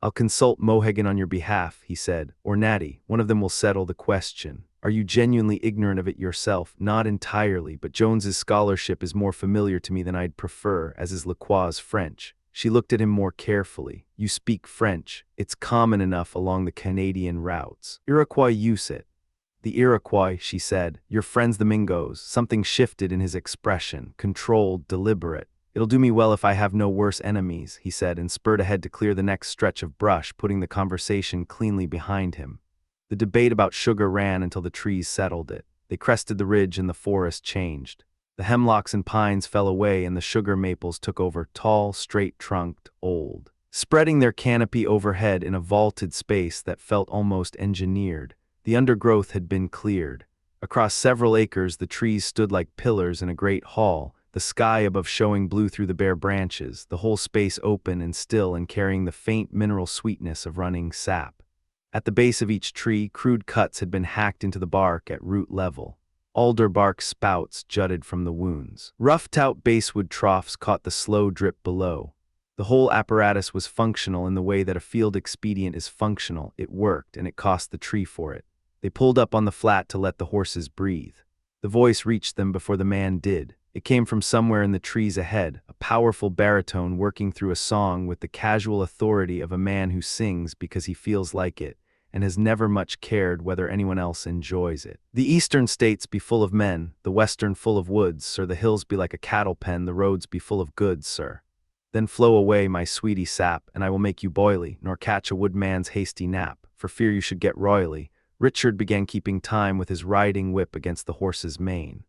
[SPEAKER 1] "I'll consult Mohegan on your behalf," he said, "or Natty. One of them will settle the question. Are you genuinely ignorant of it yourself? Not entirely, but Jones's scholarship is more familiar to me than I'd prefer, as is Lacroix's French. She looked at him more carefully. You speak French. It's common enough along the Canadian routes. Iroquois use it. The Iroquois, she said. Your friends the Mingos. Something shifted in his expression, controlled, deliberate. It'll do me well if I have no worse enemies, he said, and spurred ahead to clear the next stretch of brush, putting the conversation cleanly behind him. The debate about sugar ran until the trees settled it. They crested the ridge and the forest changed. The hemlocks and pines fell away and the sugar maples took over, tall, straight-trunked, old, spreading their canopy overhead in a vaulted space that felt almost engineered. The undergrowth had been cleared. Across several acres the trees stood like pillars in a great hall, the sky above showing blue through the bare branches, the whole space open and still and carrying the faint mineral sweetness of running sap. At the base of each tree, crude cuts had been hacked into the bark at root level. Alder bark spouts jutted from the wounds. Roughed-out basswood troughs caught the slow drip below. The whole apparatus was functional in the way that a field expedient is functional. It worked, and it cost the tree for it. They pulled up on the flat to let the horses breathe. The voice reached them before the man did. It came from somewhere in the trees ahead, a powerful baritone working through a song with the casual authority of a man who sings because he feels like it, and has never much cared whether anyone else enjoys it. The eastern states be full of men, the western full of woods, sir. The hills be like a cattle pen, the roads be full of goods, sir. Then flow away, my sweetie sap, and I will make you boily, nor catch a woodman's hasty nap, for fear you should get royally. Richard began keeping time with his riding whip against the horse's mane.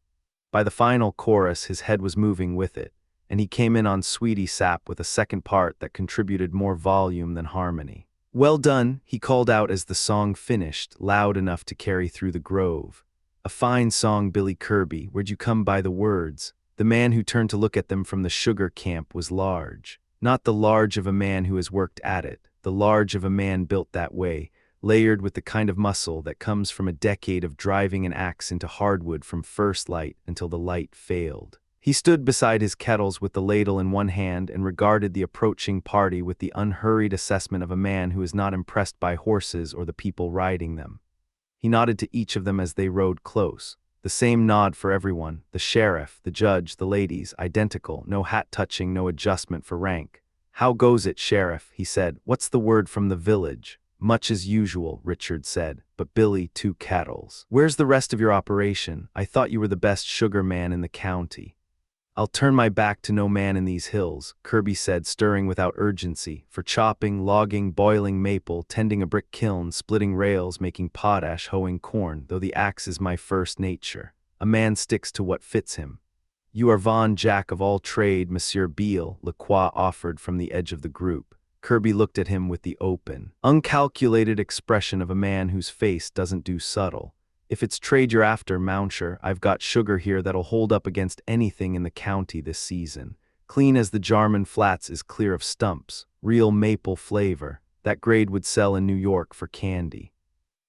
[SPEAKER 1] By the final chorus his head was moving with it, and he came in on sweetie sap with a second part that contributed more volume than harmony. Well done, he called out as the song finished, loud enough to carry through the grove. A fine song, Billy Kirby. Where'd you come by the words? The man who turned to look at them from the sugar camp was large. Not the large of a man who has worked at it, the large of a man built that way, layered with the kind of muscle that comes from a decade of driving an axe into hardwood from first light until the light failed. He stood beside his kettles with the ladle in one hand and regarded the approaching party with the unhurried assessment of a man who is not impressed by horses or the people riding them. He nodded to each of them as they rode close. The same nod for everyone, the sheriff, the judge, the ladies, identical, no hat touching, no adjustment for rank. How goes it, sheriff? He said. What's the word from the village? Much as usual, Richard said, but Billy, 2 kettles. Where's the rest of your operation? I thought you were the best sugar man in the county. I'll turn my back to no man in these hills, Kirby said, stirring without urgency, for chopping, logging, boiling maple, tending a brick kiln, splitting rails, making potash, hoeing corn, though the axe is my first nature. A man sticks to what fits him. You are Von Jack of all trade, Monsieur Beale, Lacroix offered from the edge of the group. Kirby looked at him with the open, uncalculated expression of a man whose face doesn't do subtle. If it's trade you're after, Mouncher, I've got sugar here that'll hold up against anything in the county this season. Clean as the Jarman Flats is clear of stumps. Real maple flavor. That grade would sell in New York for candy.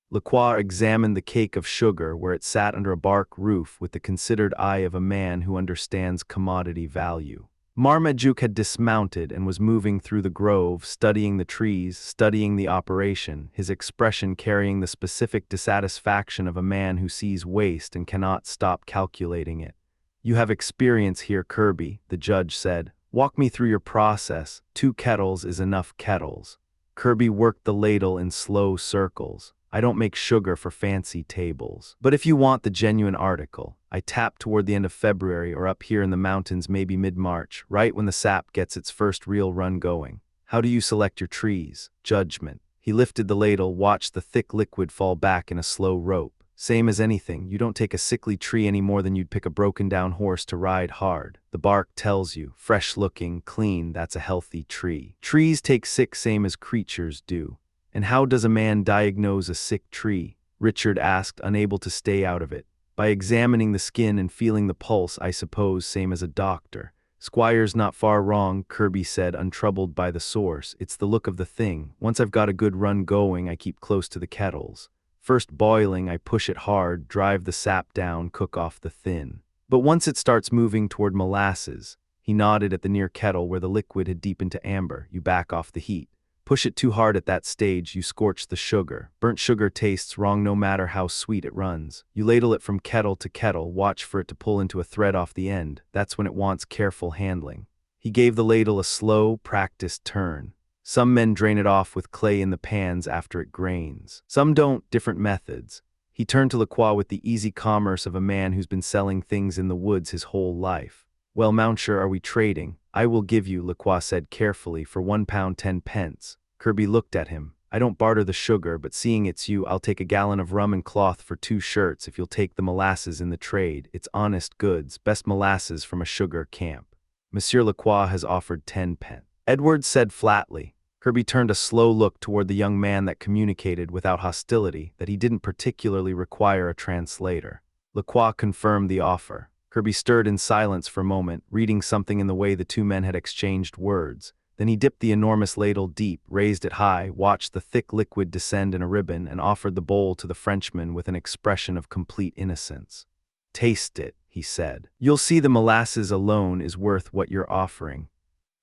[SPEAKER 1] Lacroix examined the cake of sugar where it sat under a bark roof with the considered eye of a man who understands commodity value. Marmaduke had dismounted and was moving through the grove, studying the trees, studying the operation, his expression carrying the specific dissatisfaction of a man who sees waste and cannot stop calculating it. You have experience here, Kirby, the judge said. Walk me through your process. 2 kettles is enough kettles. Kirby worked the ladle in slow circles. I don't make sugar for fancy tables. But if you want the genuine article, I tap toward the end of February or up here in the mountains maybe mid-March, right when the sap gets its first real run going. How do you select your trees? Judgment. He lifted the ladle, watched the thick liquid fall back in a slow rope. Same as anything, you don't take a sickly tree any more than you'd pick a broken-down horse to ride hard. The bark tells you, fresh-looking, clean, that's a healthy tree. Trees take sick same as creatures do. And how does a man diagnose a sick tree? Richard asked, unable to stay out of it. By examining the skin and feeling the pulse, I suppose, same as a doctor. Squire's not far wrong, Kirby said, untroubled by the source. It's the look of the thing. Once I've got a good run going, I keep close to the kettles. First boiling, I push it hard, drive the sap down, cook off the thin. But once it starts moving toward molasses, he nodded at the near kettle where the liquid had deepened to amber, you back off the heat. Push it too hard at that stage, you scorch the sugar. Burnt sugar tastes wrong no matter how sweet it runs. You ladle it from kettle to kettle, watch for it to pull into a thread off the end. That's when it wants careful handling. He gave the ladle a slow, practiced turn. Some men drain it off with clay in the pans after it grains. Some don't, different methods. He turned to Lacroix with the easy commerce of a man who's been selling things in the woods his whole life. Well, Mountshire, are we trading? I will give you, Lacroix said carefully, for £1 10 pence. Kirby looked at him. I don't barter the sugar, but seeing it's you, I'll take a gallon of rum and cloth for 2 shirts if you'll take the molasses in the trade. It's honest goods, best molasses from a sugar camp. Monsieur Lacroix has offered 10 pence. Edward said flatly. Kirby turned a slow look toward the young man that communicated without hostility that he didn't particularly require a translator. Lacroix confirmed the offer. Kirby stirred in silence for a moment, reading something in the way the two men had exchanged words. Then he dipped the enormous ladle deep, raised it high, watched the thick liquid descend in a ribbon, and offered the bowl to the Frenchman with an expression of complete innocence. Taste it, he said. You'll see the molasses alone is worth what you're offering.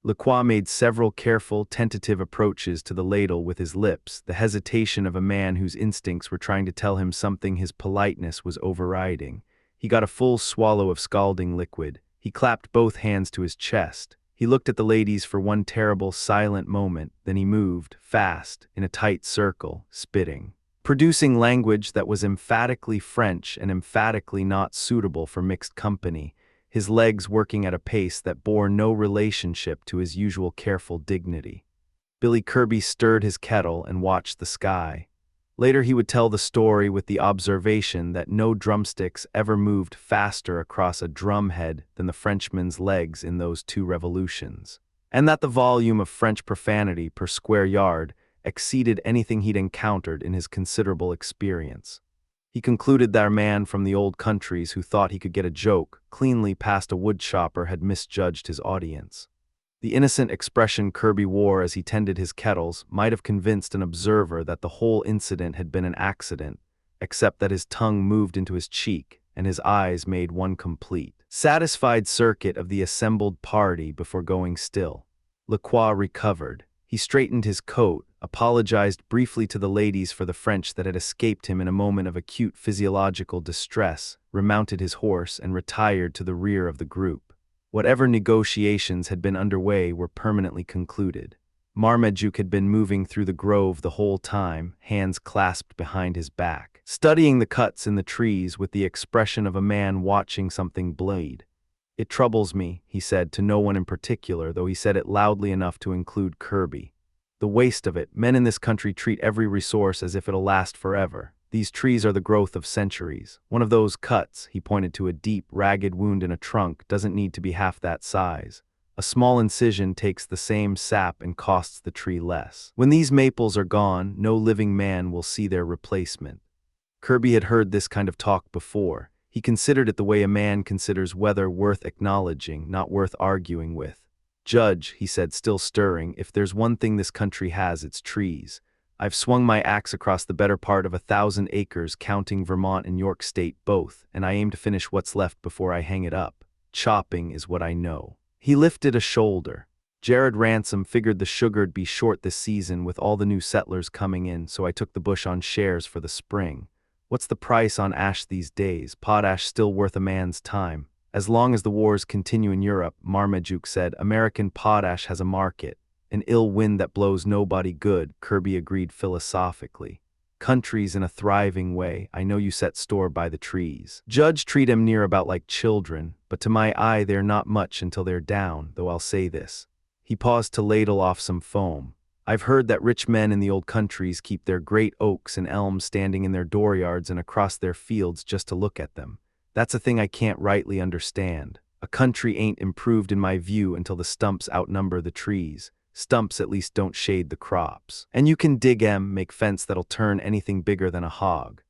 [SPEAKER 1] Lacroix made several careful, tentative approaches to the ladle with his lips, the hesitation of a man whose instincts were trying to tell him something his politeness was overriding. He got a full swallow of scalding liquid. He clapped both hands to his chest. He looked at the ladies for one terrible, silent moment, then he moved, fast, in a tight circle, spitting, producing language that was emphatically French and emphatically not suitable for mixed company, his legs working at a pace that bore no relationship to his usual careful dignity. Billy Kirby stirred his kettle and watched the sky. Later he would tell the story with the observation that no drumsticks ever moved faster across a drumhead than the Frenchman's legs in those 2 revolutions, and that the volume of French profanity per square yard exceeded anything he'd encountered in his considerable experience. He concluded that a man from the old countries who thought he could get a joke cleanly past a woodchopper had misjudged his audience. The innocent expression Kirby wore as he tended his kettles might have convinced an observer that the whole incident had been an accident, except that his tongue moved into his cheek and his eyes made one complete, satisfied circuit of the assembled party before going still. Lacroix recovered. He straightened his coat, apologized briefly to the ladies for the French that had escaped him in a moment of acute physiological distress, remounted his horse, and retired to the rear of the group. Whatever negotiations had been underway were permanently concluded. Marmaduke had been moving through the grove the whole time, hands clasped behind his back, studying the cuts in the trees with the expression of a man watching something bleed. It troubles me, he said to no one in particular, though he said it loudly enough to include Kirby. The waste of it. Men in this country treat every resource as if it'll last forever. These trees are the growth of centuries. One of those cuts, he pointed to a deep, ragged wound in a trunk, doesn't need to be half that size. A small incision takes the same sap and costs the tree less. When these maples are gone, no living man will see their replacement. Kirby had heard this kind of talk before. He considered it the way a man considers weather worth acknowledging, not worth arguing with. Judge, he said, still stirring, if there's one thing this country has, it's trees. I've swung my axe across the better part of 1,000 acres, counting Vermont and York State both, and I aim to finish what's left before I hang it up. Chopping is what I know. He lifted a shoulder. Jared Ransom figured the sugar'd be short this season with all the new settlers coming in, so I took the bush on shares for the spring. What's the price on ash these days? Potash still worth a man's time. As long as the wars continue in Europe, Marmaduke said, American potash has a market. An ill wind that blows nobody good, Kirby agreed philosophically. Country's in a thriving way. I know you set store by the trees. Judge treat 'em near about like children, but to my eye they're not much until they're down, though I'll say this. He paused to ladle off some foam. I've heard that rich men in the old countries keep their great oaks and elms standing in their dooryards and across their fields just to look at them. That's a thing I can't rightly understand. A country ain't improved in my view until the stumps outnumber the trees. Stumps at least don't shade the crops. And you can dig 'em, make fence that'll turn anything bigger than a hog.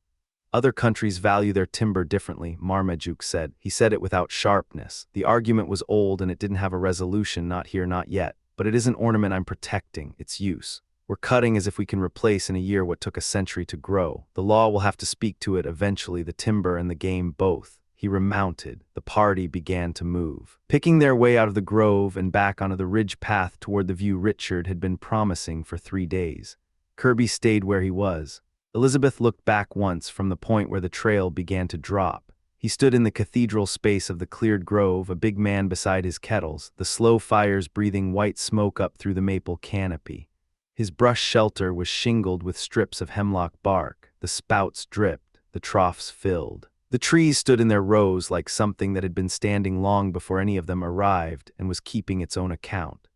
[SPEAKER 1] Other countries value their timber differently, Marmaduke said. He said it without sharpness. The argument was old and it didn't have a resolution, not here, not yet. But it isn't ornament I'm protecting, it's use. We're cutting as if we can replace in a year what took a century to grow. The law will have to speak to it eventually, the timber and the game both. He remounted. The party began to move, picking their way out of the grove and back onto the ridge path toward the view Richard had been promising for 3 days. Kirby stayed where he was. Elizabeth looked back once from the point where the trail began to drop. He stood in the cathedral space of the cleared grove, a big man beside his kettles, the slow fires breathing white smoke up through the maple canopy. His brush shelter was shingled with strips of hemlock bark. The spouts dripped, the troughs filled. The trees stood in their rows like something that had been standing long before any of them arrived and was keeping its own account.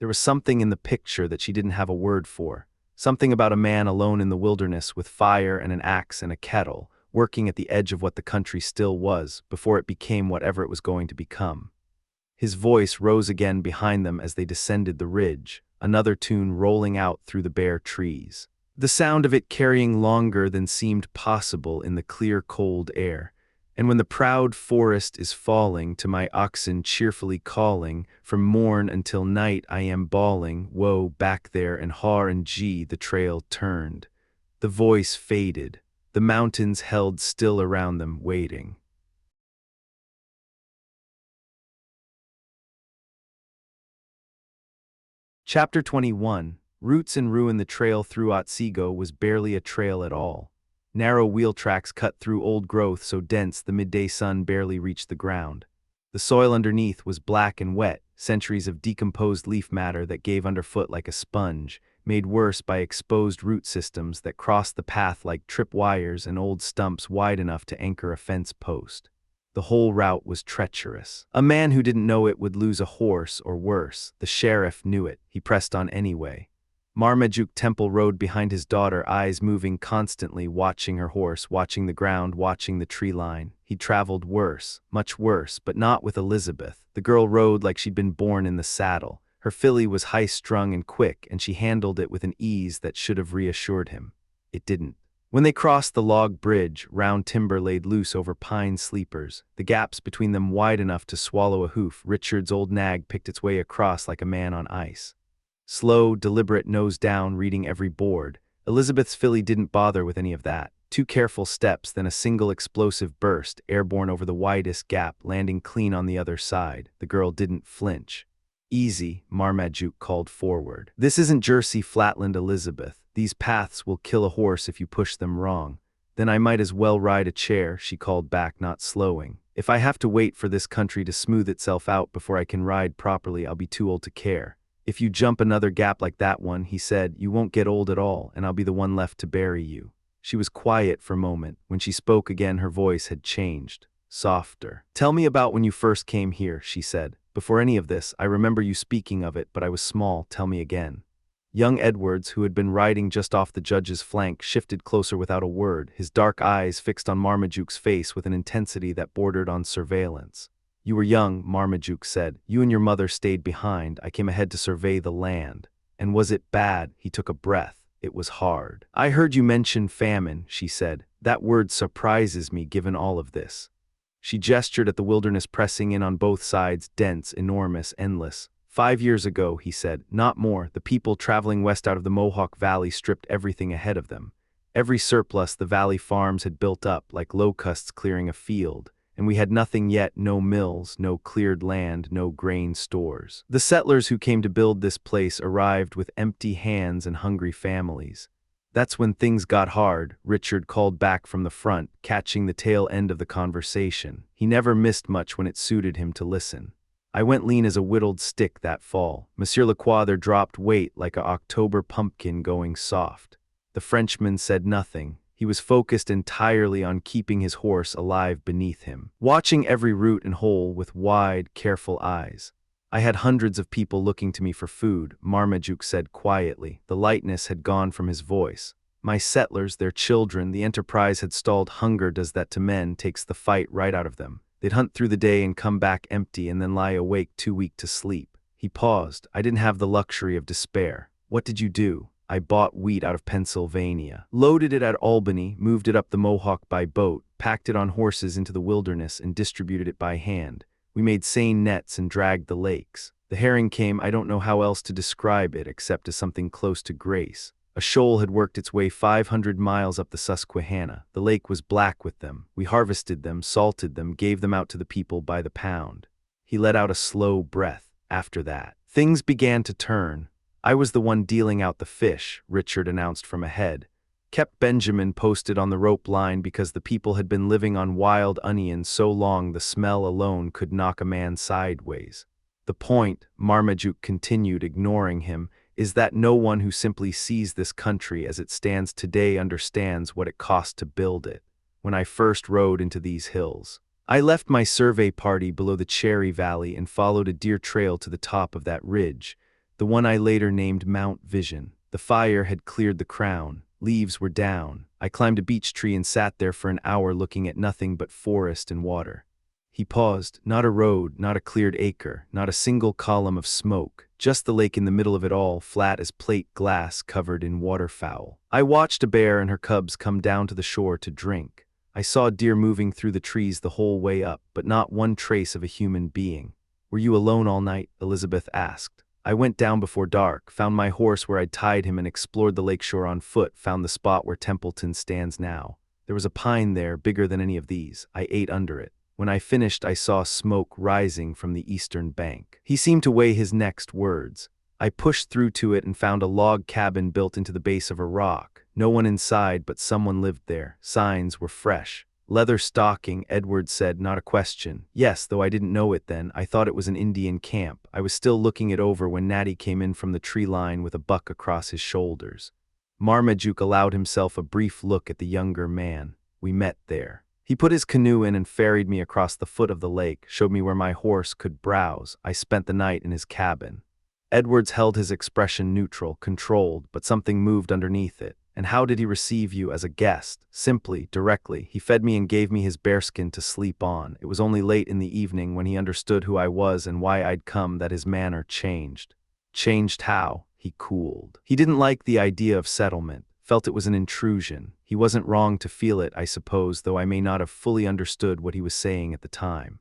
[SPEAKER 1] There was something in the picture that she didn't have a word for, something about a man alone in the wilderness with fire and an axe and a kettle, working at the edge of what the country still was before it became whatever it was going to become. His voice rose again behind them as they descended the ridge, another tune rolling out through the bare trees. The sound of it carrying longer than seemed possible in the clear cold air. And when the proud forest is falling, to my oxen cheerfully calling, from morn until night I am bawling, woe, back there, and har and gee, the trail turned. The voice faded. The mountains held still around them, waiting. Chapter 21. Roots and ruin. The trail through Otsego was barely a trail at all. Narrow wheel tracks cut through old growth so dense the midday sun barely reached the ground. The soil underneath was black and wet, centuries of decomposed leaf matter that gave underfoot like a sponge, made worse by exposed root systems that crossed the path like trip wires and old stumps wide enough to anchor a fence post. The whole route was treacherous. A man who didn't know it would lose a horse, or worse. The sheriff knew it. He pressed on anyway. Marmaduke Temple rode behind his daughter, eyes moving constantly, watching her horse, watching the ground, watching the tree line. He'd traveled worse, much worse, but not with Elizabeth. The girl rode like she'd been born in the saddle. Her filly was high-strung and quick, and she handled it with an ease that should have reassured him. It didn't. When they crossed the log bridge, round timber laid loose over pine sleepers, the gaps between them wide enough to swallow a hoof, Richard's old nag picked its way across like a man on ice. Slow, deliberate, nose down, reading every board. Elizabeth's filly didn't bother with any of that. 2 careful steps, then a single explosive burst, airborne over the widest gap, landing clean on the other side. The girl didn't flinch. Easy, Marmaduke called forward. This isn't Jersey Flatland, Elizabeth. These paths will kill a horse if you push them wrong. Then I might as well ride a chair, she called back, not slowing. If I have to wait for this country to smooth itself out before I can ride properly, I'll be too old to care. If you jump another gap like that one, he said, you won't get old at all, and I'll be the one left to bury you. She was quiet for a moment. When she spoke again, her voice had changed, softer. Tell me about when you first came here, she said. Before any of this, I remember you speaking of it, but I was small. Tell me again. Young Edwards, who had been riding just off the judge's flank, shifted closer without a word, his dark eyes fixed on Marmaduke's face with an intensity that bordered on surveillance. You were young, Marmaduke said. You and your mother stayed behind. I came ahead to survey the land. And was it bad? He took a breath. It was hard. I heard you mention famine, she said. That word surprises me given all of this. She gestured at the wilderness pressing in on both sides, dense, enormous, endless. 5 years ago, he said, not more, the people traveling west out of the Mohawk Valley stripped everything ahead of them. Every surplus the valley farms had built up, like locusts clearing a field. And we had nothing yet, no mills, no cleared land, no grain stores. The settlers who came to build this place arrived with empty hands and hungry families. That's when things got hard, Richard called back from the front, catching the tail end of the conversation. He never missed much when it suited him to listen. I went lean as a whittled stick that fall. Monsieur Lacroix there dropped weight like a October pumpkin going soft. The Frenchman said nothing. He was focused entirely on keeping his horse alive beneath him, watching every root and hole with wide, careful eyes. I had hundreds of people looking to me for food, Marmaduke said quietly. The lightness had gone from his voice. My settlers, their children, the enterprise had stalled. Hunger does that to men, takes the fight right out of them. They'd hunt through the day and come back empty and then lie awake too weak to sleep. He paused. I didn't have the luxury of despair. What did you do? I bought wheat out of Pennsylvania, loaded it at Albany, moved it up the Mohawk by boat, packed it on horses into the wilderness, and distributed it by hand. We made seine nets and dragged the lakes. The herring came. I don't know how else to describe it except as something close to grace. A shoal had worked its way 500 miles up the Susquehanna. The lake was black with them. We harvested them, salted them, gave them out to the people by the pound. He let out a slow breath. After that, things began to turn. I was the one dealing out the fish, Richard announced from ahead. Kept Benjamin posted on the rope line because the people had been living on wild onions so long the smell alone could knock a man sideways. The point, Marmaduke continued, ignoring him, is that no one who simply sees this country as it stands today understands what it cost to build it. When I first rode into these hills, I left my survey party below the Cherry Valley and followed a deer trail to the top of that ridge, the one I later named Mount Vision. The fire had cleared the crown. Leaves were down. I climbed a beech tree and sat there for an hour looking at nothing but forest and water. He paused. Not a road, not a cleared acre, not a single column of smoke, just the lake in the middle of it all, flat as plate glass covered in waterfowl. I watched a bear and her cubs come down to the shore to drink. I saw deer moving through the trees the whole way up, but not one trace of a human being. "Were you alone all night?" Elizabeth asked. "I went down before dark, found my horse where I'd tied him and explored the lakeshore on foot, found the spot where Templeton stands now. There was a pine there, bigger than any of these. I ate under it. When I finished, I saw smoke rising from the eastern bank." He seemed to weigh his next words. "I pushed through to it and found a log cabin built into the base of a rock. No one inside, but someone lived there. Signs were fresh. Leatherstocking," Edward said, not a question. "Yes, though I didn't know it then. I thought it was an Indian camp. I was still looking it over when Natty came in from the tree line with a buck across his shoulders." Marmaduke allowed himself a brief look at the younger man. "We met there. He put his canoe in and ferried me across the foot of the lake, showed me where my horse could browse. I spent the night in his cabin." Edwards held his expression neutral, controlled, but something moved underneath it. "And how did he receive you as a guest?" "Simply, directly. He fed me and gave me his bearskin to sleep on. It was only late in the evening, when he understood who I was and why I'd come, that his manner changed." "Changed how?" He cooled. "He didn't like the idea of settlement. Felt it was an intrusion. He wasn't wrong to feel it, I suppose, though I may not have fully understood what he was saying at the time."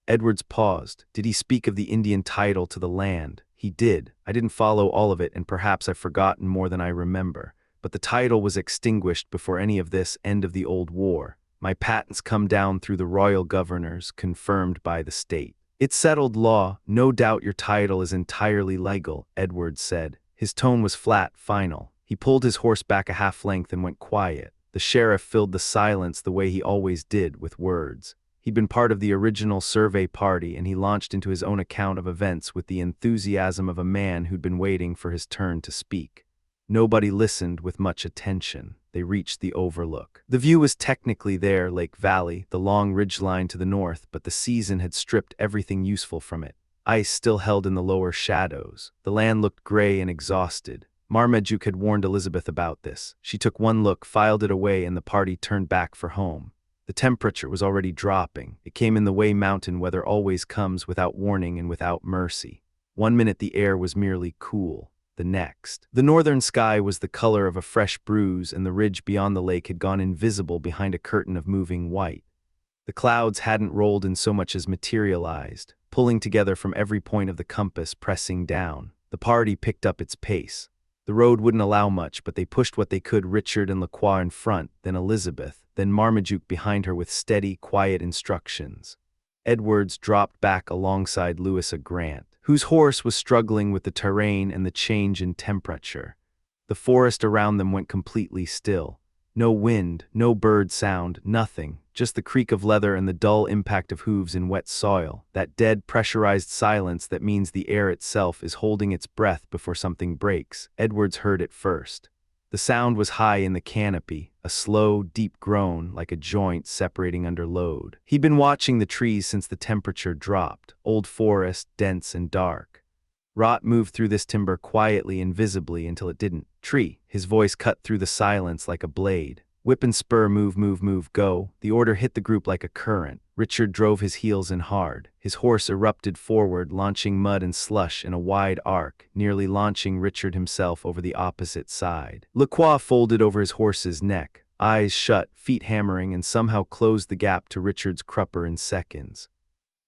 [SPEAKER 1] Edwards paused. "Did he speak of the Indian title to the land?" "He did. I didn't follow all of it, and perhaps I've forgotten more than I remember. But the title was extinguished before any of this end of the old war. My patents come down through the royal governors, confirmed by the state. It's settled law. No doubt your title is entirely legal," Edwards said. His tone was flat, final. He pulled his horse back a half length and went quiet. The sheriff filled the silence the way he always did, with words. He'd been part of the original survey party, and he launched into his own account of events with the enthusiasm of a man who'd been waiting for his turn to speak. Nobody listened with much attention. They reached the overlook. The view was technically there, Lake Valley, the long ridgeline to the north, but the season had stripped everything useful from it. Ice still held in the lower shadows. The land looked gray and exhausted. Marmaduke had warned Elizabeth about this. She took one look, filed it away, and the party turned back for home. The temperature was already dropping. It came in the way mountain weather always comes, without warning and without mercy. One minute the air was merely cool. The next, the northern sky was the color of a fresh bruise, and the ridge beyond the lake had gone invisible behind a curtain of moving white. The clouds hadn't rolled in so much as materialized, pulling together from every point of the compass, pressing down. The party picked up its pace. The road wouldn't allow much, but they pushed what they could, Richard and Lacroix in front, then Elizabeth, then Marmaduke behind her with steady, quiet instructions. Edwards dropped back alongside Louisa Grant, whose horse was struggling with the terrain and the change in temperature. The forest around them went completely still. No wind, no bird sound, nothing, just the creak of leather and the dull impact of hooves in wet soil, that dead, pressurized silence that means the air itself is holding its breath before something breaks. Edwards heard it first. The sound was high in the canopy, a slow, deep groan like a joint separating under load. He'd been watching the trees since the temperature dropped, old forest, dense and dark. Rot moved through this timber quietly, invisibly, until it didn't. "Tree," his voice cut through the silence like a blade. "Whip and spur, move, move, move, go." The order hit the group like a current. Richard drove his heels in hard. His horse erupted forward, launching mud and slush in a wide arc, nearly launching Richard himself over the opposite side. Lacroix folded over his horse's neck, eyes shut, feet hammering, and somehow closed the gap to Richard's crupper in seconds.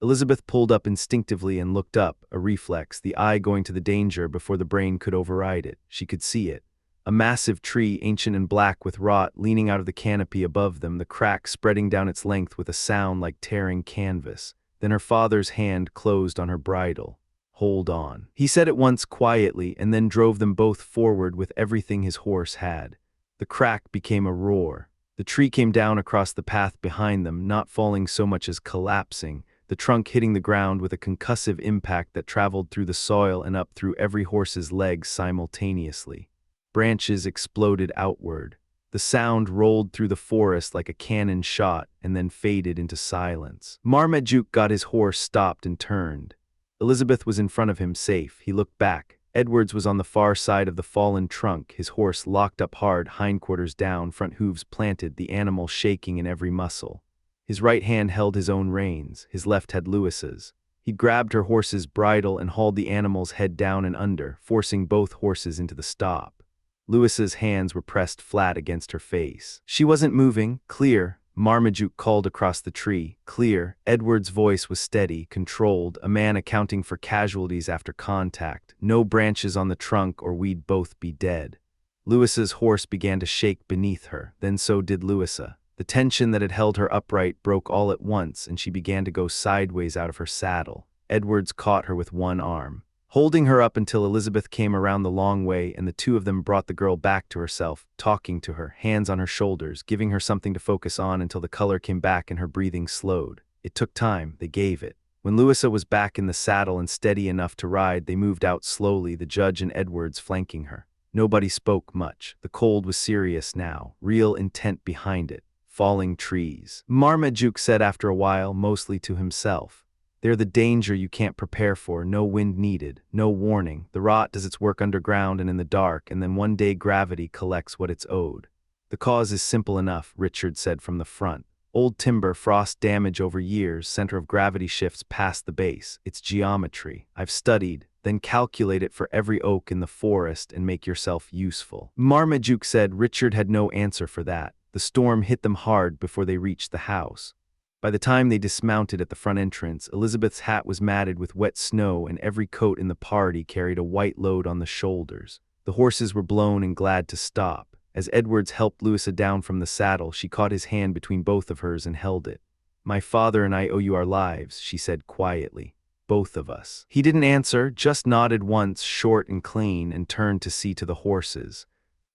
[SPEAKER 1] Elizabeth pulled up instinctively and looked up, a reflex, the eye going to the danger before the brain could override it. She could see it. A massive tree, ancient and black with rot, leaning out of the canopy above them, the crack spreading down its length with a sound like tearing canvas. Then her father's hand closed on her bridle. "Hold on," he said at once quietly, and then drove them both forward with everything his horse had. The crack became a roar. The tree came down across the path behind them, not falling so much as collapsing, the trunk hitting the ground with a concussive impact that traveled through the soil and up through every horse's legs simultaneously. Branches exploded outward. The sound rolled through the forest like a cannon shot and then faded into silence. Marmaduke got his horse stopped and turned. Elizabeth was in front of him, safe. He looked back. Edwards was on the far side of the fallen trunk, his horse locked up hard, hindquarters down, front hooves planted, the animal shaking in every muscle. His right hand held his own reins, his left had Lewis's. He grabbed her horse's bridle and hauled the animal's head down and under, forcing both horses into the stop. Lewis's hands were pressed flat against her face. She wasn't moving. "Clear," Marmaduke called across the tree. "Clear." Edward's voice was steady, controlled, a man accounting for casualties after contact. "No branches on the trunk or we'd both be dead." Lewis's horse began to shake beneath her, then so did Lewisa. The tension that had held her upright broke all at once, and she began to go sideways out of her saddle. Edwards caught her with one arm, holding her up until Elizabeth came around the long way, and the two of them brought the girl back to herself, talking to her, hands on her shoulders, giving her something to focus on until the color came back and her breathing slowed. It took time, they gave it. When Lewisa was back in the saddle and steady enough to ride, they moved out slowly, the judge and Edwards flanking her. Nobody spoke much. The cold was serious now, real intent behind it. "Falling trees," Marmaduke said after a while, mostly to himself. "They're the danger you can't prepare for, no wind needed, no warning. The rot does its work underground and in the dark, and then one day gravity collects what it's owed." "The cause is simple enough," Richard said from the front. "Old timber, frost damage over years, center of gravity shifts past the base. It's geometry. I've studied. Then calculate it for every oak in the forest and make yourself useful." Marmaduke said Richard had no answer for that. The storm hit them hard before they reached the house. By the time they dismounted at the front entrance, Elizabeth's hat was matted with wet snow and every coat in the party carried a white load on the shoulders. The horses were blown and glad to stop. As Edwards helped Lewisa down from the saddle, she caught his hand between both of hers and held it. "My father and I owe you our lives," she said quietly. "Both of us." He didn't answer, just nodded once, short and clean, and turned to see to the horses.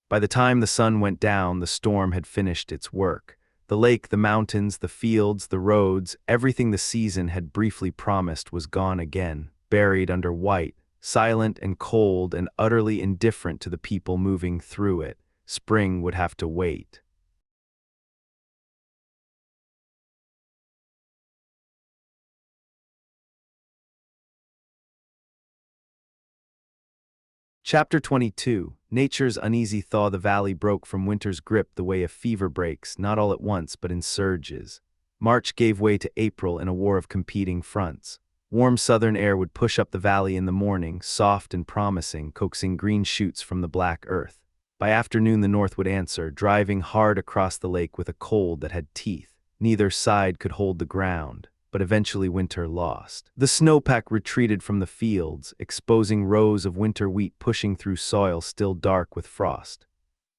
[SPEAKER 1] By the time the sun went down, the storm had finished its work. The lake, the mountains, the fields, the roads, everything the season had briefly promised was gone again, buried under white, silent and cold and utterly indifferent to the people moving through it. Spring would have to wait. Chapter 22. Nature's uneasy thaw. The valley broke from winter's grip the way a fever breaks, not all at once but in surges. March gave way to April in a war of competing fronts. Warm southern air would push up the valley in the morning, soft and promising, coaxing green shoots from the black earth. By afternoon the north would answer, driving hard across the lake with a cold that had teeth. Neither side could hold the ground, but eventually winter lost. The snowpack retreated from the fields, exposing rows of winter wheat pushing through soil still dark with frost.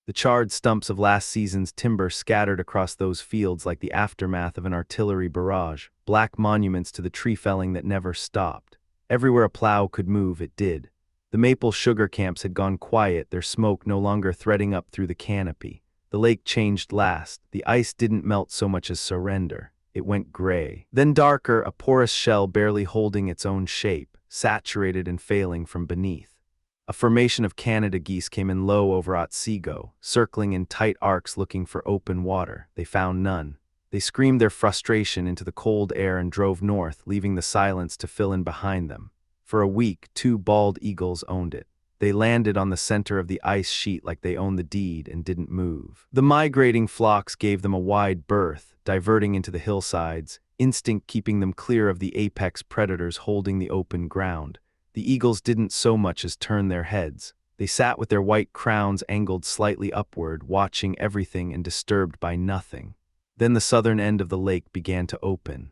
[SPEAKER 1] The charred stumps of last season's timber scattered across those fields like the aftermath of an artillery barrage, black monuments to the tree felling that never stopped. Everywhere a plow could move, it did. The maple sugar camps had gone quiet, their smoke no longer threading up through the canopy. The lake changed last. The ice didn't melt so much as surrender. It went gray. Then darker, a porous shell barely holding its own shape, saturated and failing from beneath. A formation of Canada geese came in low over Otsego, circling in tight arcs looking for open water. They found none. They screamed their frustration into the cold air and drove north, leaving the silence to fill in behind them. For a week, 2 bald eagles owned it. They landed on the center of the ice sheet like they owned the deed and didn't move. The migrating flocks gave them a wide berth, diverting into the hillsides, instinct keeping them clear of the apex predators holding the open ground. The eagles didn't so much as turn their heads. They sat with their white crowns angled slightly upward, watching everything and disturbed by nothing. Then the southern end of the lake began to open.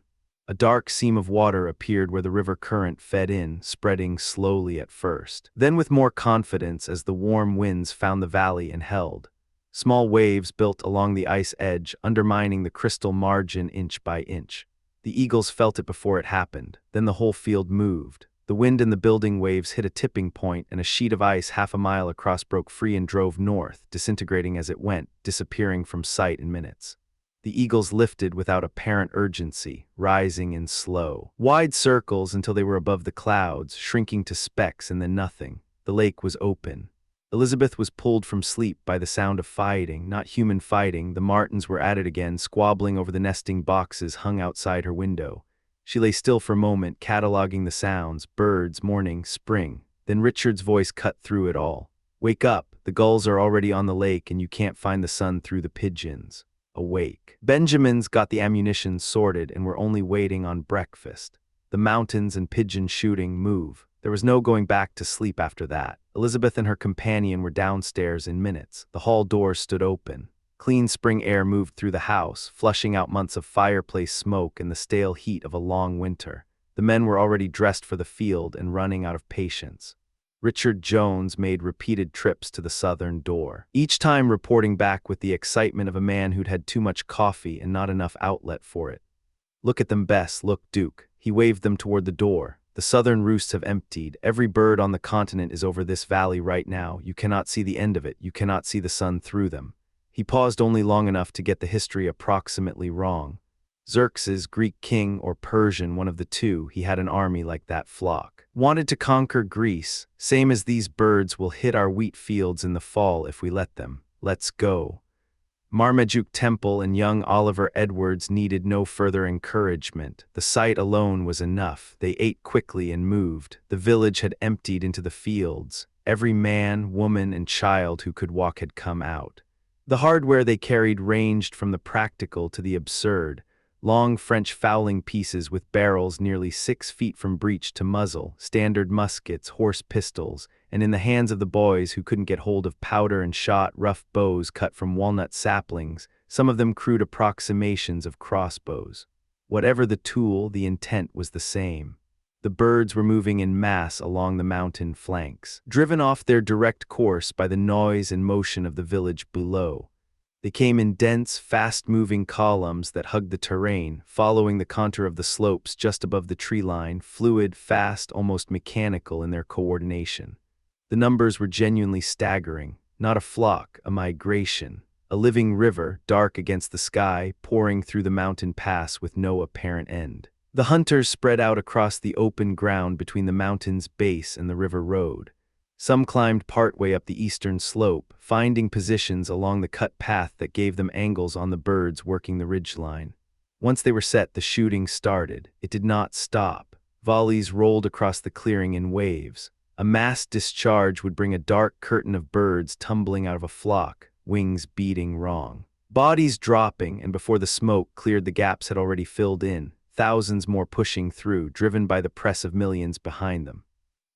[SPEAKER 1] A dark seam of water appeared where the river current fed in, spreading slowly at first, then with more confidence as the warm winds found the valley and held. Small waves built along the ice edge, undermining the crystal margin inch by inch. The eagles felt it before it happened, then the whole field moved. The wind and the building waves hit a tipping point, and a sheet of ice half a mile across broke free and drove north, disintegrating as it went, disappearing from sight in minutes. The eagles lifted without apparent urgency, rising in slow, wide circles until they were above the clouds, shrinking to specks and then nothing. The lake was open. Elizabeth was pulled from sleep by the sound of fighting, not human fighting. The martins were at it again, squabbling over the nesting boxes hung outside her window. She lay still for a moment, cataloging the sounds, birds, morning, spring. Then Richard's voice cut through it all. "Wake up, the gulls are already on the lake and you can't find the sun through the pigeons. Awake." Benjamin's got the ammunition sorted and were only waiting on breakfast. The mountains and pigeon shooting move. There was no going back to sleep after that. Elizabeth and her companion were downstairs in minutes. The hall door stood open. Clean spring air moved through the house, flushing out months of fireplace smoke and the stale heat of a long winter. The men were already dressed for the field and running out of patience. Richard Jones made repeated trips to the southern door, each time reporting back with the excitement of a man who'd had too much coffee and not enough outlet for it. "Look at them, Bess, look, Duke." He waved them toward the door. "The southern roosts have emptied. Every bird on the continent is over this valley right now. You cannot see the end of it. You cannot see the sun through them." He paused only long enough to get the history approximately wrong. Xerxes, Greek king or Persian, one of the two, he had an army like that flock. Wanted to conquer Greece, same as these birds will hit our wheat fields in the fall if we let them. Let's go. Marmaduke Temple and young Oliver Edwards needed no further encouragement. The sight alone was enough. They ate quickly and moved. The village had emptied into the fields. Every man, woman, and child who could walk had come out. The hardware they carried ranged from the practical to the absurd. Long French fowling pieces with barrels nearly 6 feet from breech to muzzle, standard muskets, horse pistols, and in the hands of the boys who couldn't get hold of powder and shot, rough bows cut from walnut saplings, some of them crude approximations of crossbows. Whatever the tool, the intent was the same. The birds were moving in mass along the mountain flanks, driven off their direct course by the noise and motion of the village below. They came in dense, fast-moving columns that hugged the terrain, following the contour of the slopes just above the tree line, fluid, fast, almost mechanical in their coordination. The numbers were genuinely staggering. Not a flock, a migration. A living river, dark against the sky, pouring through the mountain pass with no apparent end. The hunters spread out across the open ground between the mountain's base and the river road. Some climbed partway up the eastern slope, finding positions along the cut path that gave them angles on the birds working the ridgeline. Once they were set, the shooting started. It did not stop. Volleys rolled across the clearing in waves. A massed discharge would bring a dark curtain of birds tumbling out of a flock, wings beating wrong. Bodies dropping, and before the smoke cleared, the gaps had already filled in, thousands more pushing through, driven by the press of millions behind them.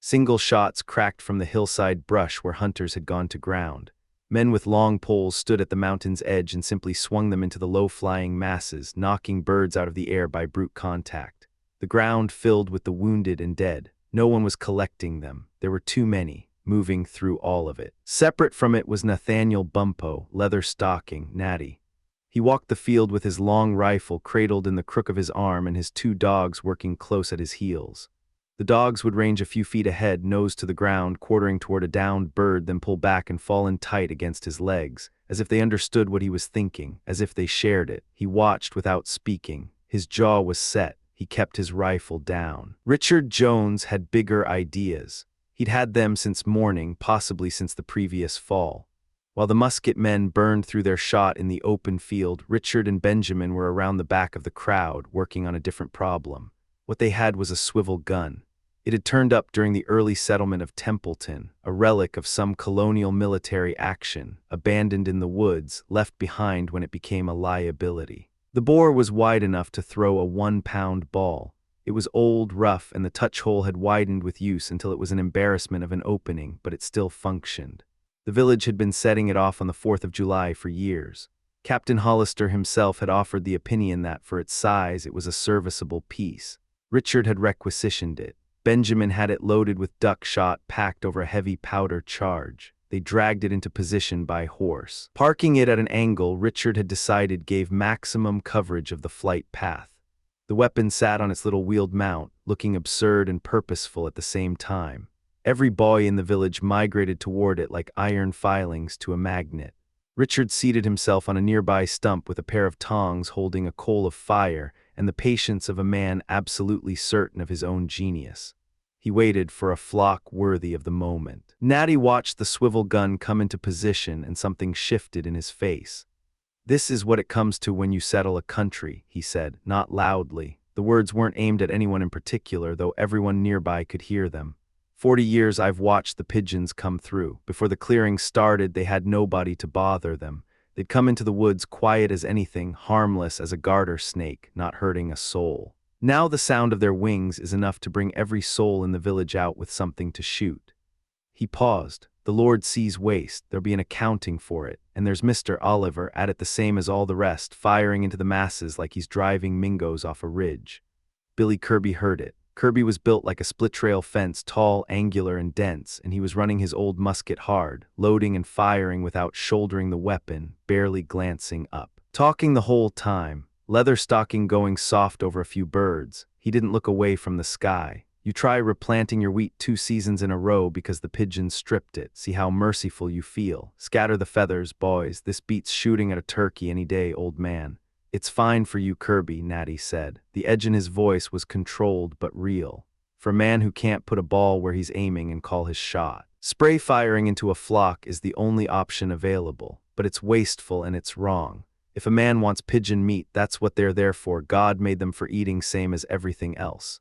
[SPEAKER 1] Single shots cracked from the hillside brush where hunters had gone to ground. Men with long poles stood at the mountain's edge and simply swung them into the low-flying masses, knocking birds out of the air by brute contact. The ground filled with the wounded and dead. No one was collecting them. There were too many, moving through all of it. Separate from it was Natty Bumppo, Leatherstocking, Natty. He walked the field with his long rifle cradled in the crook of his arm and his 2 dogs working close at his heels. The dogs would range a few feet ahead, nose to the ground, quartering toward a downed bird, then pull back and fall in tight against his legs, as if they understood what he was thinking, as if they shared it. He watched without speaking. His jaw was set. He kept his rifle down. Richard Jones had bigger ideas. He'd had them since morning, possibly since the previous fall. While the musket men burned through their shot in the open field, Richard and Benjamin were around the back of the crowd, working on a different problem. What they had was a swivel gun. It had turned up during the early settlement of Templeton, a relic of some colonial military action, abandoned in the woods, left behind when it became a liability. The bore was wide enough to throw a 1-pound ball. It was old, rough, and the touch hole had widened with use until it was an embarrassment of an opening, but it still functioned. The village had been setting it off on the 4th of July for years. Captain Hollister himself had offered the opinion that, for its size, it was a serviceable piece. Richard had requisitioned it. Benjamin had it loaded with duck shot packed over a heavy powder charge. They dragged it into position by horse. Parking it at an angle Richard had decided gave maximum coverage of the flight path. The weapon sat on its little wheeled mount, looking absurd and purposeful at the same time. Every boy in the village migrated toward it like iron filings to a magnet. Richard seated himself on a nearby stump with a pair of tongs holding a coal of fire and the patience of a man absolutely certain of his own genius. He waited for a flock worthy of the moment. Natty watched the swivel gun come into position and something shifted in his face. "This is what it comes to when you settle a country," he said, not loudly. The words weren't aimed at anyone in particular, though everyone nearby could hear them. 40 years I've watched the pigeons come through. Before the clearing started, they had nobody to bother them. They'd come into the woods quiet as anything, harmless as a garter snake, not hurting a soul. Now the sound of their wings is enough to bring every soul in the village out with something to shoot. He paused. The Lord sees waste, there'll be an accounting for it, and there's Mr. Oliver at it the same as all the rest, firing into the masses like he's driving Mingos off a ridge. Billy Kirby heard it. Kirby was built like a split-rail fence, tall, angular, and dense, and he was running his old musket hard, loading and firing without shouldering the weapon, barely glancing up. Talking the whole time, Leatherstocking going soft over a few birds. He didn't look away from the sky. You try replanting your wheat 2 seasons in a row because the pigeons stripped it. See how merciful you feel. Scatter the feathers, boys. This beats shooting at a turkey any day, old man. "It's fine for you, Kirby," Natty said. The edge in his voice was controlled but real. "For a man who can't put a ball where he's aiming and call his shot. Spray firing into a flock is the only option available, but it's wasteful and it's wrong. If a man wants pigeon meat, that's what they're there for. God made them for eating, same as everything else.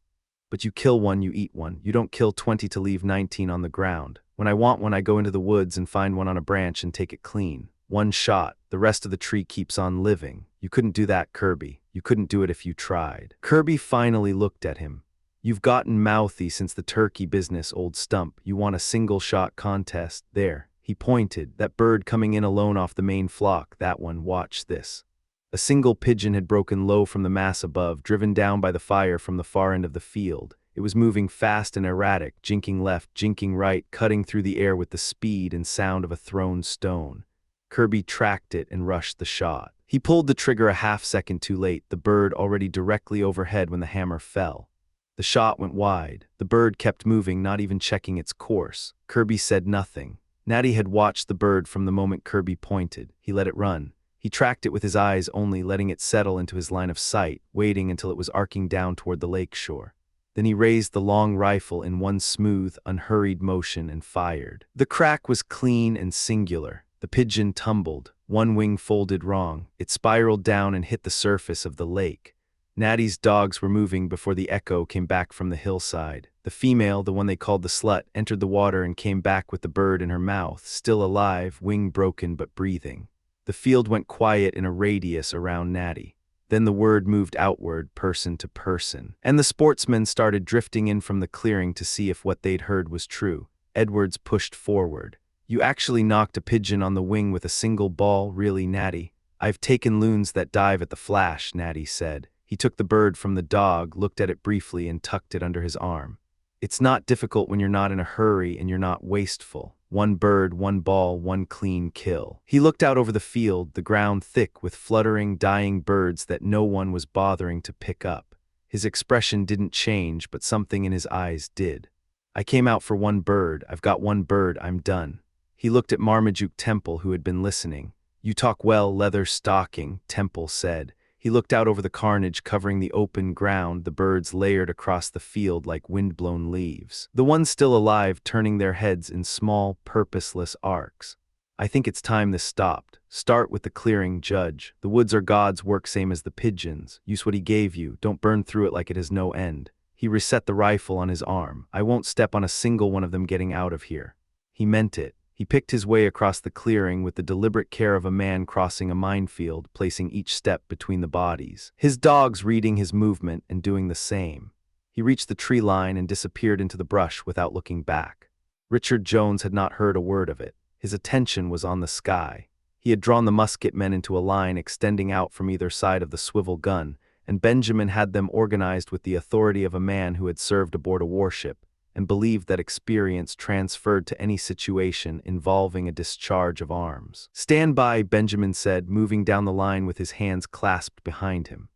[SPEAKER 1] But you kill one, you eat one. You don't kill 20 to leave 19 on the ground. When I want one, I go into the woods and find one on a branch and take it clean. One shot, the rest of the tree keeps on living. You couldn't do that, Kirby. You couldn't do it if you tried." Kirby finally looked at him. "You've gotten mouthy since the turkey business, old stump. You want a single-shot contest. There." He pointed. "That bird coming in alone off the main flock, that one, watch this." A single pigeon had broken low from the mass above, driven down by the fire from the far end of the field. It was moving fast and erratic, jinking left, jinking right, cutting through the air with the speed and sound of a thrown stone. Kirby tracked it and rushed the shot. He pulled the trigger a half-second too late, the bird already directly overhead when the hammer fell. The shot went wide. The bird kept moving, not even checking its course. Kirby said nothing. Natty had watched the bird from the moment Kirby pointed. He let it run. He tracked it with his eyes only, letting it settle into his line of sight, waiting until it was arcing down toward the lake shore. Then he raised the long rifle in one smooth, unhurried motion and fired. The crack was clean and singular. The pigeon tumbled, one wing folded wrong. It spiraled down and hit the surface of the lake. Natty's dogs were moving before the echo came back from the hillside. The female, the one they called the slut, entered the water and came back with the bird in her mouth, still alive, wing broken but breathing. The field went quiet in a radius around Natty. Then the word moved outward, person to person. And the sportsmen started drifting in from the clearing to see if what they'd heard was true. Edwards pushed forward. "You actually knocked a pigeon on the wing with a single ball, really, Natty?" "I've taken loons that dive at the flash," Natty said. He took the bird from the dog, looked at it briefly, and tucked it under his arm. "It's not difficult when you're not in a hurry and you're not wasteful. One bird, one ball, one clean kill." He looked out over the field, the ground thick with fluttering, dying birds that no one was bothering to pick up. His expression didn't change, but something in his eyes did. "I came out for one bird. I've got one bird. I'm done." He looked at Marmaduke Temple, who had been listening. "You talk well, Leatherstocking," Temple said. He looked out over the carnage covering the open ground, the birds layered across the field like wind-blown leaves. The ones still alive turning their heads in small, purposeless arcs. "I think it's time this stopped. Start with the clearing, Judge. The woods are God's work, same as the pigeons. Use what he gave you. Don't burn through it like it has no end." He reset the rifle on his arm. "I won't step on a single one of them getting out of here." He meant it. He picked his way across the clearing with the deliberate care of a man crossing a minefield, placing each step between the bodies. His dogs reading his movement and doing the same. He reached the tree line and disappeared into the brush without looking back. Richard Jones had not heard a word of it. His attention was on the sky. He had drawn the musketmen into a line extending out from either side of the swivel gun, and Benjamin had them organized with the authority of a man who had served aboard a warship, and believed that experience transferred to any situation involving a discharge of arms. "Stand by," Benjamin said, moving down the line with his hands clasped behind him.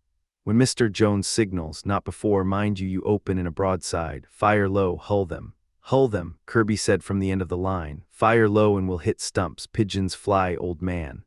[SPEAKER 1] "When Mr. Jones signals, not before, mind you open in a broadside. Fire low, hull them." "Hull them," Kirby said from the end of the line. "Fire low and we'll hit stumps. Pigeons fly, old man.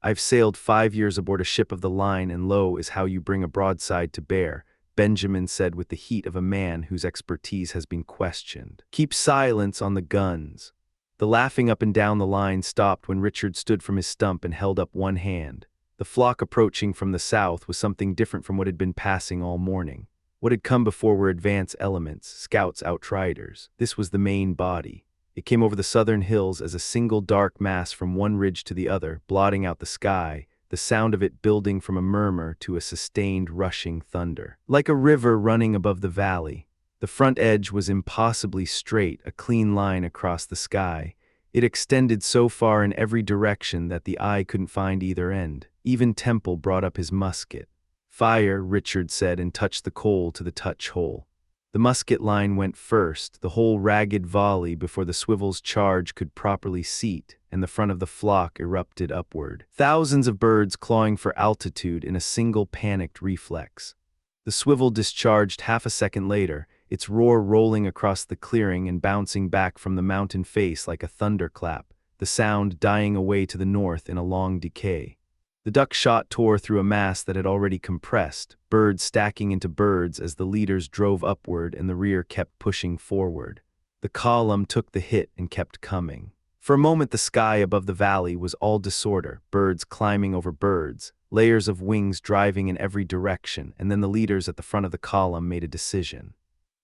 [SPEAKER 1] I've sailed 5 years aboard a ship of the line, and low is how you bring a broadside to bear," Benjamin said with the heat of a man whose expertise has been questioned. "Keep silence on the guns." The laughing up and down the line stopped when Richard stood from his stump and held up one hand. The flock approaching from the south was something different from what had been passing all morning. What had come before were advance elements, scouts, outriders. This was the main body. It came over the southern hills as a single dark mass from one ridge to the other, blotting out the sky, the sound of it building from a murmur to a sustained rushing thunder. Like a river running above the valley. The front edge was impossibly straight, a clean line across the sky. It extended so far in every direction that the eye couldn't find either end. Even Temple brought up his musket. "Fire," Richard said, and touched the coal to the touch hole. The musket line went first, the whole ragged volley before the swivel's charge could properly seat, and the front of the flock erupted upward. Thousands of birds clawing for altitude in a single panicked reflex. The swivel discharged half a second later, its roar rolling across the clearing and bouncing back from the mountain face like a thunderclap, the sound dying away to the north in a long decay. The duck shot tore through a mass that had already compressed, birds stacking into birds as the leaders drove upward and the rear kept pushing forward. The column took the hit and kept coming. For a moment the sky above the valley was all disorder, birds climbing over birds, layers of wings driving in every direction, and then the leaders at the front of the column made a decision.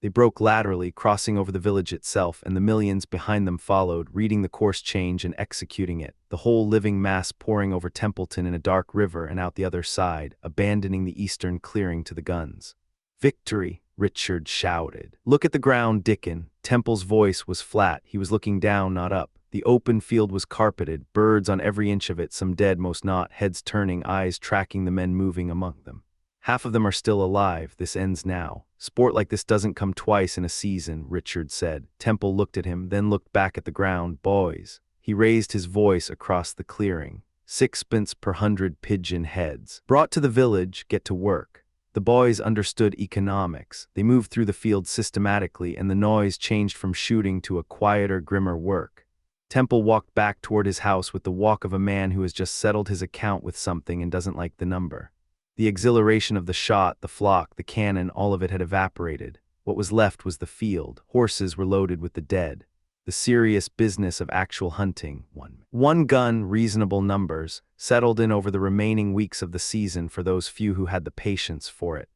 [SPEAKER 1] They broke laterally, crossing over the village itself, and the millions behind them followed, reading the course change and executing it, the whole living mass pouring over Templeton in a dark river and out the other side, abandoning the eastern clearing to the guns. "Victory!" Richard shouted. "Look at the ground, Dickon." Temple's voice was flat. He was looking down, not up. The open field was carpeted, birds on every inch of it, some dead, most not, heads turning, eyes tracking the men moving among them. "Half of them are still alive. This ends now. Sport like this doesn't come twice in a season," Richard said. Temple looked at him, then looked back at the ground. "Boys." He raised his voice across the clearing. "6 pence per 100 pigeon heads. Brought to the village, get to work." The boys understood economics. They moved through the field systematically, and the noise changed from shooting to a quieter, grimmer work. Temple walked back toward his house with the walk of a man who has just settled his account with something and doesn't like the number. The exhilaration of the shot, the flock, the cannon, all of it had evaporated. What was left was the field. Horses were loaded with the dead. The serious business of actual hunting. One gun, reasonable numbers, settled in over the remaining weeks of the season for those few who had the patience for it.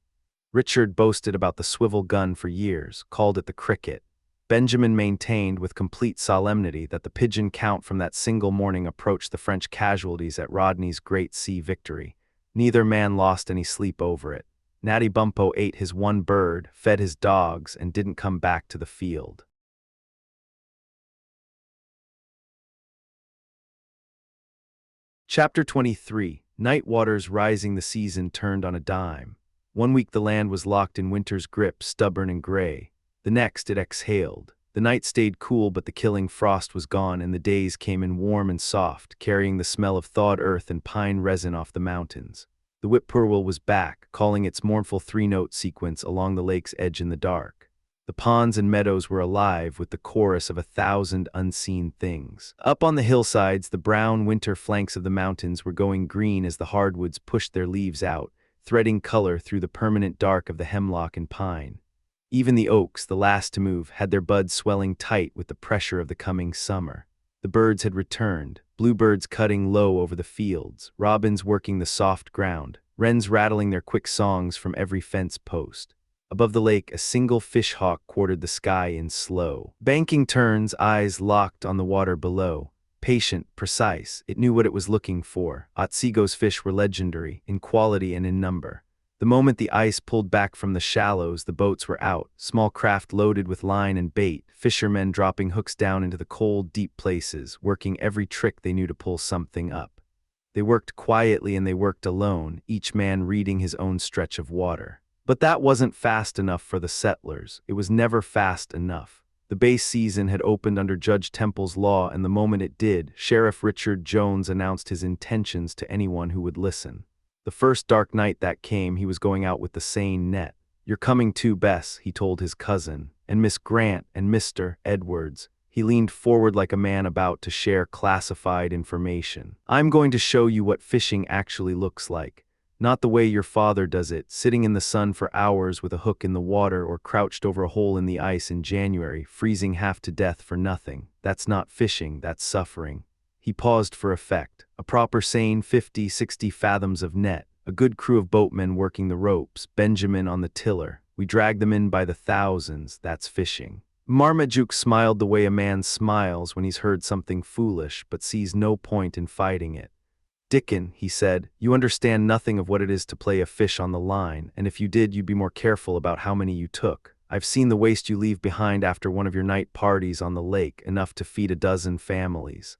[SPEAKER 1] Richard boasted about the swivel gun for years, called it the cricket. Benjamin maintained with complete solemnity that the pigeon count from that single morning approached the French casualties at Rodney's Great Sea Victory. Neither man lost any sleep over it. Natty Bumppo ate his one bird, fed his dogs, and didn't come back to the field. Chapter 23. Night waters rising. The season turned on a dime. One week the land was locked in winter's grip, stubborn and gray. The next it exhaled. The night stayed cool, but the killing frost was gone, and the days came in warm and soft, carrying the smell of thawed earth and pine resin off the mountains. The whippoorwill was back, calling its mournful three-note sequence along the lake's edge in the dark. The ponds and meadows were alive with the chorus of 1,000 unseen things. Up on the hillsides, the brown winter flanks of the mountains were going green as the hardwoods pushed their leaves out, threading color through the permanent dark of the hemlock and pine. Even the oaks, the last to move, had their buds swelling tight with the pressure of the coming summer. The birds had returned, bluebirds cutting low over the fields, robins working the soft ground, wrens rattling their quick songs from every fence post. Above the lake, a single fish-hawk quartered the sky in slow, banking turns, eyes locked on the water below. Patient, precise, it knew what it was looking for. Otsiego's fish were legendary, in quality and in number. The moment the ice pulled back from the shallows, the boats were out, small craft loaded with line and bait, fishermen dropping hooks down into the cold, deep places, working every trick they knew to pull something up. They worked quietly and they worked alone, each man reading his own stretch of water. But that wasn't fast enough for the settlers. It was never fast enough. The Bay season had opened under Judge Temple's law, and the moment it did, Sheriff Richard Jones announced his intentions to anyone who would listen. The first dark night that came, he was going out with the seine net. "You're coming too, Bess," he told his cousin, "and Miss Grant and Mr. Edwards." He leaned forward like a man about to share classified information. "I'm going to show you what fishing actually looks like. Not the way your father does it, sitting in the sun for hours with a hook in the water or crouched over a hole in the ice in January, freezing half to death for nothing. That's not fishing, that's suffering." He paused for effect. "A proper seine, 50, 60 fathoms of net, a good crew of boatmen working the ropes, Benjamin on the tiller. We drag them in by the thousands, that's fishing." Marmaduke smiled the way a man smiles when he's heard something foolish but sees no point in fighting it. "Dickon," he said, "you understand nothing of what it is to play a fish on the line, and if you did you'd be more careful about how many you took. I've seen the waste you leave behind after one of your night parties on the lake, enough to feed a dozen families."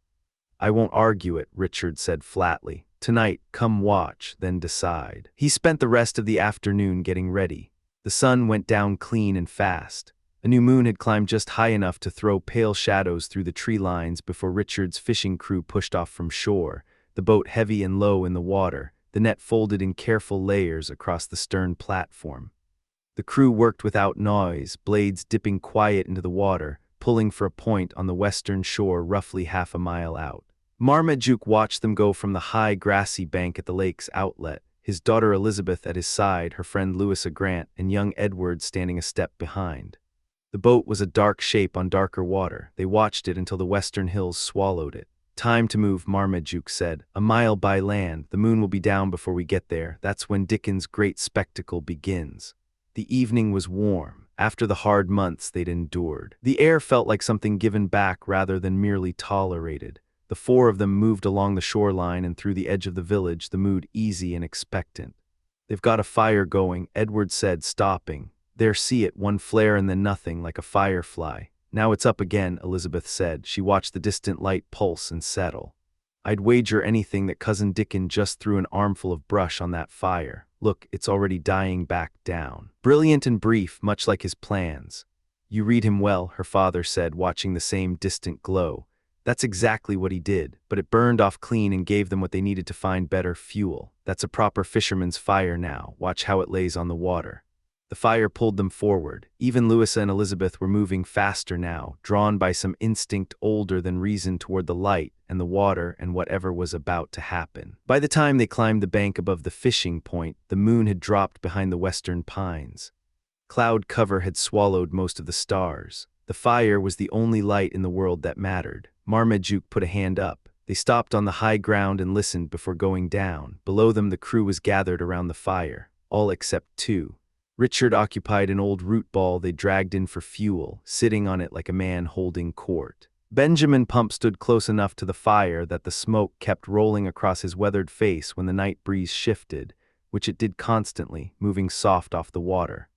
[SPEAKER 1] "I won't argue it," Richard said flatly. "Tonight, come watch, then decide." He spent the rest of the afternoon getting ready. The sun went down clean and fast. A new moon had climbed just high enough to throw pale shadows through the tree lines before Richard's fishing crew pushed off from shore, the boat heavy and low in the water, the net folded in careful layers across the stern platform. The crew worked without noise, blades dipping quiet into the water, pulling for a point on the western shore roughly half a mile out. Marmaduke watched them go from the high grassy bank at the lake's outlet, his daughter Elizabeth at his side, her friend Louisa Grant, and young Edward standing a step behind. The boat was a dark shape on darker water. They watched it until the western hills swallowed it. "Time to move," Marmaduke said. "A mile by land. The moon will be down before we get there. That's when Dickon's great spectacle begins." The evening was warm, after the hard months they'd endured. The air felt like something given back rather than merely tolerated. The four of them moved along the shoreline and through the edge of the village, the mood easy and expectant. "They've got a fire going," Edward said, stopping. "There, see it, one flare and then nothing, like a firefly." "Now it's up again," Elizabeth said. She watched the distant light pulse and settle. "I'd wager anything that Cousin Dickon just threw an armful of brush on that fire. Look, it's already dying back down." Brilliant and brief, much like his plans. "You read him well," her father said, watching the same distant glow. "That's exactly what he did, but it burned off clean and gave them what they needed to find better fuel. That's a proper fisherman's fire now. Watch how it lays on the water." The fire pulled them forward. Even Louisa and Elizabeth were moving faster now, drawn by some instinct older than reason toward the light and the water and whatever was about to happen. By the time they climbed the bank above the fishing point, the moon had dropped behind the western pines. Cloud cover had swallowed most of the stars. The fire was the only light in the world that mattered. Marmaduke put a hand up. They stopped on the high ground and listened before going down. Below them the crew was gathered around the fire, all except two. Richard occupied an old root ball they dragged in for fuel, sitting on it like a man holding court. Benjamin Pump stood close enough to the fire that the smoke kept rolling across his weathered face when the night breeze shifted, which it did constantly, moving soft off the water.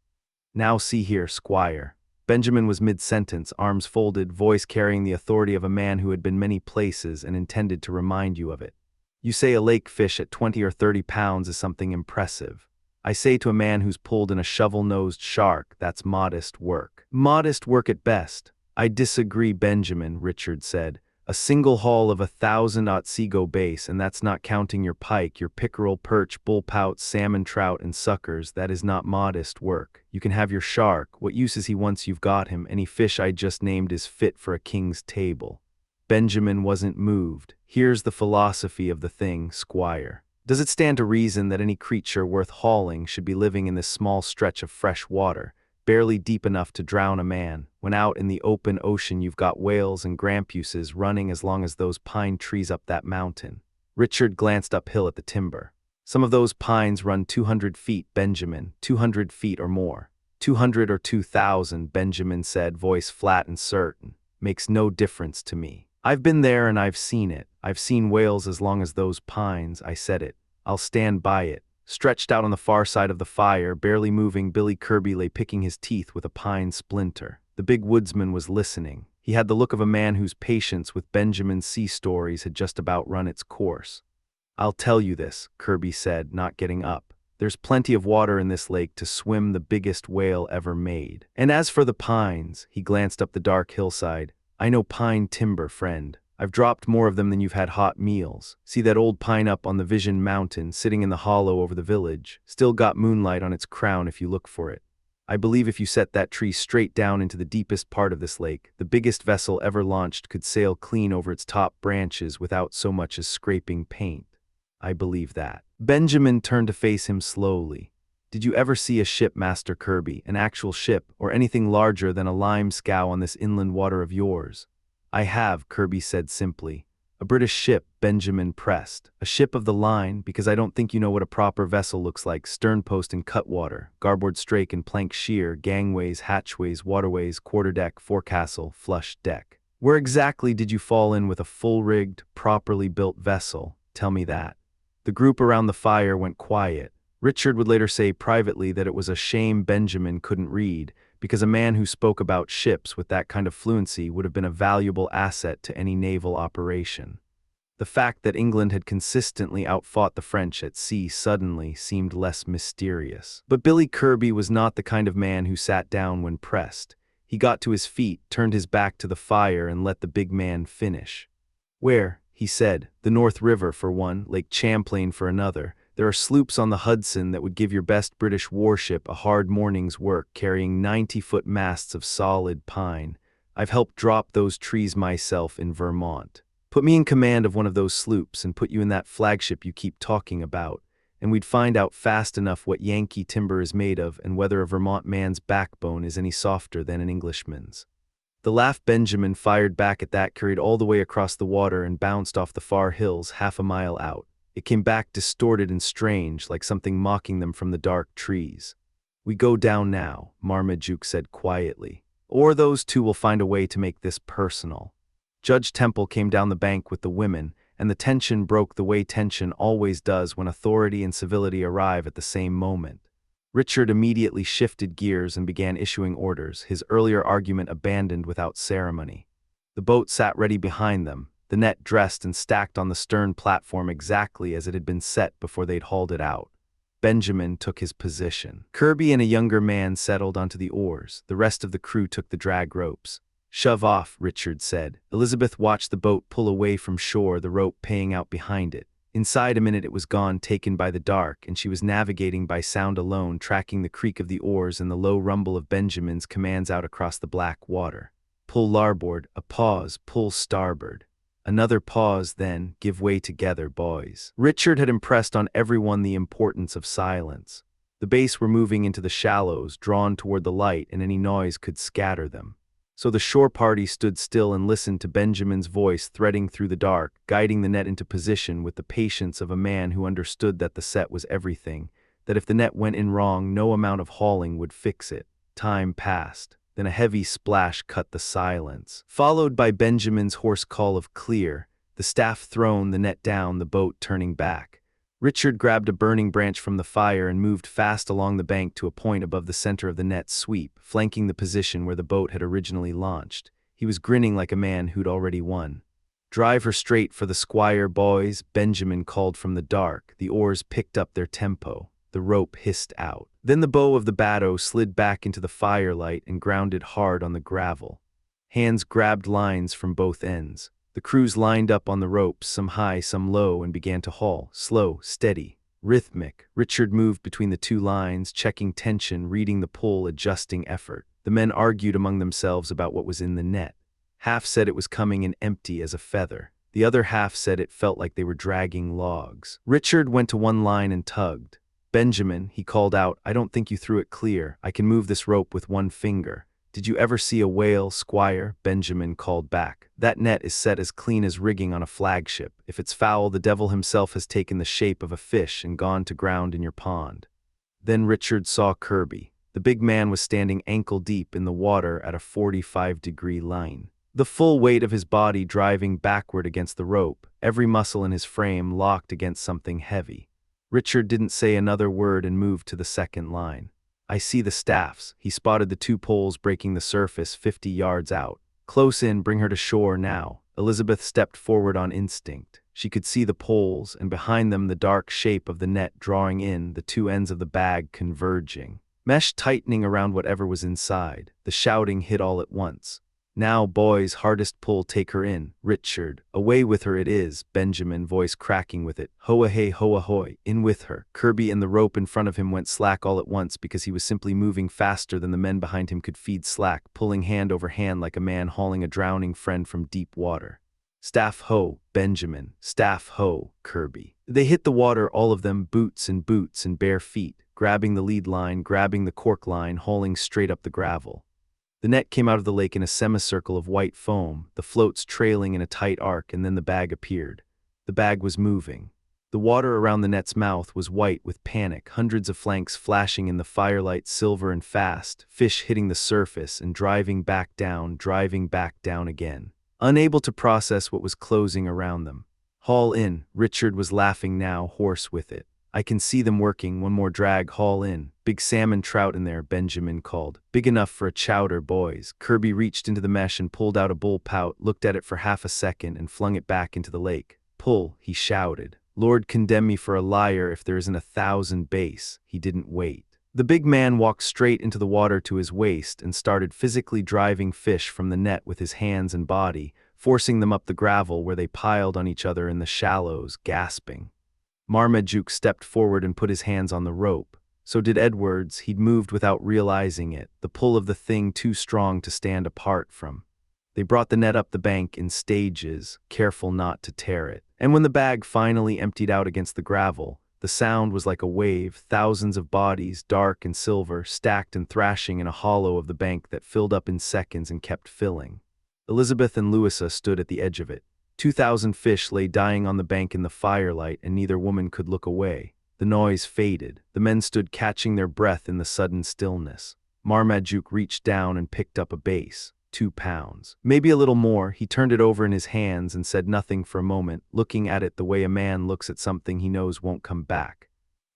[SPEAKER 1] "Now see here, Squire." Benjamin was mid-sentence, arms folded, voice carrying the authority of a man who had been many places and intended to remind you of it. "You say a lake fish at 20 or 30 pounds is something impressive. I say to a man who's pulled in a shovel-nosed shark, that's modest work. Modest work at best." "I disagree, Benjamin," Richard said. "A single haul of 1,000 Otsego base, and that's not counting your pike, your pickerel, perch, bullpout, salmon, trout, and suckers. That is not modest work. You can have your shark. What use is he once you've got him? Any fish I just named is fit for a king's table." Benjamin wasn't moved. "Here's the philosophy of the thing, Squire. Does it stand to reason that any creature worth hauling should be living in this small stretch of fresh water, barely deep enough to drown a man, when out in the open ocean you've got whales and grampuses running as long as those pine trees up that mountain?" Richard glanced uphill at the timber. "Some of those pines run 200 feet, Benjamin, 200 feet or more." 200 or 2,000, Benjamin said, voice flat and certain. "Makes no difference to me. I've been there and I've seen it. I've seen whales as long as those pines. I said it. I'll stand by it." Stretched out on the far side of the fire, barely moving, Billy Kirby lay picking his teeth with a pine splinter. The big woodsman was listening. He had the look of a man whose patience with Benjamin's sea stories had just about run its course. I'll tell you this, Kirby said, not getting up. There's plenty of water in this lake to swim the biggest whale ever made. And as for the pines, he glanced up the dark hillside, I know pine timber, friend. I've dropped more of them than you've had hot meals. See that old pine up on the Vision Mountain, sitting in the hollow over the village? Still got moonlight on its crown if you look for it. I believe if you set that tree straight down into the deepest part of this lake, the biggest vessel ever launched could sail clean over its top branches without so much as scraping paint. I believe that. Benjamin turned to face him slowly. Did you ever see a ship, Master Kirby, an actual ship, or anything larger than a lime scow on this inland water of yours? I have, Kirby said simply. A British ship, Benjamin pressed. A ship of the line, because I don't think you know what a proper vessel looks like. Sternpost and cutwater, garboard strake and plank sheer, gangways, hatchways, waterways, quarterdeck, forecastle, flush deck. Where exactly did you fall in with a full-rigged, properly built vessel? Tell me that. The group around the fire went quiet. Richard would later say privately that it was a shame Benjamin couldn't read, because a man who spoke about ships with that kind of fluency would have been a valuable asset to any naval operation. The fact that England had consistently outfought the French at sea suddenly seemed less mysterious. But Billy Kirby was not the kind of man who sat down when pressed. He got to his feet, turned his back to the fire, and let the big man finish. Where? He said, the North River for one, Lake Champlain for another. There are sloops on the Hudson that would give your best British warship a hard morning's work carrying 90-foot masts of solid pine. I've helped drop those trees myself in Vermont. Put me in command of one of those sloops and put you in that flagship you keep talking about, and we'd find out fast enough what Yankee timber is made of and whether a Vermont man's backbone is any softer than an Englishman's. The laugh Benjamin fired back at that carried all the way across the water and bounced off the far hills half a mile out. It came back distorted and strange, like something mocking them from the dark trees. We go down now, Marmaduke said quietly. Or those two will find a way to make this personal. Judge Temple came down the bank with the women, and the tension broke the way tension always does when authority and civility arrive at the same moment. Richard immediately shifted gears and began issuing orders, his earlier argument abandoned without ceremony. The boat sat ready behind them, the net dressed and stacked on the stern platform exactly as it had been set before they'd hauled it out. Benjamin took his position. Kirby and a younger man settled onto the oars. The rest of the crew took the drag ropes. Shove off, Richard said. Elizabeth watched the boat pull away from shore, the rope paying out behind it. Inside a minute it was gone, taken by the dark, and she was navigating by sound alone, tracking the creak of the oars and the low rumble of Benjamin's commands out across the black water. Pull larboard, a pause, pull starboard. Another pause, then, give way together, boys. Richard had impressed on everyone the importance of silence. The base were moving into the shallows, drawn toward the light, and any noise could scatter them. So the shore party stood still and listened to Benjamin's voice threading through the dark, guiding the net into position with the patience of a man who understood that the set was everything, that if the net went in wrong, no amount of hauling would fix it. Time passed. Then a heavy splash cut the silence, followed by Benjamin's hoarse call of clear, the staff thrown, the net down, the boat turning back. Richard grabbed a burning branch from the fire and moved fast along the bank to a point above the center of the net's sweep, flanking the position where the boat had originally launched. He was grinning like a man who'd already won. Drive her straight for the squire, boys, Benjamin called from the dark. The oars picked up their tempo. The rope hissed out. Then the bow of the batteau slid back into the firelight and grounded hard on the gravel. Hands grabbed lines from both ends. The crews lined up on the ropes, some high, some low, and began to haul. Slow, steady, rhythmic. Richard moved between the two lines, checking tension, reading the pull, adjusting effort. The men argued among themselves about what was in the net. Half said it was coming in empty as a feather. The other half said it felt like they were dragging logs. Richard went to one line and tugged. Benjamin, he called out, I don't think you threw it clear. I can move this rope with one finger. Did you ever see a whale, squire? Benjamin called back. That net is set as clean as rigging on a flagship. If it's foul, the devil himself has taken the shape of a fish and gone to ground in your pond. Then Richard saw Kirby. The big man was standing ankle-deep in the water at a 45-degree line. The full weight of his body driving backward against the rope, every muscle in his frame locked against something heavy. Richard didn't say another word and moved to the second line. I see the staffs. He spotted the two poles breaking the surface 50 yards out. Close in, bring her to shore now. Elizabeth stepped forward on instinct. She could see the poles, and behind them the dark shape of the net drawing in, the two ends of the bag converging. Mesh tightening around whatever was inside. The shouting hit all at once. "Now, boys, hardest pull, take her in. Richard, away with her it is." Benjamin, voice cracking with it. "Hoa hey, hoa hoy, in with her." Kirby and the rope in front of him went slack all at once because he was simply moving faster than the men behind him could feed slack, pulling hand over hand like a man hauling a drowning friend from deep water. "Staff ho, Benjamin, staff ho, Kirby." They hit the water, all of them, boots and bare feet, grabbing the lead line, grabbing the cork line, hauling straight up the gravel. The net came out of the lake in a semicircle of white foam, the floats trailing in a tight arc, and then the bag appeared. The bag was moving. The water around the net's mouth was white with panic, hundreds of flanks flashing in the firelight, silver and fast, fish hitting the surface and driving back down again, unable to process what was closing around them. "Haul in." Richard was laughing now, hoarse with it. "I can see them working. One more drag, haul in." "Big salmon trout in there," Benjamin called. "Big enough for a chowder, boys." Kirby reached into the mesh and pulled out a bull pout, looked at it for half a second, and flung it back into the lake. "Pull," he shouted. "Lord condemn me for a liar if there isn't 1,000 base." He didn't wait. The big man walked straight into the water to his waist and started physically driving fish from the net with his hands and body, forcing them up the gravel where they piled on each other in the shallows, gasping. Marmaduke stepped forward and put his hands on the rope. So did Edwards. He'd moved without realizing it, the pull of the thing too strong to stand apart from. They brought the net up the bank in stages, careful not to tear it. And when the bag finally emptied out against the gravel, the sound was like a wave, thousands of bodies, dark and silver, stacked and thrashing in a hollow of the bank that filled up in seconds and kept filling. Elizabeth and Louisa stood at the edge of it. 2,000 fish lay dying on the bank in the firelight, and neither woman could look away. The noise faded. The men stood catching their breath in the sudden stillness. Marmaduke reached down and picked up a base. 2 pounds. Maybe a little more. He turned it over in his hands and said nothing for a moment, looking at it the way a man looks at something he knows won't come back.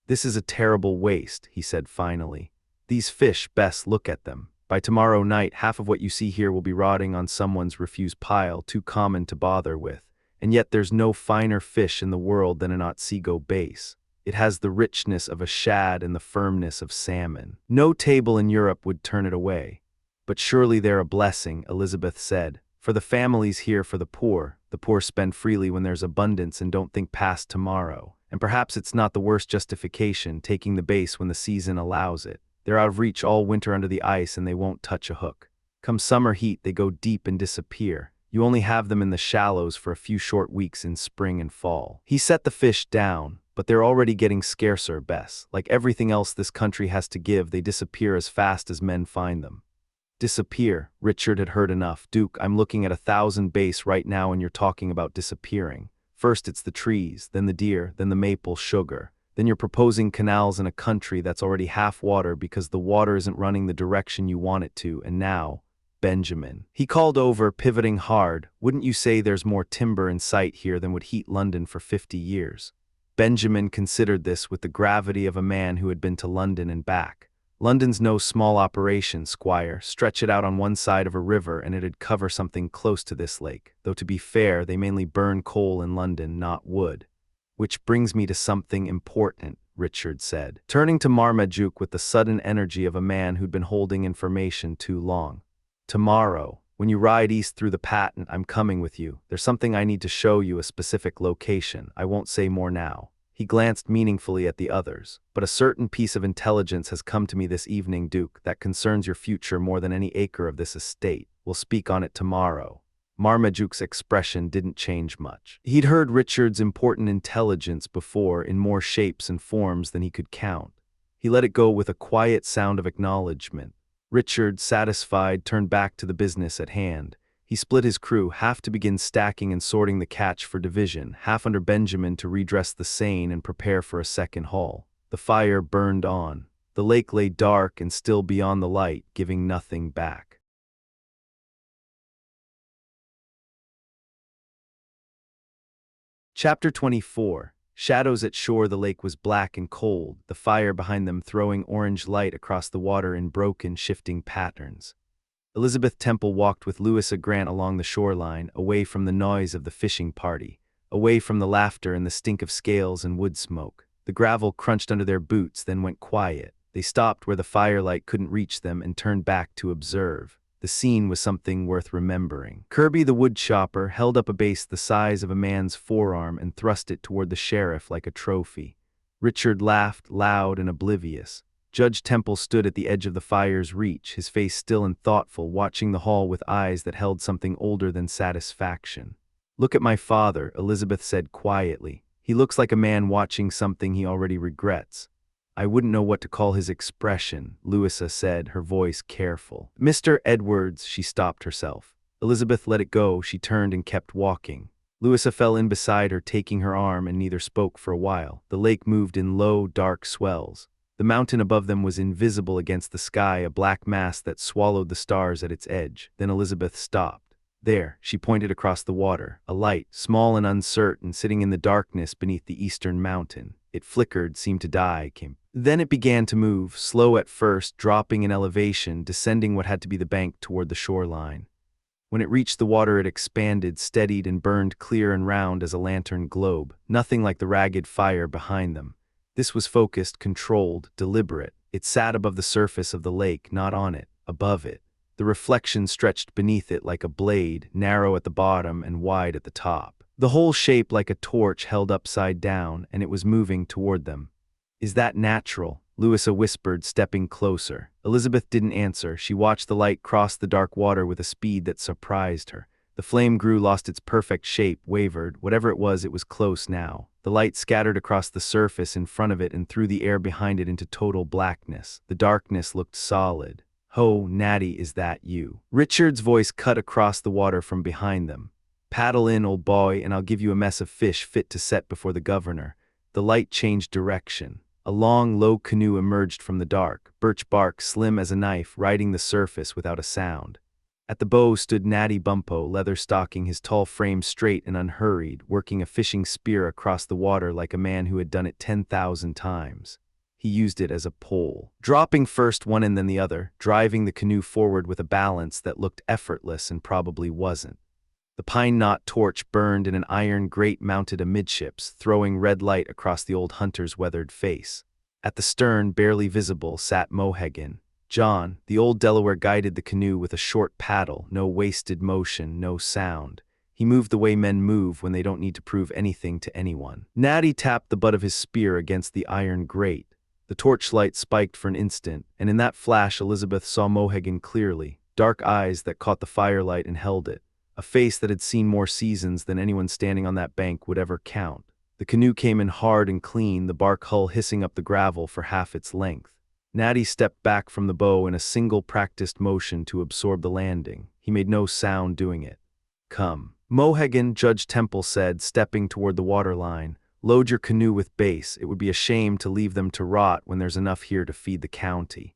[SPEAKER 1] "This is a terrible waste," he said finally. "These fish, Bess, look at them. By tomorrow night, half of what you see here will be rotting on someone's refused pile, too common to bother with. And yet there's no finer fish in the world than an Otsego base. It has the richness of a shad and the firmness of salmon. No table in Europe would turn it away." "But surely they're a blessing," Elizabeth said. "For the families here, for the poor. The poor spend freely when there's abundance and don't think past tomorrow. And perhaps it's not the worst justification, taking the base when the season allows it. They're out of reach all winter under the ice and they won't touch a hook. Come summer heat, they go deep and disappear. You only have them in the shallows for a few short weeks in spring and fall." He set the fish down. "But they're already getting scarcer, Bess. Like everything else this country has to give, they disappear as fast as men find them." "Disappear?" Richard had heard enough. "Duke, I'm looking at 1,000 base right now and you're talking about disappearing. First it's the trees, then the deer, then the maple sugar. Then you're proposing canals in a country that's already half water because the water isn't running the direction you want it to, and now, Benjamin." He called over, pivoting hard, "Wouldn't you say there's more timber in sight here than would heat London for 50 years? Benjamin considered this with the gravity of a man who had been to London and back. "London's no small operation, Squire. Stretch it out on one side of a river and it'd cover something close to this lake, though to be fair, they mainly burn coal in London, not wood." "Which brings me to something important," Richard said, turning to Marmaduke with the sudden energy of a man who'd been holding information too long. "Tomorrow, when you ride east through the patent, I'm coming with you. There's something I need to show you, a specific location. I won't say more now." He glanced meaningfully at the others. "But a certain piece of intelligence has come to me this evening, Duke, that concerns your future more than any acre of this estate. We'll speak on it tomorrow." Marmaduke's expression didn't change much. He'd heard Richard's important intelligence before in more shapes and forms than he could count. He let it go with a quiet sound of acknowledgement. Richard, satisfied, turned back to the business at hand. He split his crew, half to begin stacking and sorting the catch for division, half under Benjamin to redress the seine and prepare for a second haul. The fire burned on. The lake lay dark and still beyond the light, giving nothing back. Chapter 24. Shadows at shore. The lake was black and cold, the fire behind them throwing orange light across the water in broken, shifting patterns. Elizabeth Temple walked with Louisa Grant along the shoreline, away from the noise of the fishing party. away from the laughter and the stink of scales and wood smoke. The gravel crunched under their boots, then went quiet. They stopped where the firelight couldn't reach them and turned back to observe. The scene was something worth remembering. Kirby the woodchopper held up a base the size of a man's forearm and thrust it toward the sheriff like a trophy. Richard laughed, loud and oblivious. Judge Temple stood at the edge of the fire's reach, his face still and thoughtful, watching the hall with eyes that held something older than satisfaction. "Look at my father," Elizabeth said quietly. "He looks like a man watching something he already regrets." "I wouldn't know what to call his expression," Louisa said, her voice careful. "Mr. Edwards," she stopped herself. Elizabeth let it go. She turned and kept walking. Louisa fell in beside her, taking her arm, and neither spoke for a while. The lake moved in low, dark swells. The mountain above them was invisible against the sky, a black mass that swallowed the stars at its edge. Then Elizabeth stopped. There, she pointed across the water, a light, small and uncertain, sitting in the darkness beneath the eastern mountain. It flickered, seemed to die, came. Then it began to move, slow at first, dropping in elevation, descending what had to be the bank toward the shoreline. When it reached the water, it expanded, steadied, and burned clear and round as a lantern globe, nothing like the ragged fire behind them. This was focused, controlled, deliberate. It sat above the surface of the lake, not on it, above it. The reflection stretched beneath it like a blade, narrow at the bottom and wide at the top. The whole shape like a torch held upside down, and it was moving toward them. "Is that natural?" Louisa whispered, stepping closer. Elizabeth didn't answer. She watched the light cross the dark water with a speed that surprised her. The flame grew, lost its perfect shape, wavered. Whatever it was close now. The light scattered across the surface in front of it and threw the air behind it into total blackness. The darkness looked solid. "Ho, Natty, is that you?" Richard's voice cut across the water from behind them. "Paddle in, old boy, and I'll give you a mess of fish fit to set before the governor." The light changed direction. A long, low canoe emerged from the dark, birch bark slim as a knife, riding the surface without a sound. At the bow stood Natty Bumppo, leatherstocking, his tall frame straight and unhurried, working a fishing spear across the water like a man who had done it 10,000 times. He used it as a pole, dropping first one and then the other, driving the canoe forward with a balance that looked effortless and probably wasn't. The pine knot torch burned in an iron grate mounted amidships, throwing red light across the old hunter's weathered face. At the stern, barely visible, sat Mohegan. John, the old Delaware, guided the canoe with a short paddle, no wasted motion, no sound. He moved the way men move when they don't need to prove anything to anyone. Natty tapped the butt of his spear against the iron grate. The torchlight spiked for an instant, and in that flash Elizabeth saw Mohegan clearly, dark eyes that caught the firelight and held it, a face that had seen more seasons than anyone standing on that bank would ever count. The canoe came in hard and clean, the bark hull hissing up the gravel for half its length. Natty stepped back from the bow in a single practiced motion to absorb the landing. He made no sound doing it. "Come, Mohegan," Judge Temple said, stepping toward the waterline. "Load your canoe with base. It would be a shame to leave them to rot when there's enough here to feed the county."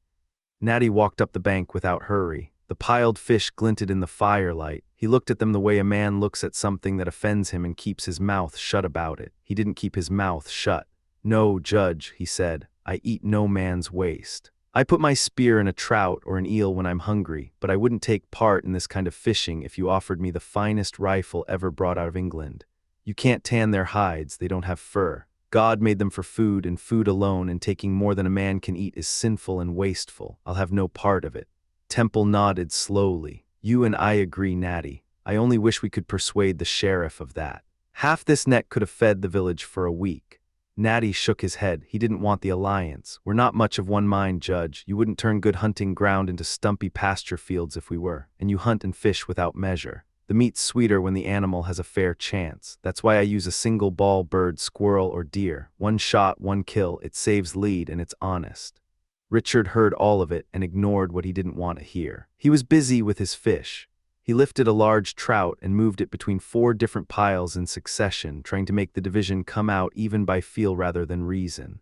[SPEAKER 1] Natty walked up the bank without hurry. The piled fish glinted in the firelight. He looked at them the way a man looks at something that offends him and keeps his mouth shut about it. He didn't keep his mouth shut. "No, Judge," he said, "I eat no man's waste. I put my spear in a trout or an eel when I'm hungry, but I wouldn't take part in this kind of fishing if you offered me the finest rifle ever brought out of England. You can't tan their hides, they don't have fur. God made them for food and food alone, and taking more than a man can eat is sinful and wasteful. I'll have no part of it." Temple nodded slowly. "You and I agree, Natty. I only wish we could persuade the sheriff of that. Half this net could have fed the village for a week." Natty shook his head. He didn't want the alliance. "We're not much of one mind, Judge. You wouldn't turn good hunting ground into stumpy pasture fields if we were, and you hunt and fish without measure. The meat's sweeter when the animal has a fair chance. That's why I use a single ball bird, squirrel, or deer. One shot, one kill. It saves lead and it's honest." Richard heard all of it and ignored what he didn't want to hear. He was busy with his fish. He lifted a large trout and moved it between 4 different piles in succession, trying to make the division come out even by feel rather than reason.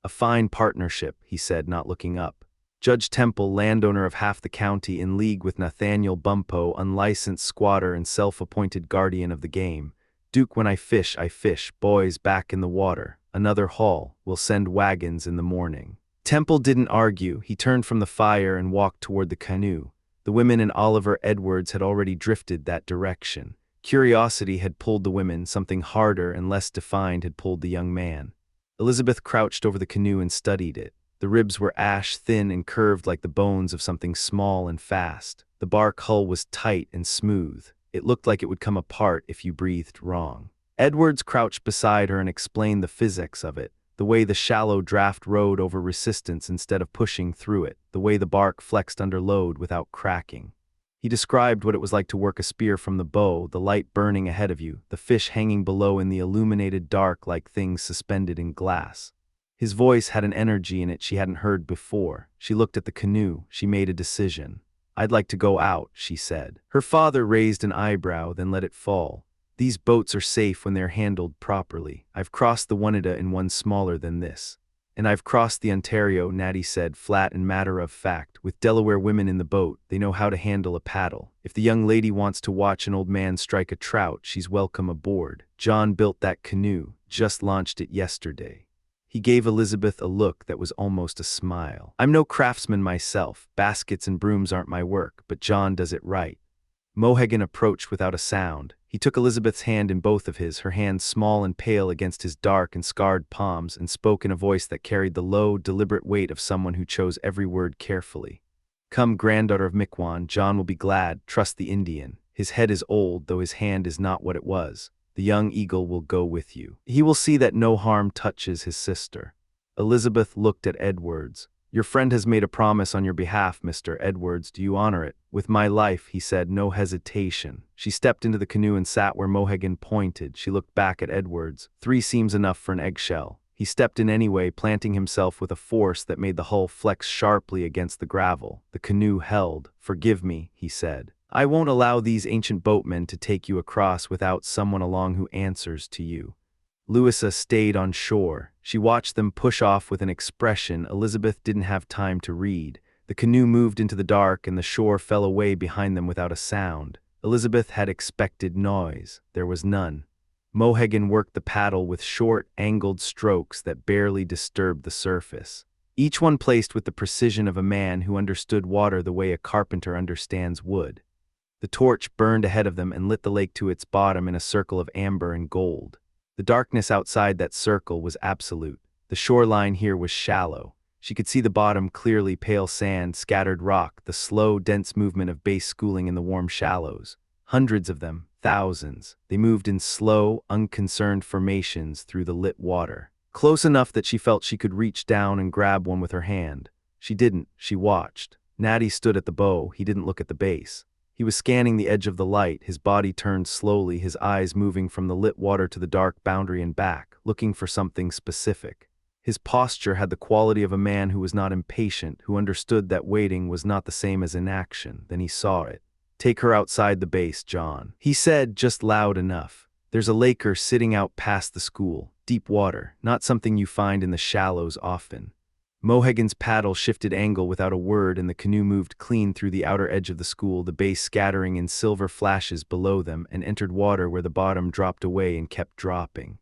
[SPEAKER 1] "A fine partnership," he said, not looking up. Judge Temple, landowner of half the county, in league with Nathaniel Bumppo, unlicensed squatter and self-appointed guardian of the game. "Duke, when I fish, boys back in the water. Another haul. We'll send wagons in the morning." Temple didn't argue. He turned from the fire and walked toward the canoe. The women and Oliver Edwards had already drifted that direction. Curiosity had pulled the women, something harder and less defined had pulled the young man. Elizabeth crouched over the canoe and studied it. The ribs were ash-thin and curved like the bones of something small and fast. The bark hull was tight and smooth. It looked like it would come apart if you breathed wrong. Edwards crouched beside her and explained the physics of it, the way the shallow draft rode over resistance instead of pushing through it, the way the bark flexed under load without cracking. He described what it was like to work a spear from the bow, the light burning ahead of you, the fish hanging below in the illuminated dark like things suspended in glass. His voice had an energy in it she hadn't heard before. She looked at the canoe. She made a decision. "I'd like to go out," she said. Her father raised an eyebrow, then let it fall. "These boats are safe when they're handled properly. I've crossed the Oneida in one smaller than this. And I've crossed the Ontario," Natty said, flat and matter-of-fact. "With Delaware women in the boat, they know how to handle a paddle. If the young lady wants to watch an old man strike a trout, she's welcome aboard. John built that canoe, just launched it yesterday." He gave Elizabeth a look that was almost a smile. "I'm no craftsman myself. Baskets and brooms aren't my work, but John does it right." Mohegan approached without a sound. He took Elizabeth's hand in both of his, her hands small and pale against his dark and scarred palms, and spoke in a voice that carried the low, deliberate weight of someone who chose every word carefully. "Come, granddaughter of Miquon, John will be glad. Trust the Indian. His head is old, though his hand is not what it was. The young eagle will go with you. He will see that no harm touches his sister." Elizabeth looked at Edwards. "Your friend has made a promise on your behalf, Mr. Edwards. Do you honor it?" "With my life," he said, no hesitation. She stepped into the canoe and sat where Mohegan pointed. She looked back at Edwards. 3 seems enough for an eggshell. He stepped in anyway, planting himself with a force that made the hull flex sharply against the gravel. The canoe held. "Forgive me," he said. "I won't allow these ancient boatmen to take you across without someone along who answers to you." Louisa stayed on shore. She watched them push off with an expression Elizabeth didn't have time to read. The canoe moved into the dark and the shore fell away behind them without a sound. Elizabeth had expected noise. There was none. Mohegan worked the paddle with short, angled strokes that barely disturbed the surface. Each one placed with the precision of a man who understood water the way a carpenter understands wood. The torch burned ahead of them and lit the lake to its bottom in a circle of amber and gold. The darkness outside that circle was absolute. The shoreline here was shallow. She could see the bottom clearly, pale sand, scattered rock, the slow, dense movement of base schooling in the warm shallows. Hundreds of them, thousands. They moved in slow, unconcerned formations through the lit water. Close enough that she felt she could reach down and grab one with her hand. She didn't. She watched. Natty stood at the bow. He didn't look at the base. He was scanning the edge of the light, his body turned slowly, his eyes moving from the lit water to the dark boundary and back, looking for something specific. His posture had the quality of a man who was not impatient, who understood that waiting was not the same as inaction. Then he saw it. "Take her outside the base, John," he said, just loud enough. "There's a laker sitting out past the school. Deep water, not something you find in the shallows often." Mohegan's paddle shifted angle without a word and the canoe moved clean through the outer edge of the school, the base scattering in silver flashes below them, and entered water where the bottom dropped away and kept dropping.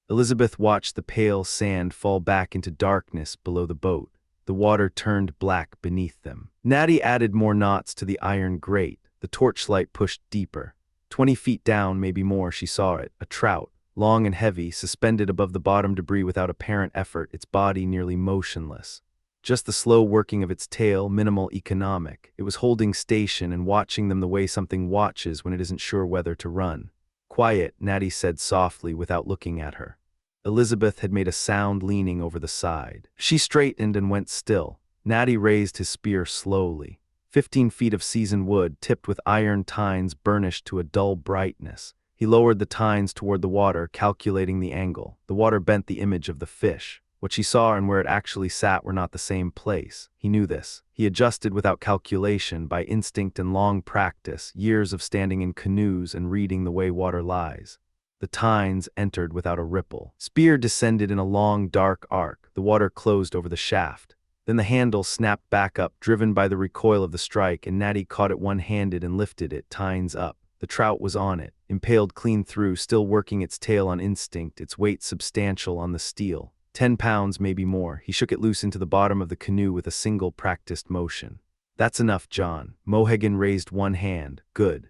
[SPEAKER 1] Elizabeth watched the pale sand fall back into darkness below the boat. The water turned black beneath them. Natty added more knots to the iron grate. The torchlight pushed deeper. 20 feet down, maybe more, she saw it, a trout. Long and heavy, suspended above the bottom debris without apparent effort, its body nearly motionless. Just the slow working of its tail, minimal, economic. It was holding station and watching them the way something watches when it isn't sure whether to run. "Quiet," Natty said softly without looking at her. Elizabeth had made a sound leaning over the side. She straightened and went still. Natty raised his spear slowly. 15 feet of seasoned wood, tipped with iron tines burnished to a dull brightness. He lowered the tines toward the water, calculating the angle. The water bent the image of the fish. What she saw and where it actually sat were not the same place. He knew this. He adjusted without calculation, by instinct and long practice, years of standing in canoes and reading the way water lies. The tines entered without a ripple. Spear descended in a long, dark arc. The water closed over the shaft. Then the handle snapped back up, driven by the recoil of the strike, and Natty caught it one-handed and lifted it, tines up. The trout was on it, impaled clean through, still working its tail on instinct, its weight substantial on the steel. 10 pounds, maybe more. He shook it loose into the bottom of the canoe with a single practiced motion. "That's enough, John." Mohegan raised one hand. "Good."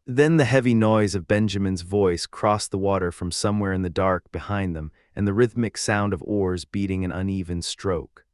[SPEAKER 1] Then the heavy noise of Benjamin's voice crossed the water from somewhere in the dark behind them, and the rhythmic sound of oars beating an uneven stroke.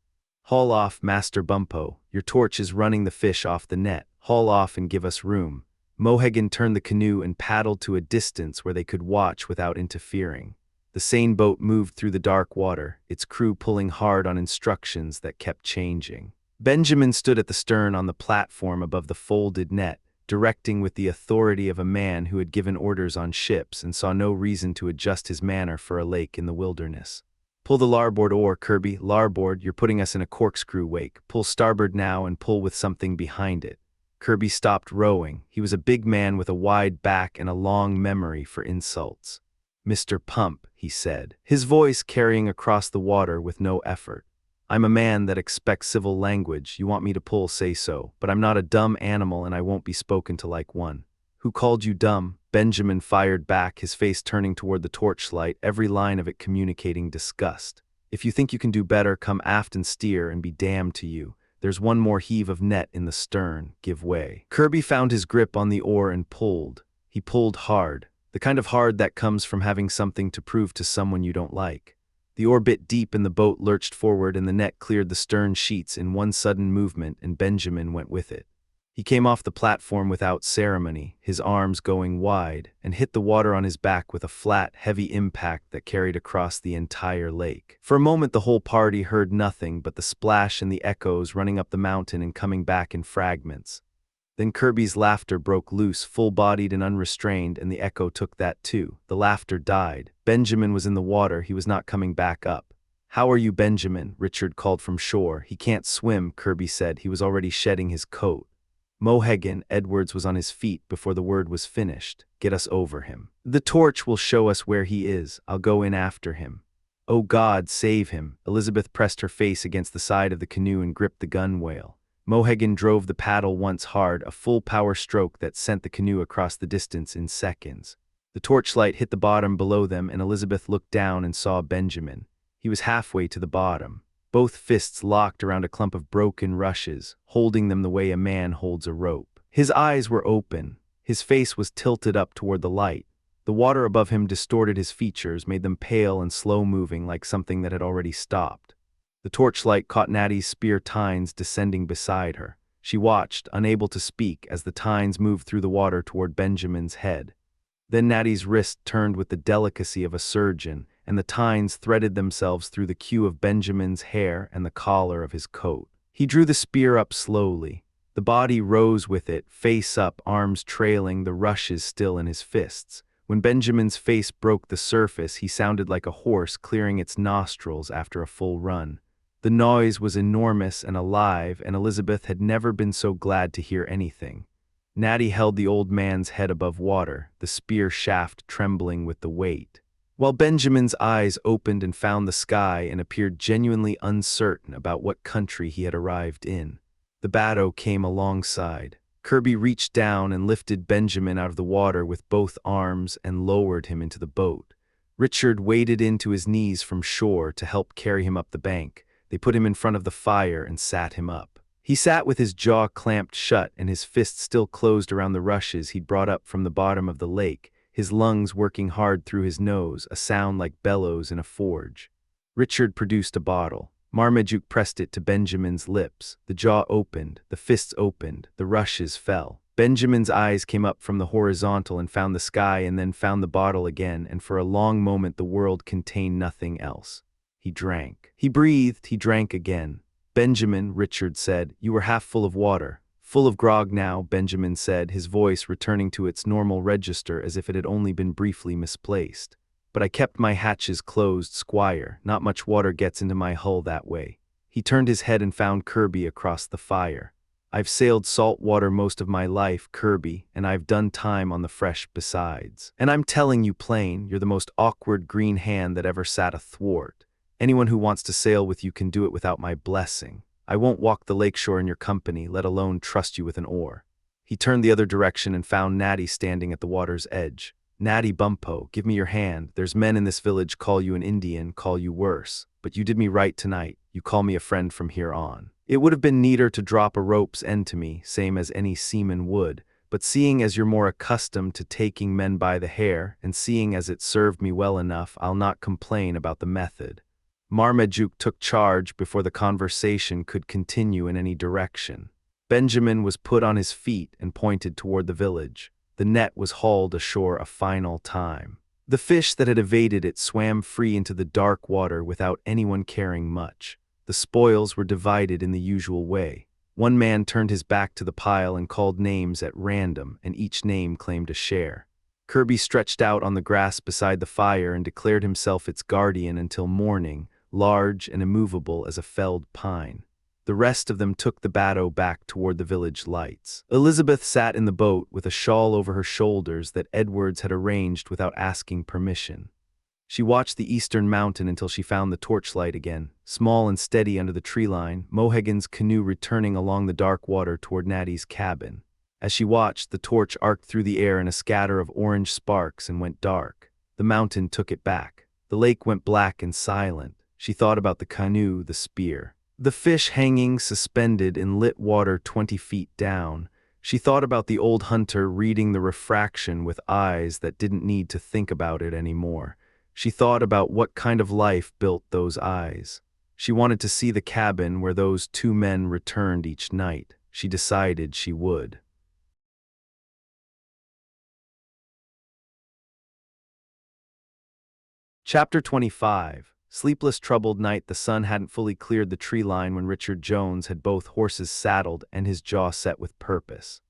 [SPEAKER 1] "Haul off, Master Bumppo. Your torch is running the fish off the net. Haul off and give us room." Mohegan turned the canoe and paddled to a distance where they could watch without interfering. The seine boat moved through the dark water, its crew pulling hard on instructions that kept changing. Benjamin stood at the stern on the platform above the folded net, directing with the authority of a man who had given orders on ships and saw no reason to adjust his manner for a lake in the wilderness. "Pull the larboard oar, Kirby. Larboard, you're putting us in a corkscrew wake. Pull starboard now and pull with something behind it." Kirby stopped rowing. He was a big man with a wide back and a long memory for insults. "Mr. Pump," he said, his voice carrying across the water with no effort. "I'm a man that expects civil language. You want me to pull, say so, but I'm not a dumb animal and I won't be spoken to like one." "Who called you dumb?" Benjamin fired back, his face turning toward the torchlight, every line of it communicating disgust. "If you think you can do better, come aft and steer and be damned to you. There's one more heave of net in the stern. Give way." Kirby found his grip on the oar and pulled. He pulled hard, the kind of hard that comes from having something to prove to someone you don't like. The oar bit deep and the boat lurched forward and the net cleared the stern sheets in one sudden movement, and Benjamin went with it. He came off the platform without ceremony, his arms going wide, and hit the water on his back with a flat, heavy impact that carried across the entire lake. For a moment the whole party heard nothing but the splash and the echoes running up the mountain and coming back in fragments. Then Kirby's laughter broke loose, full-bodied and unrestrained, and the echo took that too. The laughter died. Benjamin was in the water. He was not coming back up. "How are you, Benjamin?" Richard called from shore. "He can't swim," Kirby said. He was already shedding his coat. "Mohegan," Edwards was on his feet before the word was finished. "Get us over him. The torch will show us where he is. I'll go in after him." "Oh God, save him." Elizabeth pressed her face against the side of the canoe and gripped the gunwale. Mohegan drove the paddle once hard, a full-power stroke that sent the canoe across the distance in seconds. The torchlight hit the bottom below them, and Elizabeth looked down and saw Benjamin. He was halfway to the bottom, both fists locked around a clump of broken rushes, holding them the way a man holds a rope. His eyes were open. His face was tilted up toward the light. The water above him distorted his features, made them pale and slow-moving like something that had already stopped. The torchlight caught Natty's spear tines descending beside her. She watched, unable to speak, as the tines moved through the water toward Benjamin's head. Then Natty's wrist turned with the delicacy of a surgeon, and the tines threaded themselves through the queue of Benjamin's hair and the collar of his coat. He drew the spear up slowly. The body rose with it, face up, arms trailing, the rushes still in his fists. When Benjamin's face broke the surface, he sounded like a horse clearing its nostrils after a full run. The noise was enormous and alive, and Elizabeth had never been so glad to hear anything. Natty held the old man's head above water, the spear shaft trembling with the weight, while Benjamin's eyes opened and found the sky and appeared genuinely uncertain about what country he had arrived in. The battle came alongside. Kirby reached down and lifted Benjamin out of the water with both arms and lowered him into the boat. Richard waded in to his knees from shore to help carry him up the bank. They put him in front of the fire and sat him up. He sat with his jaw clamped shut and his fists still closed around the rushes he'd brought up from the bottom of the lake, his lungs working hard through his nose, a sound like bellows in a forge. Richard produced a bottle. Marmaduke pressed it to Benjamin's lips. The jaw opened, the fists opened, the rushes fell. Benjamin's eyes came up from the horizontal and found the sky and then found the bottle again, and for a long moment the world contained nothing else. He drank. He breathed, he drank again. "Benjamin," Richard said, "you were half full of water." "Full of grog now," Benjamin said, his voice returning to its normal register as if it had only been briefly misplaced. "But I kept my hatches closed, Squire. Not much water gets into my hull that way." He turned his head and found Kirby across the fire. "I've sailed salt water most of my life, Kirby, and I've done time on the fresh besides. And I'm telling you plain, you're the most awkward green hand that ever sat athwart. Anyone who wants to sail with you can do it without my blessing. I won't walk the lakeshore in your company, let alone trust you with an oar." He turned the other direction and found Natty standing at the water's edge. "Natty Bumppo, give me your hand. There's men in this village call you an Indian, call you worse. But you did me right tonight. You call me a friend from here on. It would have been neater to drop a rope's end to me, same as any seaman would, but seeing as you're more accustomed to taking men by the hair, and seeing as it served me well enough, I'll not complain about the method." Marmaduke took charge before the conversation could continue in any direction. Benjamin was put on his feet and pointed toward the village. The net was hauled ashore a final time. The fish that had evaded it swam free into the dark water without anyone caring much. The spoils were divided in the usual way. One man turned his back to the pile and called names at random, and each name claimed a share. Kirby stretched out on the grass beside the fire and declared himself its guardian until morning, large and immovable as a felled pine. The rest of them took the bateau back toward the village lights. Elizabeth sat in the boat with a shawl over her shoulders that Edwards had arranged without asking permission. She watched the eastern mountain until she found the torchlight again, small and steady under the tree line, Mohegan's canoe returning along the dark water toward Natty's cabin. As she watched, the torch arced through the air in a scatter of orange sparks and went dark. The mountain took it back. The lake went black and silent. She thought about the canoe, the spear, the fish hanging suspended in lit water 20 feet down. She thought about the old hunter reading the refraction with eyes that didn't need to think about it anymore. She thought about what kind of life built those eyes. She wanted to see the cabin where those two men returned each night. She decided she would. Chapter 25. Sleepless, troubled night. The sun hadn't fully cleared the tree line when Richard Jones had both horses saddled and his jaw set with purpose.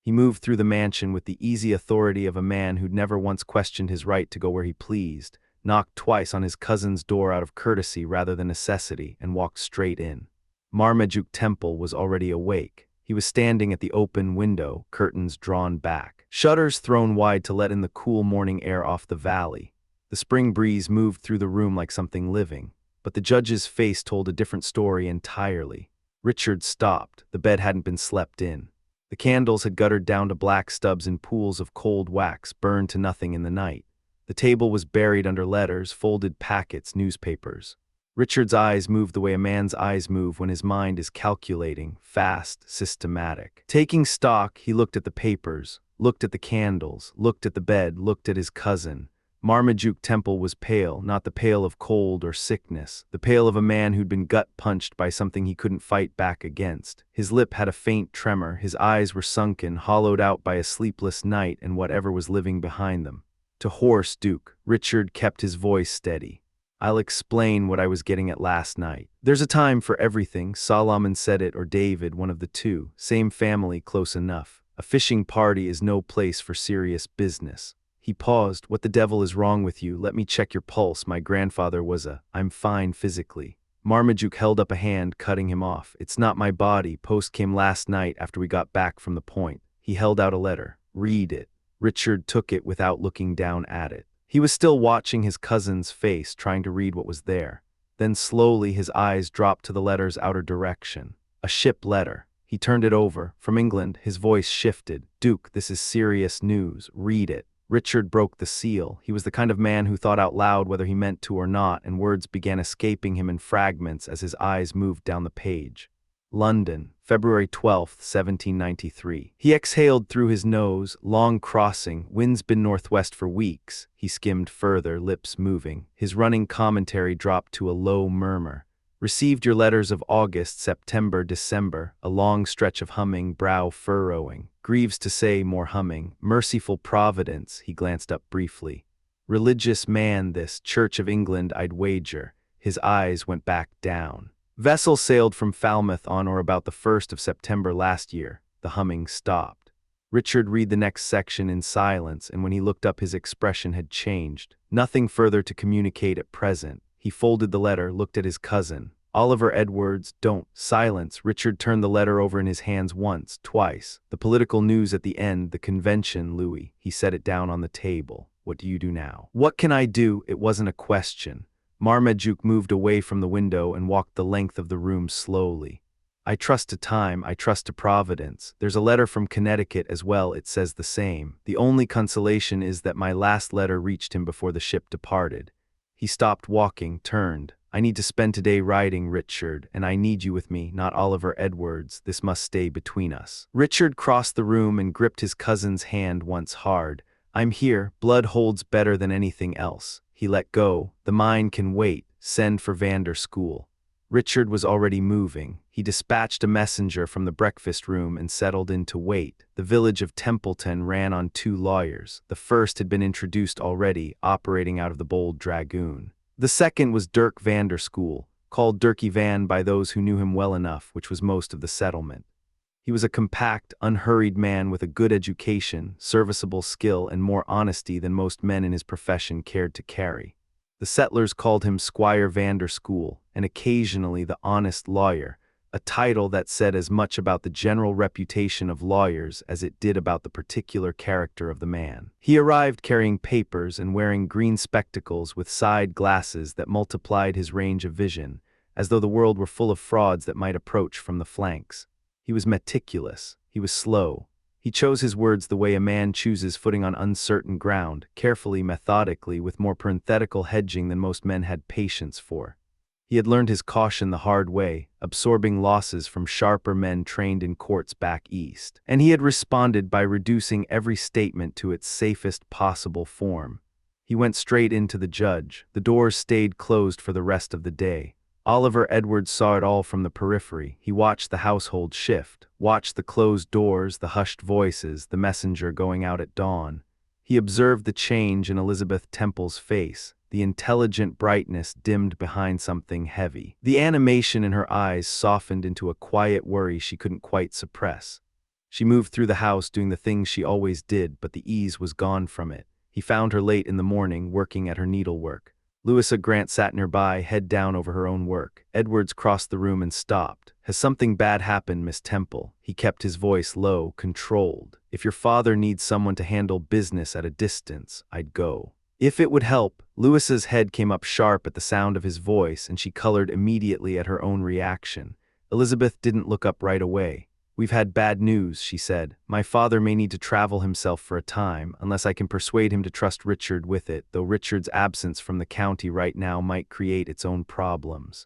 [SPEAKER 1] He moved through the mansion with the easy authority of a man who'd never once questioned his right to go where he pleased, knocked twice on his cousin's door out of courtesy rather than necessity, and walked straight in. Marmaduke Temple was already awake. He was standing at the open window, curtains drawn back, shutters thrown wide to let in the cool morning air off the valley. The spring breeze moved through the room like something living, but the judge's face told a different story entirely. Richard stopped. The bed hadn't been slept in. The candles had guttered down to black stubs in pools of cold wax, burned to nothing in the night. The table was buried under letters, folded packets, newspapers. Richard's eyes moved the way a man's eyes move when his mind is calculating, fast, systematic. Taking stock, he looked at the papers, looked at the candles, looked at the bed, looked at his cousin. Marmaduke Temple was pale, not the pale of cold or sickness, the pale of a man who'd been gut-punched by something he couldn't fight back against. His lip had a faint tremor, his eyes were sunken, hollowed out by a sleepless night and whatever was living behind them. To Horse Duke, Richard kept his voice steady. "I'll explain what I was getting at last night. There's a time for everything. Solomon said it, or David, one of the two. Same family, close enough. A fishing party is no place for serious business." He paused. "What the devil is wrong with you? Let me check your pulse. My grandfather was I'm fine physically." Marmaduke held up a hand, cutting him off. "It's not my body. Post came last night after we got back from the point." He held out a letter. "Read it." Richard took it without looking down at it. He was still watching his cousin's face, trying to read what was there. Then slowly his eyes dropped to the letter's outer direction. A ship letter. He turned it over. From England. His voice shifted. "Duke, this is serious news. Read it." Richard broke the seal. He was the kind of man who thought out loud whether he meant to or not, and words began escaping him in fragments as his eyes moved down the page. London, February 12, 1793. He exhaled through his nose, long crossing, wind's been northwest for weeks. He skimmed further, lips moving. His running commentary dropped to a low murmur. Received your letters of August, September, December, a long stretch of humming, brow furrowing. Grieves to say, more humming. Merciful Providence, he glanced up briefly. Religious man this, Church of England, I'd wager. His eyes went back down. Vessel sailed from Falmouth on or about the 1st of September last year. The humming stopped. Richard read the next section in silence, and when he looked up his expression had changed. Nothing further to communicate at present. He folded the letter, looked at his cousin. Oliver Edwards, don't. Silence. Richard turned the letter over in his hands once, twice. The political news at the end, the convention, Louis. He set it down on the table. What do you do now? What can I do? It wasn't a question. Marmaduke moved away from the window and walked the length of the room slowly. I trust to time, I trust to Providence. There's a letter from Connecticut as well, it says the same. The only consolation is that my last letter reached him before the ship departed. He stopped walking, turned. I need to spend today riding, Richard, and I need you with me, not Oliver Edwards. This must stay between us. Richard crossed the room and gripped his cousin's hand once hard. I'm here. Blood holds better than anything else. He let go. The mind can wait. Send for Vander School. Richard was already moving. He dispatched a messenger from the breakfast room and settled in to wait. The village of Templeton ran on 2 lawyers. The first had been introduced already, operating out of the Bold Dragoon. The second was Dirk Vander School, called Dirkie Van by those who knew him well enough, which was most of the settlement. He was a compact, unhurried man with a good education, serviceable skill, and more honesty than most men in his profession cared to carry. The settlers called him Squire Vander School, and occasionally the honest lawyer, a title that said as much about the general reputation of lawyers as it did about the particular character of the man. He arrived carrying papers and wearing green spectacles with side glasses that multiplied his range of vision, as though the world were full of frauds that might approach from the flanks. He was meticulous. He was slow. He chose his words the way a man chooses footing on uncertain ground, carefully, methodically, with more parenthetical hedging than most men had patience for. He had learned his caution the hard way, absorbing losses from sharper men trained in courts back east. And he had responded by reducing every statement to its safest possible form. He went straight into the judge. The doors stayed closed for the rest of the day. Oliver Edwards saw it all from the periphery. He watched the household shift, watched the closed doors, the hushed voices, the messenger going out at dawn. He observed the change in Elizabeth Temple's face. The intelligent brightness dimmed behind something heavy. The animation in her eyes softened into a quiet worry she couldn't quite suppress. She moved through the house doing the things she always did, but the ease was gone from it. He found her late in the morning, working at her needlework. Louisa Grant sat nearby, head down over her own work. Edwards crossed the room and stopped. Has something bad happened, Miss Temple? He kept his voice low, controlled. If your father needs someone to handle business at a distance, I'd go. If it would help. Louisa's head came up sharp at the sound of his voice, and she colored immediately at her own reaction. Elizabeth didn't look up right away. We've had bad news, she said. My father may need to travel himself for a time, unless I can persuade him to trust Richard with it, though Richard's absence from the county right now might create its own problems.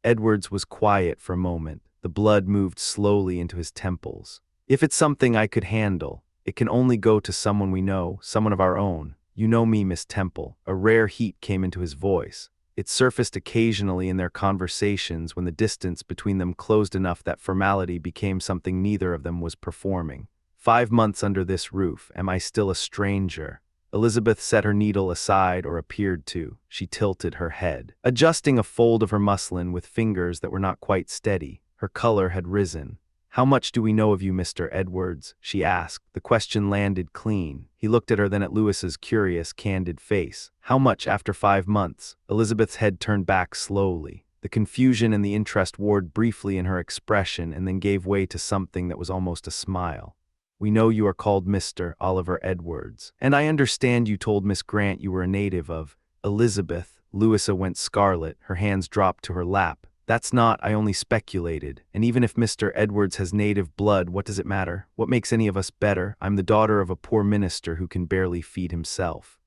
[SPEAKER 1] Edwards was quiet for a moment. The blood moved slowly into his temples. If it's something I could handle, it can only go to someone we know, someone of our own. You know me, Miss Temple. A rare heat came into his voice. It surfaced occasionally in their conversations when the distance between them closed enough that formality became something neither of them was performing. 5 months under this roof, am I still a stranger? Elizabeth set her needle aside, or appeared to. She tilted her head, adjusting a fold of her muslin with fingers that were not quite steady. Her color had risen. How much do we know of you, Mr. Edwards? She asked. The question landed clean. He looked at her, then at Louisa's curious, candid face. How much after 5 months? Elizabeth's head turned back slowly. The confusion and the interest warred briefly in her expression and then gave way to something that was almost a smile. We know you are called Mr. Oliver Edwards. And I understand you told Miss Grant you were a native of Elizabeth. Louisa went scarlet. Her hands dropped to her lap. That's not, I only speculated. And even if Mr. Edwards has native blood, what does it matter? What makes any of us better? I'm the daughter of a poor minister who can barely feed himself.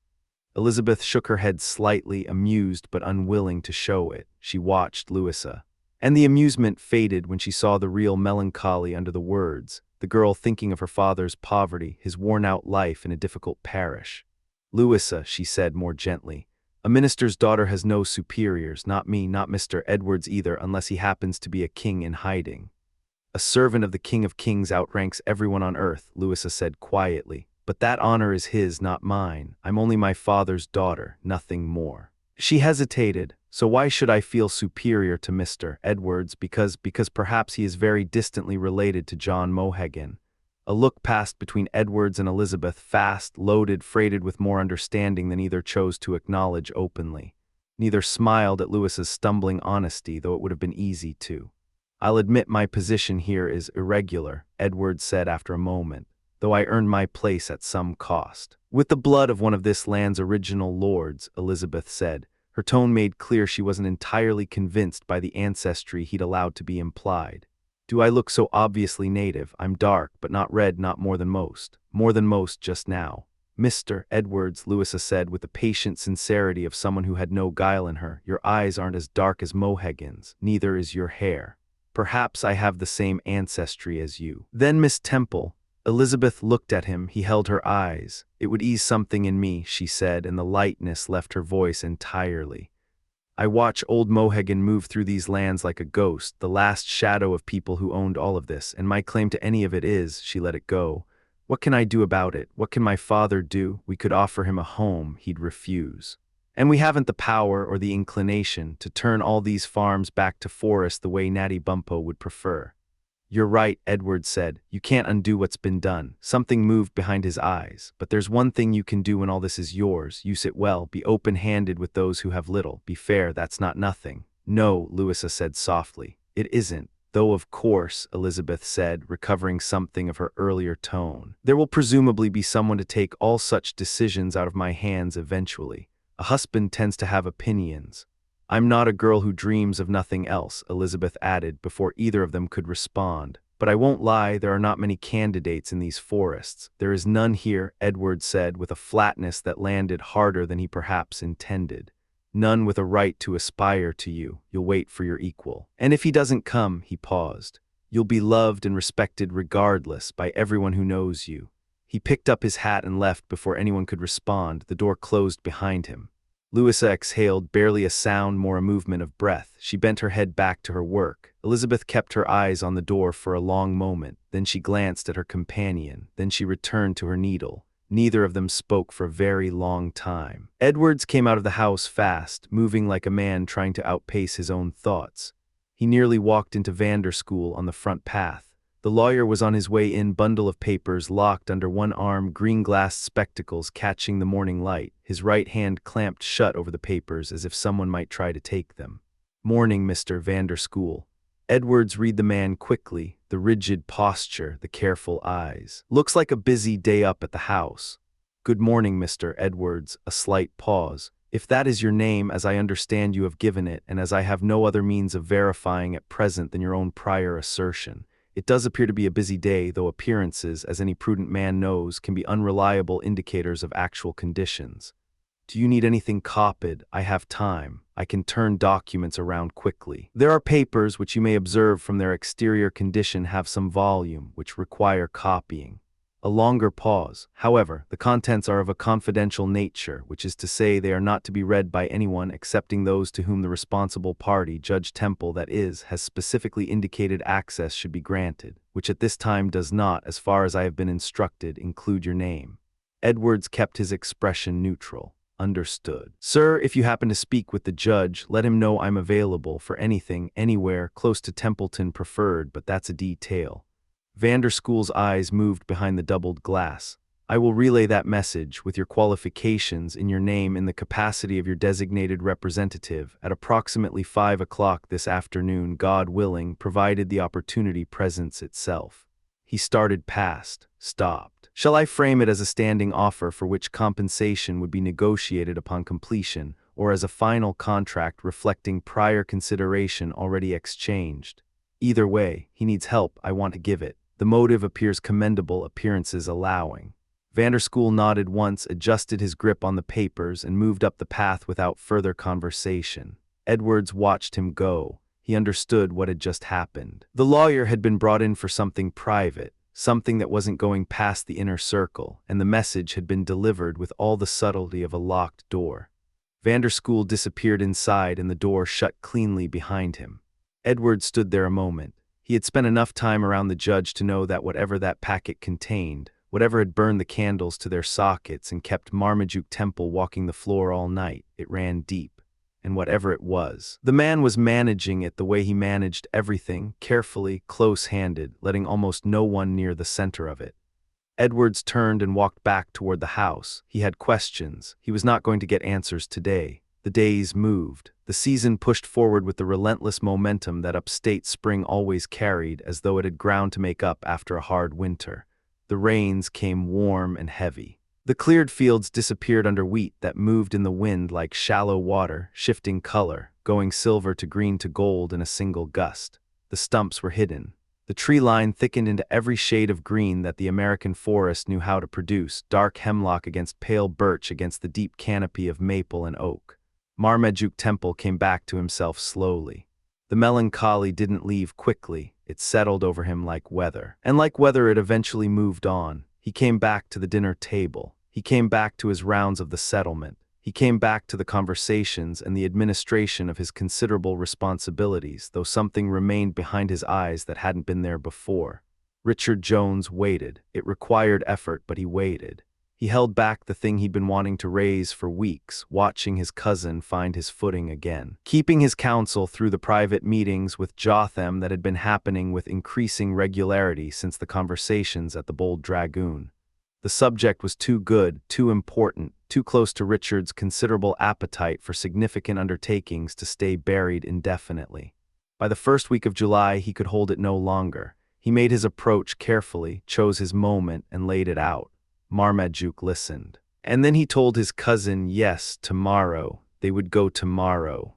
[SPEAKER 1] Elizabeth shook her head slightly, amused but unwilling to show it. She watched Louisa. And the amusement faded when she saw the real melancholy under the words, the girl thinking of her father's poverty, his worn-out life in a difficult parish. Louisa, she said more gently, a minister's daughter has no superiors, not me, not Mr. Edwards either, unless he happens to be a king in hiding. A servant of the King of Kings outranks everyone on earth, Louisa said quietly. But that honor is his, not mine. I'm only my father's daughter, nothing more. She hesitated. So why should I feel superior to Mr. Edwards? Because perhaps he is very distantly related to John Mohegan. A look passed between Edwards and Elizabeth, fast, loaded, freighted with more understanding than either chose to acknowledge openly. Neither smiled at Louisa's stumbling honesty, though it would have been easy to. I'll admit my position here is irregular, Edwards said after a moment, though I earned my place at some cost. With the blood of one of this land's original lords, Elizabeth said. Her tone made clear she wasn't entirely convinced by the ancestry he'd allowed to be implied. Do I look so obviously native? I'm dark, but not red, not more than most. More than most just now. "Mr. Edwards," Louisa said with the patient sincerity of someone who had no guile in her, "your eyes aren't as dark as Mohegan's, neither is your hair. Perhaps I have the same ancestry as you." "Then, Miss Temple," Elizabeth looked at him. He held her eyes. "It would ease something in me," she said, and the lightness left her voice entirely. "I watch old Mohegan move through these lands like a ghost, the last shadow of people who owned all of this, and my claim to any of it is," she let it go, "what can I do about it? What can my father do? We could offer him a home, he'd refuse. And we haven't the power or the inclination to turn all these farms back to forest the way Natty Bumppo would prefer." "You're right," Edward said. "You can't undo what's been done." Something moved behind his eyes. "But there's one thing you can do when all this is yours. Use it well. Be open-handed with those who have little. Be fair. That's not nothing." "No," Louisa said softly. "It isn't. Though of course," Elizabeth said, recovering something of her earlier tone, "there will presumably be someone to take all such decisions out of my hands eventually. A husband tends to have opinions. I'm not a girl who dreams of nothing else," Elizabeth added before either of them could respond. "But I won't lie, there are not many candidates in these forests." "There is none here," Edward said with a flatness that landed harder than he perhaps intended. "None with a right to aspire to you. You'll wait for your equal. And if he doesn't come," he paused, "you'll be loved and respected regardless by everyone who knows you." He picked up his hat and left before anyone could respond. The door closed behind him. Louisa exhaled, barely a sound, more a movement of breath. She bent her head back to her work. Elizabeth kept her eyes on the door for a long moment. Then she glanced at her companion. Then she returned to her needle. Neither of them spoke for a very long time. Edwards came out of the house fast, moving like a man trying to outpace his own thoughts. He nearly walked into Vanderschool on the front path. The lawyer was on his way in, bundle of papers locked under one arm, green-glassed spectacles catching the morning light, his right hand clamped shut over the papers as if someone might try to take them. "Morning, Mr. Vanderschool." Edwards read the man quickly, the rigid posture, the careful eyes. "Looks like a busy day up at the house." "Good morning, Mr. Edwards." A slight pause. "If that is your name, as I understand you have given it, and as I have no other means of verifying at present than your own prior assertion, it does appear to be a busy day, though appearances, as any prudent man knows, can be unreliable indicators of actual conditions. Do you need anything copied? I have time. I can turn documents around quickly. There are papers which you may observe from their exterior condition have some volume, which require copying." A longer pause. "However, the contents are of a confidential nature, which is to say they are not to be read by anyone excepting those to whom the responsible party, Judge Temple that is, has specifically indicated access should be granted, which at this time does not, as far as I have been instructed, include your name." Edwards kept his expression neutral. "Understood. Sir, if you happen to speak with the judge, let him know I'm available for anything, anywhere, close to Templeton preferred, but that's a detail." Vanderschool's eyes moved behind the doubled glass. "I will relay that message, with your qualifications, in your name in the capacity of your designated representative, at approximately 5 o'clock this afternoon, God willing, provided the opportunity presents itself." He started past, stopped. "Shall I frame it as a standing offer for which compensation would be negotiated upon completion, or as a final contract reflecting prior consideration already exchanged? Either way, he needs help, I want to give it. The motive appears commendable, appearances allowing." Vanderschool nodded once, adjusted his grip on the papers, and moved up the path without further conversation. Edwards watched him go. He understood what had just happened. The lawyer had been brought in for something private, something that wasn't going past the inner circle, and the message had been delivered with all the subtlety of a locked door. Vanderschool disappeared inside and the door shut cleanly behind him. Edward stood there a moment. He had spent enough time around the judge to know that whatever that packet contained, whatever had burned the candles to their sockets and kept Marmaduke Temple walking the floor all night, it ran deep. And whatever it was, the man was managing it the way he managed everything, carefully, close-handed, letting almost no one near the center of it. Edwards turned and walked back toward the house. He had questions. He was not going to get answers today. The days moved. The season pushed forward with the relentless momentum that upstate spring always carried, as though it had ground to make up after a hard winter. The rains came warm and heavy. The cleared fields disappeared under wheat that moved in the wind like shallow water, shifting color, going silver to green to gold in a single gust. The stumps were hidden. The tree line thickened into every shade of green that the American forest knew how to produce, dark hemlock against pale birch against the deep canopy of maple and oak. Marmaduke Temple came back to himself slowly. The melancholy didn't leave quickly, it settled over him like weather. And like weather it eventually moved on. He came back to the dinner table. He came back to his rounds of the settlement. He came back to the conversations and the administration of his considerable responsibilities, though something remained behind his eyes that hadn't been there before. Richard Jones waited. It required effort, but he waited. He held back the thing he'd been wanting to raise for weeks, watching his cousin find his footing again. Keeping his counsel through the private meetings with Jotham that had been happening with increasing regularity since the conversations at the Bold Dragoon. The subject was too good, too important, too close to Richard's considerable appetite for significant undertakings to stay buried indefinitely. By the first week of July he could hold it no longer. He made his approach carefully, chose his moment, and laid it out. Marmaduke listened. And then he told his cousin, yes, tomorrow. They would go tomorrow.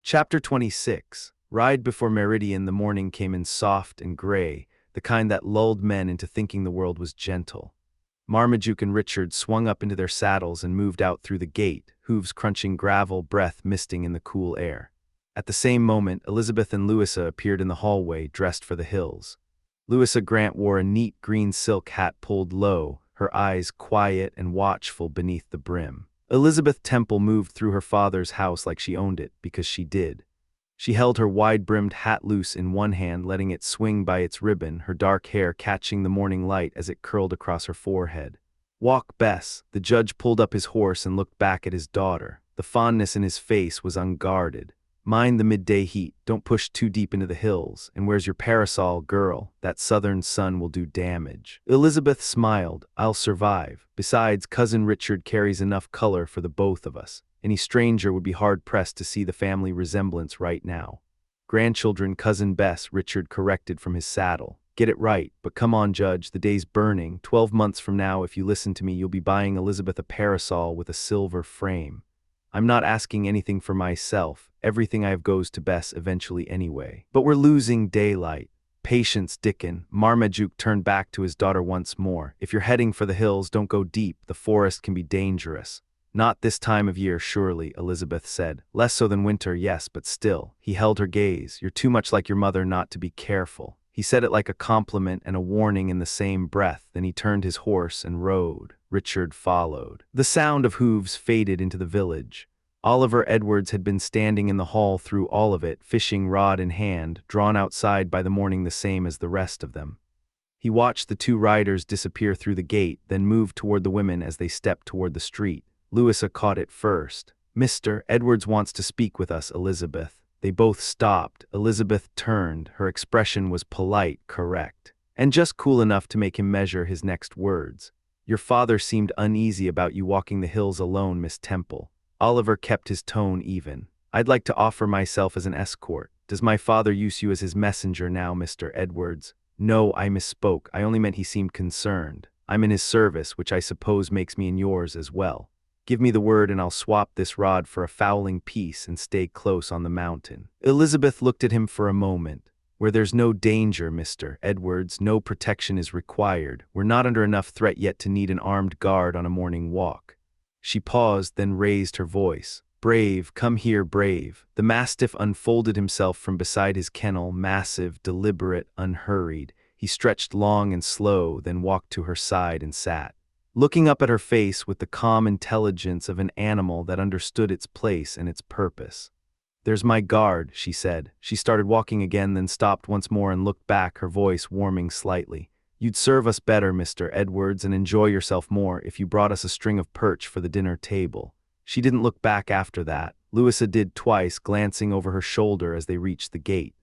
[SPEAKER 1] Chapter 26. Ride before meridian the morning came in soft and gray, the kind that lulled men into thinking the world was gentle. Marmaduke and Richard swung up into their saddles and moved out through the gate, hooves crunching gravel, breath misting in the cool air. At the same moment, Elizabeth and Louisa appeared in the hallway, dressed for the hills. Louisa Grant wore a neat green silk hat pulled low, her eyes quiet and watchful beneath the brim. Elizabeth Temple moved through her father's house like she owned it, because she did. She held her wide-brimmed hat loose in one hand, letting it swing by its ribbon, her dark hair catching the morning light as it curled across her forehead. "Walk, Bess." The judge pulled up his horse and looked back at his daughter. The fondness in his face was unguarded. "Mind the midday heat, don't push too deep into the hills, and where's your parasol, girl? That southern sun will do damage." Elizabeth smiled. "I'll survive. Besides, Cousin Richard carries enough color for the both of us. Any stranger would be hard-pressed to see the family resemblance right now." "Grandchildren, Cousin Bess," Richard corrected from his saddle. "Get it right, but come on, Judge, the day's burning. 12 months from now, if you listen to me, you'll be buying Elizabeth a parasol with a silver frame. I'm not asking anything for myself. Everything I have goes to Bess eventually anyway. But we're losing daylight." "Patience, Dickon." Marmaduke turned back to his daughter once more. "If you're heading for the hills, don't go deep. The forest can be dangerous." "Not this time of year, surely," Elizabeth said. "Less so than winter, yes, but still." He held her gaze. "You're too much like your mother not to be careful." He said it like a compliment and a warning in the same breath. Then he turned his horse and rode. Richard followed. The sound of hooves faded into the village. Oliver Edwards had been standing in the hall through all of it, fishing rod in hand, drawn outside by the morning the same as the rest of them. He watched the two riders disappear through the gate, then moved toward the women as they stepped toward the street. Louisa caught it first. "Mr. Edwards wants to speak with us, Elizabeth." They both stopped. Elizabeth turned. Her expression was polite, correct, and just cool enough to make him measure his next words. "Your father seemed uneasy about you walking the hills alone, Miss Temple." Oliver kept his tone even. "I'd like to offer myself as an escort. Does my father use you as his messenger now, Mr. Edwards?" "No, I misspoke. I only meant he seemed concerned. I'm in his service, which I suppose makes me in yours as well. Give me the word and I'll swap this rod for a fowling piece and stay close on the mountain." Elizabeth looked at him for a moment. "Where there's no danger, Mr. Edwards, no protection is required. We're not under enough threat yet to need an armed guard on a morning walk." She paused, then raised her voice. "Brave, come here, Brave." The mastiff unfolded himself from beside his kennel, massive, deliberate, unhurried. He stretched long and slow, then walked to her side and sat, looking up at her face with the calm intelligence of an animal that understood its place and its purpose. "There's my guard," she said. She started walking again, then stopped once more and looked back, her voice warming slightly. "You'd serve us better, Mr. Edwards, and enjoy yourself more if you brought us a string of perch for the dinner table." She didn't look back after that. Louisa did twice, glancing over her shoulder as they reached the gate.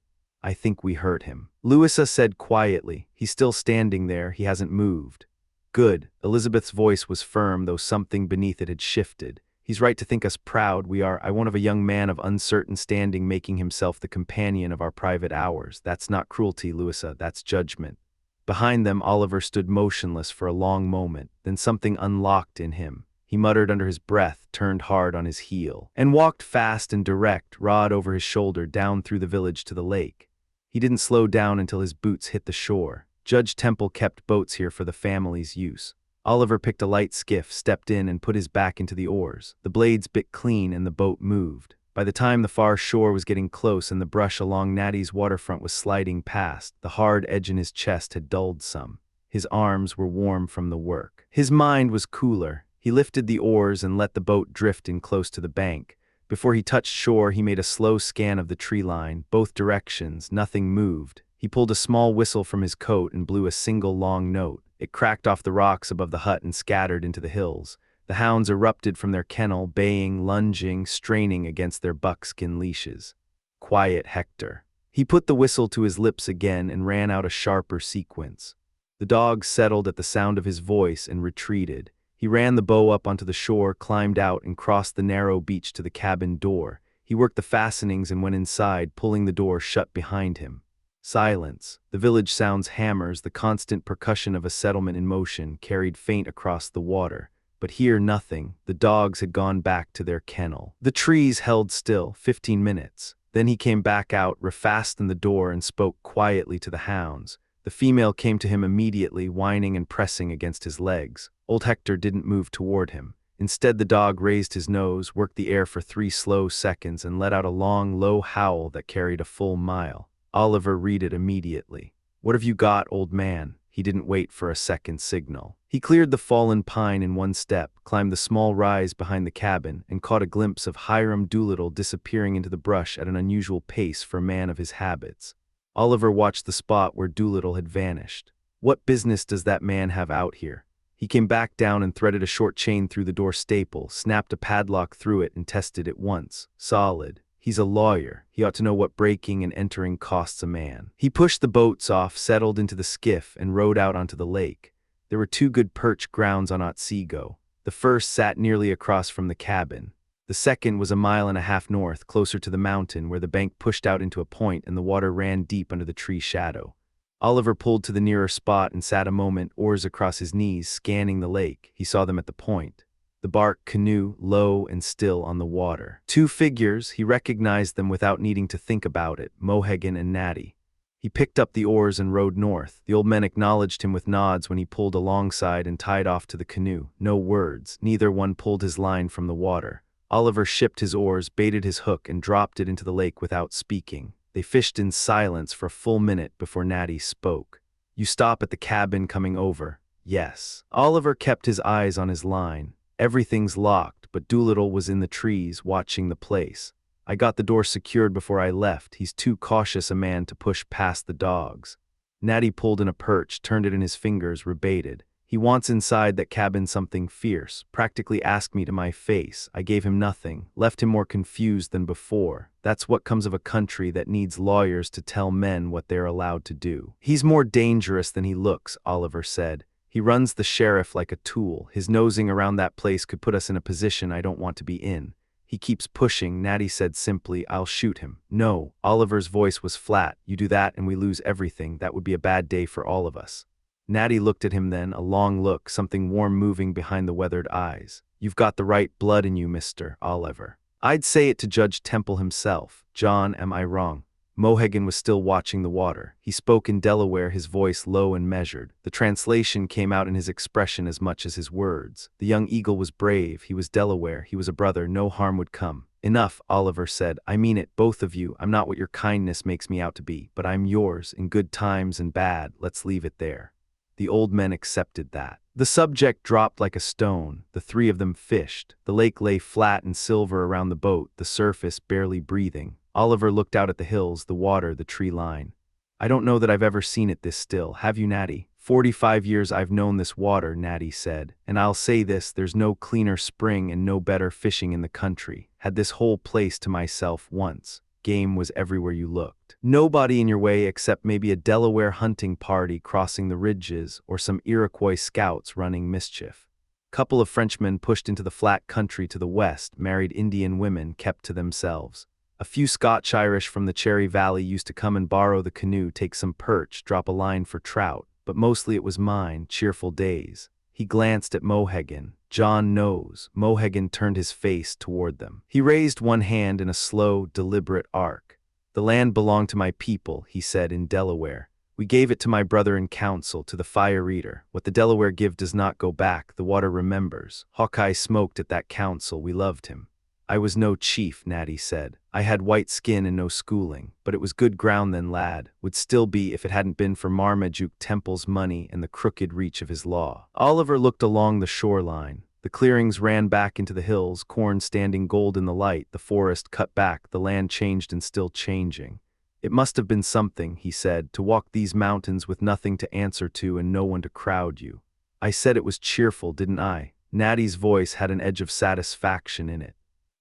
[SPEAKER 1] "I think we hurt him," Louisa said quietly. "He's still standing there. He hasn't moved." "Good." Elizabeth's voice was firm, though something beneath it had shifted. "He's right to think us proud. I won't have a young man of uncertain standing making himself the companion of our private hours. That's not cruelty, Louisa, that's judgment." Behind them, Oliver stood motionless for a long moment, then something unlocked in him. he muttered under his breath, turned hard on his heel, and walked fast and direct, rod over his shoulder, down through the village to the lake. He didn't slow down until his boots hit the shore. Judge Temple kept boats here for the family's use. Oliver picked a light skiff, stepped in, and put his back into the oars. The blades bit clean and the boat moved. By the time the far shore was getting close and the brush along Natty's waterfront was sliding past, the hard edge in his chest had dulled some. His arms were warm from the work. His mind was cooler. He lifted the oars and let the boat drift in close to the bank. Before he touched shore, he made a slow scan of the tree line, both directions. Nothing moved. He pulled a small whistle from his coat and blew a single long note. It cracked off the rocks above the hut and scattered into the hills. The hounds erupted from their kennel, baying, lunging, straining against their buckskin leashes. Quiet Hector. He put the whistle to his lips again and ran out a sharper sequence. The dogs settled at the sound of his voice and retreated. He ran the bow up onto the shore, climbed out, and crossed the narrow beach to the cabin door. He worked the fastenings and went inside, pulling the door shut behind him. Silence. The village sounds, hammers, the constant percussion of a settlement in motion, carried faint across the water. But here nothing. The dogs had gone back to their kennel. The trees held still, 15 minutes. Then he came back out, refastened the door, and spoke quietly to the hounds. The female came to him immediately, whining and pressing against his legs. Old Hector didn't move toward him. Instead, the dog raised his nose, worked the air for 3 slow seconds, and let out a long, low howl that carried a full mile. Oliver read it immediately. "What have you got, old man?" He didn't wait for a second signal. He cleared the fallen pine in one step, climbed the small rise behind the cabin, and caught a glimpse of Hiram Doolittle disappearing into the brush at an unusual pace for a man of his habits. Oliver watched the spot where Doolittle had vanished. What business does that man have out here? He came back down and threaded a short chain through the door staple, snapped a padlock through it, and tested it once. Solid. He's a lawyer. He ought to know what breaking and entering costs a man. He pushed the boats off, settled into the skiff, and rowed out onto the lake. There were 2 good perch grounds on Otsego. The first sat nearly across from the cabin. The second was 1.5 miles north, closer to the mountain, where the bank pushed out into a point and the water ran deep under the tree shadow. Oliver pulled to the nearer spot and sat a moment, oars across his knees, scanning the lake. He saw them at the point. The bark canoe, low and still on the water. 2 figures, he recognized them without needing to think about it, Mohegan and Natty. He picked up the oars and rowed north. The old men acknowledged him with nods when he pulled alongside and tied off to the canoe. No words. Neither one pulled his line from the water. Oliver shipped his oars, baited his hook, and dropped it into the lake without speaking. They fished in silence for a full minute before Natty spoke. "You stop at the cabin coming over?" "Yes." Oliver kept his eyes on his line. "Everything's locked, but Doolittle was in the trees, watching the place. I got the door secured before I left. He's too cautious a man to push past the dogs." Natty pulled in a perch, turned it in his fingers, rebaited. "He wants inside that cabin something fierce. Practically asked me to my face. I gave him nothing. Left him more confused than before. That's what comes of a country that needs lawyers to tell men what they're allowed to do." "He's more dangerous than he looks," Oliver said. "He runs the sheriff like a tool. His nosing around that place could put us in a position I don't want to be in. He keeps pushing." Natty said simply, "I'll shoot him." "No." Oliver's voice was flat. "You do that and we lose everything. That would be a bad day for all of us." Natty looked at him then, a long look, something warm moving behind the weathered eyes. "You've got the right blood in you, Mr. Oliver. I'd say it to Judge Temple himself. John, am I wrong?" Mohegan was still watching the water. He spoke in Delaware, his voice low and measured. The translation came out in his expression as much as his words. The young eagle was brave. He was Delaware. He was a brother. No harm would come. "Enough," Oliver said. "I mean it, both of you. I'm not what your kindness makes me out to be, but I'm yours, in good times and bad. Let's leave it there." The old men accepted that. The subject dropped like a stone. The 3 of them fished. The lake lay flat and silver around the boat, the surface barely breathing. Oliver looked out at the hills, the water, the tree line. "I don't know that I've ever seen it this still. Have you, Natty?" 45 years I've known this water," Natty said. "And I'll say this, there's no cleaner spring and no better fishing in the country. Had this whole place to myself once. Game was everywhere you looked. Nobody in your way except maybe a Delaware hunting party crossing the ridges or some Iroquois scouts running mischief. Couple of Frenchmen pushed into the flat country to the west, married Indian women kept to themselves. A few Scotch-Irish from the Cherry Valley used to come and borrow the canoe, take some perch, drop a line for trout, but mostly it was mine, cheerful days." He glanced at Mohegan. John knows. Mohegan turned his face toward them. He raised one hand in a slow, deliberate arc. The land belonged to my people, he said, in Delaware. We gave it to my brother in council, to the fire eater. What the Delaware give does not go back, the water remembers. Hawkeye smoked at that council, we loved him. I was no chief, Natty said. I had white skin and no schooling, but it was good ground then, lad. Would still be if it hadn't been for Marmaduke Temple's money and the crooked reach of his law. Oliver looked along the shoreline. The clearings ran back into the hills, corn standing gold in the light, the forest cut back, the land changed and still changing. It must have been something, he said, to walk these mountains with nothing to answer to and no one to crowd you. I said it was cheerful, didn't I? Natty's voice had an edge of satisfaction in it.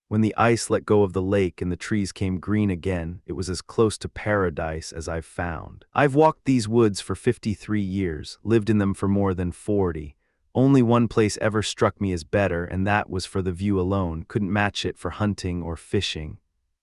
[SPEAKER 1] When the ice let go of the lake and the trees came green again, it was as close to paradise as I've found. I've walked these woods for 53 years, lived in them for more than 40. Only one place ever struck me as better, and that was for the view alone, couldn't match it for hunting or fishing.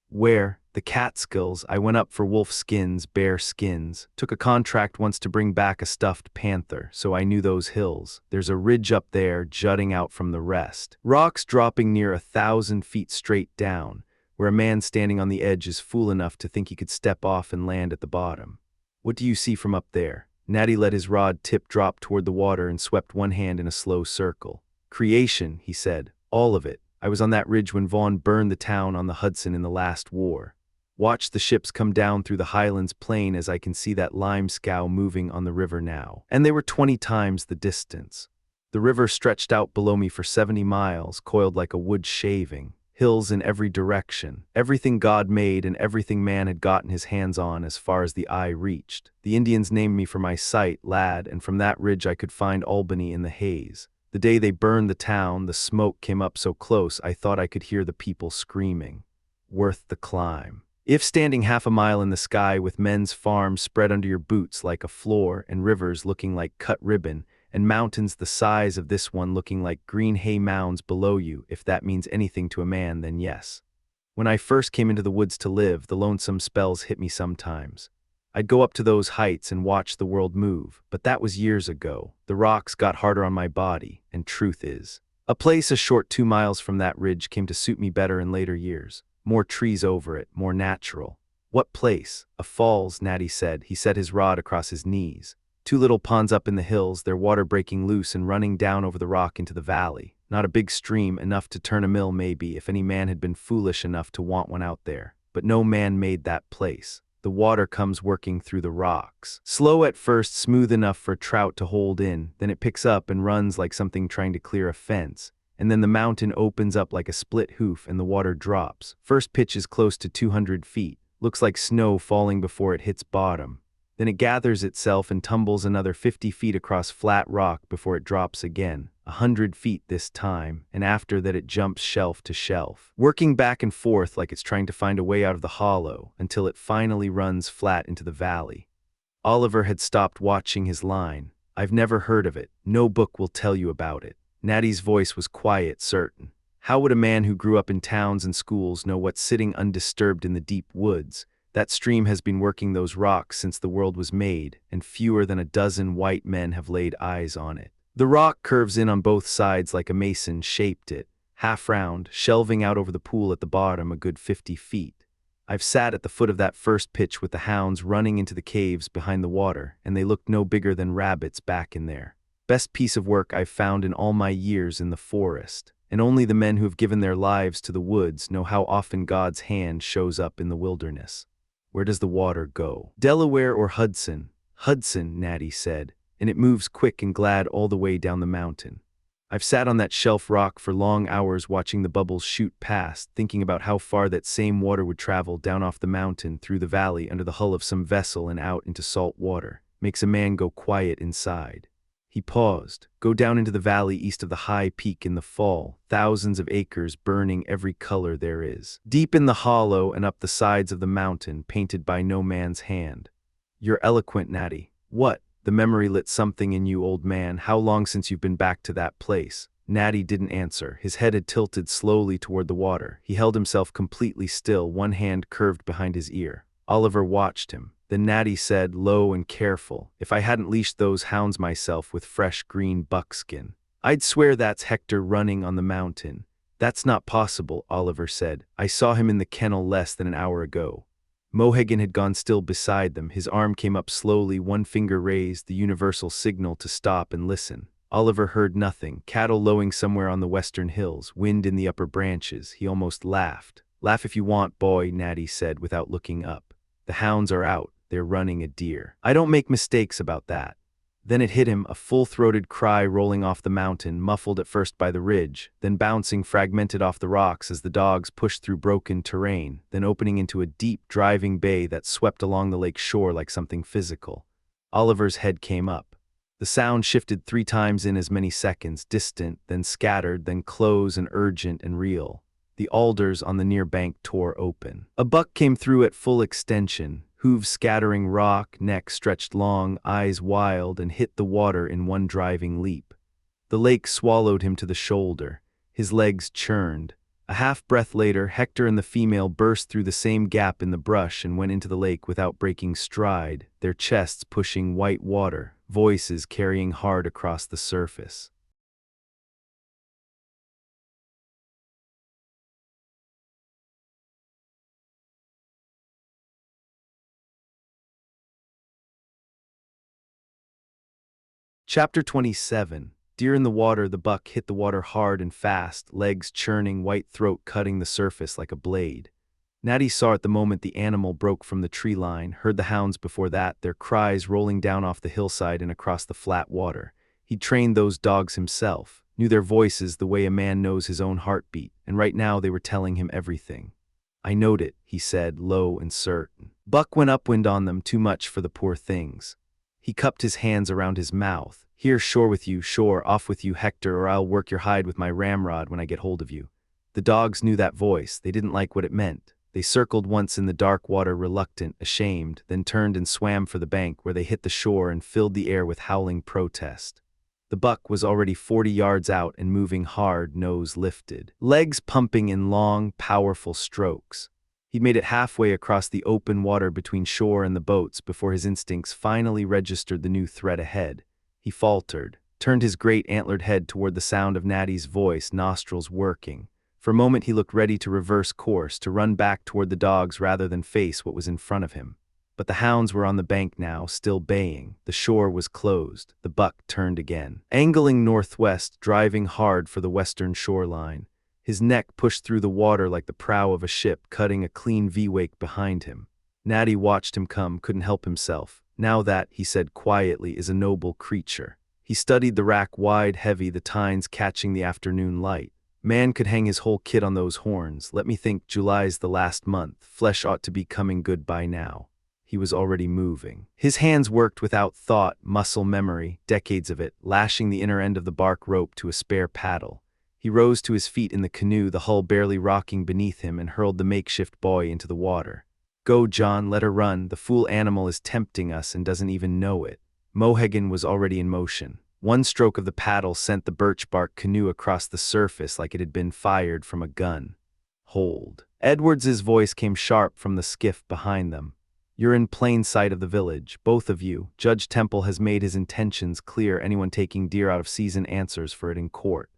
[SPEAKER 1] Where? The Catskills. I went up for wolf skins, bear skins. Took a contract once to bring back a stuffed panther, so I knew those hills. There's a ridge up there jutting out from the rest. Rocks dropping near 1,000 feet straight down, where a man standing on the edge is fool enough to think he could step off and land at the bottom. What do you see from up there? Natty let his rod tip drop toward the water and swept one hand in a slow circle. Creation, he said. All of it. I was on that ridge when Vaughan burned the town on the Hudson in the last war. Watch the ships come down through the Highlands plain as I can see that lime scow moving on the river now. And they were 20 times the distance. The river stretched out below me for 70 miles, coiled like a wood shaving. Hills in every direction. Everything God made and everything man had gotten his hands on as far as the eye reached. The Indians named me for my sight, lad, and from that ridge I could find Albany in the haze. The day they burned the town, the smoke came up so close I thought I could hear the people screaming. Worth the climb. If standing half a mile in the sky with men's farms spread under your boots like a floor and rivers looking like cut ribbon and mountains the size of this one looking like green hay mounds below you, if that means anything to a man, then yes. When I first came into the woods to live, the lonesome spells hit me sometimes. I'd go up to those heights and watch the world move, but that was years ago. The rocks got harder on my body, and truth is, a place a short 2 miles from that ridge came to suit me better in later years. More trees over it, more natural. What place? A falls, Natty said. He set his rod across his knees. 2 little ponds up in the hills, their water breaking loose and running down over the rock into the valley. Not a big stream, enough to turn a mill maybe if any man had been foolish enough to want one out there. But no man made that place. The water comes working through the rocks. Slow at first, smooth enough for trout to hold in, then it picks up and runs like something trying to clear a fence. And then the mountain opens up like a split hoof and the water drops. First pitch is close to 200 feet. Looks like snow falling before it hits bottom. Then it gathers itself and tumbles another 50 feet across flat rock before it drops again. 100 feet this time, and after that it jumps shelf to shelf, working back and forth like it's trying to find a way out of the hollow until it finally runs flat into the valley. Oliver had stopped watching his line. I've never heard of it. No book will tell you about it. Natty's voice was quiet, certain. How would a man who grew up in towns and schools know what's sitting undisturbed in the deep woods? That stream has been working those rocks since the world was made, and fewer than a dozen white men have laid eyes on it. The rock curves in on both sides like a mason shaped it, half round, shelving out over the pool at the bottom a good 50 feet. I've sat at the foot of that first pitch with the hounds running into the caves behind the water, and they looked no bigger than rabbits back in there. Best piece of work I've found in all my years in the forest, and only the men who have given their lives to the woods know how often God's hand shows up in the wilderness. Where does the water go? Delaware or Hudson? Hudson, Natty said, and it moves quick and glad all the way down the mountain. I've sat on that shelf rock for long hours watching the bubbles shoot past, thinking about how far that same water would travel down off the mountain, through the valley, under the hull of some vessel and out into salt water. Makes a man go quiet inside. He paused. Go down into the valley east of the high peak in the fall, thousands of acres burning every color there is. Deep in the hollow and up the sides of the mountain, painted by no man's hand. You're eloquent, Natty. What? The memory lit something in you, old man. How long since you've been back to that place? Natty didn't answer. His head had tilted slowly toward the water. He held himself completely still, one hand curved behind his ear. Oliver watched him. Then Natty said, low and careful, if I hadn't leashed those hounds myself with fresh green buckskin, I'd swear that's Hector running on the mountain. That's not possible, Oliver said. I saw him in the kennel less than an hour ago. Mohegan had gone still beside them. His arm came up slowly, one finger raised, the universal signal to stop and listen. Oliver heard nothing. Cattle lowing somewhere on the western hills, wind in the upper branches. He almost laughed. Laugh if you want, boy, Natty said without looking up. The hounds are out. They're running a deer. I don't make mistakes about that. Then it hit him, a full-throated cry rolling off the mountain, muffled at first by the ridge, then bouncing fragmented off the rocks as the dogs pushed through broken terrain, then opening into a deep, driving bay that swept along the lake shore like something physical. Oliver's head came up. The sound shifted 3 times in as many seconds, distant, then scattered, then close and urgent and real. The alders on the near bank tore open. A buck came through at full extension, hooves scattering rock, neck stretched long, eyes wild, and hit the water in one driving leap. The lake swallowed him to the shoulder. His legs churned. A half-breath later, Hector and the female burst through the same gap in the brush and went into the lake without breaking stride, their chests pushing white water, voices carrying hard across the surface. Chapter 27. Deer in the water. The buck hit the water hard and fast, legs churning, white throat cutting the surface like a blade. Natty saw at the moment the animal broke from the tree line, heard the hounds before that, their cries rolling down off the hillside and across the flat water. He'd trained those dogs himself, knew their voices the way a man knows his own heartbeat, and right now they were telling him everything. I knowed it, he said, low and certain. Buck went upwind on them, too much for the poor things. He cupped his hands around his mouth. Here, shore with you, shore, off with you, Hector, or I'll work your hide with my ramrod when I get hold of you. The dogs knew that voice. They didn't like what it meant. They circled once in the dark water, reluctant, ashamed, then turned and swam for the bank where they hit the shore and filled the air with howling protest. The buck was already 40 yards out and moving hard, nose lifted, legs pumping in long, powerful strokes. He'd made it halfway across the open water between shore and the boats before his instincts finally registered the new threat ahead. He faltered, turned his great antlered head toward the sound of Natty's voice, nostrils working. For a moment he looked ready to reverse course, to run back toward the dogs rather than face what was in front of him. But the hounds were on the bank now, still baying. The shore was closed. The buck turned again, angling northwest, driving hard for the western shoreline. His neck pushed through the water like the prow of a ship, cutting a clean V-wake behind him. Natty watched him come, couldn't help himself. Now that, he said quietly, is a noble creature. He studied the rack wide, heavy, the tines catching the afternoon light. Man could hang his whole kit on those horns. Let me think, July's the last month. Flesh ought to be coming good by now. He was already moving. His hands worked without thought, muscle memory, decades of it, lashing the inner end of the bark rope to a spare paddle. He rose to his feet in the canoe, the hull barely rocking beneath him, and hurled the makeshift buoy into the water. Go, John, let her run. The fool animal is tempting us and doesn't even know it. Mohegan was already in motion. One stroke of the paddle sent the birch bark canoe across the surface like it had been fired from a gun. Hold. Edwards's voice came sharp from the skiff behind them. You're in plain sight of the village, both of you. Judge Temple has made his intentions clear. Anyone taking deer out of season answers for it in court.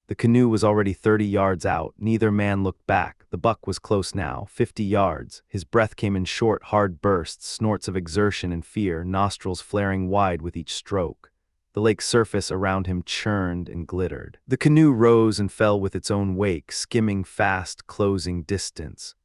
[SPEAKER 1] The canoe was already 30 yards out. Neither man looked back. The buck was close now, 50 yards. His breath came in short, hard bursts, snorts of exertion and fear, nostrils flaring wide with each stroke. The lake's surface around him churned and glittered. The canoe rose and fell with its own wake, skimming fast, closing distance.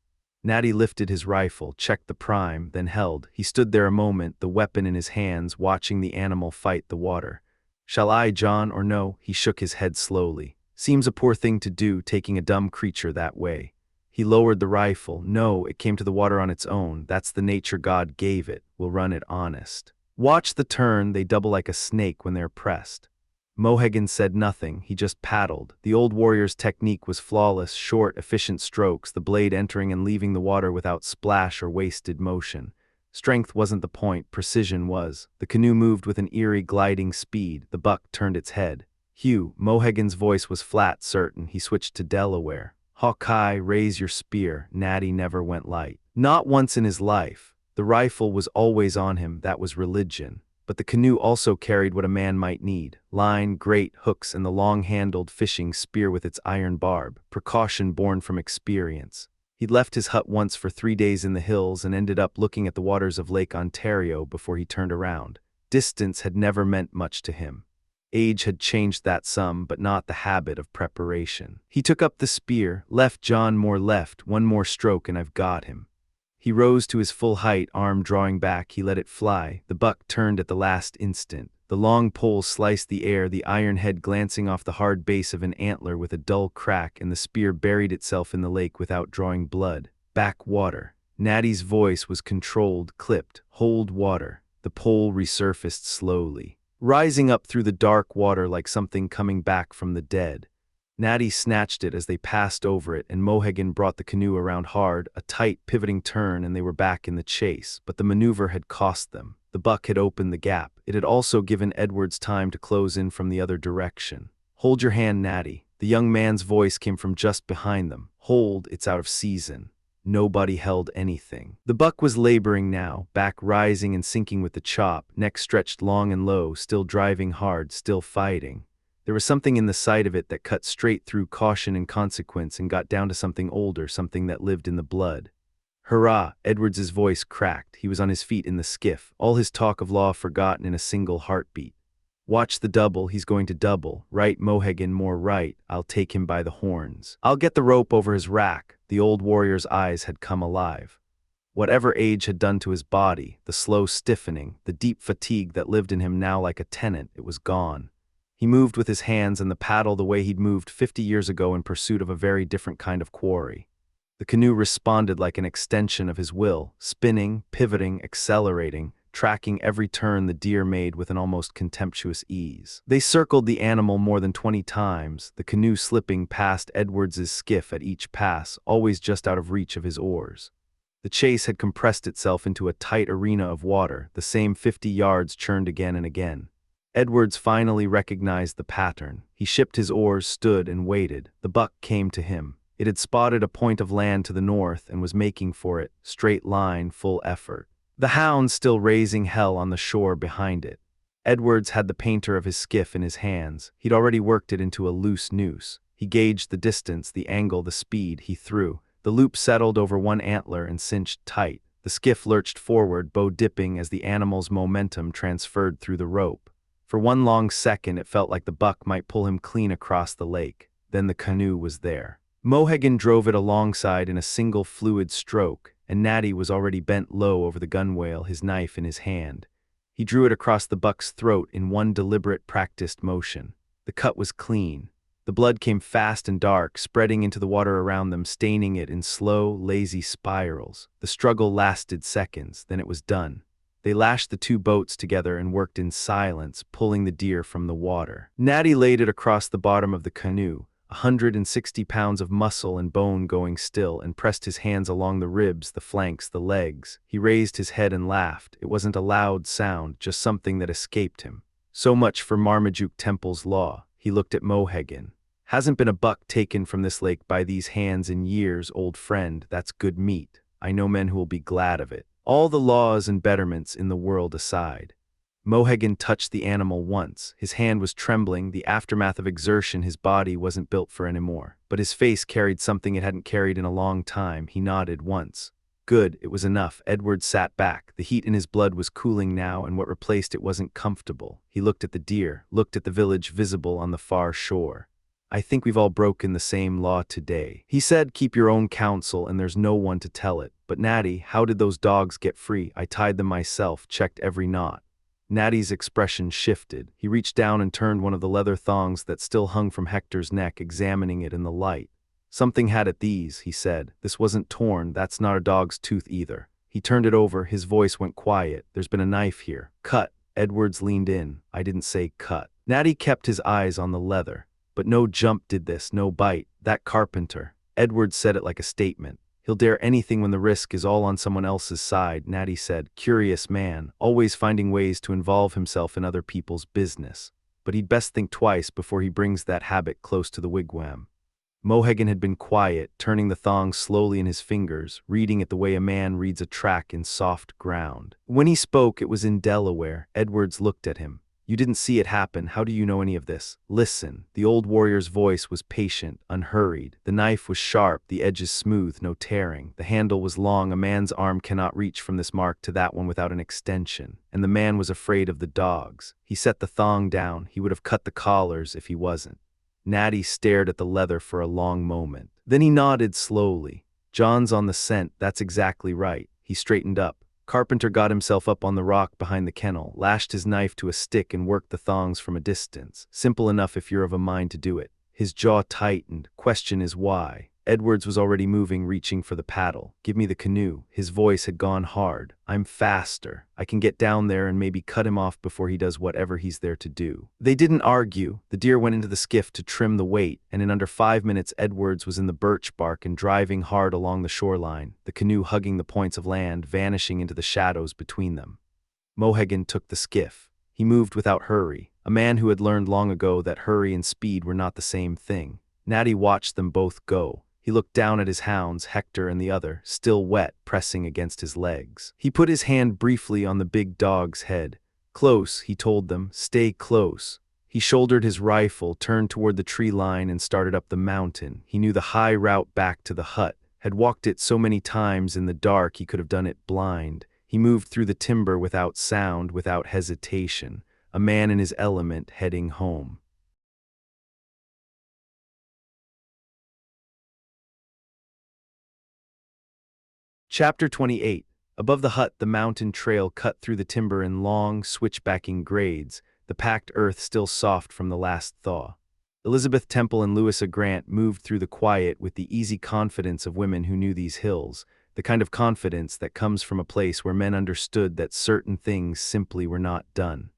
[SPEAKER 1] Natty lifted his rifle, checked the prime, then held. He stood there a moment, the weapon in his hands, watching the animal fight the water. Shall I, John, or no? He shook his head slowly. Seems a poor thing to do, taking a dumb creature that way. He lowered the rifle. No, it came to the water on its own. That's the nature God gave it. We'll run it honest. Watch the turn. They double like a snake when they're pressed. Mohegan said nothing. He just paddled. The old warrior's technique was flawless, short, efficient strokes, the blade entering and leaving the water without splash or wasted motion. Strength wasn't the point, precision was. The canoe moved with an eerie gliding speed. The buck turned its head. Hugh, Mohegan's voice was flat, certain. He switched to Delaware. Hawkeye, raise your spear. Natty never went light. Not once in his life. The rifle was always on him. That was religion. But the canoe also carried what a man might need: line, grate, hooks, and the long-handled fishing spear with its iron barb, precaution born from experience. He'd left his hut once for 3 days in the hills and ended up looking at the waters of Lake Ontario before he turned around. Distance had never meant much to him. Age had changed that some, but not the habit of preparation. He took up the spear, left John more left, one more stroke and I've got him. He rose to his full height, arm drawing back, he let it fly. The buck turned at the last instant. The long pole sliced the air, the iron head glancing off the hard base of an antler with a dull crack, and the spear buried itself in the lake without drawing blood. Back water. Natty's voice was controlled, clipped. Hold water. The pole resurfaced slowly, rising up through the dark water like something coming back from the dead. Natty snatched it as they passed over it, and Mohegan brought the canoe around hard, a tight, pivoting turn, and they were back in the chase. But the maneuver had cost them. The buck had opened the gap. It had also given Edwards time to close in from the other direction. Hold your hand, Natty. The young man's voice came from just behind them. Hold, it's out of season. Nobody held anything. The buck was laboring now, back rising and sinking with the chop, neck stretched long and low, still driving hard, still fighting. There was something in the sight of it that cut straight through caution and consequence and got down to something older, something that lived in the blood. Hurrah! Edwards's voice cracked. He was on his feet in the skiff, all his talk of law forgotten in a single heartbeat. Watch the double, he's going to double. Right, Mohegan, more right. I'll take him by the horns. I'll get the rope over his rack. The old warrior's eyes had come alive. Whatever age had done to his body, the slow stiffening, the deep fatigue that lived in him now like a tenant, it was gone. He moved with his hands and the paddle the way he'd moved 50 years ago in pursuit of a very different kind of quarry. The canoe responded like an extension of his will, spinning, pivoting, accelerating, tracking every turn the deer made with an almost contemptuous ease. They circled the animal more than 20 times, the canoe slipping past Edwards's skiff at each pass, always just out of reach of his oars. The chase had compressed itself into a tight arena of water, the same 50 yards churned again and again. Edwards finally recognized the pattern. He shipped his oars, stood, and waited. The buck came to him. It had spotted a point of land to the north and was making for it, straight line, full effort. The hound still raising hell on the shore behind it. Edwards had the painter of his skiff in his hands. He'd already worked it into a loose noose. He gauged the distance, the angle, the speed. He threw. The loop settled over one antler and cinched tight. The skiff lurched forward, bow dipping as the animal's momentum transferred through the rope. For one long second it felt like the buck might pull him clean across the lake. Then the canoe was there. Mohegan drove it alongside in a single fluid stroke, and Natty was already bent low over the gunwale, his knife in his hand. He drew it across the buck's throat in one deliberate, practiced motion. The cut was clean. The blood came fast and dark, spreading into the water around them, staining it in slow, lazy spirals. The struggle lasted seconds, then it was done. They lashed the two boats together and worked in silence, pulling the deer from the water. Natty laid it across the bottom of the canoe, 160 pounds of muscle and bone going still, and pressed his hands along the ribs, the flanks, the legs. He raised his head and laughed. It wasn't a loud sound, just something that escaped him. So much for Marmaduke Temple's law. He looked at Mohegan. Hasn't been a buck taken from this lake by these hands in years, old friend. That's good meat. I know men who will be glad of it. All the laws and betterments in the world aside. Mohegan touched the animal once. His hand was trembling, the aftermath of exertion his body wasn't built for anymore. But his face carried something it hadn't carried in a long time. He nodded once. Good, it was enough. Edward sat back. The heat in his blood was cooling now, and what replaced it wasn't comfortable. He looked at the deer, looked at the village visible on the far shore. I think we've all broken the same law today. He said, keep your own counsel and there's no one to tell it. But Natty, how did those dogs get free? I tied them myself, checked every knot. Natty's expression shifted. He reached down and turned one of the leather thongs that still hung from Hector's neck, examining it in the light. Something had at these, he said. This wasn't torn, that's not a dog's tooth either. He turned it over, his voice went quiet. There's been a knife here. Cut. Edwards leaned in. I didn't say cut. Natty kept his eyes on the leather. But no jump did this, no bite. That carpenter. Edwards said it like a statement. He'll dare anything when the risk is all on someone else's side, Natty said. Curious man, always finding ways to involve himself in other people's business. But he'd best think twice before he brings that habit close to the wigwam. Mohegan had been quiet, turning the thong slowly in his fingers, reading it the way a man reads a track in soft ground. When he spoke, it was in Delaware. Edwards looked at him. "You didn't see it happen. How do you know any of this? Listen." The old warrior's voice was patient, unhurried. The knife was sharp, the edges smooth, no tearing. The handle was long. A man's arm cannot reach from this mark to that one without an extension. And the man was afraid of the dogs. He set the thong down. He would have cut the collars if he wasn't. Natty stared at the leather for a long moment. Then he nodded slowly. "John's on the scent, that's exactly right." He straightened up. Carpenter got himself up on the rock behind the kennel, lashed his knife to a stick and worked the thongs from a distance. Simple enough if you're of a mind to do it. His jaw tightened. Question is why? Edwards was already moving, reaching for the paddle. "Give me the canoe." His voice had gone hard. "I'm faster. I can get down there and maybe cut him off before he does whatever he's there to do." They didn't argue. The deer went into the skiff to trim the weight, and in under 5 minutes Edwards was in the birch bark and driving hard along the shoreline, the canoe hugging the points of land, vanishing into the shadows between them. Mohegan took the skiff. He moved without hurry, a man who had learned long ago that hurry and speed were not the same thing. Natty watched them both go. He looked down at his hounds, Hector and the other, still wet, pressing against his legs. He put his hand briefly on the big dog's head. "Close," he told them, "stay close." He shouldered his rifle, turned toward the tree line, and started up the mountain. He knew the high route back to the hut, had walked it so many times in the dark he could have done it blind. He moved through the timber without sound, without hesitation, a man in his element heading home. Chapter 28. Above the hut, the mountain trail cut through the timber in long, switchbacking grades, the packed earth still soft from the last thaw. Elizabeth Temple and Louisa Grant moved through the quiet with the easy confidence of women who knew these hills, the kind of confidence that comes from a place where men understood that certain things simply were not done.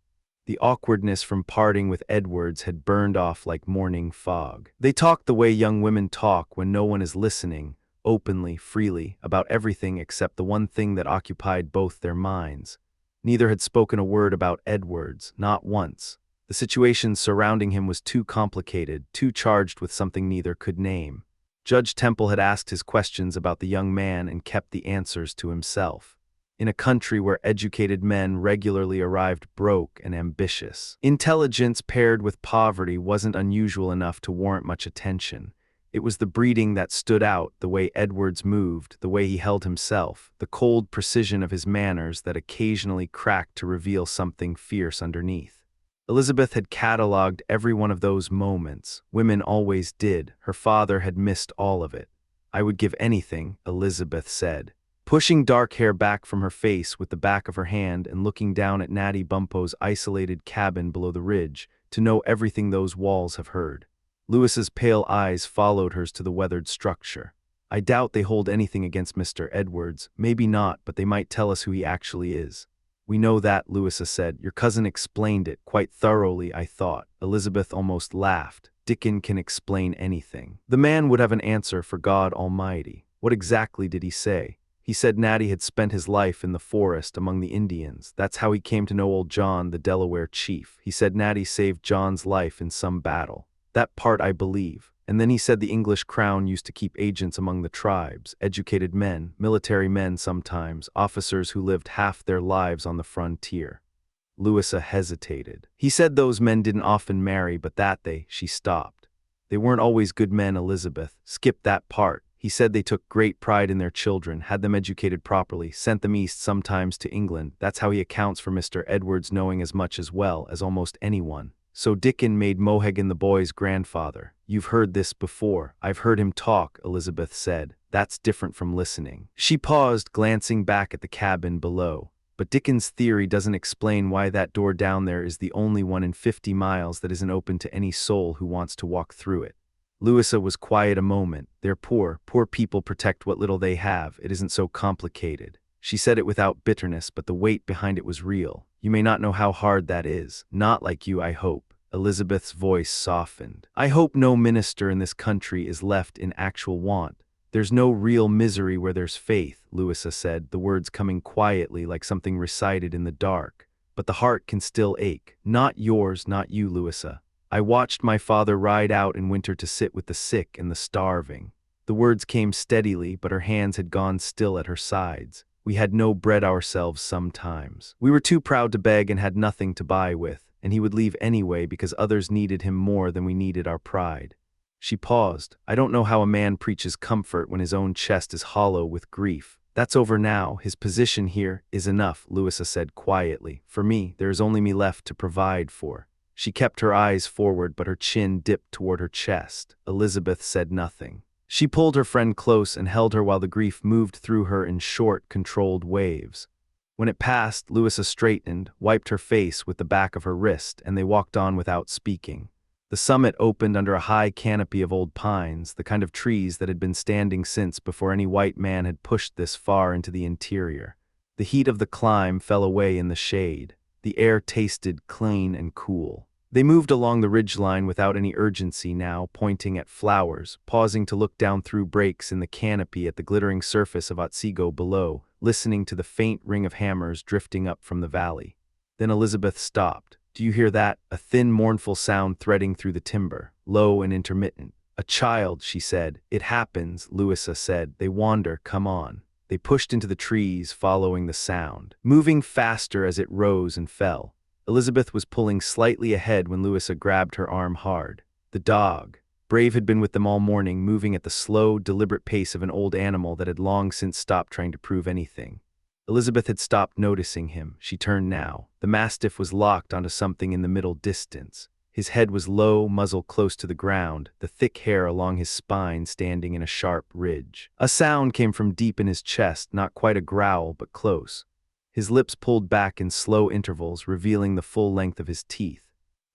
[SPEAKER 1] The awkwardness from parting with Edwards had burned off like morning fog. They talked the way young women talk when no one is listening, openly, freely, about everything except the one thing that occupied both their minds. Neither had spoken a word about Edwards, not once. The situation surrounding him was too complicated, too charged with something neither could name. Judge Temple had asked his questions about the young man and kept the answers to himself. In a country where educated men regularly arrived broke and ambitious, intelligence paired with poverty wasn't unusual enough to warrant much attention. It was the breeding that stood out, the way Edwards moved, the way he held himself, the cold precision of his manners that occasionally cracked to reveal something fierce underneath. Elizabeth had catalogued every one of those moments. Women always did. Her father had missed all of it. "I would give anything," Elizabeth said, pushing dark hair back from her face with the back of her hand and looking down at Natty Bumppo's isolated cabin below the ridge, "to know everything those walls have heard." Louisa's pale eyes followed hers to the weathered structure. "I doubt they hold anything against Mr. Edwards. Maybe not, but they might tell us who he actually is." "We know that," Louisa said. "Your cousin explained it quite thoroughly, I thought." Elizabeth almost laughed. "Dickon can explain anything." The man would have an answer for God Almighty. What exactly did he say? He said Natty had spent his life in the forest among the Indians. That's how he came to know old John, the Delaware chief. He said Natty saved John's life in some battle. That part I believe. And then he said the English crown used to keep agents among the tribes, educated men, military men sometimes, officers who lived half their lives on the frontier. Louisa hesitated. "He said those men didn't often marry, but that she stopped. They weren't always good men, Elizabeth. Skip that part. He said they took great pride in their children, had them educated properly, sent them east sometimes to England. That's how he accounts for Mr. Edwards knowing as much as well as almost anyone. So Dickon made Mohegan the boy's grandfather. You've heard this before." "I've heard him talk," Elizabeth said. "That's different from listening." She paused, glancing back at the cabin below. "But Dickon's theory doesn't explain why that door down there is the only one in 50 miles that isn't open to any soul who wants to walk through it." Louisa was quiet a moment. "They're poor. Poor people protect what little they have. It isn't so complicated." She said it without bitterness, but the weight behind it was real. "You may not know how hard that is. Not like you, I hope." Elizabeth's voice softened. "I hope no minister in this country is left in actual want. There's no real misery where there's faith," Louisa said, the words coming quietly like something recited in the dark. "But the heart can still ache. Not yours, not you, Louisa. I watched my father ride out in winter to sit with the sick and the starving. The words came steadily, but her hands had gone still at her sides. We had no bread ourselves sometimes. We were too proud to beg and had nothing to buy with, and he would leave anyway because others needed him more than we needed our pride. She paused. I don't know how a man preaches comfort when his own chest is hollow with grief. That's over now. His position here is enough, Louisa said quietly. For me, there is only me left to provide for. She kept her eyes forward, but her chin dipped toward her chest. Elizabeth said nothing. She pulled her friend close and held her while the grief moved through her in short, controlled waves. When it passed, Louisa straightened, wiped her face with the back of her wrist, and they walked on without speaking. The summit opened under a high canopy of old pines, the kind of trees that had been standing since before any white man had pushed this far into the interior. The heat of the climb fell away in the shade. The air tasted clean and cool. They moved along the ridgeline without any urgency now, pointing at flowers, pausing to look down through breaks in the canopy at the glittering surface of Otsego below, listening to the faint ring of hammers drifting up from the valley. Then Elizabeth stopped. Do you hear that? A thin, mournful sound threading through the timber, low and intermittent. A child, she said. It happens, Louisa said. They wander, come on. They pushed into the trees, following the sound, moving faster as it rose and fell. Elizabeth was pulling slightly ahead when Louisa grabbed her arm hard. The dog. Brave had been with them all morning, moving at the slow, deliberate pace of an old animal that had long since stopped trying to prove anything. Elizabeth had stopped noticing him. She turned now. The mastiff was locked onto something in the middle distance. His head was low, muzzle close to the ground, the thick hair along his spine standing in a sharp ridge. A sound came from deep in his chest, not quite a growl, but close. His lips pulled back in slow intervals, revealing the full length of his teeth.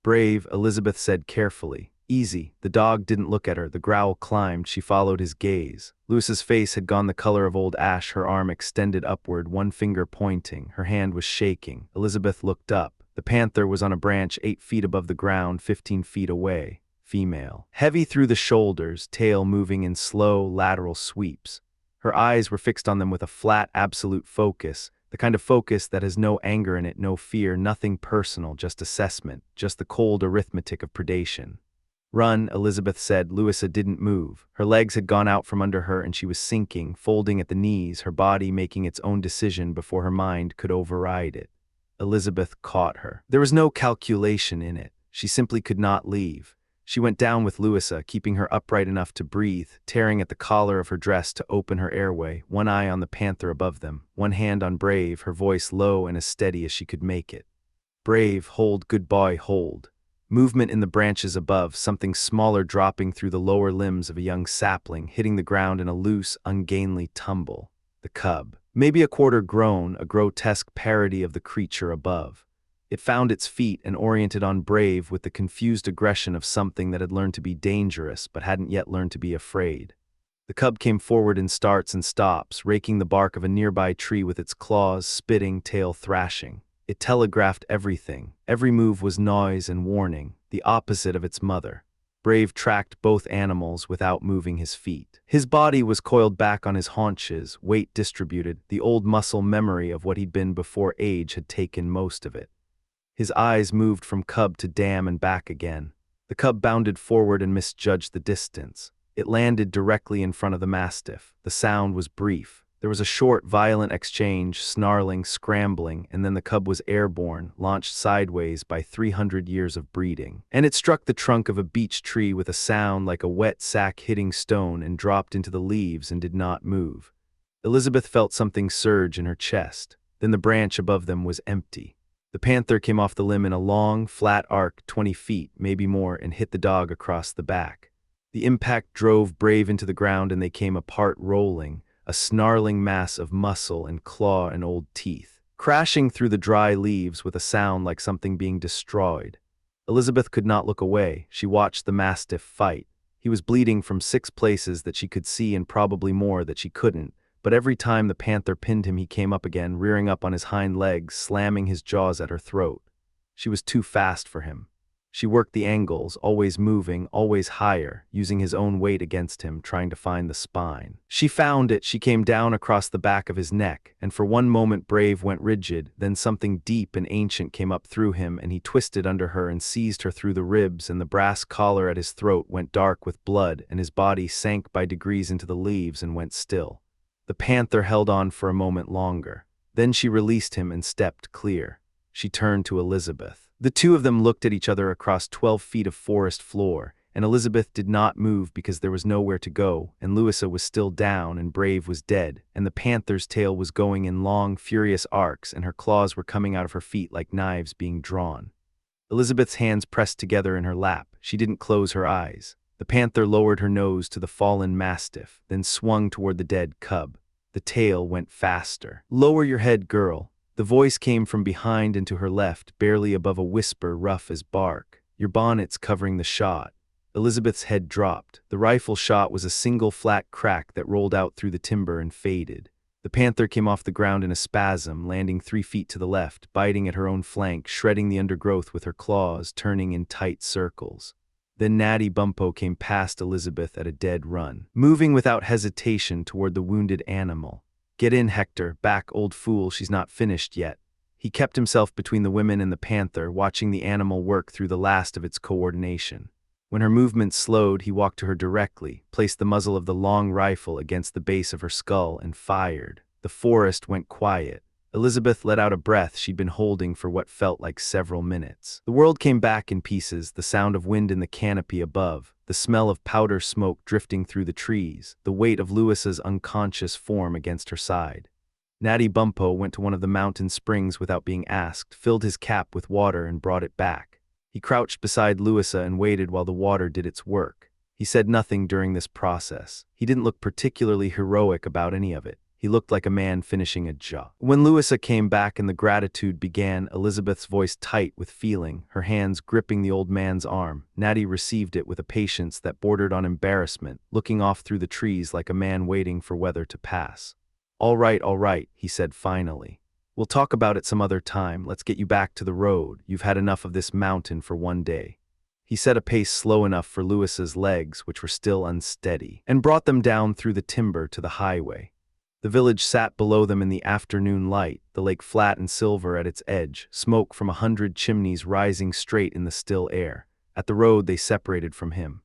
[SPEAKER 1] Brave, Elizabeth said carefully. Easy. The dog didn't look at her. The growl climbed. She followed his gaze. Louisa's face had gone the color of old ash, her arm extended upward, one finger pointing. Her hand was shaking. Elizabeth looked up. The panther was on a branch 8 feet above the ground, 15 feet away. Female. Heavy through the shoulders, tail moving in slow, lateral sweeps. Her eyes were fixed on them with a flat, absolute focus, the kind of focus that has no anger in it, no fear, nothing personal, just assessment, just the cold arithmetic of predation. Run, Elizabeth said. Louisa didn't move. Her legs had gone out from under her and she was sinking, folding at the knees, her body making its own decision before her mind could override it. Elizabeth caught her. There was no calculation in it. She simply could not leave. She went down with Louisa, keeping her upright enough to breathe, tearing at the collar of her dress to open her airway, one eye on the panther above them, one hand on Brave, her voice low and as steady as she could make it. Brave, hold, good boy, hold. Movement in the branches above, something smaller dropping through the lower limbs of a young sapling, hitting the ground in a loose, ungainly tumble. The cub. Maybe a quarter grown, a grotesque parody of the creature above. It found its feet and oriented on Brave with the confused aggression of something that had learned to be dangerous but hadn't yet learned to be afraid. The cub came forward in starts and stops, raking the bark of a nearby tree with its claws, spitting, tail thrashing. It telegraphed everything. Every move was noise and warning, the opposite of its mother. Brave tracked both animals without moving his feet. His body was coiled back on his haunches, weight distributed, the old muscle memory of what he'd been before age had taken most of it. His eyes moved from cub to dam and back again. The cub bounded forward and misjudged the distance. It landed directly in front of the mastiff. The sound was brief. There was a short, violent exchange, snarling, scrambling, and then the cub was airborne, launched sideways by 300 years of breeding. And it struck the trunk of a beech tree with a sound like a wet sack hitting stone and dropped into the leaves and did not move. Elizabeth felt something surge in her chest. Then the branch above them was empty. The panther came off the limb in a long, flat arc, 20 feet, maybe more, and hit the dog across the back. The impact drove Brave into the ground and they came apart rolling, a snarling mass of muscle and claw and old teeth, crashing through the dry leaves with a sound like something being destroyed. Elizabeth could not look away. She watched the mastiff fight. He was bleeding from 6 places that she could see and probably more that she couldn't, but every time the panther pinned him he came up again, rearing up on his hind legs, slamming his jaws at her throat. She was too fast for him. She worked the angles, always moving, always higher, using his own weight against him, trying to find the spine. She found it. She came down across the back of his neck, and for one moment Brave went rigid, then something deep and ancient came up through him, and he twisted under her and seized her through the ribs, and the brass collar at his throat went dark with blood, and his body sank by degrees into the leaves and went still. The panther held on for a moment longer. Then she released him and stepped clear. She turned to Elizabeth. The two of them looked at each other across 12 feet of forest floor, and Elizabeth did not move because there was nowhere to go, and Louisa was still down, and Brave was dead, and the panther's tail was going in long, furious arcs, and her claws were coming out of her feet like knives being drawn. Elizabeth's hands pressed together in her lap. She didn't close her eyes. The panther lowered her nose to the fallen mastiff, then swung toward the dead cub. The tail went faster. "Lower your head, girl." The voice came from behind and to her left, barely above a whisper rough as bark. "Your bonnet's covering the shot." Elizabeth's head dropped. The rifle shot was a single flat crack that rolled out through the timber and faded. The panther came off the ground in a spasm, landing 3 feet to the left, biting at her own flank, shredding the undergrowth with her claws, turning in tight circles. Then Natty Bumppo came past Elizabeth at a dead run, moving without hesitation toward the wounded animal. "Get in, Hector. Back, old fool, she's not finished yet." He kept himself between the women and the panther, watching the animal work through the last of its coordination. When her movements slowed, he walked to her directly, placed the muzzle of the long rifle against the base of her skull, and fired. The forest went quiet. Elizabeth let out a breath she'd been holding for what felt like several minutes. The world came back in pieces, the sound of wind in the canopy above, the smell of powder smoke drifting through the trees, the weight of Louisa's unconscious form against her side. Natty Bumppo went to one of the mountain springs without being asked, filled his cap with water and brought it back. He crouched beside Louisa and waited while the water did its work. He said nothing during this process. He didn't look particularly heroic about any of it. He looked like a man finishing a job. When Louisa came back and the gratitude began, Elizabeth's voice tight with feeling, her hands gripping the old man's arm, Natty received it with a patience that bordered on embarrassment, looking off through the trees like a man waiting for weather to pass. All right, he said finally. "We'll talk about it some other time. Let's get you back to the road. You've had enough of this mountain for one day." He set a pace slow enough for Louisa's legs, which were still unsteady, and brought them down through the timber to the highway. The village sat below them in the afternoon light, the lake flat and silver at its edge, smoke from 100 chimneys rising straight in the still air. At the road they separated from him.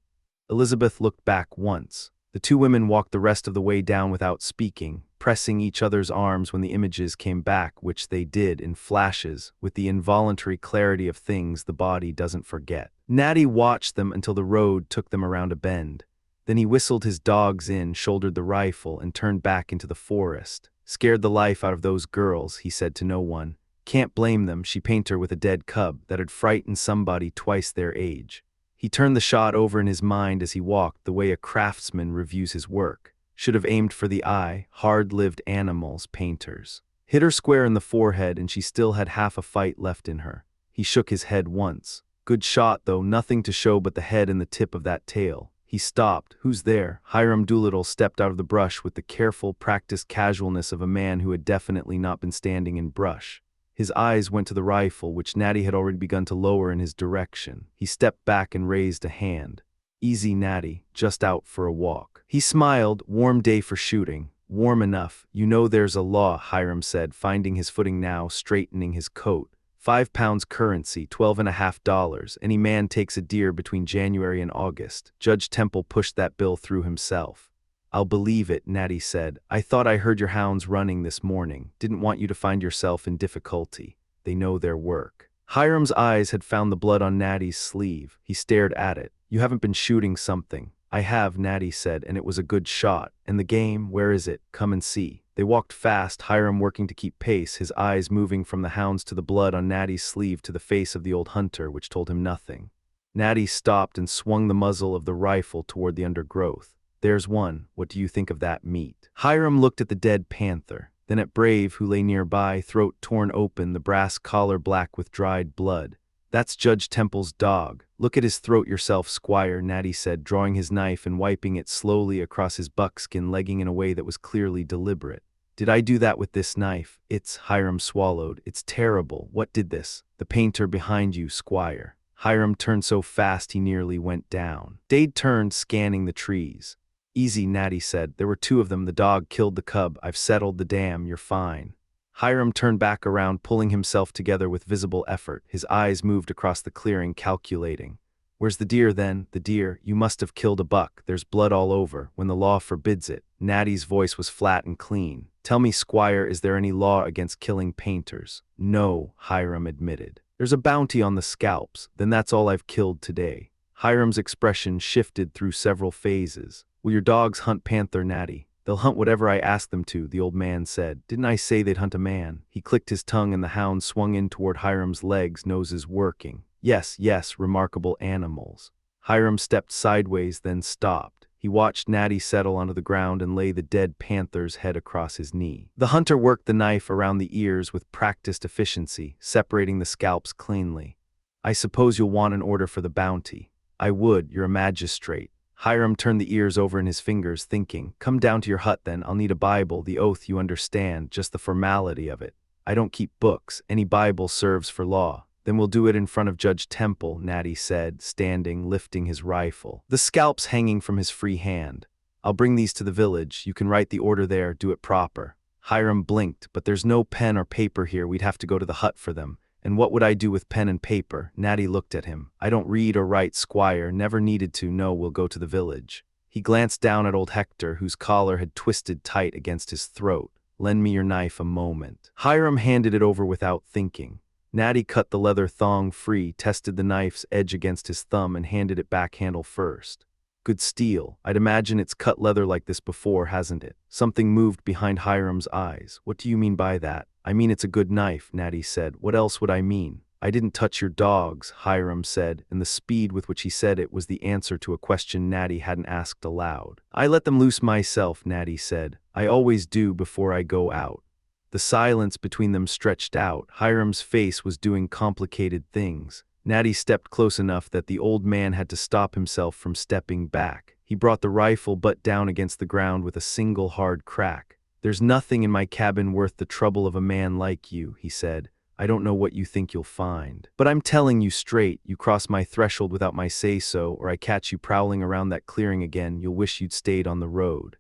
[SPEAKER 1] Elizabeth looked back once. The two women walked the rest of the way down without speaking, pressing each other's arms when the images came back, which they did in flashes, with the involuntary clarity of things the body doesn't forget. Natty watched them until the road took them around a bend. Then he whistled his dogs in, shouldered the rifle, and turned back into the forest. "Scared the life out of those girls," he said to no one. "Can't blame them, she paint her with a dead cub that had frightened somebody twice their age." He turned the shot over in his mind as he walked, the way a craftsman reviews his work. Should have aimed for the eye, hard-lived animals, painters. Hit her square in the forehead and she still had half a fight left in her. He shook his head once. Good shot though, nothing to show but the head and the tip of that tail. He stopped. "Who's there?" Hiram Doolittle stepped out of the brush with the careful, practiced casualness of a man who had definitely not been standing in brush. His eyes went to the rifle, which Natty had already begun to lower in his direction. He stepped back and raised a hand. "Easy, Natty, just out for a walk." He smiled. "Warm day for shooting." "Warm enough. You know there's a law," Hiram said, finding his footing now, straightening his coat. £5 currency, $12.50. Any man takes a deer between January and August. Judge Temple pushed that bill through himself. "I'll believe it," Natty said. "I thought I heard your hounds running this morning. Didn't want you to find yourself in difficulty. They know their work." Hiram's eyes had found the blood on Natty's sleeve. He stared at it. "You haven't been shooting something." "I have," Natty said, "and it was a good shot." "And the game, where is it? Come and see." They walked fast, Hiram working to keep pace, his eyes moving from the hounds to the blood on Natty's sleeve to the face of the old hunter, which told him nothing. Natty stopped and swung the muzzle of the rifle toward the undergrowth. "There's one. What do you think of that meat?" Hiram looked at the dead panther, then at Brave, who lay nearby, throat torn open, the brass collar black with dried blood. "That's Judge Temple's dog. Look at his throat yourself, Squire," Natty said, drawing his knife and wiping it slowly across his buckskin legging in a way that was clearly deliberate. "Did I do that with this knife?" "Hiram swallowed. "It's terrible. What did this?" "The painter behind you, Squire." Hiram turned so fast he nearly went down. Dade turned, scanning the trees. Easy, Natty said. There were 2 of them. The dog killed the cub. I've settled the dam. You're fine. Hiram turned back around, pulling himself together with visible effort. His eyes moved across the clearing, calculating. Where's the deer then? The deer? You must have killed a buck. There's blood all over, when the law forbids it. Natty's voice was flat and clean. Tell me, Squire, is there any law against killing painters? No, Hiram admitted. There's a bounty on the scalps. Then that's all I've killed today. Hiram's expression shifted through several phases. Will your dogs hunt panther, Natty? They'll hunt whatever I ask them to, the old man said. Didn't I say they'd hunt a man? He clicked his tongue and the hound swung in toward Hiram's legs, noses working. Yes, yes, remarkable animals. Hiram stepped sideways, then stopped. He watched Natty settle onto the ground and lay the dead panther's head across his knee. The hunter worked the knife around the ears with practiced efficiency, separating the scalps cleanly. I suppose you'll want an order for the bounty. I would, you're a magistrate. Hiram turned the ears over in his fingers, thinking, come down to your hut then, I'll need a Bible, the oath you understand, just the formality of it. I don't keep books, any Bible serves for law. Then we'll do it in front of Judge Temple, Natty said, standing, lifting his rifle, the scalps hanging from his free hand. I'll bring these to the village, you can write the order there, do it proper. Hiram blinked, but there's no pen or paper here, we'd have to go to the hut for them. And what would I do with pen and paper? Natty looked at him. I don't read or write, Squire, never needed to, no, we'll go to the village. He glanced down at old Hector, whose collar had twisted tight against his throat. Lend me your knife a moment. Hiram handed it over without thinking. Natty cut the leather thong free, tested the knife's edge against his thumb, and handed it back handle first. Good steel. I'd imagine it's cut leather like this before, hasn't it? Something moved behind Hiram's eyes. What do you mean by that? I mean it's a good knife, Natty said. What else would I mean? I didn't touch your dogs, Hiram said, and the speed with which he said it was the answer to a question Natty hadn't asked aloud. I let them loose myself, Natty said. I always do before I go out. The silence between them stretched out. Hiram's face was doing complicated things. Natty stepped close enough that the old man had to stop himself from stepping back. He brought the rifle butt down against the ground with a single hard crack. There's nothing in my cabin worth the trouble of a man like you, he said. I don't know what you think you'll find. But I'm telling you straight, you cross my threshold without my say-so, or I catch you prowling around that clearing again, you'll wish you'd stayed on the road.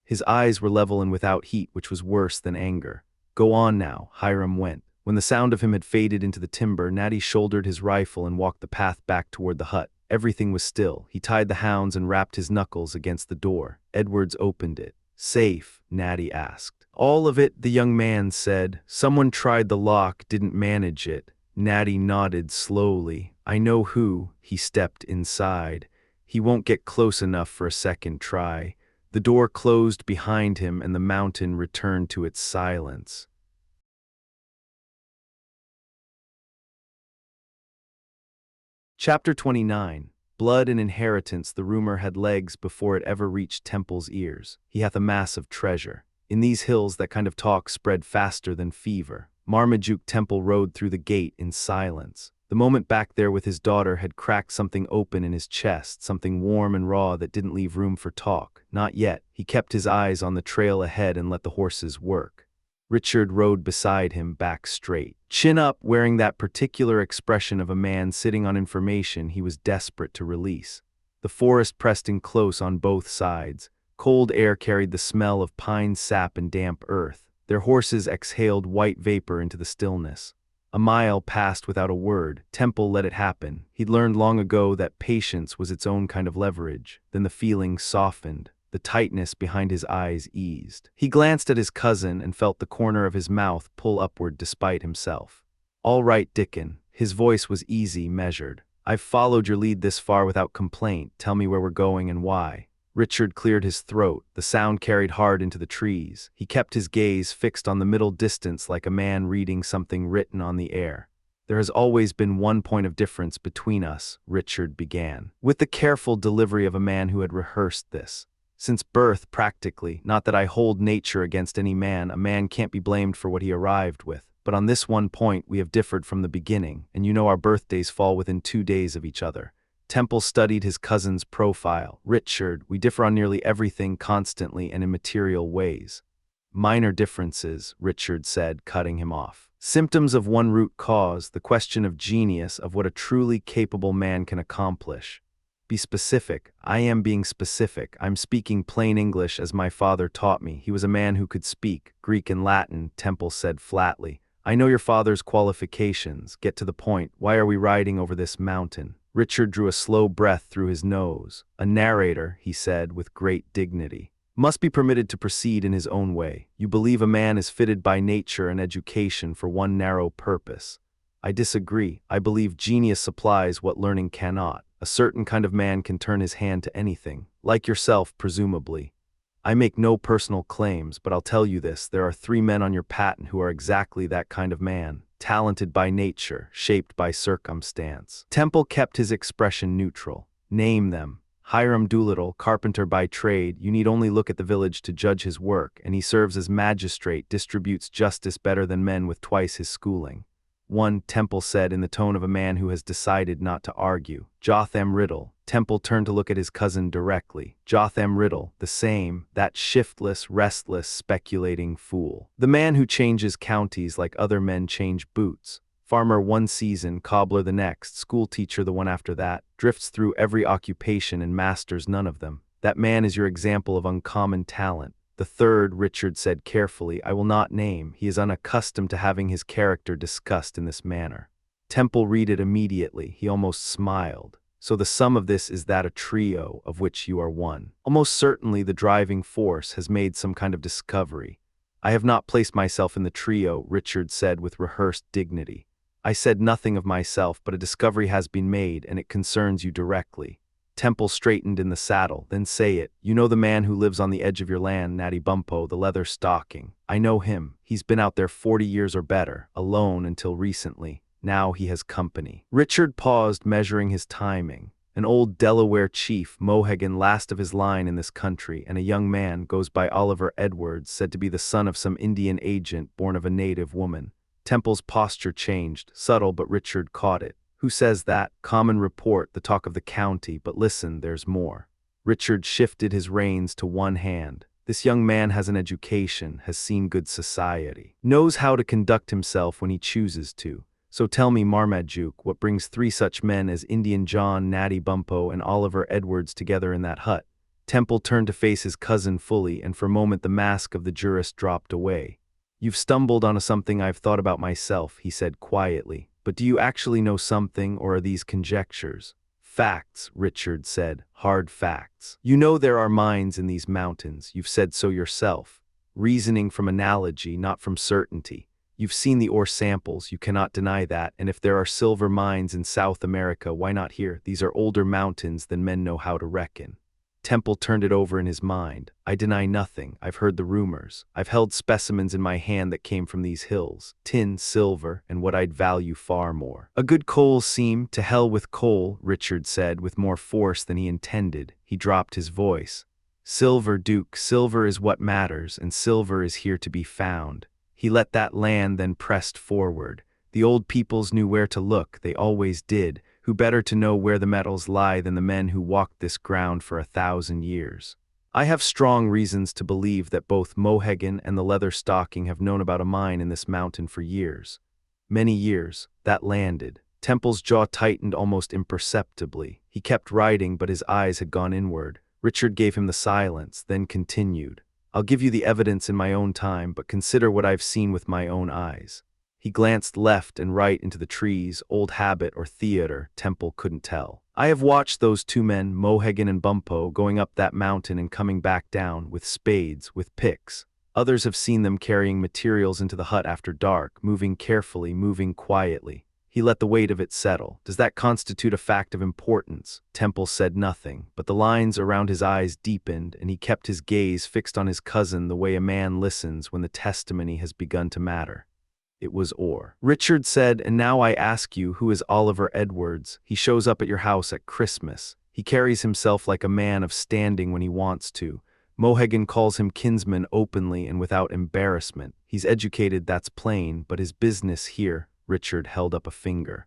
[SPEAKER 1] His eyes were level and without heat, which was worse than anger. Go on now, Hiram went. When the sound of him had faded into the timber, Natty shouldered his rifle and walked the path back toward the hut. Everything was still. He tied the hounds and rapped his knuckles against the door. Edwards opened it. Safe? Natty asked. All of it, the young man said. Someone tried the lock, didn't manage it. Natty nodded slowly. I know who. He stepped inside. He won't get close enough for a second try. The door closed behind him and the mountain returned to its silence. Chapter 29. Blood and inheritance. The rumor had legs before it ever reached Temple's ears. He hath a mass of treasure. In these hills that kind of talk spread faster than fever. Marmaduke Temple rode through the gate in silence. The moment back there with his daughter had cracked something open in his chest, something warm and raw that didn't leave room for talk. Not yet. He kept his eyes on the trail ahead and let the horses work. Richard rode beside him, back straight. Chin up, wearing that particular expression of a man sitting on information he was desperate to release. The forest pressed in close on both sides. Cold air carried the smell of pine sap and damp earth. Their horses exhaled white vapor into the stillness. A mile passed without a word. Temple let it happen. He'd learned long ago that patience was its own kind of leverage. Then the feeling softened. The tightness behind his eyes eased. He glanced at his cousin and felt the corner of his mouth pull upward despite himself. All right, Dickon. His voice was easy, measured. I've followed your lead this far without complaint. Tell me where we're going and why. Richard cleared his throat. The sound carried hard into the trees. He kept his gaze fixed on the middle distance like a man reading something written on the air. There has always been one point of difference between us, Richard began, with the careful delivery of a man who had rehearsed this. Since birth, practically, not that I hold nature against any man, a man can't be blamed for what he arrived with. But on this one point we have differed from the beginning, and you know our birthdays fall within 2 days of each other. Temple studied his cousin's profile. Richard, we differ on nearly everything constantly and in material ways. Minor differences, Richard said, cutting him off. Symptoms of one root cause, the question of genius, of what a truly capable man can accomplish. Be specific. I am being specific. I'm speaking plain English as my father taught me. He was a man who could speak Greek and Latin, Temple said flatly. I know your father's qualifications. Get to the point. Why are we riding over this mountain? Richard drew a slow breath through his nose. A narrator, he said with great dignity, must be permitted to proceed in his own way. You believe a man is fitted by nature and education for one narrow purpose. I disagree. I believe genius supplies what learning cannot. A certain kind of man can turn his hand to anything, like yourself, presumably. I make no personal claims, but I'll tell you this, there are 3 men on your patent who are exactly that kind of man, talented by nature, shaped by circumstance. Temple kept his expression neutral. Name them. Hiram Doolittle, carpenter by trade, you need only look at the village to judge his work, and he serves as magistrate, distributes justice better than men with twice his schooling. 1, Temple said in the tone of a man who has decided not to argue. Jotham Riddle. Temple turned to look at his cousin directly. Jotham Riddle, the same, that shiftless, restless, speculating fool. The man who changes counties like other men change boots. Farmer one season, cobbler the next, schoolteacher the one after that, drifts through every occupation and masters none of them. That man is your example of uncommon talent. The 3rd, Richard said carefully, I will not name. He is unaccustomed to having his character discussed in this manner. Temple read it immediately. He almost smiled. So the sum of this is that a trio, of which you are one. Almost certainly the driving force has made some kind of discovery. I have not placed myself in the trio, Richard said with rehearsed dignity. I said nothing of myself, but a discovery has been made, and it concerns you directly. Temple straightened in the saddle. Then say it. You know the man who lives on the edge of your land, Natty Bumppo, the Leatherstocking. I know him. He's been out there 40 years or better, alone until recently. Now he has company. Richard paused, measuring his timing. An old Delaware chief, Mohegan, last of his line in this country, and a young man, goes by Oliver Edwards, said to be the son of some Indian agent born of a native woman. Temple's posture changed, subtle, but Richard caught it. Who says that? Common report, the talk of the county, but listen, there's more. Richard shifted his reins to one hand. This young man has an education, has seen good society, knows how to conduct himself when he chooses to. So tell me, Marmaduke, what brings 3 such men as Indian John, Natty Bumppo, and Oliver Edwards together in that hut? Temple turned to face his cousin fully, and for a moment the mask of the jurist dropped away. You've stumbled on something I've thought about myself, he said quietly. But do you actually know something, or are these conjectures? Facts, Richard said, hard facts. You know there are mines in these mountains, you've said so yourself. Reasoning from analogy, not from certainty. You've seen the ore samples, you cannot deny that, and if there are silver mines in South America, why not here? These are older mountains than men know how to reckon. Temple turned it over in his mind. I deny nothing. I've heard the rumors. I've held specimens in my hand that came from these hills. Tin, silver, and what I'd value far more. A good coal seam, to hell with coal, Richard said with more force than he intended. He dropped his voice. Silver, Duke, silver is what matters, and silver is here to be found. He let that land, then pressed forward. The old peoples knew where to look, they always did. Who better to know where the metals lie than the men who walked this ground for 1,000 years? I have strong reasons to believe that both Mohegan and the Leatherstocking have known about a mine in this mountain for years. Many years. That landed. Temple's jaw tightened almost imperceptibly. He kept writing, but his eyes had gone inward. Richard gave him the silence, then continued. I'll give you the evidence in my own time, but consider what I've seen with my own eyes. He glanced left and right into the trees, old habit or theater, Temple couldn't tell. I have watched those 2 men, Mohegan and Bumppo, going up that mountain and coming back down, with spades, with picks. Others have seen them carrying materials into the hut after dark, moving carefully, moving quietly. He let the weight of it settle. Does that constitute a fact of importance? Temple said nothing, but the lines around his eyes deepened, and he kept his gaze fixed on his cousin the way a man listens when the testimony has begun to matter. It was ore. Richard said, and now I ask you, who is Oliver Edwards? He shows up at your house at Christmas. He carries himself like a man of standing when he wants to. Mohegan calls him kinsman openly and without embarrassment. He's educated, that's plain, but his business here, Richard held up a finger.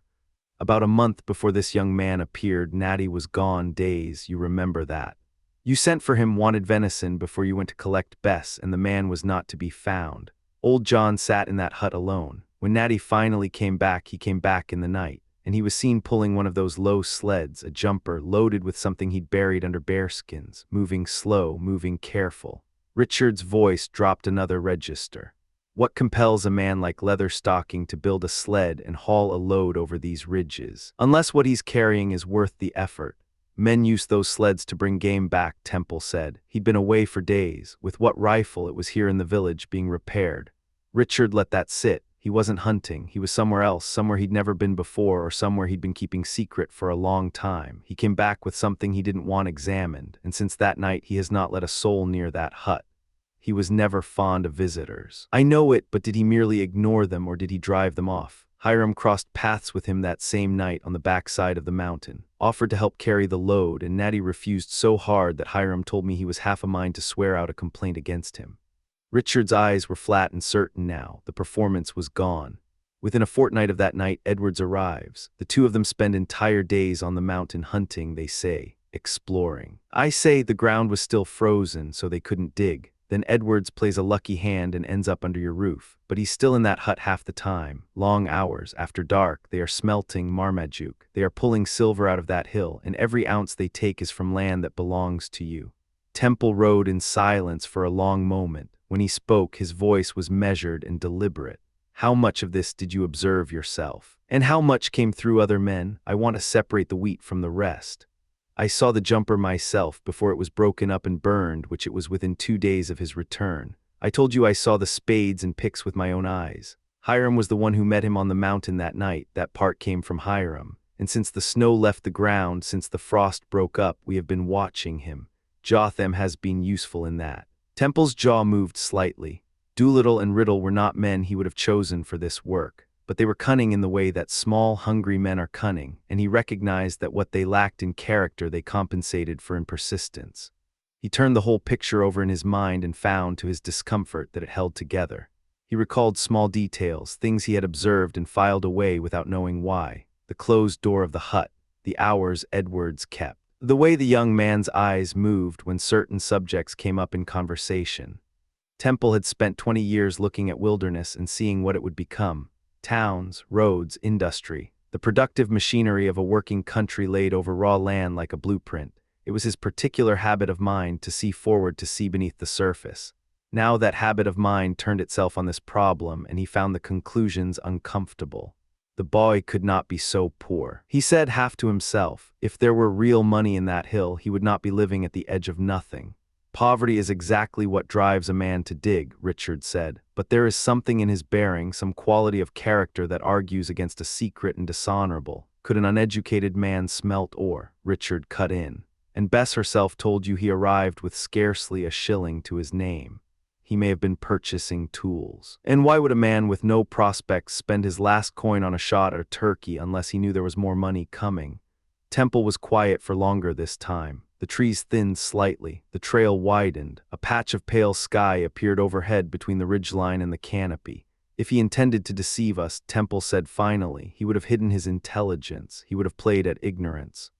[SPEAKER 1] About a month before this young man appeared, Natty was gone days, you remember that. You sent for him, wanted venison before you went to collect Bess, and the man was not to be found. Old John sat in that hut alone. When Natty finally came back, he came back in the night, and he was seen pulling one of those low sleds, a jumper loaded with something he'd buried under bearskins, moving slow, moving careful. Richard's voice dropped another register. What compels a man like Leatherstocking to build a sled and haul a load over these ridges? Unless what he's carrying is worth the effort. Men use those sleds to bring game back, Temple said. He'd been away for days. With what rifle? It was here in the village, being repaired. Richard let that sit. He wasn't hunting. He was somewhere else, somewhere he'd never been before, or somewhere he'd been keeping secret for a long time. He came back with something he didn't want examined, and since that night he has not let a soul near that hut. He was never fond of visitors. I know it, but did he merely ignore them, or did he drive them off? Hiram crossed paths with him that same night on the backside of the mountain, offered to help carry the load, and Natty refused so hard that Hiram told me he was half a mind to swear out a complaint against him. Richard's eyes were flat and certain now. The performance was gone. Within a fortnight of that night, Edwards arrives. The two of them spend entire days on the mountain hunting, they say, exploring. I say the ground was still frozen, so they couldn't dig. Then Edwards plays a lucky hand and ends up under your roof. But he's still in that hut half the time. Long hours. After dark, they are smelting Marmaduke. They are pulling silver out of that hill, and every ounce they take is from land that belongs to you. Temple rode in silence for a long moment. When he spoke, his voice was measured and deliberate. How much of this did you observe yourself? And how much came through other men? I want to separate the wheat from the rest. I saw the jumper myself before it was broken up and burned, which it was within 2 days of his return. I told you I saw the spades and picks with my own eyes. Hiram was the one who met him on the mountain that night. That part came from Hiram. And since the snow left the ground, since the frost broke up, we have been watching him. Jotham has been useful in that. Temple's jaw moved slightly. Doolittle and Riddle were not men he would have chosen for this work, but they were cunning in the way that small, hungry men are cunning, and he recognized that what they lacked in character they compensated for in persistence. He turned the whole picture over in his mind and found, to his discomfort, that it held together. He recalled small details, things he had observed and filed away without knowing why. The closed door of the hut, the hours Edwards kept, the way the young man's eyes moved when certain subjects came up in conversation. Temple had spent 20 years looking at wilderness and seeing what it would become. Towns, roads, industry, the productive machinery of a working country laid over raw land like a blueprint. It was his particular habit of mind to see forward, to see beneath the surface. Now that habit of mind turned itself on this problem, and he found the conclusions uncomfortable. The boy could not be so poor. He said half to himself, if there were real money in that hill, he would not be living at the edge of nothing. Poverty is exactly what drives a man to dig, Richard said, but there is something in his bearing, some quality of character that argues against a secret and dishonorable. Could an uneducated man smelt ore? Richard cut in. And Bess herself told you he arrived with scarcely a shilling to his name. He may have been purchasing tools. And why would a man with no prospects spend his last coin on a shot at a turkey unless he knew there was more money coming? Temple was quiet for longer this time. The trees thinned slightly, the trail widened, a patch of pale sky appeared overhead between the ridgeline and the canopy. If he intended to deceive us, Temple said finally, he would have hidden his intelligence, he would have played at ignorance.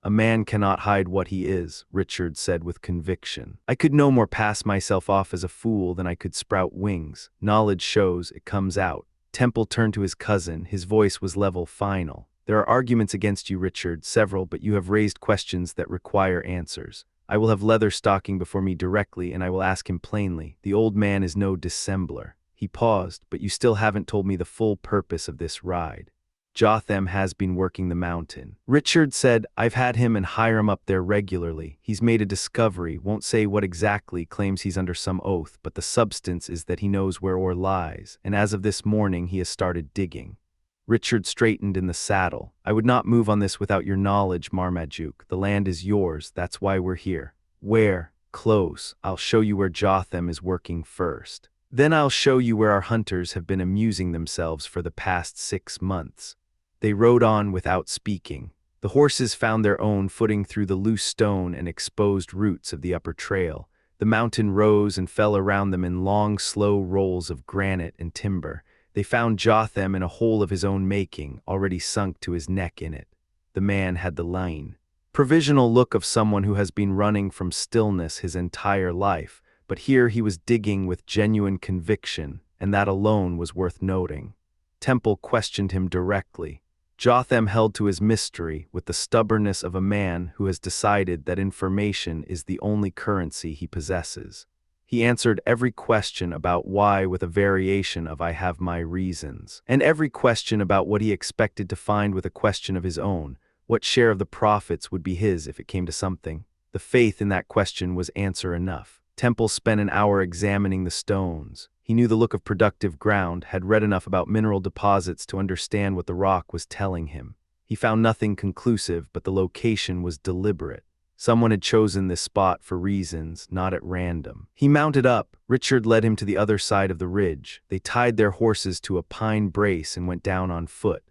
[SPEAKER 1] A man cannot hide what he is, Richard said with conviction. I could no more pass myself off as a fool than I could sprout wings. Knowledge shows, it comes out. Temple turned to his cousin, his voice was level, final. There are arguments against you, Richard, several, but you have raised questions that require answers. I will have Leatherstocking before me directly, and I will ask him plainly. The old man is no dissembler. He paused, but you still haven't told me the full purpose of this ride. Jotham has been working the mountain. Richard said, I've had him and Hiram up there regularly. He's made a discovery, won't say what exactly, claims he's under some oath, but the substance is that he knows where ore lies, and as of this morning he has started digging. Richard straightened in the saddle. I would not move on this without your knowledge, Marmaduke. The land is yours, that's why we're here. Where? Close. I'll show you where Jotham is working first. Then I'll show you where our hunters have been amusing themselves for the past 6 months. They rode on without speaking. The horses found their own footing through the loose stone and exposed roots of the upper trail. The mountain rose and fell around them in long, slow rolls of granite and timber. They found Jotham in a hole of his own making, already sunk to his neck in it. The man had the lean, provisional look of someone who has been running from stillness his entire life, but here he was digging with genuine conviction, and that alone was worth noting. Temple questioned him directly. Jotham held to his mystery with the stubbornness of a man who has decided that information is the only currency he possesses. He answered every question about why with a variation of "I have my reasons," and every question about what he expected to find with a question of his own. What share of the profits would be his if it came to something? The faith in that question was answer enough. Temple spent an hour examining the stones. He knew the look of productive ground, had read enough about mineral deposits to understand what the rock was telling him. He found nothing conclusive, but the location was deliberate. Someone had chosen this spot for reasons, not at random. He mounted up. Richard led him to the other side of the ridge. They tied their horses to a pine brace and went down on foot.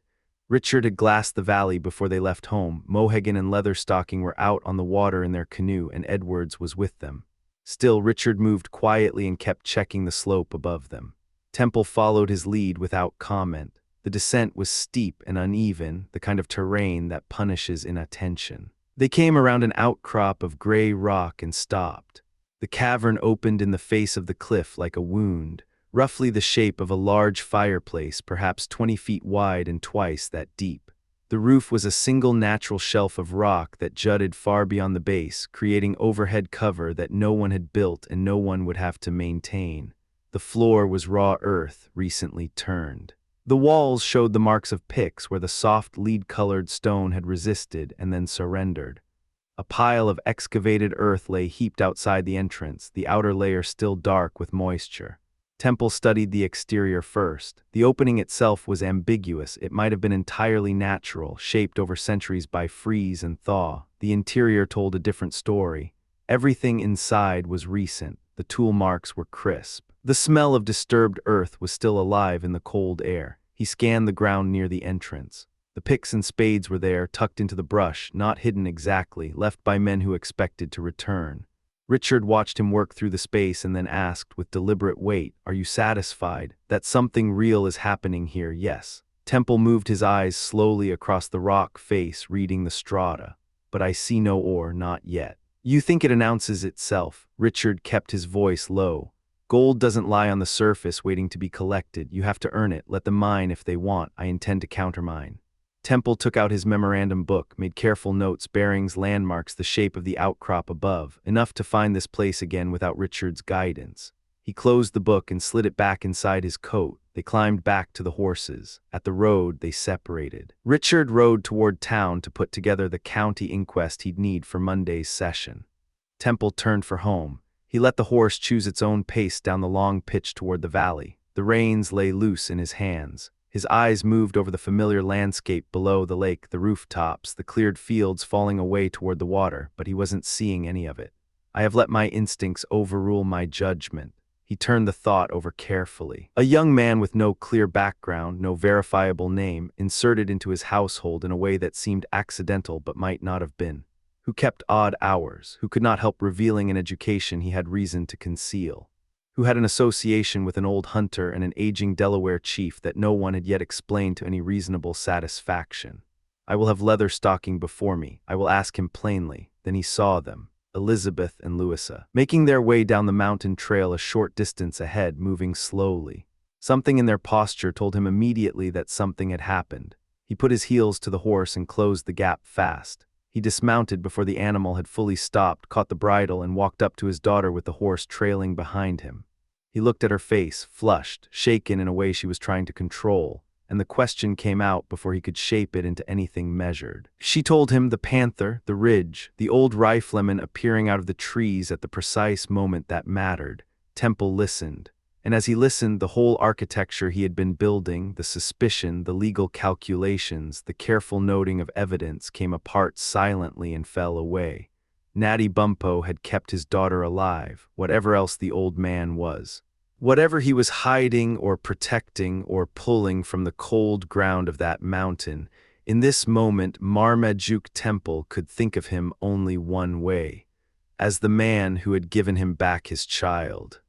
[SPEAKER 1] Richard had glassed the valley before they left home. Mohegan and Leatherstocking were out on the water in their canoe, and Edwards was with them. Still, Richard moved quietly and kept checking the slope above them. Temple followed his lead without comment. The descent was steep and uneven, the kind of terrain that punishes inattention. They came around an outcrop of gray rock and stopped. The cavern opened in the face of the cliff like a wound, roughly the shape of a large fireplace, perhaps 20 feet wide and twice that deep. The roof was a single natural shelf of rock that jutted far beyond the base, creating overhead cover that no one had built and no one would have to maintain. The floor was raw earth, recently turned. The walls showed the marks of picks where the soft lead-colored stone had resisted and then surrendered. A pile of excavated earth lay heaped outside the entrance, the outer layer still dark with moisture. Temple studied the exterior first. The opening itself was ambiguous. It might have been entirely natural, shaped over centuries by freeze and thaw. The interior told a different story. Everything inside was recent. The tool marks were crisp. The smell of disturbed earth was still alive in the cold air. He scanned the ground near the entrance. The picks and spades were there, tucked into the brush, not hidden exactly, left by men who expected to return. Richard watched him work through the space and then asked with deliberate weight, "Are you satisfied that something real is happening here?" "Yes." Temple moved his eyes slowly across the rock face, reading the strata. "But I see no ore, not yet." "You think it announces itself?" Richard kept his voice low. "Gold doesn't lie on the surface waiting to be collected. You have to earn it. Let them mine if they want. I intend to countermine." Temple took out his memorandum book, made careful notes, bearings, landmarks, the shape of the outcrop above, enough to find this place again without Richard's guidance. He closed the book and slid it back inside his coat. They climbed back to the horses. At the road, they separated. Richard rode toward town to put together the county inquest he'd need for Monday's session. Temple turned for home. He let the horse choose its own pace down the long pitch toward the valley. The reins lay loose in his hands. His eyes moved over the familiar landscape below the lake, the rooftops, the cleared fields falling away toward the water, but he wasn't seeing any of it. "I have let my instincts overrule my judgment." He turned the thought over carefully. A young man with no clear background, no verifiable name, inserted into his household in a way that seemed accidental but might not have been. Who kept odd hours, who could not help revealing an education he had reason to conceal. Who had an association with an old hunter and an aging Delaware chief that no one had yet explained to any reasonable satisfaction. "I will have Leatherstocking before me. I will ask him plainly." Then he saw them, Elizabeth and Louisa, making their way down the mountain trail a short distance ahead, moving slowly. Something in their posture told him immediately that something had happened. He put his heels to the horse and closed the gap fast. He dismounted before the animal had fully stopped, caught the bridle, and walked up to his daughter with the horse trailing behind him. He looked at her face, flushed, shaken in a way she was trying to control, and the question came out before he could shape it into anything measured. She told him the panther, the ridge, the old rifleman appearing out of the trees at the precise moment that mattered. Temple listened, and as he listened, the whole architecture he had been building, the suspicion, the legal calculations, the careful noting of evidence came apart silently and fell away. Natty Bumppo had kept his daughter alive, whatever else the old man was. Whatever he was hiding or protecting or pulling from the cold ground of that mountain, in this moment Marmaduke Temple could think of him only one way, as the man who had given him back his child.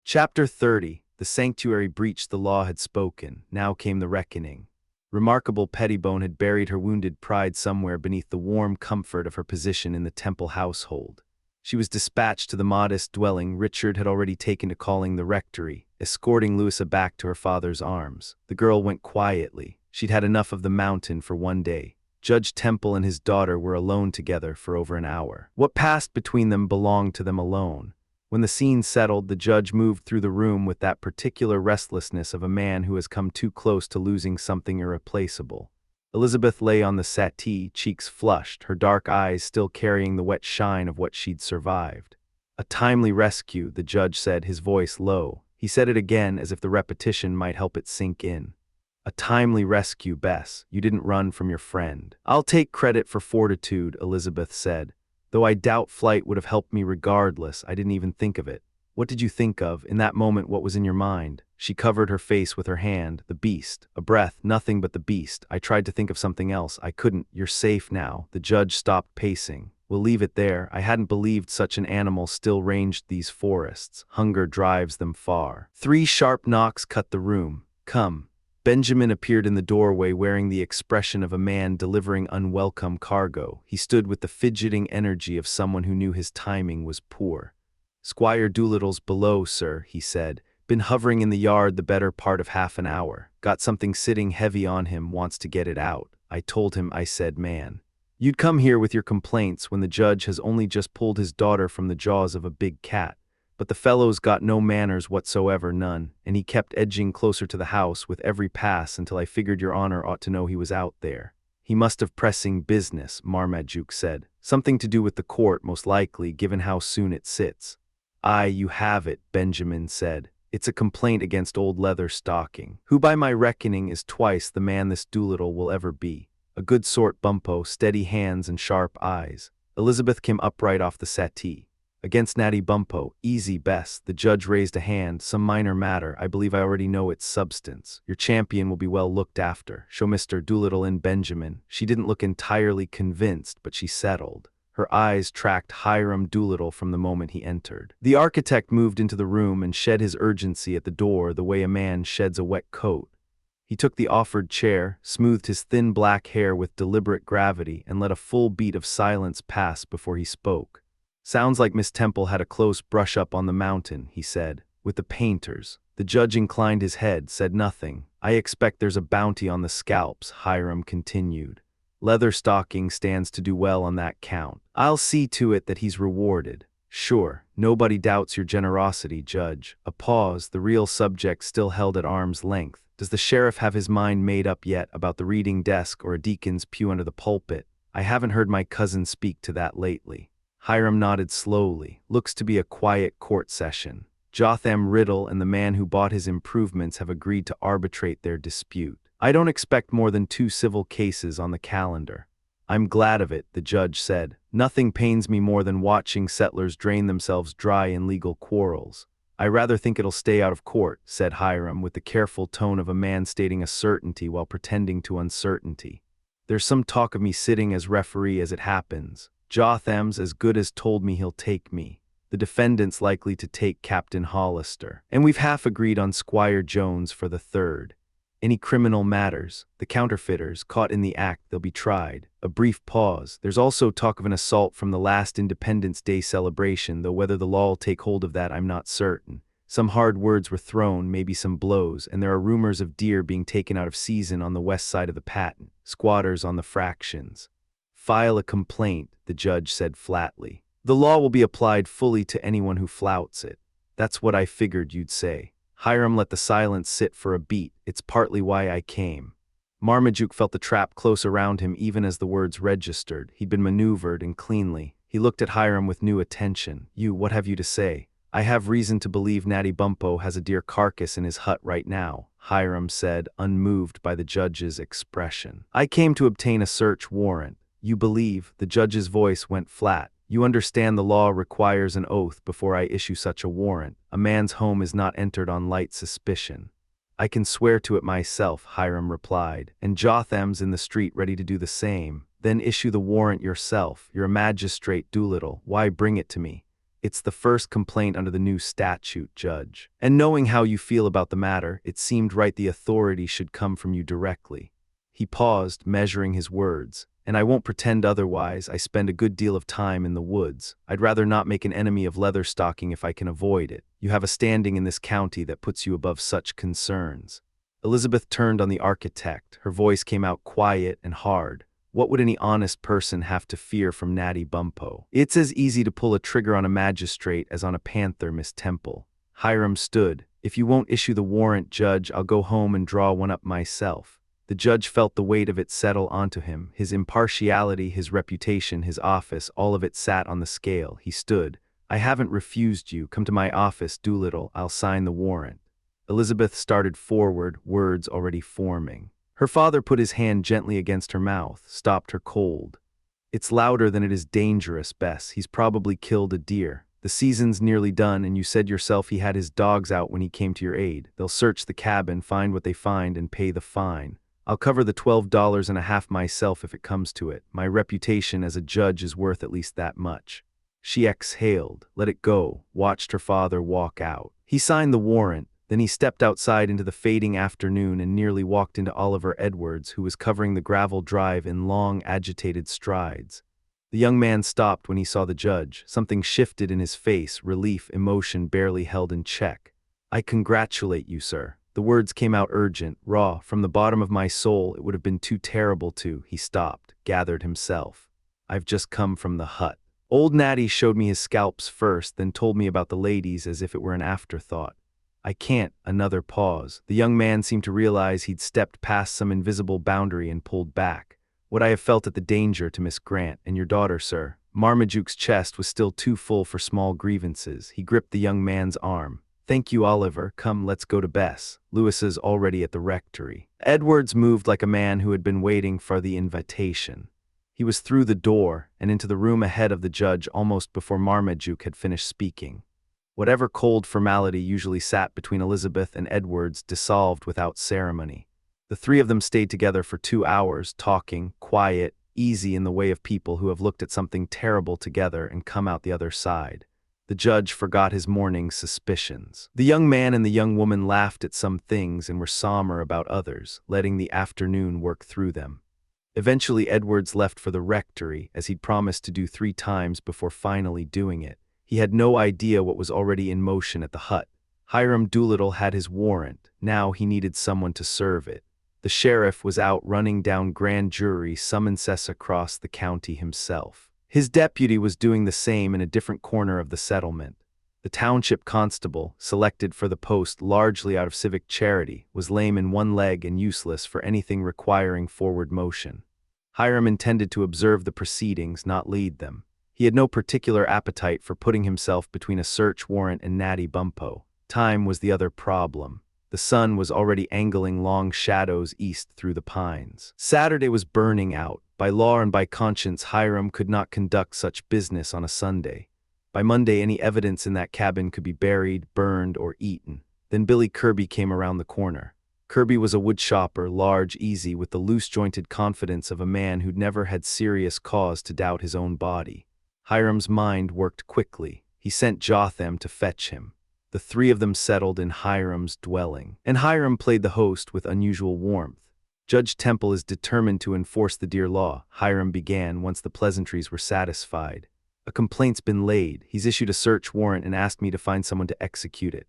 [SPEAKER 1] Chapter 30. The sanctuary breached, the law had spoken. Now came the reckoning. Remarkable Pettibone had buried her wounded pride somewhere beneath the warm comfort of her position in the Temple household. She was dispatched to the modest dwelling Richard had already taken to calling the rectory, escorting Louisa back to her father's arms. The girl went quietly. She'd had enough of the mountain for one day. Judge Temple and his daughter were alone together for over an hour. What passed between them belonged to them alone. When the scene settled, the judge moved through the room with that particular restlessness of a man who has come too close to losing something irreplaceable. Elizabeth lay on the settee, cheeks flushed, her dark eyes still carrying the wet shine of what she'd survived. "A timely rescue," the judge said, his voice low. He said it again as if the repetition might help it sink in. "A timely rescue, Bess. You didn't run from your friend." "I'll take credit for fortitude," Elizabeth said. "Though I doubt flight would have helped me regardless, I didn't even think of it." "What did you think of? In that moment, what was in your mind?" She covered her face with her hand. "The beast. A breath, nothing but the beast. I tried to think of something else. I couldn't." "You're safe now." The judge stopped pacing. "We'll leave it there. I hadn't believed such an animal still ranged these forests. Hunger drives them far." 3 sharp knocks cut the room. "Come." Benjamin appeared in the doorway wearing the expression of a man delivering unwelcome cargo. He stood with the fidgeting energy of someone who knew his timing was poor. "Squire Doolittle's below, sir," he said. "Been hovering in the yard the better part of half an hour. Got something sitting heavy on him, wants to get it out." I told him, I said, "Man, you'd come here with your complaints when the judge has only just pulled his daughter from the jaws of a big cat. But the fellow's got no manners whatsoever, none, and he kept edging closer to the house with every pass until I figured your honor ought to know he was out there." "He must have pressing business," Marmaduke said. "Something to do with the court, most likely, given how soon it sits." "Aye, you have it," Benjamin said. "It's a complaint against old Leatherstocking, who by my reckoning is twice the man this Doolittle will ever be. A good sort, Bumppo, steady hands and sharp eyes." Elizabeth came upright off the settee. "Against Natty Bumppo, easy, Bess." The judge raised a hand. "Some minor matter. I believe I already know its substance. Your champion will be well looked after. Show Mr. Doolittle in, Benjamin." She didn't look entirely convinced, but she settled. Her eyes tracked Hiram Doolittle from the moment he entered. The architect moved into the room and shed his urgency at the door the way a man sheds a wet coat. He took the offered chair, smoothed his thin black hair with deliberate gravity, and let a full beat of silence pass before he spoke. "Sounds like Miss Temple had a close brush-up on the mountain," he said. "With the painters." The judge inclined his head, said nothing. "I expect there's a bounty on the scalps," Hiram continued. "Leatherstocking stands to do well on that count. I'll see to it that he's rewarded." "Sure, nobody doubts your generosity, Judge." A pause, the real subject still held at arm's length. "Does the sheriff have his mind made up yet about the reading desk or a deacon's pew under the pulpit? I haven't heard my cousin speak to that lately." Hiram nodded slowly. "Looks to be a quiet court session. Jotham Riddle and the man who bought his improvements have agreed to arbitrate their dispute. I don't expect more than 2 civil cases on the calendar." "I'm glad of it," the judge said. "Nothing pains me more than watching settlers drain themselves dry in legal quarrels." "I rather think it'll stay out of court," said Hiram with the careful tone of a man stating a certainty while pretending to uncertainty. "There's some talk of me sitting as referee as it happens. Jotham's as good as told me he'll take me. The defendant's likely to take Captain Hollister. And we've half agreed on Squire Jones for the 3rd. Any criminal matters, the counterfeiters, caught in the act, they'll be tried." A brief pause. "There's also talk of an assault from the last Independence Day celebration, though whether the law'll take hold of that I'm not certain. Some hard words were thrown, maybe some blows, and there are rumors of deer being taken out of season on the west side of the patent, squatters on the fractions." "File a complaint," the judge said flatly. "The law will be applied fully to anyone who flouts it." "That's what I figured you'd say." Hiram let the silence sit for a beat. "It's partly why I came." Marmaduke felt the trap close around him even as the words registered. He'd been maneuvered, and cleanly. He looked at Hiram with new attention. What have you to say?" "I have reason to believe Natty Bumppo has a deer carcass in his hut right now," Hiram said, unmoved by the judge's expression. "I came to obtain a search warrant." "You believe?" The judge's voice went flat. "You understand the law requires an oath before I issue such a warrant. A man's home is not entered on light suspicion." "I can swear to it myself," Hiram replied. "And Jotham's in the street ready to do the same." "Then issue the warrant yourself. You're a magistrate, Doolittle. Why bring it to me?" "It's the first complaint under the new statute, Judge. And knowing how you feel about the matter, it seemed right the authority should come from you directly." He paused, measuring his words. And I won't pretend otherwise. I spend a good deal of time in the woods. I'd rather not make an enemy of Leatherstocking if I can avoid it. You have a standing in this county that puts you above such concerns. Elizabeth turned on the architect. Her voice came out quiet and hard. What would any honest person have to fear from Natty Bumppo? It's as easy to pull a trigger on a magistrate as on a panther, Miss Temple. Hiram stood. If you won't issue the warrant, Judge, I'll go home and draw one up myself. The judge felt the weight of it settle onto him. His impartiality, his reputation, his office, all of it sat on the scale. He stood. I haven't refused you. Come to my office, Doolittle. I'll sign the warrant. Elizabeth started forward, words already forming. Her father put his hand gently against her mouth, stopped her cold. It's louder than it is dangerous, Bess. He's probably killed a deer. The season's nearly done, and you said yourself he had his dogs out when he came to your aid. They'll search the cabin, find what they find, and pay the fine. I'll cover the $12.50 myself if it comes to it. My reputation as a judge is worth at least that much. She exhaled, let it go, watched her father walk out. He signed the warrant, then he stepped outside into the fading afternoon and nearly walked into Oliver Edwards, who was covering the gravel drive in long, agitated strides. The young man stopped when he saw the judge. Something shifted in his face, relief, emotion barely held in check. I congratulate you, sir. The words came out urgent, raw, from the bottom of my soul. It would have been too terrible to. He stopped, gathered himself. I've just come from the hut. Old Natty showed me his scalps first, then told me about the ladies as if it were an afterthought. I can't. Another pause. The young man seemed to realize he'd stepped past some invisible boundary and pulled back. What I have felt at the danger to Miss Grant and your daughter, sir. Marmaduke's chest was still too full for small grievances. He gripped the young man's arm. Thank you, Oliver. Come, let's go to Bess. Lewis's already at the rectory. Edwards moved like a man who had been waiting for the invitation. He was through the door and into the room ahead of the judge almost before Marmaduke had finished speaking. Whatever cold formality usually sat between Elizabeth and Edwards dissolved without ceremony. The three of them stayed together for 2 hours, talking, quiet, easy in the way of people who have looked at something terrible together and come out the other side. The judge forgot his morning's suspicions. The young man and the young woman laughed at some things and were somber about others, letting the afternoon work through them. Eventually Edwards left for the rectory, as he'd promised to do 3 times before finally doing it. He had no idea what was already in motion at the hut. Hiram Doolittle had his warrant. Now he needed someone to serve it. The sheriff was out running down grand jury summonses across the county himself. His deputy was doing the same in a different corner of the settlement. The township constable, selected for the post largely out of civic charity, was lame in one leg and useless for anything requiring forward motion. Hiram intended to observe the proceedings, not lead them. He had no particular appetite for putting himself between a search warrant and Natty Bumppo. Time was the other problem. The sun was already angling long shadows east through the pines. Saturday was burning out. By law and by conscience, Hiram could not conduct such business on a Sunday. By Monday, any evidence in that cabin could be buried, burned, or eaten. Then Billy Kirby came around the corner. Kirby was a woodchopper, large, easy, with the loose-jointed confidence of a man who'd never had serious cause to doubt his own body. Hiram's mind worked quickly. He sent Jotham to fetch him. The 3 of them settled in Hiram's dwelling, and Hiram played the host with unusual warmth. Judge Temple is determined to enforce the dear law, Hiram began once the pleasantries were satisfied. A complaint's been laid. He's issued a search warrant and asked me to find someone to execute it.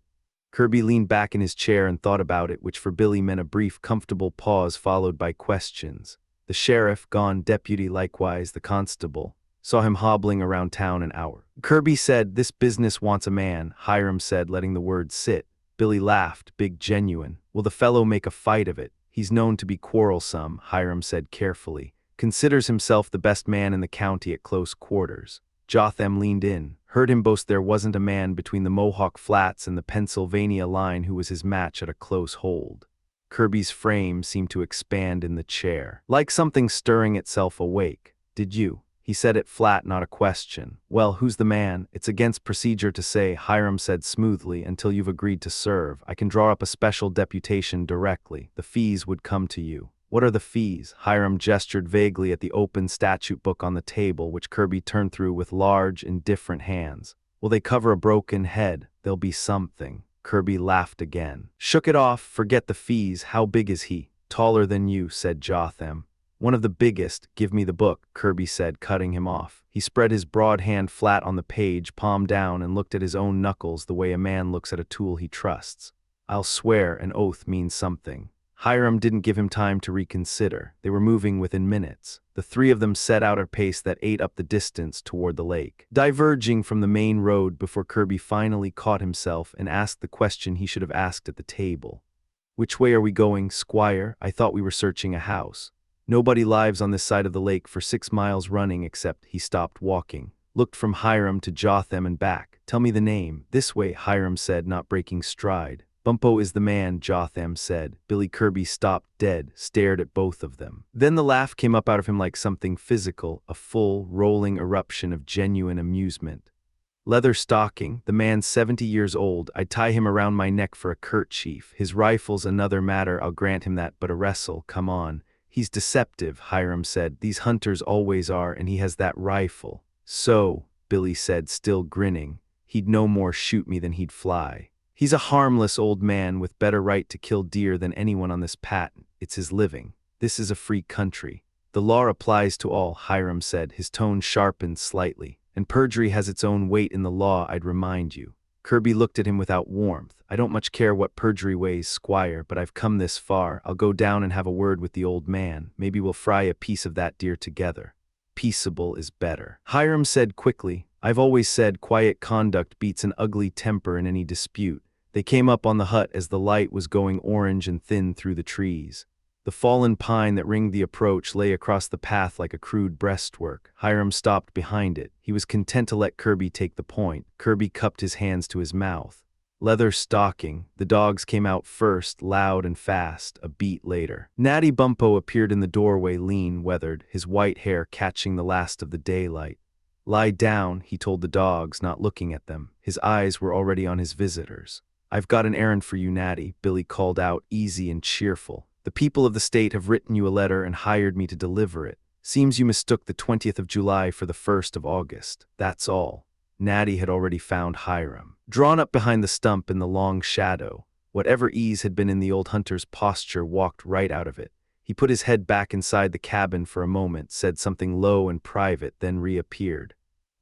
[SPEAKER 1] Kirby leaned back in his chair and thought about it, which for Billy meant a brief, comfortable pause followed by questions. The sheriff, gone, deputy likewise, the constable, saw him hobbling around town an hour. Kirby said, "This business wants a man," Hiram said, letting the words sit. Billy laughed, big, genuine. "Will the fellow make a fight of it? He's known to be quarrelsome," Hiram said carefully. "Considers himself the best man in the county at close quarters." Jotham leaned in, heard him boast there wasn't a man between the Mohawk Flats and the Pennsylvania line who was his match at a close hold. Kirby's frame seemed to expand in the chair, like something stirring itself awake. "Did you?" He said it flat, not a question. "Well, who's the man? It's against procedure to say," Hiram said smoothly, "until you've agreed to serve. I can draw up a special deputation directly. The fees would come to you." "What are the fees?" Hiram gestured vaguely at the open statute book on the table, which Kirby turned through with large, indifferent hands. "Will they cover a broken head? There'll be something." Kirby laughed again. "Shook it off. Forget the fees. How big is he?" Taller than you, said Jotham. One of the biggest. Give me the book, Kirby said, cutting him off. He spread his broad hand flat on the page, palm down, and looked at his own knuckles the way a man looks at a tool he trusts. I'll swear an oath means something. Hiram didn't give him time to reconsider. They were moving within minutes. The three of them set out at a pace that ate up the distance toward the lake, diverging from the main road before Kirby finally caught himself and asked the question he should have asked at the table. Which way are we going, Squire? I thought we were searching a house. Nobody lives on this side of the lake for 6 miles running except he stopped walking, looked from Hiram to Jotham and back. Tell me the name. This way, Hiram said, not breaking stride. Bumppo is the man, Jotham said. Billy Kirby stopped dead, stared at both of them. Then the laugh came up out of him like something physical, a full, rolling eruption of genuine amusement. Leatherstocking, the man 70 years old, I'd tie him around my neck for a kerchief. His rifle's another matter, I'll grant him that, but a wrestle, come on. He's deceptive, Hiram said. These hunters always are, and he has that rifle. So, Billy said, still grinning, he'd no more shoot me than he'd fly. He's a harmless old man with better right to kill deer than anyone on this patent. It's his living. This is a free country. The law applies to all, Hiram said, his tone sharpened slightly. And perjury has its own weight in the law, I'd remind you. Kirby looked at him without warmth. I don't much care what perjury weighs, Squire, but I've come this far. I'll go down and have a word with the old man. Maybe we'll fry a piece of that deer together. Peaceable is better. Hiram said quickly, I've always said quiet conduct beats an ugly temper in any dispute. They came up on the hut as the light was going orange and thin through the trees. The fallen pine that ringed the approach lay across the path like a crude breastwork. Hiram stopped behind it. He was content to let Kirby take the point. Kirby cupped his hands to his mouth. Leatherstocking. The dogs came out first, loud and fast, a beat later. Natty Bumppo appeared in the doorway, lean, weathered, his white hair catching the last of the daylight. Lie down, he told the dogs, not looking at them. His eyes were already on his visitors. I've got an errand for you, Natty, Billy called out, easy and cheerful. The people of the state have written you a letter and hired me to deliver it. Seems you mistook the 20th of July for the 1st of August. That's all. Natty had already found Hiram. Drawn up behind the stump in the long shadow, whatever ease had been in the old hunter's posture walked right out of it. He put his head back inside the cabin for a moment, said something low and private, then reappeared.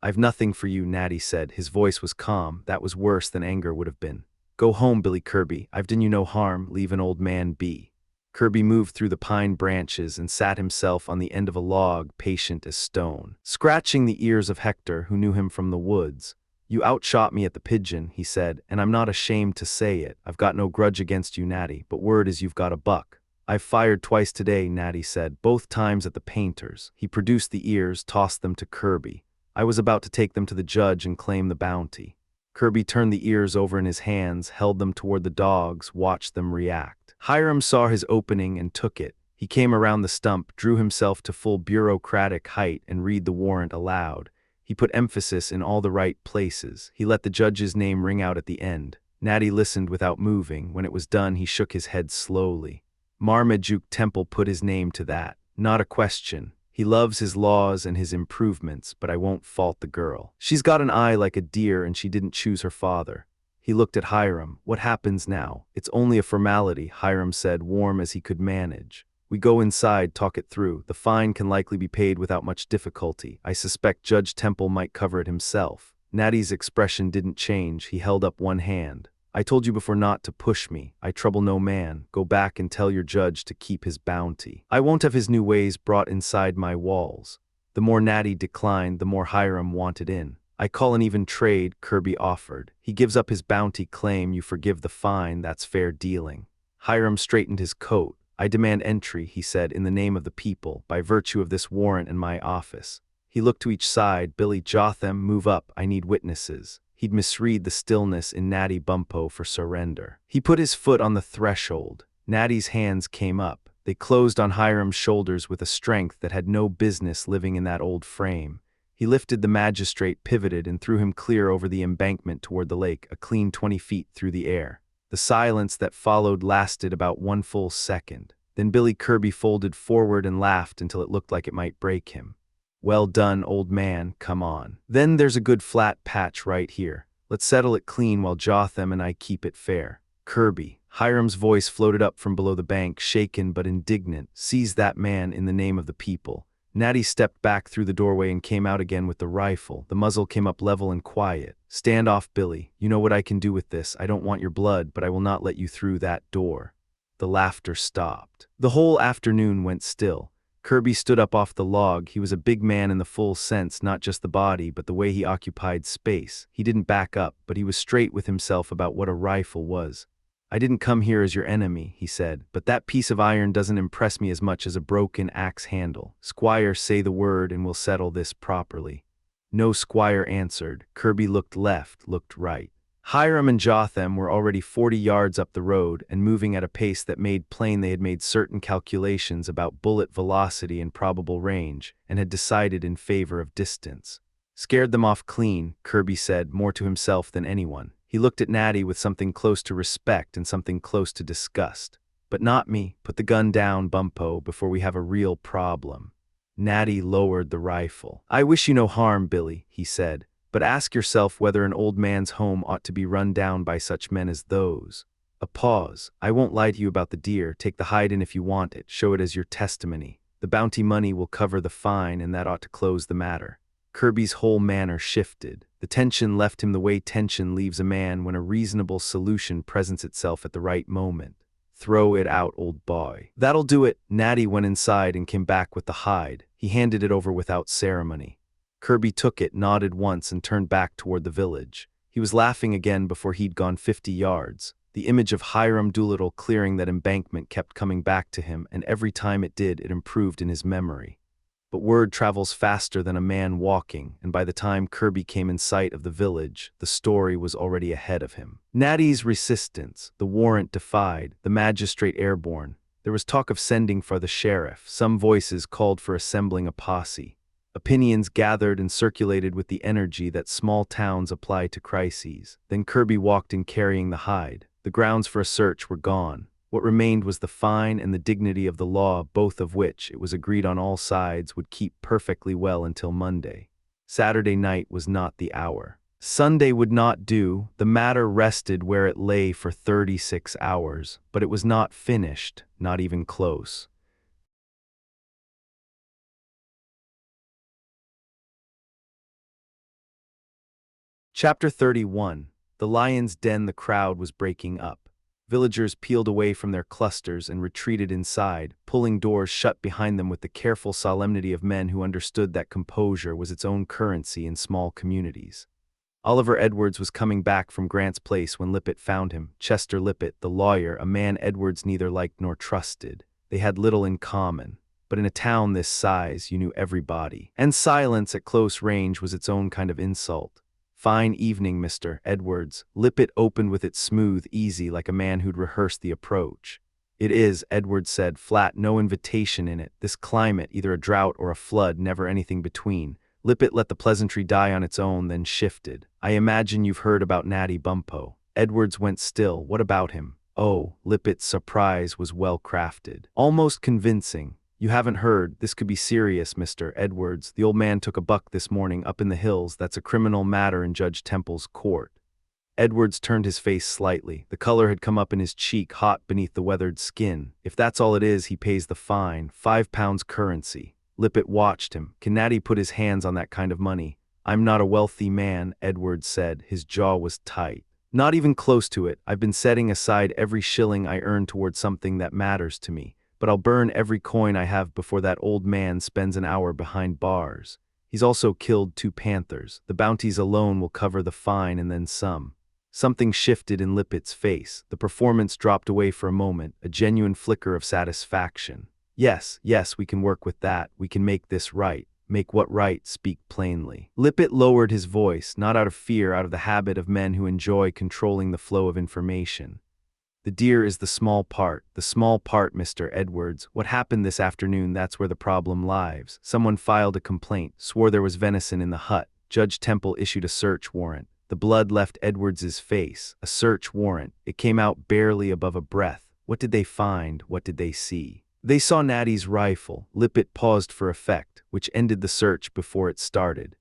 [SPEAKER 1] I've nothing for you, Natty said. His voice was calm. That was worse than anger would have been. Go home, Billy Kirby. I've done you no harm. Leave an old man be. Kirby moved through the pine branches and sat himself on the end of a log, patient as stone, scratching the ears of Hector, who knew him from the woods. You outshot me at the pigeon, he said, and I'm not ashamed to say it. I've got no grudge against you, Natty, but word is you've got a buck. I've fired twice today, Natty said, both times at the painters. He produced the ears, tossed them to Kirby. I was about to take them to the judge and claim the bounty. Kirby turned the ears over in his hands, held them toward the dogs, watched them react. Hiram saw his opening and took it. He came around the stump, drew himself to full bureaucratic height, and read the warrant aloud. He put emphasis in all the right places. He let the judge's name ring out at the end. Natty listened without moving. When it was done, he shook his head slowly. Marmaduke Temple put his name to that. Not a question. He loves his laws and his improvements, but I won't fault the girl. She's got an eye like a deer, and she didn't choose her father. He looked at Hiram. What happens now? It's only a formality, Hiram said, warm as he could manage. We go inside, talk it through. The fine can likely be paid without much difficulty. I suspect Judge Temple might cover it himself. Natty's expression didn't change. He held up one hand. I told you before not to push me. I trouble no man. Go back and tell your judge to keep his bounty. I won't have his new ways brought inside my walls. The more Natty declined, the more Hiram wanted in. I call an even trade, Kirby offered. He gives up his bounty claim, you forgive the fine, that's fair dealing. Hiram straightened his coat. I demand entry, he said, in the name of the people, by virtue of this warrant and my office. He looked to each side. Billy, Jotham, move up, I need witnesses. He'd misread the stillness in Natty Bumppo for surrender. He put his foot on the threshold. Natty's hands came up. They closed on Hiram's shoulders with a strength that had no business living in that old frame. He lifted the magistrate, pivoted, and threw him clear over the embankment toward the lake, a clean 20 feet through the air. The silence that followed lasted about 1 full second. Then Billy Kirby folded forward and laughed until it looked like it might break him. Well done, old man, come on. Then there's a good flat patch right here. Let's settle it clean while Jotham and I keep it fair. Kirby, Hiram's voice floated up from below the bank, shaken but indignant. "Seize that man in the name of the people." Natty stepped back through the doorway and came out again with the rifle. The muzzle came up level and quiet. "Stand off, Billy. You know what I can do with this. I don't want your blood, but I will not let you through that door." The laughter stopped. The whole afternoon went still. Kirby stood up off the log. He was a big man in the full sense, not just the body, but the way he occupied space. He didn't back up, but he was straight with himself about what a rifle was. "I didn't come here as your enemy," he said, "but that piece of iron doesn't impress me as much as a broken axe handle. Squire, say the word and we'll settle this properly." No squire answered. Kirby looked left, looked right. Hiram and Jotham were already 40 yards up the road and moving at a pace that made plain they had made certain calculations about bullet velocity and probable range, and had decided in favor of distance. "Scared them off clean," Kirby said, more to himself than anyone. He looked at Natty with something close to respect and something close to disgust. "But not me. Put the gun down, Bumppo, before we have a real problem." Natty lowered the rifle. "I wish you no harm, Billy," he said, "but ask yourself whether an old man's home ought to be run down by such men as those." A pause. "I won't lie to you about the deer. Take the hide in if you want it. Show it as your testimony. The bounty money will cover the fine, and that ought to close the matter." Kirby's whole manner shifted. The tension left him the way tension leaves a man when a reasonable solution presents itself at the right moment. "Throw it out, old boy." "That'll do it." Natty went inside and came back with the hide. He handed it over without ceremony. Kirby took it, nodded once, and turned back toward the village. He was laughing again before he'd gone 50 yards. The image of Hiram Doolittle clearing that embankment kept coming back to him, and every time it did, it improved in his memory. But word travels faster than a man walking, and by the time Kirby came in sight of the village, the story was already ahead of him. Natty's resistance, the warrant defied, the magistrate airborne. There was talk of sending for the sheriff. Some voices called for assembling a posse. Opinions gathered and circulated with the energy that small towns apply to crises. Then Kirby walked in carrying the hide. The grounds for a search were gone. What remained was the fine and the dignity of the law, both of which, it was agreed on all sides, would keep perfectly well until Monday. Saturday night was not the hour. Sunday would not do. The matter rested where it lay for 36 hours, but it was not finished, not even close. Chapter 31. The Lion's Den. The crowd was breaking up. Villagers peeled away from their clusters and retreated inside, pulling doors shut behind them with the careful solemnity of men who understood that composure was its own currency in small communities. Oliver Edwards was coming back from Grant's Place when Lippett found him. Chester Lippett, the lawyer, a man Edwards neither liked nor trusted. They had little in common, but in a town this size you knew everybody. And silence at close range was its own kind of insult. "Fine evening, Mr. Edwards." Lippett opened with it smooth, easy, like a man who'd rehearsed the approach. "It is," Edwards said, flat, "no invitation in it. This climate, either a drought or a flood, never anything between." Lippett let the pleasantry die on its own, then shifted. "I imagine you've heard about Natty Bumppo." Edwards went still. "What about him?" "Oh," Lippett's surprise was well crafted. Almost convincing. "You haven't heard. This could be serious, Mr. Edwards. The old man took a buck this morning up in the hills. That's a criminal matter in Judge Temple's court." Edwards turned his face slightly. The color had come up in his cheek, hot beneath the weathered skin. "If that's all it is, he pays the fine. £5 currency." Lippett watched him. "Can Natty put his hands on that kind of money?" "I'm not a wealthy man," Edwards said. His jaw was tight. "Not even close to it. I've been setting aside every shilling I earn toward something that matters to me. But I'll burn every coin I have before that old man spends an hour behind bars. He's also killed 2 panthers. The bounties alone will cover the fine and then some." Something shifted in Lippett's face. The performance dropped away for a moment, a genuine flicker of satisfaction. Yes, we can work with that. We can make this right." "Make what right? Speak plainly." Lippett lowered his voice, not out of fear, out of the habit of men who enjoy controlling the flow of information. "The deer is the small part, Mr. Edwards. What happened this afternoon, that's where the problem lies. Someone filed a complaint, swore there was venison in the hut. Judge Temple issued a search warrant." The blood left Edwards's face. A search warrant. It came out barely above a breath. What did they find? What did they see? "They saw Natty's rifle." Lippett paused for effect, which ended the search before it started.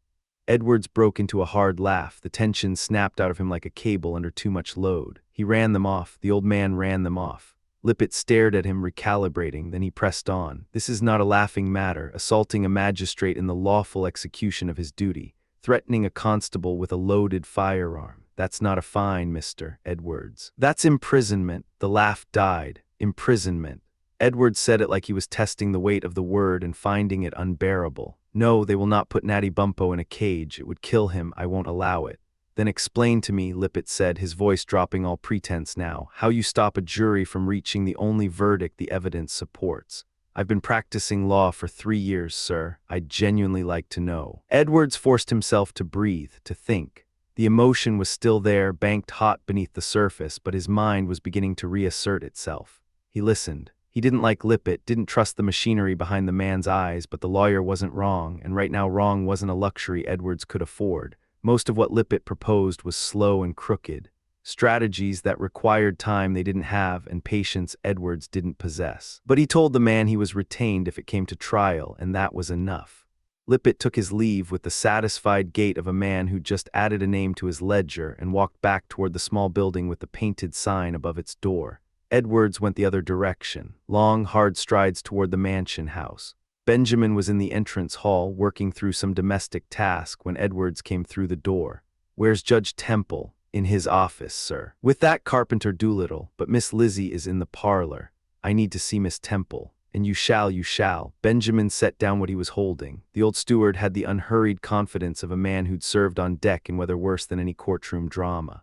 [SPEAKER 1] Edwards broke into a hard laugh. The tension snapped out of him like a cable under too much load. He ran them off. The old man ran them off. Lippet stared at him, recalibrating, then he pressed on. This is not a laughing matter, assaulting a magistrate in the lawful execution of his duty, threatening a constable with a loaded firearm. That's not a fine, Mr. Edwards. That's imprisonment. The laugh died. Imprisonment. Edwards said it like he was testing the weight of the word and finding it unbearable. No, they will not put Natty Bumppo in a cage. It would kill him. I won't allow it. Then explain to me, Lippet said, his voice dropping all pretense now, how you stop a jury from reaching the only verdict the evidence supports. I've been practicing law for 3 years, sir. I'd genuinely like to know. Edwards forced himself to breathe, to think. The emotion was still there, banked hot beneath the surface, but his mind was beginning to reassert itself. He listened. He didn't like Lippet, didn't trust the machinery behind the man's eyes, but the lawyer wasn't wrong, and right now wrong wasn't a luxury Edwards could afford. Most of what Lippet proposed was slow and crooked. Strategies that required time they didn't have and patience Edwards didn't possess. But he told the man he was retained if it came to trial, and that was enough. Lippet took his leave with the satisfied gait of a man who just added a name to his ledger and walked back toward the small building with the painted sign above its door. Edwards went the other direction, long, hard strides toward the mansion house. Benjamin was in the entrance hall working through some domestic task when Edwards came through the door. "Where's Judge Temple?" "In his office, sir." "With that Carpenter Doolittle, but Miss Lizzie is in the parlor. I need to see Miss Temple." "And you shall, you shall." Benjamin set down what he was holding. The old steward had the unhurried confidence of a man who'd served on deck in weather worse than any courtroom drama.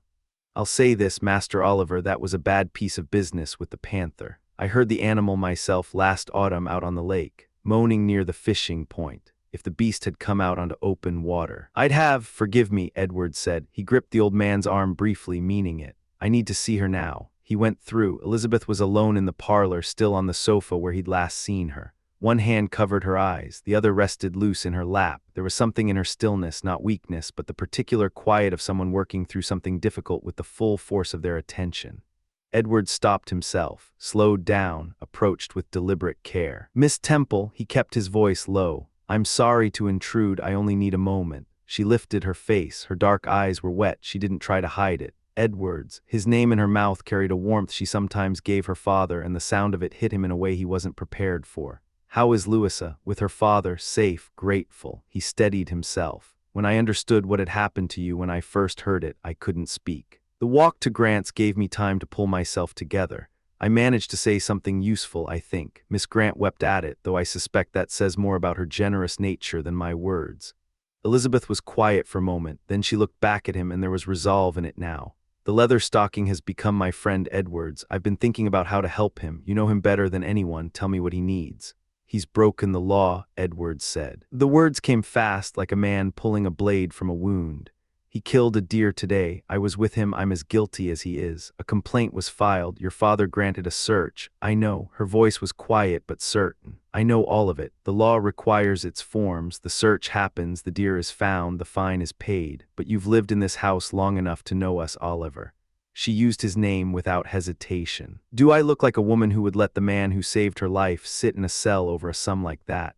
[SPEAKER 1] "I'll say this, Master Oliver, that was a bad piece of business with the panther. I heard the animal myself last autumn out on the lake, moaning near the fishing point. If the beast had come out onto open water, I'd have—" "Forgive me," Edwards said. He gripped the old man's arm briefly, meaning it. "I need to see her now." He went through. Elizabeth was alone in the parlor, still on the sofa where he'd last seen her. One hand covered her eyes, the other rested loose in her lap. There was something in her stillness, not weakness, but the particular quiet of someone working through something difficult with the full force of their attention. Edward stopped himself, slowed down, approached with deliberate care. "Miss Temple," he kept his voice low. "I'm sorry to intrude, I only need a moment." She lifted her face, her dark eyes were wet, she didn't try to hide it. Edwards, his name in her mouth carried a warmth she sometimes gave her father, and the sound of it hit him in a way he wasn't prepared for. "How is Louisa?" "With her father, safe, grateful." He steadied himself. "When I understood what had happened to you when I first heard it, I couldn't speak. The walk to Grant's gave me time to pull myself together. I managed to say something useful, I think. Miss Grant wept at it, though I suspect that says more about her generous nature than my words." Elizabeth was quiet for a moment, then she looked back at him and there was resolve in it now. "The Leatherstocking has become my friend Edwards. I've been thinking about how to help him. You know him better than anyone. Tell me what he needs." "He's broken the law," Edwards said. The words came fast, like a man pulling a blade from a wound. "He killed a deer today. I was with him. I'm as guilty as he is. A complaint was filed. Your father granted a search." "I know." Her voice was quiet but certain. "I know all of it. The law requires its forms. The search happens. The deer is found. The fine is paid. But you've lived in this house long enough to know us, Oliver." She used his name without hesitation. "Do I look like a woman who would let the man who saved her life sit in a cell over a sum like that?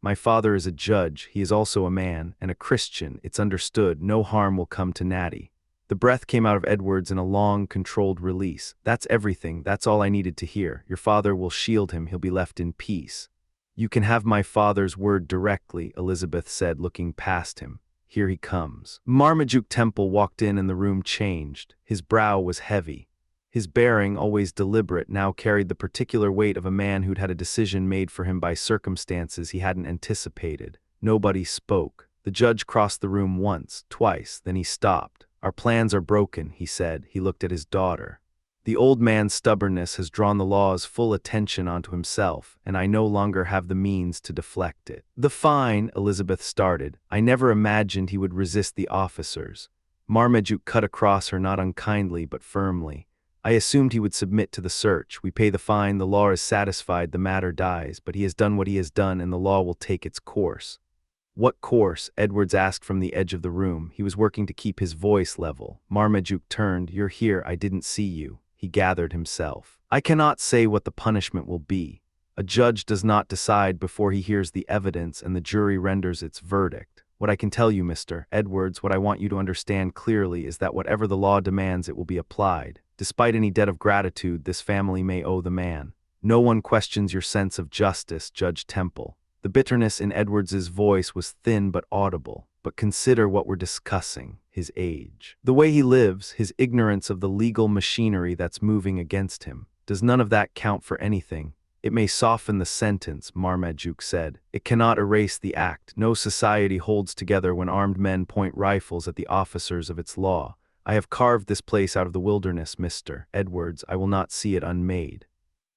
[SPEAKER 1] My father is a judge. He is also a man, and a Christian. It's understood. No harm will come to Natty." The breath came out of Edwards in a long, controlled release. "That's everything. That's all I needed to hear. Your father will shield him. He'll be left in peace." "You can have my father's word directly," Elizabeth said, looking past him. "Here he comes." Marmaduke Temple walked in and the room changed. His brow was heavy. His bearing, always deliberate, now carried the particular weight of a man who'd had a decision made for him by circumstances he hadn't anticipated. Nobody spoke. The judge crossed the room once, twice, then he stopped. "Our plans are broken," he said. He looked at his daughter. "The old man's stubbornness has drawn the law's full attention onto himself, and I no longer have the means to deflect it." "The fine," Elizabeth started. "I never imagined he would resist the officers." Marmaduke cut across her, not unkindly but firmly. "I assumed he would submit to the search. We pay the fine, the law is satisfied, the matter dies, but he has done what he has done and the law will take its course." "What course?" Edwards asked from the edge of the room. He was working to keep his voice level. Marmaduke turned. "You're here. I didn't see you." He gathered himself. "I cannot say what the punishment will be. A judge does not decide before he hears the evidence and the jury renders its verdict. What I can tell you, Mr. Edwards, what I want you to understand clearly is that whatever the law demands, it will be applied. Despite any debt of gratitude this family may owe the man. No one questions your sense of justice, Judge Temple. The bitterness in Edwards's voice was thin but audible. But consider what we're discussing, his age. The way he lives, his ignorance of the legal machinery that's moving against him. Does none of that count for anything? It may soften the sentence, Marmaduke said. It cannot erase the act. No society holds together when armed men point rifles at the officers of its law. I have carved this place out of the wilderness, Mr. Edwards. I will not see it unmade.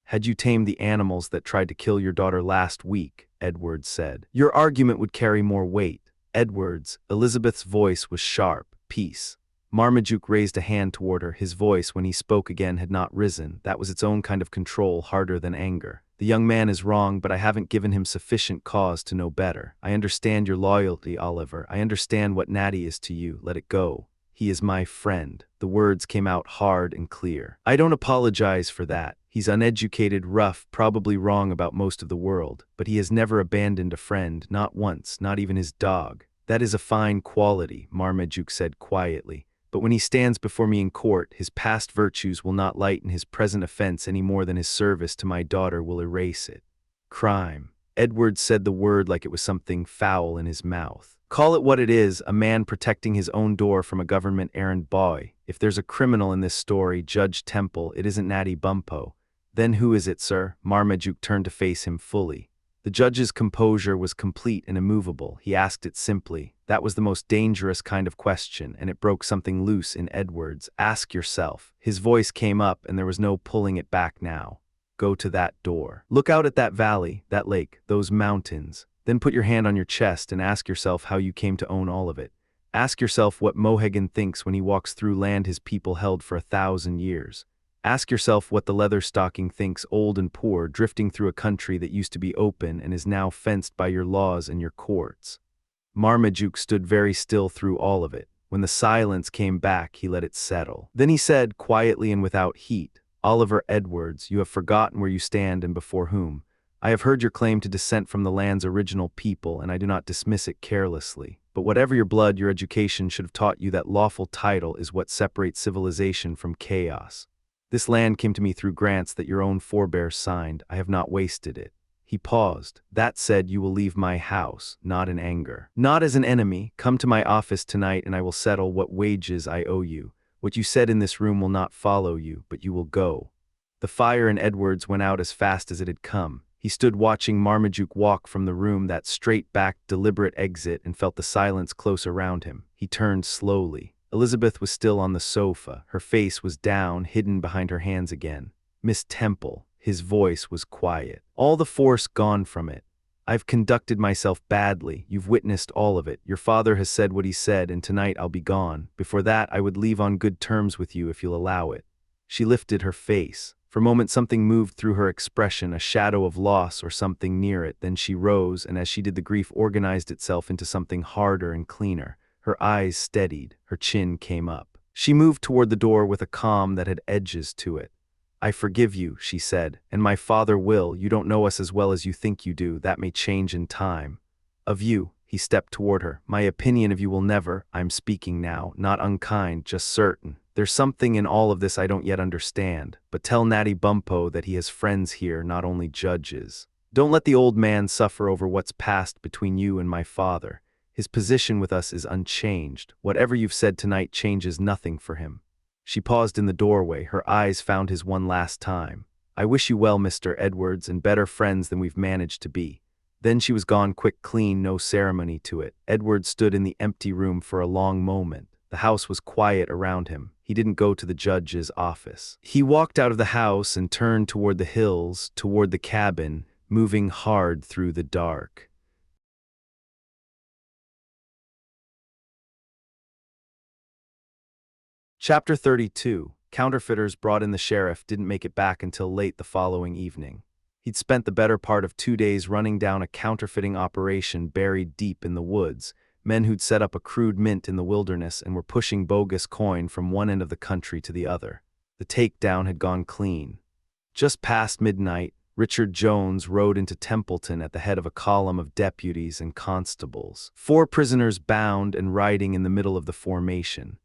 [SPEAKER 1] Had you tamed the animals that tried to kill your daughter last week, Edwards said, your argument would carry more weight. Edwards, Elizabeth's voice was sharp. Peace. Marmaduke raised a hand toward her. His voice, when he spoke again, had not risen. That was its own kind of control, harder than anger. The young man is wrong, but I haven't given him sufficient cause to know better. I understand your loyalty, Oliver. I understand what Natty is to you. Let it go. He is my friend. The words came out hard and clear. I don't apologize for that. He's uneducated, rough, probably wrong about most of the world, but he has never abandoned a friend, not once, not even his dog. That is a fine quality, Marmaduke said quietly. But when he stands before me in court, his past virtues will not lighten his present offense any more than his service to my daughter will erase it. Crime. Edward said the word like it was something foul in his mouth. Call it what it is, a man protecting his own door from a government errand boy. If there's a criminal in this story, Judge Temple, it isn't Natty Bumppo. Then who is it, sir? Marmaduke turned to face him fully. The judge's composure was complete and immovable. He asked it simply. That was the most dangerous kind of question, and it broke something loose in Edwards. Ask yourself. His voice came up, and there was no pulling it back now. Go to that door. Look out at that valley, that lake, those mountains. Then put your hand on your chest and ask yourself how you came to own all of it. Ask yourself what Mohegan thinks when he walks through land his people held for 1,000 years. Ask yourself what the Leatherstocking thinks, old and poor, drifting through a country that used to be open and is now fenced by your laws and your courts. Marmaduke stood very still through all of it. When the silence came back, he let it settle. Then he said, quietly and without heat, Oliver Edwards, you have forgotten where you stand and before whom. I have heard your claim to descent from the land's original people, and I do not dismiss it carelessly. But whatever your blood, your education should have taught you that lawful title is what separates civilization from chaos. This land came to me through grants that your own forebears signed. I have not wasted it. He paused. That said, you will leave my house, not in anger. Not as an enemy. Come to my office tonight and I will settle what wages I owe you. What you said in this room will not follow you, but you will go. The fire in Edwards went out as fast as it had come. He stood watching Marmaduke walk from the room, that straight-backed, deliberate exit, and felt the silence close around him. He turned slowly. Elizabeth was still on the sofa. Her face was down, hidden behind her hands again. Miss Temple. His voice was quiet. All the force gone from it. I've conducted myself badly. You've witnessed all of it. Your father has said what he said, and tonight I'll be gone. Before that, I would leave on good terms with you if you'll allow it. She lifted her face. For a moment something moved through her expression, a shadow of loss or something near it. Then she rose, and as she did, the grief organized itself into something harder and cleaner. Her eyes steadied, her chin came up. She moved toward the door with a calm that had edges to it. I forgive you, she said, and my father will. You don't know us as well as you think you do. That may change in time. Of you, he stepped toward her. My opinion of you will never, I'm speaking now, not unkind, just certain. There's something in all of this I don't yet understand, but tell Natty Bumppo that he has friends here, not only judges. Don't let the old man suffer over what's passed between you and my father. His position with us is unchanged. Whatever you've said tonight changes nothing for him. She paused in the doorway. Her eyes found his one last time. I wish you well, Mr. Edwards, and better friends than we've managed to be. Then she was gone, quick, clean, no ceremony to it. Edwards stood in the empty room for a long moment. The house was quiet around him. He didn't go to the judge's office. He walked out of the house and turned toward the hills, toward the cabin, moving hard through the dark. Chapter 32. Counterfeiters brought in. The sheriff didn't make it back until late the following evening. He'd spent the better part of 2 days running down a counterfeiting operation buried deep in the woods, men who'd set up a crude mint in the wilderness and were pushing bogus coin from one end of the country to the other. The takedown had gone clean. Just past midnight, Richard Jones rode into Templeton at the head of a column of deputies and constables, 4 prisoners bound and riding in the middle of the formation.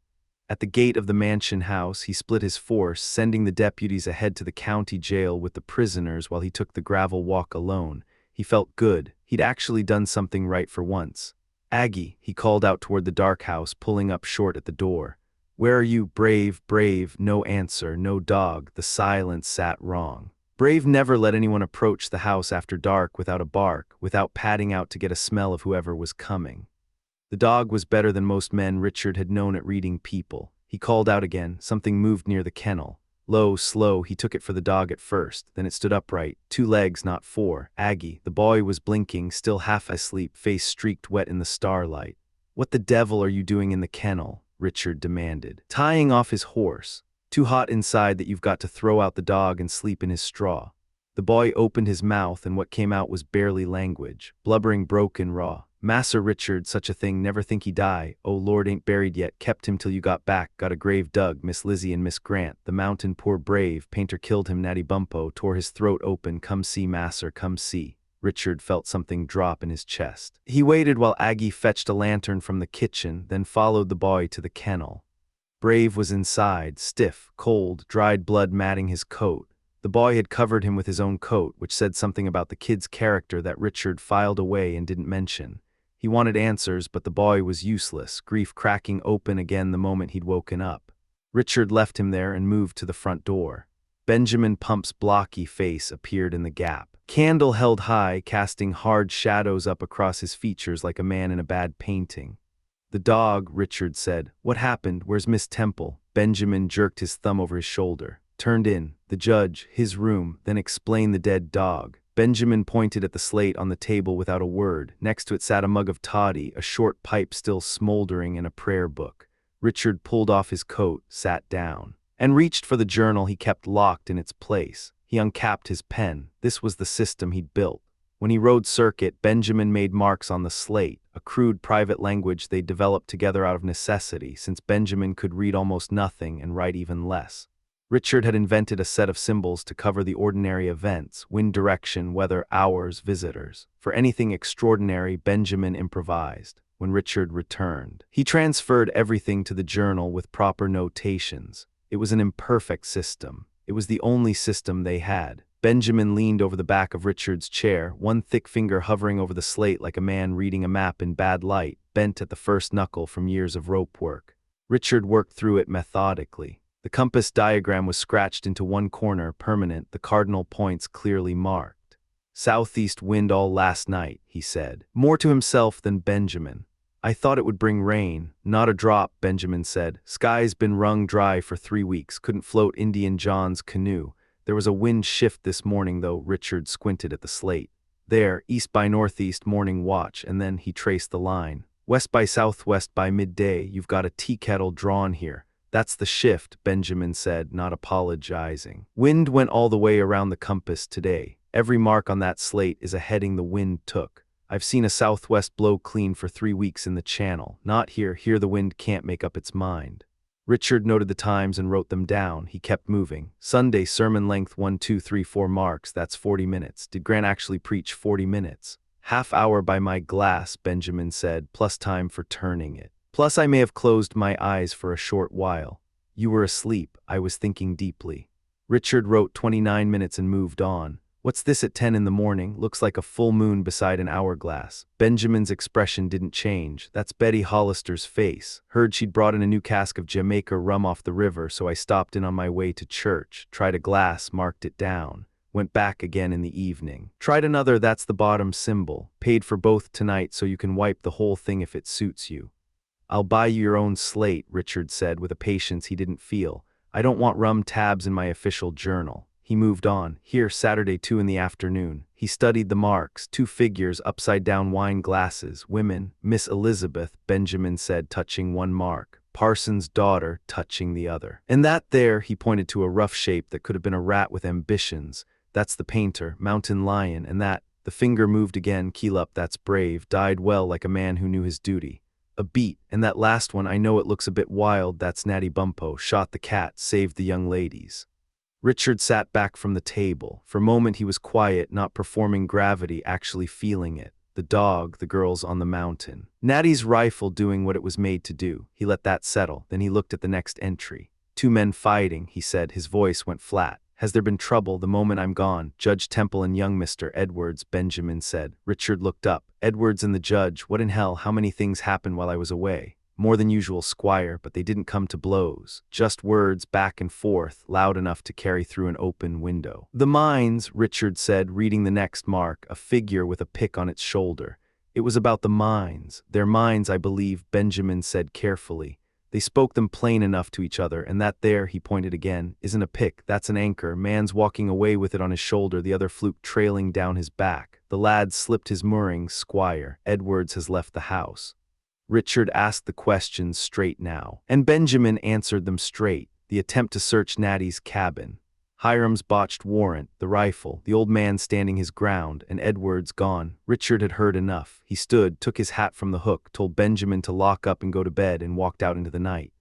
[SPEAKER 1] At the gate of the mansion house, he split his force, sending the deputies ahead to the county jail with the prisoners while he took the gravel walk alone. He felt good. He'd actually done something right for once. "Aggie," he called out toward the dark house, pulling up short at the door. "Where are you, Brave, Brave?" No answer, no dog. The silence sat wrong. Brave never let anyone approach the house after dark without a bark, without padding out to get a smell of whoever was coming. The dog was better than most men Richard had known at reading people. He called out again. Something moved near the kennel. Low, slow, he took it for the dog at first, then it stood upright, 2 legs, not 4. Aggie. The boy was blinking, still half asleep, face streaked wet in the starlight. "What the devil are you doing in the kennel?" Richard demanded. "Tying off his horse. Too hot inside that you've got to throw out the dog and sleep in his straw." The boy opened his mouth and what came out was barely language, blubbering broken raw. "Massa Richard, such a thing, never think he die. Oh Lord, ain't buried yet, kept him till you got back, got a grave dug, Miss Lizzie and Miss Grant, the mountain poor Brave, painter killed him, Natty Bumppo, tore his throat open, come see, masser, come see." Richard felt something drop in his chest. He waited while Aggie fetched a lantern from the kitchen, then followed the boy to the kennel. Brave was inside, stiff, cold, dried blood matting his coat. The boy had covered him with his own coat, which said something about the kid's character that Richard filed away and didn't mention. He wanted answers, but the boy was useless, grief cracking open again the moment he'd woken up. Richard left him there and moved to the front door. Benjamin Pump's blocky face appeared in the gap. Candle held high, casting hard shadows up across his features like a man in a bad painting. "The dog," Richard said. "What happened? Where's Miss Temple?" Benjamin jerked his thumb over his shoulder. "Turned in. The judge, his room, then explain the dead dog." Benjamin pointed at the slate on the table without a word. Next to it sat a mug of toddy, a short pipe still smoldering, and a prayer book. Richard pulled off his coat, sat down, and reached for the journal he kept locked in its place. He uncapped his pen. This was the system he'd built. When he rode circuit, Benjamin made marks on the slate, a crude private language they'd developed together out of necessity, since Benjamin could read almost nothing and write even less. Richard had invented a set of symbols to cover the ordinary events: wind direction, weather, hours, visitors. For anything extraordinary, Benjamin improvised. When Richard returned, he transferred everything to the journal with proper notations. It was an imperfect system. It was the only system they had. Benjamin leaned over the back of Richard's chair, one thick finger hovering over the slate like a man reading a map in bad light, bent at the first knuckle from years of rope work. Richard worked through it methodically. The compass diagram was scratched into one corner, permanent, the cardinal points clearly marked. "Southeast wind all last night," he said, more to himself than Benjamin. "I thought it would bring rain." "Not a drop," Benjamin said. "Sky's been wrung dry for 3 weeks, couldn't float Indian John's canoe. There was a wind shift this morning, though." Richard squinted at the slate. "There, east by northeast, morning watch," and then he traced the line. "West by southwest by midday, you've got a tea kettle drawn here. That's the shift," Benjamin said, not apologizing. "Wind went all the way around the compass today. Every mark on that slate is a heading the wind took. I've seen a southwest blow clean for 3 weeks in the channel. Not here. Here the wind can't make up its mind." Richard noted the times and wrote them down. He kept moving. "Sunday sermon length 1, 2, 3, 4 marks. That's 40 minutes. Did Grant actually preach 40 minutes? "Half hour by my glass," Benjamin said, "plus time for turning it. Plus I may have closed my eyes for a short while. You were asleep. I was thinking deeply." Richard wrote 29 minutes and moved on. "What's this at 10 in the morning? Looks like a full moon beside an hourglass." Benjamin's expression didn't change. "That's Betty Hollister's face. Heard she'd brought in a new cask of Jamaica rum off the river, so I stopped in on my way to church. Tried a glass, marked it down. Went back again in the evening. Tried another, that's the bottom symbol. Paid for both tonight so you can wipe the whole thing if it suits you." "I'll buy you your own slate," Richard said with a patience he didn't feel. "I don't want rum tabs in my official journal." He moved on. "Here, Saturday 2 in the afternoon." He studied the marks, 2 figures, upside-down wine glasses. "Women, Miss Elizabeth," Benjamin said, touching one mark. "Parson's daughter," touching the other. "And that there," he pointed to a rough shape that could have been a rat with ambitions. "That's the painter, Mountain Lion, and that," the finger moved again, "keel up, that's Brave, died well like a man who knew his duty. A beat, and that last one, I know it looks a bit wild, that's Natty Bumppo, shot the cat, saved the young ladies." Richard sat back from the table. For a moment he was quiet, not performing gravity, actually feeling it. the dog, the girls on the mountain. Natty's rifle doing what it was made to do. He let that settle. Then he looked at the next entry. 2 men fighting, he said. His voice went flat. Has there been trouble the moment I'm gone? Judge Temple and young Mr. Edwards, Benjamin said. Richard looked up. Edwards and the judge, what in hell, how many things happened while I was away? More than usual, squire, but they didn't come to blows. Just words back and forth, loud enough to carry through an open window. The mines, Richard said, reading the next mark, a figure with a pick on its shoulder. It was about the mines. Their mines, I believe, Benjamin said carefully. They spoke them plain enough to each other, and that there, he pointed again, isn't a pick, that's an anchor. Man's walking away with it on his shoulder, the other fluke trailing down his back. The lad slipped his moorings, squire. Edwards has left the house. Richard asked the questions straight now, and Benjamin answered them straight. The attempt to search Natty's cabin, Hiram's botched warrant, the rifle, the old man standing his ground, and Edwards gone. Richard had heard enough. He stood, took his hat from the hook, told Benjamin to lock up and go to bed, and walked out into the night.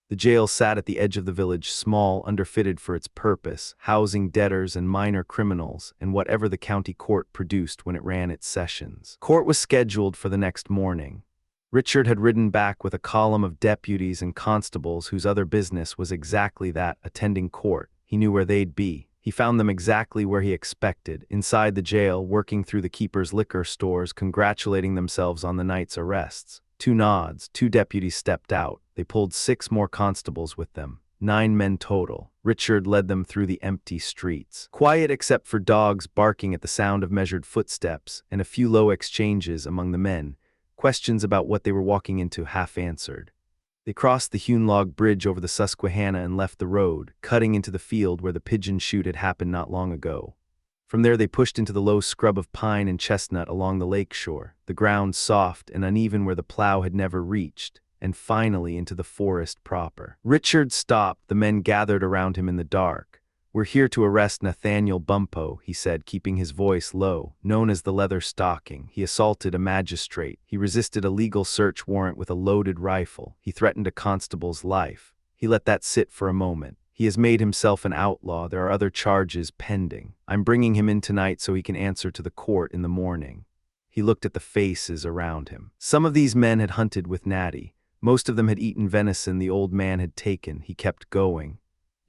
[SPEAKER 1] The jail sat at the edge of the village, small, underfitted for its purpose, housing debtors and minor criminals, and whatever the county court produced when it ran its sessions. Court was scheduled for the next morning. Richard had ridden back with a column of deputies and constables whose other business was exactly that, attending court. He knew where they'd be. He found them exactly where he expected, inside the jail, working through the keeper's liquor stores, congratulating themselves on the night's arrests. 2 nods, 2 deputies stepped out. They pulled 6 more constables with them. 9 men total. Richard led them through the empty streets. Quiet except for dogs barking at the sound of measured footsteps, and a few low exchanges among the men. Questions about what they were walking into half answered. They crossed the hewn log bridge over the Susquehanna and left the road, cutting into the field where the pigeon shoot had happened not long ago. From there they pushed into the low scrub of pine and chestnut along the lake shore, the ground soft and uneven where the plow had never reached, and finally into the forest proper. Richard stopped. The men gathered around him in the dark. "We're here to arrest Nathaniel Bumppo," he said, keeping his voice low. "Known as the Leatherstocking. He assaulted a magistrate. He resisted a legal search warrant with a loaded rifle. He threatened a constable's life. He let that sit for a moment. He has made himself an outlaw. There are other charges pending. I'm bringing him in tonight so he can answer to the court in the morning." He looked at the faces around him. Some of these men had hunted with Natty. Most of them had eaten venison the old man had taken. He kept going.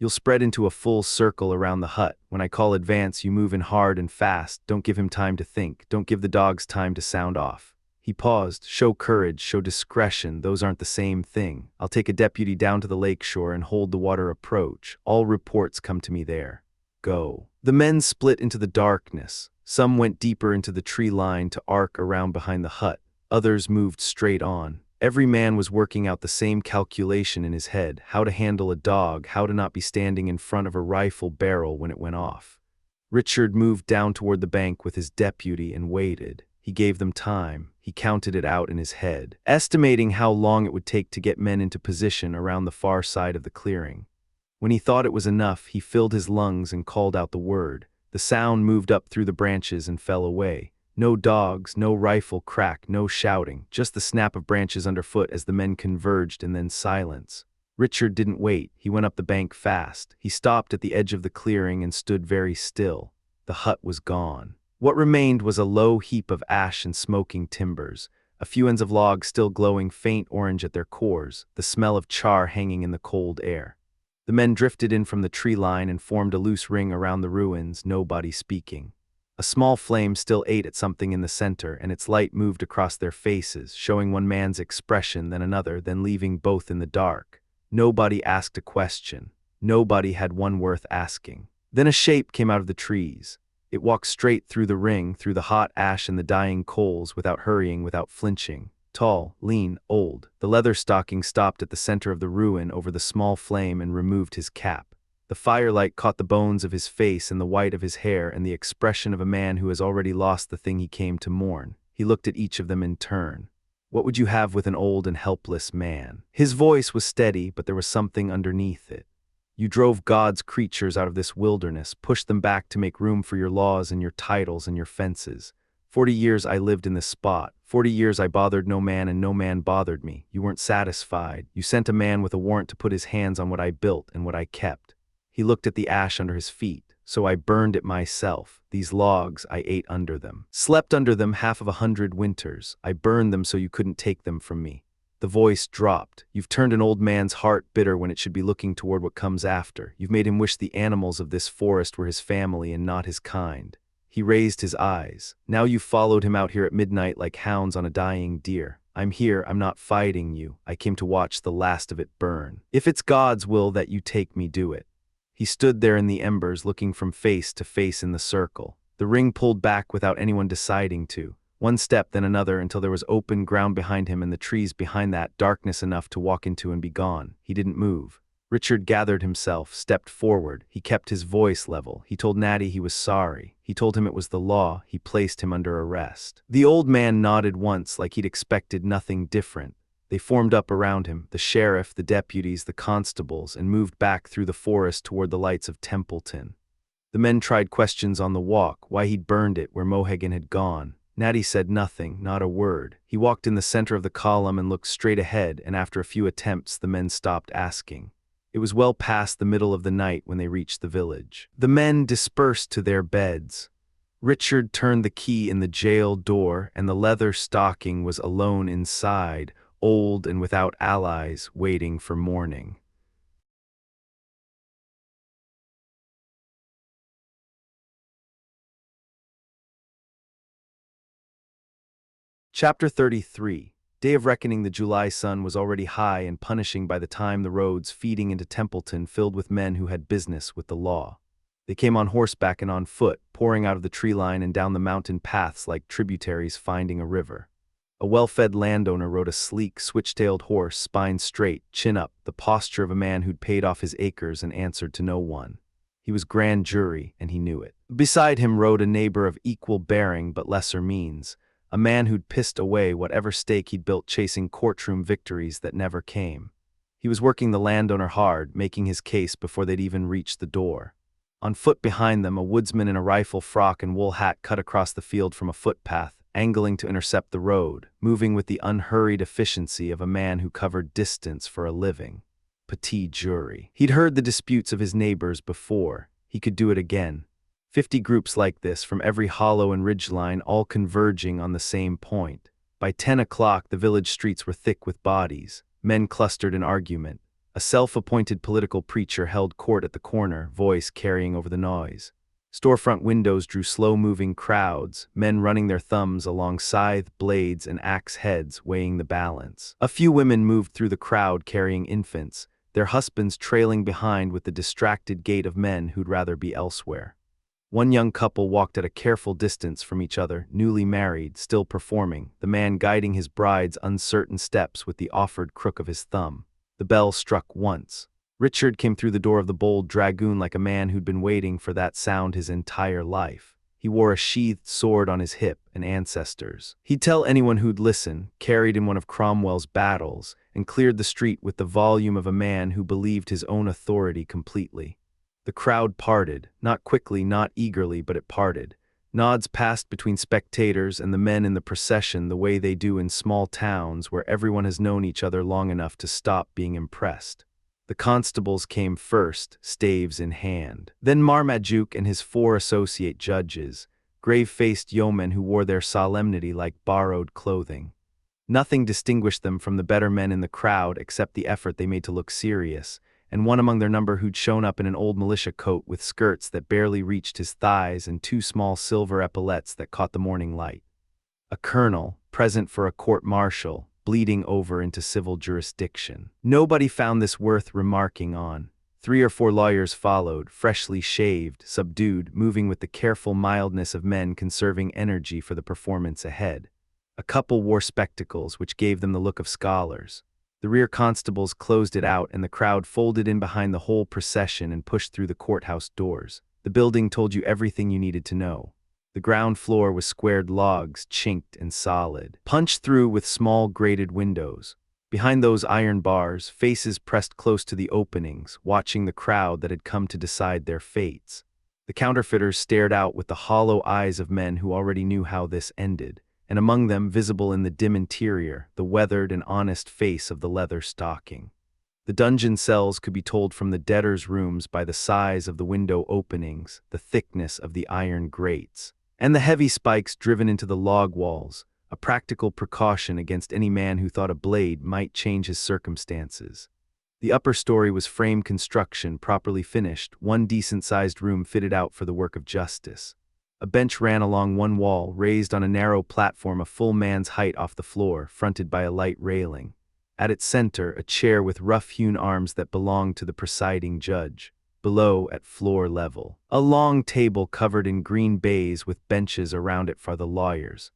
[SPEAKER 1] "You'll spread into a full circle around the hut. When I call advance, you move in hard and fast. Don't give him time to think. Don't give the dogs time to sound off." He paused. "Show courage, show discretion. Those aren't the same thing. I'll take a deputy down to the lake shore and hold the water approach. All reports come to me there. Go." The men split into the darkness. Some went deeper into the tree line to arc around behind the hut. Others moved straight on. Every man was working out the same calculation in his head: how to handle a dog, how to not be standing in front of a rifle barrel when it went off. Richard moved down toward the bank with his deputy and waited. He gave them time. He counted it out in his head, estimating how long it would take to get men into position around the far side of the clearing. When he thought it was enough, he filled his lungs and called out the word. The sound moved up through the branches and fell away. No dogs, no rifle crack, no shouting, just the snap of branches underfoot as the men converged, and then silence. Richard didn't wait. He went up the bank fast. He stopped at the edge of the clearing and stood very still. The hut was gone. What remained was a low heap of ash and smoking timbers, a few ends of logs still glowing faint orange at their cores, the smell of char hanging in the cold air. The men drifted in from the tree line and formed a loose ring around the ruins, nobody speaking. A small flame still ate at something in the center, and its light moved across their faces, showing one man's expression, then another, then leaving both in the dark. Nobody asked a question. Nobody had one worth asking. Then a shape came out of the trees. It walked straight through the ring, through the hot ash and the dying coals, without hurrying, without flinching. Tall, lean, old. The Leatherstocking stopped at the center of the ruin over the small flame and removed his cap. The firelight caught the bones of his face and the white of his hair and the expression of a man who has already lost the thing he came to mourn. He looked at each of them in turn. "What would you have with an old and helpless man?" His voice was steady, but there was something underneath it. "You drove God's creatures out of this wilderness, pushed them back to make room for your laws and your titles and your fences. 40 years I lived in this spot. 40 years I bothered no man and no man bothered me. You weren't satisfied. You sent a man with a warrant to put his hands on what I built and what I kept." He looked at the ash under his feet. So I burned it myself. These logs, I ate under them. Slept under them half of 100 winters. I burned them so you couldn't take them from me. The voice dropped. You've turned an old man's heart bitter when it should be looking toward what comes after. You've made him wish the animals of this forest were his family and not his kind. He raised his eyes. Now you've followed him out here at midnight like hounds on a dying deer. I'm here, I'm not fighting you. I came to watch the last of it burn. If it's God's will that you take me, do it. He stood there in the embers, looking from face to face in the circle. The ring pulled back without anyone deciding to. One step, then another, until there was open ground behind him and the trees behind that, darkness enough to walk into and be gone. He didn't move. Richard gathered himself, stepped forward. He kept his voice level. He told Natty he was sorry. He told him it was the law. He placed him under arrest. The old man nodded once like he'd expected nothing different. They formed up around him, the sheriff, the deputies, the constables, and moved back through the forest toward the lights of Templeton. The men tried questions on the walk, why he'd burned it, where Mohegan had gone. Natty said nothing, not a word. He walked in the center of the column and looked straight ahead, and after a few attempts the men stopped asking. It was well past the middle of the night when they reached the village. The men dispersed to their beds. Richard turned the key in the jail door, and the Leatherstocking was alone inside, old and without allies, waiting for morning. Chapter 33. Day of reckoning. The July sun was already high and punishing by the time the roads feeding into Templeton filled with men who had business with the law. They came on horseback and on foot, pouring out of the tree line and down the mountain paths like tributaries finding a river. A well-fed landowner rode a sleek, switch-tailed horse, spine straight, chin up, the posture of a man who'd paid off his acres and answered to no one. He was grand jury, and he knew it. Beside him rode a neighbor of equal bearing but lesser means, a man who'd pissed away whatever stake he'd built chasing courtroom victories that never came. He was working the landowner hard, making his case before they'd even reached the door. On foot behind them, a woodsman in a rifle frock and wool hat cut across the field from a footpath, angling to intercept the road, moving with the unhurried efficiency of a man who covered distance for a living. Petit jury. He'd heard the disputes of his neighbors before. He could do it again. 50 groups like this from every hollow and ridgeline, all converging on the same point. By 10 o'clock, the village streets were thick with bodies. Men clustered in argument. A self-appointed political preacher held court at the corner, voice carrying over the noise. Storefront windows drew slow-moving crowds, men running their thumbs along scythe blades and axe heads, weighing the balance. A few women moved through the crowd carrying infants, their husbands trailing behind with the distracted gait of men who'd rather be elsewhere. One young couple walked at a careful distance from each other, newly married, still performing, the man guiding his bride's uncertain steps with the offered crook of his thumb. The bell struck once. Richard came through the door of the Bold Dragoon like a man who'd been waiting for that sound his entire life. He wore a sheathed sword on his hip, an ancestor's. He'd tell anyone who'd listen, carried in one of Cromwell's battles, and cleared the street with the volume of a man who believed his own authority completely. The crowd parted, not quickly, not eagerly, but it parted. Nods passed between spectators and the men in the procession the way they do in small towns where everyone has known each other long enough to stop being impressed. The constables came first, staves in hand. Then Marmaduke and his 4 associate judges, grave-faced yeomen who wore their solemnity like borrowed clothing. Nothing distinguished them from the better men in the crowd except the effort they made to look serious, and one among their number who'd shown up in an old militia coat with skirts that barely reached his thighs and 2 small silver epaulets that caught the morning light. A colonel, present for a court-martial, bleeding over into civil jurisdiction. Nobody found this worth remarking on. 3 or 4 lawyers followed, freshly shaved, subdued, moving with the careful mildness of men conserving energy for the performance ahead. A couple wore spectacles, which gave them the look of scholars. The rear constables closed it out, and the crowd folded in behind the whole procession and pushed through the courthouse doors. The building told you everything you needed to know. The ground floor was squared logs, chinked and solid, punched through with small grated windows. Behind those iron bars, faces pressed close to the openings, watching the crowd that had come to decide their fates. The counterfeiters stared out with the hollow eyes of men who already knew how this ended, and among them, visible in the dim interior, the weathered and honest face of the Leatherstocking. The dungeon cells could be told from the debtors' rooms by the size of the window openings, the thickness of the iron grates, and the heavy spikes driven into the log walls, a practical precaution against any man who thought a blade might change his circumstances. The upper story was frame construction, properly finished, one decent-sized room fitted out for the work of justice. A bench ran along one wall, raised on a narrow platform a full man's height off the floor, fronted by a light railing. At its center, a chair with rough-hewn arms that belonged to the presiding judge. Below, at floor level, a long table covered in green baize with benches around it for the lawyers.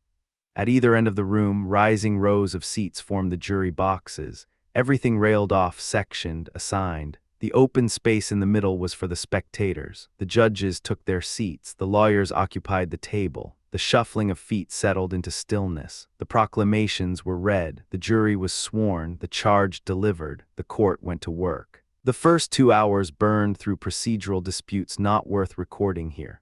[SPEAKER 1] At either end of the room, rising rows of seats formed the jury boxes, everything railed off, sectioned, assigned. The open space in the middle was for the spectators. The judges took their seats, the lawyers occupied the table. The shuffling of feet settled into stillness. The proclamations were read, the jury was sworn, the charge delivered, the court went to work. The first 2 hours burned through procedural disputes not worth recording here.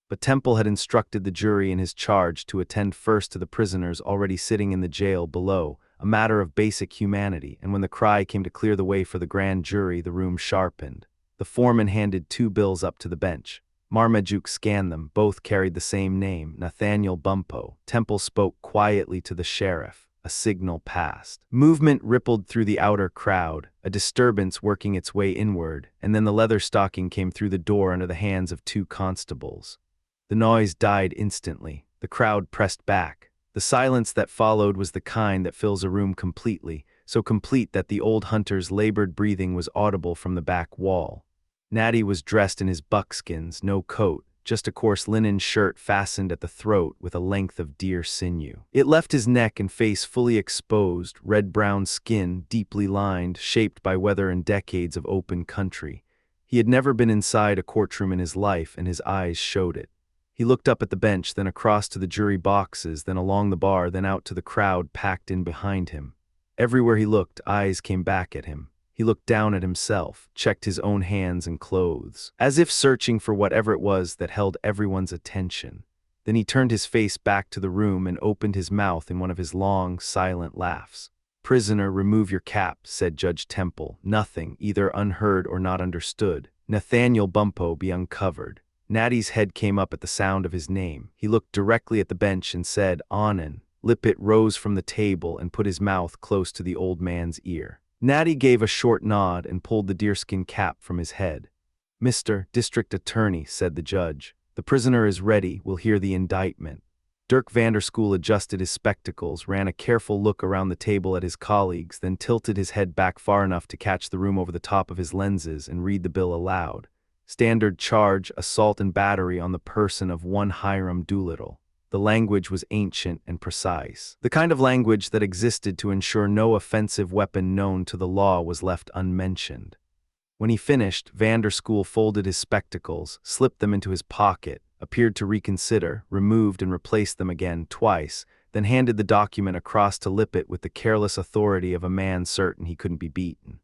[SPEAKER 1] But Temple had instructed the jury in his charge to attend first to the prisoners already sitting in the jail below, a matter of basic humanity, and when the cry came to clear the way for the grand jury, the room sharpened. The foreman handed 2 bills up to the bench. Marmaduke scanned them, both carried the same name, Natty Bumppo. Temple spoke quietly to the sheriff. A signal passed. Movement rippled through the outer crowd, a disturbance working its way inward, and then the Leatherstocking came through the door under the hands of 2 constables. The noise died instantly. The crowd pressed back. The silence that followed was the kind that fills a room completely, so complete that the old hunter's labored breathing was audible from the back wall. Natty was dressed in his buckskins, no coat, just a coarse linen shirt fastened at the throat with a length of deer sinew. It left his neck and face fully exposed, red-brown skin, deeply lined, shaped by weather and decades of open country. He had never been inside a courtroom in his life, and his eyes showed it. He looked up at the bench, then across to the jury boxes, then along the bar, then out to the crowd packed in behind him. Everywhere he looked, eyes came back at him. He looked down at himself, checked his own hands and clothes, as if searching for whatever it was that held everyone's attention. Then he turned his face back to the room and opened his mouth in one of his long, silent laughs. "Prisoner, remove your cap," said Judge Temple. "Nothing, either unheard or not understood. Natty Bumppo be uncovered." Natty's head came up at the sound of his name. He looked directly at the bench and said, "Onnen." Lippet rose from the table and put his mouth close to the old man's ear. Natty gave a short nod and pulled the deerskin cap from his head. "Mr. District Attorney," said the judge, "the prisoner is ready. We'll hear the indictment." Dirk Vanderschool adjusted his spectacles, ran a careful look around the table at his colleagues, then tilted his head back far enough to catch the room over the top of his lenses and read the bill aloud. Standard charge, assault and battery on the person of one Hiram Doolittle. The language was ancient and precise. The kind of language that existed to ensure no offensive weapon known to the law was left unmentioned. When he finished, Vanderschool folded his spectacles, slipped them into his pocket, appeared to reconsider, removed and replaced them again twice, then handed the document across to Lippet with the careless authority of a man certain he couldn't be beaten.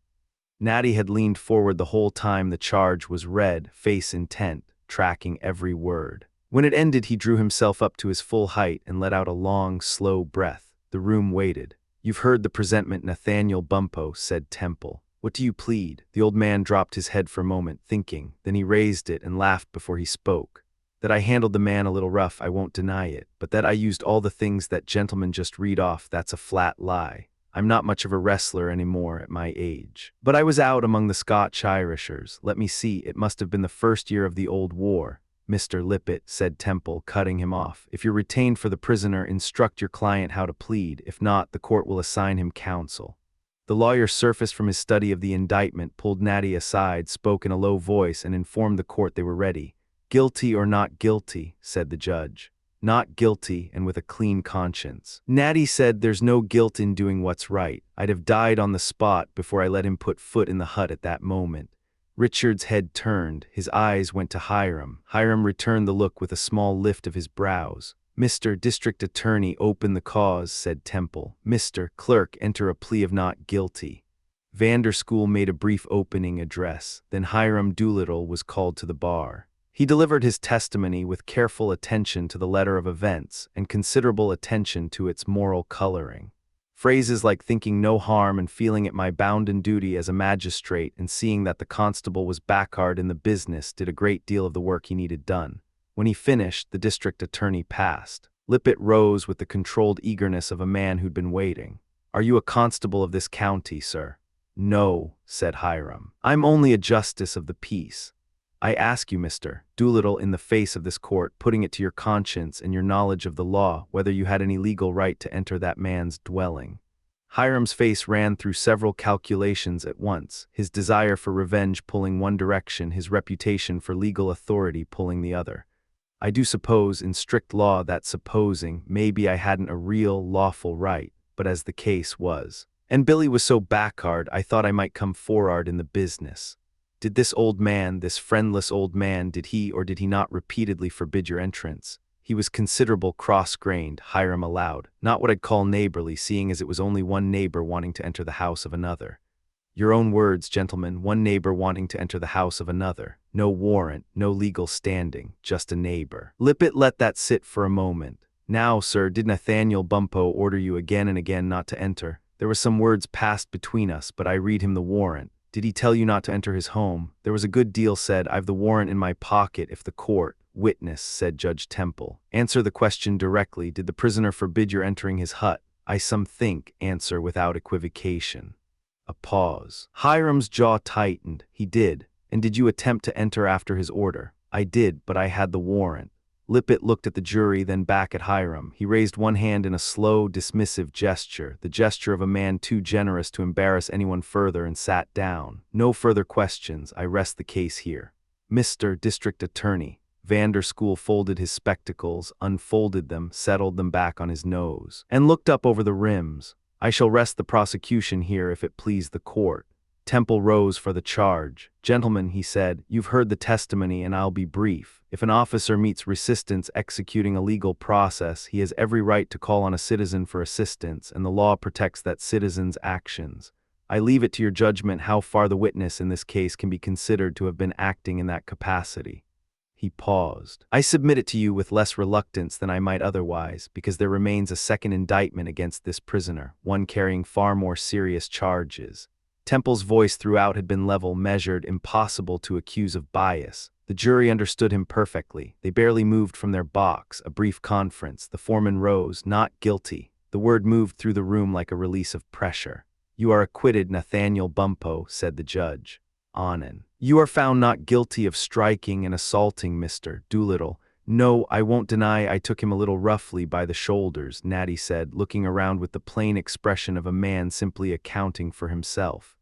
[SPEAKER 1] Natty had leaned forward the whole time the charge was read, face intent, tracking every word. When it ended, he drew himself up to his full height and let out a long, slow breath. The room waited. "You've heard the presentment, Natty Bumppo," said Temple. "What do you plead?" The old man dropped his head for a moment, thinking. Then he raised it and laughed before he spoke. "That I handled the man a little rough, I won't deny it. But that I used all the things that gentleman just read off, that's a flat lie. I'm not much of a wrestler anymore at my age. But I was out among the Scotch Irishers. Let me see, it must have been the first year of the old war." "Mr. Lippet," said Temple, cutting him off, "if you're retained for the prisoner, instruct your client how to plead. If not, the court will assign him counsel." The lawyer surfaced from his study of the indictment, pulled Natty aside, spoke in a low voice, and informed the court they were ready. "Guilty or not guilty," said the judge. "Not guilty, and with a clean conscience." Natty said, "There's no guilt in doing what's right. I'd have died on the spot before I let him put foot in the hut at that moment." Richard's head turned, his eyes went to Hiram. Hiram returned the look with a small lift of his brows. "Mr. District Attorney, open the cause," said Temple. "Mr. Clerk, enter a plea of not guilty." Vanderschool made a brief opening address. Then Hiram Doolittle was called to the bar. He delivered his testimony with careful attention to the letter of events and considerable attention to its moral coloring. Phrases like thinking no harm and feeling it my bounden duty as a magistrate and seeing that the constable was backward in the business did a great deal of the work he needed done. When he finished, the district attorney passed. Lippet rose with the controlled eagerness of a man who'd been waiting. "Are you a constable of this county, sir?" "No," said Hiram. "I'm only a justice of the peace. I ask you, Mr. Doolittle, in the face of this court, putting it to your conscience and your knowledge of the law, whether you had any legal right to enter that man's dwelling." Hiram's face ran through several calculations at once, his desire for revenge pulling one direction, his reputation for legal authority pulling the other. "I do suppose, in strict law, that supposing, maybe I hadn't a real, lawful right, but as the case was. And Billy was so backward, I thought I might come for'ard in the business. Did this old man, this friendless old man, did he or did he not repeatedly forbid your entrance?" He was considerable cross-grained, Hiram allowed, not what I'd call neighborly, seeing as it was only one neighbor wanting to enter the house of another. "Your own words, gentlemen, one neighbor wanting to enter the house of another. No warrant, no legal standing, just a neighbor." Lippet let that sit for a moment. "Now, sir, did Nathaniel Bumppo order you again and again not to enter? There were some words passed between us, but I read him the warrant. Did he tell you not to enter his home? There was a good deal said. I've the warrant in my pocket if the court—" "Witness," said Judge Temple, "answer the question directly. Did the prisoner forbid your entering his hut?" "I some think," answer without equivocation. A pause. Hiram's jaw tightened. "He did. And did you attempt to enter after his order?" "I did, but I had the warrant." Lippet looked at the jury, then back at Hiram. He raised one hand in a slow, dismissive gesture, the gesture of a man too generous to embarrass anyone further, and sat down. "No further questions. I rest the case here." "Mr. District Attorney." Vanderschool folded his spectacles, unfolded them, settled them back on his nose, and looked up over the rims. "I shall rest the prosecution here if it please the court." Temple rose for the charge. "Gentlemen," he said, "you've heard the testimony and I'll be brief. If an officer meets resistance executing a legal process, he has every right to call on a citizen for assistance, and the law protects that citizen's actions. I leave it to your judgment how far the witness in this case can be considered to have been acting in that capacity." He paused. "I submit it to you with less reluctance than I might otherwise, because there remains a second indictment against this prisoner, one carrying far more serious charges." Temple's voice throughout had been level, measured, impossible to accuse of bias. The jury understood him perfectly. They barely moved from their box. A brief conference. The foreman rose. "Not guilty." The word moved through the room like a release of pressure. "You are acquitted, Nathaniel Bumppo," said the judge. "Onan." "You are found not guilty of striking and assaulting Mr. Doolittle." "No, I won't deny I took him a little roughly by the shoulders," Natty said, looking around with the plain expression of a man simply accounting for himself.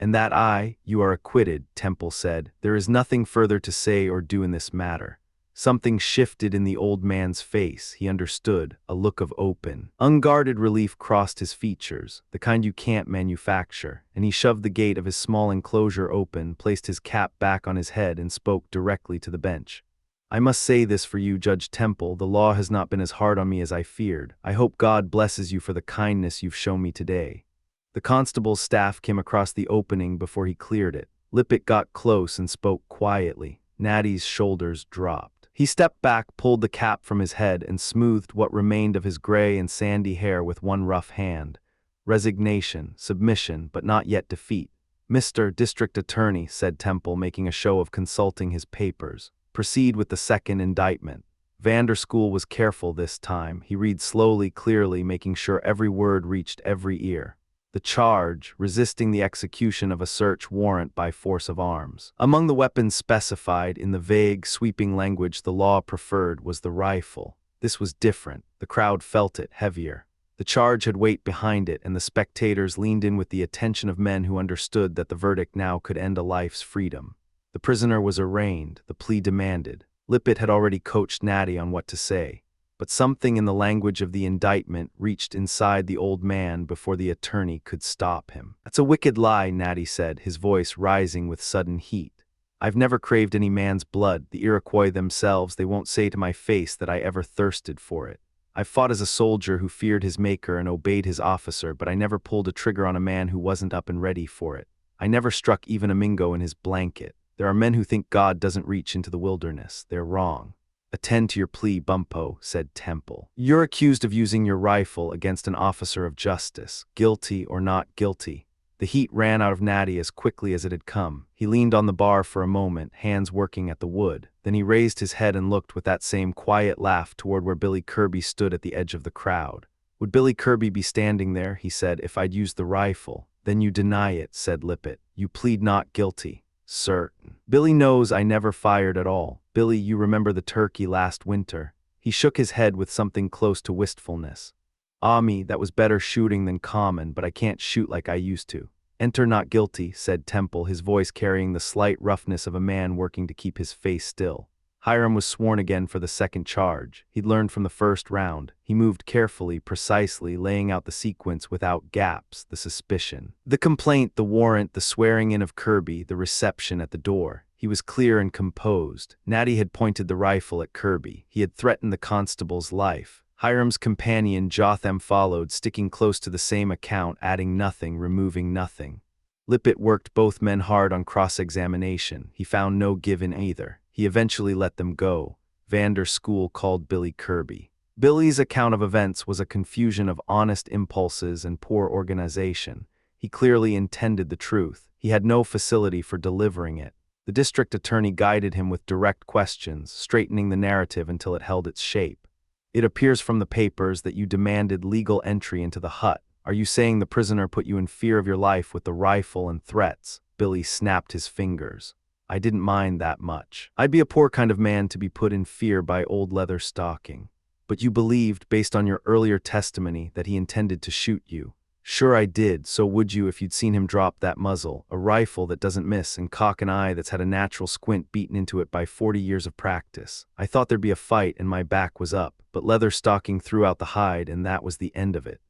[SPEAKER 1] "And that you are acquitted," Temple said. "There is nothing further to say or do in this matter." Something shifted in the old man's face. He understood. A look of open, unguarded relief crossed his features, the kind you can't manufacture, and he shoved the gate of his small enclosure open, placed his cap back on his head, and spoke directly to the bench. "I must say this for you, Judge Temple, the law has not been as hard on me as I feared. I hope God blesses you for the kindness you've shown me today." The constable's staff came across the opening before he cleared it. Lippet got close and spoke quietly. Natty's shoulders dropped. He stepped back, pulled the cap from his head, and smoothed what remained of his gray and sandy hair with one rough hand. Resignation, submission, but not yet defeat. "Mr. District Attorney," said Temple, making a show of consulting his papers, "proceed with the second indictment." Vanderschool was careful this time. He read slowly, clearly, making sure every word reached every ear. The charge, resisting the execution of a search warrant by force of arms. Among the weapons specified in the vague, sweeping language the law preferred was the rifle. This was different. The crowd felt it, heavier. The charge had weight behind it, and the spectators leaned in with the attention of men who understood that the verdict now could end a life's freedom. The prisoner was arraigned, the plea demanded. Lippet had already coached Natty on what to say. But something in the language of the indictment reached inside the old man before the attorney could stop him. "That's a wicked lie," Natty said, his voice rising with sudden heat. "I've never craved any man's blood. The Iroquois themselves, they won't say to my face that I ever thirsted for it. I've fought as a soldier who feared his maker and obeyed his officer, but I never pulled a trigger on a man who wasn't up and ready for it. I never struck even a Mingo in his blanket. There are men who think God doesn't reach into the wilderness. They're wrong. Attend to your plea, Bumppo, said Temple. You're accused of using your rifle against an officer of justice, guilty or not guilty. The heat ran out of Natty as quickly as it had come. He leaned on the bar for a moment, hands working at the wood. Then he raised his head and looked with that same quiet laugh toward where Billy Kirby stood at the edge of the crowd. Would Billy Kirby be standing there, he said, if I'd used the rifle? Then you deny it, said Lippett. You plead not guilty. Certain. Billy knows I never fired at all. Billy, you remember the turkey last winter? He shook his head with something close to wistfulness. Ah me, that was better shooting than common, but I can't shoot like I used to. Enter not guilty, said Temple, his voice carrying the slight roughness of a man working to keep his face still. Hiram was sworn again for the second charge. He'd learned from the first round. He moved carefully, precisely, laying out the sequence without gaps, the suspicion. The complaint, the warrant, the swearing in of Kirby, the reception at the door. He was clear and composed. Natty had pointed the rifle at Kirby. He had threatened the constable's life. Hiram's companion Jotham followed, sticking close to the same account, adding nothing, removing nothing. Lippett worked both men hard on cross-examination. He found no give in either. He eventually let them go. Vander School called Billy Kirby. Billy's account of events was a confusion of honest impulses and poor organization. He clearly intended the truth. He had no facility for delivering it. The district attorney guided him with direct questions, straightening the narrative until it held its shape. It appears from the papers that you demanded legal entry into the hut. Are you saying the prisoner put you in fear of your life with the rifle and threats? Billy snapped his fingers. I didn't mind that much. I'd be a poor kind of man to be put in fear by old Leatherstocking. But you believed, based on your earlier testimony, that he intended to shoot you. Sure I did, so would you if you'd seen him drop that muzzle, a rifle that doesn't miss and cock an eye that's had a natural squint beaten into it by 40 years of practice. I thought there'd be a fight and my back was up, but Leatherstocking threw out the hide and that was the end of it.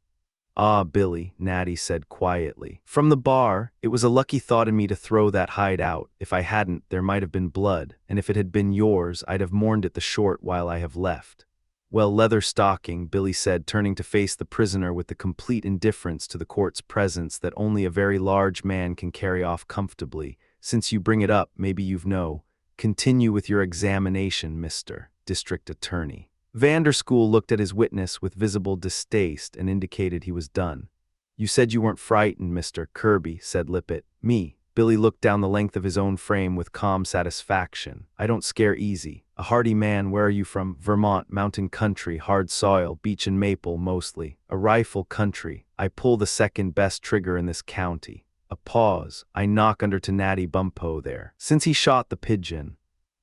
[SPEAKER 1] Ah, Billy, Natty said quietly. From the bar, it was a lucky thought in me to throw that hide out. If I hadn't, there might have been blood, and if it had been yours, I'd have mourned it the short while I have left. Well, Leatherstocking, Billy said, turning to face the prisoner with the complete indifference to the court's presence that only a very large man can carry off comfortably. Since you bring it up, maybe you've know. Continue with your examination, Mr. District Attorney. Vander School looked at his witness with visible distaste and indicated he was done. You said you weren't frightened, Mr. Kirby, said Lippett. Me. Billy looked down the length of his own frame with calm satisfaction. I don't scare easy. A hardy man, where are you from? Vermont, mountain country, hard soil, beech and maple mostly. A rifle country. I pull the second best trigger in this county. A pause. I knock under to Natty Bumppo there. Since he shot the pigeon.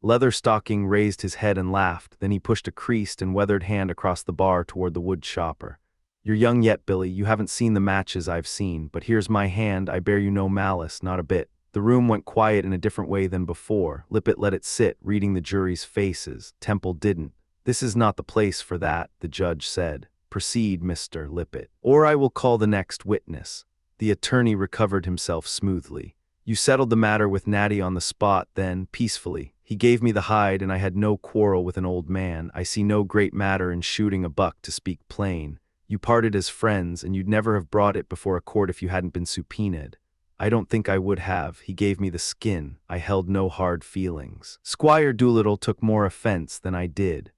[SPEAKER 1] Leatherstocking raised his head and laughed, then he pushed a creased and weathered hand across the bar toward the wood chopper. You're young yet, Billy, you haven't seen the matches I've seen, but here's my hand, I bear you no malice, not a bit. The room went quiet in a different way than before. Lippett let it sit, reading the jury's faces. Temple didn't. This is not the place for that, the judge said. Proceed, Mr. Lippett, or I will call the next witness. The attorney recovered himself smoothly. You settled the matter with Natty on the spot, then, peacefully. He gave me the hide, and I had no quarrel with an old man. I see no great matter in shooting a buck, to speak plain. You parted as friends, and you'd never have brought it before a court if you hadn't been subpoenaed. I don't think I would have. He gave me the skin. I held no hard feelings. Squire Doolittle took more offense than I did.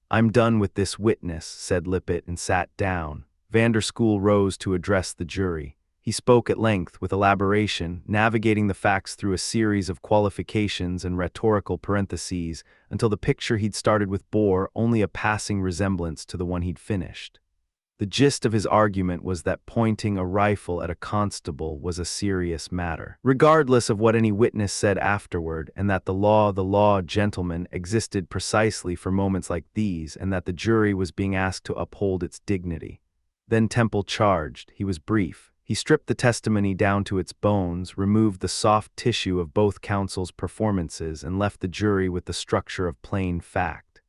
[SPEAKER 1] I'm done with this witness, said Lippett, and sat down. Vander School rose to address the jury. He spoke at length, with elaboration, navigating the facts through a series of qualifications and rhetorical parentheses until the picture he'd started with bore only a passing resemblance to the one he'd finished. The gist of his argument was that pointing a rifle at a constable was a serious matter, regardless of what any witness said afterward, and that the law, gentlemen, existed precisely for moments like these, and that the jury was being asked to uphold its dignity. Then Temple charged. He was brief. He stripped the testimony down to its bones, removed the soft tissue of both counsel's performances, and left the jury with the structure of plain fact.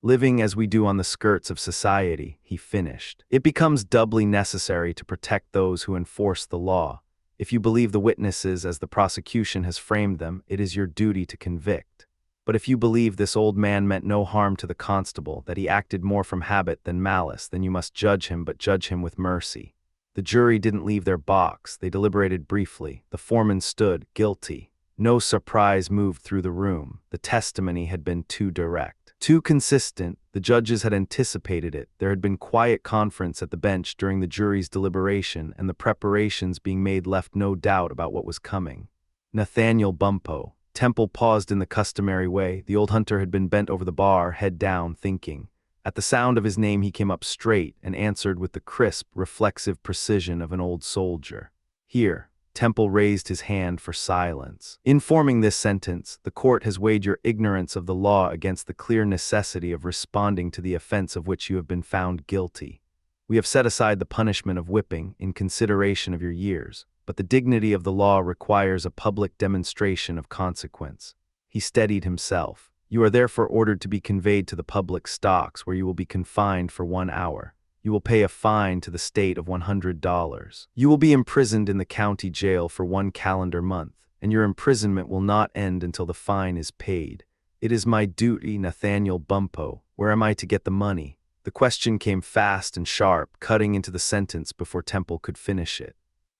[SPEAKER 1] Living as we do on the skirts of society, he finished. It becomes doubly necessary to protect those who enforce the law. If you believe the witnesses as the prosecution has framed them, it is your duty to convict. But if you believe this old man meant no harm to the constable, that he acted more from habit than malice, then you must judge him, but judge him with mercy. The jury didn't leave their box. They deliberated briefly. The foreman stood, guilty. No surprise moved through the room. The testimony had been too direct, too consistent. The judges had anticipated it. There had been quiet conference at the bench during the jury's deliberation, and the preparations being made left no doubt about what was coming. Natty Bumppo. Temple paused in the customary way. The old hunter had been bent over the bar, head down, thinking. At the sound of his name he came up straight and answered with the crisp, reflexive precision of an old soldier. Here. Temple raised his hand for silence. In forming this sentence, the court has weighed your ignorance of the law against the clear necessity of responding to the offense of which you have been found guilty. We have set aside the punishment of whipping in consideration of your years, but the dignity of the law requires a public demonstration of consequence. He steadied himself. You are therefore ordered to be conveyed to the public stocks, where you will be confined for 1 hour. You will pay a fine to the state of $100. You will be imprisoned in the county jail for 1 calendar month, and your imprisonment will not end until the fine is paid. It is my duty, Natty Bumppo. Where am I to get the money? The question came fast and sharp, cutting into the sentence before Temple could finish it.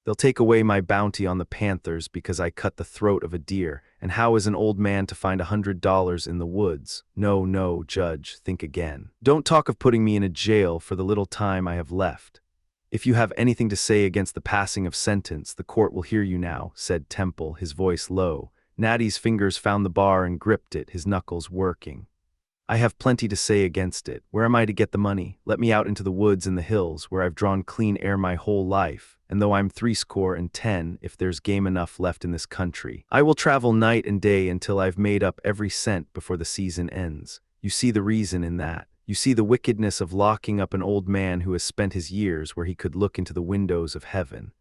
[SPEAKER 1] They'll take away my bounty on the panthers because I cut the throat of a deer, and how is an old man to find $100 in the woods? No, no, Judge, think again. Don't talk of putting me in a jail for the little time I have left. If you have anything to say against the passing of sentence, the court will hear you now, said Temple, his voice low. Natty's fingers found the bar and gripped it, his knuckles working. I have plenty to say against it. Where am I to get the money? Let me out into the woods and the hills, where I've drawn clean air my whole life, and though I'm 70, if there's game enough left in this country, I will travel night and day until I've made up every cent before the season ends. You see the reason in that. You see the wickedness of locking up an old man who has spent his years where he could look into the windows of heaven.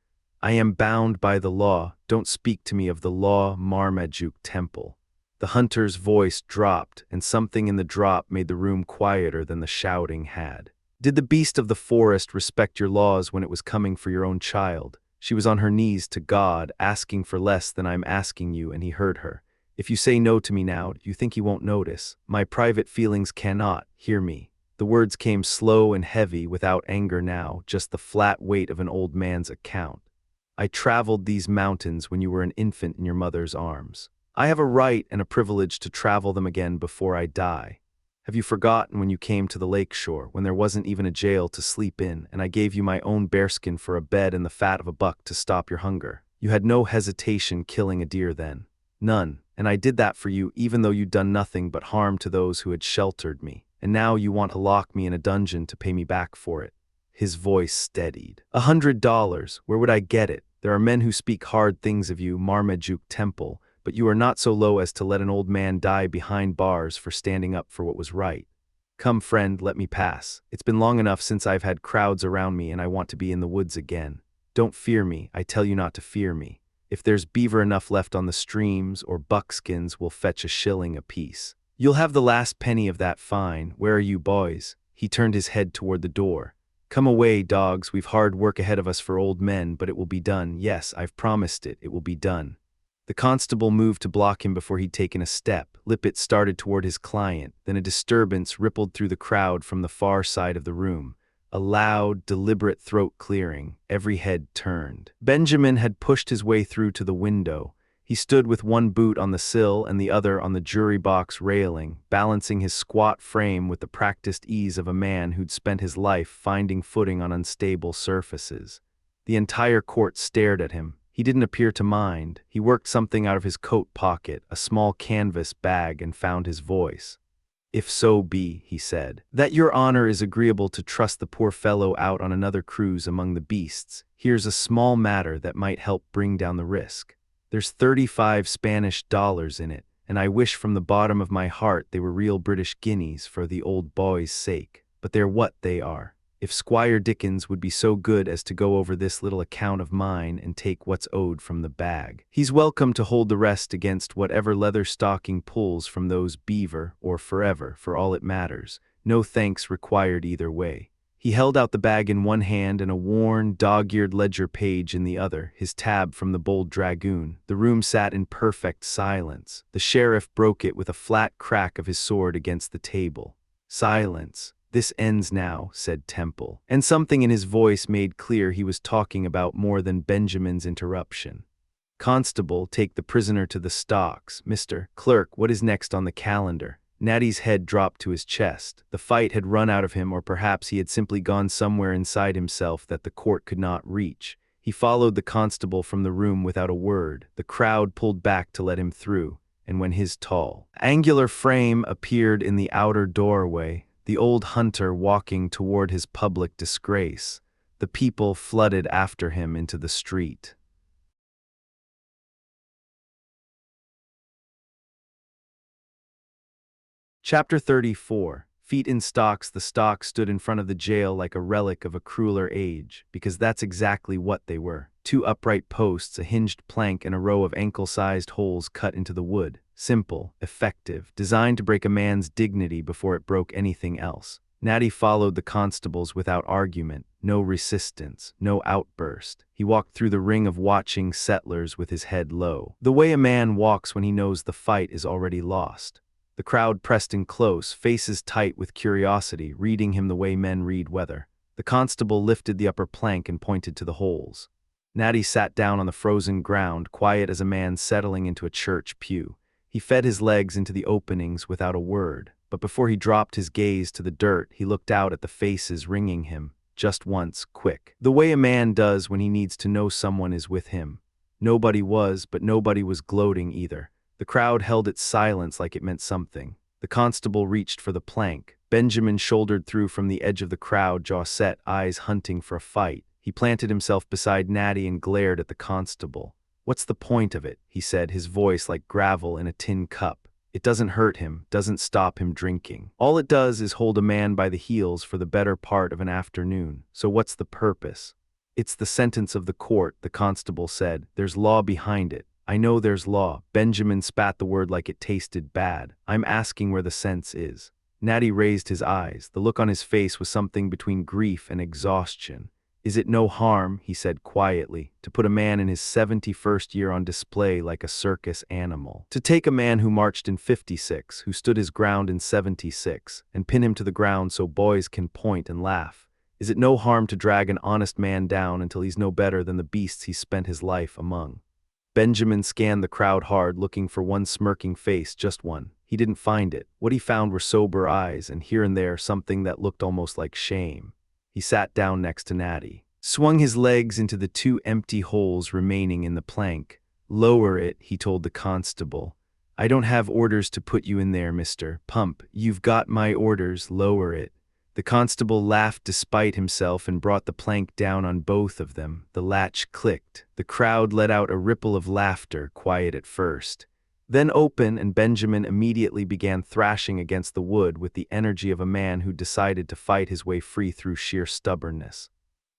[SPEAKER 1] I am bound by the law. Don't speak to me of the law, Marmaduke Temple. The hunter's voice dropped, and something in the drop made the room quieter than the shouting had. Did the beast of the forest respect your laws when it was coming for your own child? She was on her knees to God, asking for less than I'm asking you, and he heard her. If you say no to me now, do you think he won't notice? My private feelings cannot, hear me. The words came slow and heavy, without anger now, just the flat weight of an old man's account. I traveled these mountains when you were an infant in your mother's arms. I have a right and a privilege to travel them again before I die. Have you forgotten when you came to the lake shore, when there wasn't even a jail to sleep in, and I gave you my own bearskin for a bed and the fat of a buck to stop your hunger? You had no hesitation killing a deer then. None, and I did that for you even though you'd done nothing but harm to those who had sheltered me, and now you want to lock me in a dungeon to pay me back for it. His voice steadied. $100, where would I get it? There are men who speak hard things of you, Marmaduke Temple, but you are not so low as to let an old man die behind bars for standing up for what was right. Come, friend, let me pass. It's been long enough since I've had crowds around me and I want to be in the woods again. Don't fear me, I tell you not to fear me. If there's beaver enough left on the streams, or buckskins will fetch $1 apiece. You'll have the last penny of that fine. Where are you, boys? He turned his head toward the door. Come away, dogs, we've hard work ahead of us for old men, but it will be done. Yes, I've promised it, it will be done. The constable moved to block him before he'd taken a step. Lippet started toward his client, then a disturbance rippled through the crowd from the far side of the room. A loud, deliberate throat clearing. Every head turned. Benjamin had pushed his way through to the window. He stood with one boot on the sill and the other on the jury box railing, balancing his squat frame with the practiced ease of a man who'd spent his life finding footing on unstable surfaces. The entire court stared at him. He didn't appear to mind. He worked something out of his coat pocket, a small canvas bag, and found his voice. If so be, he said, that your honor is agreeable to trust the poor fellow out on another cruise among the beasts, here's a small matter that might help bring down the risk. There's 35 Spanish dollars in it, and I wish from the bottom of my heart they were real British guineas for the old boy's sake, but they're what they are. If Squire Dickens would be so good as to go over this little account of mine and take what's owed from the bag, he's welcome to hold the rest against whatever Leatherstocking pulls from those beaver, or forever, for all it matters. No thanks required either way. He held out the bag in one hand and a worn, dog-eared ledger page in the other, his tab from the Bold Dragoon. The room sat in perfect silence. The sheriff broke it with a flat crack of his sword against the table. Silence. This ends now, said Temple, and something in his voice made clear he was talking about more than Benjamin's interruption. "Constable, take the prisoner to the stocks. Mr. Clerk, what is next on the calendar?" Natty's head dropped to his chest. The fight had run out of him, or perhaps he had simply gone somewhere inside himself that the court could not reach. He followed the constable from the room without a word. The crowd pulled back to let him through, and when his tall, angular frame appeared in the outer doorway, the old hunter walking toward his public disgrace, the people flooded after him into the street. Chapter 34. Feet in stocks. The stocks stood in front of the jail like a relic of a crueler age, because that's exactly what they were. Two upright posts, a hinged plank, and a row of ankle-sized holes cut into the wood. Simple, effective, designed to break a man's dignity before it broke anything else. Natty followed the constables without argument, no resistance, no outburst. He walked through the ring of watching settlers with his head low, the way a man walks when he knows the fight is already lost. The crowd pressed in close, faces tight with curiosity, reading him the way men read weather. The constable lifted the upper plank and pointed to the holes. Natty sat down on the frozen ground, quiet as a man settling into a church pew. He fed his legs into the openings without a word, but before he dropped his gaze to the dirt, he looked out at the faces ringing him, just once, quick. The way a man does when he needs to know someone is with him. Nobody was, but nobody was gloating either. The crowd held its silence like it meant something. The constable reached for the plank. Benjamin shouldered through from the edge of the crowd, jaw set, eyes hunting for a fight. He planted himself beside Natty and glared at the constable. "What's the point of it?" he said, his voice like gravel in a tin cup. "It doesn't hurt him, doesn't stop him drinking. All it does is hold a man by the heels for the better part of an afternoon. So what's the purpose?" "It's the sentence of the court," the constable said. "There's law behind it." "I know there's law." Benjamin spat the word like it tasted bad. "I'm asking where the sense is." Natty raised his eyes. The look on his face was something between grief and exhaustion. "Is it no harm," he said quietly, "to put a man in his 71st year on display like a circus animal? To take a man who marched in 56, who stood his ground in 76, and pin him to the ground so boys can point and laugh? Is it no harm to drag an honest man down until he's no better than the beasts he spent his life among?" Benjamin scanned the crowd hard, looking for one smirking face, just one. He didn't find it. What he found were sober eyes, and here and there something that looked almost like shame. He sat down next to Natty, swung his legs into the two empty holes remaining in the plank. "Lower it," he told the constable. "I don't have orders to put you in there, Mr. Pump. You've got my orders. Lower it." The constable laughed despite himself and brought the plank down on both of them. The latch clicked. The crowd let out a ripple of laughter, quiet at first, then open, and Benjamin immediately began thrashing against the wood with the energy of a man who decided to fight his way free through sheer stubbornness.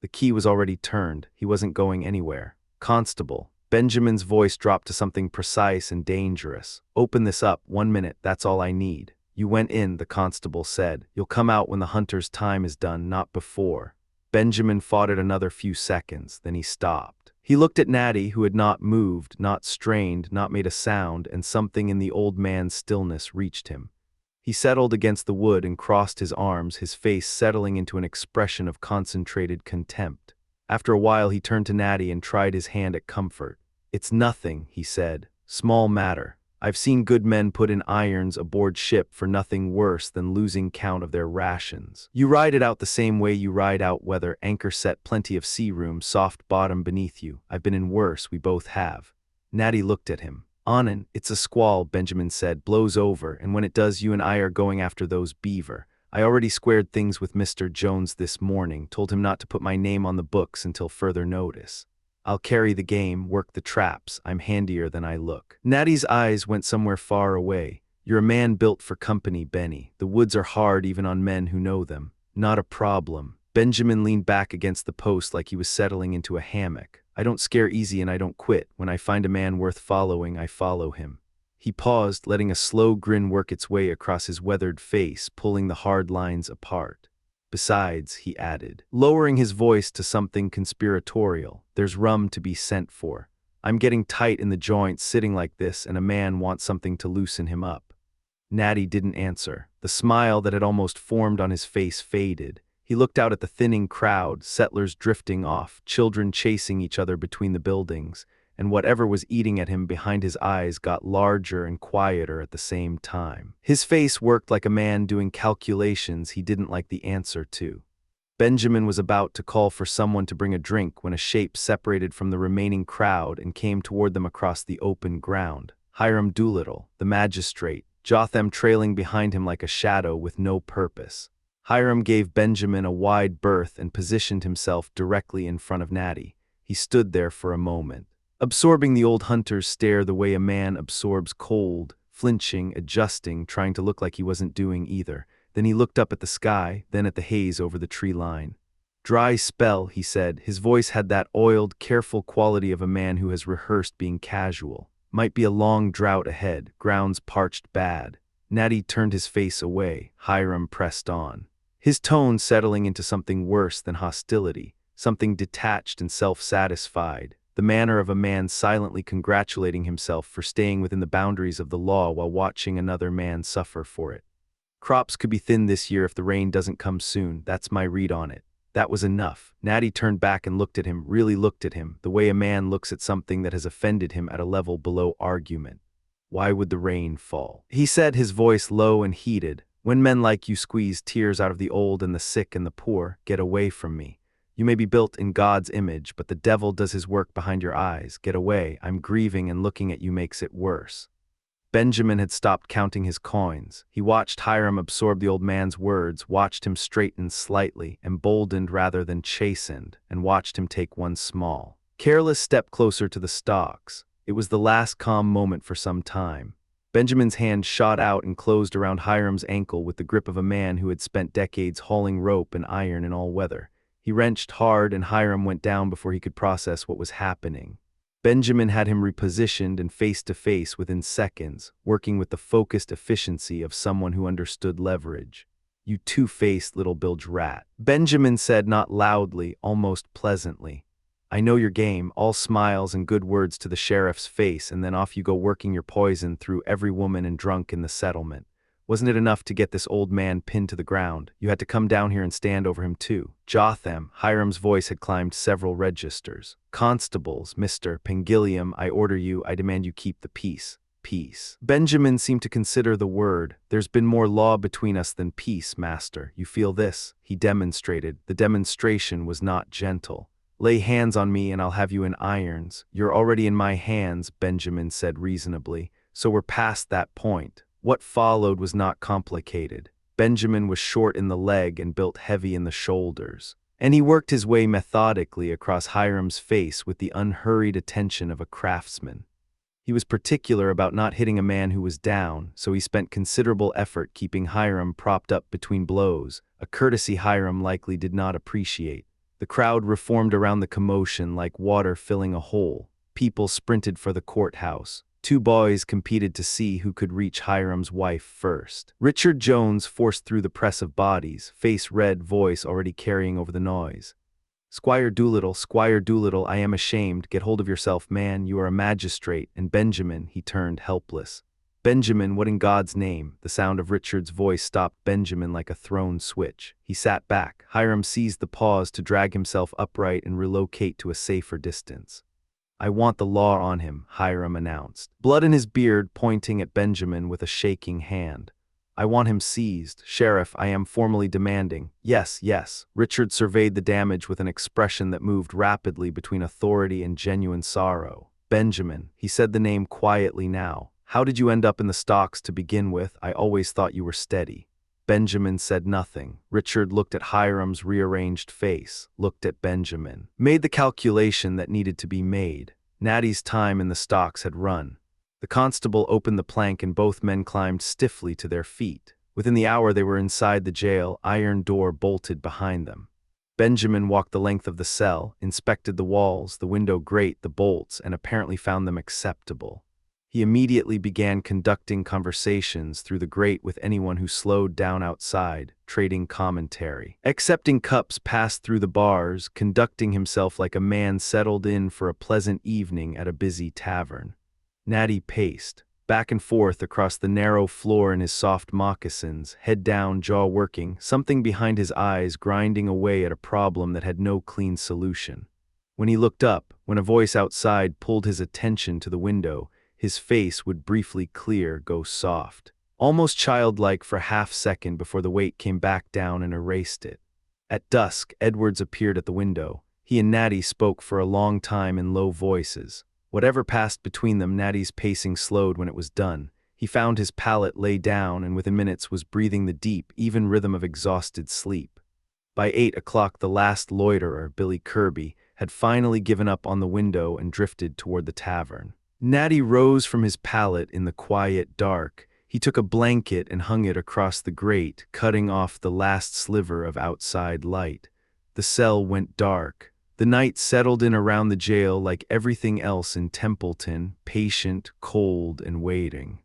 [SPEAKER 1] The key was already turned. He wasn't going anywhere. "Constable." Benjamin's voice dropped to something precise and dangerous. "Open this up. 1 minute, that's all I need." "You went in," the constable said. "You'll come out when the hunter's time is done, not before." Benjamin fought it another few seconds, then he stopped. He looked at Natty, who had not moved, not strained, not made a sound, and something in the old man's stillness reached him. He settled against the wood and crossed his arms, his face settling into an expression of concentrated contempt. After a while he turned to Natty and tried his hand at comfort. "It's nothing," he said. "Small matter. I've seen good men put in irons aboard ship for nothing worse than losing count of their rations. You ride it out the same way you ride out weather, anchor set, plenty of sea room, soft bottom beneath you. I've been in worse, we both have." Natty looked at him. "Onan, it's a squall," Benjamin said, "blows over, and when it does you and I are going after those beaver. I already squared things with Mr. Jones this morning, told him not to put my name on the books until further notice. I'll carry the game, work the traps. I'm handier than I look." Natty's eyes went somewhere far away. "You're a man built for company, Benny. The woods are hard even on men who know them." "Not a problem." Benjamin leaned back against the post like he was settling into a hammock. "I don't scare easy and I don't quit. When I find a man worth following, I follow him." He paused, letting a slow grin work its way across his weathered face, pulling the hard lines apart. "Besides," he added, lowering his voice to something conspiratorial, "there's rum to be sent for. I'm getting tight in the joints sitting like this, and a man wants something to loosen him up." Natty didn't answer. The smile that had almost formed on his face faded. He looked out at the thinning crowd, settlers drifting off, children chasing each other between the buildings, and whatever was eating at him behind his eyes got larger and quieter at the same time. His face worked like a man doing calculations he didn't like the answer to. Benjamin was about to call for someone to bring a drink when a shape separated from the remaining crowd and came toward them across the open ground. Hiram Doolittle, the magistrate, Jotham trailing behind him like a shadow with no purpose. Hiram gave Benjamin a wide berth and positioned himself directly in front of Natty. He stood there for a moment, absorbing the old hunter's stare the way a man absorbs cold, flinching, adjusting, trying to look like he wasn't doing either. Then he looked up at the sky, then at the haze over the tree line. "Dry spell," he said. His voice had that oiled, careful quality of a man who has rehearsed being casual. "Might be a long drought ahead, ground's parched bad." Natty turned his face away. Hiram pressed on, his tone settling into something worse than hostility, something detached and self-satisfied, the manner of a man silently congratulating himself for staying within the boundaries of the law while watching another man suffer for it. "Crops could be thin this year if the rain doesn't come soon. That's my read on it." That was enough. Natty turned back and looked at him, really looked at him, the way a man looks at something that has offended him at a level below argument. "Why would the rain fall?" he said, his voice low and heated. "When men like you squeeze tears out of the old and the sick and the poor, get away from me. You may be built in God's image, but the devil does his work behind your eyes. Get away. I'm grieving and looking at you makes it worse." Benjamin had stopped counting his coins. He watched Hiram absorb the old man's words, watched him straighten slightly, emboldened rather than chastened, and watched him take one small, careless step closer to the stalks. It was the last calm moment for some time. Benjamin's hand shot out and closed around Hiram's ankle with the grip of a man who had spent decades hauling rope and iron in all weather. He wrenched hard and Hiram went down before he could process what was happening. Benjamin had him repositioned and face-to-face within seconds, working with the focused efficiency of someone who understood leverage. "You two-faced little bilge rat," Benjamin said, not loudly, almost pleasantly. "I know your game," all smiles and good words to the sheriff's face, and then off you go working your poison through every woman and drunk in the settlement. Wasn't it enough to get this old man pinned to the ground? You had to come down here and stand over him too. "Jotham," Hiram's voice had climbed several registers. "Constables, Mr. Pangillium, I order you, I demand you keep the peace." Peace. Benjamin seemed to consider the word. "There's been more law between us than peace, master. You feel this?" He demonstrated. The demonstration was not gentle. "Lay hands on me and I'll have you in irons." "You're already in my hands," Benjamin said reasonably, "so we're past that point." What followed was not complicated. Benjamin was short in the leg and built heavy in the shoulders, and he worked his way methodically across Hiram's face with the unhurried attention of a craftsman. He was particular about not hitting a man who was down, so he spent considerable effort keeping Hiram propped up between blows, a courtesy Hiram likely did not appreciate. The crowd reformed around the commotion like water filling a hole. People sprinted for the courthouse. Two boys competed to see who could reach Hiram's wife first. Richard Jones forced through the press of bodies, face red, voice already carrying over the noise. Squire Doolittle, I am ashamed. Get hold of yourself, man, you are a magistrate." And Benjamin, he turned helpless. "Benjamin, what in God's name?" The sound of Richard's voice stopped Benjamin like a thrown switch. He sat back. Hiram seized the pause to drag himself upright and relocate to a safer distance. "I want the law on him," Hiram announced, blood in his beard, pointing at Benjamin with a shaking hand. "I want him seized. Sheriff, I am formally demanding." Yes. Richard surveyed the damage with an expression that moved rapidly between authority and genuine sorrow. "Benjamin," he said the name quietly now, "how did you end up in the stocks to begin with? I always thought you were steady." Benjamin said nothing. Richard looked at Hiram's rearranged face, looked at Benjamin, made the calculation that needed to be made. Natty's time in the stocks had run. The constable opened the plank and both men climbed stiffly to their feet. Within the hour they were inside the jail, iron door bolted behind them. Benjamin walked the length of the cell, inspected the walls, the window grate, the bolts, and apparently found them acceptable. He immediately began conducting conversations through the grate with anyone who slowed down outside, trading commentary, accepting cups passed through the bars, conducting himself like a man settled in for a pleasant evening at a busy tavern. Natty paced back and forth across the narrow floor in his soft moccasins, head down, jaw working, something behind his eyes grinding away at a problem that had no clean solution. When he looked up, when a voice outside pulled his attention to the window, his face would briefly clear, go soft. Almost childlike for a half-second before the weight came back down and erased it. At dusk, Edwards appeared at the window. He and Natty spoke for a long time in low voices. Whatever passed between them, Natty's pacing slowed when it was done. He found his pallet lay down and within minutes was breathing the deep, even rhythm of exhausted sleep. By 8 o'clock the last loiterer, Billy Kirby, had finally given up on the window and drifted toward the tavern. Natty rose from his pallet in the quiet dark. He took a blanket and hung it across the grate, cutting off the last sliver of outside light. The cell went dark. The night settled in around the jail like everything else in Templeton, patient, cold, and waiting.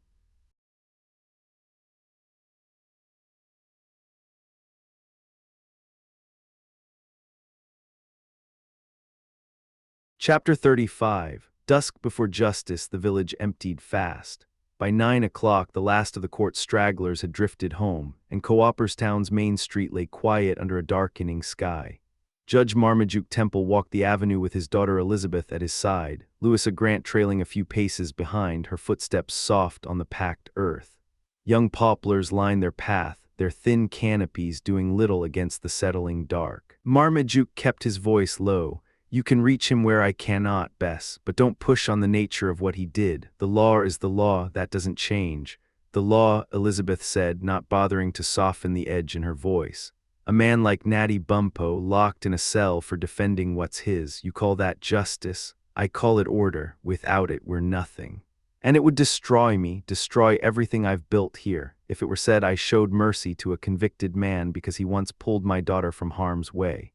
[SPEAKER 1] Chapter 35. Dusk before justice, the village emptied fast. By 9 o'clock, the last of the court stragglers had drifted home, and Cooperstown's main street lay quiet under a darkening sky. Judge Marmaduke Temple walked the avenue with his daughter Elizabeth at his side, Louisa Grant trailing a few paces behind, her footsteps soft on the packed earth. Young poplars lined their path, their thin canopies doing little against the settling dark. Marmaduke kept his voice low. "You can reach him where I cannot, Bess, but don't push on the nature of what he did. The law is the law, that doesn't change." "The law," Elizabeth said, not bothering to soften the edge in her voice. "A man like Natty Bumppo locked in a cell for defending what's his. You call that justice? I call it order. Without it, we're nothing. And it would destroy me, destroy everything I've built here, if it were said I showed mercy to a convicted man because he once pulled my daughter from harm's way."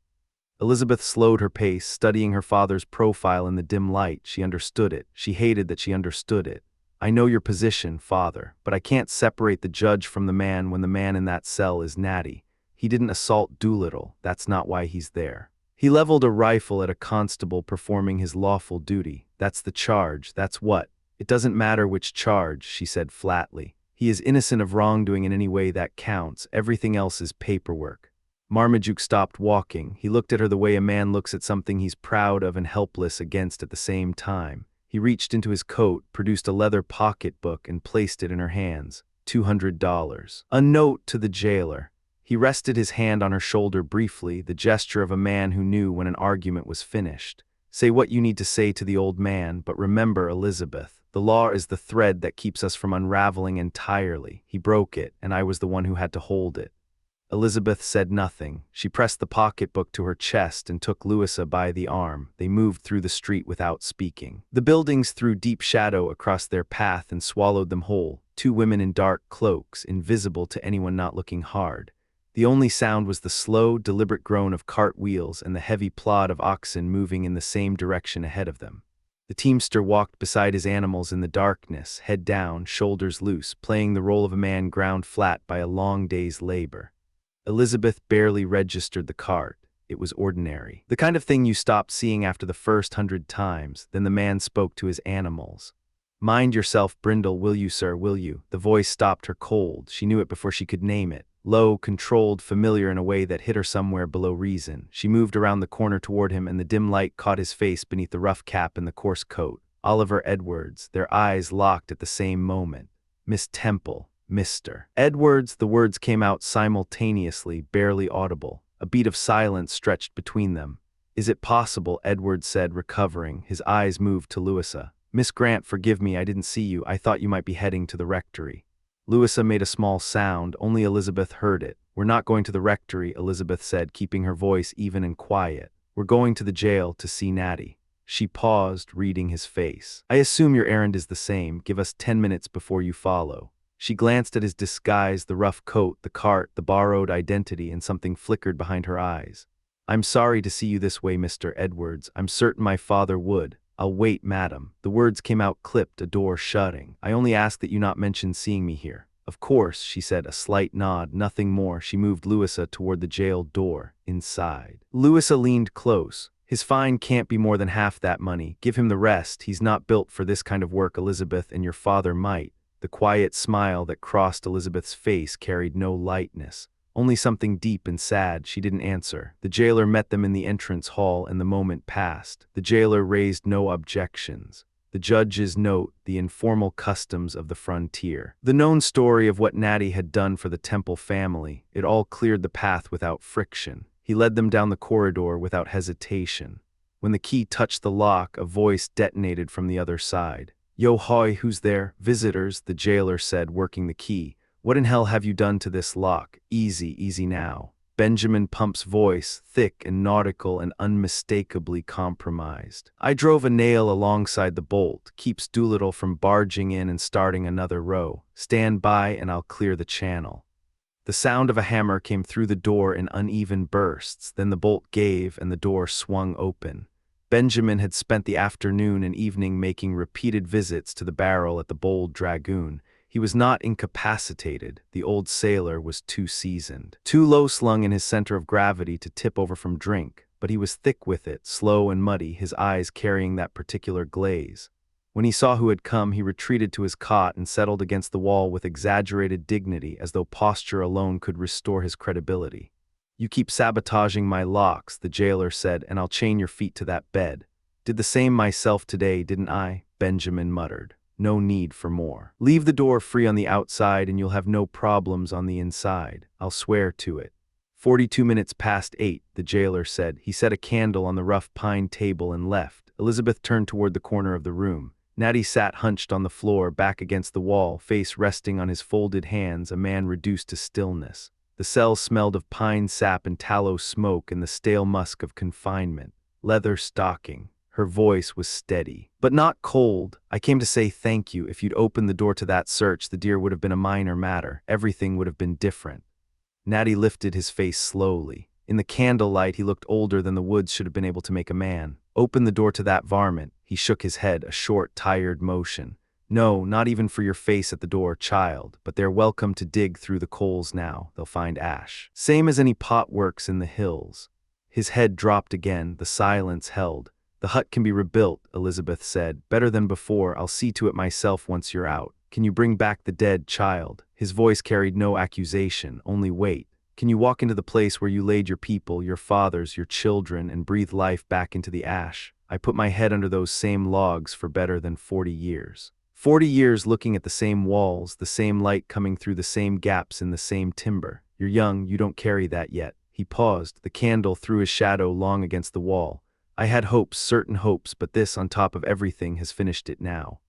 [SPEAKER 1] Elizabeth slowed her pace, studying her father's profile in the dim light. She understood it. She hated that she understood it. "I know your position, father, but I can't separate the judge from the man when the man in that cell is Natty. He didn't assault Doolittle. That's not why he's there. He leveled a rifle at a constable performing his lawful duty. That's the charge. That's what." "It doesn't matter which charge," she said flatly. "He is innocent of wrongdoing in any way that counts. Everything else is paperwork." Marmaduke stopped walking. He looked at her the way a man looks at something he's proud of and helpless against at the same time. He reached into his coat, produced a leather pocketbook, and placed it in her hands. $200. A note to the jailer. He rested his hand on her shoulder briefly, the gesture of a man who knew when an argument was finished. "Say what you need to say to the old man, but remember, Elizabeth, the law is the thread that keeps us from unraveling entirely. He broke it, and I was the one who had to hold it." Elizabeth said nothing. She pressed the pocketbook to her chest and took Louisa by the arm. They moved through the street without speaking. The buildings threw deep shadow across their path and swallowed them whole. Two women in dark cloaks, invisible to anyone not looking hard. The only sound was the slow, deliberate groan of cart wheels and the heavy plod of oxen moving in the same direction ahead of them. The teamster walked beside his animals in the darkness, head down, shoulders loose, playing the role of a man ground flat by a long day's labor. Elizabeth barely registered the cart. It was ordinary. The kind of thing you stopped seeing after the first 100 times. Then the man spoke to his animals. "Mind yourself, Brindle, will you, sir, will you?" The voice stopped her cold. She knew it before she could name it. Low, controlled, familiar in a way that hit her somewhere below reason. She moved around the corner toward him, and the dim light caught his face beneath the rough cap and the coarse coat. Oliver Edwards, their eyes locked at the same moment. "Miss Temple. Mr. Edwards." The words came out simultaneously, barely audible. A beat of silence stretched between them. "Is it possible?" Edwards said, recovering. His eyes moved to Louisa. "Miss Grant, forgive me, I didn't see you. I thought you might be heading to the rectory." Louisa made a small sound. Only Elizabeth heard it. "We're not going to the rectory," Elizabeth said, keeping her voice even and quiet. "We're going to the jail to see Natty." She paused, reading his face. "I assume your errand is the same. Give us 10 minutes before you follow." She glanced at his disguise, the rough coat, the cart, the borrowed identity, and something flickered behind her eyes. "I'm sorry to see you this way, Mr. Edwards. I'm certain my father would." "I'll wait, madam." The words came out clipped, a door shutting. "I only ask that you not mention seeing me here." "Of course," she said, a slight nod, nothing more. She moved Louisa toward the jail door. Inside. Louisa leaned close. "His fine can't be more than half that money. Give him the rest. He's not built for this kind of work, Elizabeth, and your father might." The quiet smile that crossed Elizabeth's face carried no lightness. Only something deep and sad. She didn't answer. The jailer met them in the entrance hall, and the moment passed. The jailer raised no objections. The judge's note, the informal customs of the frontier. The known story of what Natty had done for the Temple family. It all cleared the path without friction. He led them down the corridor without hesitation. When the key touched the lock, a voice detonated from the other side. "Yo hoy, who's there?" "Visitors," the jailer said, working the key. "What in hell have you done to this lock?" "Easy, easy now." Benjamin Pump's voice, thick and nautical and unmistakably compromised. "I drove a nail alongside the bolt. Keeps Doolittle from barging in and starting another row. Stand by and I'll clear the channel." The sound of a hammer came through the door in uneven bursts, then the bolt gave and the door swung open. Benjamin had spent the afternoon and evening making repeated visits to the barrel at the Bold Dragoon. He was not incapacitated. The old sailor was too seasoned, too low-slung in his center of gravity to tip over from drink, but he was thick with it, slow and muddy, his eyes carrying that particular glaze. When he saw who had come, he retreated to his cot and settled against the wall with exaggerated dignity, as though posture alone could restore his credibility. "You keep sabotaging my locks," the jailer said, "and I'll chain your feet to that bed." "Did the same myself today, didn't I?" Benjamin muttered. "No need for more. Leave the door free on the outside and you'll have no problems on the inside. I'll swear to it." 42 minutes past 8, the jailer said. He set a candle on the rough pine table and left. Elizabeth turned toward the corner of the room. Natty sat hunched on the floor, back against the wall, face resting on his folded hands, a man reduced to stillness. The cell smelled of pine sap and tallow smoke and the stale musk of confinement. Leatherstocking. Her voice was steady, but not cold. "I came to say thank you. If you'd opened the door to that search, the deer would have been a minor matter. Everything would have been different." Natty lifted his face slowly. In the candlelight, he looked older than the woods should have been able to make a man. "Open the door to that varmint." He shook his head, a short, tired motion. "No, not even for your face at the door, child, but they're welcome to dig through the coals now. They'll find ash. Same as any pot works in the hills." His head dropped again. The silence held. "The hut can be rebuilt," Elizabeth said. "Better than before. I'll see to it myself once you're out. Can you bring back the dead, child?" His voice carried no accusation, only weight. "Can you walk into the place where you laid your people, your fathers, your children, and breathe life back into the ash? I put my head under those same logs for better than 40 years. 40 years looking at the same walls, the same light coming through the same gaps in the same timber. You're young, you don't carry that yet." He paused. The candle threw his shadow long against the wall. "I had hopes, certain hopes, but this, on top of everything, has finished it now."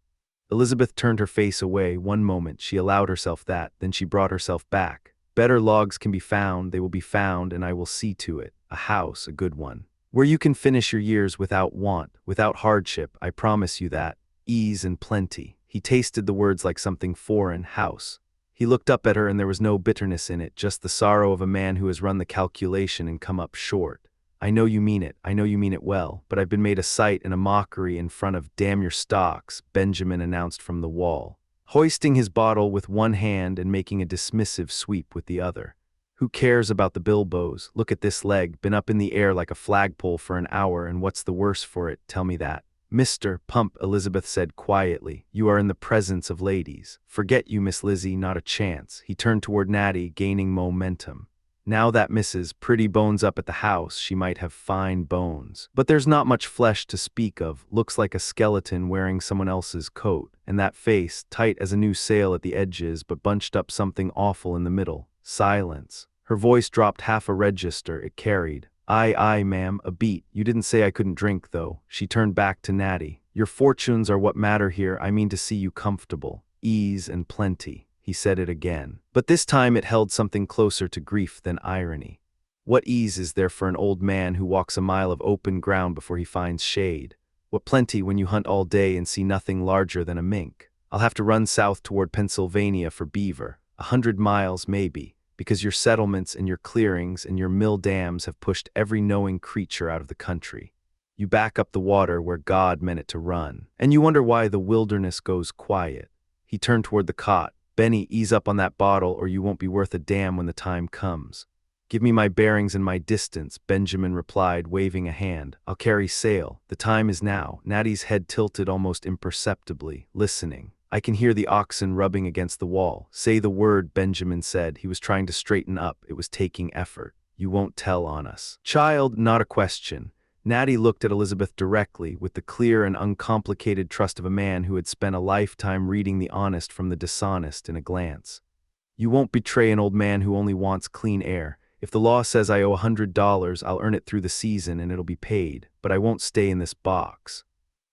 [SPEAKER 1] Elizabeth turned her face away. One moment she allowed herself that, then she brought herself back. "Better logs can be found, they will be found, and I will see to it. A house, a good one, where you can finish your years without want, without hardship, I promise you that. Ease and plenty." He tasted the words like something foreign. House. He looked up at her and there was no bitterness in it, just the sorrow of a man who has run the calculation and come up short. "I know you mean it, I know you mean it well, but I've been made a sight and a mockery in front of." "Damn your stocks," Benjamin announced from the wall, hoisting his bottle with one hand and making a dismissive sweep with the other. "Who cares about the bilboes? Look at this leg, been up in the air like a flagpole for an hour, and what's the worse for it? Tell me that." "Mr. Pump," Elizabeth said quietly, "you are in the presence of ladies. Forget you, Miss Lizzie, not a chance." He turned toward Natty, gaining momentum. "Now that Mrs. Pretty Bones up at the house, she might have fine bones. But there's not much flesh to speak of, looks like a skeleton wearing someone else's coat. And that face, tight as a new sail at the edges, but bunched up something awful in the middle." Silence. Her voice dropped half a register. It carried. Aye, ma'am, a beat. "You didn't say I couldn't drink, though." She turned back to Natty. "Your fortunes are what matter here. I mean to see you comfortable. Ease and plenty." He said it again. But this time it held something closer to grief than irony. "What ease is there for an old man who walks a mile of open ground before he finds shade? What plenty when you hunt all day and see nothing larger than a mink? I'll have to run south toward Pennsylvania for beaver. 100 miles, maybe. Because your settlements and your clearings and your mill dams have pushed every knowing creature out of the country. You back up the water where God meant it to run. And you wonder why the wilderness goes quiet." He turned toward the cot. "Benny, ease up on that bottle or you won't be worth a damn when the time comes." "Give me my bearings and my distance," Benjamin replied, waving a hand. "I'll carry sail. The time is now." Natty's head tilted almost imperceptibly, listening. I can hear the oxen rubbing against the wall. Say the word, Benjamin said. He was trying to straighten up. It was taking effort. You won't tell on us. Child, not a question. Natty looked at Elizabeth directly, with the clear and uncomplicated trust of a man who had spent a lifetime reading the honest from the dishonest in a glance. You won't betray an old man who only wants clean air. If the law says I owe $100, I'll earn it through the season and it'll be paid, but I won't stay in this box.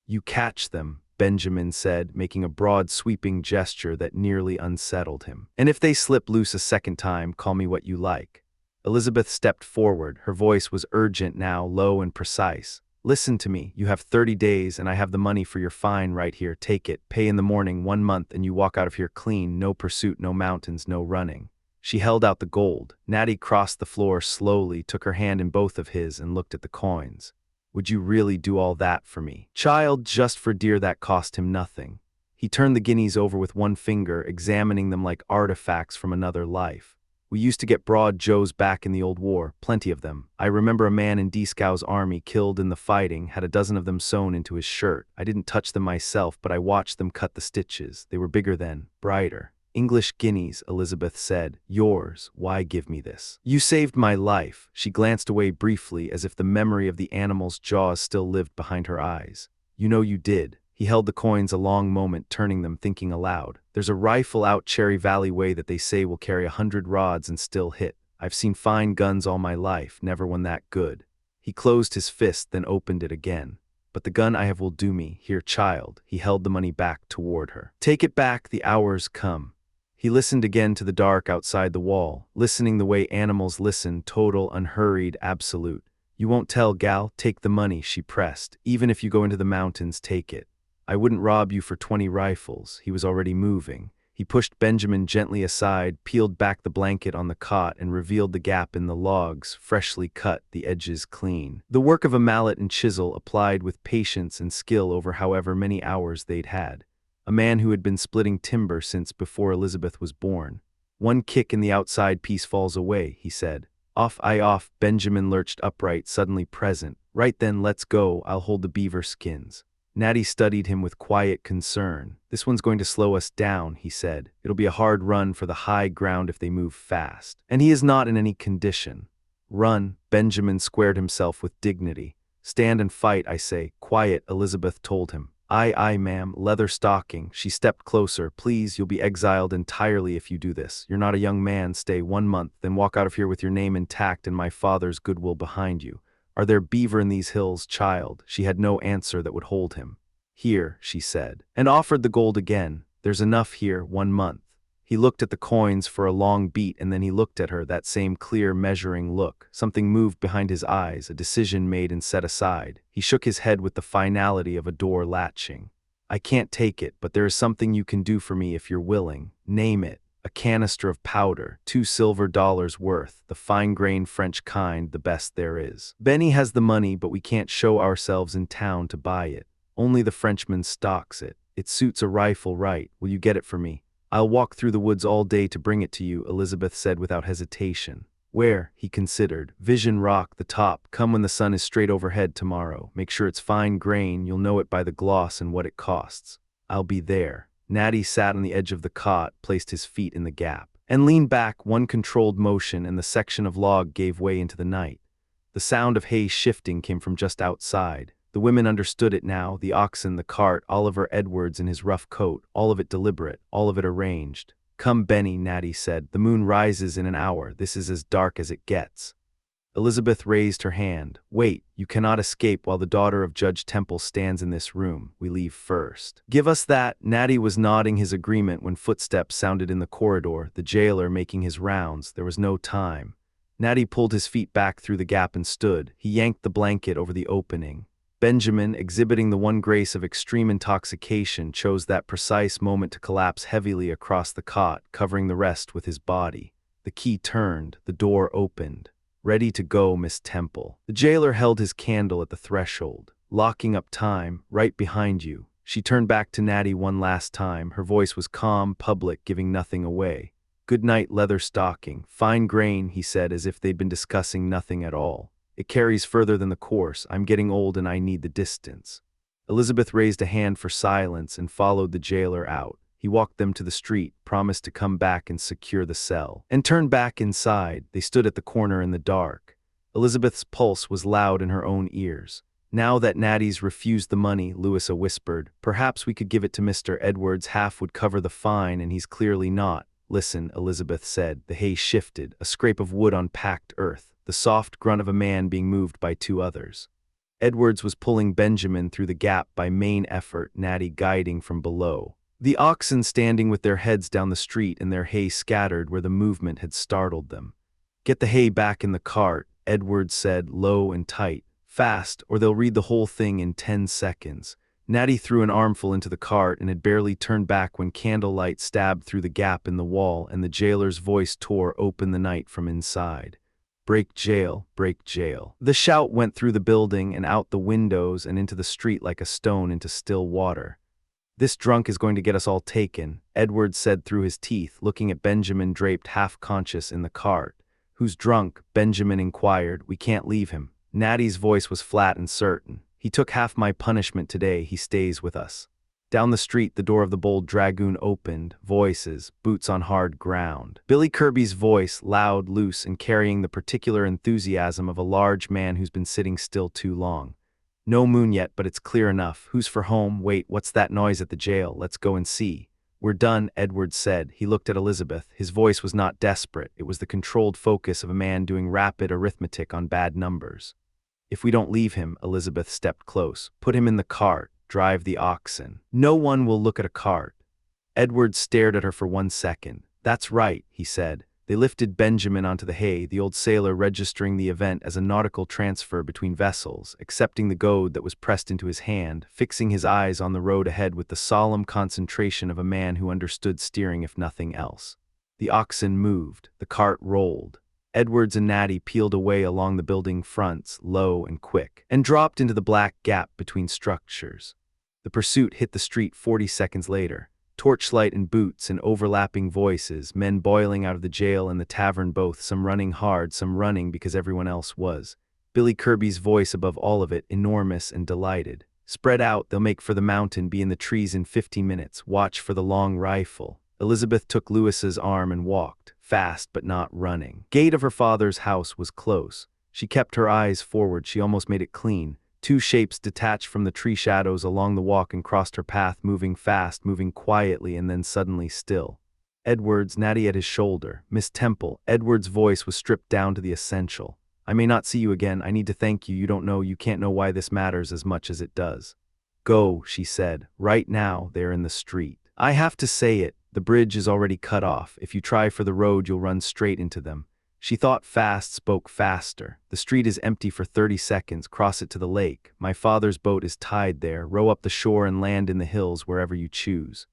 [SPEAKER 1] You catch them, Benjamin said, making a broad, sweeping gesture that nearly unsettled him. And if they slip loose a second time, call me what you like. Elizabeth stepped forward. Her voice was urgent now, low and precise. Listen to me. You have 30 days, and I have the money for your fine right here. Take it. Pay in the morning, 1 month, and you walk out of here clean. No pursuit, no mountains, no running. She held out the gold. Natty crossed the floor slowly, took her hand in both of his, and looked at the coins. Would you really do all that for me? Child, just for dear, that cost him nothing. He turned the guineas over with one finger, examining them like artifacts from another life. We used to get broad Joes back in the old war, plenty of them. I remember a man in Dieskau's army killed in the fighting, had a dozen of them sewn into his shirt. I didn't touch them myself, but I watched them cut the stitches. They were bigger then, brighter. English guineas, Elizabeth said. Yours. Why give me this? You saved my life. She glanced away briefly, as if the memory of the animal's jaws still lived behind her eyes. You know you did. He held the coins a long moment, turning them, thinking aloud. There's a rifle out Cherry Valley way that they say will carry 100 rods and still hit. I've seen fine guns all my life, never one that good. He closed his fist, then opened it again. But the gun I have will do me. Here, child. He held the money back toward her. Take it back, the hour's come. He listened again to the dark outside the wall, listening the way animals listen, total, unhurried, absolute. You won't tell, gal? Take the money, she pressed. Even if you go into the mountains, take it. I wouldn't rob you for 20 rifles. He was already moving. He pushed Benjamin gently aside, peeled back the blanket on the cot, and revealed the gap in the logs, freshly cut, the edges clean. The work of a mallet and chisel applied with patience and skill over however many hours they'd had. A man who had been splitting timber since before Elizabeth was born. One kick and the outside piece falls away, he said. Off. Benjamin lurched upright, suddenly present. Right then, let's go. I'll hold the beaver skins. Natty studied him with quiet concern. This one's going to slow us down, he said. It'll be a hard run for the high ground if they move fast. And he is not in any condition. Run. Benjamin squared himself with dignity. Stand and fight, I say. Quiet, Elizabeth told him. Aye, ma'am. Leatherstocking. She stepped closer. Please, you'll be exiled entirely if you do this. You're not a young man. Stay 1 month, then walk out of here with your name intact and my father's goodwill behind you. Are there beaver in these hills, child? She had no answer that would hold him. Here, she said, and offered the gold again. There's enough here, 1 month. He looked at the coins for a long beat, and then he looked at her, that same clear, measuring look. Something moved behind his eyes, a decision made and set aside. He shook his head with the finality of a door latching. I can't take it, but there is something you can do for me if you're willing. Name it. A canister of powder, $2 silver worth, the fine-grained French kind, the best there is. Benny has the money, but we can't show ourselves in town to buy it. Only the Frenchman stocks it. It suits a rifle right. Will you get it for me? I'll walk through the woods all day to bring it to you, Elizabeth said without hesitation. Where? He considered. Vision Rock, the top. Come when the sun is straight overhead tomorrow. Make sure it's fine grain. You'll know it by the gloss and what it costs. I'll be there. Natty sat on the edge of the cot, placed his feet in the gap, and leaned back. One controlled motion, and the section of log gave way into the night. The sound of hay shifting came from just outside. The women understood it now, the oxen, the cart, Oliver Edwards in his rough coat, all of it deliberate, all of it arranged. Come, Benny, Natty said. The moon rises in an hour. This is as dark as it gets. Elizabeth raised her hand. Wait, you cannot escape while the daughter of Judge Temple stands in this room. We leave first. Give us that. Natty was nodding his agreement when footsteps sounded in the corridor, the jailer making his rounds. There was no time. Natty pulled his feet back through the gap and stood. He yanked the blanket over the opening. Benjamin, exhibiting the one grace of extreme intoxication, chose that precise moment to collapse heavily across the cot, covering the rest with his body. The key turned. The door opened. Ready to go, Miss Temple. The jailer held his candle at the threshold. Locking up time, right behind you. She turned back to Natty one last time. Her voice was calm, public, giving nothing away. Good night, Leatherstocking. Fine grain, he said, as if they'd been discussing nothing at all. It carries further than the course. I'm getting old and I need the distance. Elizabeth raised a hand for silence and followed the jailer out. He walked them to the street, promised to come back and secure the cell, and turned back inside. They stood at the corner in the dark. Elizabeth's pulse was loud in her own ears. Now that Natty's refused the money, Louisa whispered, perhaps we could give it to Mr. Edwards. Half would cover the fine, and he's clearly not. Listen, Elizabeth said. The hay shifted, a scrape of wood on packed earth, the soft grunt of a man being moved by two others. Edwards was pulling Benjamin through the gap by main effort, Natty guiding from below. The oxen standing with their heads down the street and their hay scattered where the movement had startled them. Get the hay back in the cart, Edwards said, low and tight. Fast, or they'll read the whole thing in 10 seconds. Natty threw an armful into the cart and had barely turned back when candlelight stabbed through the gap in the wall and the jailer's voice tore open the night from inside. Break jail, break jail. The shout went through the building and out the windows and into the street like a stone into still water. This drunk is going to get us all taken, Edwards said through his teeth, looking at Benjamin draped half-conscious in the cart. Who's drunk? Benjamin inquired. We can't leave him. Natty's voice was flat and certain. He took half my punishment today, he stays with us. Down the street, the door of the Bold Dragoon opened. Voices, boots on hard ground. Billy Kirby's voice, loud, loose, and carrying the particular enthusiasm of a large man who's been sitting still too long. No moon yet, but it's clear enough. Who's for home? Wait, what's that noise at the jail? Let's go and see. We're done, Edwards said. He looked at Elizabeth. His voice was not desperate. It was the controlled focus of a man doing rapid arithmetic on bad numbers. If we don't leave him, Elizabeth stepped close. Put him in the cart. Drive the oxen. No one will look at a cart. Edwards stared at her for 1 second. That's right, he said. They lifted Benjamin onto the hay, the old sailor registering the event as a nautical transfer between vessels, accepting the goad that was pressed into his hand, fixing his eyes on the road ahead with the solemn concentration of a man who understood steering if nothing else. The oxen moved. The cart rolled. Edwards and Natty peeled away along the building fronts, low and quick, and dropped into the black gap between structures. The pursuit hit the street 40 seconds later. Torchlight and boots and overlapping voices, men boiling out of the jail and the tavern both, some running hard, some running because everyone else was. Billy Kirby's voice above all of it, enormous and delighted. Spread out, they'll make for the mountain, be in the trees in 15 minutes, watch for the long rifle. Elizabeth took Louisa's arm and walked, fast but not running. Gate of her father's house was close. She kept her eyes forward, she almost made it clean. Two shapes detached from the tree shadows along the walk and crossed her path, moving fast, moving quietly, and then suddenly still. Edwards, Natty at his shoulder. Miss Temple. Edwards' voice was stripped down to the essential. I may not see you again. I need to thank you. You can't know why this matters as much as it does. Go, she said. Right now, they're in the street. I have to say it. The bridge is already cut off. If you try for the road, you'll run straight into them. She thought fast, spoke faster. The street is empty for 30 seconds. Cross it to the lake. My father's boat is tied there. Row up the shore and land in the hills wherever you choose.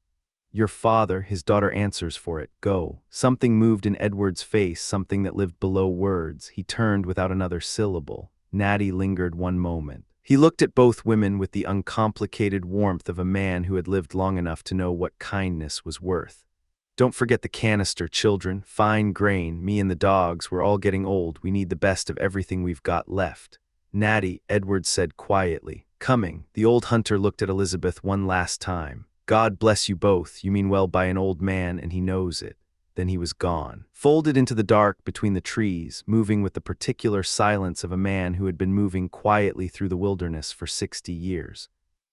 [SPEAKER 1] Your father, his daughter answers for it. Go. Something moved in Edward's face, something that lived below words. He turned without another syllable. Natty lingered 1 moment. He looked at both women with the uncomplicated warmth of a man who had lived long enough to know what kindness was worth. Don't forget the canister, children. Fine grain. Me and the dogs, we're all getting old. We need the best of everything we've got left. Natty, Edward said quietly. Coming. The old hunter looked at Elizabeth one last time. God bless you both. You mean well by an old man, and he knows it. Then he was gone. Folded into the dark between the trees, moving with the particular silence of a man who had been moving quietly through the wilderness for 60 years.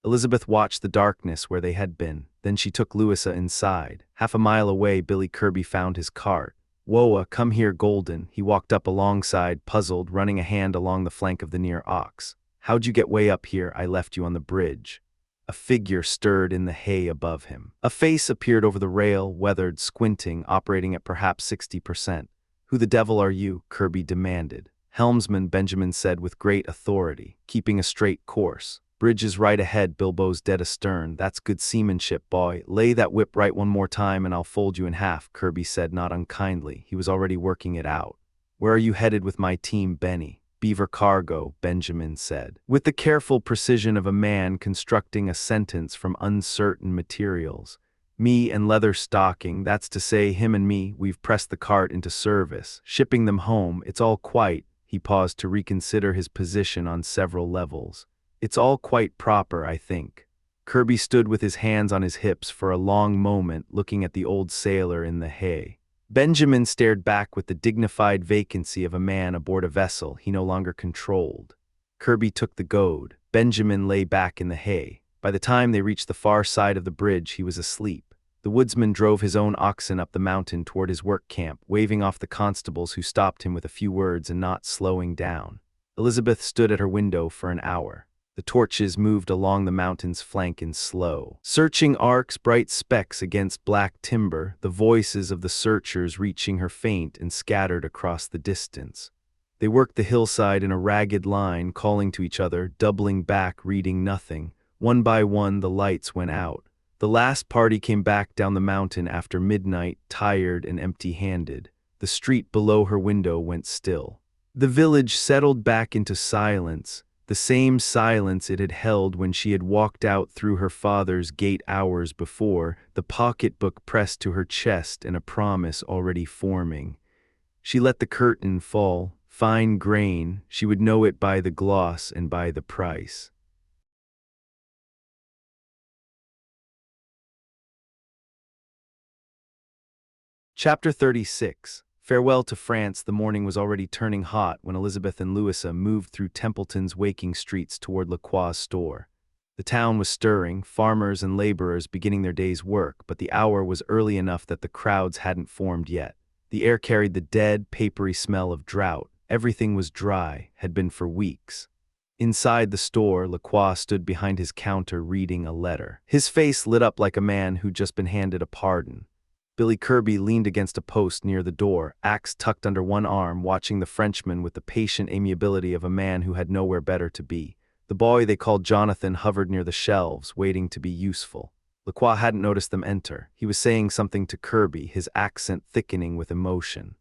[SPEAKER 1] Elizabeth watched the darkness where they had been. Then she took Louisa inside. Half a mile away, Billy Kirby found his cart. Whoa, come here, Golden. He walked up alongside, puzzled, running a hand along the flank of the near ox. How'd you get way up here? I left you on the bridge. A figure stirred in the hay above him. A face appeared over the rail, weathered, squinting, operating at perhaps 60%. Who the devil are you? Kirby demanded. Helmsman, Benjamin said with great authority, keeping a straight course. Bridge is right ahead, Bilbo's dead astern. That's good seamanship, boy. Lay that whip right one more time and I'll fold you in half, Kirby said not unkindly. He was already working it out. Where are you headed with my team, Benny? Beaver Cargo, Benjamin said, with the careful precision of a man constructing a sentence from uncertain materials. Me and Leatherstocking, that's to say him and me, we've pressed the cart into service, shipping them home. It's all quite, he paused to reconsider his position on several levels. It's all quite proper, I think. Kirby stood with his hands on his hips for a long moment, looking at the old sailor in the hay. Benjamin stared back with the dignified vacancy of a man aboard a vessel he no longer controlled. Kirby took the goad. Benjamin lay back in the hay. By the time they reached the far side of the bridge, he was asleep. The woodsman drove his own oxen up the mountain toward his work camp, waving off the constables who stopped him with a few words and not slowing down. Elizabeth stood at her window for an hour. The torches moved along the mountain's flank in slow, searching arcs, bright specks against black timber, the voices of the searchers reaching her faint and scattered across the distance. They worked the hillside in a ragged line, calling to each other, doubling back, reading nothing. One by one, the lights went out. The last party came back down the mountain after midnight, tired and empty-handed. The street below her window went still. The village settled back into silence, the same silence it had held when she had walked out through her father's gate hours before, the pocketbook pressed to her chest and a promise already forming. She let the curtain fall, fine grain, she would know it by the gloss and by the price. Chapter 36. Farewell to France. The morning was already turning hot when Elizabeth and Louisa moved through Templeton's waking streets toward Lacroix's store. The town was stirring, farmers and laborers beginning their day's work, but the hour was early enough that the crowds hadn't formed yet. The air carried the dead, papery smell of drought. Everything was dry, had been for weeks. Inside the store, Lacroix stood behind his counter reading a letter. His face lit up like a man who'd just been handed a pardon. Billy Kirby leaned against a post near the door, axe tucked under one arm, watching the Frenchman with the patient amiability of a man who had nowhere better to be. The boy they called Jonathan hovered near the shelves, waiting to be useful. Lacroix hadn't noticed them enter. He was saying something to Kirby, his accent thickening with emotion.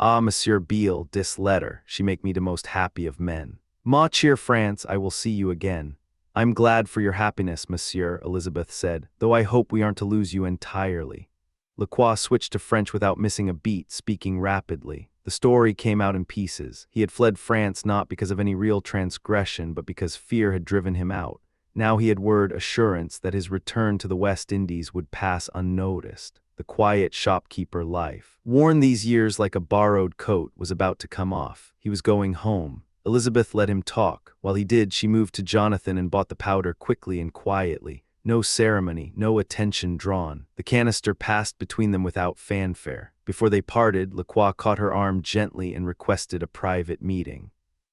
[SPEAKER 1] "Ah, Monsieur Beale, dis letter, she make me the most happy of men. Ma cheer France, I will see you again." "I'm glad for your happiness, Monsieur," Elizabeth said, "though I hope we aren't to lose you entirely." Lacroix switched to French without missing a beat, speaking rapidly. The story came out in pieces. He had fled France not because of any real transgression, but because fear had driven him out. Now he had word assurance that his return to the West Indies would pass unnoticed. The quiet shopkeeper life, worn these years like a borrowed coat, was about to come off. He was going home. Elizabeth let him talk. While he did, she moved to Jonathan and bought the powder quickly and quietly. No ceremony, no attention drawn. The canister passed between them without fanfare. Before they parted, Lacroix caught her arm gently and requested a private meeting.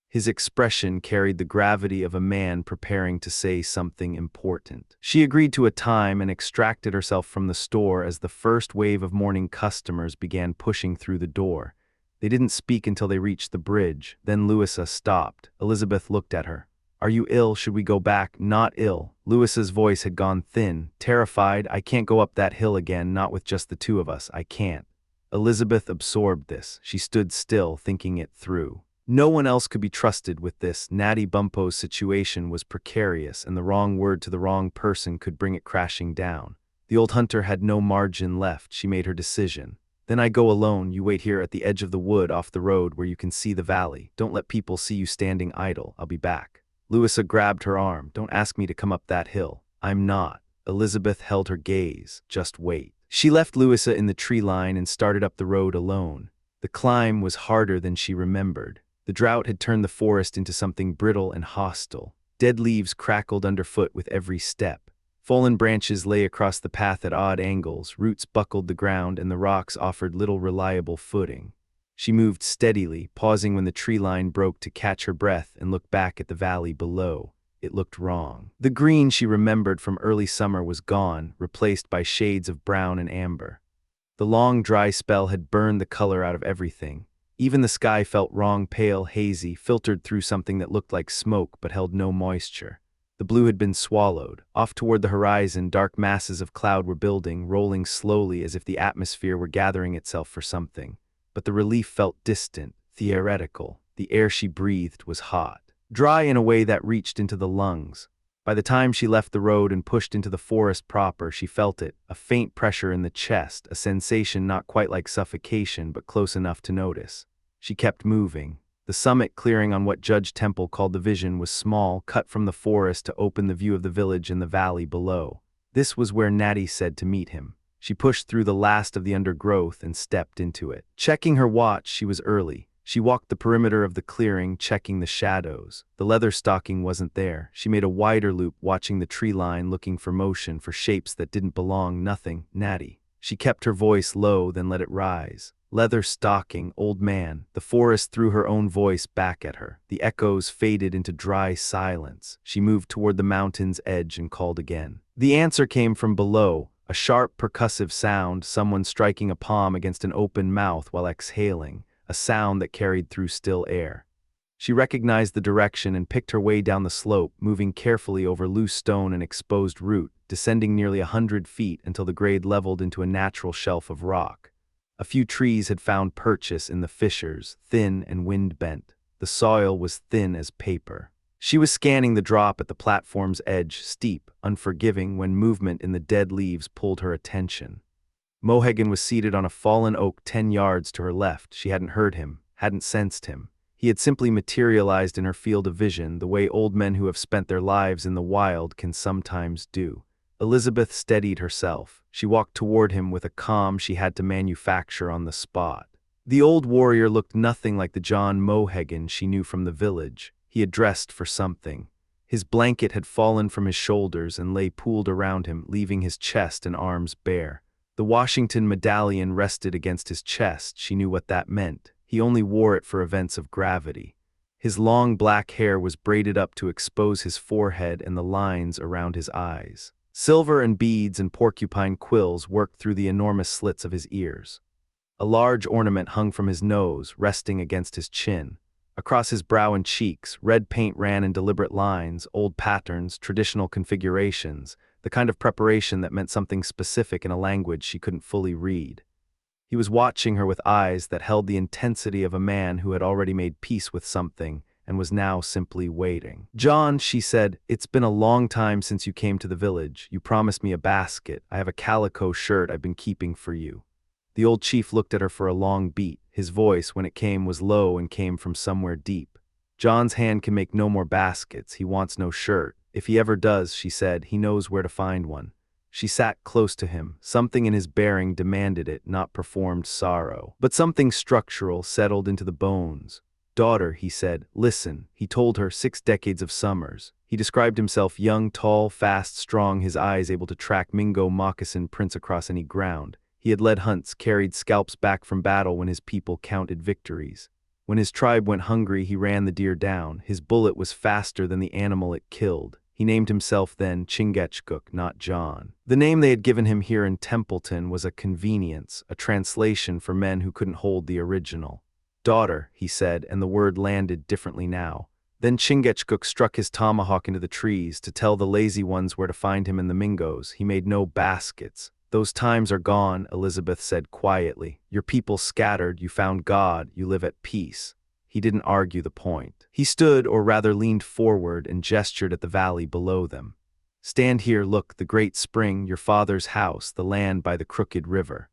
[SPEAKER 1] His expression carried the gravity of a man preparing to say something important. She agreed to a time and extracted herself from the store as the first wave of morning customers began pushing through the door. They didn't speak until they reached the bridge. Then Louisa stopped. Elizabeth looked at her. "Are you ill? Should we go back?" "Not ill." Louisa's voice had gone thin, terrified. "I can't go up that hill again, not with just the two of us. I can't." Elizabeth absorbed this. She stood still, thinking it through. No one else could be trusted with this. Natty Bumppo's situation was precarious, and the wrong word to the wrong person could bring it crashing down. The old hunter had no margin left. She made her decision. "Then I go alone. You wait here at the edge of the wood off the road where you can see the valley. Don't let people see you standing idle. I'll be back." Louisa grabbed her arm. "Don't ask me to come up that hill." "I'm not." Elizabeth held her gaze. "Just wait." She left Louisa in the tree line and started up the road alone. The climb was harder than she remembered. The drought had turned the forest into something brittle and hostile. Dead leaves crackled underfoot with every step. Fallen branches lay across the path at odd angles, roots buckled the ground, and the rocks offered little reliable footing. She moved steadily, pausing when the tree line broke to catch her breath and look back at the valley below. It looked wrong. The green she remembered from early summer was gone, replaced by shades of brown and amber. The long dry spell had burned the color out of everything. Even the sky felt wrong, pale, hazy, filtered through something that looked like smoke but held no moisture. The blue had been swallowed. Off toward the horizon, dark masses of cloud were building, rolling slowly as if the atmosphere were gathering itself for something. But the relief felt distant, theoretical. The air she breathed was hot, dry in a way that reached into the lungs. By the time she left the road and pushed into the forest proper, she felt it, a faint pressure in the chest, a sensation not quite like suffocation but close enough to notice. She kept moving. The summit clearing on what Judge Temple called the Vision was small, cut from the forest to open the view of the village and the valley below. This was where Natty said to meet him. She pushed through the last of the undergrowth and stepped into it. Checking her watch, she was early. She walked the perimeter of the clearing, checking the shadows. The Leatherstocking wasn't there. She made a wider loop, watching the tree line, looking for motion, for shapes that didn't belong. Nothing. Natty. She kept her voice low, then let it rise. Leatherstocking, old man. The forest threw her own voice back at her. The echoes faded into dry silence. She moved toward the mountain's edge and called again. The answer came from below, a sharp, percussive sound, someone striking a palm against an open mouth while exhaling, a sound that carried through still air. She recognized the direction and picked her way down the slope, moving carefully over loose stone and exposed root, descending nearly 100 feet until the grade leveled into a natural shelf of rock. A few trees had found purchase in the fissures, thin and wind-bent. The soil was thin as paper. She was scanning the drop at the platform's edge, steep, unforgiving, when movement in the dead leaves pulled her attention. Mohegan was seated on a fallen oak 10 yards to her left. She hadn't heard him, hadn't sensed him. He had simply materialized in her field of vision, the way old men who have spent their lives in the wild can sometimes do. Elizabeth steadied herself. She walked toward him with a calm she had to manufacture on the spot. The old warrior looked nothing like the John Mohegan she knew from the village. He had dressed for something. His blanket had fallen from his shoulders and lay pooled around him, leaving his chest and arms bare. The Washington medallion rested against his chest. She knew what that meant. He only wore it for events of gravity. His long black hair was braided up to expose his forehead and the lines around his eyes. Silver and beads and porcupine quills worked through the enormous slits of his ears. A large ornament hung from his nose, resting against his chin. Across his brow and cheeks, red paint ran in deliberate lines, old patterns, traditional configurations, the kind of preparation that meant something specific in a language she couldn't fully read. He was watching her with eyes that held the intensity of a man who had already made peace with something and was now simply waiting. "John," she said, "it's been a long time since you came to the village. You promised me a basket. I have a calico shirt I've been keeping for you." The old chief looked at her for a long beat. His voice, when it came, was low and came from somewhere deep. "John's hand can make no more baskets. He wants no shirt. If he ever does," she said, "he knows where to find one." She sat close to him. Something in his bearing demanded it, not performed sorrow. But something structural settled into the bones. "Daughter," he said, "listen." He told her 6 decades of summers. He described himself young, tall, fast, strong, his eyes able to track Mingo moccasin prints across any ground. He had led hunts, carried scalps back from battle when his people counted victories. When his tribe went hungry, he ran the deer down. His bullet was faster than the animal it killed. He named himself then Chingachgook, not John. The name they had given him here in Templeton was a convenience, a translation for men who couldn't hold the original. "Daughter," he said, and the word landed differently now. Then Chingachgook struck his tomahawk into the trees to tell the lazy ones where to find him in the Mingos. He made no baskets. "Those times are gone," Elizabeth said quietly. "Your people scattered, you found God, you live at peace." He didn't argue the point. He stood, or rather leaned forward, and gestured at the valley below them. "Stand here, look, the great spring, your father's house, the land by the crooked river."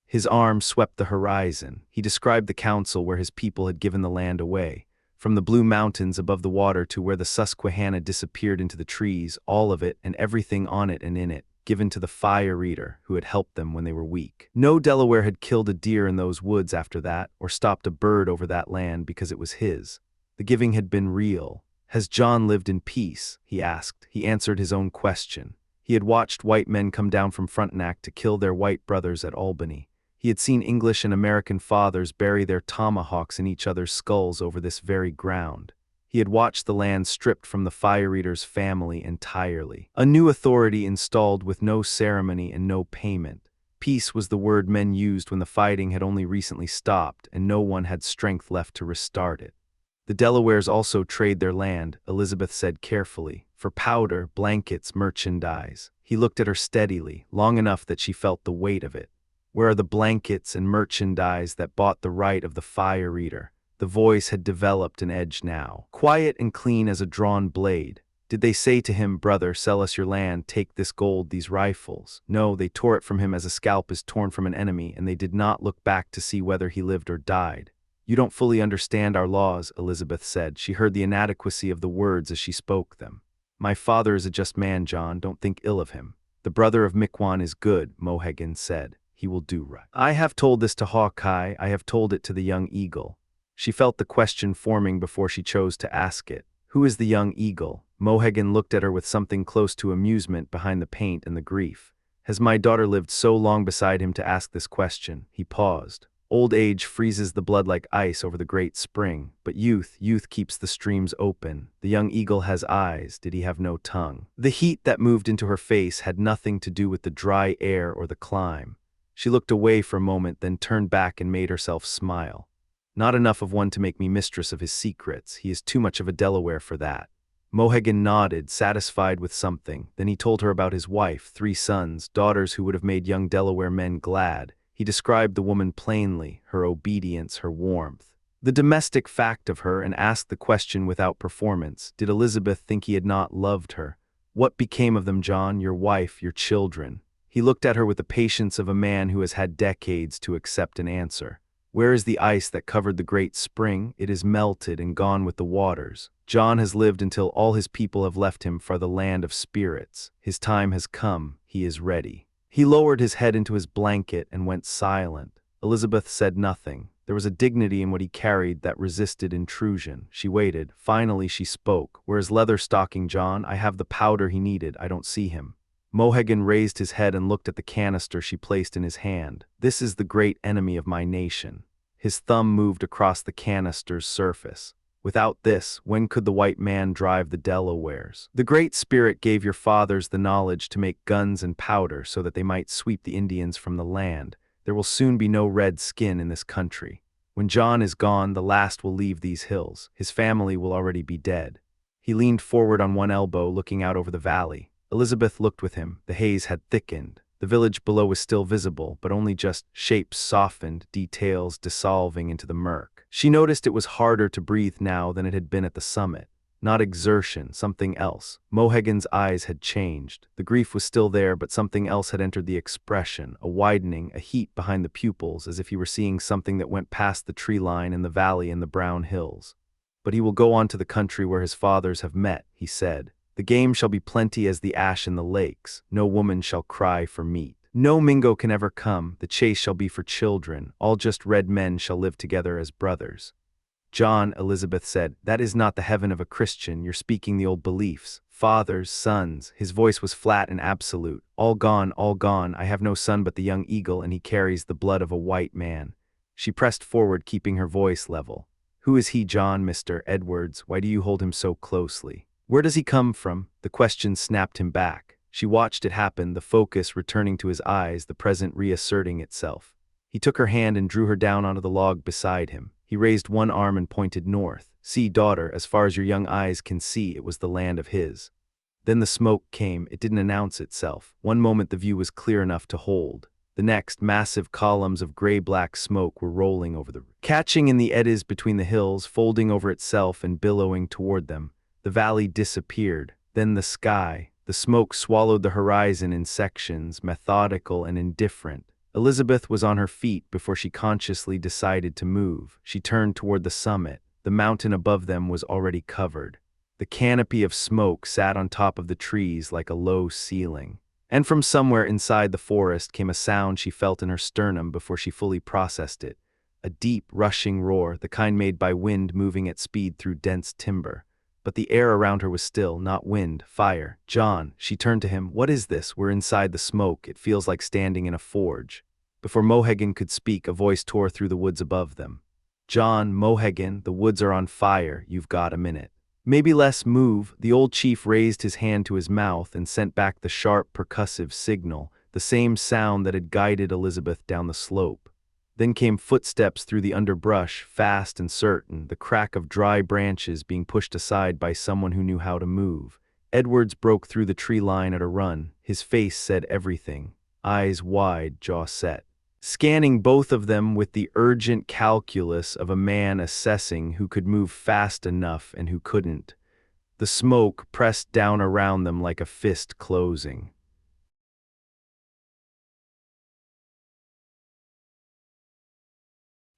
[SPEAKER 1] His arm swept the horizon. He described the council where his people had given the land away. From the blue mountains above the water to where the Susquehanna disappeared into the trees, all of it and everything on it and in it, given to the fire eater who had helped them when they were weak. No Delaware had killed a deer in those woods after that, or stopped a bird over that land because it was his. The giving had been real. "Has John lived in peace?" he asked. He answered his own question. He had watched white men come down from Frontenac to kill their white brothers at Albany. He had seen English and American fathers bury their tomahawks in each other's skulls over this very ground. He had watched the land stripped from the fire eater's family entirely. A new authority installed with no ceremony and no payment. Peace was the word men used when the fighting had only recently stopped and no one had strength left to restart it. "The Delawares also trade their land," Elizabeth said carefully, "for powder, blankets, merchandise." He looked at her steadily, long enough that she felt the weight of it. "Where are the blankets and merchandise that bought the right of the fire eater?" The voice had developed an edge now, quiet and clean as a drawn blade. "Did they say to him, 'Brother, sell us your land, take this gold, these rifles'? No, they tore it from him as a scalp is torn from an enemy, and they did not look back to see whether he lived or died." You don't fully understand our laws, Elizabeth said. She heard the inadequacy of the words as she spoke them. My father is a just man, John. Don't think ill of him. The brother of Miquon is good, Mohegan said. He will do right. I have told this to Hawkeye. I have told it to the young eagle. She felt the question forming before she chose to ask it. Who is the young eagle? Mohegan looked at her with something close to amusement behind the paint and the grief. Has my daughter lived so long beside him to ask this question? He paused. Old age freezes the blood like ice over the great spring, but youth keeps the streams open. The young eagle has eyes, did he have no tongue? The heat that moved into her face had nothing to do with the dry air or the climb. She looked away for a moment, then turned back and made herself smile. Not enough of one to make me mistress of his secrets. He is too much of a Delaware for that. Mohegan nodded, satisfied with something. Then he told her about his wife, 3 sons, daughters who would have made young Delaware men glad. He described the woman plainly, her obedience, her warmth, the domestic fact of her, and asked the question without performance. Did Elizabeth think he had not loved her? What became of them, John, your wife, your children? He looked at her with the patience of a man who has had decades to accept an answer. Where is the ice that covered the great spring? It is melted and gone with the waters. John has lived until all his people have left him for the land of spirits. His time has come. He is ready. He lowered his head into his blanket and went silent. Elizabeth said nothing. There was a dignity in what he carried that resisted intrusion. She waited. Finally she spoke. Where is Leatherstocking, John? I have the powder he needed. I don't see him. Mohegan raised his head and looked at the canister she placed in his hand. This is the great enemy of my nation. His thumb moved across the canister's surface. Without this, when could the white man drive the Delawares? The Great Spirit gave your fathers the knowledge to make guns and powder so that they might sweep the Indians from the land. There will soon be no red skin in this country. When John is gone, the last will leave these hills. His family will already be dead. He leaned forward on one elbow, looking out over the valley. Elizabeth looked with him. The haze had thickened. The village below was still visible, but only just shapes softened, details dissolving into the murk. She noticed it was harder to breathe now than it had been at the summit. Not exertion, something else. Mohegan's eyes had changed. The grief was still there, but something else had entered the expression, a widening, a heat behind the pupils, as if he were seeing something that went past the tree line and the valley and the brown hills. But he will go on to the country where his fathers have met, he said. The game shall be plenty as the ash in the lakes. No woman shall cry for meat. No Mingo can ever come. The chase shall be for children. All just red men shall live together as brothers. John, Elizabeth said, that is not the heaven of a Christian. You're speaking the old beliefs. Fathers, sons. His voice was flat and absolute. All gone, all gone. I have no son but the young eagle, and he carries the blood of a white man. She pressed forward, keeping her voice level. Who is he, John, Mr. Edwards? Why do you hold him so closely? Where does he come from? The question snapped him back. She watched it happen, the focus returning to his eyes, the present reasserting itself. He took her hand and drew her down onto the log beside him. He raised one arm and pointed north. See, daughter, as far as your young eyes can see, it was the land of his. Then the smoke came. It didn't announce itself. One moment the view was clear enough to hold. The next, massive columns of gray-black smoke were rolling over the catching in the eddies between the hills, folding over itself and billowing toward them. The valley disappeared. Then the sky. The smoke swallowed the horizon in sections, methodical and indifferent. Elizabeth was on her feet before she consciously decided to move. She turned toward the summit. The mountain above them was already covered. The canopy of smoke sat on top of the trees like a low ceiling. And from somewhere inside the forest came a sound she felt in her sternum before she fully processed it. A deep, rushing roar, the kind made by wind moving at speed through dense timber. But the air around her was still, not wind, fire. John, she turned to him. What is this? We're inside the smoke. It feels like standing in a forge. Before Mohegan could speak, a voice tore through the woods above them. John, Mohegan, the woods are on fire. You've got a minute. Maybe less move. The old chief raised his hand to his mouth and sent back the sharp, percussive signal, the same sound that had guided Elizabeth down the slope. Then came footsteps through the underbrush, fast and certain, the crack of dry branches being pushed aside by someone who knew how to move. Edwards broke through the tree line at a run. His face said everything. Eyes wide, jaw set. Scanning both of them with the urgent calculus of a man assessing who could move fast enough and who couldn't. The smoke pressed down around them like a fist closing.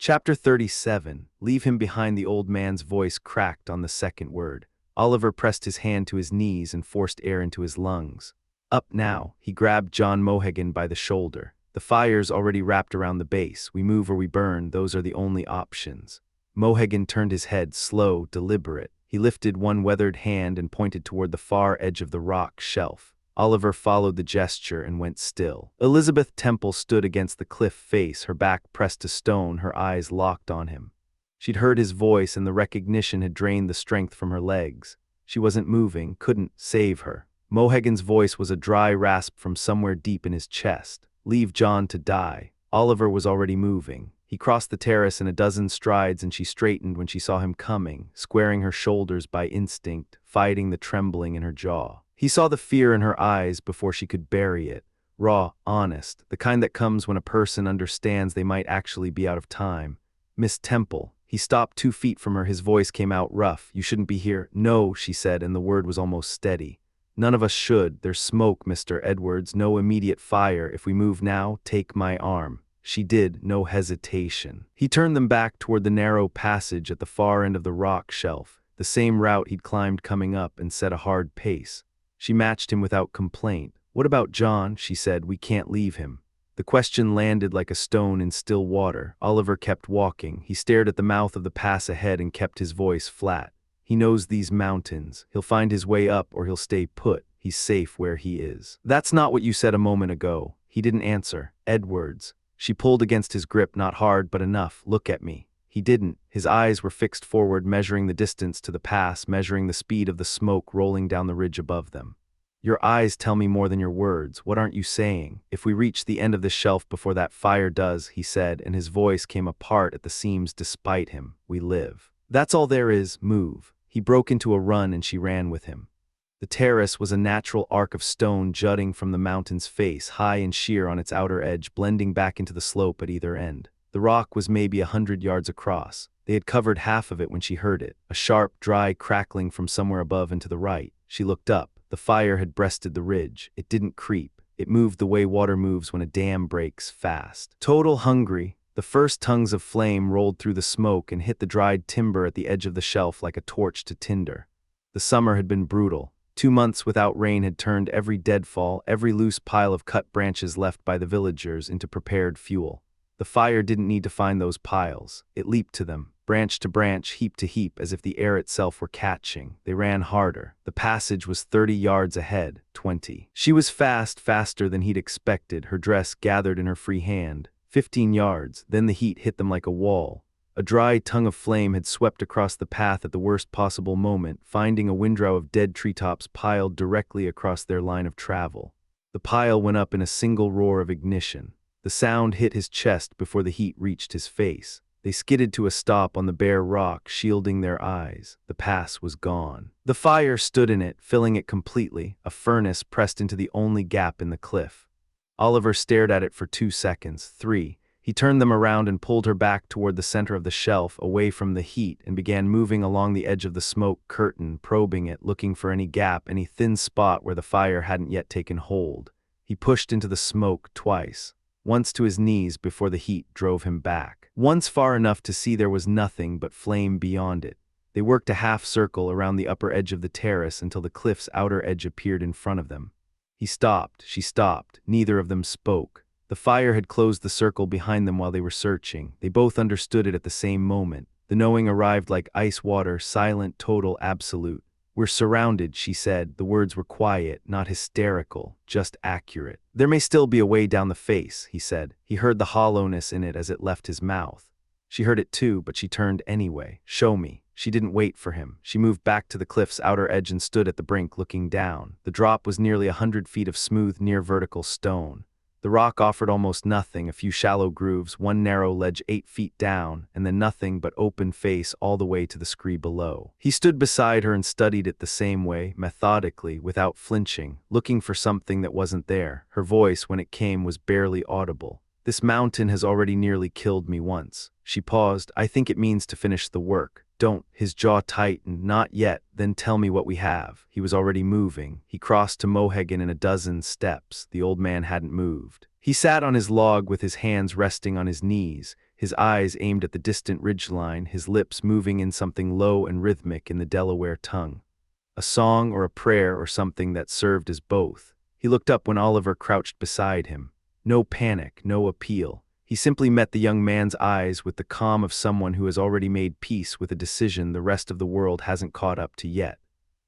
[SPEAKER 1] Chapter 37. Leave him behind. The old man's voice cracked on the second word. Oliver pressed his hand to his knees and forced air into his lungs. Up now, he grabbed John Mohegan by the shoulder. The fire's already wrapped around the base. We move or we burn, those are the only options. Mohegan turned his head, slow, deliberate. He lifted one weathered hand and pointed toward the far edge of the rock shelf. Oliver followed the gesture and went still. Elizabeth Temple stood against the cliff face, her back pressed to stone, her eyes locked on him. She'd heard his voice and the recognition had drained the strength from her legs. She wasn't moving, couldn't save her. Mohegan's voice was a dry rasp from somewhere deep in his chest. Leave John to die. Oliver was already moving. He crossed the terrace in a dozen strides and she straightened when she saw him coming, squaring her shoulders by instinct, fighting the trembling in her jaw. He saw the fear in her eyes before she could bury it. Raw, honest, the kind that comes when a person understands they might actually be out of time. Miss Temple. He stopped 2 feet from her, his voice came out rough. You shouldn't be here. No, she said, and the word was almost steady. None of us should. There's smoke, Mr. Edwards, no immediate fire. If we move now, take my arm. She did, no hesitation. He turned them back toward the narrow passage at the far end of the rock shelf, the same route he'd climbed coming up, and set a hard pace. She matched him without complaint. What about John? She said. We can't leave him. The question landed like a stone in still water. Oliver kept walking. He stared at the mouth of the pass ahead and kept his voice flat. He knows these mountains. He'll find his way up or he'll stay put. He's safe where he is. That's not what you said a moment ago. He didn't answer. Edwards. She pulled against his grip, not hard but enough. Look at me. He didn't. His eyes were fixed forward, measuring the distance to the pass, measuring the speed of the smoke rolling down the ridge above them. Your eyes tell me more than your words. What aren't you saying? If we reach the end of the shelf before that fire does, he said, and his voice came apart at the seams despite him, we live. That's all there is. Move. He broke into a run and she ran with him. The terrace was a natural arc of stone jutting from the mountain's face, high and sheer on its outer edge, blending back into the slope at either end. The rock was maybe 100 yards across. They had covered half of it when she heard it, a sharp, dry crackling from somewhere above and to the right. She looked up. The fire had breasted the ridge. It didn't creep. It moved the way water moves when a dam breaks fast. Total hungry, the first tongues of flame rolled through the smoke and hit the dried timber at the edge of the shelf like a torch to tinder. The summer had been brutal. 2 months without rain had turned every deadfall, every loose pile of cut branches left by the villagers, into prepared fuel. The fire didn't need to find those piles. It leaped to them, branch to branch, heap to heap, as if the air itself were catching. They ran harder. The passage was 30 yards ahead, 20. She was fast, faster than he'd expected, her dress gathered in her free hand. 15 yards, then the heat hit them like a wall. A dry tongue of flame had swept across the path at the worst possible moment, finding a windrow of dead treetops piled directly across their line of travel. The pile went up in a single roar of ignition. The sound hit his chest before the heat reached his face. They skidded to a stop on the bare rock, shielding their eyes. The pass was gone. The fire stood in it, filling it completely, a furnace pressed into the only gap in the cliff. Oliver stared at it for 2 seconds, 3. He turned them around and pulled her back toward the center of the shelf, away from the heat, and began moving along the edge of the smoke curtain, probing it, looking for any gap, any thin spot where the fire hadn't yet taken hold. He pushed into the smoke twice, once to his knees before the heat drove him back, once far enough to see there was nothing but flame beyond it. They worked a half circle around the upper edge of the terrace until the cliff's outer edge appeared in front of them. He stopped, she stopped, neither of them spoke. The fire had closed the circle behind them while they were searching. They both understood it at the same moment. The knowing arrived like ice water, silent, total, absolute. We're surrounded, she said. The words were quiet, not hysterical, just accurate. There may still be a way down the face, he said. He heard the hollowness in it as it left his mouth. She heard it too, but she turned anyway. Show me. She didn't wait for him. She moved back to the cliff's outer edge and stood at the brink looking down. The drop was nearly 100 feet of smooth, near-vertical stone. The rock offered almost nothing, a few shallow grooves, one narrow ledge 8 feet down, and then nothing but open face all the way to the scree below. He stood beside her and studied it the same way, methodically, without flinching, looking for something that wasn't there. Her voice, when it came, was barely audible. This mountain has already nearly killed me once. She paused. I think it means to finish the work. Don't. His jaw tightened. Not yet. Then tell me what we have. He was already moving. He crossed to Mohegan in a dozen steps. The old man hadn't moved. He sat on his log with his hands resting on his knees, his eyes aimed at the distant ridgeline, his lips moving in something low and rhythmic in the Delaware tongue. A song or a prayer or something that served as both. He looked up when Oliver crouched beside him. No panic, no appeal. He simply met the young man's eyes with the calm of someone who has already made peace with a decision the rest of the world hasn't caught up to yet.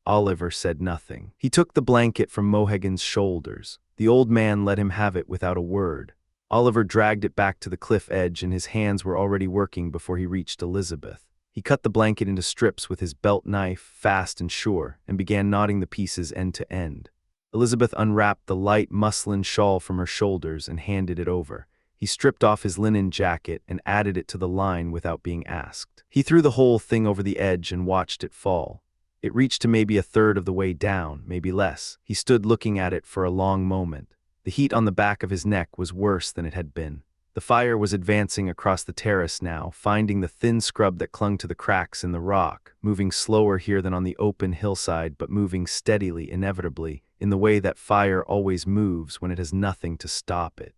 [SPEAKER 1] Oliver said nothing. He took the blanket from Mohegan's shoulders. The old man let him have it without a word. Oliver dragged it back to the cliff edge and his hands were already working before he reached Elizabeth. He cut the blanket into strips with his belt knife, fast and sure, and began knotting the pieces end to end. Elizabeth unwrapped the light muslin shawl from her shoulders and handed it over. He stripped off his linen jacket and added it to the line without being asked. He threw the whole thing over the edge and watched it fall. It reached to maybe a third of the way down, maybe less. He stood looking at it for a long moment. The heat on the back of his neck was worse than it had been. The fire was advancing across the terrace now, finding the thin scrub that clung to the cracks in the rock, moving slower here than on the open hillside, but moving steadily, inevitably, in the way that fire always moves when it has nothing to stop it.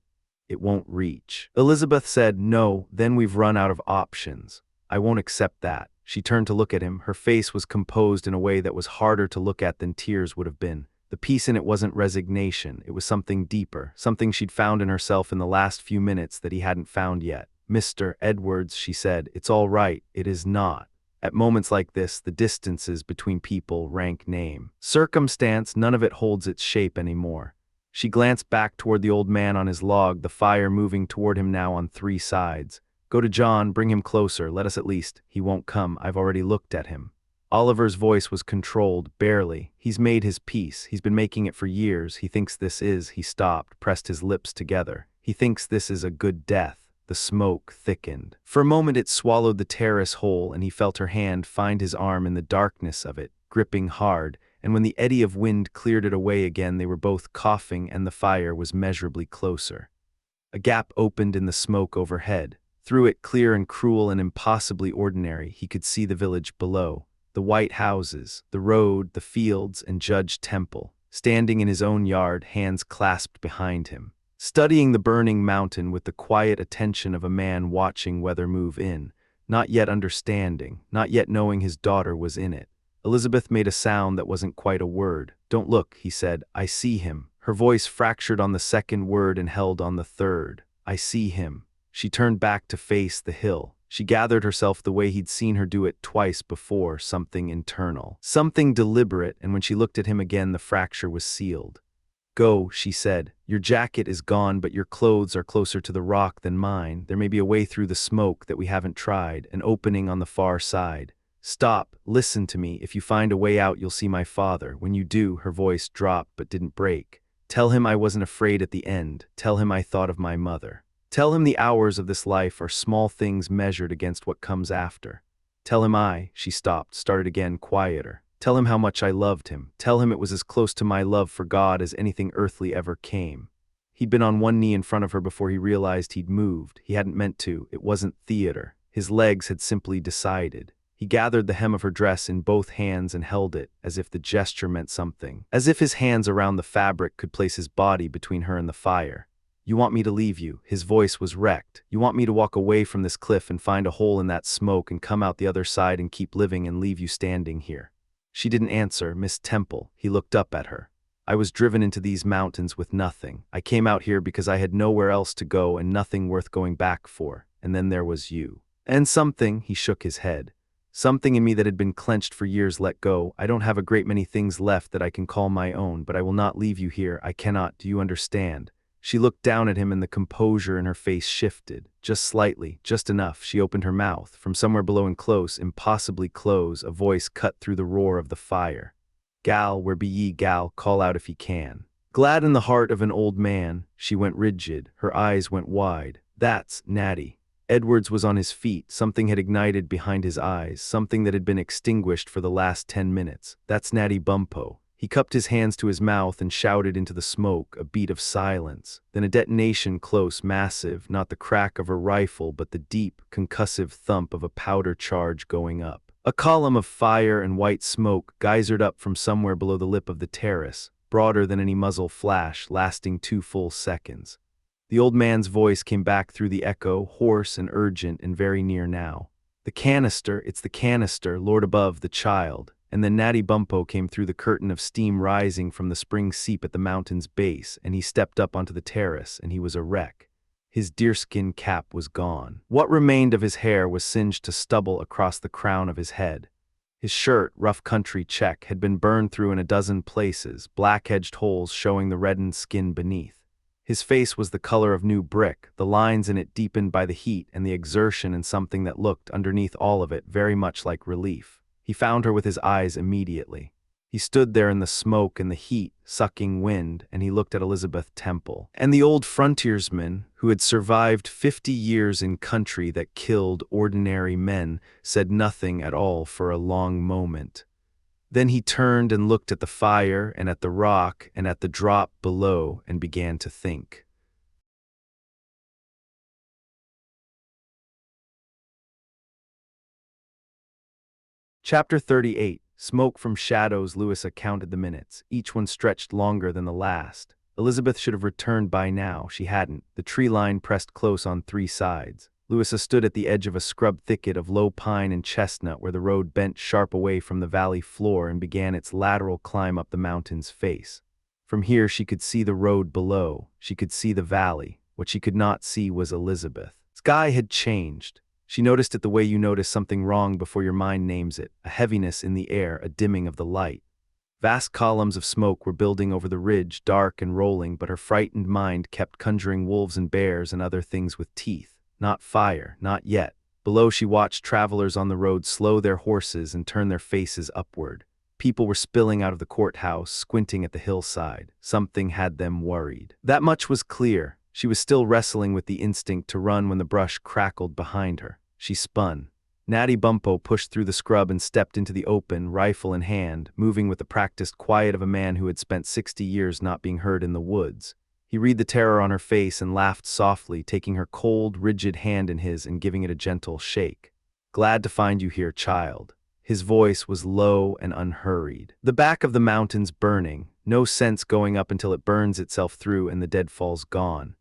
[SPEAKER 1] It won't reach. Elizabeth said, "No, then we've run out of options. I won't accept that." She turned to look at him. Her face was composed in a way that was harder to look at than tears would have been. The peace in it wasn't resignation, it was something deeper, something she'd found in herself in the last few minutes that he hadn't found yet. "Mr. Edwards," she said, "it's all right, it is not." At moments like this, the distances between people rank name. Circumstance, none of it holds its shape anymore. She glanced back toward the old man on his log, the fire moving toward him now on 3 sides. "Go to John, bring him closer, let us at least." "He won't come, I've already looked at him." Oliver's voice was controlled, barely. "He's made his peace, he's been making it for years, he thinks this is," he stopped, pressed his lips together. "He thinks this is a good death." The smoke thickened. For a moment it swallowed the terrace whole and he felt her hand find his arm in the darkness of it, gripping hard, and when the eddy of wind cleared it away again they were both coughing and the fire was measurably closer. A gap opened in the smoke overhead. Through it, clear and cruel and impossibly ordinary, he could see the village below. The white houses, the road, the fields, and Judge Temple, standing in his own yard, hands clasped behind him, studying the burning mountain with the quiet attention of a man watching weather move in, not yet understanding, not yet knowing his daughter was in it. Elizabeth made a sound that wasn't quite a word. "Don't look," he said. "I see him." Her voice fractured on the second word and held on the third. "I see him." She turned back to face the hill. She gathered herself the way he'd seen her do it twice before, something internal, something deliberate, and when she looked at him again the fracture was sealed. "Go," she said. "Your jacket is gone, but your clothes are closer to the rock than mine. There may be a way through the smoke that we haven't tried, an opening on the far side. Stop, listen to me. If you find a way out, you'll see my father. When you do," her voice dropped but didn't break. "Tell him I wasn't afraid at the end. Tell him I thought of my mother. Tell him the hours of this life are small things measured against what comes after. Tell him she stopped, started again, quieter. Tell him how much I loved him. Tell him it was as close to my love for God as anything earthly ever came." He'd been on one knee in front of her before he realized he'd moved. He hadn't meant to. It wasn't theater. His legs had simply decided. He gathered the hem of her dress in both hands and held it, as if the gesture meant something. As if his hands around the fabric could place his body between her and the fire. "You want me to leave you?" His voice was wrecked. "You want me to walk away from this cliff and find a hole in that smoke and come out the other side and keep living and leave you standing here?" She didn't answer. "Miss Temple," he looked up at her. "I was driven into these mountains with nothing. I came out here because I had nowhere else to go and nothing worth going back for. And then there was you. And something," he shook his head, "something in me that had been clenched for years let go. I don't have a great many things left that I can call my own, but I will not leave you here. I cannot. Do you understand?" She looked down at him and the composure in her face shifted. Just slightly, just enough. She opened her mouth. From somewhere below and close, impossibly close, a voice cut through the roar of the fire. "Gal, where be ye, gal? Call out if ye can." Glad in the heart of an old man, she went rigid. Her eyes went wide. "That's Natty." Edwards was on his feet. Something had ignited behind his eyes, something that had been extinguished for the last 10 minutes. "That's Natty Bumppo." He cupped his hands to his mouth and shouted into the smoke, a beat of silence. Then a detonation close, massive, not the crack of a rifle, but the deep, concussive thump of a powder charge going up. A column of fire and white smoke geysered up from somewhere below the lip of the terrace, broader than any muzzle flash, lasting 2 full seconds. The old man's voice came back through the echo, hoarse and urgent and very near now. "The canister, it's the canister, Lord above, the child." And then Natty Bumppo came through the curtain of steam rising from the spring seep at the mountain's base, and he stepped up onto the terrace, and he was a wreck. His deerskin cap was gone. What remained of his hair was singed to stubble across the crown of his head. His shirt, rough country check, had been burned through in a dozen places, black-edged holes showing the reddened skin beneath. His face was the color of new brick, the lines in it deepened by the heat and the exertion, and something that looked, underneath all of it, very much like relief. He found her with his eyes immediately. He stood there in the smoke and the heat, sucking wind, and he looked at Elizabeth Temple. And the old frontiersman, who had survived 50 years in country that killed ordinary men, said nothing at all for a long moment. Then he turned and looked at the fire and at the rock and at the drop below and began to think. Chapter 38. Smoke from shadows. Louisa counted the minutes. Each one stretched longer than the last. Elizabeth should have returned by now. She hadn't. The tree line pressed close on three sides. Louisa stood at the edge of a scrub thicket of low pine and chestnut where the road bent sharp away from the valley floor and began its lateral climb up the mountain's face. From here she could see the road below. She could see the valley. What she could not see was Elizabeth. Sky had changed. She noticed it the way you notice something wrong before your mind names it, a heaviness in the air, a dimming of the light. Vast columns of smoke were building over the ridge, dark and rolling, but her frightened mind kept conjuring wolves and bears and other things with teeth. Not fire, not yet. Below she watched travelers on the road slow their horses and turn their faces upward. People were spilling out of the courthouse, squinting at the hillside. Something had them worried. That much was clear. She was still wrestling with the instinct to run when the brush crackled behind her. She spun. Natty Bumppo pushed through the scrub and stepped into the open, rifle in hand, moving with the practiced quiet of a man who had spent 60 years not being heard in the woods. He read the terror on her face and laughed softly, taking her cold, rigid hand in his and giving it a gentle shake. "Glad to find you here, child." His voice was low and unhurried. "The back of the mountain's burning. No sense going up until it burns itself through and the deadfall's gone."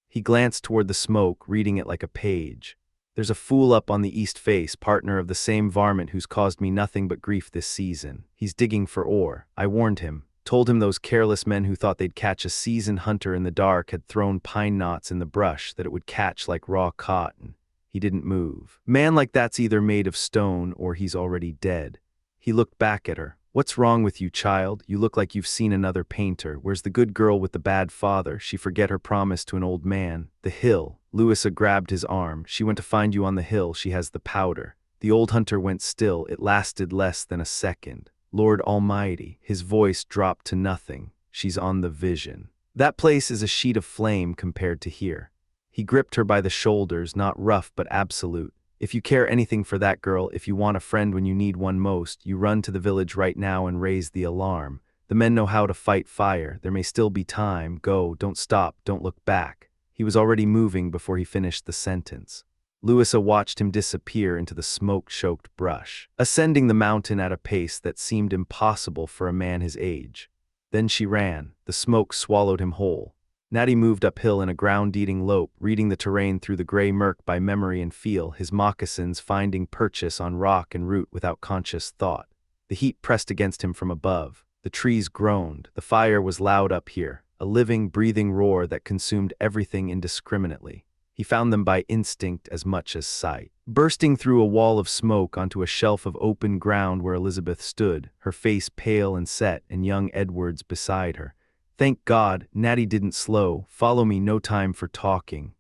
[SPEAKER 1] He glanced toward the smoke, reading it like a page. "There's a fool up on the east face, partner of the same varmint who's caused me nothing but grief this season. He's digging for ore. I warned him. Told him those careless men who thought they'd catch a seasoned hunter in the dark had thrown pine knots in the brush, that it would catch like raw cotton. He didn't move. Man like that's either made of stone or he's already dead." He looked back at her. "What's wrong with you, child? You look like you've seen another painter. Where's the good girl with the bad father? She forget her promise to an old man." "The hill." Louisa grabbed his arm. "She went to find you on the hill. She has the powder." The old hunter went still. It lasted less than a second. "Lord Almighty." His voice dropped to nothing. "She's on the vision. That place is a sheet of flame compared to here." He gripped her by the shoulders, not rough but absolute. "If you care anything for that girl, if you want a friend when you need one most, you run to the village right now and raise the alarm. The men know how to fight fire. There may still be time. Go, don't stop, don't look back." He was already moving before he finished the sentence. Louisa watched him disappear into the smoke-choked brush, ascending the mountain at a pace that seemed impossible for a man his age. Then she ran. The smoke swallowed him whole. Natty moved uphill in a ground-eating lope, reading the terrain through the gray murk by memory and feel, his moccasins finding purchase on rock and root without conscious thought. The heat pressed against him from above. The trees groaned. The fire was loud up here, a living, breathing roar that consumed everything indiscriminately. He found them by instinct as much as sight. Bursting through a wall of smoke onto a shelf of open ground where Elizabeth stood, her face pale and set, and young Edwards beside her. "Thank God, Natty didn't slow. Follow me, no time for talking."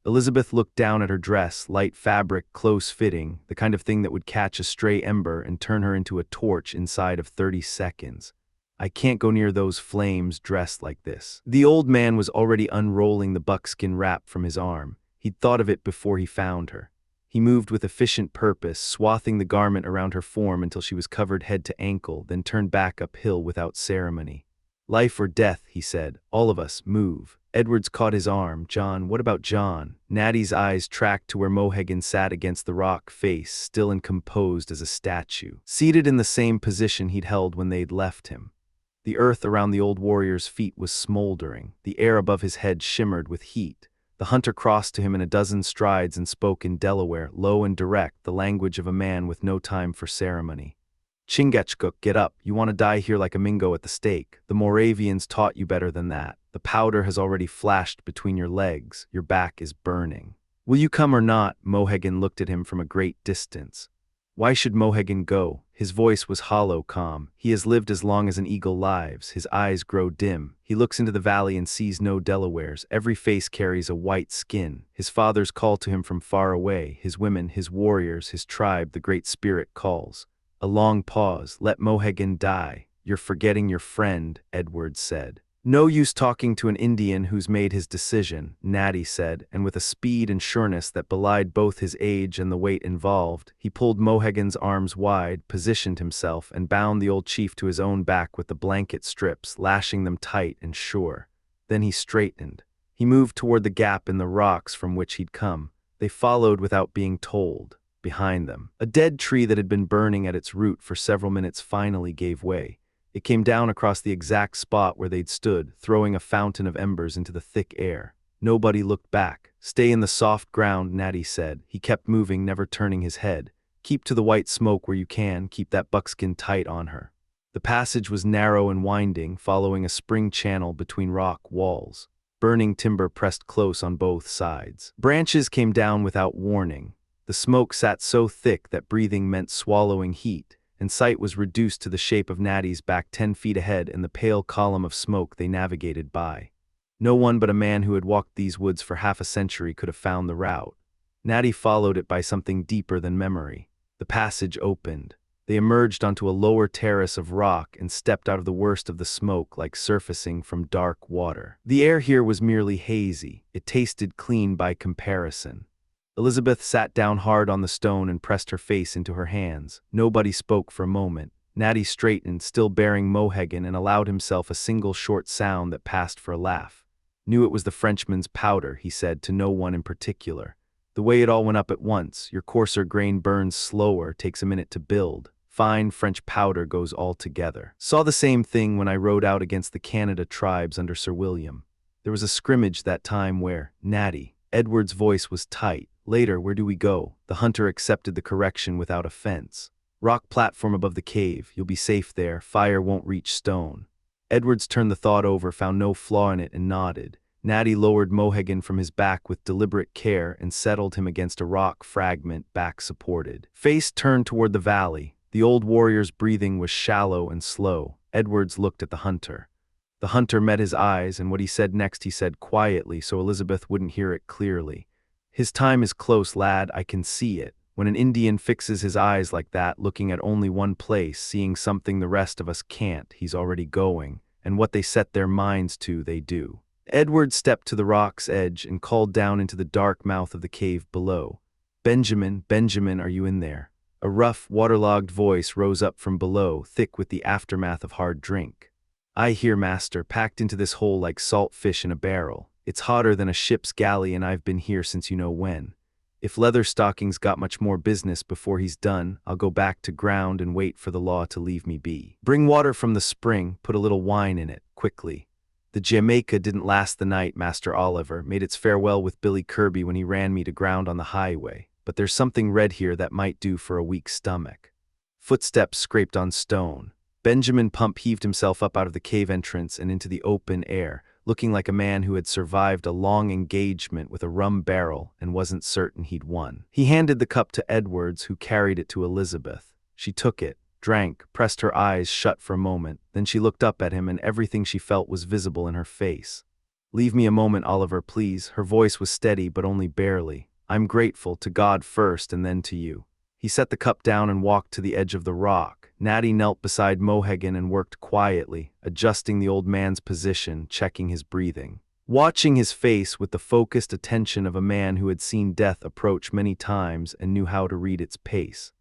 [SPEAKER 1] Elizabeth looked down at her dress, light fabric, close-fitting, the kind of thing that would catch a stray ember and turn her into a torch inside of 30 seconds. "I can't go near those flames dressed like this." The old man was already unrolling the buckskin wrap from his arm. He'd thought of it before he found her. He moved with efficient purpose, swathing the garment around her form until she was covered head to ankle, then turned back uphill without ceremony. "Life or death," he said. "All of us, move." Edwards caught his arm. "John, what about John?" Natty's eyes tracked to where Mohegan sat against the rock face, still and composed as a statue, seated in the same position he'd held when they'd left him. The earth around the old warrior's feet was smoldering. The air above his head shimmered with heat. The hunter crossed to him in a dozen strides and spoke in Delaware, low and direct, the language of a man with no time for ceremony. Chingachgook, get up, you want to die here like a Mingo at the stake. The Moravians taught you better than that. The powder has already flashed between your legs, your back is burning. Will you come or not? Mohegan looked at him from a great distance. Why should Mohegan go? His voice was hollow, calm. He has lived as long as an eagle lives. His eyes grow dim. He looks into the valley and sees no Delawares. Every face carries a white skin. His fathers call to him from far away. His women, his warriors, his tribe, the Great Spirit calls. A long pause. Let Mohegan die. You're forgetting your friend, Edwards said. No use talking to an Indian who's made his decision, Natty said, and with a speed and sureness that belied both his age and the weight involved, he pulled Mohegan's arms wide, positioned himself, and bound the old chief to his own back with the blanket strips, lashing them tight and sure. Then he straightened. He moved toward the gap in the rocks from which he'd come. They followed without being told. Behind them, a dead tree that had been burning at its root for several minutes finally gave way. It came down across the exact spot where they'd stood, throwing a fountain of embers into the thick air. Nobody looked back. Stay in the soft ground, Natty said. He kept moving, never turning his head. Keep to the white smoke where you can, keep that buckskin tight on her. The passage was narrow and winding, following a spring channel between rock walls. Burning timber pressed close on both sides. Branches came down without warning. The smoke sat so thick that breathing meant swallowing heat, and sight was reduced to the shape of Natty's back 10 feet ahead and the pale column of smoke they navigated by. No one but a man who had walked these woods for half a century could have found the route. Natty followed it by something deeper than memory. The passage opened. They emerged onto a lower terrace of rock and stepped out of the worst of the smoke like surfacing from dark water. The air here was merely hazy. It tasted clean by comparison. Elizabeth sat down hard on the stone and pressed her face into her hands. Nobody spoke for a moment. Natty straightened, still bearing Mohegan, and allowed himself a single short sound that passed for a laugh. Knew it was the Frenchman's powder, he said, to no one in particular. The way it all went up at once. Your coarser grain burns slower, takes a minute to build. Fine French powder goes all together. Saw the same thing when I rode out against the Canada tribes under Sir William. There was a scrimmage that time where, Natty, Edward's voice was tight. Later, where do we go? The hunter accepted the correction without offense. Rock platform above the cave. You'll be safe there. Fire won't reach stone. Edwards turned the thought over, found no flaw in it, and nodded. Natty lowered Mohegan from his back with deliberate care and settled him against a rock fragment, back supported. Face turned toward the valley. The old warrior's breathing was shallow and slow. Edwards looked at the hunter. The hunter met his eyes, and what he said next he said quietly so Elizabeth wouldn't hear it clearly. His time is close, lad, I can see it. When an Indian fixes his eyes like that, looking at only one place, seeing something the rest of us can't, he's already going, and what they set their minds to, they do. Edward stepped to the rock's edge and called down into the dark mouth of the cave below. Benjamin, Benjamin, are you in there? A rough, waterlogged voice rose up from below, thick with the aftermath of hard drink. I hear, master, packed into this hole like salt fish in a barrel. It's hotter than a ship's galley, and I've been here since you know when. If Leatherstocking's got much more business before he's done, I'll go back to ground and wait for the law to leave me be. Bring water from the spring, put a little wine in it, quickly. The Jamaica didn't last the night, Master Oliver, made its farewell with Billy Kirby when he ran me to ground on the highway, but there's something red here that might do for a weak stomach. Footsteps scraped on stone. Benjamin Pump heaved himself up out of the cave entrance and into the open air, looking like a man who had survived a long engagement with a rum barrel and wasn't certain he'd won. He handed the cup to Edwards, who carried it to Elizabeth. She took it, drank, pressed her eyes shut for a moment, then she looked up at him and everything she felt was visible in her face. Leave me a moment, Oliver, please. Her voice was steady, but only barely. I'm grateful, to God first and then to you. He set the cup down and walked to the edge of the rock. Natty knelt beside Mohegan and worked quietly, adjusting the old man's position, checking his breathing. Watching his face with the focused attention of a man who had seen death approach many times and knew how to read its pace.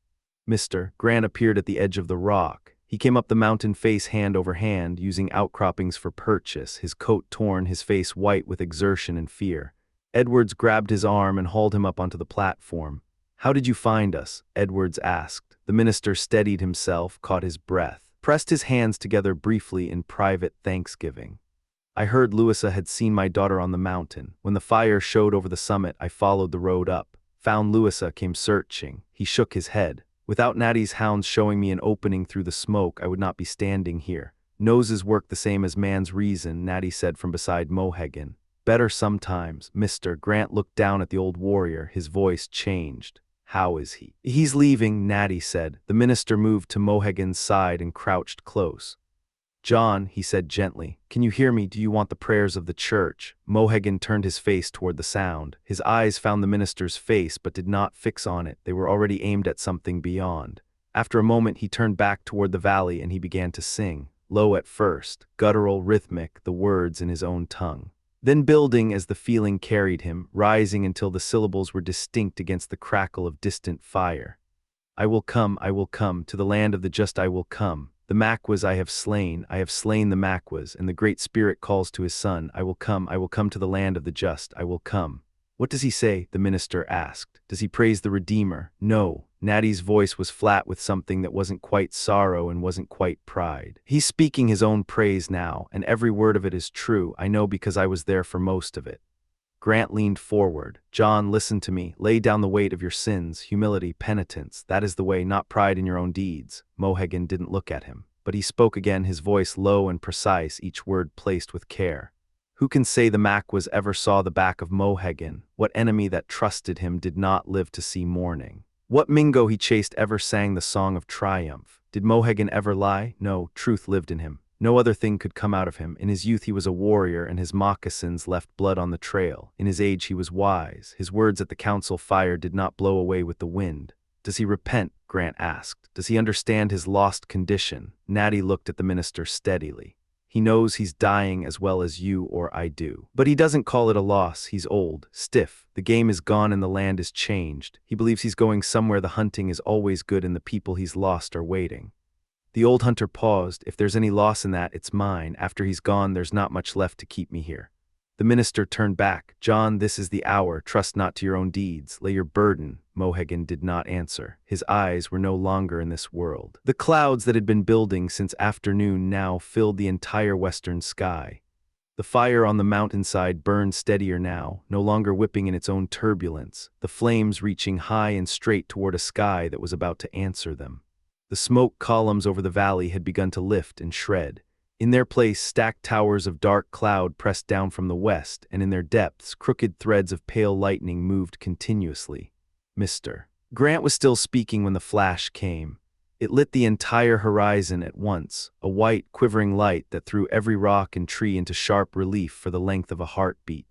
[SPEAKER 1] Mr. Grant appeared at the edge of the rock. He came up the mountain face hand over hand, using outcroppings for purchase, his coat torn, his face white with exertion and fear. Edwards grabbed his arm and hauled him up onto the platform. How did you find us? Edwards asked. The minister steadied himself, caught his breath, pressed his hands together briefly in private thanksgiving. I heard Louisa had seen my daughter on the mountain. When the fire showed over the summit, I followed the road up. Found Louisa, came searching. He shook his head. Without Natty's hounds showing me an opening through the smoke, I would not be standing here. Noses work the same as man's reason, Natty said from beside Mohegan. Better sometimes. Mr. Grant looked down at the old warrior. His voice changed. How is he? He's leaving, Natty said. The minister moved to Mohegan's side and crouched close. John, he said gently, can you hear me? Do you want the prayers of the church? Mohegan turned his face toward the sound. His eyes found the minister's face but did not fix on it. They were already aimed at something beyond. After a moment he turned back toward the valley and he began to sing, low at first, guttural, rhythmic, the words in his own tongue. Then building as the feeling carried him, rising until the syllables were distinct against the crackle of distant fire. I will come, to the land of the just I will come. The Maquas I have slain the Maquas, and the Great Spirit calls to his son, I will come to the land of the just, I will come. What does he say? The minister asked. Does he praise the Redeemer? No. Natty's voice was flat with something that wasn't quite sorrow and wasn't quite pride. He's speaking his own praise now, and every word of it is true. I know because I was there for most of it. Grant leaned forward. John, listen to me. Lay down the weight of your sins, humility, penitence. That is the way, not pride in your own deeds. Mohegan didn't look at him, but he spoke again, his voice low and precise, each word placed with care. Who can say the Maquas ever saw the back of Mohegan? What enemy that trusted him did not live to see morning? What Mingo he chased ever sang the song of triumph? Did Mohegan ever lie? No, truth lived in him. No other thing could come out of him. In his youth he was a warrior, and his moccasins left blood on the trail. In his age he was wise. His words at the council fire did not blow away with the wind. Does he repent? Grant asked. Does he understand his lost condition? Natty looked at the minister steadily. He knows he's dying as well as you or I do. But he doesn't call it a loss. He's old, stiff. The game is gone and the land is changed. He believes he's going somewhere. The hunting is always good and the people he's lost are waiting. The old hunter paused. If there's any loss in that, it's mine. After he's gone, there's not much left to keep me here. The minister turned back. John, this is the hour. Trust not to your own deeds. Lay your burden. Mohegan did not answer. His eyes were no longer in this world. The clouds that had been building since afternoon now filled the entire western sky. The fire on the mountainside burned steadier now, no longer whipping in its own turbulence, the flames reaching high and straight toward a sky that was about to answer them. The smoke columns over the valley had begun to lift and shred. In their place, stacked towers of dark cloud pressed down from the west, and in their depths, crooked threads of pale lightning moved continuously. Mr. Grant was still speaking when the flash came. It lit the entire horizon at once, a white, quivering light that threw every rock and tree into sharp relief for the length of a heartbeat.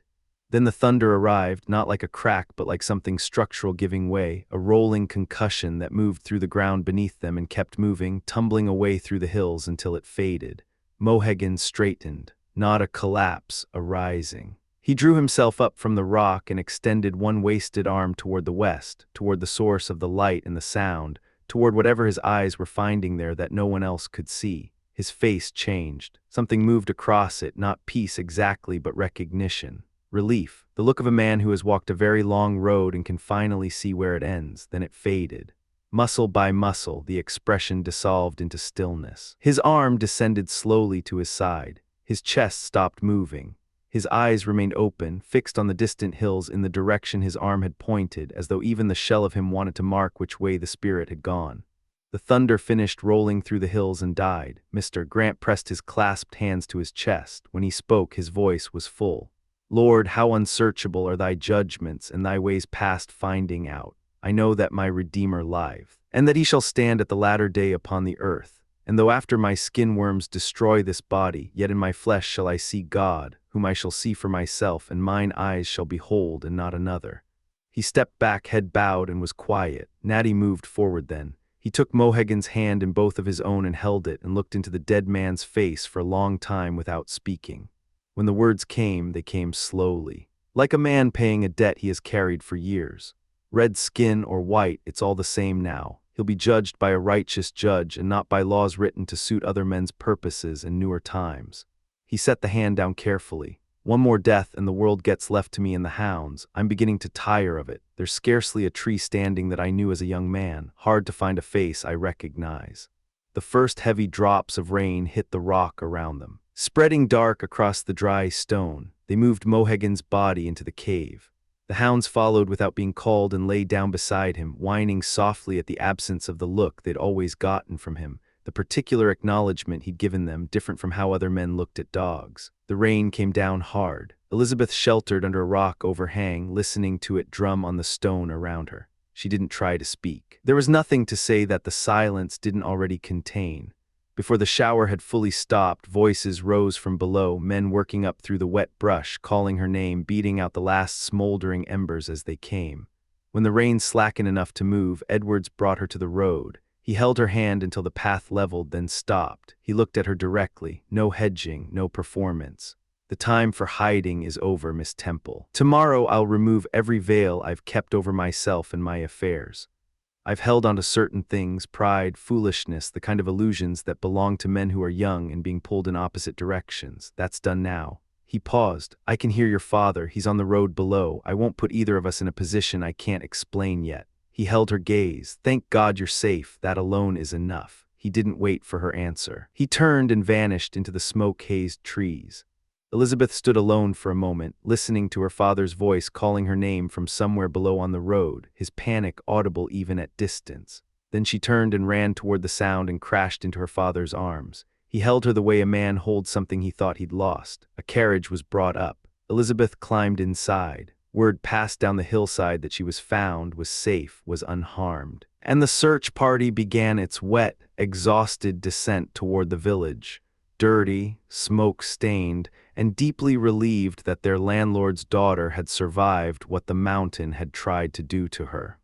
[SPEAKER 1] Then the thunder arrived, not like a crack but like something structural giving way, a rolling concussion that moved through the ground beneath them and kept moving, tumbling away through the hills until it faded. Mohegan straightened. Not a collapse, a rising. He drew himself up from the rock and extended one wasted arm toward the west, toward the source of the light and the sound, toward whatever his eyes were finding there that no one else could see. His face changed. Something moved across it, not peace exactly, but recognition. Relief, the look of a man who has walked a very long road and can finally see where it ends. Then it faded. Muscle by muscle, the expression dissolved into stillness. His arm descended slowly to his side. His chest stopped moving. His eyes remained open, fixed on the distant hills in the direction his arm had pointed, as though even the shell of him wanted to mark which way the spirit had gone. The thunder finished rolling through the hills and died. Mr. Grant pressed his clasped hands to his chest. When he spoke, his voice was full. Lord, how unsearchable are thy judgments, and thy ways past finding out. I know that my Redeemer liveth, and that he shall stand at the latter day upon the earth. And though after my skin worms destroy this body, yet in my flesh shall I see God, whom I shall see for myself, and mine eyes shall behold and not another. He stepped back, head bowed, and was quiet. Natty moved forward then. He took Mohegan's hand in both of his own and held it and looked into the dead man's face for a long time without speaking. When the words came, they came slowly, like a man paying a debt he has carried for years. Red skin or white, it's all the same now. He'll be judged by a righteous judge and not by laws written to suit other men's purposes in newer times. He set the hand down carefully. One more death and the world gets left to me and the hounds. I'm beginning to tire of it. There's scarcely a tree standing that I knew as a young man. Hard to find a face I recognize. The first heavy drops of rain hit the rock around them. Spreading dark across the dry stone, they moved Mohegan's body into the cave. The hounds followed without being called and lay down beside him, whining softly at the absence of the look they'd always gotten from him, the particular acknowledgement he'd given them, different from how other men looked at dogs. The rain came down hard. Elizabeth sheltered under a rock overhang, listening to it drum on the stone around her. She didn't try to speak. There was nothing to say that the silence didn't already contain. Before the shower had fully stopped, voices rose from below, men working up through the wet brush, calling her name, beating out the last smoldering embers as they came. When the rain slackened enough to move, Edwards brought her to the road. He held her hand until the path leveled, then stopped. He looked at her directly. No hedging, no performance. The time for hiding is over, Miss Temple. Tomorrow I'll remove every veil I've kept over myself and my affairs. I've held on to certain things, pride, foolishness, the kind of illusions that belong to men who are young and being pulled in opposite directions. That's done now. He paused. I can hear your father. He's on the road below. I won't put either of us in a position I can't explain yet. He held her gaze. Thank God you're safe. That alone is enough. He didn't wait for her answer. He turned and vanished into the smoke-hazed trees. Elizabeth stood alone for a moment, listening to her father's voice calling her name from somewhere below on the road, his panic audible even at distance. Then she turned and ran toward the sound and crashed into her father's arms. He held her the way a man holds something he thought he'd lost. A carriage was brought up. Elizabeth climbed inside. Word passed down the hillside that she was found, was safe, was unharmed. And the search party began its wet, exhausted descent toward the village. Dirty, smoke-stained, and deeply relieved that their landlord's daughter had survived what the mountain had tried to do to her.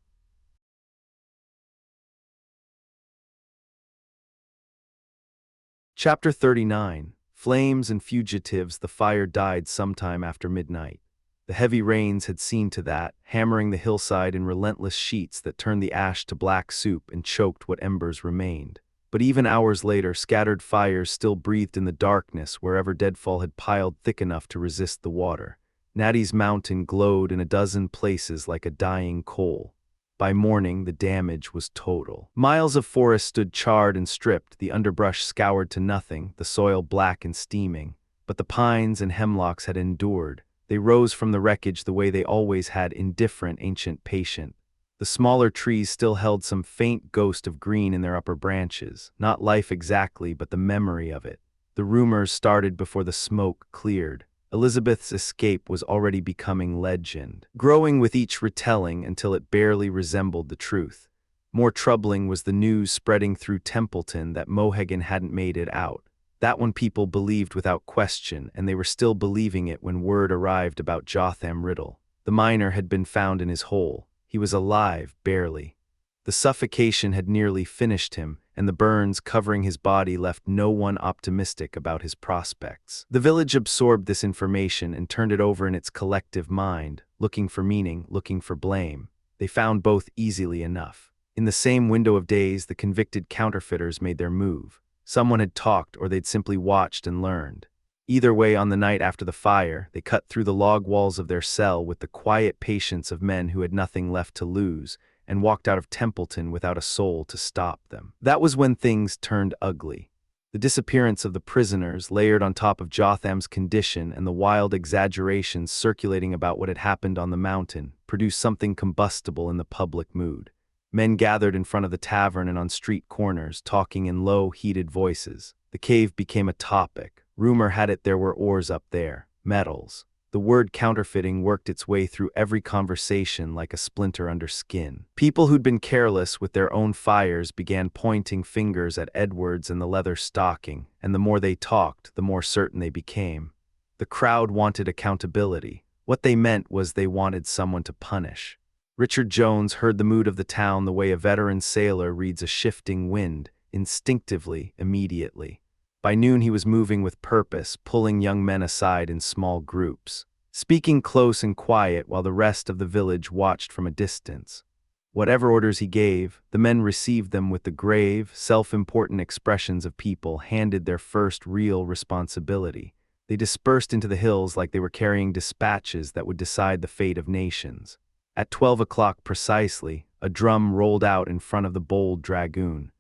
[SPEAKER 1] Chapter 39. Flames and fugitives. The fire died sometime after midnight. The heavy rains had seen to that, hammering the hillside in relentless sheets that turned the ash to black soup and choked what embers remained. But even hours later, scattered fires still breathed in the darkness wherever deadfall had piled thick enough to resist the water. Natty's mountain glowed in a dozen places like a dying coal. By morning, the damage was total. Miles of forest stood charred and stripped, the underbrush scoured to nothing, the soil black and steaming. But the pines and hemlocks had endured. They rose from the wreckage the way they always had, indifferent, ancient, patient. The smaller trees still held some faint ghost of green in their upper branches, not life exactly, but the memory of it. The rumors started before the smoke cleared. Elizabeth's escape was already becoming legend, growing with each retelling until it barely resembled the truth. More troubling was the news spreading through Templeton that Mohegan hadn't made it out. That one people believed without question, and they were still believing it when word arrived about Jotham Riddle. The miner had been found in his hole. He was alive, barely. The suffocation had nearly finished him, and the burns covering his body left no one optimistic about his prospects. The village absorbed this information and turned it over in its collective mind, looking for meaning, looking for blame. They found both easily enough. In the same window of days, the convicted counterfeiters made their move. Someone had talked, or they'd simply watched and learned. Either way, on the night after the fire, they cut through the log walls of their cell with the quiet patience of men who had nothing left to lose, and walked out of Templeton without a soul to stop them. That was when things turned ugly. The disappearance of the prisoners, layered on top of Jotham's condition and the wild exaggerations circulating about what had happened on the mountain, produced something combustible in the public mood. Men gathered in front of the tavern and on street corners, talking in low, heated voices. The cave became a topic. Rumor had it there were ores up there, metals. The word counterfeiting worked its way through every conversation like a splinter under skin. People who'd been careless with their own fires began pointing fingers at Edwards and the Leatherstocking, and the more they talked, the more certain they became. The crowd wanted accountability. What they meant was they wanted someone to punish. Richard Jones heard the mood of the town the way a veteran sailor reads a shifting wind, instinctively, immediately. By noon he was moving with purpose, pulling young men aside in small groups, speaking close and quiet while the rest of the village watched from a distance. Whatever orders he gave, the men received them with the grave, self-important expressions of people handed their first real responsibility. They dispersed into the hills like they were carrying dispatches that would decide the fate of nations. At 12 o'clock precisely, a drum rolled out in front of the bold dragoon.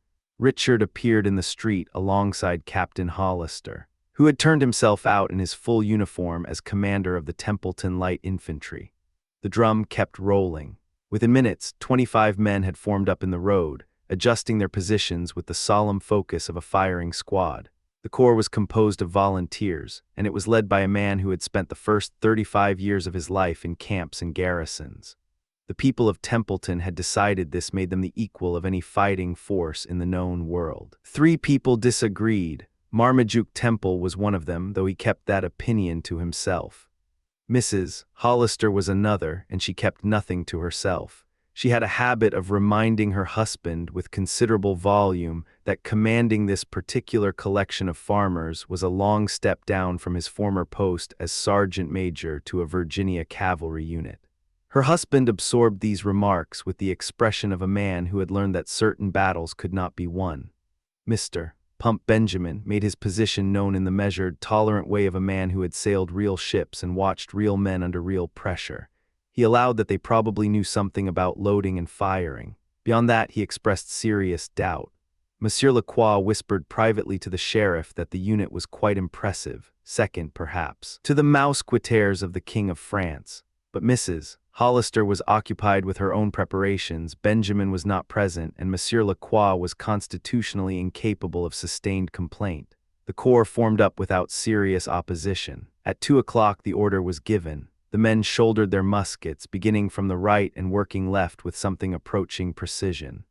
[SPEAKER 1] Richard appeared in the street alongside Captain Hollister. who had turned himself out in his full uniform as commander of the Templeton Light Infantry. The drum kept rolling. Within minutes, 25 men had formed up in the road, adjusting their positions with the solemn focus of a firing squad. The corps was composed of volunteers, and it was led by a man who had spent the first 35 years of his life in camps and garrisons. The people of Templeton had decided this made them the equal of any fighting force in the known world. 3 people disagreed. Marmaduke Temple was one of them, though he kept that opinion to himself. Mrs. Hollister was another, and she kept nothing to herself. She had a habit of reminding her husband with considerable volume that commanding this particular collection of farmers was a long step down from his former post as sergeant major to a Virginia cavalry unit. Her husband absorbed these remarks with the expression of a man who had learned that certain battles could not be won. Mr. Pump Benjamin made his position known in the measured, tolerant way of a man who had sailed real ships and watched real men under real pressure. He allowed that they probably knew something about loading and firing. Beyond that, he expressed serious doubt. Monsieur Lacroix whispered privately to the sheriff that the unit was quite impressive, second, perhaps, to the mousquetaires of the King of France. But Mrs. Hollister was occupied with her own preparations, Benjamin was not present, and Monsieur Lacroix was constitutionally incapable of sustained complaint. The corps formed up without serious opposition. At 2 o'clock the order was given. The men shouldered their muskets, beginning from the right and working left with something approaching precision.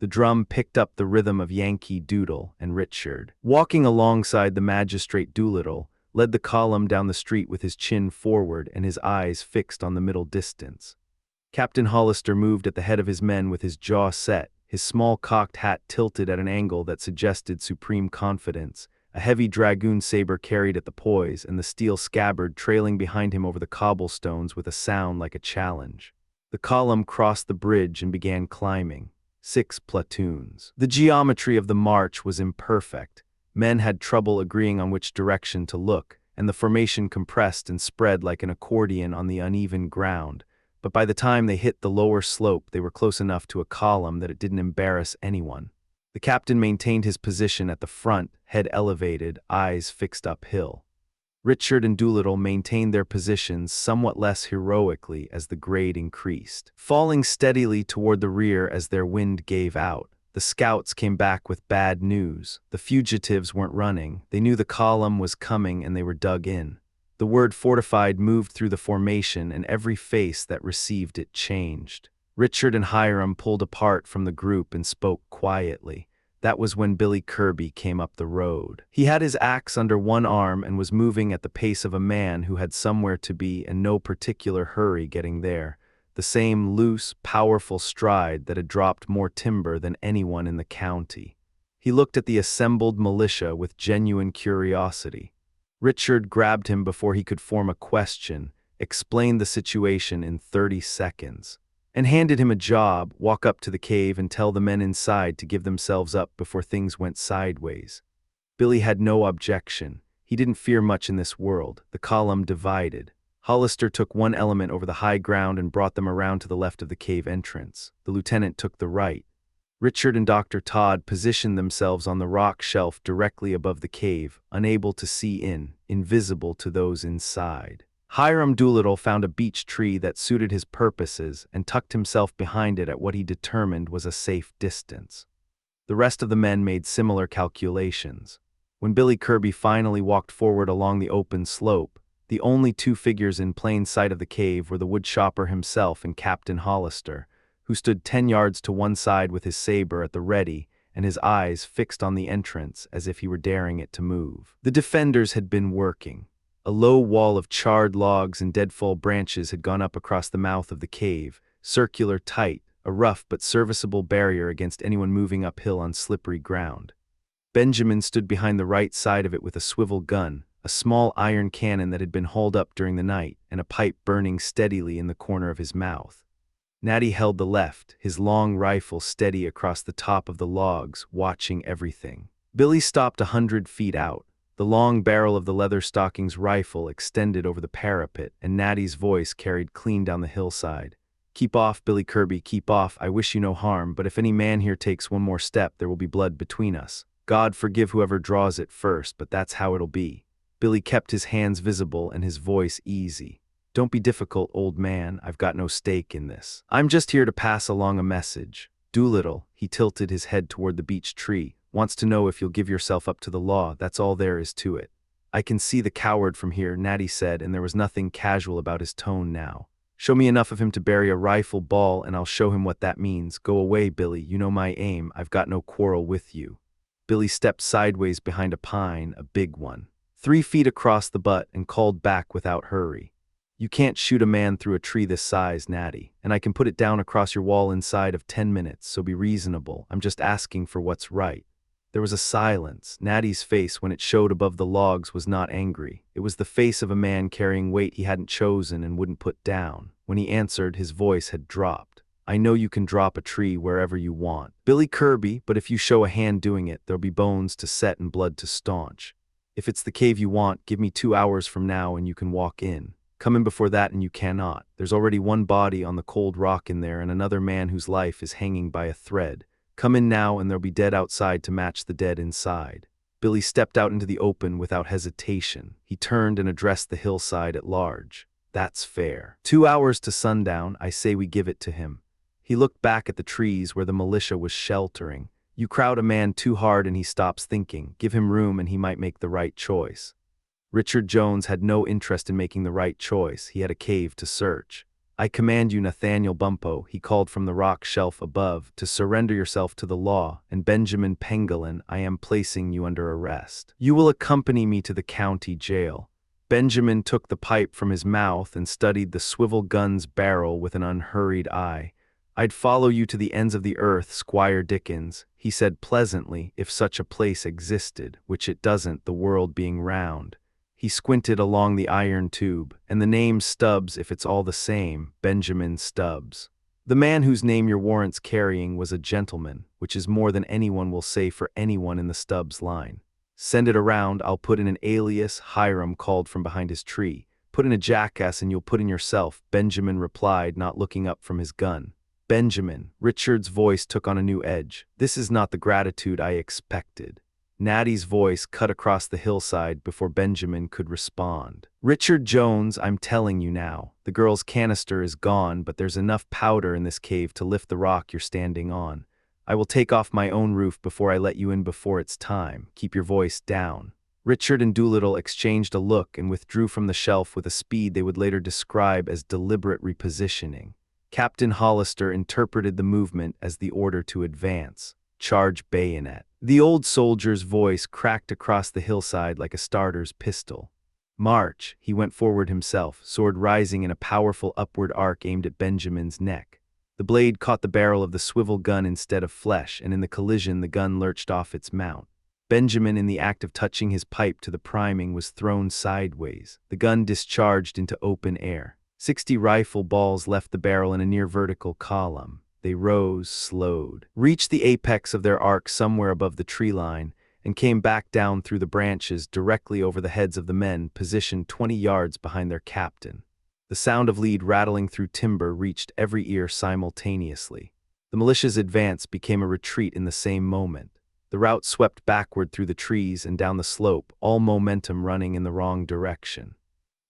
[SPEAKER 1] The drum picked up the rhythm of Yankee Doodle, and Richard, walking alongside the magistrate Doolittle, led the column down the street with his chin forward and his eyes fixed on the middle distance. Captain Hollister moved at the head of his men with his jaw set, his small cocked hat tilted at an angle that suggested supreme confidence, a heavy dragoon saber carried at the poise, and the steel scabbard trailing behind him over the cobblestones with a sound like a challenge. The column crossed the bridge and began climbing. 6 platoons. The geometry of the march was imperfect. Men had trouble agreeing on which direction to look, and the formation compressed and spread like an accordion on the uneven ground. But by the time they hit the lower slope, they were close enough to a column that it didn't embarrass anyone. The captain maintained his position at the front, head elevated, eyes fixed uphill. Richard and Doolittle maintained their positions somewhat less heroically as the grade increased, falling steadily toward the rear as their wind gave out. The scouts came back with bad news. The fugitives weren't running. They knew the column was coming and they were dug in. The word fortified moved through the formation, and every face that received it changed. Richard and Hiram pulled apart from the group and spoke quietly. That was when Billy Kirby came up the road. He had his axe under one arm and was moving at the pace of a man who had somewhere to be and no particular hurry getting there. The same loose, powerful stride that had dropped more timber than anyone in the county. He looked at the assembled militia with genuine curiosity. Richard grabbed him before he could form a question, explained the situation in 30 seconds, and handed him a job: walk up to the cave and tell the men inside to give themselves up before things went sideways. Billy had no objection. He didn't fear much in this world. The column divided. Hollister took one element over the high ground and brought them around to the left of the cave entrance. The lieutenant took the right. Richard and Dr. Todd positioned themselves on the rock shelf directly above the cave, unable to see in, invisible to those inside. Hiram Doolittle found a beech tree that suited his purposes and tucked himself behind it at what he determined was a safe distance. The rest of the men made similar calculations. When Billy Kirby finally walked forward along the open slope, the only 2 figures in plain sight of the cave were the woodchopper himself and Captain Hollister, who stood 10 yards to one side with his saber at the ready and his eyes fixed on the entrance as if he were daring it to move. The defenders had been working. A low wall of charred logs and deadfall branches had gone up across the mouth of the cave, circular, tight, a rough but serviceable barrier against anyone moving uphill on slippery ground. Benjamin stood behind the right side of it with a swivel gun, a small iron cannon that had been hauled up during the night, and a pipe burning steadily in the corner of his mouth. Natty held the left, his long rifle steady across the top of the logs, watching everything. Billy stopped 100 feet out. The long barrel of the Leatherstocking's rifle extended over the parapet, and Natty's voice carried clean down the hillside. "Keep off, Billy Kirby, keep off. I wish you no harm, but if any man here takes one more step, there will be blood between us. God forgive whoever draws it first, but that's how it'll be." Billy kept his hands visible and his voice easy. "Don't be difficult, old man. I've got no stake in this. I'm just here to pass along a message. Doolittle," he tilted his head toward the beech tree, "wants to know if you'll give yourself up to the law. That's all there is to it." "I can see the coward from here," Natty said, and there was nothing casual about his tone now. "Show me enough of him to bury a rifle ball, and I'll show him what that means. Go away, Billy. You know my aim. I've got no quarrel with you." Billy stepped sideways behind a pine, a big one, 3 feet across the butt, and called back without hurry. "You can't shoot a man through a tree this size, Natty, and I can put it down across your wall inside of 10 minutes, so be reasonable. I'm just asking for what's right." There was a silence. Natty's face, when it showed above the logs, was not angry. It was the face of a man carrying weight he hadn't chosen and wouldn't put down. When he answered, his voice had dropped. "I know you can drop a tree wherever you want, Billy Kirby, but if you show a hand doing it, there'll be bones to set and blood to staunch. If it's the cave you want, give me 2 hours from now and you can walk in. Come in before that and you cannot. There's already one body on the cold rock in there and another man whose life is hanging by a thread. Come in now and there'll be dead outside to match the dead inside." Billy stepped out into the open without hesitation. He turned and addressed the hillside at large. "That's fair. 2 hours to sundown. I say we give it to him." He looked back at the trees where the militia was sheltering. You crowd a man too hard and he stops thinking. Give him room and he might make the right choice. Richard Jones had no interest in making the right choice. He had a cave to search. "I command you, Nathaniel Bumppo," he called from the rock shelf above, "to surrender yourself to the law, and Benjamin Pengolin, I am placing you under arrest. You will accompany me to the county jail." Benjamin took the pipe from his mouth and studied the swivel gun's barrel with an unhurried eye. "I'd follow you to the ends of the earth, Squire Dickens," he said pleasantly, "if such a place existed, which it doesn't, the world being round." He squinted along the iron tube, "And the name Stubbs, if it's all the same, Benjamin Stubbs. The man whose name your warrant's carrying was a gentleman, which is more than anyone will say for anyone in the Stubbs line. Send it around, I'll put in an alias," Hiram called from behind his tree. "Put in a jackass and you'll put in yourself," Benjamin replied, not looking up from his gun. "Benjamin," Richard's voice took on a new edge, "this is not the gratitude I expected." Natty's voice cut across the hillside before Benjamin could respond. "Richard Jones, I'm telling you now. The girl's canister is gone, but there's enough powder in this cave to lift the rock you're standing on. I will take off my own roof before I let you in before it's time. Keep your voice down." Richard and Doolittle exchanged a look and withdrew from the shelf with a speed they would later describe as deliberate repositioning. Captain Hollister interpreted the movement as the order to advance. "Charge bayonet." The old soldier's voice cracked across the hillside like a starter's pistol. "March." He went forward himself, sword rising in a powerful upward arc aimed at Benjamin's neck. The blade caught the barrel of the swivel gun instead of flesh, and in the collision the gun lurched off its mount. Benjamin, in the act of touching his pipe to the priming, was thrown sideways. The gun discharged into open air. 60 rifle balls left the barrel in a near vertical column. They rose, slowed, reached the apex of their arc somewhere above the tree line, and came back down through the branches directly over the heads of the men positioned 20 yards behind their captain. The sound of lead rattling through timber reached every ear simultaneously. The militia's advance became a retreat in the same moment. The rout swept backward through the trees and down the slope, all momentum running in the wrong direction.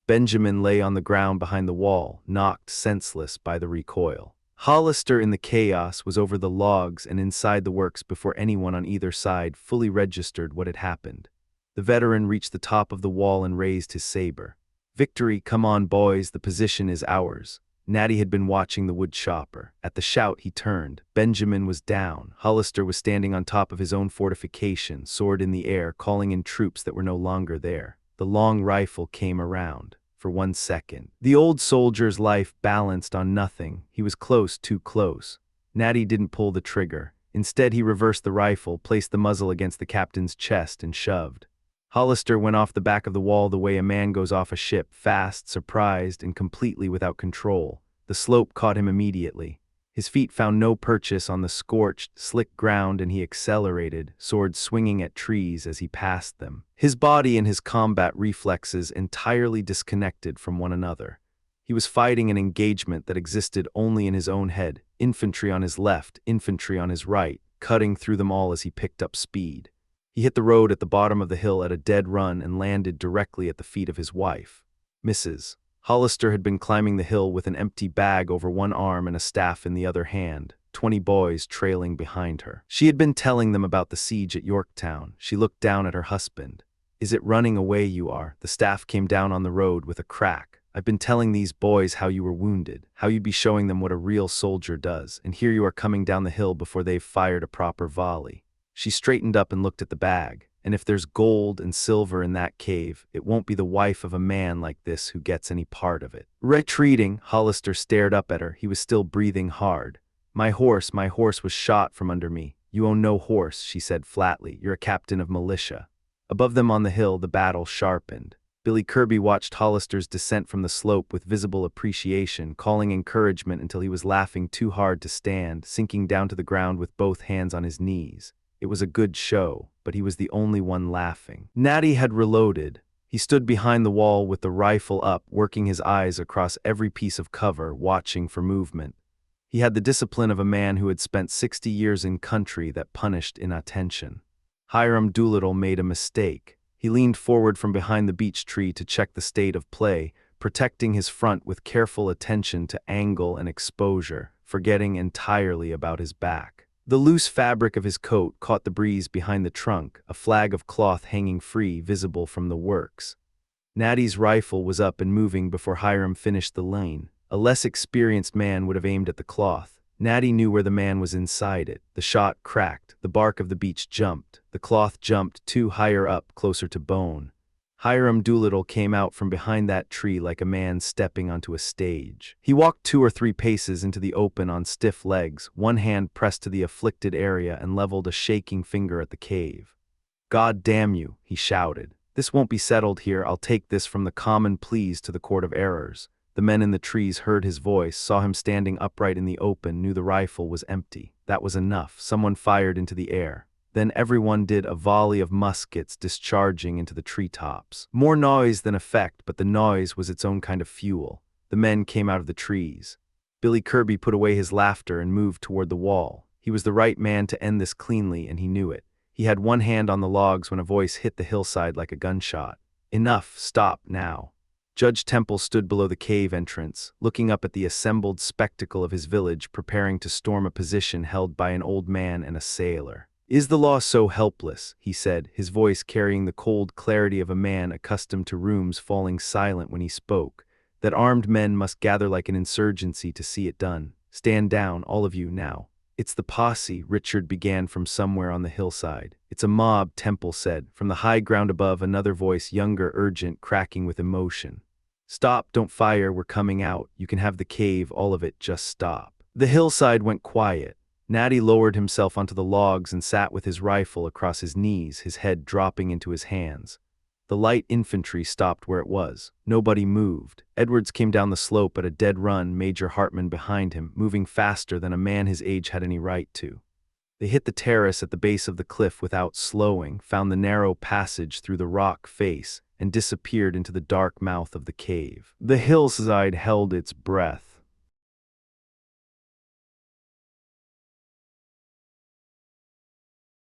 [SPEAKER 1] Benjamin lay on the ground behind the wall, knocked senseless by the recoil. Hollister, in the chaos, was over the logs and inside the works before anyone on either side fully registered what had happened. The veteran reached the top of the wall and raised his saber. "Victory, come on, boys, the position is ours." Natty had been watching the wood chopper. At the shout, he turned. Benjamin was down. Hollister was standing on top of his own fortification, sword in the air, calling in troops that were no longer there. The long rifle came around. For 1 second, the old soldier's life balanced on nothing. He was close, too close. Natty didn't pull the trigger. Instead, he reversed the rifle, placed the muzzle against the captain's chest, and shoved. Hollister went off the back of the wall the way a man goes off a ship, fast, surprised, and completely without control. The slope caught him immediately. His feet found no purchase on the scorched, slick ground, and he accelerated, sword swinging at trees as he passed them. His body and his combat reflexes entirely disconnected from one another. He was fighting an engagement that existed only in his own head, infantry on his left, infantry on his right, cutting through them all as he picked up speed. He hit the road at the bottom of the hill at a dead run and landed directly at the feet of his wife. Mrs. Hollister had been climbing the hill with an empty bag over one arm and a staff in the other hand, 20 boys trailing behind her. She had been telling them about the siege at Yorktown. She looked down at her husband. "Is it running away you are?" The staff came down on the road with a crack. "I've been telling these boys how you were wounded, how you'd be showing them what a real soldier does, and here you are coming down the hill before they've fired a proper volley." She straightened up and looked at the bag. "And if there's gold and silver in that cave, it won't be the wife of a man like this who gets any part of it." Retreating, Hollister stared up at her. He was still breathing hard. My horse was shot from under me." "You own no horse," she said flatly. "You're a captain of militia." Above them on the hill, the battle sharpened. Billy Kirby watched Hollister's descent from the slope with visible appreciation, calling encouragement until he was laughing too hard to stand, sinking down to the ground with both hands on his knees. It was a good show, but he was the only one laughing. Natty had reloaded. He stood behind the wall with the rifle up, working his eyes across every piece of cover, watching for movement. He had the discipline of a man who had spent 60 years in country that punished inattention. Hiram Doolittle made a mistake. He leaned forward from behind the beech tree to check the state of play, protecting his front with careful attention to angle and exposure, forgetting entirely about his back. The loose fabric of his coat caught the breeze behind the trunk, a flag of cloth hanging free, visible from the works. Natty's rifle was up and moving before Hiram finished the lane. A less experienced man would have aimed at the cloth. Natty knew where the man was inside it. The shot cracked, the bark of the beech jumped, the cloth jumped too higher up, closer to bone. Hiram Doolittle came out from behind that tree like a man stepping onto a stage. He walked 2 or 3 paces into the open on stiff legs, one hand pressed to the afflicted area, and leveled a shaking finger at the cave. "God damn you," he shouted. "This won't be settled here. I'll take this from the common pleas to the court of errors." The men in the trees heard his voice, saw him standing upright in the open, knew the rifle was empty. That was enough. Someone fired into the air. Then everyone did a volley of muskets discharging into the treetops. More noise than effect, but the noise was its own kind of fuel. The men came out of the trees. Billy Kirby put away his laughter and moved toward the wall. He was the right man to end this cleanly, and he knew it. He had one hand on the logs when a voice hit the hillside like a gunshot. "Enough, stop now." Judge Temple stood below the cave entrance, looking up at the assembled spectacle of his village, preparing to storm a position held by an old man and a sailor. "Is the law so helpless?" he said, his voice carrying the cold clarity of a man accustomed to rooms falling silent when he spoke, "that armed men must gather like an insurgency to see it done? Stand down, all of you, now." "It's the posse," Richard began from somewhere on the hillside. "It's a mob," Temple said. From the high ground above, another voice, younger, urgent, cracking with emotion. "Stop, don't fire, we're coming out. You can have the cave, all of it, just stop." The hillside went quiet. Natty lowered himself onto the logs and sat with his rifle across his knees, his head dropping into his hands. The light infantry stopped where it was. Nobody moved. Edwards came down the slope at a dead run, Major Hartman behind him, moving faster than a man his age had any right to. They hit the terrace at the base of the cliff without slowing, found the narrow passage through the rock face, and disappeared into the dark mouth of the cave. The hillside held its breath.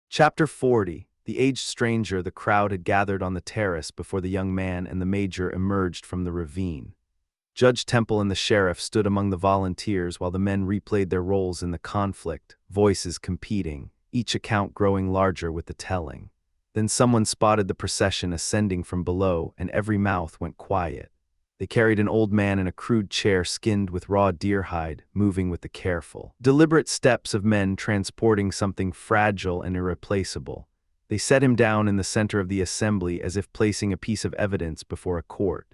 [SPEAKER 1] Chapter 40. The aged stranger. The crowd had gathered on the terrace before the young man and the major emerged from the ravine. Judge Temple and the sheriff stood among the volunteers while the men replayed their roles in the conflict, voices competing, each account growing larger with the telling. Then someone spotted the procession ascending from below, and every mouth went quiet. They carried an old man in a crude chair skinned with raw deer hide, moving with the careful, deliberate steps of men transporting something fragile and irreplaceable. They set him down in the center of the assembly as if placing a piece of evidence before a court.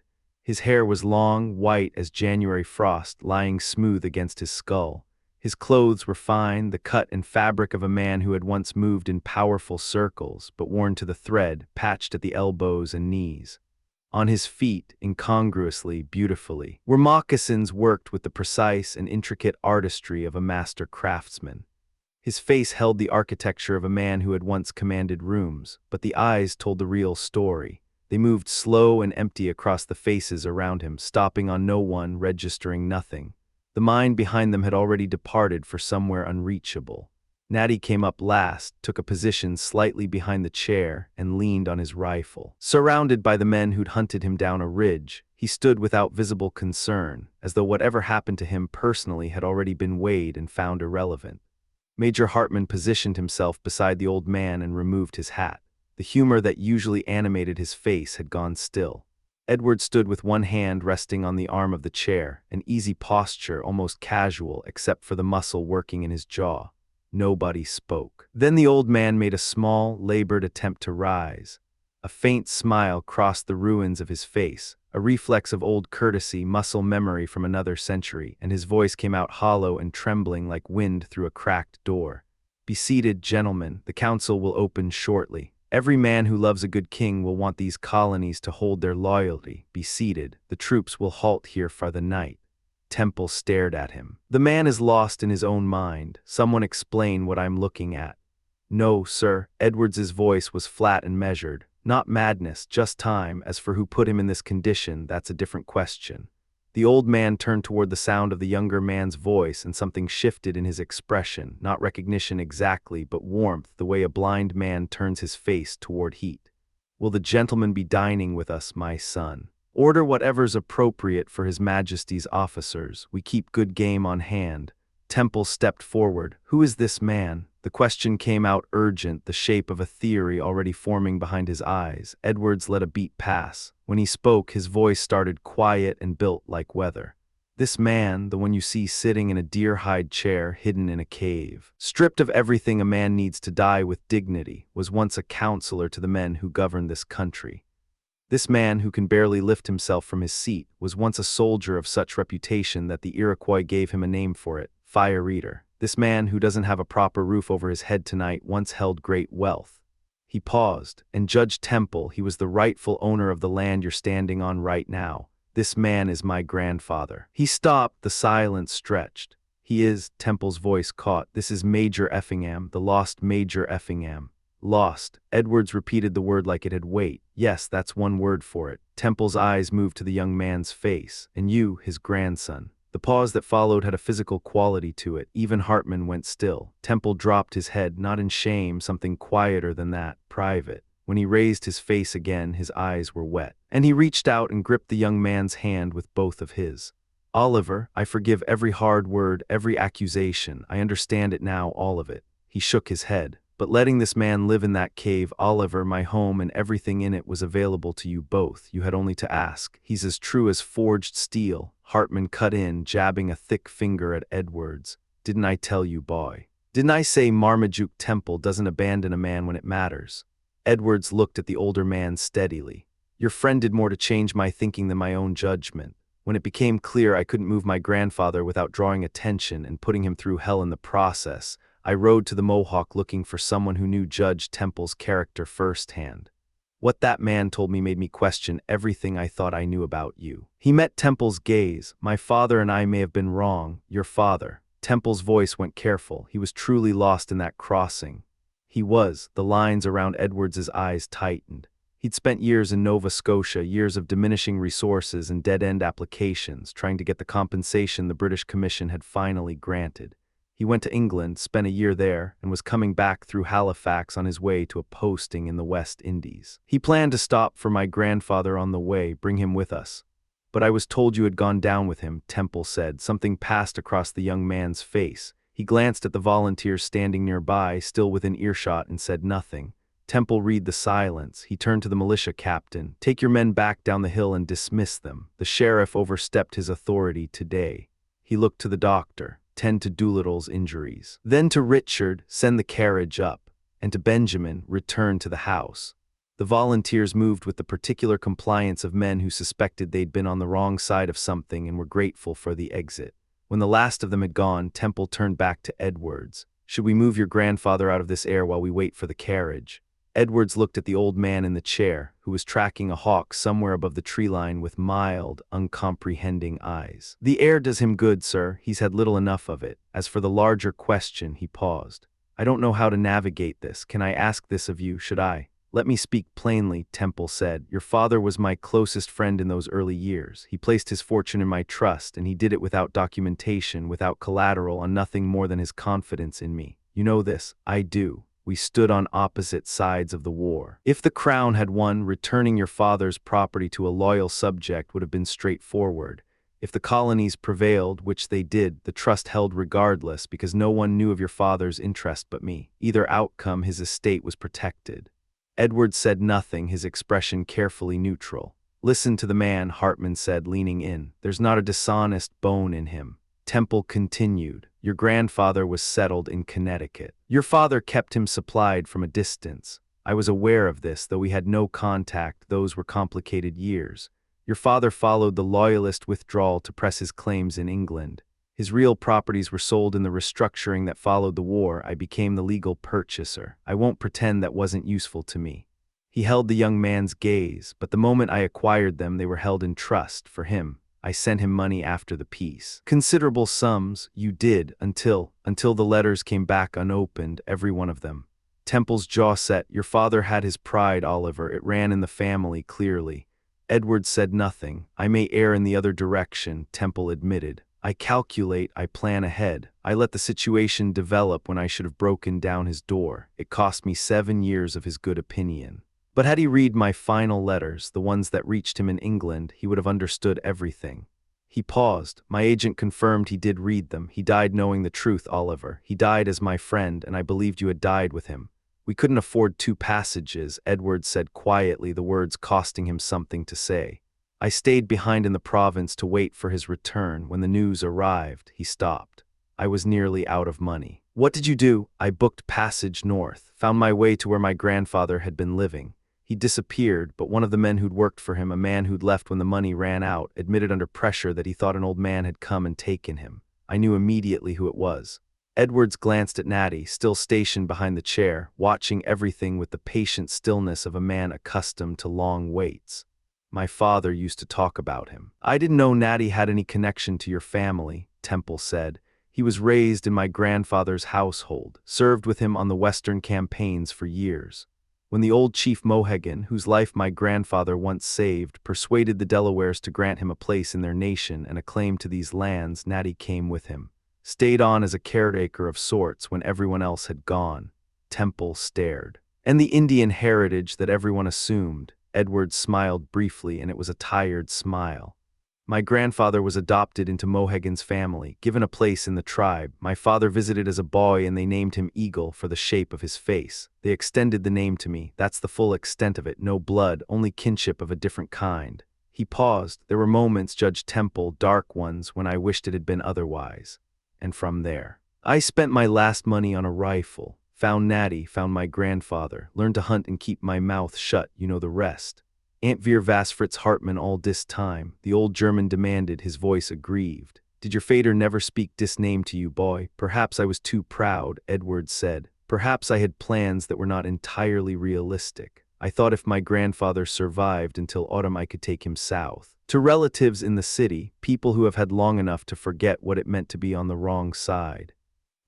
[SPEAKER 1] His hair was long, white as January frost, lying smooth against his skull. His clothes were fine, the cut and fabric of a man who had once moved in powerful circles, but worn to the thread, patched at the elbows and knees. On his feet, incongruously, beautifully, were moccasins worked with the precise and intricate artistry of a master craftsman. His face held the architecture of a man who had once commanded rooms, but the eyes told the real story. They moved slow and empty across the faces around him, stopping on no one, registering nothing. The mind behind them had already departed for somewhere unreachable. Natty came up last, took a position slightly behind the chair, and leaned on his rifle. Surrounded by the men who'd hunted him down a ridge, he stood without visible concern, as though whatever happened to him personally had already been weighed and found irrelevant. Major Hartman positioned himself beside the old man and removed his hat. The humor that usually animated his face had gone still. Edward stood with one hand resting on the arm of the chair, an easy posture, almost casual except for the muscle working in his jaw. Nobody spoke. Then the old man made a small, labored attempt to rise. A faint smile crossed the ruins of his face, a reflex of old courtesy, muscle memory from another century, and his voice came out hollow and trembling like wind through a cracked door. "Be seated, gentlemen. The council will open shortly. Every man who loves a good king will want these colonies to hold their loyalty. Be seated. The troops will halt here for the night." Temple stared at him. "The man is lost in his own mind. Someone explain what I'm looking at." "No, sir." Edwards's voice was flat and measured. "Not madness, just time. As for who put him in this condition, that's a different question." The old man turned toward the sound of the younger man's voice, and something shifted in his expression, not recognition exactly, but warmth, the way a blind man turns his face toward heat. "Will the gentleman be dining with us, my son?" "Order whatever's appropriate for His Majesty's officers. We keep good game on hand." Temple stepped forward. "Who is this man?" The question came out urgent, the shape of a theory already forming behind his eyes. Edwards let a beat pass. When he spoke, his voice started quiet and built like weather. "This man, the one you see sitting in a deer-hide chair hidden in a cave, stripped of everything a man needs to die with dignity, was once a counselor to the men who govern this country. This man, who can barely lift himself from his seat, was once a soldier of such reputation that the Iroquois gave him a name for it, Fire Eater. This man, who doesn't have a proper roof over his head tonight, once held great wealth." He paused, "And Judge Temple, he was the rightful owner of the land you're standing on right now. This man is my grandfather." He stopped, the silence stretched. "He is," Temple's voice caught. "This is Major Effingham, the lost Major Effingham." "Lost." Edwards repeated the word like it had weight. "Yes, that's one word for it." Temple's eyes moved to the young man's face. "And you, his grandson." The pause that followed had a physical quality to it. Even Hartman went still. Temple dropped his head, not in shame, something quieter than that, private. When he raised his face again, his eyes were wet. And he reached out and gripped the young man's hand with both of his. "Oliver, I forgive every hard word, every accusation. I understand it now, all of it." He shook his head. "But letting this man live in that cave, Oliver, my home and everything in it was available to you both. You had only to ask. He's as true as forged steel." Hartman cut in, jabbing a thick finger at Edwards. "Didn't I tell you, boy? Didn't I say Marmaduke Temple doesn't abandon a man when it matters?" Edwards looked at the older man steadily. "Your friend did more to change my thinking than my own judgment. When it became clear I couldn't move my grandfather without drawing attention and putting him through hell in the process, I rode to the Mohawk looking for someone who knew Judge Temple's character firsthand. What that man told me made me question everything I thought I knew about you." He met Temple's gaze. "My father and I may have been wrong. Your father." Temple's voice went careful. "He was truly lost in that crossing." He was. The lines around Edwards's eyes tightened. He'd spent years in Nova Scotia, years of diminishing resources and dead-end applications, trying to get the compensation the British Commission had finally granted. He went to England, spent a year there, and was coming back through Halifax on his way to a posting in the West Indies. "He planned to stop for my grandfather on the way, bring him with us. But I was told you had gone down with him," Temple said. Something passed across the young man's face. He glanced at the volunteers standing nearby, still within earshot, and said nothing. Temple read the silence. He turned to the militia captain. "Take your men back down the hill and dismiss them. The sheriff overstepped his authority today." He looked to the doctor. "Tend to Doolittle's injuries." Then to Richard, "Send the carriage up." And to Benjamin, "Return to the house." The volunteers moved with the particular compliance of men who suspected they'd been on the wrong side of something and were grateful for the exit. When the last of them had gone, Temple turned back to Edwards. "Should we move your grandfather out of this air while we wait for the carriage?" Edwards looked at the old man in the chair, who was tracking a hawk somewhere above the tree line with mild, uncomprehending eyes. "The air does him good, sir. He's had little enough of it. As for the larger question," he paused. "I don't know how to navigate this. Can I ask this of you, should I?" "Let me speak plainly," Temple said. "Your father was my closest friend in those early years. He placed his fortune in my trust, and he did it without documentation, without collateral, on nothing more than his confidence in me. You know this. I do. We stood on opposite sides of the war. If the crown had won, returning your father's property to a loyal subject would have been straightforward. If the colonies prevailed, which they did, the trust held regardless because no one knew of your father's interest but me. Either outcome, his estate was protected. Edward said nothing, his expression carefully neutral. Listen to the man, Hartman said, leaning in. There's not a dishonest bone in him. Temple continued. Your grandfather was settled in Connecticut. Your father kept him supplied from a distance. I was aware of this, though we had no contact. Those were complicated years. Your father followed the Loyalist withdrawal to press his claims in England. His real properties were sold in the restructuring that followed the war. I became the legal purchaser. I won't pretend that wasn't useful to me. He held the young man's gaze, but the moment I acquired them, they were held in trust for him. I sent him money after the peace. Considerable sums, you did, until the letters came back unopened, every one of them. Temple's jaw set. Your father had his pride, Oliver. It ran in the family, clearly. Edward said nothing. I may err in the other direction, Temple admitted. I calculate, I plan ahead. I let the situation develop when I should have broken down his door. It cost me 7 years of his good opinion. But had he read my final letters, the ones that reached him in England, he would have understood everything. He paused. My agent confirmed he did read them. He died knowing the truth, Oliver. He died as my friend, and I believed you had died with him. We couldn't afford 2 passages, Edward said quietly, the words costing him something to say. I stayed behind in the province to wait for his return. When the news arrived, he stopped. I was nearly out of money. What did you do? I booked passage north, found my way to where my grandfather had been living. He disappeared, but one of the men who'd worked for him, a man who'd left when the money ran out, admitted under pressure that he thought an old man had come and taken him. I knew immediately who it was. Edwards glanced at Natty, still stationed behind the chair, watching everything with the patient stillness of a man accustomed to long waits. My father used to talk about him. I didn't know Natty had any connection to your family, Temple said. He was raised in my grandfather's household, served with him on the Western campaigns for years. When the old Chief Mohegan, whose life my grandfather once saved, persuaded the Delawares to grant him a place in their nation and a claim to these lands, Natty came with him. Stayed on as a caretaker of sorts when everyone else had gone. Temple stared. And the Indian heritage that everyone assumed. Edward smiled briefly, and it was a tired smile. My grandfather was adopted into Mohegan's family, given a place in the tribe. My father visited as a boy and they named him Eagle for the shape of his face. They extended the name to me. That's the full extent of it. No blood, only kinship of a different kind. He paused. There were moments, Judge Temple, dark ones, when I wished it had been otherwise. And from there, I spent my last money on a rifle. Found Natty, found my grandfather, learned to hunt and keep my mouth shut, you know the rest. Aunt Veer vas Fritz Hartman all dis time, the old German demanded, his voice aggrieved. Did your fader never speak dis name to you, boy? Perhaps I was too proud, Edward said. Perhaps I had plans that were not entirely realistic. I thought if my grandfather survived until autumn I could take him south. To relatives in the city, people who have had long enough to forget what it meant to be on the wrong side.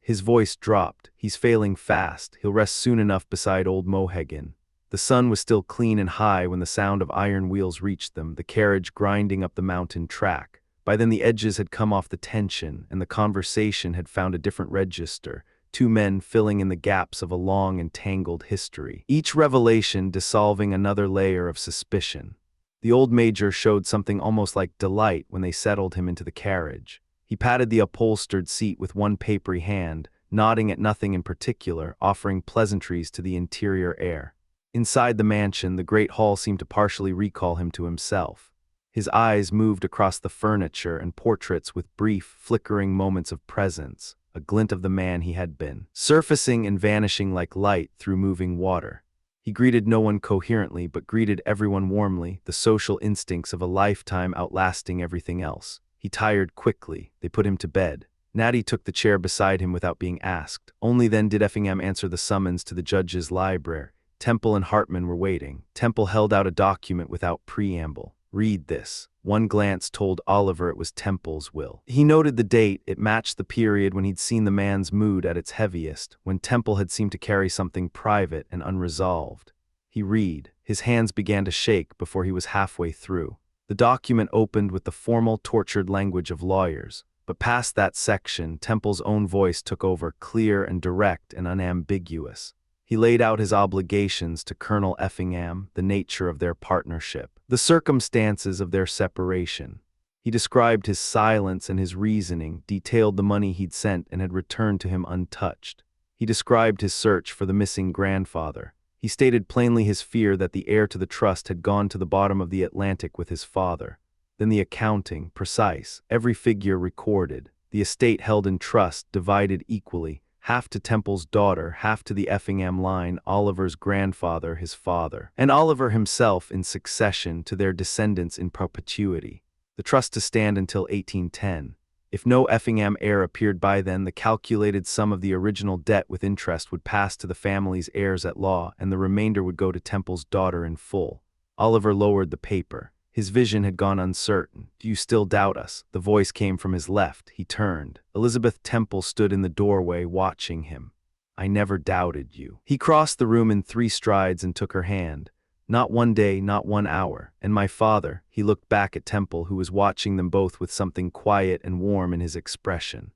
[SPEAKER 1] His voice dropped. He's failing fast. He'll rest soon enough beside old Mohegan. The sun was still clean and high when the sound of iron wheels reached them, the carriage grinding up the mountain track. By then the edges had come off the tension, and the conversation had found a different register, 2 men filling in the gaps of a long and tangled history, each revelation dissolving another layer of suspicion. The old major showed something almost like delight when they settled him into the carriage. He patted the upholstered seat with one papery hand, nodding at nothing in particular, offering pleasantries to the interior air. Inside the mansion, the great hall seemed to partially recall him to himself. His eyes moved across the furniture and portraits with brief, flickering moments of presence, a glint of the man he had been, surfacing and vanishing like light through moving water. He greeted no one coherently, but greeted everyone warmly, the social instincts of a lifetime outlasting everything else. He tired quickly. They put him to bed. Natty took the chair beside him without being asked. Only then did Effingham answer the summons to the judge's library. Temple and Hartman were waiting. Temple held out a document without preamble. Read this. One glance told Oliver it was Temple's will. He noted the date. It matched the period when he'd seen the man's mood at its heaviest, when Temple had seemed to carry something private and unresolved. He read. His hands began to shake before he was halfway through. The document opened with the formal, tortured language of lawyers. But past that section, Temple's own voice took over, clear and direct and unambiguous. He laid out his obligations to Colonel Effingham, the nature of their partnership, the circumstances of their separation. He described his silence and his reasoning, detailed the money he'd sent and had returned to him untouched. He described his search for the missing grandfather. He stated plainly his fear that the heir to the trust had gone to the bottom of the Atlantic with his father. Then the accounting, precise, every figure recorded, the estate held in trust, divided equally, half to Temple's daughter, half to the Effingham line, Oliver's grandfather, his father, and Oliver himself in succession to their descendants in perpetuity. The trust to stand until 1810. If no Effingham heir appeared by then, the calculated sum of the original debt with interest would pass to the family's heirs at law, and the remainder would go to Temple's daughter in full. Oliver lowered the paper. His vision had gone uncertain. "Do you still doubt us?" The voice came from his left. He turned. Elizabeth Temple stood in the doorway watching him. "I never doubted you." He crossed the room in 3 strides and took her hand. "Not one day, not 1 hour. And my father," he looked back at Temple, who was watching them both with something quiet and warm in his expression.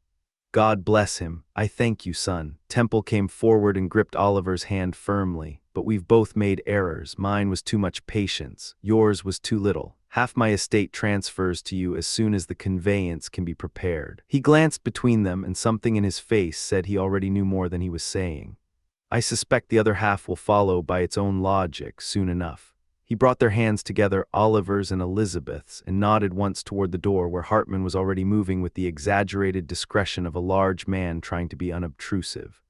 [SPEAKER 1] "God bless him. I thank you, son." Temple came forward and gripped Oliver's hand firmly. "But we've both made errors. Mine was too much patience. Yours was too little. Half my estate transfers to you as soon as the conveyance can be prepared." He glanced between them, and something in his face said he already knew more than he was saying. "I suspect the other half will follow by its own logic soon enough." He brought their hands together, Oliver's and Elizabeth's, and nodded once toward the door where Hartman was already moving with the exaggerated discretion of a large man trying to be unobtrusive.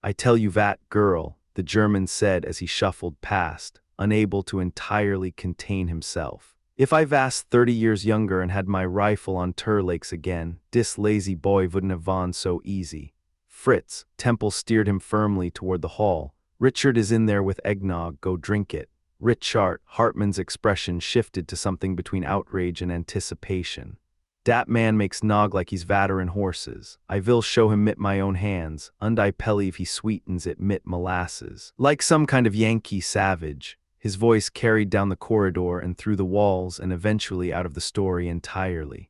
[SPEAKER 1] "I tell you that, girl," the German said as he shuffled past, unable to entirely contain himself. "If I was 30 years younger and had my rifle on Tur Lakes again, dis lazy boy wouldn't have gone so easy." "Fritz," Temple steered him firmly toward the hall. "Richard is in there with eggnog, go drink it." Richard, Hartman's expression shifted to something between outrage and anticipation. "Dat man makes nog like he's veteran horses. I will show him mit my own hands, und I believe he sweetens it mit molasses. Like some kind of Yankee savage." His voice carried down the corridor and through the walls and eventually out of the story entirely.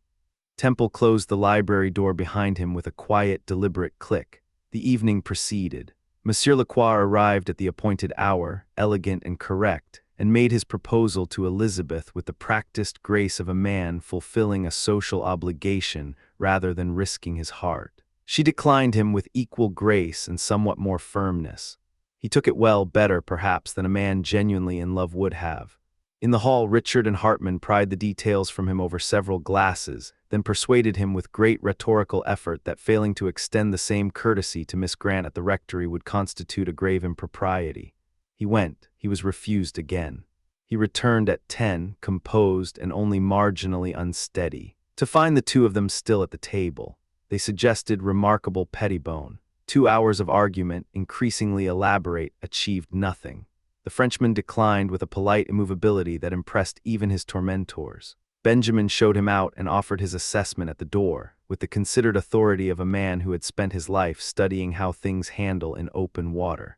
[SPEAKER 1] Temple closed the library door behind him with a quiet, deliberate click. The evening proceeded. Monsieur Lacroix arrived at the appointed hour, elegant and correct, and made his proposal to Elizabeth with the practiced grace of a man fulfilling a social obligation rather than risking his heart. She declined him with equal grace and somewhat more firmness. He took it well, better perhaps than a man genuinely in love would have. In the hall, Richard and Hartman pried the details from him over several glasses, then persuaded him with great rhetorical effort that failing to extend the same courtesy to Miss Grant at the rectory would constitute a grave impropriety. He went. He was refused again. He returned at 10, composed and only marginally unsteady, to find the two of them still at the table. They suggested remarkable Pettibone. 2 hours of argument, increasingly elaborate, achieved nothing. The Frenchman declined with a polite immovability that impressed even his tormentors. Benjamin showed him out and offered his assessment at the door, with the considered authority of a man who had spent his life studying how things handle in open water.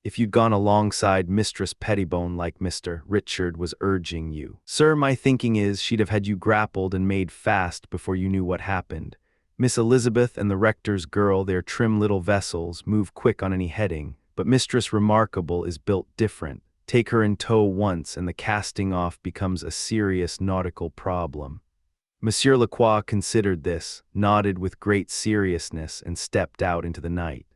[SPEAKER 1] "If you'd gone alongside Mistress Pettibone like Mr. Richard was urging you, sir, my thinking is she'd have had you grappled and made fast before you knew what happened. Miss Elizabeth and the rector's girl, their trim little vessels, move quick on any heading, but Mistress Remarkable is built different. Take her in tow once and the casting off becomes a serious nautical problem." Monsieur Lacroix considered this, nodded with great seriousness, and stepped out into the night.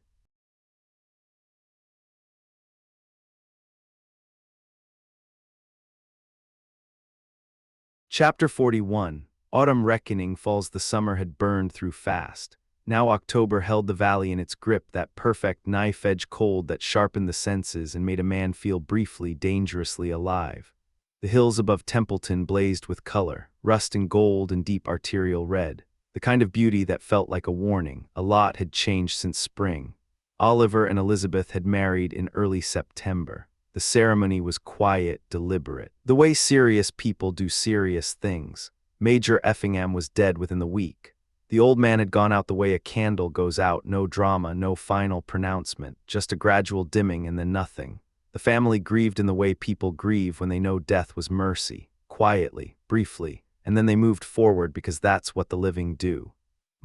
[SPEAKER 1] Chapter 41. Autumn reckoning falls. The summer had burned through fast. Now October held the valley in its grip, that perfect knife-edge cold that sharpened the senses and made a man feel briefly, dangerously alive. The hills above Templeton blazed with color, rust and gold and deep arterial red, the kind of beauty that felt like a warning. A lot had changed since spring. Oliver and Elizabeth had married in early September. The ceremony was quiet, deliberate, the way serious people do serious things. Major Effingham was dead within the week. The old man had gone out the way a candle goes out, no drama, no final pronouncement, just a gradual dimming and then nothing. The family grieved in the way people grieve when they know death was mercy, quietly, briefly, and then they moved forward because that's what the living do.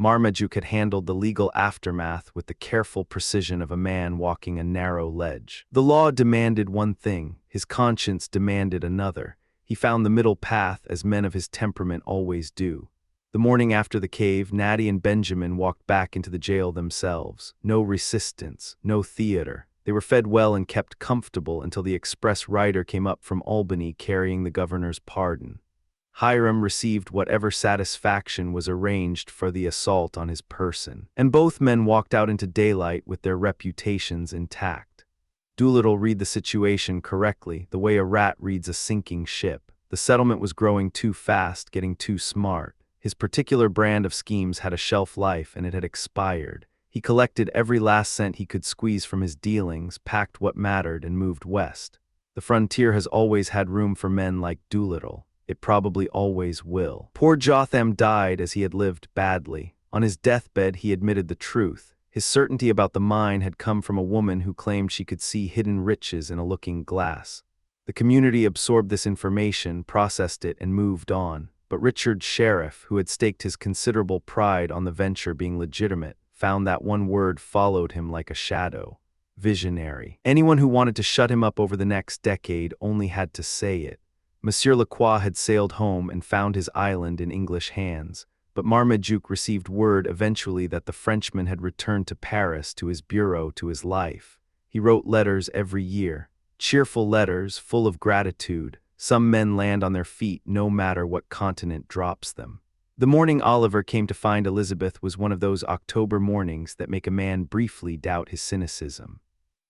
[SPEAKER 1] Marmaduke had handled the legal aftermath with the careful precision of a man walking a narrow ledge. The law demanded one thing, his conscience demanded another. He found the middle path, as men of his temperament always do. The morning after the cave, Natty and Benjamin walked back into the jail themselves. No resistance, no theater. They were fed well and kept comfortable until the express rider came up from Albany carrying the governor's pardon. Hiram received whatever satisfaction was arranged for the assault on his person, and both men walked out into daylight with their reputations intact. Doolittle read the situation correctly, the way a rat reads a sinking ship. The settlement was growing too fast, getting too smart. His particular brand of schemes had a shelf life, and it had expired. He collected every last cent he could squeeze from his dealings, packed what mattered, and moved west. The frontier has always had room for men like Doolittle. It probably always will. Poor Jotham died as he had lived badly. On his deathbed he admitted the truth. His certainty about the mine had come from a woman who claimed she could see hidden riches in a looking glass. The community absorbed this information, processed it, and moved on. But Richard Sheriff, who had staked his considerable pride on the venture being legitimate, found that one word followed him like a shadow. Visionary. Anyone who wanted to shut him up over the next decade only had to say it. Monsieur Lacroix had sailed home and found his island in English hands, but Marmaduke received word eventually that the Frenchman had returned to Paris, to his bureau, to his life. He wrote letters every year, cheerful letters full of gratitude. Some men land on their feet no matter what continent drops them. The morning Oliver came to find Elizabeth was one of those October mornings that make a man briefly doubt his cynicism.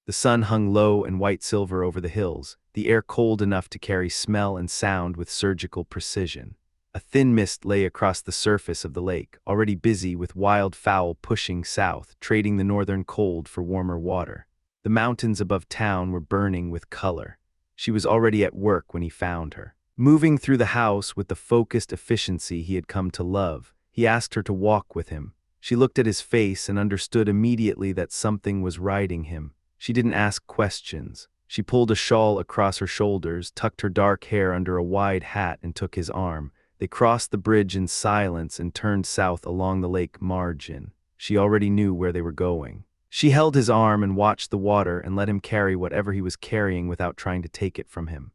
[SPEAKER 1] The sun hung low and white silver over the hills, the air cold enough to carry smell and sound with surgical precision. A thin mist lay across the surface of the lake, already busy with wild fowl pushing south, trading the northern cold for warmer water. The mountains above town were burning with color. She was already at work when he found her. Moving through the house with the focused efficiency he had come to love, he asked her to walk with him. She looked at his face and understood immediately that something was riding him. She didn't ask questions. She pulled a shawl across her shoulders, tucked her dark hair under a wide hat, and took his arm. They crossed the bridge in silence and turned south along the lake margin. She already knew where they were going. She held his arm and watched the water and let him carry whatever he was carrying without trying to take it from him.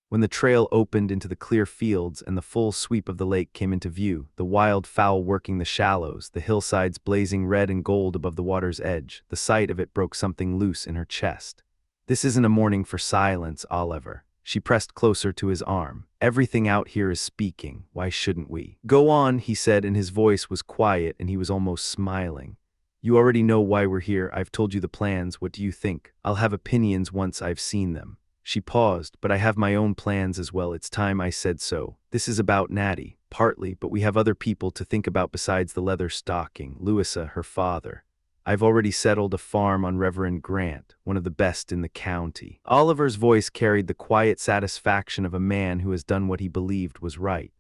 [SPEAKER 1] When the trail opened into the clear fields and the full sweep of the lake came into view, the wild fowl working the shallows, the hillsides blazing red and gold above the water's edge, the sight of it broke something loose in her chest. "This isn't a morning for silence, Oliver." She pressed closer to his arm. "Everything out here is speaking. Why shouldn't we?" "Go on," he said, and his voice was quiet and he was almost smiling. "You already know why we're here. I've told you the plans. What do you think? I'll have opinions once I've seen them." She paused. "But I have my own plans as well. It's time I said so. This is about Natty, partly, but we have other people to think about besides the Leatherstocking, Louisa, her father. I've already settled a farm on Reverend Grant, one of the best in the county." Oliver's voice carried the quiet satisfaction of a man who has done what he believed was right.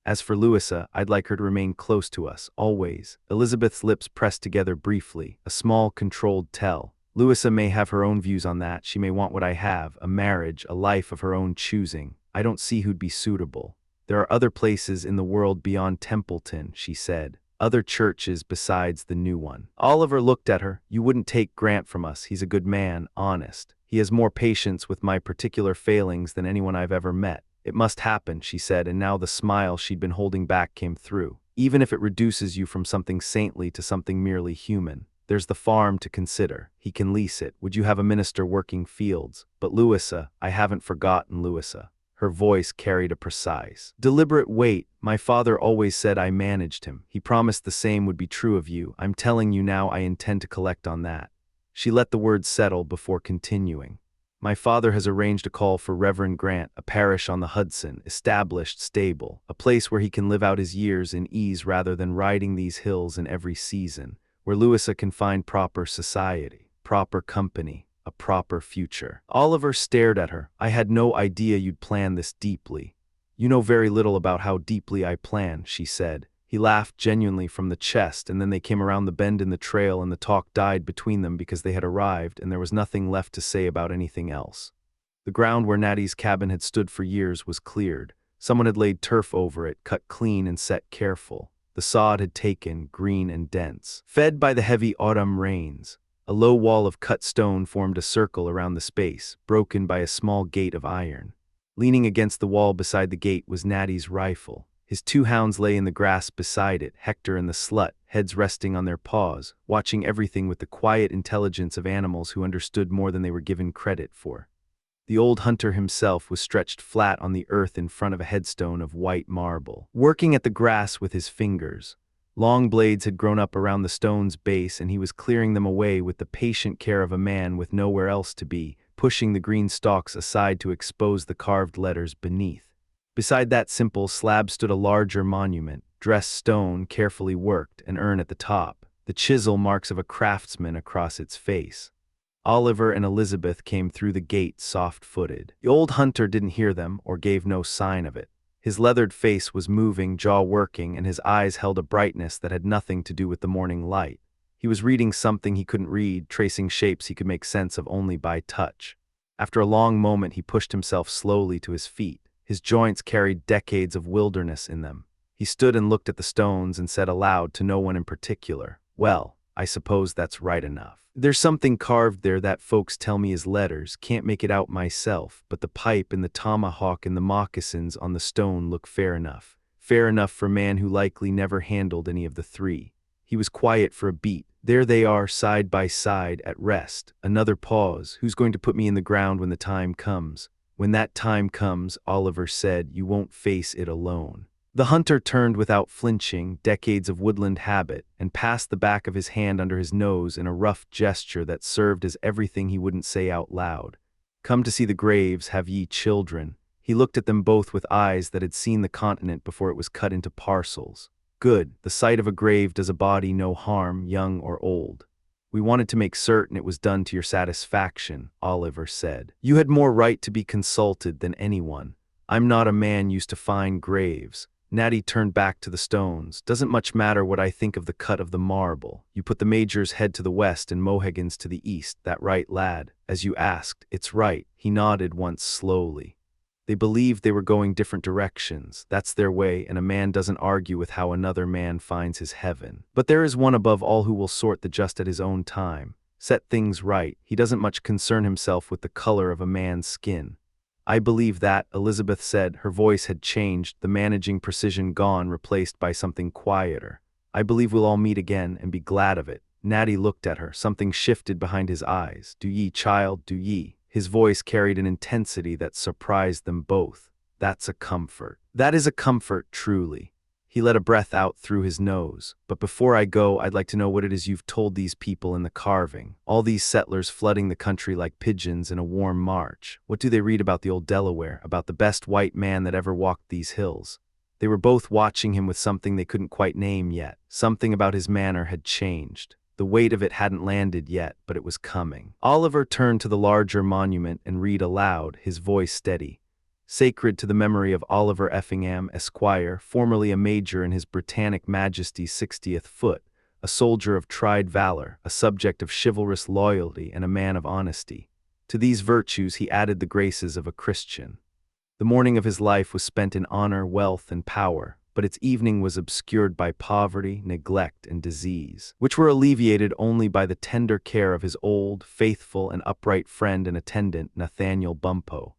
[SPEAKER 1] "As for Louisa, I'd like her to remain close to us, always." Elizabeth's lips pressed together briefly, a small, controlled tell. "Louisa may have her own views on that. She may want what I have, a marriage, a life of her own choosing. I don't see who'd be suitable. There are other places in the world beyond Templeton," she said. "Other churches besides the new one." Oliver looked at her. "You wouldn't take Grant from us. He's a good man, honest. He has more patience with my particular failings than anyone I've ever met. It must happen," she said, and now the smile she'd been holding back came through. "Even if it reduces you from something saintly to something merely human. There's the farm to consider. He can lease it. Would you have a minister working fields? But Louisa, I haven't forgotten Louisa." Her voice carried a precise, deliberate weight. "My father always said I managed him. He promised the same would be true of you. I'm telling you now I intend to collect on that." She let the words settle before continuing. "My father has arranged a call for Reverend Grant, a parish on the Hudson, established, stable, a place where he can live out his years in ease rather than riding these hills in every season, where Louisa can find proper society, proper company, a proper future." Oliver stared at her. "I had no idea you'd plan this deeply." "You know very little about how deeply I plan," she said. He laughed genuinely from the chest, and then they came around the bend in the trail and the talk died between them because they had arrived and there was nothing left to say about anything else. The ground where Natty's cabin had stood for years was cleared. Someone had laid turf over it, cut clean and set careful. The sod had taken, green and dense. Fed by the heavy autumn rains, a low wall of cut stone formed a circle around the space, broken by a small gate of iron. Leaning against the wall beside the gate was Natty's rifle. His 2 hounds lay in the grass beside it, Hector and the slut, heads resting on their paws, watching everything with the quiet intelligence of animals who understood more than they were given credit for. The old hunter himself was stretched flat on the earth in front of a headstone of white marble, working at the grass with his fingers. Long blades had grown up around the stone's base, and he was clearing them away with the patient care of a man with nowhere else to be, pushing the green stalks aside to expose the carved letters beneath. Beside that simple slab stood a larger monument, dressed stone, carefully worked, an urn at the top, the chisel marks of a craftsman across its face. Oliver and Elizabeth came through the gate soft-footed. The old hunter didn't hear them or gave no sign of it. His leathered face was moving, jaw working, and his eyes held a brightness that had nothing to do with the morning light. He was reading something he couldn't read, tracing shapes he could make sense of only by touch. After a long moment, he pushed himself slowly to his feet. His joints carried decades of wilderness in them. He stood and looked at the stones and said aloud to no one in particular, "Well, I suppose that's right enough. There's something carved there that folks tell me is letters, can't make it out myself, but the pipe and the tomahawk and the moccasins on the stone look fair enough. Fair enough for a man who likely never handled any of the 3. He was quiet for a beat. There they are, side by side, at rest. Another pause. Who's going to put me in the ground when the time comes? When that time comes, Oliver said, you won't face it alone. The hunter turned without flinching, decades of woodland habit, and passed the back of his hand under his nose in a rough gesture that served as everything he wouldn't say out loud. Come to see the graves, have ye children? He looked at them both with eyes that had seen the continent before it was cut into parcels. Good, the sight of a grave does a body no harm, young or old. We wanted to make certain it was done to your satisfaction, Oliver said. You had more right to be consulted than anyone. I'm not a man used to fine graves. Natty turned back to the stones. Doesn't much matter what I think of the cut of the marble. You put the Major's head to the west and Mohegan's to the east, that right, lad? As you asked, it's right. He nodded once slowly. They believed they were going different directions. That's their way, and a man doesn't argue with how another man finds his heaven. But there is one above all who will sort the just at his own time. Set things right. He doesn't much concern himself with the color of a man's skin. I believe that, Elizabeth said. Her voice had changed, the managing precision gone, replaced by something quieter. I believe we'll all meet again and be glad of it. Natty looked at her. Something shifted behind his eyes. Do ye, child, do ye? His voice carried an intensity that surprised them both. That's a comfort. That is a comfort, truly. He let a breath out through his nose. But before I go, I'd like to know what it is you've told these people in the carving. All these settlers flooding the country like pigeons in a warm March. What do they read about the old Delaware, about the best white man that ever walked these hills? They were both watching him with something they couldn't quite name yet. Something about his manner had changed. The weight of it hadn't landed yet, but it was coming. Oliver turned to the larger monument and read aloud, his voice steady. Sacred to the memory of Oliver Effingham, Esquire, formerly a major in His Britannic Majesty's 60th Foot, a soldier of tried valor, a subject of chivalrous loyalty, and a man of honesty. To these virtues he added the graces of a Christian. The morning of his life was spent in honor, wealth, and power, but its evening was obscured by poverty, neglect, and disease, which were alleviated only by the tender care of his old, faithful, and upright friend and attendant, Natty Bumppo.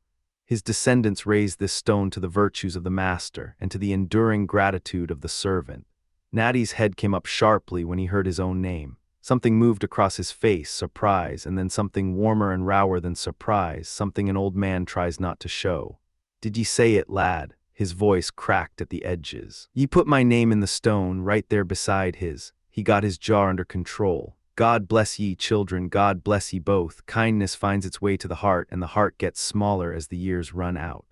[SPEAKER 1] His descendants raised this stone to the virtues of the master and to the enduring gratitude of the servant. Natty's head came up sharply when he heard his own name. Something moved across his face, surprise, and then something warmer and rower than surprise, something an old man tries not to show. Did ye say it, lad? His voice cracked at the edges. Ye put my name in the stone, right there beside his. He got his jaw under control. God bless ye, children, God bless ye both. Kindness finds its way to the heart, and the heart gets smaller as the years run out.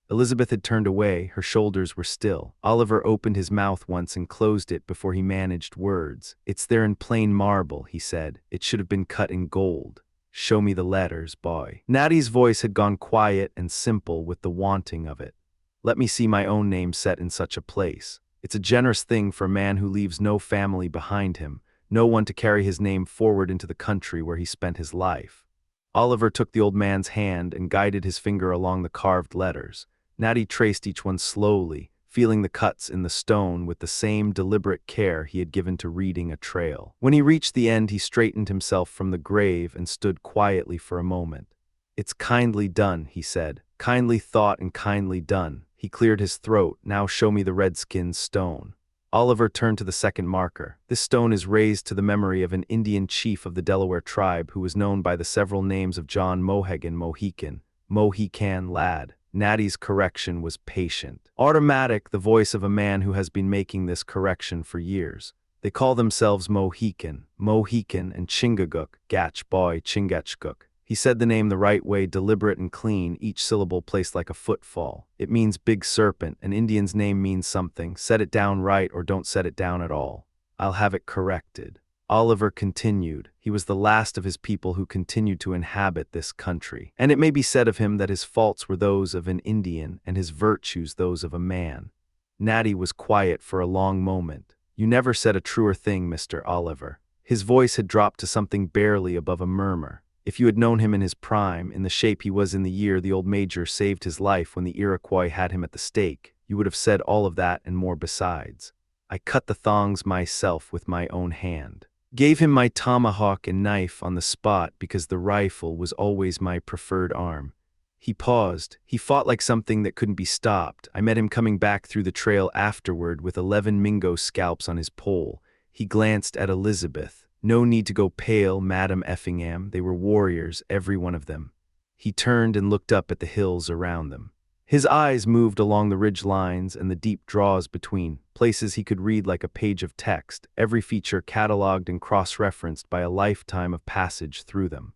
[SPEAKER 1] Elizabeth had turned away, her shoulders were still. Oliver opened his mouth once and closed it before he managed words. It's there in plain marble, he said. It should have been cut in gold. Show me the letters, boy. Natty's voice had gone quiet and simple with the wanting of it. Let me see my own name set in such a place. It's a generous thing for a man who leaves no family behind him, no one to carry his name forward into the country where he spent his life. Oliver took the old man's hand and guided his finger along the carved letters. Natty traced each one slowly, feeling the cuts in the stone with the same deliberate care he had given to reading a trail. When he reached the end, he straightened himself from the grave and stood quietly for a moment. "It's kindly done," he said. "Kindly thought and kindly done." He cleared his throat. "Now show me the redskin's stone." Oliver turned to the second marker. "This stone is raised to the memory of an Indian chief of the Delaware tribe who was known by the several names of John Mohegan Mohican, Mohican lad." Natty's correction was patient. Automatic, the voice of a man who has been making this correction for years. "They call themselves Mohican and Chingachgook, Gach boy Chingachgook." He said the name the right way, deliberate and clean, each syllable placed like a footfall. "It means big serpent. An Indian's name means something. Set it down right or don't set it down at all. I'll have it corrected." Oliver continued. He was the last of his people who continued to inhabit this country. And it may be said of him that his faults were those of an Indian and his virtues those of a man. Natty was quiet for a long moment. "You never said a truer thing, Mr. Oliver." His voice had dropped to something barely above a murmur. "If you had known him in his prime, in the shape he was in the year the old major saved his life when the Iroquois had him at the stake, you would have said all of that and more besides. I cut the thongs myself with my own hand. Gave him my tomahawk and knife on the spot because the rifle was always my preferred arm." He paused. "He fought like something that couldn't be stopped. I met him coming back through the trail afterward with 11 Mingo scalps on his pole." He glanced at Elizabeth. "No need to go pale, Madam Effingham. They were warriors, every one of them." He turned and looked up at the hills around them. His eyes moved along the ridge lines and the deep draws between, places he could read like a page of text, every feature catalogued and cross-referenced by a lifetime of passage through them.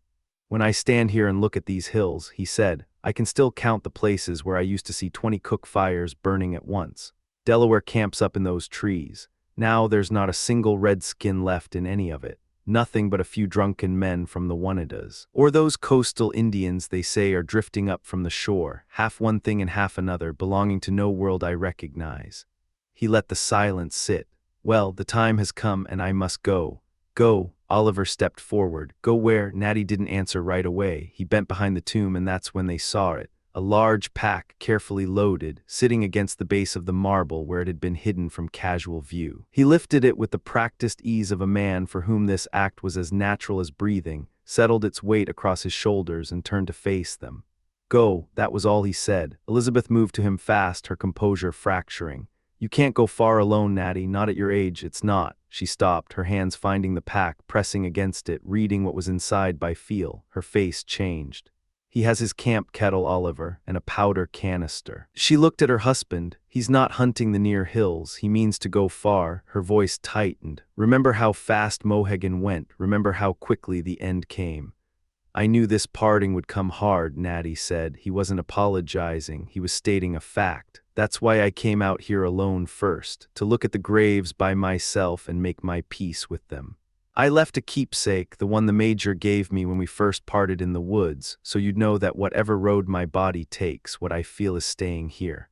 [SPEAKER 1] "When I stand here and look at these hills," he said, "I can still count the places where I used to see 20 cook fires burning at once. Delaware camps up in those trees. Now there's not a single redskin left in any of it. Nothing but a few drunken men from the Oneidas. Or those coastal Indians they say are drifting up from the shore, half one thing and half another, belonging to no world I recognize." He let the silence sit. "Well, the time has come and I must go." "Go." Oliver stepped forward. "Go where?" Natty didn't answer right away. He bent behind the tomb and that's when they saw it. A large pack, carefully loaded, sitting against the base of the marble where it had been hidden from casual view. He lifted it with the practiced ease of a man for whom this act was as natural as breathing, settled its weight across his shoulders and turned to face them. "Go," that was all he said. Elizabeth moved to him fast, her composure fracturing. "You can't go far alone, Natty, not at your age, it's not." She stopped, her hands finding the pack, pressing against it, reading what was inside by feel. Her face changed. "He has his camp kettle, Oliver, and a powder canister." She looked at her husband. "He's not hunting the near hills. He means to go far." Her voice tightened. "Remember how fast Mohegan went. Remember how quickly the end came." "I knew this parting would come hard," Natty said. He wasn't apologizing. He was stating a fact. "That's why I came out here alone first, to look at the graves by myself and make my peace with them. I left a keepsake, the one the Major gave me when we first parted in the woods, so you'd know that whatever road my body takes, what I feel is staying here."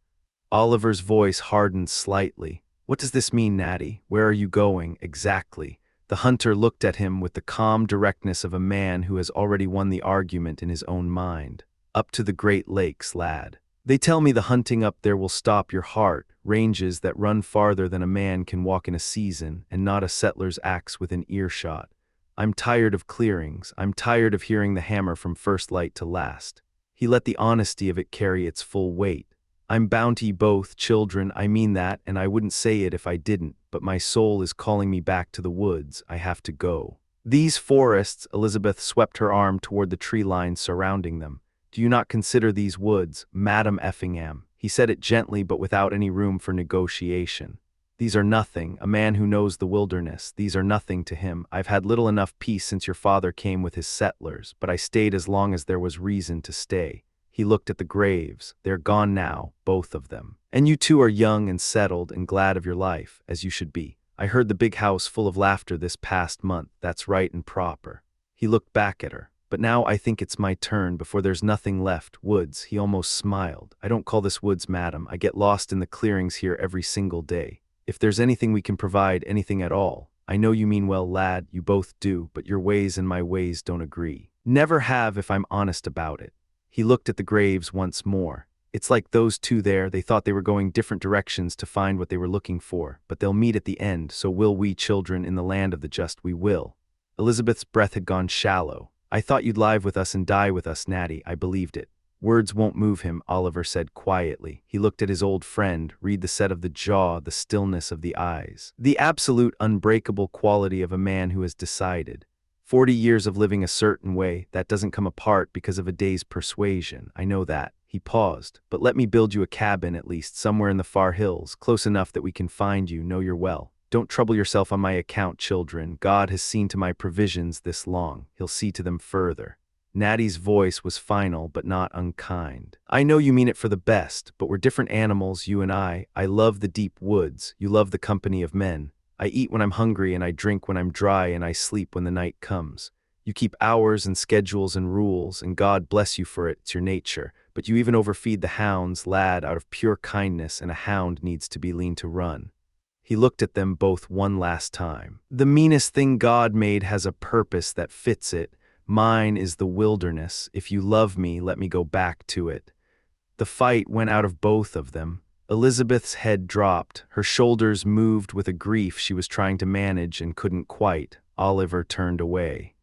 [SPEAKER 1] Oliver's voice hardened slightly. "What does this mean, Natty? Where are you going, exactly?" The hunter looked at him with the calm directness of a man who has already won the argument in his own mind. "Up to the Great Lakes, lad. They tell me the hunting up there will stop your heart, ranges that run farther than a man can walk in a season, and not a settler's axe within earshot. I'm tired of clearings. I'm tired of hearing the hammer from first light to last." He let the honesty of it carry its full weight. "I'm bound to ye both, children, I mean that, and I wouldn't say it if I didn't, but my soul is calling me back to the woods. I have to go. These forests," Elizabeth swept her arm toward the tree line surrounding them. "Do you not consider these woods, Madam Effingham?" He said it gently but without any room for negotiation. "These are nothing, a man who knows the wilderness, these are nothing to him. I've had little enough peace since your father came with his settlers, but I stayed as long as there was reason to stay." He looked at the graves. "They're gone now, both of them. And you two are young and settled and glad of your life, as you should be. I heard the big house full of laughter this past month. That's right and proper." He looked back at her. "But now I think it's my turn before there's nothing left. Woods," he almost smiled. "I don't call this woods, madam. I get lost in the clearings here every single day. If there's anything we can provide, anything at all. I know you mean well, lad, you both do, but your ways and my ways don't agree. Never have if I'm honest about it." He looked at the graves once more. It's like those two there, they thought they were going different directions to find what they were looking for, but they'll meet at the end, so will we children in the land of the just we will. Elizabeth's breath had gone shallow. I thought you'd live with us and die with us, Natty, I believed it. Words won't move him, Oliver said quietly. He looked at his old friend, read the set of the jaw, the stillness of the eyes. The absolute unbreakable quality of a man who has decided. 40 years of living a certain way, that doesn't come apart because of a day's persuasion, I know that. He paused. But let me build you a cabin at least, somewhere in the far hills, close enough that we can find you, know you're well. Don't trouble yourself on my account, children. God has seen to my provisions this long. He'll see to them further. Natty's voice was final but not unkind. I know you mean it for the best, but we're different animals, you and I. I love the deep woods. You love the company of men. I eat when I'm hungry and I drink when I'm dry and I sleep when the night comes. You keep hours and schedules and rules, and God bless you for it, it's your nature. But you even overfeed the hounds, lad, out of pure kindness, and a hound needs to be lean to run. He looked at them both one last time. The meanest thing God made has a purpose that fits it. Mine is the wilderness. If you love me, let me go back to it. The fight went out of both of them. Elizabeth's head dropped. Her shoulders moved with a grief she was trying to manage and couldn't quite. Oliver turned away.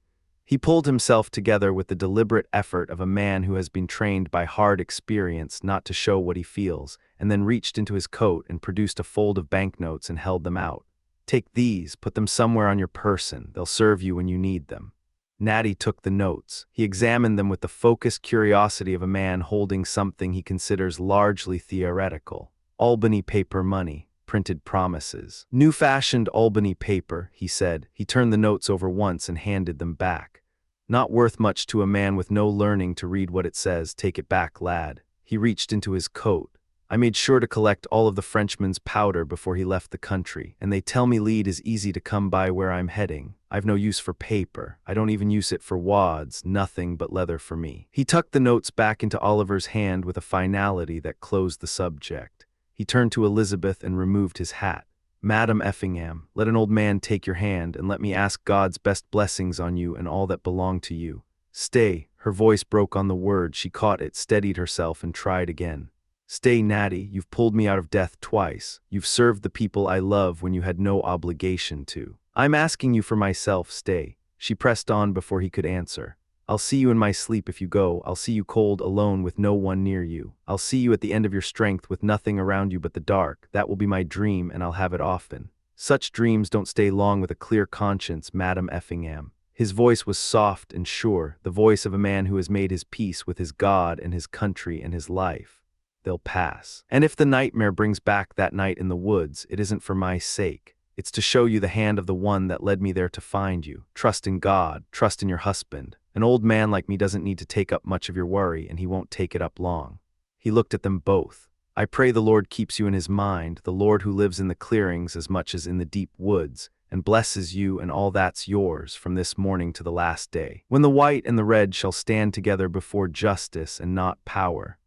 [SPEAKER 1] He pulled himself together with the deliberate effort of a man who has been trained by hard experience not to show what he feels, and then reached into his coat and produced a fold of banknotes and held them out. Take these, put them somewhere on your person. They'll serve you when you need them. Natty took the notes. He examined them with the focused curiosity of a man holding something he considers largely theoretical. Albany paper money, printed promises. New-fashioned Albany paper, he said. He turned the notes over once and handed them back. Not worth much to a man with no learning to read what it says. Take it back, lad. He reached into his coat. I made sure to collect all of the Frenchman's powder before he left the country, and they tell me lead is easy to come by where I'm heading. I've no use for paper. I don't even use it for wads, nothing but leather for me. He tucked the notes back into Oliver's hand with a finality that closed the subject. He turned to Elizabeth and removed his hat. Madam Effingham, let an old man take your hand, and let me ask God's best blessings on you and all that belong to you. Stay. Her voice broke on the word. She caught it, steadied herself, and tried again. Stay, Natty. You've pulled me out of death twice. You've served the people I love when you had no obligation to. I'm asking you for myself. Stay. She pressed on before he could answer. I'll see you in my sleep if you go. I'll see you cold, alone, with no one near you. I'll see you at the end of your strength with nothing around you but the dark. That will be my dream, and I'll have it often. Such dreams don't stay long with a clear conscience, Madam Effingham. His voice was soft and sure, the voice of a man who has made his peace with his God and his country and his life. They'll pass. And if the nightmare brings back that night in the woods, it isn't for my sake. It's to show you the hand of the one that led me there to find you. Trust in God, trust in your husband. An old man like me doesn't need to take up much of your worry, and he won't take it up long. He looked at them both. I pray the Lord keeps you in his mind, the Lord who lives in the clearings as much as in the deep woods, and blesses you and all that's yours from this morning to the last day, when the white and the red shall stand together before justice and not power.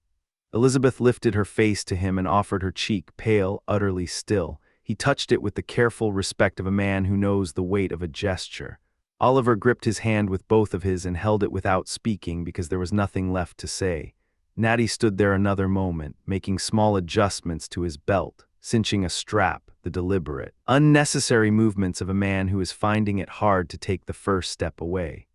[SPEAKER 1] Elizabeth lifted her face to him and offered her cheek, pale, utterly still. He touched it with the careful respect of a man who knows the weight of a gesture. Oliver gripped his hand with both of his and held it without speaking because there was nothing left to say. Natty stood there another moment, making small adjustments to his belt, cinching a strap, the deliberate, unnecessary movements of a man who is finding it hard to take the first step away.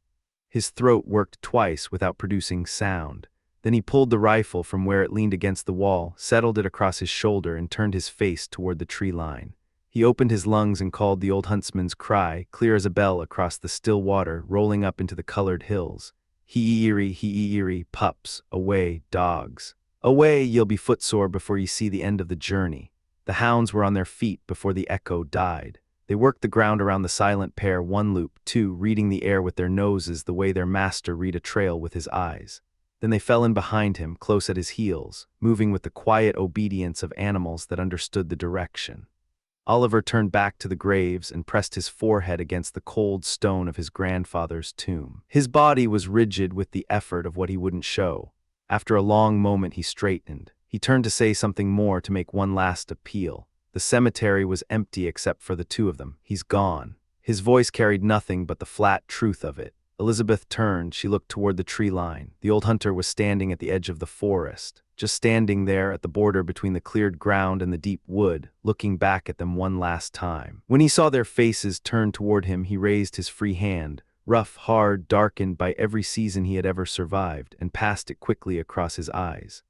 [SPEAKER 1] His throat worked twice without producing sound. Then he pulled the rifle from where it leaned against the wall, settled it across his shoulder, and turned his face toward the tree line. He opened his lungs and called the old huntsman's cry, clear as a bell across the still water, rolling up into the colored hills. Hee-eerie, pups, away, dogs. Away, ye'll be footsore before ye see the end of the journey. The hounds were on their feet before the echo died. They worked the ground around the silent pair, one loop, two, reading the air with their noses the way their master read a trail with his eyes. Then they fell in behind him, close at his heels, moving with the quiet obedience of animals that understood the direction. Oliver turned back to the graves and pressed his forehead against the cold stone of his grandfather's tomb. His body was rigid with the effort of what he wouldn't show. After a long moment he straightened. He turned to say something more, to make one last appeal. The cemetery was empty except for the two of them. He's gone. His voice carried nothing but the flat truth of it. Elizabeth turned. She looked toward the tree line. The old hunter was standing at the edge of the forest, just standing there at the border between the cleared ground and the deep wood, looking back at them one last time. When he saw their faces turned toward him, he raised his free hand, rough, hard, darkened by every season he had ever survived, and passed it quickly across his eyes.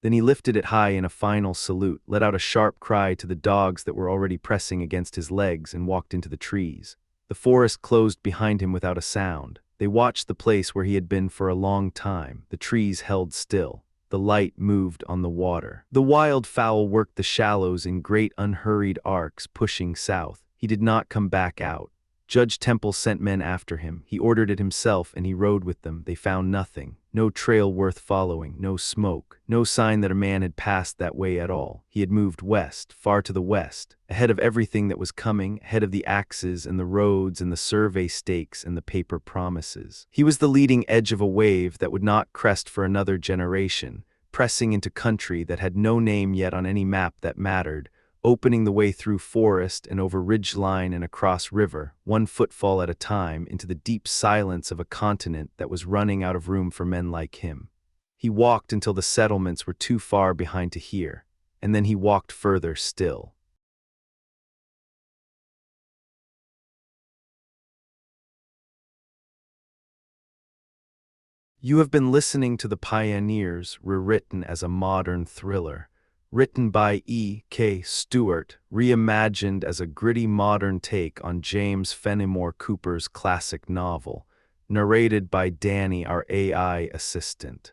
[SPEAKER 1] Then he lifted it high in a final salute, let out a sharp cry to the dogs that were already pressing against his legs, and walked into the trees. The forest closed behind him without a sound. They watched the place where he had been for a long time. The trees held still. The light moved on the water. The wild fowl worked the shallows in great unhurried arcs, pushing south. He did not come back out. Judge Temple sent men after him. He ordered it himself, and he rode with them. They found nothing. No trail worth following, no smoke, no sign that a man had passed that way at all. He had moved west, far to the west, ahead of everything that was coming, ahead of the axes and the roads and the survey stakes and the paper promises. He was the leading edge of a wave that would not crest for another generation, pressing into country that had no name yet on any map that mattered, opening the way through forest and over ridgeline and across river, one footfall at a time, into the deep silence of a continent that was running out of room for men like him. He walked until the settlements were too far behind to hear, and then he walked further still. You have been listening to The Pioneers, rewritten as a modern thriller. Written by E.K. Stewart, reimagined as a gritty modern take on James Fenimore Cooper's classic novel. Narrated by Danny, our AI assistant.